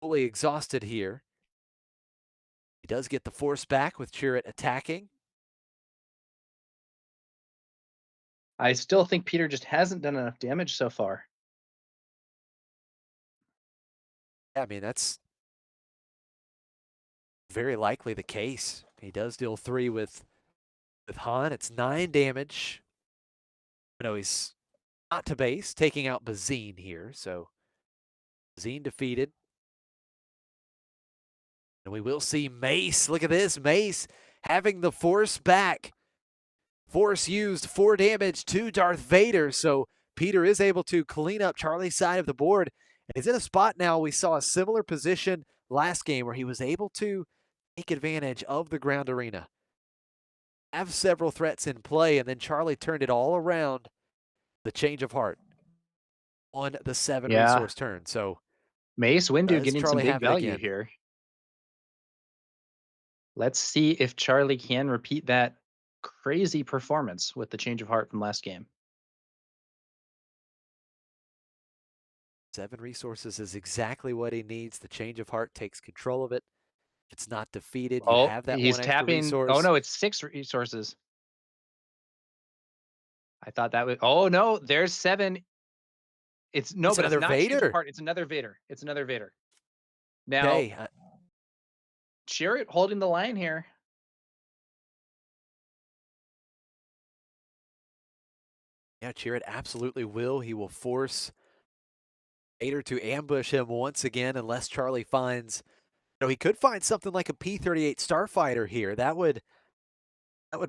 [SPEAKER 3] fully exhausted here. He does get the force back with Chirrut attacking.
[SPEAKER 1] I still think Peter just hasn't done enough damage so far.
[SPEAKER 3] I mean, that's very likely the case. He does deal 3 with Han. It's 9 damage. No, he's not to base, taking out Bazine here. So Bazine defeated. And we will see Mace. Look at this. Mace having the force back. Force used 4 damage to Darth Vader. So Peter is able to clean up Charlie's side of the board. And he's in a spot now. We saw a similar position last game where he was able to take advantage of the ground arena. Have several threats in play, and then Charlie turned it all around. The change of heart on the 7 resource turn. So
[SPEAKER 1] Mace Windu getting
[SPEAKER 3] Charlie
[SPEAKER 1] some big
[SPEAKER 3] have it
[SPEAKER 1] value
[SPEAKER 3] again?
[SPEAKER 1] here. Let's see if Charlie can repeat that crazy performance with the change of heart from last game.
[SPEAKER 3] 7 resources is exactly what he needs. The change of heart takes control of it. If it's not defeated, you have that
[SPEAKER 1] he's
[SPEAKER 3] one extra
[SPEAKER 1] tapping.
[SPEAKER 3] resource.
[SPEAKER 1] Oh no, it's 6 resources. I thought that was. Oh no, there's 7. It's no,
[SPEAKER 3] It's
[SPEAKER 1] but it's
[SPEAKER 3] another
[SPEAKER 1] not change
[SPEAKER 3] Vader.
[SPEAKER 1] of heart. It's another Vader. It's another Vader. Now,
[SPEAKER 3] Okay.
[SPEAKER 1] Chirrut holding the line here.
[SPEAKER 3] Yeah, Chirrut absolutely will. He will force Vader to ambush him once again unless Charlie finds, he could find something like a P-38 Starfighter here. That would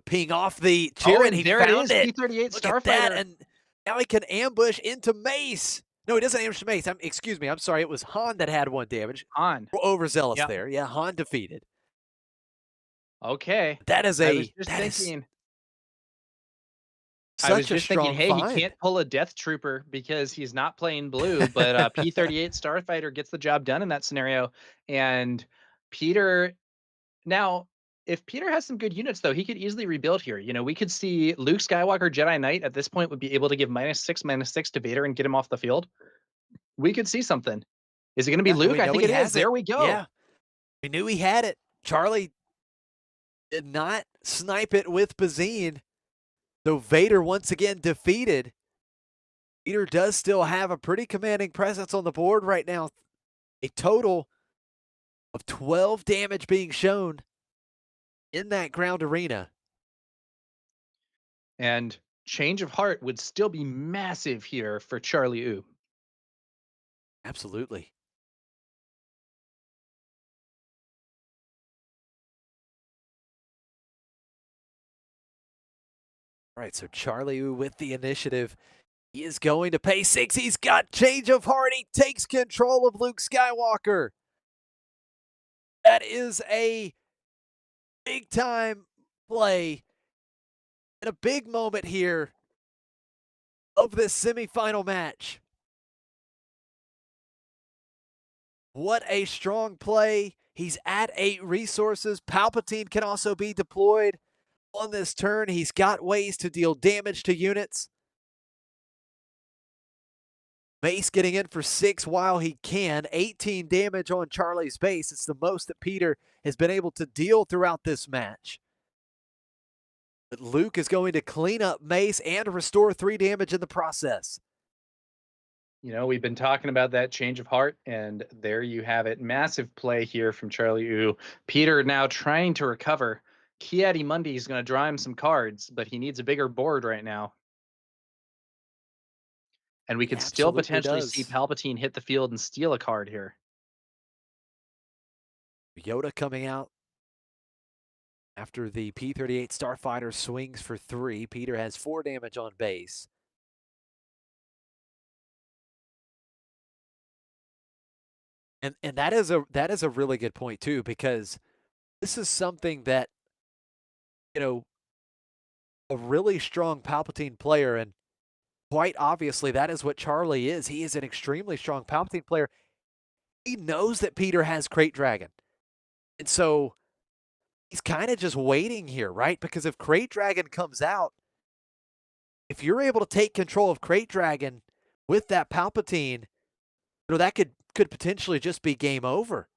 [SPEAKER 3] ping off the Chirrut.
[SPEAKER 1] And
[SPEAKER 3] he
[SPEAKER 1] there
[SPEAKER 3] found
[SPEAKER 1] it is,
[SPEAKER 3] it.
[SPEAKER 1] P-38
[SPEAKER 3] Look
[SPEAKER 1] Starfighter.
[SPEAKER 3] at that, and now he can ambush into Mace. No, he doesn't ambush Mace. Excuse me, I'm sorry. It was Han that had 1 damage.
[SPEAKER 1] Han.
[SPEAKER 3] Overzealous there. Yeah, Han defeated.
[SPEAKER 1] Okay.
[SPEAKER 3] That is
[SPEAKER 1] I was just thinking, hey,
[SPEAKER 3] find.
[SPEAKER 1] he can't pull a Death Trooper because he's not playing blue, but P-38 Starfighter gets the job done in that scenario. And Peter, now, if Peter has some good units, though, he could easily rebuild here. We could see Luke Skywalker Jedi Knight at this point would be able to give -6/-6 to Vader and get him off the field. We could see something. Is it going to be Luke? I think it is. There we go.
[SPEAKER 3] Yeah, we knew he had it. Charlie did not snipe it with Bazine. So Vader once again defeated. Peter does still have a pretty commanding presence on the board right now. A total of 12 damage being shown in that ground arena.
[SPEAKER 1] And Change of heart would still be massive here for Charlie Yu.
[SPEAKER 3] Absolutely. All right, so Charlie with the initiative. He is going to pay 6. He's got change of heart. He takes control of Luke Skywalker. That is a big time play and a big moment here of this semifinal match. What a strong play. He's at 8 resources. Palpatine can also be deployed on this turn. He's got ways to deal damage to units. Mace getting in for 6 while he can. 18 damage on Charlie's base. It's the most that Peter has been able to deal throughout this match. But Luke is going to clean up Mace and restore 3 damage in the process.
[SPEAKER 1] You know, we've been talking about that change of heart, and there you have it. Massive play here from Charlie Yu. Peter now trying to recover. Ki-Adi-Mundi is going to draw him some cards, but he needs a bigger board right now. And we could still potentially see Palpatine hit the field and steal a card here.
[SPEAKER 3] Yoda coming out after the P-38 Starfighter swings for 3. Peter has 4 damage on base. And that is a really good point too, because this is something that, you know, a really strong Palpatine player, and quite obviously that is what Charlie is. He is an extremely strong Palpatine player. He knows that Peter has Crate Dragon. And so he's kind of just waiting here, right? Because if Crate Dragon comes out, if you're able to take control of Crate Dragon with that Palpatine, you know, that could potentially just be game over.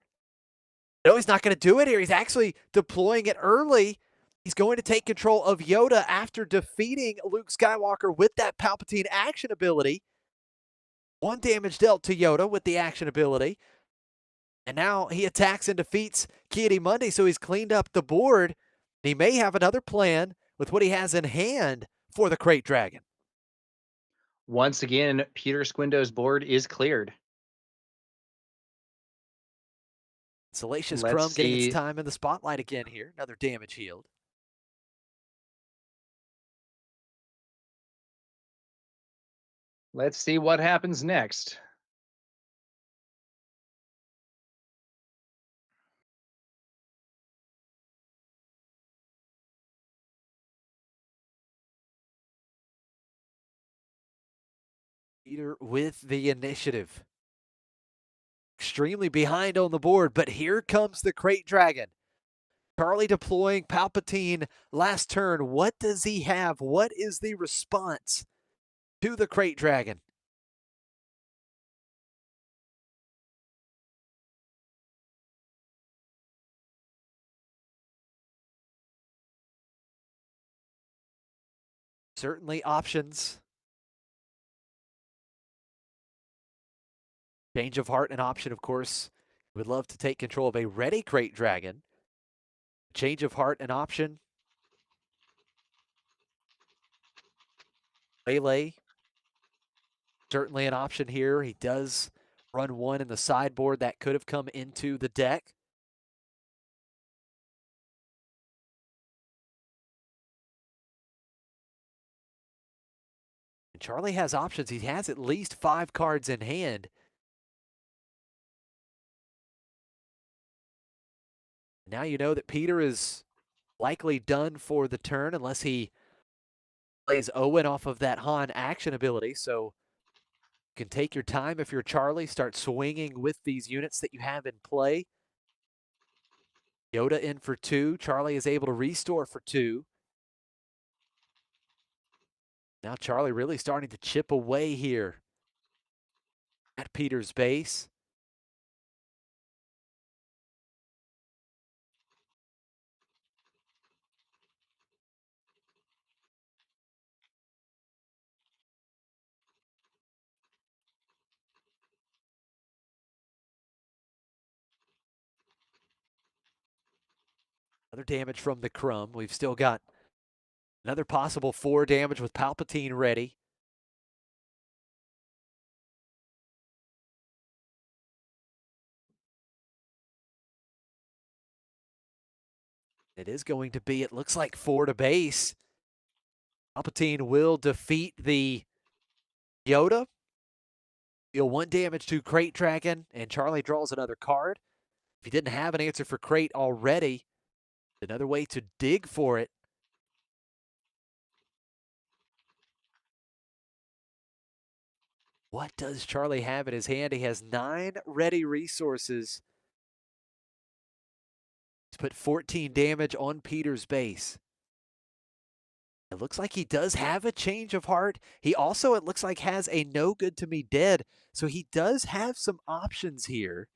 [SPEAKER 3] No, he's not going to do it here. He's actually deploying it early. He's going to take control of Yoda after defeating Luke Skywalker with that Palpatine action ability. 1 damage dealt to Yoda with the action ability. And now he attacks and defeats Ki-Adi-Mundi, so he's cleaned up the board. He may have another plan with what he has in hand for the Crate Dragon.
[SPEAKER 1] Once again, Peter Squindo's board is cleared.
[SPEAKER 3] Salacious Crumb getting its time in the spotlight again here. Another damage healed.
[SPEAKER 1] Let's see what happens next.
[SPEAKER 3] Peter with the initiative. Extremely behind on the board, but here comes the Crate Dragon. Charlie deploying Palpatine last turn. What does he have? What is the response to the Crate Dragon? Certainly options. Change of heart an option, of course. Would love to take control of a ready Crate Dragon. Change of heart an option. Melee. Certainly an option here. He does run 1 in the sideboard. That could have come into the deck. And Charlie has options. He has at least 5 cards in hand. Now you know that Peter is likely done for the turn unless he plays Owen off of that Han action ability. So you can take your time if you're Charlie, start swinging with these units that you have in play. Yoda in for 2. Charlie is able to restore for 2. Now Charlie really starting to chip away here at Peter's base. Another damage from the Crumb. We've still got Another possible 4 damage with Palpatine ready. It is going to be, it looks like 4 to base. Palpatine will defeat the Yoda. Deal 1 damage to Crate Dragon, and Charlie draws another card. If he didn't have an answer for Crate already, another way to dig for it. What does Charlie have in his hand? He has 9 ready resources. He's put 14 damage on Peter's base. It looks like he does have a change of heart. He also, it looks like, has a no good to me dead. So he does have some options here.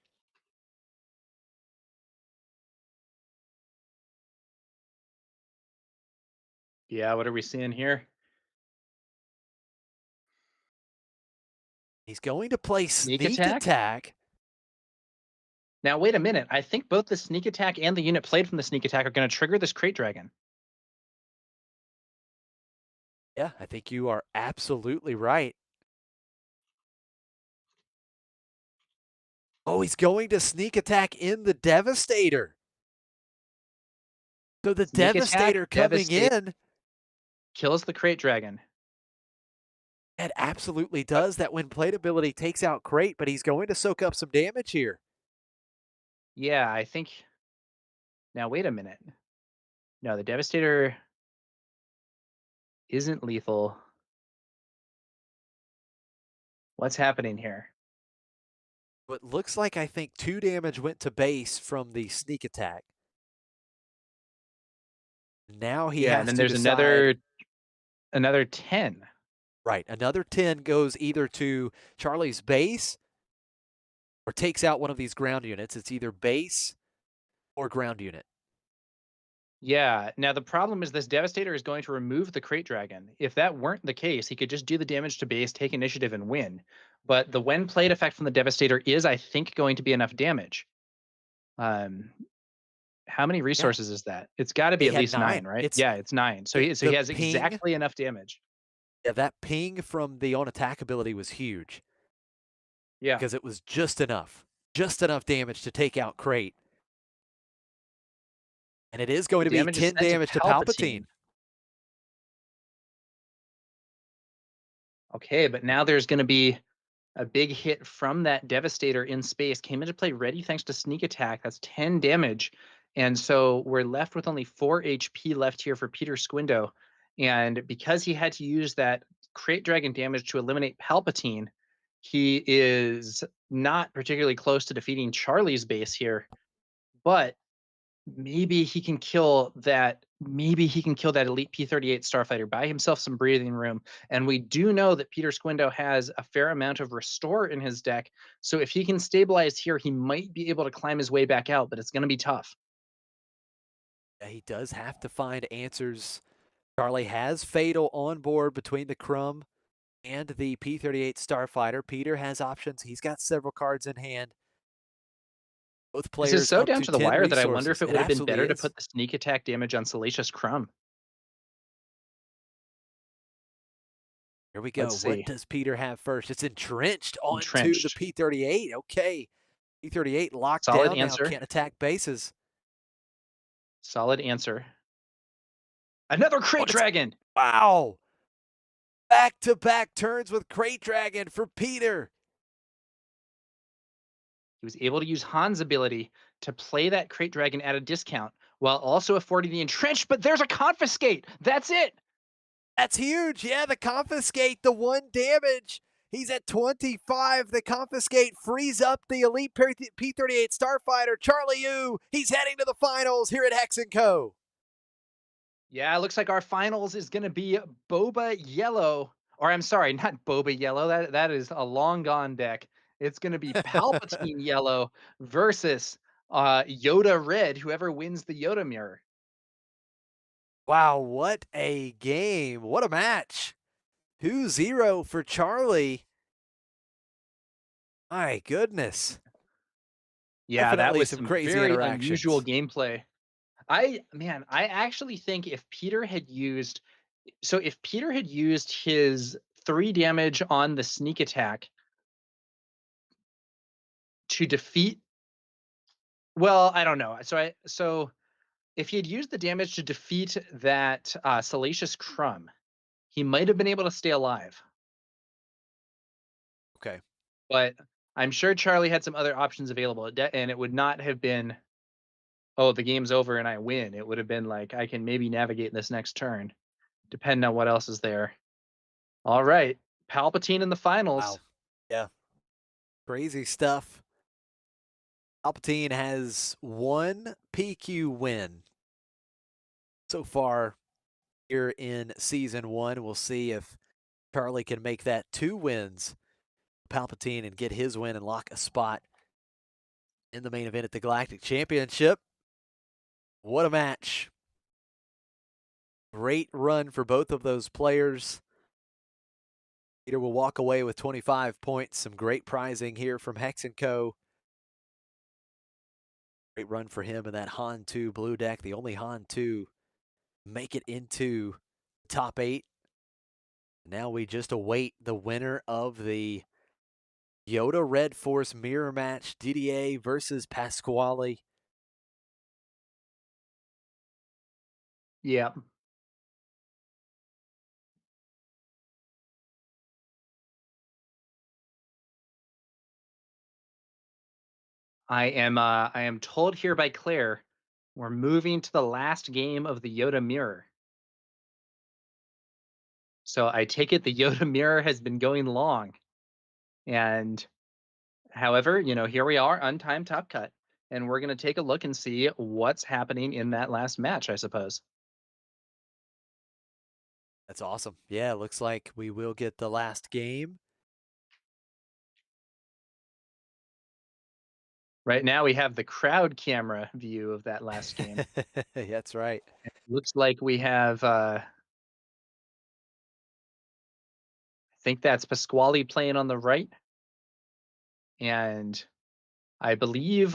[SPEAKER 1] Yeah, what are we seeing here?
[SPEAKER 3] He's going to play
[SPEAKER 1] Sneak
[SPEAKER 3] sneak
[SPEAKER 1] attack?
[SPEAKER 3] attack.
[SPEAKER 1] Now, wait a minute. I think both the sneak attack and the unit played from the sneak attack are going to trigger this Crate Dragon.
[SPEAKER 3] Yeah, I think you are absolutely right. Oh, he's going to sneak attack in the Devastator. So the
[SPEAKER 1] Sneak attack,
[SPEAKER 3] Devastator coming in.
[SPEAKER 1] kills the Crate Dragon.
[SPEAKER 3] It absolutely does. That when played ability takes out Crate, but he's going to soak up some damage here.
[SPEAKER 1] Yeah, I think. Now, wait a minute. No, the Devastator isn't lethal. What's happening here?
[SPEAKER 3] It looks like, I think, 2 damage went to base from the sneak attack. Now he
[SPEAKER 1] Yeah,
[SPEAKER 3] has
[SPEAKER 1] and then
[SPEAKER 3] to
[SPEAKER 1] there's
[SPEAKER 3] decide.
[SPEAKER 1] another 10.
[SPEAKER 3] Right, another 10 goes either to Charlie's base or takes out one of these ground units. It's either base or ground unit.
[SPEAKER 1] Yeah. Now the problem is this Devastator is going to remove the Crate Dragon. If that weren't the case, he could just do the damage to base, take initiative, and win. But the when played effect from the Devastator is, I think, going to be enough damage. How many resources is that? It's got to be
[SPEAKER 3] He
[SPEAKER 1] at
[SPEAKER 3] had nine.
[SPEAKER 1] 9, right?
[SPEAKER 3] It's
[SPEAKER 1] Yeah, it's 9. So he
[SPEAKER 3] the
[SPEAKER 1] has
[SPEAKER 3] ping.
[SPEAKER 1] exactly enough damage.
[SPEAKER 3] Yeah, that ping from the on attack ability was huge
[SPEAKER 1] Yeah.
[SPEAKER 3] because it was just enough damage to take out Crate. And it is going
[SPEAKER 1] The
[SPEAKER 3] to be
[SPEAKER 1] damage is
[SPEAKER 3] 10
[SPEAKER 1] sent to
[SPEAKER 3] damage to Palpatine.
[SPEAKER 1] Okay, but now there's going to be a big hit from that Devastator in space. Came into play ready thanks to sneak attack. That's 10 damage. And so we're left with only 4 HP left here for Peter Squindo. And because he had to use that Crate Dragon damage to eliminate Palpatine, he is not particularly close to defeating Charlie's base here. But maybe he can kill that elite P-38 starfighter, buy himself some breathing room. And we do know that Peter Squindo has a fair amount of restore in his deck, so if he can stabilize here, he might be able to climb his way back out, but it's going to be tough.
[SPEAKER 3] Yeah, he does have to find answers. Charlie has Fatal on board between the Crumb and the P-38 starfighter. Peter has options. He's got several cards in hand. Both players
[SPEAKER 1] This is so
[SPEAKER 3] up
[SPEAKER 1] down
[SPEAKER 3] to
[SPEAKER 1] to the
[SPEAKER 3] 10
[SPEAKER 1] wire that I wonder
[SPEAKER 3] resources.
[SPEAKER 1] if it would have been
[SPEAKER 3] absolutely
[SPEAKER 1] better to
[SPEAKER 3] is.
[SPEAKER 1] put the sneak attack damage on Salacious Crumb.
[SPEAKER 3] Here we go.
[SPEAKER 1] Let's see.
[SPEAKER 3] What does Peter have first? It's entrenched onto the
[SPEAKER 1] Entrenched.
[SPEAKER 3] P-38. Okay. P-38 locked
[SPEAKER 1] Solid
[SPEAKER 3] down
[SPEAKER 1] answer.
[SPEAKER 3] now. Can't attack bases.
[SPEAKER 1] Solid answer. Another Crate Dragon!
[SPEAKER 3] Wow. Back-to-back turns with Crate Dragon for Peter.
[SPEAKER 1] He was able to use Han's ability to play that Crate Dragon at a discount while also affording the entrenched, but there's a confiscate. That's it.
[SPEAKER 3] That's huge. Yeah, the confiscate, the 1 damage. He's at 25. The confiscate frees up the elite P-38 starfighter, Charlie Yu. He's heading to the finals here at Hex & Co.
[SPEAKER 1] Yeah, it looks like our finals is going to be Boba Yellow. Or I'm sorry, not Boba Yellow. That is a long gone deck. It's going to be Palpatine Yellow versus Yoda Red, whoever wins the Yoda mirror.
[SPEAKER 3] Wow, what a game. What a match. 2-0 for Charlie. My goodness.
[SPEAKER 1] Yeah,
[SPEAKER 3] Definitely
[SPEAKER 1] that was
[SPEAKER 3] some
[SPEAKER 1] some
[SPEAKER 3] crazy
[SPEAKER 1] very unusual
[SPEAKER 3] interactions.
[SPEAKER 1] gameplay. I actually think if Peter had used So if Peter had used his 3 damage on the sneak attack to defeat, well, I don't know. So if he had used the damage to defeat that Salacious Crumb, he might have been able to stay alive.
[SPEAKER 3] Okay.
[SPEAKER 1] But I'm sure Charlie had some other options available, and it would not have been, "Oh, the game's over and I win." It would have been like, "I can maybe navigate this next turn," depending on what else is there. All right, Palpatine in the finals.
[SPEAKER 3] Wow. Yeah. Crazy stuff. Palpatine has one PQ win so far here in season 1. We'll see if Charlie can make that 2 wins. Palpatine and get his win and lock a spot in the main event at the Galactic Championship. What a match. Great run for both of those players. Peter will walk away with 25 points. Some great prizing here from Hex & Co. Great run for him in that Han 2 blue deck. The only Han 2 make it into top 8. Now we just await the winner of the Yoda Red Force mirror match, DDA versus Pasquale.
[SPEAKER 1] Yeah. I am told here by Claire we're moving to the last game of the Yoda mirror. So I take it the Yoda mirror has been going long. And however, here we are, untimed top cut. And we're going to take a look and see what's happening in that last match, I suppose.
[SPEAKER 3] That's awesome. Yeah, looks like we will get the last game.
[SPEAKER 1] Right now we have the crowd camera view of that last game.
[SPEAKER 3] That's right.
[SPEAKER 1] Looks like we have I think that's Pasquale playing on the right. And I believe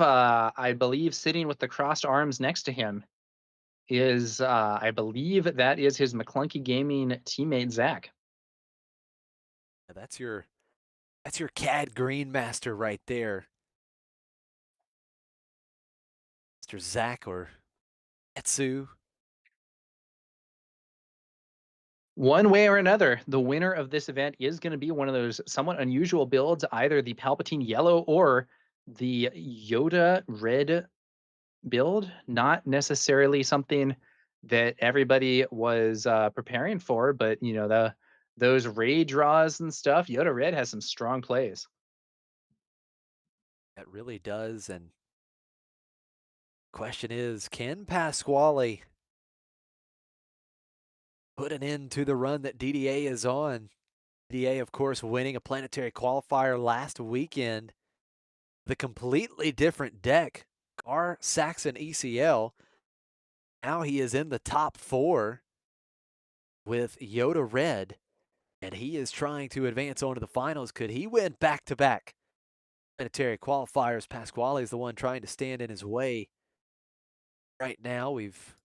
[SPEAKER 1] sitting with the crossed arms next to him is I believe that is his McClunky Gaming teammate Zach.
[SPEAKER 3] That's your CAD Green Master right there. Mr. Zach or Etsu.
[SPEAKER 1] One way or another, the winner of this event is going to be one of those somewhat unusual builds, either the Palpatine yellow or the Yoda red build. Not necessarily something that everybody was preparing for, but those raid draws and stuff. Yoda red has some strong plays.
[SPEAKER 3] That really does. And question is, can Pasquale put an end to the run that DDA is on? DDA, of course, winning a planetary qualifier last weekend. The completely different deck, Gar, Saxon, ECL. Now he is in the top 4 with Yoda Red, and he is trying to advance on to the finals. Could he win back-to-back planetary qualifiers? Pasquale is the one trying to stand in his way. Right now, we've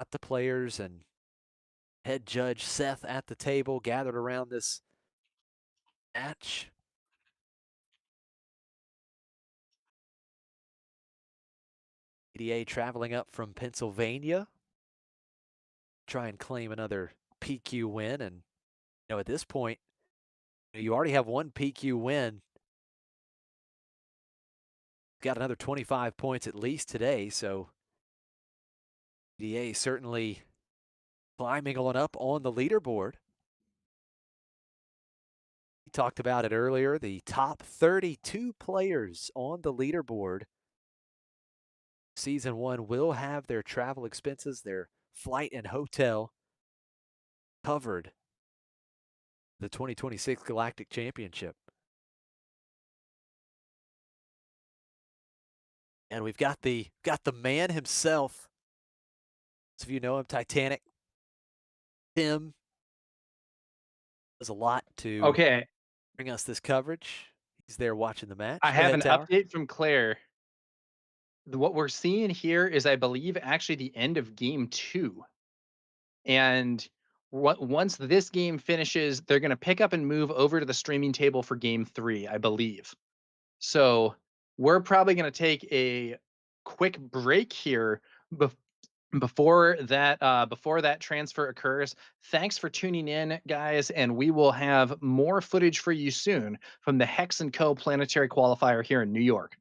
[SPEAKER 3] got the players and head judge Seth at the table gathered around this match. EDA traveling up from Pennsylvania, try and claim another PQ win. And at this point, you already have one PQ win. Got another 25 points at least today, so EDA certainly climbing on up on the leaderboard. We talked about it earlier, the top 32 players on the leaderboard. Season 1 will have their travel expenses, their flight and hotel covered. The 2026 Galactic Championship. And we've got the man himself. Some of you know him, Titanic. Tim does a lot to
[SPEAKER 1] Okay,
[SPEAKER 3] bring us this coverage. He's there watching the match.
[SPEAKER 1] I
[SPEAKER 3] Go
[SPEAKER 1] have
[SPEAKER 3] ahead,
[SPEAKER 1] an
[SPEAKER 3] Tower.
[SPEAKER 1] update from Claire. what we're seeing here is, I believe, actually the end of game 2. And once this game finishes, they're going to pick up and move over to the streaming table for game 3, I believe. So we're probably going to take a quick break here before that transfer occurs. Thanks for tuning in, guys, and we will have more footage for you soon from the Hex & Co. Planetary Qualifier here in New York.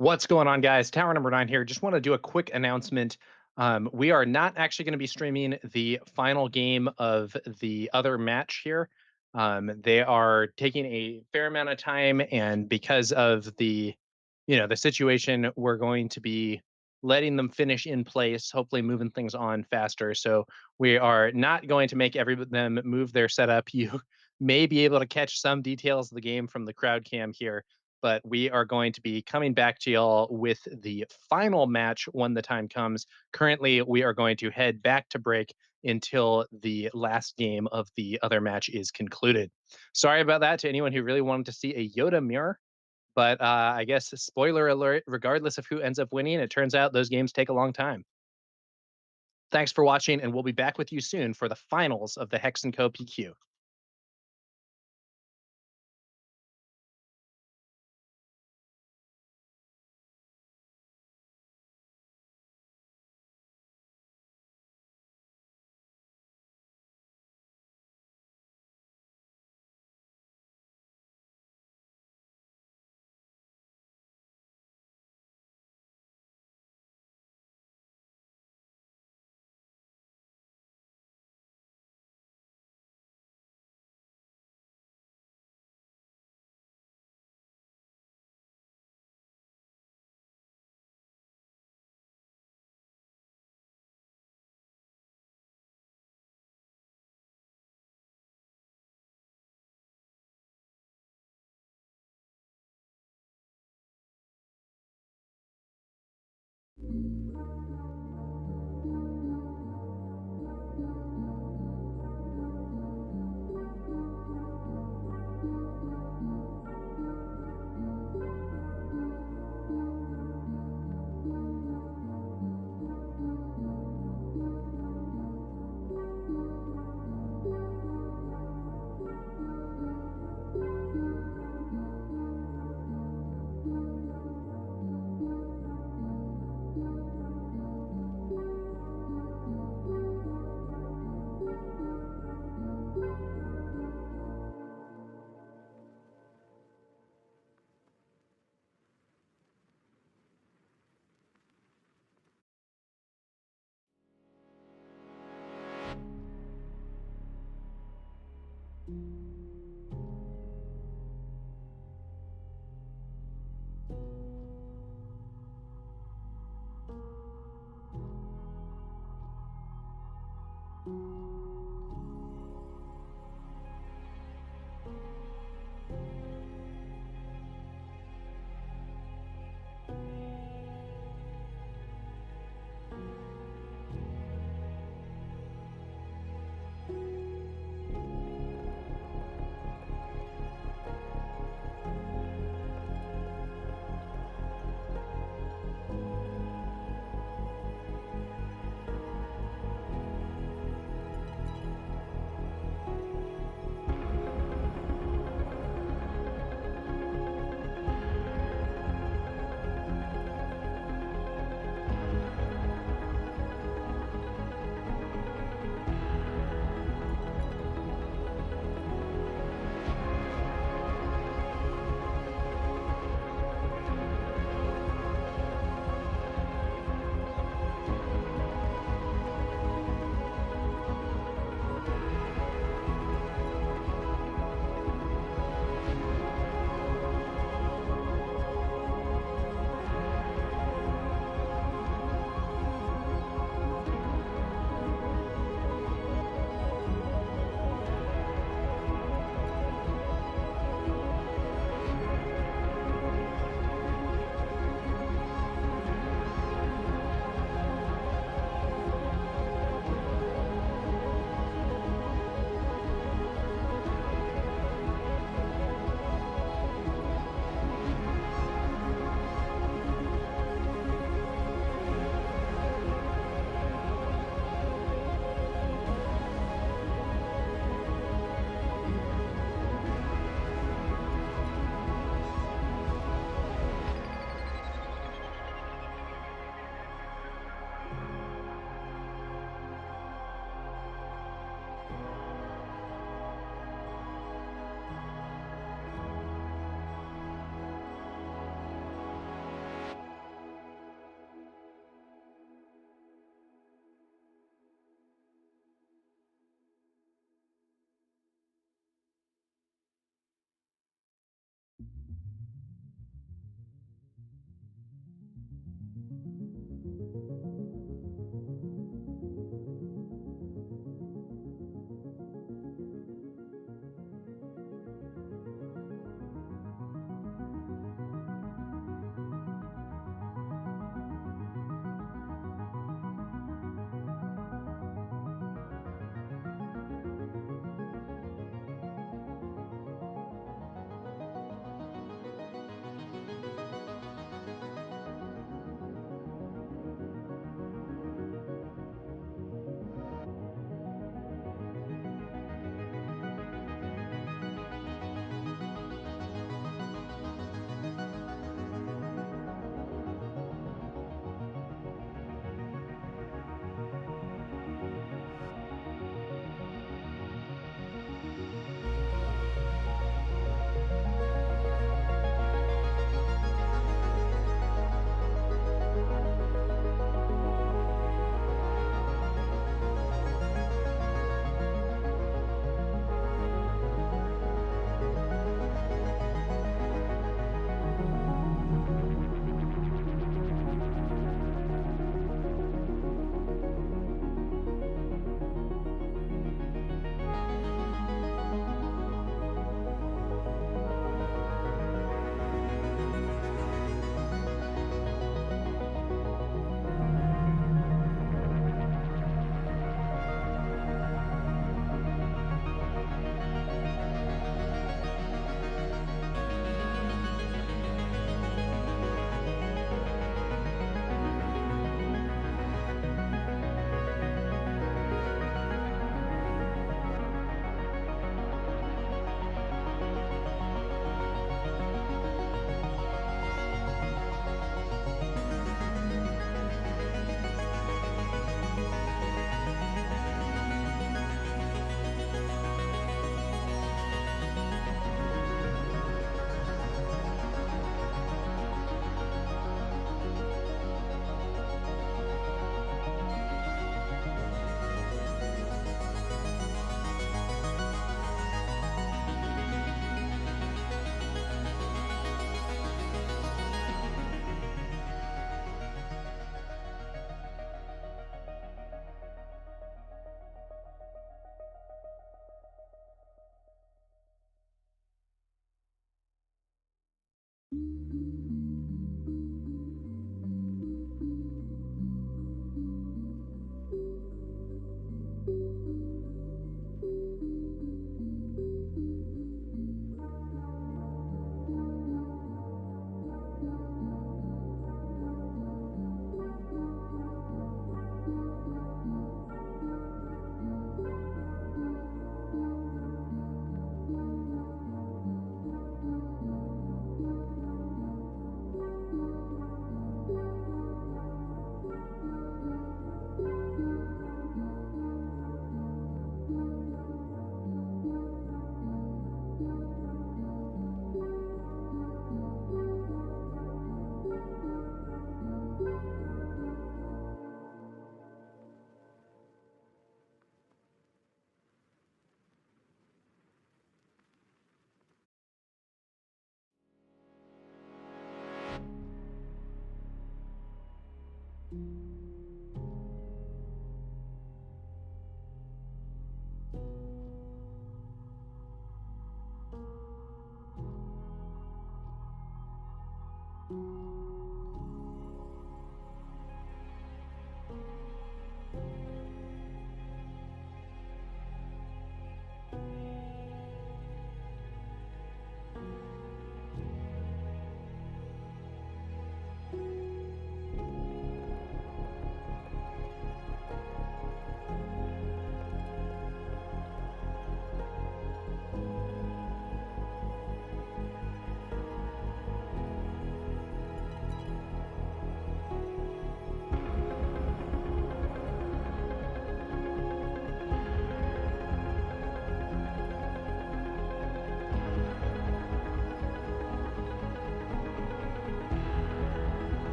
[SPEAKER 2] What's going on, guys? Tower number 9 here. Just want to do a quick announcement. We are not actually going to be streaming the final game of the other match here. They are taking a fair amount of time, and because of the situation, we're going to be letting them finish in place, hopefully moving things on faster. So we are not going to make them move their setup. You may be able to catch some details of the game from the crowd cam here, but we are going to be coming back to y'all with the final match when the time comes. Currently, we are going to head back to break until the last game of the other match is concluded. Sorry about that to anyone who really wanted to see a Yoda mirror, but I guess spoiler alert, regardless of who ends up winning, it turns out those games take a long time. Thanks for watching, and we'll be back with you soon for the finals of the Hex & Co. PQ.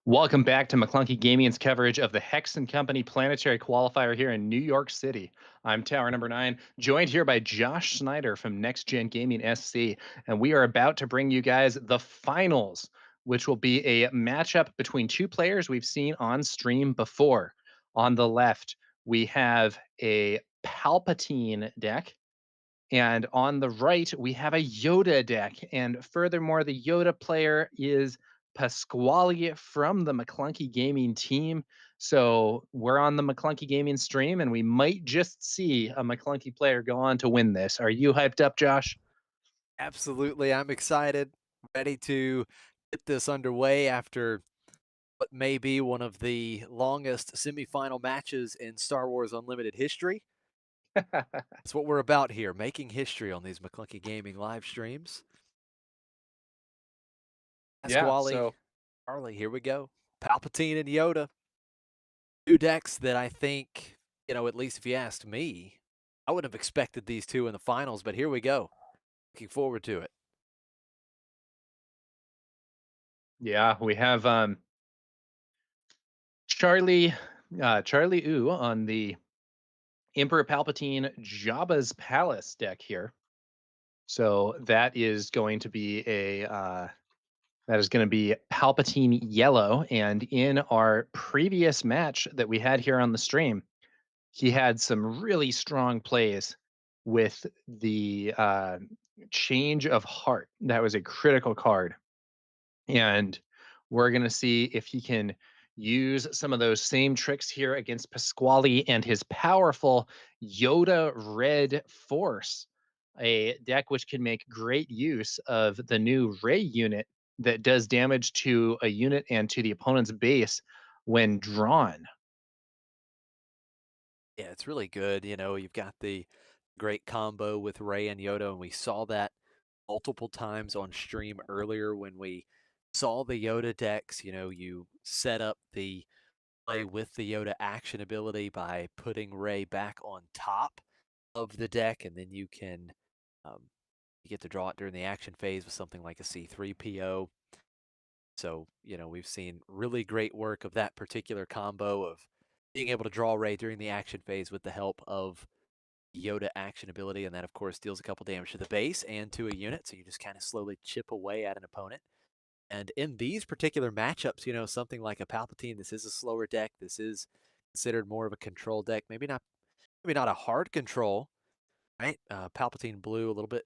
[SPEAKER 1] Welcome back to McClunky Gaming's coverage of the Hex and Company Planetary Qualifier here in New York City. I'm Tower number 9, joined here by Josh Snyder from Next Gen Gaming SC, and we are about to bring you guys the finals, which will be a matchup between two players we've seen on stream before. On the left, we have a Palpatine deck, and on the right, we have a Yoda deck. And furthermore, the Yoda player is Pasquale from the McClunky Gaming team. So we're on the McClunky Gaming stream, and we might just see a McClunky player go on to win this. Are you hyped up, Josh?
[SPEAKER 3] Absolutely. I'm excited, ready to get this underway after what may be one of the longest semifinal matches in Star Wars Unlimited history. That's what we're about here, making history on these McClunky Gaming live streams.
[SPEAKER 1] Yeah,
[SPEAKER 3] Pasquale,
[SPEAKER 1] so
[SPEAKER 3] Charlie, here we go. Palpatine and Yoda. Two decks that I think, at least if you asked me, I wouldn't have expected these two in the finals, but here we go. Looking forward to it.
[SPEAKER 1] yeah, we have Charlie Ooh on the Emperor Palpatine Jabba's Palace deck here. So that is going to be Palpatine Yellow. And in our previous match that we had here on the stream, he had some really strong plays with the Change of Heart. That was a critical card. And we're going to see if he can use some of those same tricks here against Pasquale and his powerful Yoda Red Force, a deck which can make great use of the new Ray unit that does damage to a unit and to the opponent's base when drawn.
[SPEAKER 3] Yeah, it's really good. You've got the great combo with Ray and Yoda, and we saw that multiple times on stream earlier when we saw the Yoda decks. You set up the play with the Yoda action ability by putting Ray back on top of the deck, and then you get to draw it during the action phase with something like a C3PO. So, we've seen really great work of that particular combo of being able to draw Ray during the action phase with the help of Yoda action ability, and that of course deals a couple damage to the base and to a unit, so you just kind of slowly chip away at an opponent. And in these particular matchups, something like a Palpatine, this is a slower deck. This is considered more of a control deck. Maybe not a hard control, right? Palpatine blue, a little bit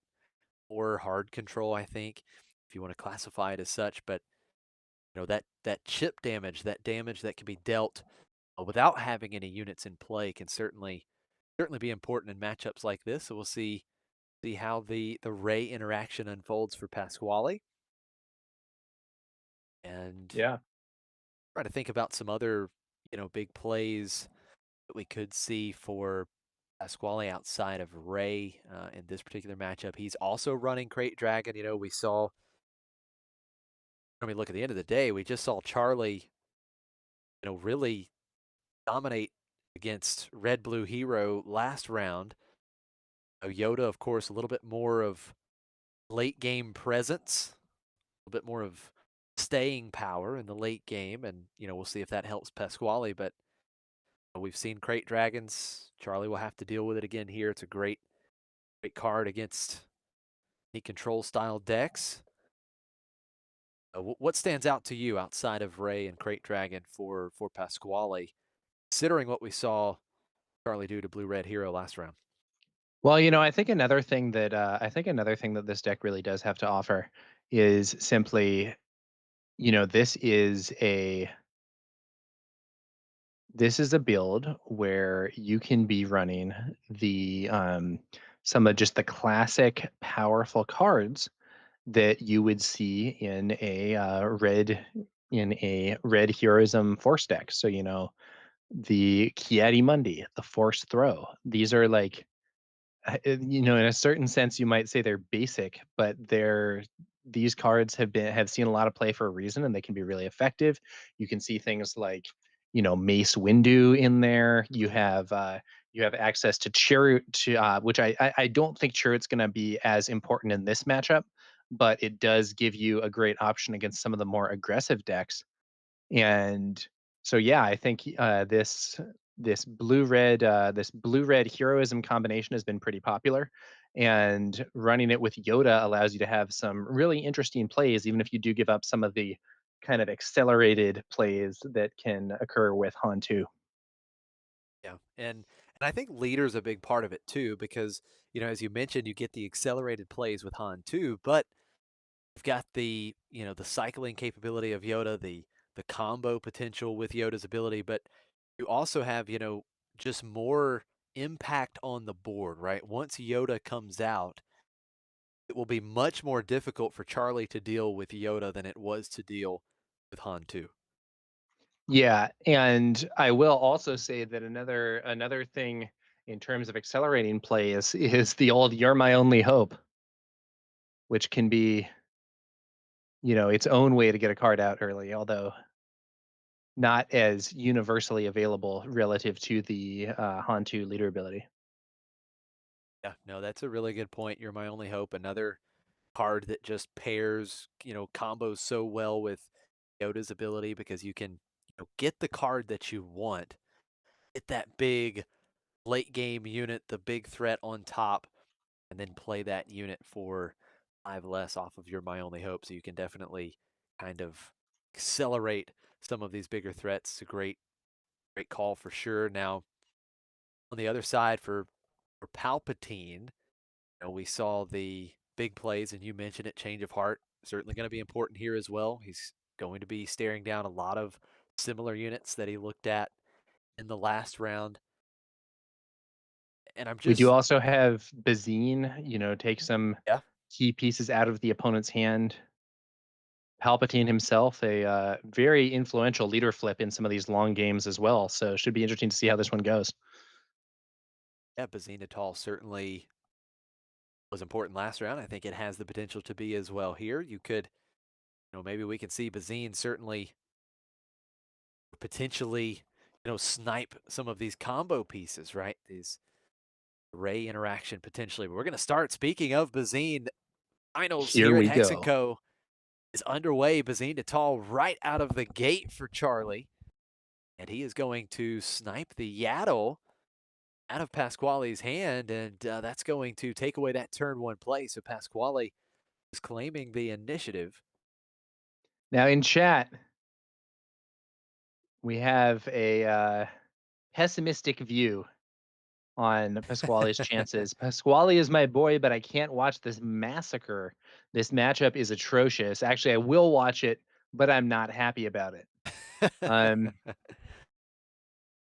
[SPEAKER 3] more hard control, I think, if you want to classify it as such. But that chip damage, that damage that can be dealt without having any units in play, can certainly be important in matchups like this. So we'll see how the Ray interaction unfolds for Pasquale. And
[SPEAKER 1] Yeah.
[SPEAKER 3] try to think about some other, big plays that we could see for Pasquale outside of Ray in this particular matchup. He's also running Crate Dragon. We saw, look, at the end of the day, we just saw Charlie, really dominate against Red Blue Hero last round. Yoda, of course, a little bit more of late game presence, a little bit more of staying power in the late game, and we'll see if that helps Pasquale. But we've seen Crate Dragons. Charlie will have to deal with it again here. It's a great card against the control style decks. What stands out to you outside of Ray and Crate Dragon for Pasquale, considering what we saw Charlie do to Blue Red Hero last round?
[SPEAKER 1] Well, I think another thing that this deck really does have to offer is simply, this is a build where you can be running the some of just the classic powerful cards that you would see in a red heroism force deck. So the Kiadi Mundi, the Force Throw. These are like in a certain sense, you might say they're basic, but these cards have seen a lot of play for a reason, and they can be really effective. You can see things like Mace Windu in there. You have access to Chirrut, which I don't think Chirrut's going to be as important in this matchup, but it does give you a great option against some of the more aggressive decks. And so yeah, I think this blue red heroism combination has been pretty popular, and running it with Yoda allows you to have some really interesting plays, even if you do give up some of the kind of accelerated plays that can occur with Han 2.
[SPEAKER 3] Yeah, and I think leader's a big part of it too, because as you mentioned, you get the accelerated plays with Han too, but you've got the cycling capability of Yoda, the combo potential with Yoda's ability, but you also have just more impact on the board, right? Once Yoda comes out, it will be much more difficult for Charlie to deal with Yoda than it was to deal with Han too.
[SPEAKER 1] Yeah, and I will also say that another thing in terms of accelerating plays is the old "You're my only hope," which can be, its own way to get a card out early, although not as universally available relative to the Han 2 leader ability.
[SPEAKER 3] Yeah, no, that's a really good point. You're my only hope. Another card that just pairs, combos so well with Yoda's ability because you can, get the card that you want, get that big late game unit, the big threat on top, and then play that unit for 5 less off of your my only hope. So you can definitely kind of accelerate some of these bigger threats. It's a great call for sure. Now on the other side for Palpatine, we saw the big plays, and you mentioned it, change of heart. Certainly going to be important here as well. He's going to be staring down a lot of similar units that he looked at in the last round. And I'm
[SPEAKER 1] We do
[SPEAKER 3] just,
[SPEAKER 1] also have Bazine, take some
[SPEAKER 3] yeah,
[SPEAKER 1] key pieces out of the opponent's hand. Palpatine himself, a very influential leader flip in some of these long games as well. So should be interesting to see how this one goes.
[SPEAKER 3] yeah, Bazinatal certainly was important last round. I think it has the potential to be as well here. You could, maybe we can see Bazine certainly potentially, snipe some of these combo pieces, right? These Ray interaction potentially. But we're going to start. Speaking of Bazine, finals
[SPEAKER 1] Here
[SPEAKER 3] here at
[SPEAKER 1] we
[SPEAKER 3] Hex &
[SPEAKER 1] go.
[SPEAKER 3] Co. is underway. Bazine Natal right out of the gate for Charlie. And he is going to snipe the Yaddle out of Pasquale's hand, and that's going to take away that turn one play. So Pasquale is claiming the initiative.
[SPEAKER 1] Now in chat, we have a pessimistic view on Pasquale's chances. Pasquale is my boy, but I can't watch this massacre. This matchup is atrocious. Actually, I will watch it, but I'm not happy about it. Um,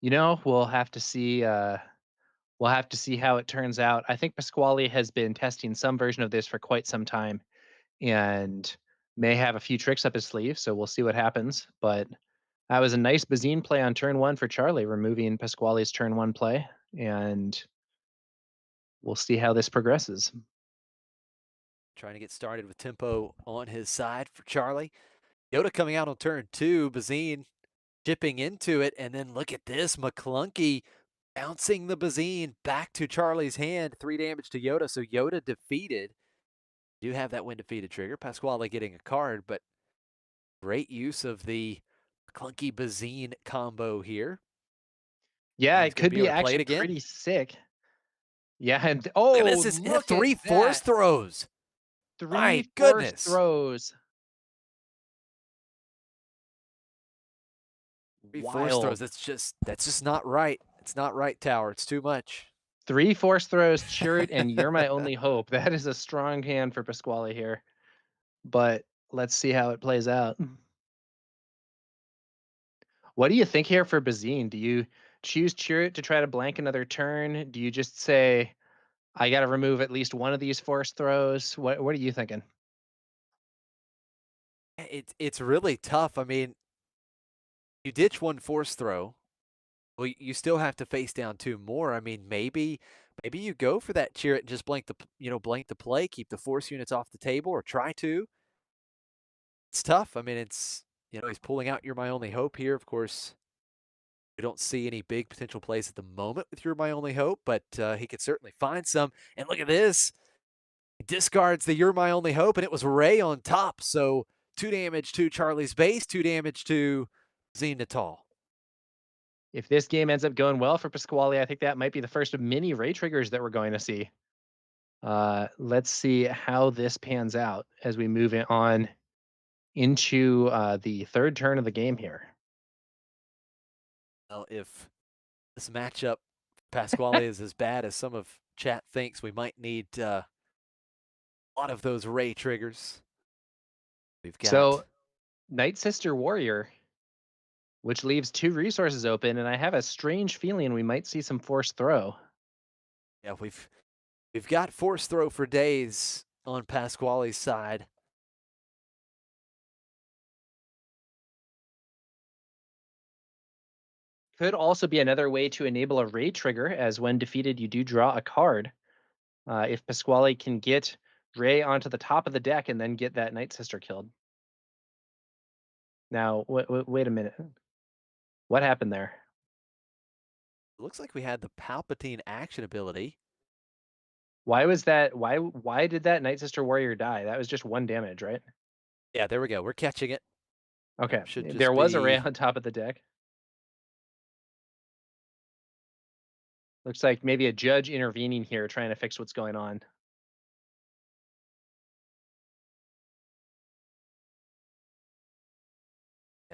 [SPEAKER 1] we'll have to see. We'll have to see how it turns out. I think Pasquale has been testing some version of this for quite some time, and may have a few tricks up his sleeve. So we'll see what happens. But that was a nice Bazine play on turn one for Charlie, removing Pasquale's turn one play, and we'll see how this progresses.
[SPEAKER 3] Trying to get started with tempo on his side for Charlie. Yoda coming out on turn two. Bazine chipping into it, and then look at this. McClunky bouncing the Bazine back to Charlie's hand. 3 damage to Yoda, so Yoda defeated. Do have that win defeated trigger. Pasquale getting a card, but great use of the clunky Bazine combo here.
[SPEAKER 1] Yeah,
[SPEAKER 3] He's
[SPEAKER 1] it
[SPEAKER 3] going to
[SPEAKER 1] could
[SPEAKER 3] be
[SPEAKER 1] be
[SPEAKER 3] able to play it
[SPEAKER 1] actually
[SPEAKER 3] again.
[SPEAKER 1] pretty sick. Yeah, and
[SPEAKER 3] Look at
[SPEAKER 1] oh,
[SPEAKER 3] this. It's
[SPEAKER 1] look at
[SPEAKER 3] 3 force
[SPEAKER 1] that.
[SPEAKER 3] throws. My
[SPEAKER 1] 3 force
[SPEAKER 3] goodness.
[SPEAKER 1] throws.
[SPEAKER 3] 3 force throws.
[SPEAKER 1] Wild.
[SPEAKER 3] That's just not right. It's not right, Tower. It's too much.
[SPEAKER 1] 3 force throws, Chirrut, and You're My Only Hope. That is a strong hand for Pasquale here. But let's see how it plays out. What do you think here for Bazine? Do you choose Chirrut to try to blank another turn? Do you just say, I got to remove at least one of these force throws? What are you thinking?
[SPEAKER 3] It's really tough. I mean, you ditch 1 force throw. Well, you still have to face down 2 more. I mean, maybe you go for that Chirrut and just blank the play, keep the force units off the table, or try to. It's tough. I mean, he's pulling out You're My Only Hope here. Of course, we don't see any big potential plays at the moment with You're My Only Hope, but he could certainly find some. And look at this. He discards the You're My Only Hope, and it was Ray on top. So 2 damage to Charlie's base, 2 damage to Zenithal.
[SPEAKER 1] If this game ends up going well for Pasquale, I think that might be the first of many Ray triggers that we're going to see. Let's see how this pans out as we move it on into the third turn of the game here.
[SPEAKER 3] Well, if this matchup Pasquale is as bad as some of chat thinks, we might need a lot of those Ray triggers. We've got
[SPEAKER 1] So, Night Sister Warrior, which leaves 2 resources open, and I have a strange feeling we might see some forced throw.
[SPEAKER 3] yeah, we've got force throw for days on Pasquale's side.
[SPEAKER 1] Could also be another way to enable a Ray trigger, as when defeated, you do draw a card. If Pasquale can get Ray onto the top of the deck and then get that Night Sister killed. Now, wait a minute. What happened there?
[SPEAKER 3] It looks like we had the Palpatine action ability.
[SPEAKER 1] Why was that? Why did that Night Sister Warrior die? That was just 1 damage, right?
[SPEAKER 3] Yeah, there we go. We're catching it.
[SPEAKER 1] Okay.
[SPEAKER 3] Should just
[SPEAKER 1] There was a Ray
[SPEAKER 3] be
[SPEAKER 1] on top of the deck. Looks like maybe a judge intervening here trying to fix what's going on.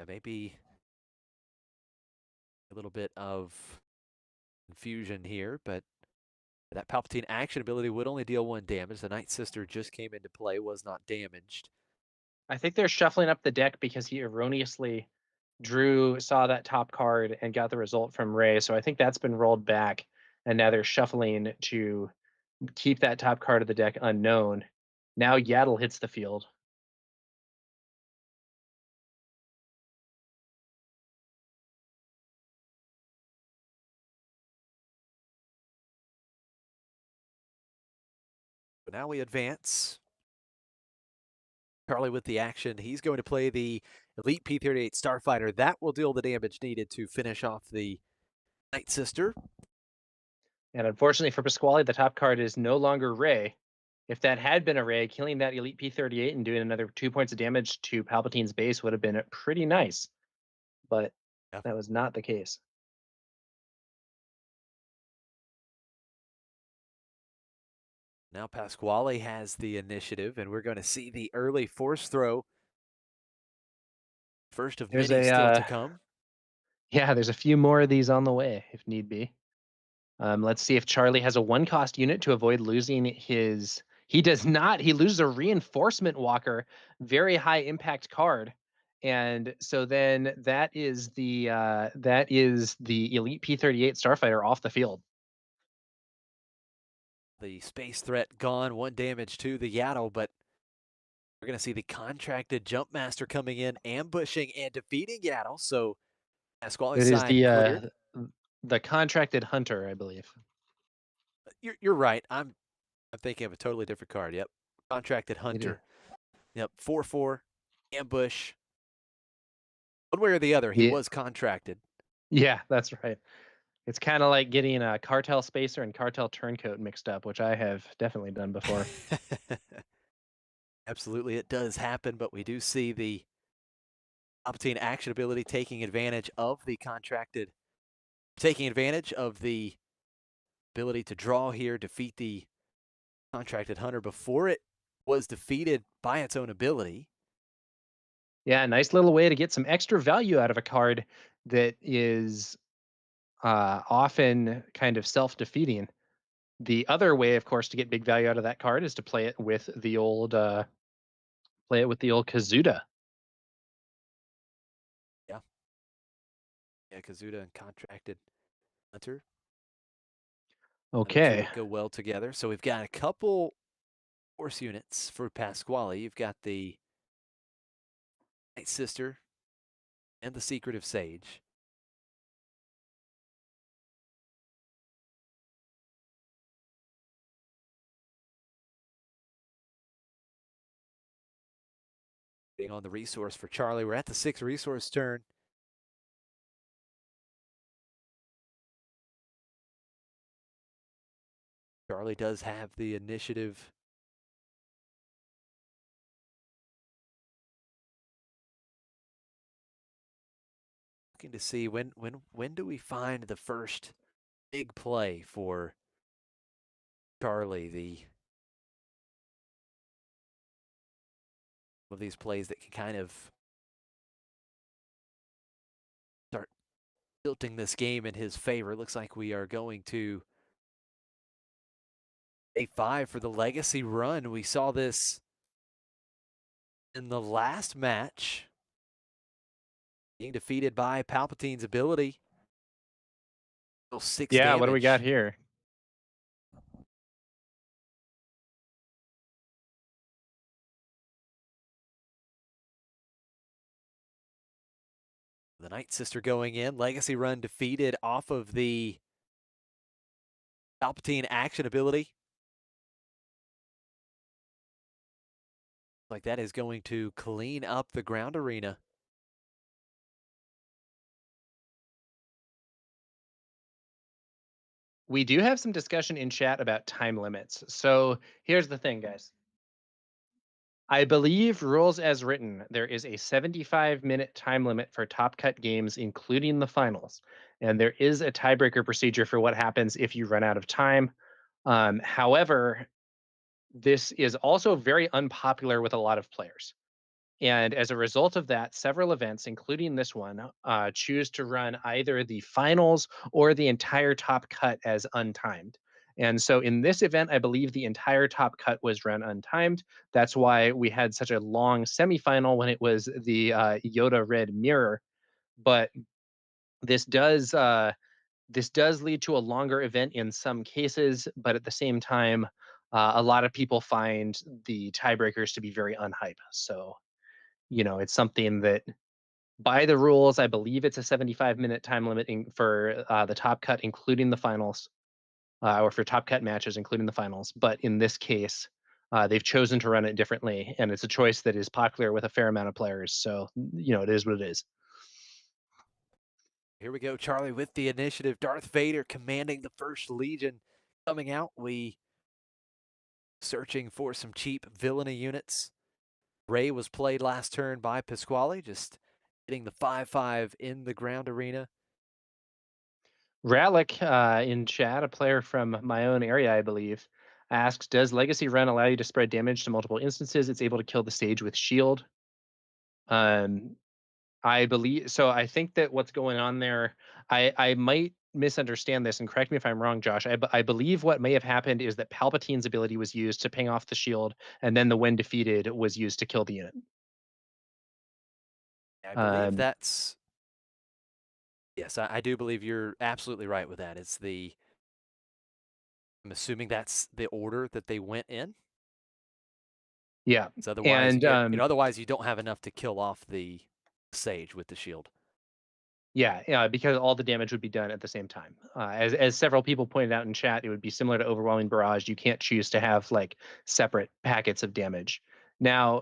[SPEAKER 3] yeah, maybe a little bit of confusion here, but that Palpatine action ability would only deal 1 damage. The Night Sister just came into play, was not damaged.
[SPEAKER 1] I think they're shuffling up the deck because he erroneously saw that top card and got the result from Ray. So I think that's been rolled back, and now they're shuffling to keep that top card of the deck unknown. Now Yaddle hits the field.
[SPEAKER 3] But now we advance. Charlie with the action. He's going to play the Elite P-38 Starfighter. That will deal the damage needed to finish off the Night Sister.
[SPEAKER 1] And unfortunately for Pasquale, the top card is no longer Ray. If that had been a Ray, killing that Elite P-38 and doing another 2 points of damage to Palpatine's base would have been pretty nice. But that was not the case.
[SPEAKER 3] Now Pasquale has the initiative, and we're going to see the early force throw. First of many still to come.
[SPEAKER 1] Yeah, there's a few more of these on the way if need be. Let's see if Charlie has a 1-cost unit to avoid losing his. He does not. He loses a reinforcement walker, very high impact card, and so then that is the Elite P-38 Starfighter off the field.
[SPEAKER 3] The space threat gone, 1 damage to the Yaddle, but we're going to see the contracted Jumpmaster coming in, ambushing and defeating Yaddle. So Pasquale's
[SPEAKER 1] It is
[SPEAKER 3] side cleared.
[SPEAKER 1] the contracted hunter, I believe.
[SPEAKER 3] You're right. I'm thinking of a totally different card. Yep, contracted hunter. Yep, 4/4 ambush. One way or the other, he was contracted.
[SPEAKER 1] Yeah, that's right. It's kind of like getting a cartel spacer and cartel turncoat mixed up, which I have definitely done before.
[SPEAKER 3] Absolutely, it does happen, but we do see the Palpatine action ability taking advantage of the ability to draw here, defeat the contracted hunter before it was defeated by its own ability.
[SPEAKER 1] Yeah, nice little way to get some extra value out of a card that is often kind of self-defeating. The other way, of course, to get big value out of that card is to play it with the old Kazuda.
[SPEAKER 3] Yeah, Kazuda and contracted hunter.
[SPEAKER 1] Okay.
[SPEAKER 3] Go well together. So we've got a couple force units for Pasquale. You've got the Night Sister and the Secretive Sage. Being on the resource for Charlie. We're at the 6th resource turn. Charlie does have the initiative. looking to see when do we find the first big play for Charlie, of these plays that can kind of start tilting this game in his favor. It looks like we are going to A5 for the legacy run. We saw this in the last match, being defeated by Palpatine's ability. 6
[SPEAKER 2] Yeah,
[SPEAKER 3] damage.
[SPEAKER 2] what do we got here?
[SPEAKER 3] The Night Sister going in. Legacy run defeated off of the Palpatine action ability. Like that is going to clean up the ground arena.
[SPEAKER 2] We do have some discussion in chat about time limits. So here's the thing, guys. I believe rules as written, there is a 75-minute time limit for top cut games, including the finals. And there is a tiebreaker procedure for what happens if you run out of time. However, this is also very unpopular with a lot of players. And as a result of that, several events, including this one, choose to run either the finals or the entire top cut as untimed. And so in this event, I believe the entire top cut was run untimed. That's why we had such a long semifinal when it was the Yoda Red Mirror. But this does lead to a longer event in some cases, but at the same time, a lot of people find the tiebreakers to be very unhype. So it's something that by the rules, I believe it's a 75-minute time limit for the top cut, including the finals, or for top cut matches, including the finals. But in this case, they've chosen to run it differently, and it's a choice that is popular with a fair amount of players. So, it is what it is.
[SPEAKER 3] Here we go, Charlie, with the initiative. Darth Vader commanding the First Legion coming out. We searching for some cheap villainy units. Rey was played last turn by Pasquale, just hitting the 5/5 in the ground arena.
[SPEAKER 2] Rallick in chat, a player from my own area, I believe, asks, does Legacy Run allow you to spread damage to multiple instances? It's able to kill the stage with shield. I believe so. I think that what's going on there, I might misunderstand this, and correct me if I'm wrong, Josh. I believe what may have happened is that Palpatine's ability was used to ping off the shield, and then the when defeated was used to kill the unit.
[SPEAKER 3] I believe that's... Yes, I do believe you're absolutely right with that. It's the... I'm assuming that's the order that they went in.
[SPEAKER 2] Yeah.
[SPEAKER 3] So otherwise,
[SPEAKER 2] And
[SPEAKER 3] otherwise you don't have enough to kill off the Sage with the shield.
[SPEAKER 2] Yeah, because all the damage would be done at the same time. As several people pointed out in chat, it would be similar to Overwhelming Barrage. You can't choose to have like separate packets of damage. Now,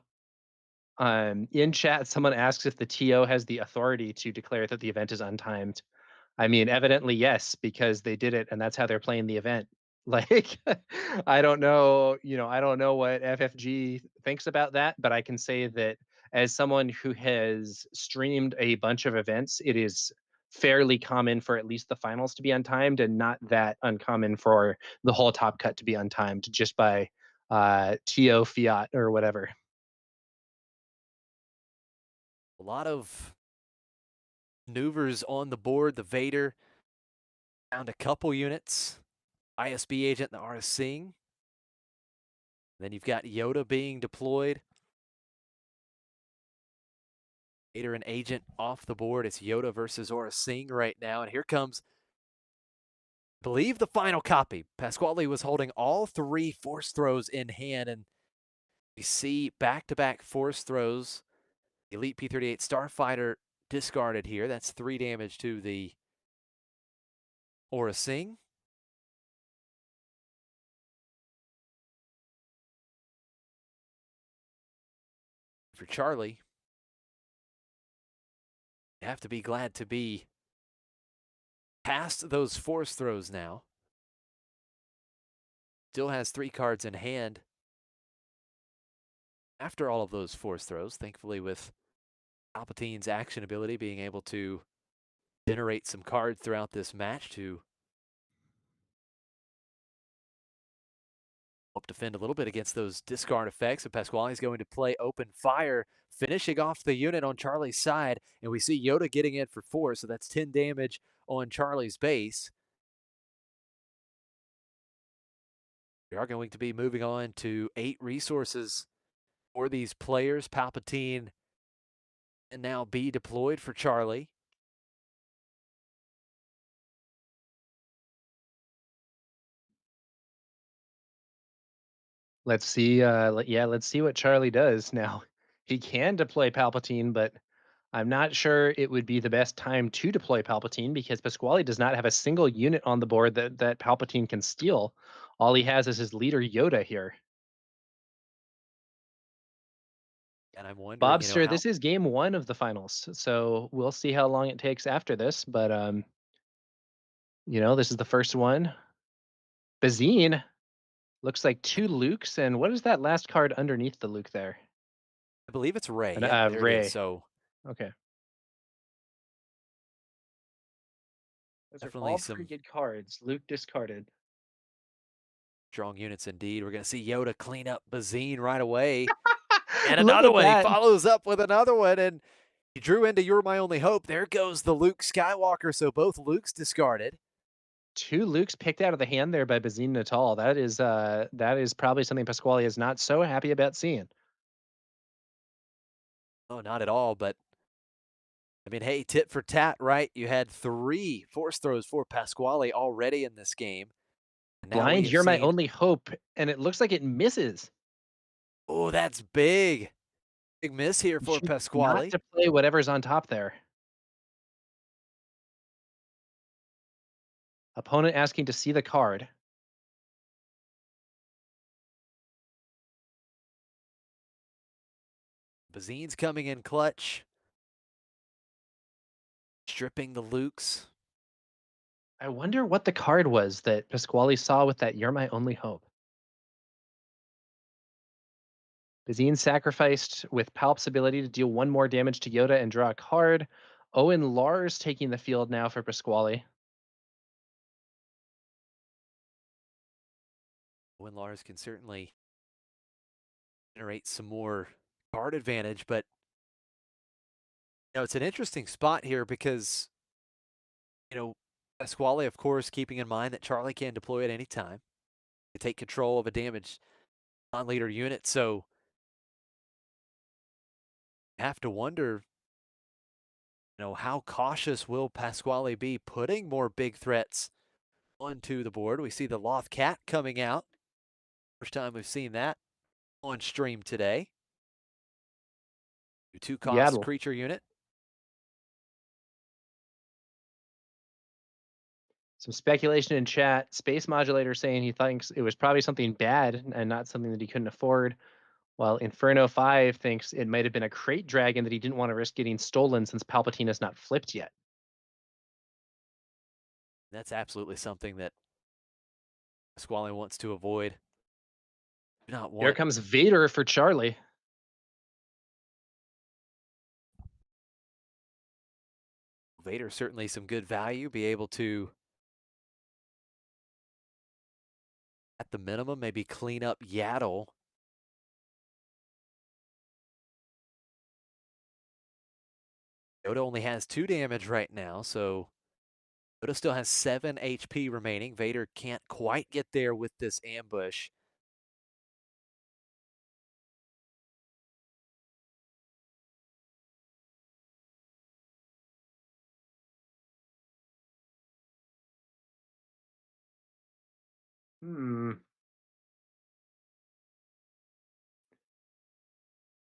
[SPEAKER 2] in chat, someone asks if the TO has the authority to declare that the event is untimed. I mean, evidently, yes, because they did it, and that's how they're playing the event. Like, I don't know, I don't know what FFG thinks about that, but I can say that as someone who has streamed a bunch of events, it is fairly common for at least the finals to be untimed, and not that uncommon for the whole top cut to be untimed just by TO fiat or whatever.
[SPEAKER 3] A lot of maneuvers on the board. The Vader found a couple units. ISB agent, the Aura Singh. Then you've got Yoda being deployed. Vader and agent off the board. It's Yoda versus Aura Singh right now. And here comes, I believe, the final copy. Pasquale was holding all 3 force throws in hand. And we see back-to-back force throws. Elite P-38 Starfighter discarded here. That's 3 damage to the Aura Singh. For Charlie, you have to be glad to be past those force throws now. Still has 3 cards in hand after all of those force throws, thankfully with Palpatine's action ability being able to generate some cards throughout this match to help defend a little bit against those discard effects. And Pasquale's going to play open fire, finishing off the unit on Charlie's side. And we see Yoda getting in for 4, so that's 10 damage on Charlie's base. We are going to be moving on to 8 resources for these players. Palpatine and now B deployed for Charlie.
[SPEAKER 2] Let's see. Let's see what Charlie does now. He can deploy Palpatine, but I'm not sure it would be the best time to deploy Palpatine because Pasquale does not have a single unit on the board that Palpatine can steal. All he has is his leader Yoda here.
[SPEAKER 3] And I'm wondering,
[SPEAKER 2] Bobster,
[SPEAKER 3] how
[SPEAKER 2] this is game 1 of the finals, so we'll see how long it takes after this. But this is the first one. Bazine looks like 2 Lukes, and what is that last card underneath the Luke there?
[SPEAKER 3] I believe it's Ray.
[SPEAKER 2] An,
[SPEAKER 3] Yeah, there it
[SPEAKER 2] Ray.
[SPEAKER 3] is. So
[SPEAKER 2] Okay. Those
[SPEAKER 3] definitely
[SPEAKER 2] are all
[SPEAKER 3] some
[SPEAKER 2] pretty good cards. Luke discarded.
[SPEAKER 3] strong units indeed. We're going to see Yoda clean up Bazine right away. And
[SPEAKER 2] Look
[SPEAKER 3] another
[SPEAKER 2] at
[SPEAKER 3] one.
[SPEAKER 2] that.
[SPEAKER 3] He follows up with another one, and he drew into You're My Only Hope. There goes the Luke Skywalker. So both Lukes discarded.
[SPEAKER 2] 2 Lukes picked out of the hand there by Bazine Natal. That is probably something Pasquale is not so happy about seeing.
[SPEAKER 3] Oh, not at all. But I mean, hey, tit for tat, right? You had 3 force throws for Pasquale already in this game. And now
[SPEAKER 2] Blind,
[SPEAKER 3] we
[SPEAKER 2] You're My
[SPEAKER 3] seen,
[SPEAKER 2] Only Hope, and it looks like it misses.
[SPEAKER 3] oh, that's big. Big miss here for
[SPEAKER 2] Choose
[SPEAKER 3] Pasquale.
[SPEAKER 2] not to play whatever's on top there. Opponent asking to see the card.
[SPEAKER 3] Bazine's coming in clutch. Stripping the Lukes.
[SPEAKER 2] I wonder what the card was that Pasquale saw with that You're My Only Hope. Bazine sacrificed with Palp's ability to deal 1 more damage to Yoda and draw a card. Owen Lars taking the field now for Pasquale.
[SPEAKER 3] Owen Lars can certainly generate some more card advantage, but it's an interesting spot here because Pasquale, of course, keeping in mind that Charlie can deploy at any time to take control of a damaged non-leader unit. So you have to wonder, how cautious will Pasquale be putting more big threats onto the board? We see the Loth Cat coming out. First time we've seen that on stream today. 2-cost
[SPEAKER 2] Yaddle.
[SPEAKER 3] creature unit.
[SPEAKER 2] Some speculation in chat. Space Modulator saying he thinks it was probably something bad and not something that he couldn't afford. While Inferno 5 thinks it might have been a crate dragon that he didn't want to risk getting stolen since Palpatine has not flipped yet.
[SPEAKER 3] That's absolutely something that Pasquale wants to avoid. Do not want.
[SPEAKER 2] Here comes Vader for Charlie.
[SPEAKER 3] Vader certainly some good value. Be able to, at the minimum, maybe clean up Yaddle. Yoda only has 2 damage right now, so Yoda still has 7 HP remaining. Vader can't quite get there with this ambush.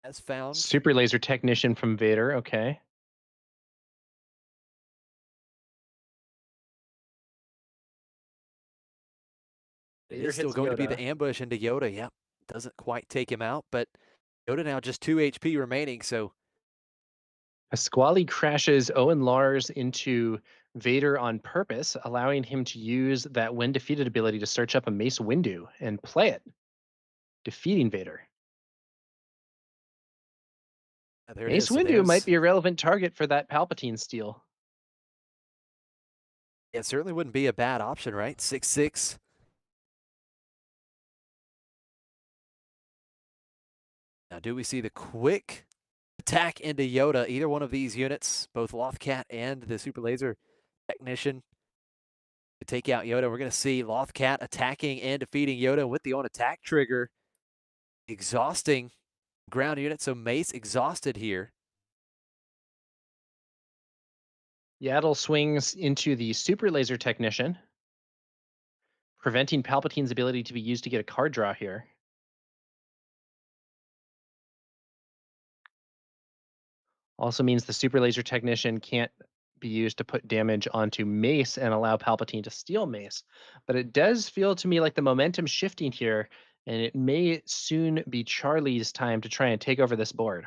[SPEAKER 3] Has found
[SPEAKER 2] Super laser technician from Vader. Okay.
[SPEAKER 3] it is still going to be the ambush into Yoda. Yep. Doesn't quite take him out, but Yoda now just 2 HP remaining, so
[SPEAKER 2] Pasquale crashes Owen Lars into Vader on purpose, allowing him to use that when defeated ability to search up a Mace Windu and play it, defeating Vader.
[SPEAKER 3] there it
[SPEAKER 2] Mace
[SPEAKER 3] is. So
[SPEAKER 2] Windu might be a relevant target for that Palpatine steal.
[SPEAKER 3] It certainly wouldn't be a bad option, right? 6/6. Now, do we see the quick attack into Yoda? Either one of these units, both Lothcat and the Super Laser Technician, to take out Yoda. We're going to see Lothcat attacking and defeating Yoda with the on-attack trigger. Exhausting ground unit, so Mace exhausted here.
[SPEAKER 1] Yaddle swings into the Super Laser Technician, preventing Palpatine's ability to be used to get a card draw here. Also means the Super Laser Technician can't be used to put damage onto Mace and allow Palpatine to steal Mace. But it does feel to me like the momentum shifting here, and it may soon be Charlie's time to try and take over this board.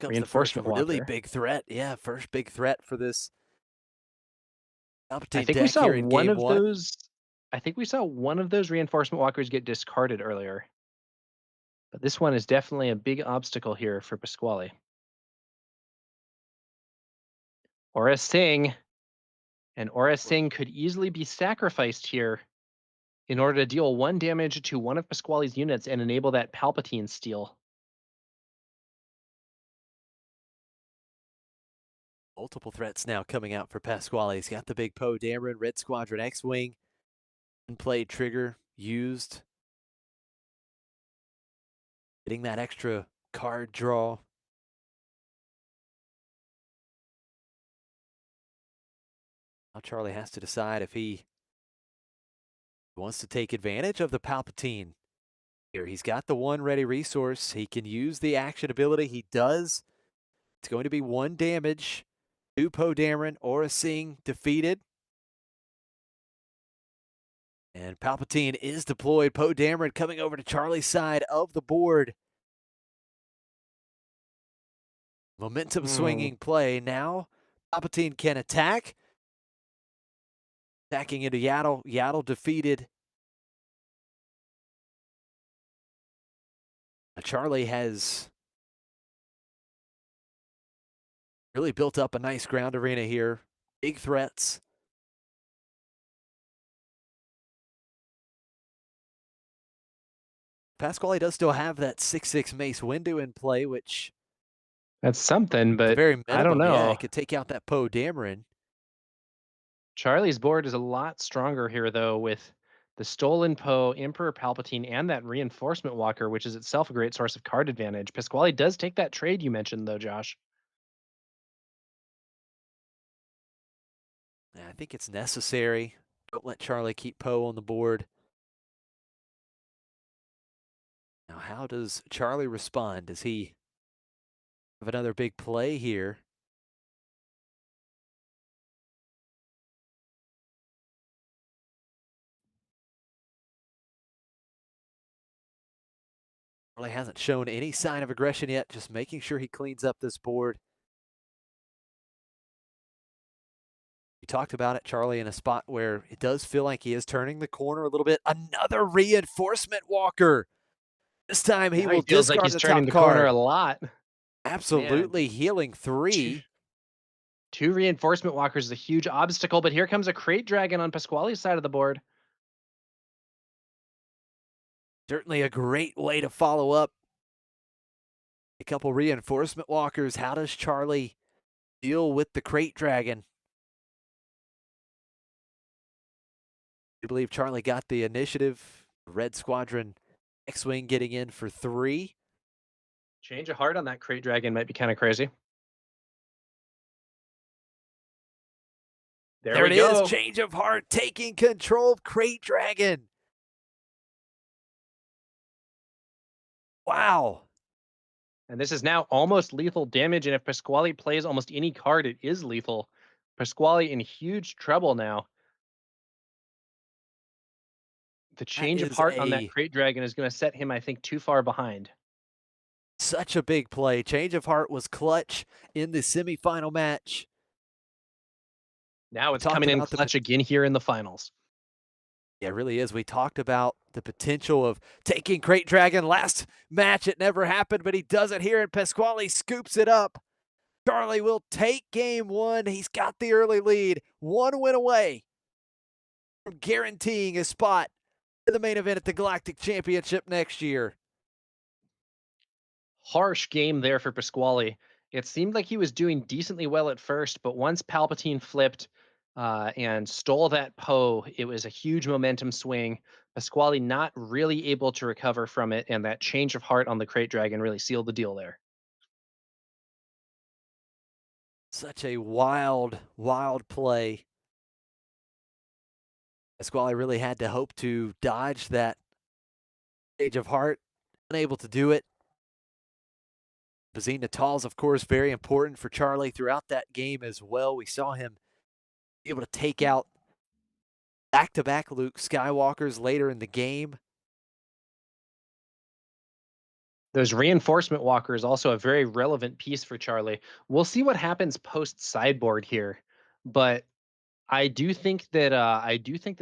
[SPEAKER 3] Comes
[SPEAKER 1] Reinforcement
[SPEAKER 3] the first really
[SPEAKER 1] Walker.
[SPEAKER 3] big threat. Yeah, first big threat for this Palpatine
[SPEAKER 1] I think
[SPEAKER 3] deck
[SPEAKER 1] we saw
[SPEAKER 3] here in
[SPEAKER 1] one
[SPEAKER 3] game
[SPEAKER 1] of
[SPEAKER 3] one.
[SPEAKER 1] those. I think we saw one of those Reinforcement Walkers get discarded earlier. But this one is definitely a big obstacle here for Pasquale. Aura Singh. And Aura Singh could easily be sacrificed here in order to deal 1 damage to one of Pasquale's units and enable that Palpatine steal.
[SPEAKER 3] Multiple threats now coming out for Pasquale. He's got the big Poe Dameron, Red Squadron X-Wing. Unplayed trigger used. Getting that extra card draw. Now Charlie has to decide if he wants to take advantage of the Palpatine here. He's got the 1 ready resource. He can use the action ability. He does. It's going to be 1 damage. 2 Poe Dameron, Aura Singh defeated. And Palpatine is deployed. Poe Dameron coming over to Charlie's side of the board. Momentum swinging play. Now Palpatine can attack. Attacking into Yaddle. Yaddle defeated. Charlie has really built up a nice ground arena here. Big threats. Pasquale does still have that 6/6 Mace window in play, which
[SPEAKER 1] That's something, but
[SPEAKER 3] very minimum,
[SPEAKER 1] I don't know.
[SPEAKER 3] Yeah, it could take out that Poe Dameron.
[SPEAKER 1] Charlie's board is a lot stronger here, though, with the Stolen Poe, Emperor Palpatine, and that Reinforcement Walker, which is itself a great source of card advantage. Pasquale does take that trade you mentioned, though, Josh.
[SPEAKER 3] Yeah, I think it's necessary. Don't let Charlie keep Poe on the board. Now, how does Charlie respond? Does he have another big play here? Charlie hasn't shown any sign of aggression yet, just making sure he cleans up this board. You talked about it, Charlie, in a spot where it does feel like he is turning the corner a little bit. Another Reinforcement Walker. This time he will
[SPEAKER 1] feels
[SPEAKER 3] discard
[SPEAKER 1] like he's
[SPEAKER 3] the
[SPEAKER 1] turning
[SPEAKER 3] top
[SPEAKER 1] the corner
[SPEAKER 3] card.
[SPEAKER 1] a lot.
[SPEAKER 3] Absolutely healing 3.
[SPEAKER 1] Two Reinforcement Walkers is a huge obstacle, but here comes a Crate Dragon on Pasquale's side of the board.
[SPEAKER 3] Certainly a great way to follow up. A couple Reinforcement Walkers. How does Charlie deal with the Crate Dragon? I believe Charlie got the initiative. Red Squadron X-Wing getting in for 3.
[SPEAKER 1] Change of heart on that Crate Dragon might be kind of crazy.
[SPEAKER 3] There it is. Change of heart taking control of Crate Dragon. Wow.
[SPEAKER 1] And this is now almost lethal damage, and if Pasquale plays almost any card, it is lethal. Pasquale in huge trouble now. The change of heart on that Crate Dragon is going to set him, I think, too far behind.
[SPEAKER 3] Such a big play. Change of heart was clutch in the semifinal match.
[SPEAKER 1] Now it's coming in clutch again here in the finals.
[SPEAKER 3] Yeah, it really is. We talked about the potential of taking Crate Dragon. Last match, it never happened, but he does it here, and Pasquale scoops it up. Charlie will take game one. He's got the early lead, one win away from guaranteeing a spot in the main event at the Galactic Championship next year.
[SPEAKER 1] Harsh game there for Pasquale. It seemed like he was doing decently well at first, but once Palpatine flipped and stole that Poe, it was a huge momentum swing. Pasquale not really able to recover from it, and that change of heart on the Crate Dragon really sealed the deal there.
[SPEAKER 3] Such a wild, wild play. Pasquale really had to hope to dodge that change of heart. Unable to do it. Bazine Natal's, of course, very important for Charlie throughout that game as well. We saw him be able to take out back-to-back Luke Skywalkers later in the game.
[SPEAKER 1] Those reinforcement walkers also a very relevant piece for Charlie. We'll see what happens post sideboard here, but I do think that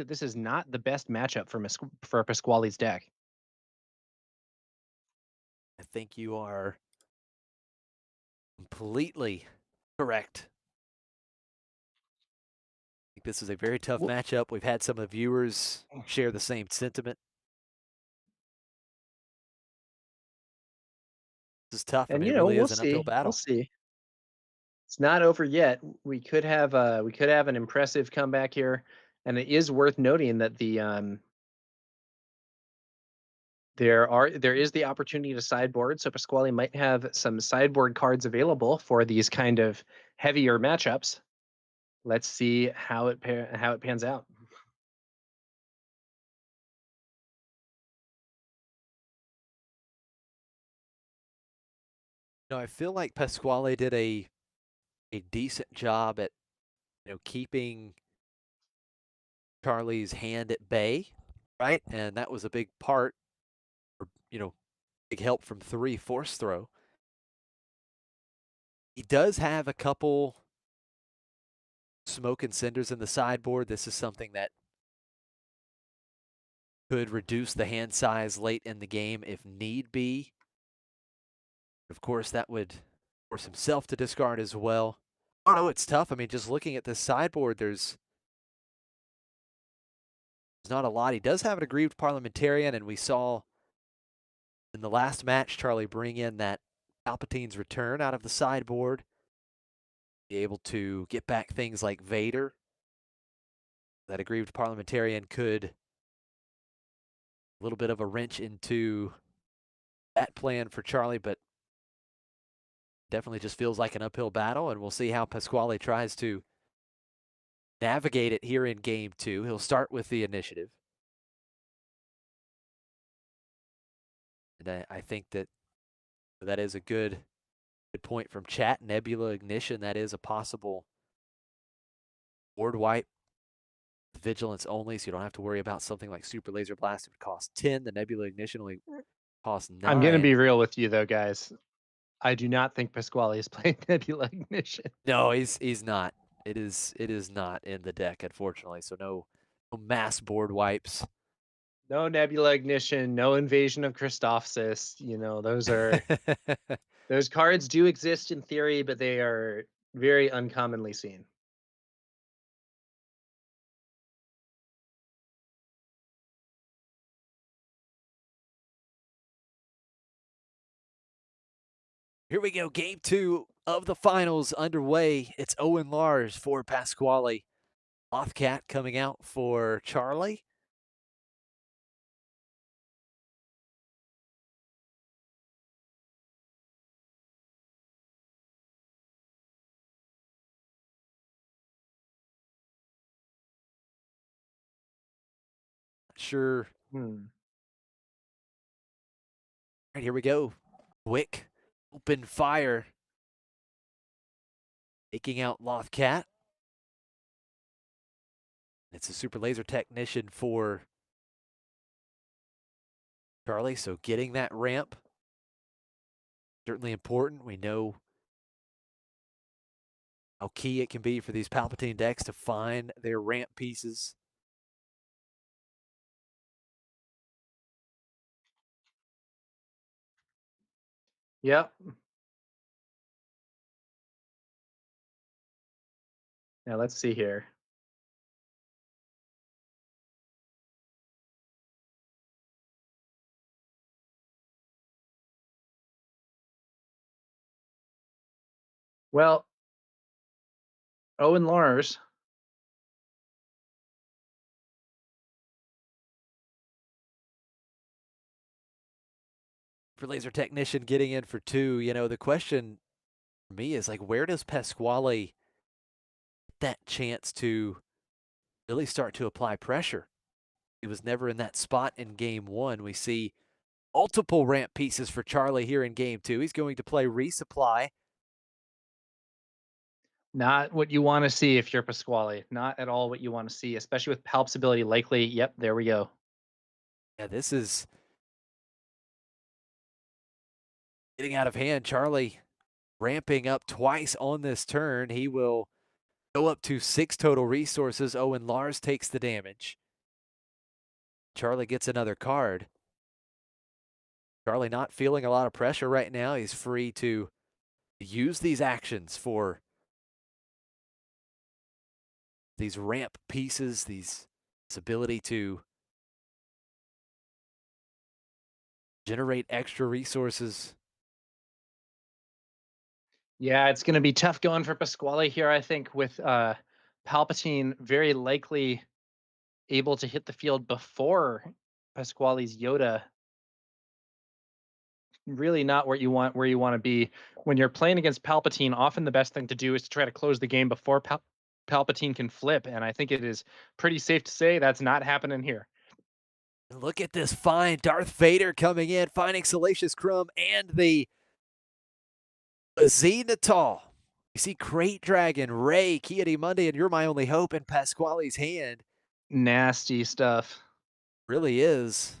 [SPEAKER 1] this is not the best matchup for Pasquale's deck.
[SPEAKER 3] I think you are completely correct. I think this is a very tough
[SPEAKER 1] Well,
[SPEAKER 3] matchup. We've had some of the viewers share the same sentiment. This is tough. I
[SPEAKER 1] and
[SPEAKER 3] mean,
[SPEAKER 1] you
[SPEAKER 3] it
[SPEAKER 1] know,
[SPEAKER 3] really
[SPEAKER 1] we'll
[SPEAKER 3] is an uphill
[SPEAKER 1] see. We'll
[SPEAKER 3] battle.
[SPEAKER 1] see. It's not over yet. We could have an impressive comeback here, and it is worth noting that there is the opportunity to sideboard, so Pasquale might have some sideboard cards available for these kind of heavier matchups. Let's see how it pans out.
[SPEAKER 3] I feel like Pasquale did a decent job at keeping Charlie's hand at bay, right? And that was a big part, or big help from 3 force throw. He does have a couple smoke and cinders in the sideboard. This is something that could reduce the hand size late in the game if need be. Of course, that would force himself to discard as well. I don't know, it's tough. I mean, just looking at this sideboard, there's not a lot. He does have an aggrieved parliamentarian, and we saw in the last match Charlie bring in that Palpatine's return out of the sideboard, be able to get back things like Vader. That aggrieved parliamentarian could a little bit of a wrench into that plan for Charlie, but definitely just feels like an uphill battle, and we'll see how Pasquale tries to navigate it here in game 2. He'll start with the initiative. And I think that is a good point from chat. Nebula Ignition, that is a possible board wipe. Vigilance only, so you don't have to worry about something like Super Laser Blast. It would cost 10. The Nebula Ignition only costs 9.
[SPEAKER 1] I'm gonna be real with you though, guys. I do not think Pasquale is playing Nebula Ignition.
[SPEAKER 3] No, he's not. It is not in the deck, unfortunately. So no mass board wipes.
[SPEAKER 1] No Nebula Ignition, no Invasion of Christophsis. You know, those cards do exist in theory, but they are very uncommonly seen.
[SPEAKER 3] Here we go. Game 2 of the finals underway. It's Owen Lars for Pasquale. Lothcat coming out for Charlie. Not sure. All right, here we go. Quick, open fire. Taking out Lothcat. It's a super laser technician for Charlie, so getting that ramp, certainly important. We know how key it can be for these Palpatine decks to find their ramp pieces.
[SPEAKER 1] Yep. Now let's see here. Well, Owen Lars,
[SPEAKER 3] For laser technician getting in for 2, the question for me is like, where does Pasquale get that chance to really start to apply pressure? He was never in that spot in game 1. We see multiple ramp pieces for Charlie here in game 2. He's going to play resupply.
[SPEAKER 1] not what you want to see if you're Pasquale. Not at all what you want to see, especially with Palp's ability likely. Yep, there we go.
[SPEAKER 3] Yeah, this is getting out of hand. Charlie ramping up twice on this turn. He will go up to 6 total resources. Owen Lars takes the damage. Charlie gets another card. Charlie not feeling a lot of pressure right now. He's free to use these actions for these ramp pieces, this ability to generate extra resources.
[SPEAKER 1] Yeah, it's going to be tough going for Pasquale here, I think, with Palpatine very likely able to hit the field before Pasquale's Yoda. Really not where you want to be. When you're playing against Palpatine, often the best thing to do is to try to close the game before Palpatine can flip, and I think it is pretty safe to say that's not happening here.
[SPEAKER 3] Look at this find. Darth Vader coming in, finding Salacious Crumb and the Z Natal. You see Crate Dragon, Ray, Kiadi Monday, and You're My Only Hope in Pasquale's hand.
[SPEAKER 1] Nasty stuff.
[SPEAKER 3] Really is.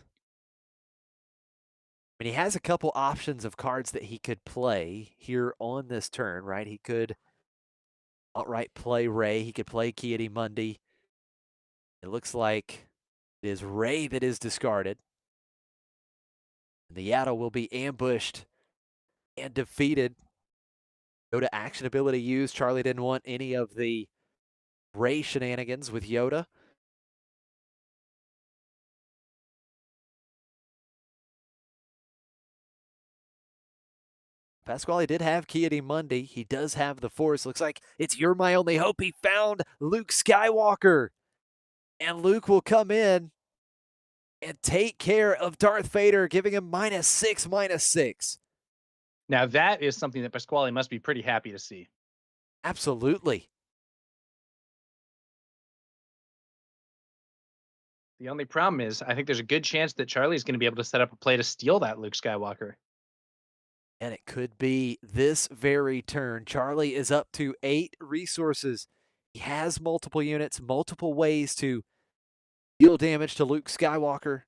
[SPEAKER 3] I mean, he has a couple options of cards that he could play here on this turn, right? He could outright play Ray. He could play Kiadi Monday. It looks like it is Ray that is discarded. The Yaddle will be ambushed and defeated. Go to action ability used. Charlie didn't want any of the Ray shenanigans with Yoda. Pasquale did have Kiadi Monday. He does have the Force. Looks like it's You're My Only Hope. He found Luke Skywalker. And Luke will come in and take care of Darth Vader, giving him -6, -6.
[SPEAKER 1] Now that is something that Pasquale must be pretty happy to see.
[SPEAKER 3] Absolutely.
[SPEAKER 1] The only problem is I think there's a good chance that Charlie's going to be able to set up a play to steal that Luke Skywalker.
[SPEAKER 3] And it could be this very turn. Charlie is up to 8 resources. He has multiple units, multiple ways to deal damage to Luke Skywalker.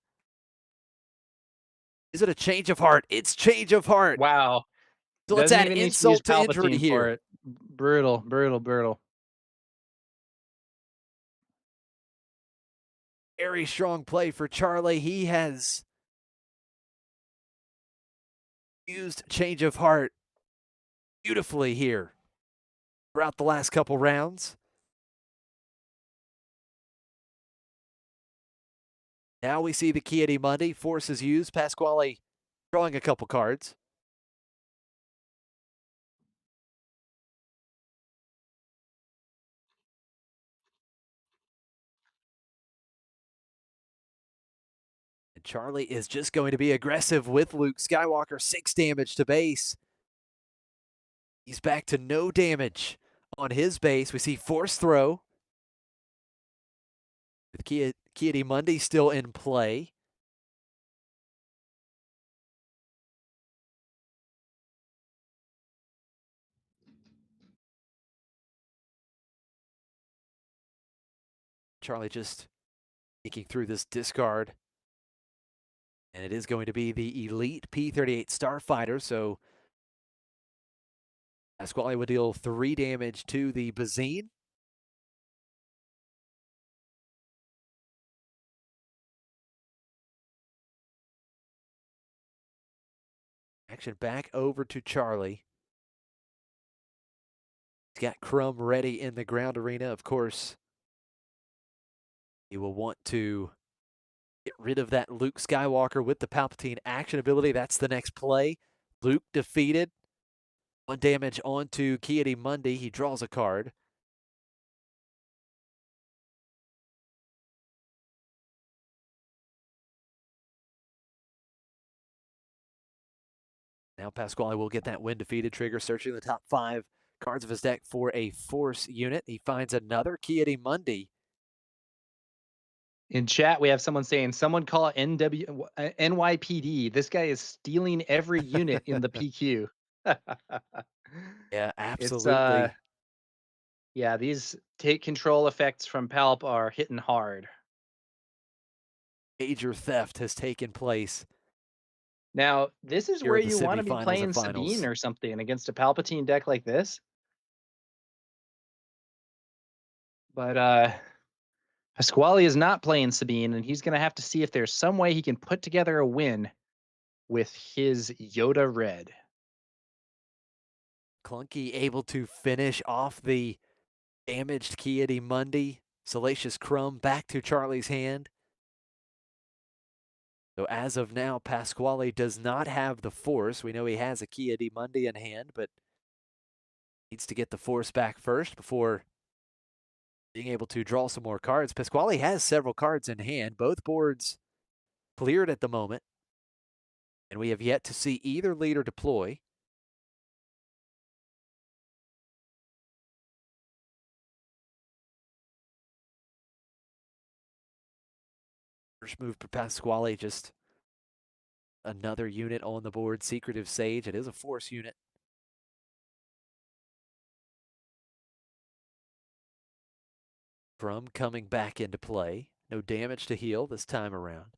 [SPEAKER 3] Is it a change of heart? It's change of heart.
[SPEAKER 1] Wow.
[SPEAKER 3] So let's
[SPEAKER 1] Doesn't
[SPEAKER 3] add
[SPEAKER 1] even need to use
[SPEAKER 3] insult to injury
[SPEAKER 1] Palpatine for
[SPEAKER 3] here.
[SPEAKER 1] it. Brutal, brutal, brutal.
[SPEAKER 3] Very strong play for Charlie. He has used change of heart beautifully here throughout the last couple rounds. Now we see the Kiadi Monday. Force is used. Pasquale drawing a couple cards. And Charlie is just going to be aggressive with Luke Skywalker. 6 damage to base. He's back to no damage on his base. We see Force Throw. With Kiadi Monday still in play. Charlie just thinking through this discard. And it is going to be the Elite P-38 Starfighter, so Pasquale would deal 3 damage to the Bazine. Action back over to Charlie. got Crumb ready in the ground arena. Of course, he will want to get rid of that Luke Skywalker with the Palpatine action ability. That's the next play. Luke defeated. 1 damage onto Ki-Adi-Mundi. He draws a card. Now Pasquale will get that when defeated trigger, searching the top 5 cards of his deck for a Force unit. He finds another Ki-Adi-Mundi.
[SPEAKER 1] In chat, we have someone saying, someone call NYPD. This guy is stealing every unit in the PQ.
[SPEAKER 3] Yeah,
[SPEAKER 1] It's
[SPEAKER 3] absolutely.
[SPEAKER 1] yeah, these take control effects from Palp are hitting hard.
[SPEAKER 3] Major theft has taken place.
[SPEAKER 1] Now, this is
[SPEAKER 3] Here
[SPEAKER 1] where
[SPEAKER 3] at the
[SPEAKER 1] you want to be
[SPEAKER 3] semifinals
[SPEAKER 1] playing
[SPEAKER 3] and finals.
[SPEAKER 1] Sabine or something against a Palpatine deck like this. But Pasquale is not playing Sabine, and he's going to have to see if there's some way he can put together a win with his Yoda Red.
[SPEAKER 3] Clunky able to finish off the damaged Ki-Adi-Mundi. Salacious Crumb back to Charlie's hand. So as of now, Pasquale does not have the Force. We know he has a Ki-Adi-Mundi in hand, but needs to get the Force back first before being able to draw some more cards. Pasquale has several cards in hand. Both boards cleared at the moment. And we have yet to see either leader deploy. First move for Pasquale, just another unit on the board. Secretive Sage. It is a Force unit. Crumb coming back into play. No damage to heal this time around.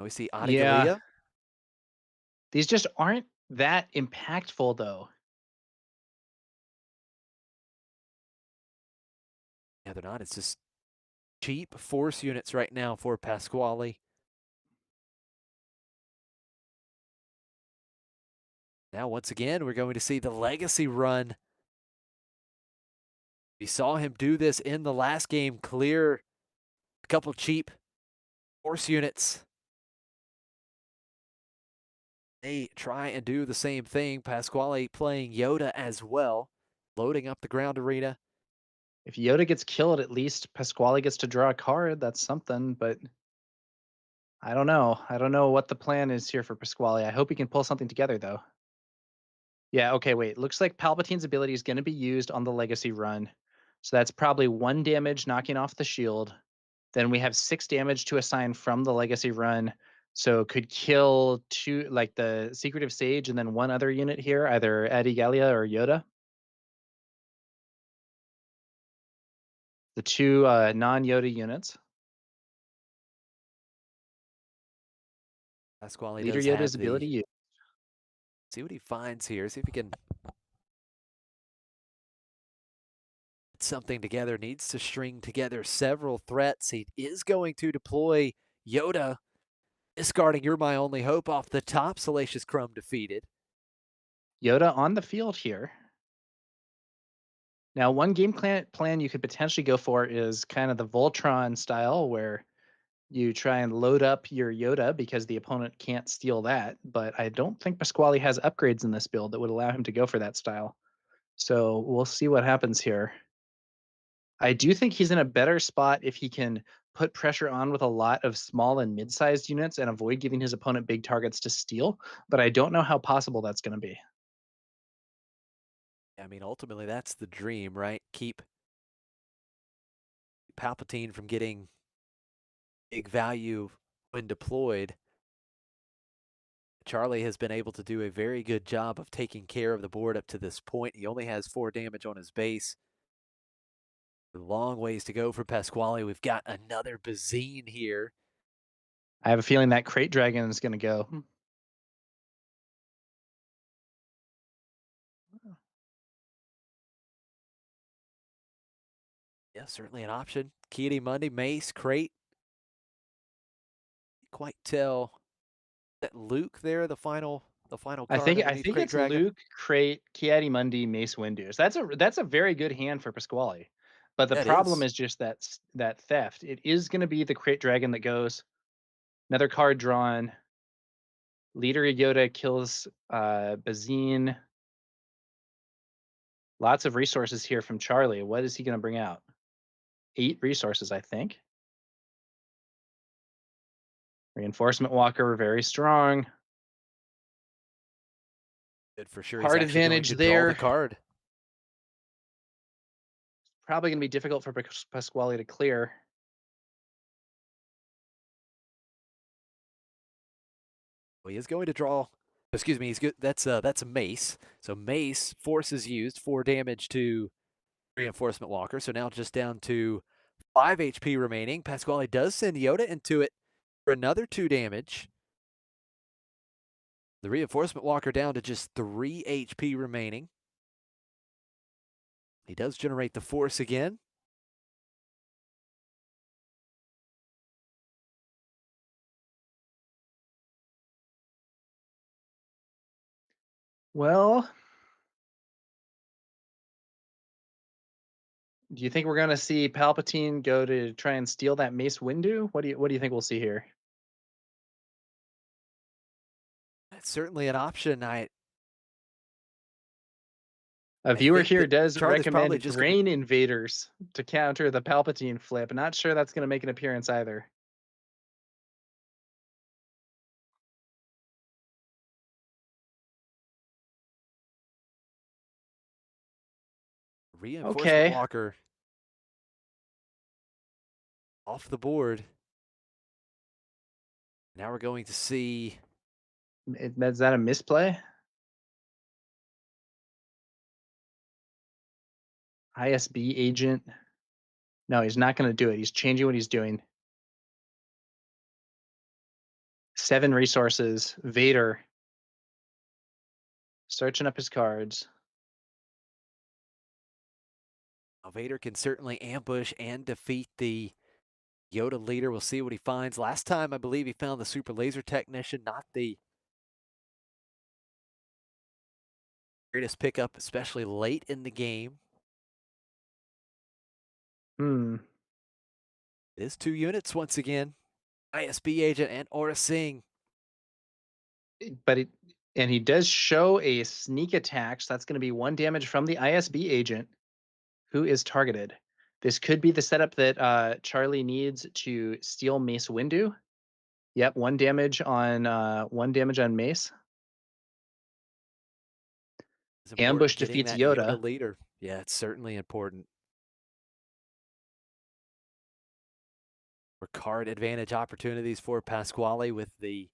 [SPEAKER 3] We see Adi
[SPEAKER 1] Yeah.
[SPEAKER 3] Gallia.
[SPEAKER 1] These just aren't that impactful, though.
[SPEAKER 3] Yeah, they're not. It's just cheap Force units right now for Pasquale. Now, once again, we're going to see the Legacy run. We saw him do this in the last game, clear a couple cheap Force units. They try and do the same thing. Pasquale playing Yoda as well, loading up the ground arena.
[SPEAKER 1] If Yoda gets killed, at least Pasquale gets to draw a card. That's something, but I don't know. I don't know what the plan is here for Pasquale. I hope he can pull something together, though. Yeah, okay, wait. Looks like Palpatine's ability is going to be used on the Legacy run. So that's probably 1 damage knocking off the shield. Then we have 6 damage to assign from the Legacy run. So could kill 2, like the Secretive Sage, and then 1 other unit here, either Adi Gallia or Yoda. The 2 non-Yoda units.
[SPEAKER 3] Pasquale
[SPEAKER 1] Leader
[SPEAKER 3] does have
[SPEAKER 1] Yoda's
[SPEAKER 3] the
[SPEAKER 1] ability used.
[SPEAKER 3] See what he finds here. See if he can put something together. Needs to string together several threats. He is going to deploy Yoda, discarding You're My Only Hope off the top. Salacious Crumb defeated.
[SPEAKER 1] Yoda on the field here. Now, one game plan you could potentially go for is kind of the Voltron style, where you try and load up your Yoda because the opponent can't steal that. But I don't think Pasquale has upgrades in this build that would allow him to go for that style. So we'll see what happens here. I do think he's in a better spot if he can put pressure on with a lot of small and mid-sized units and avoid giving his opponent big targets to steal. But I don't know how possible that's going to be.
[SPEAKER 3] I mean, ultimately, that's the dream, right? Keep Palpatine from getting big value when deployed. Charlie has been able to do a very good job of taking care of the board up to this point. He only has 4 damage on his base. A long ways to go for Pasquale. We've got another Bazine here.
[SPEAKER 1] I have a feeling that Crate Dragon is going to go.
[SPEAKER 3] Yeah, certainly an option. Ki-Adi-Mundi, Mace, Crate. Quite tell that Luke there, the final
[SPEAKER 1] I
[SPEAKER 3] card
[SPEAKER 1] think I
[SPEAKER 3] underneath
[SPEAKER 1] think
[SPEAKER 3] Crate
[SPEAKER 1] it's
[SPEAKER 3] Dragon?
[SPEAKER 1] Luke, Crate, Mundi, Mace Windu. So that's a very good hand for Pasquale. But the
[SPEAKER 3] That
[SPEAKER 1] problem
[SPEAKER 3] is.
[SPEAKER 1] is just that theft. It is going to be the Crate Dragon that goes. Another card drawn. Leader Yoda kills Bazine. Lots of resources here from Charlie. What is he going to bring out? 8 resources, I think. Reinforcement Walker, very strong.
[SPEAKER 3] Good for sure. He's
[SPEAKER 1] Card
[SPEAKER 3] actually going
[SPEAKER 1] advantage
[SPEAKER 3] to draw the
[SPEAKER 1] there.
[SPEAKER 3] card.
[SPEAKER 1] Probably going to be difficult for Pasquale to clear.
[SPEAKER 3] Well, he is going to draw. Excuse me. He's good. That's a mace. So mace force is used, 4 damage to Reinforcement Walker. So now just down to 5 HP remaining. Pasquale does send Yoda into it for another 2 damage. The Reinforcement Walker down to just 3 HP remaining. He does generate the force again.
[SPEAKER 1] Well, do you think we're going to see Palpatine go to try and steal that Mace Windu? What do you think we'll see here?
[SPEAKER 3] That's certainly an option.
[SPEAKER 1] A
[SPEAKER 3] I
[SPEAKER 1] viewer
[SPEAKER 3] think
[SPEAKER 1] here
[SPEAKER 3] that
[SPEAKER 1] does
[SPEAKER 3] Charlie's probably
[SPEAKER 1] recommend
[SPEAKER 3] just going to
[SPEAKER 1] Grain Invaders to counter the Palpatine flip. Not sure that's going to make an appearance either.
[SPEAKER 3] Reinforcement
[SPEAKER 1] Okay.
[SPEAKER 3] Walker off the board. Now we're going to see.
[SPEAKER 1] Is that a misplay? ISB agent. No, he's not going to do it. He's changing what he's doing. 7 resources. Vader. Searching up his cards.
[SPEAKER 3] Vader can certainly ambush and defeat the Yoda leader. We'll see what he finds. Last time, I believe he found the Super Laser Technician, not the greatest pickup, especially late in the game.
[SPEAKER 1] Hmm.
[SPEAKER 3] It is 2 units once again. ISB agent and Aura Singh.
[SPEAKER 1] But he does show a sneak attack, so that's going to be 1 damage from the ISB agent who is targeted. This could be the setup that Charlie needs to steal Mace Windu. Yep, 1 damage on 1 damage on Mace.
[SPEAKER 3] It's important
[SPEAKER 1] Ambush
[SPEAKER 3] getting
[SPEAKER 1] defeats
[SPEAKER 3] that
[SPEAKER 1] Yoda.
[SPEAKER 3] leader. Yeah, it's certainly important. For card advantage opportunities for Pasquale with the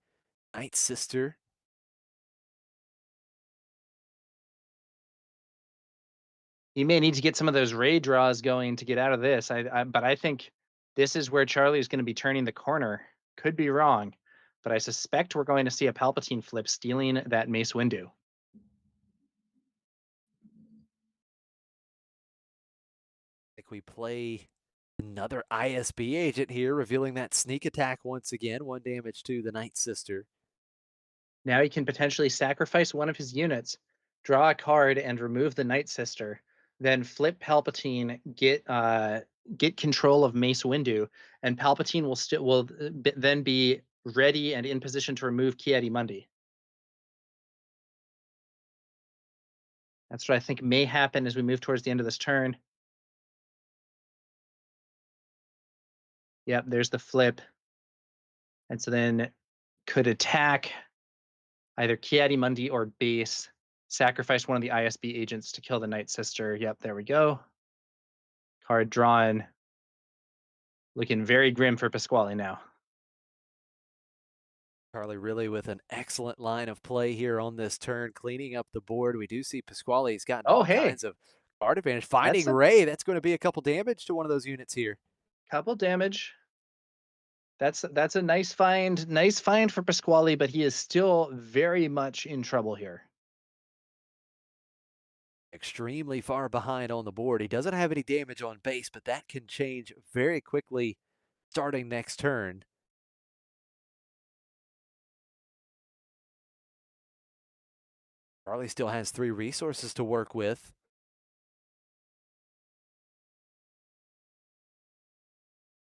[SPEAKER 3] Night Sister.
[SPEAKER 1] He may need to get some of those raid draws going to get out of this. But I think this is where Charlie is going to be turning the corner. Could be wrong, but I suspect we're going to see a Palpatine flip stealing that Mace Windu.
[SPEAKER 3] I think we play another ISB agent here, revealing that sneak attack once again. 1 damage to the Night Sister.
[SPEAKER 1] Now he can potentially sacrifice one of his units, draw a card, and remove the Night Sister. Then flip Palpatine, get control of Mace Windu, and Palpatine will then be ready and in position to remove Mundi. That's what I think may happen as we move towards the end of this turn. Yep, there's the flip. And so then could attack either Mundi or base, sacrifice one of the ISB agents to kill the Night Sister. Yep, there we go. Card drawn. Looking very grim for Pasquale now.
[SPEAKER 3] Charlie really with an excellent line of play here on this turn, cleaning up the board. We do see Pasquale's gotten all kinds of card advantage. Finding Ray, that's going to be a couple damage to one of those units here.
[SPEAKER 1] Couple damage. That's a nice find. Nice find for Pasquale, but he is still very much in trouble here.
[SPEAKER 3] Extremely far behind on the board. He doesn't have any damage on base, but that can change very quickly starting next turn. Charlie still has 3 resources to work with.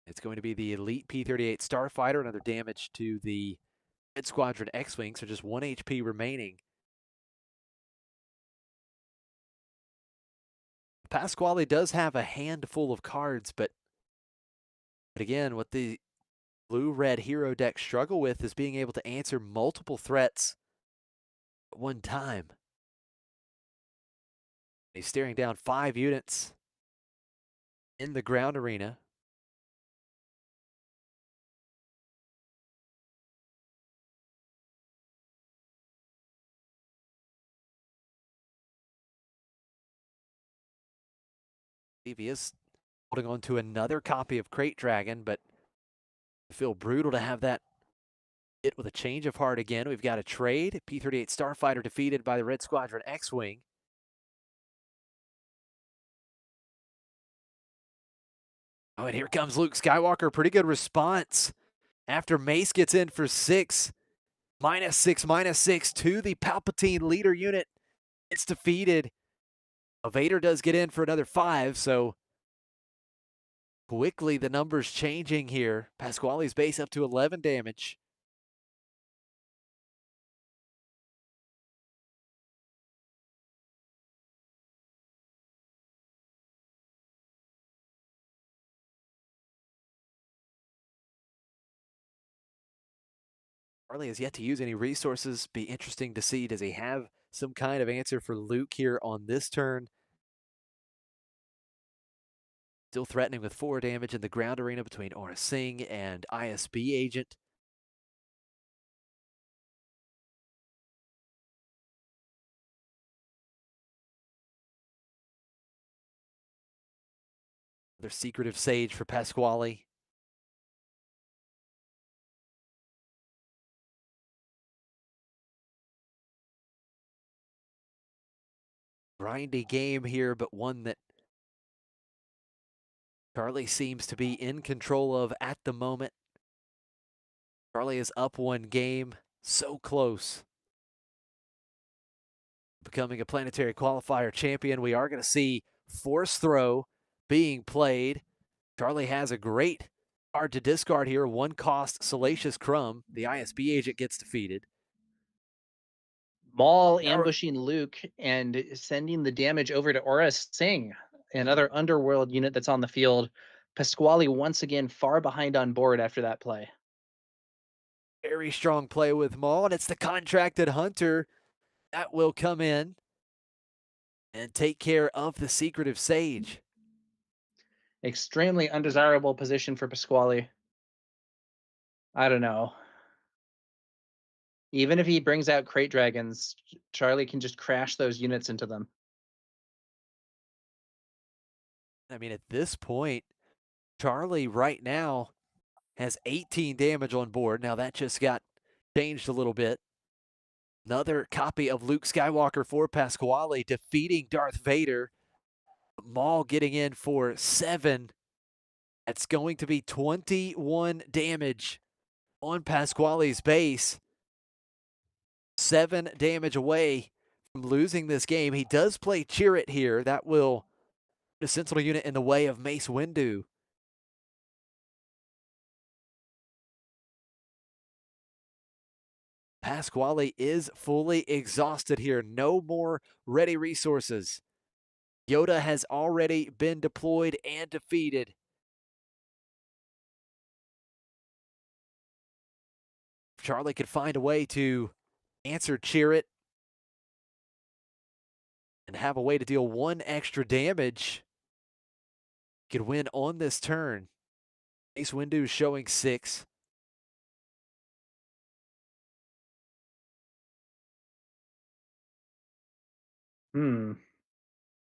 [SPEAKER 3] It's going to be the Elite P-38 Starfighter, another damage to the Red Squadron X-Wing, so just 1 HP remaining. Pasquale does have a handful of cards, but again, what the blue-red hero deck struggle with is being able to answer multiple threats at one time. He's staring down 5 units in the ground arena. He is holding on to another copy of Crate Dragon, but I feel brutal to have that hit with a change of heart again. We've got a trade. P-38 Starfighter defeated by the Red Squadron X-Wing. Oh, and here comes Luke Skywalker. Pretty good response after Mace gets in for 6. -6 to the Palpatine leader unit. It's defeated. Vader does get in for another 5, so quickly the numbers changing here. Pasquale's base up to 11 damage. Charlie has yet to use any resources. Be interesting to see, does he have some kind of answer for Luke here on this turn? Still threatening with 4 damage in the ground arena between Aura Singh and ISB Agent. Another Secretive Sage for Pasquale. Grindy game here, but one that Charlie seems to be in control of at the moment. Charlie is up 1 game, so close. Becoming a planetary qualifier champion. We are going to see Force Throw being played. Charlie has a great card to discard here. 1 cost Salacious Crumb. The ISB agent gets defeated.
[SPEAKER 1] Maul ambushing Luke and sending the damage over to Aura Singh, another underworld unit that's on the field. Pasquale once again far behind on board after that play.
[SPEAKER 3] Very strong play with Maul, and it's the contracted hunter that will come in and take care of the Secretive Sage.
[SPEAKER 1] Extremely undesirable position for Pasquale. I don't know. Even if he brings out Crate Dragons, Charlie can just crash those units into them.
[SPEAKER 3] I mean, at this point, Charlie right now has 18 damage on board. Now that just got changed a little bit. Another copy of Luke Skywalker for Pasquale, defeating Darth Vader. Maul getting in for 7. That's going to be 21 damage on Pasquale's base. 7 damage away from losing this game. He does play Chirrut here. That will put a Sentinel unit in the way of Mace Windu. Pasquale is fully exhausted here. No more ready resources. Yoda has already been deployed and defeated. If Charlie could find a way to answer Chirrut and have a way to deal 1 extra damage, he could win on this turn. Mace Windu showing 6.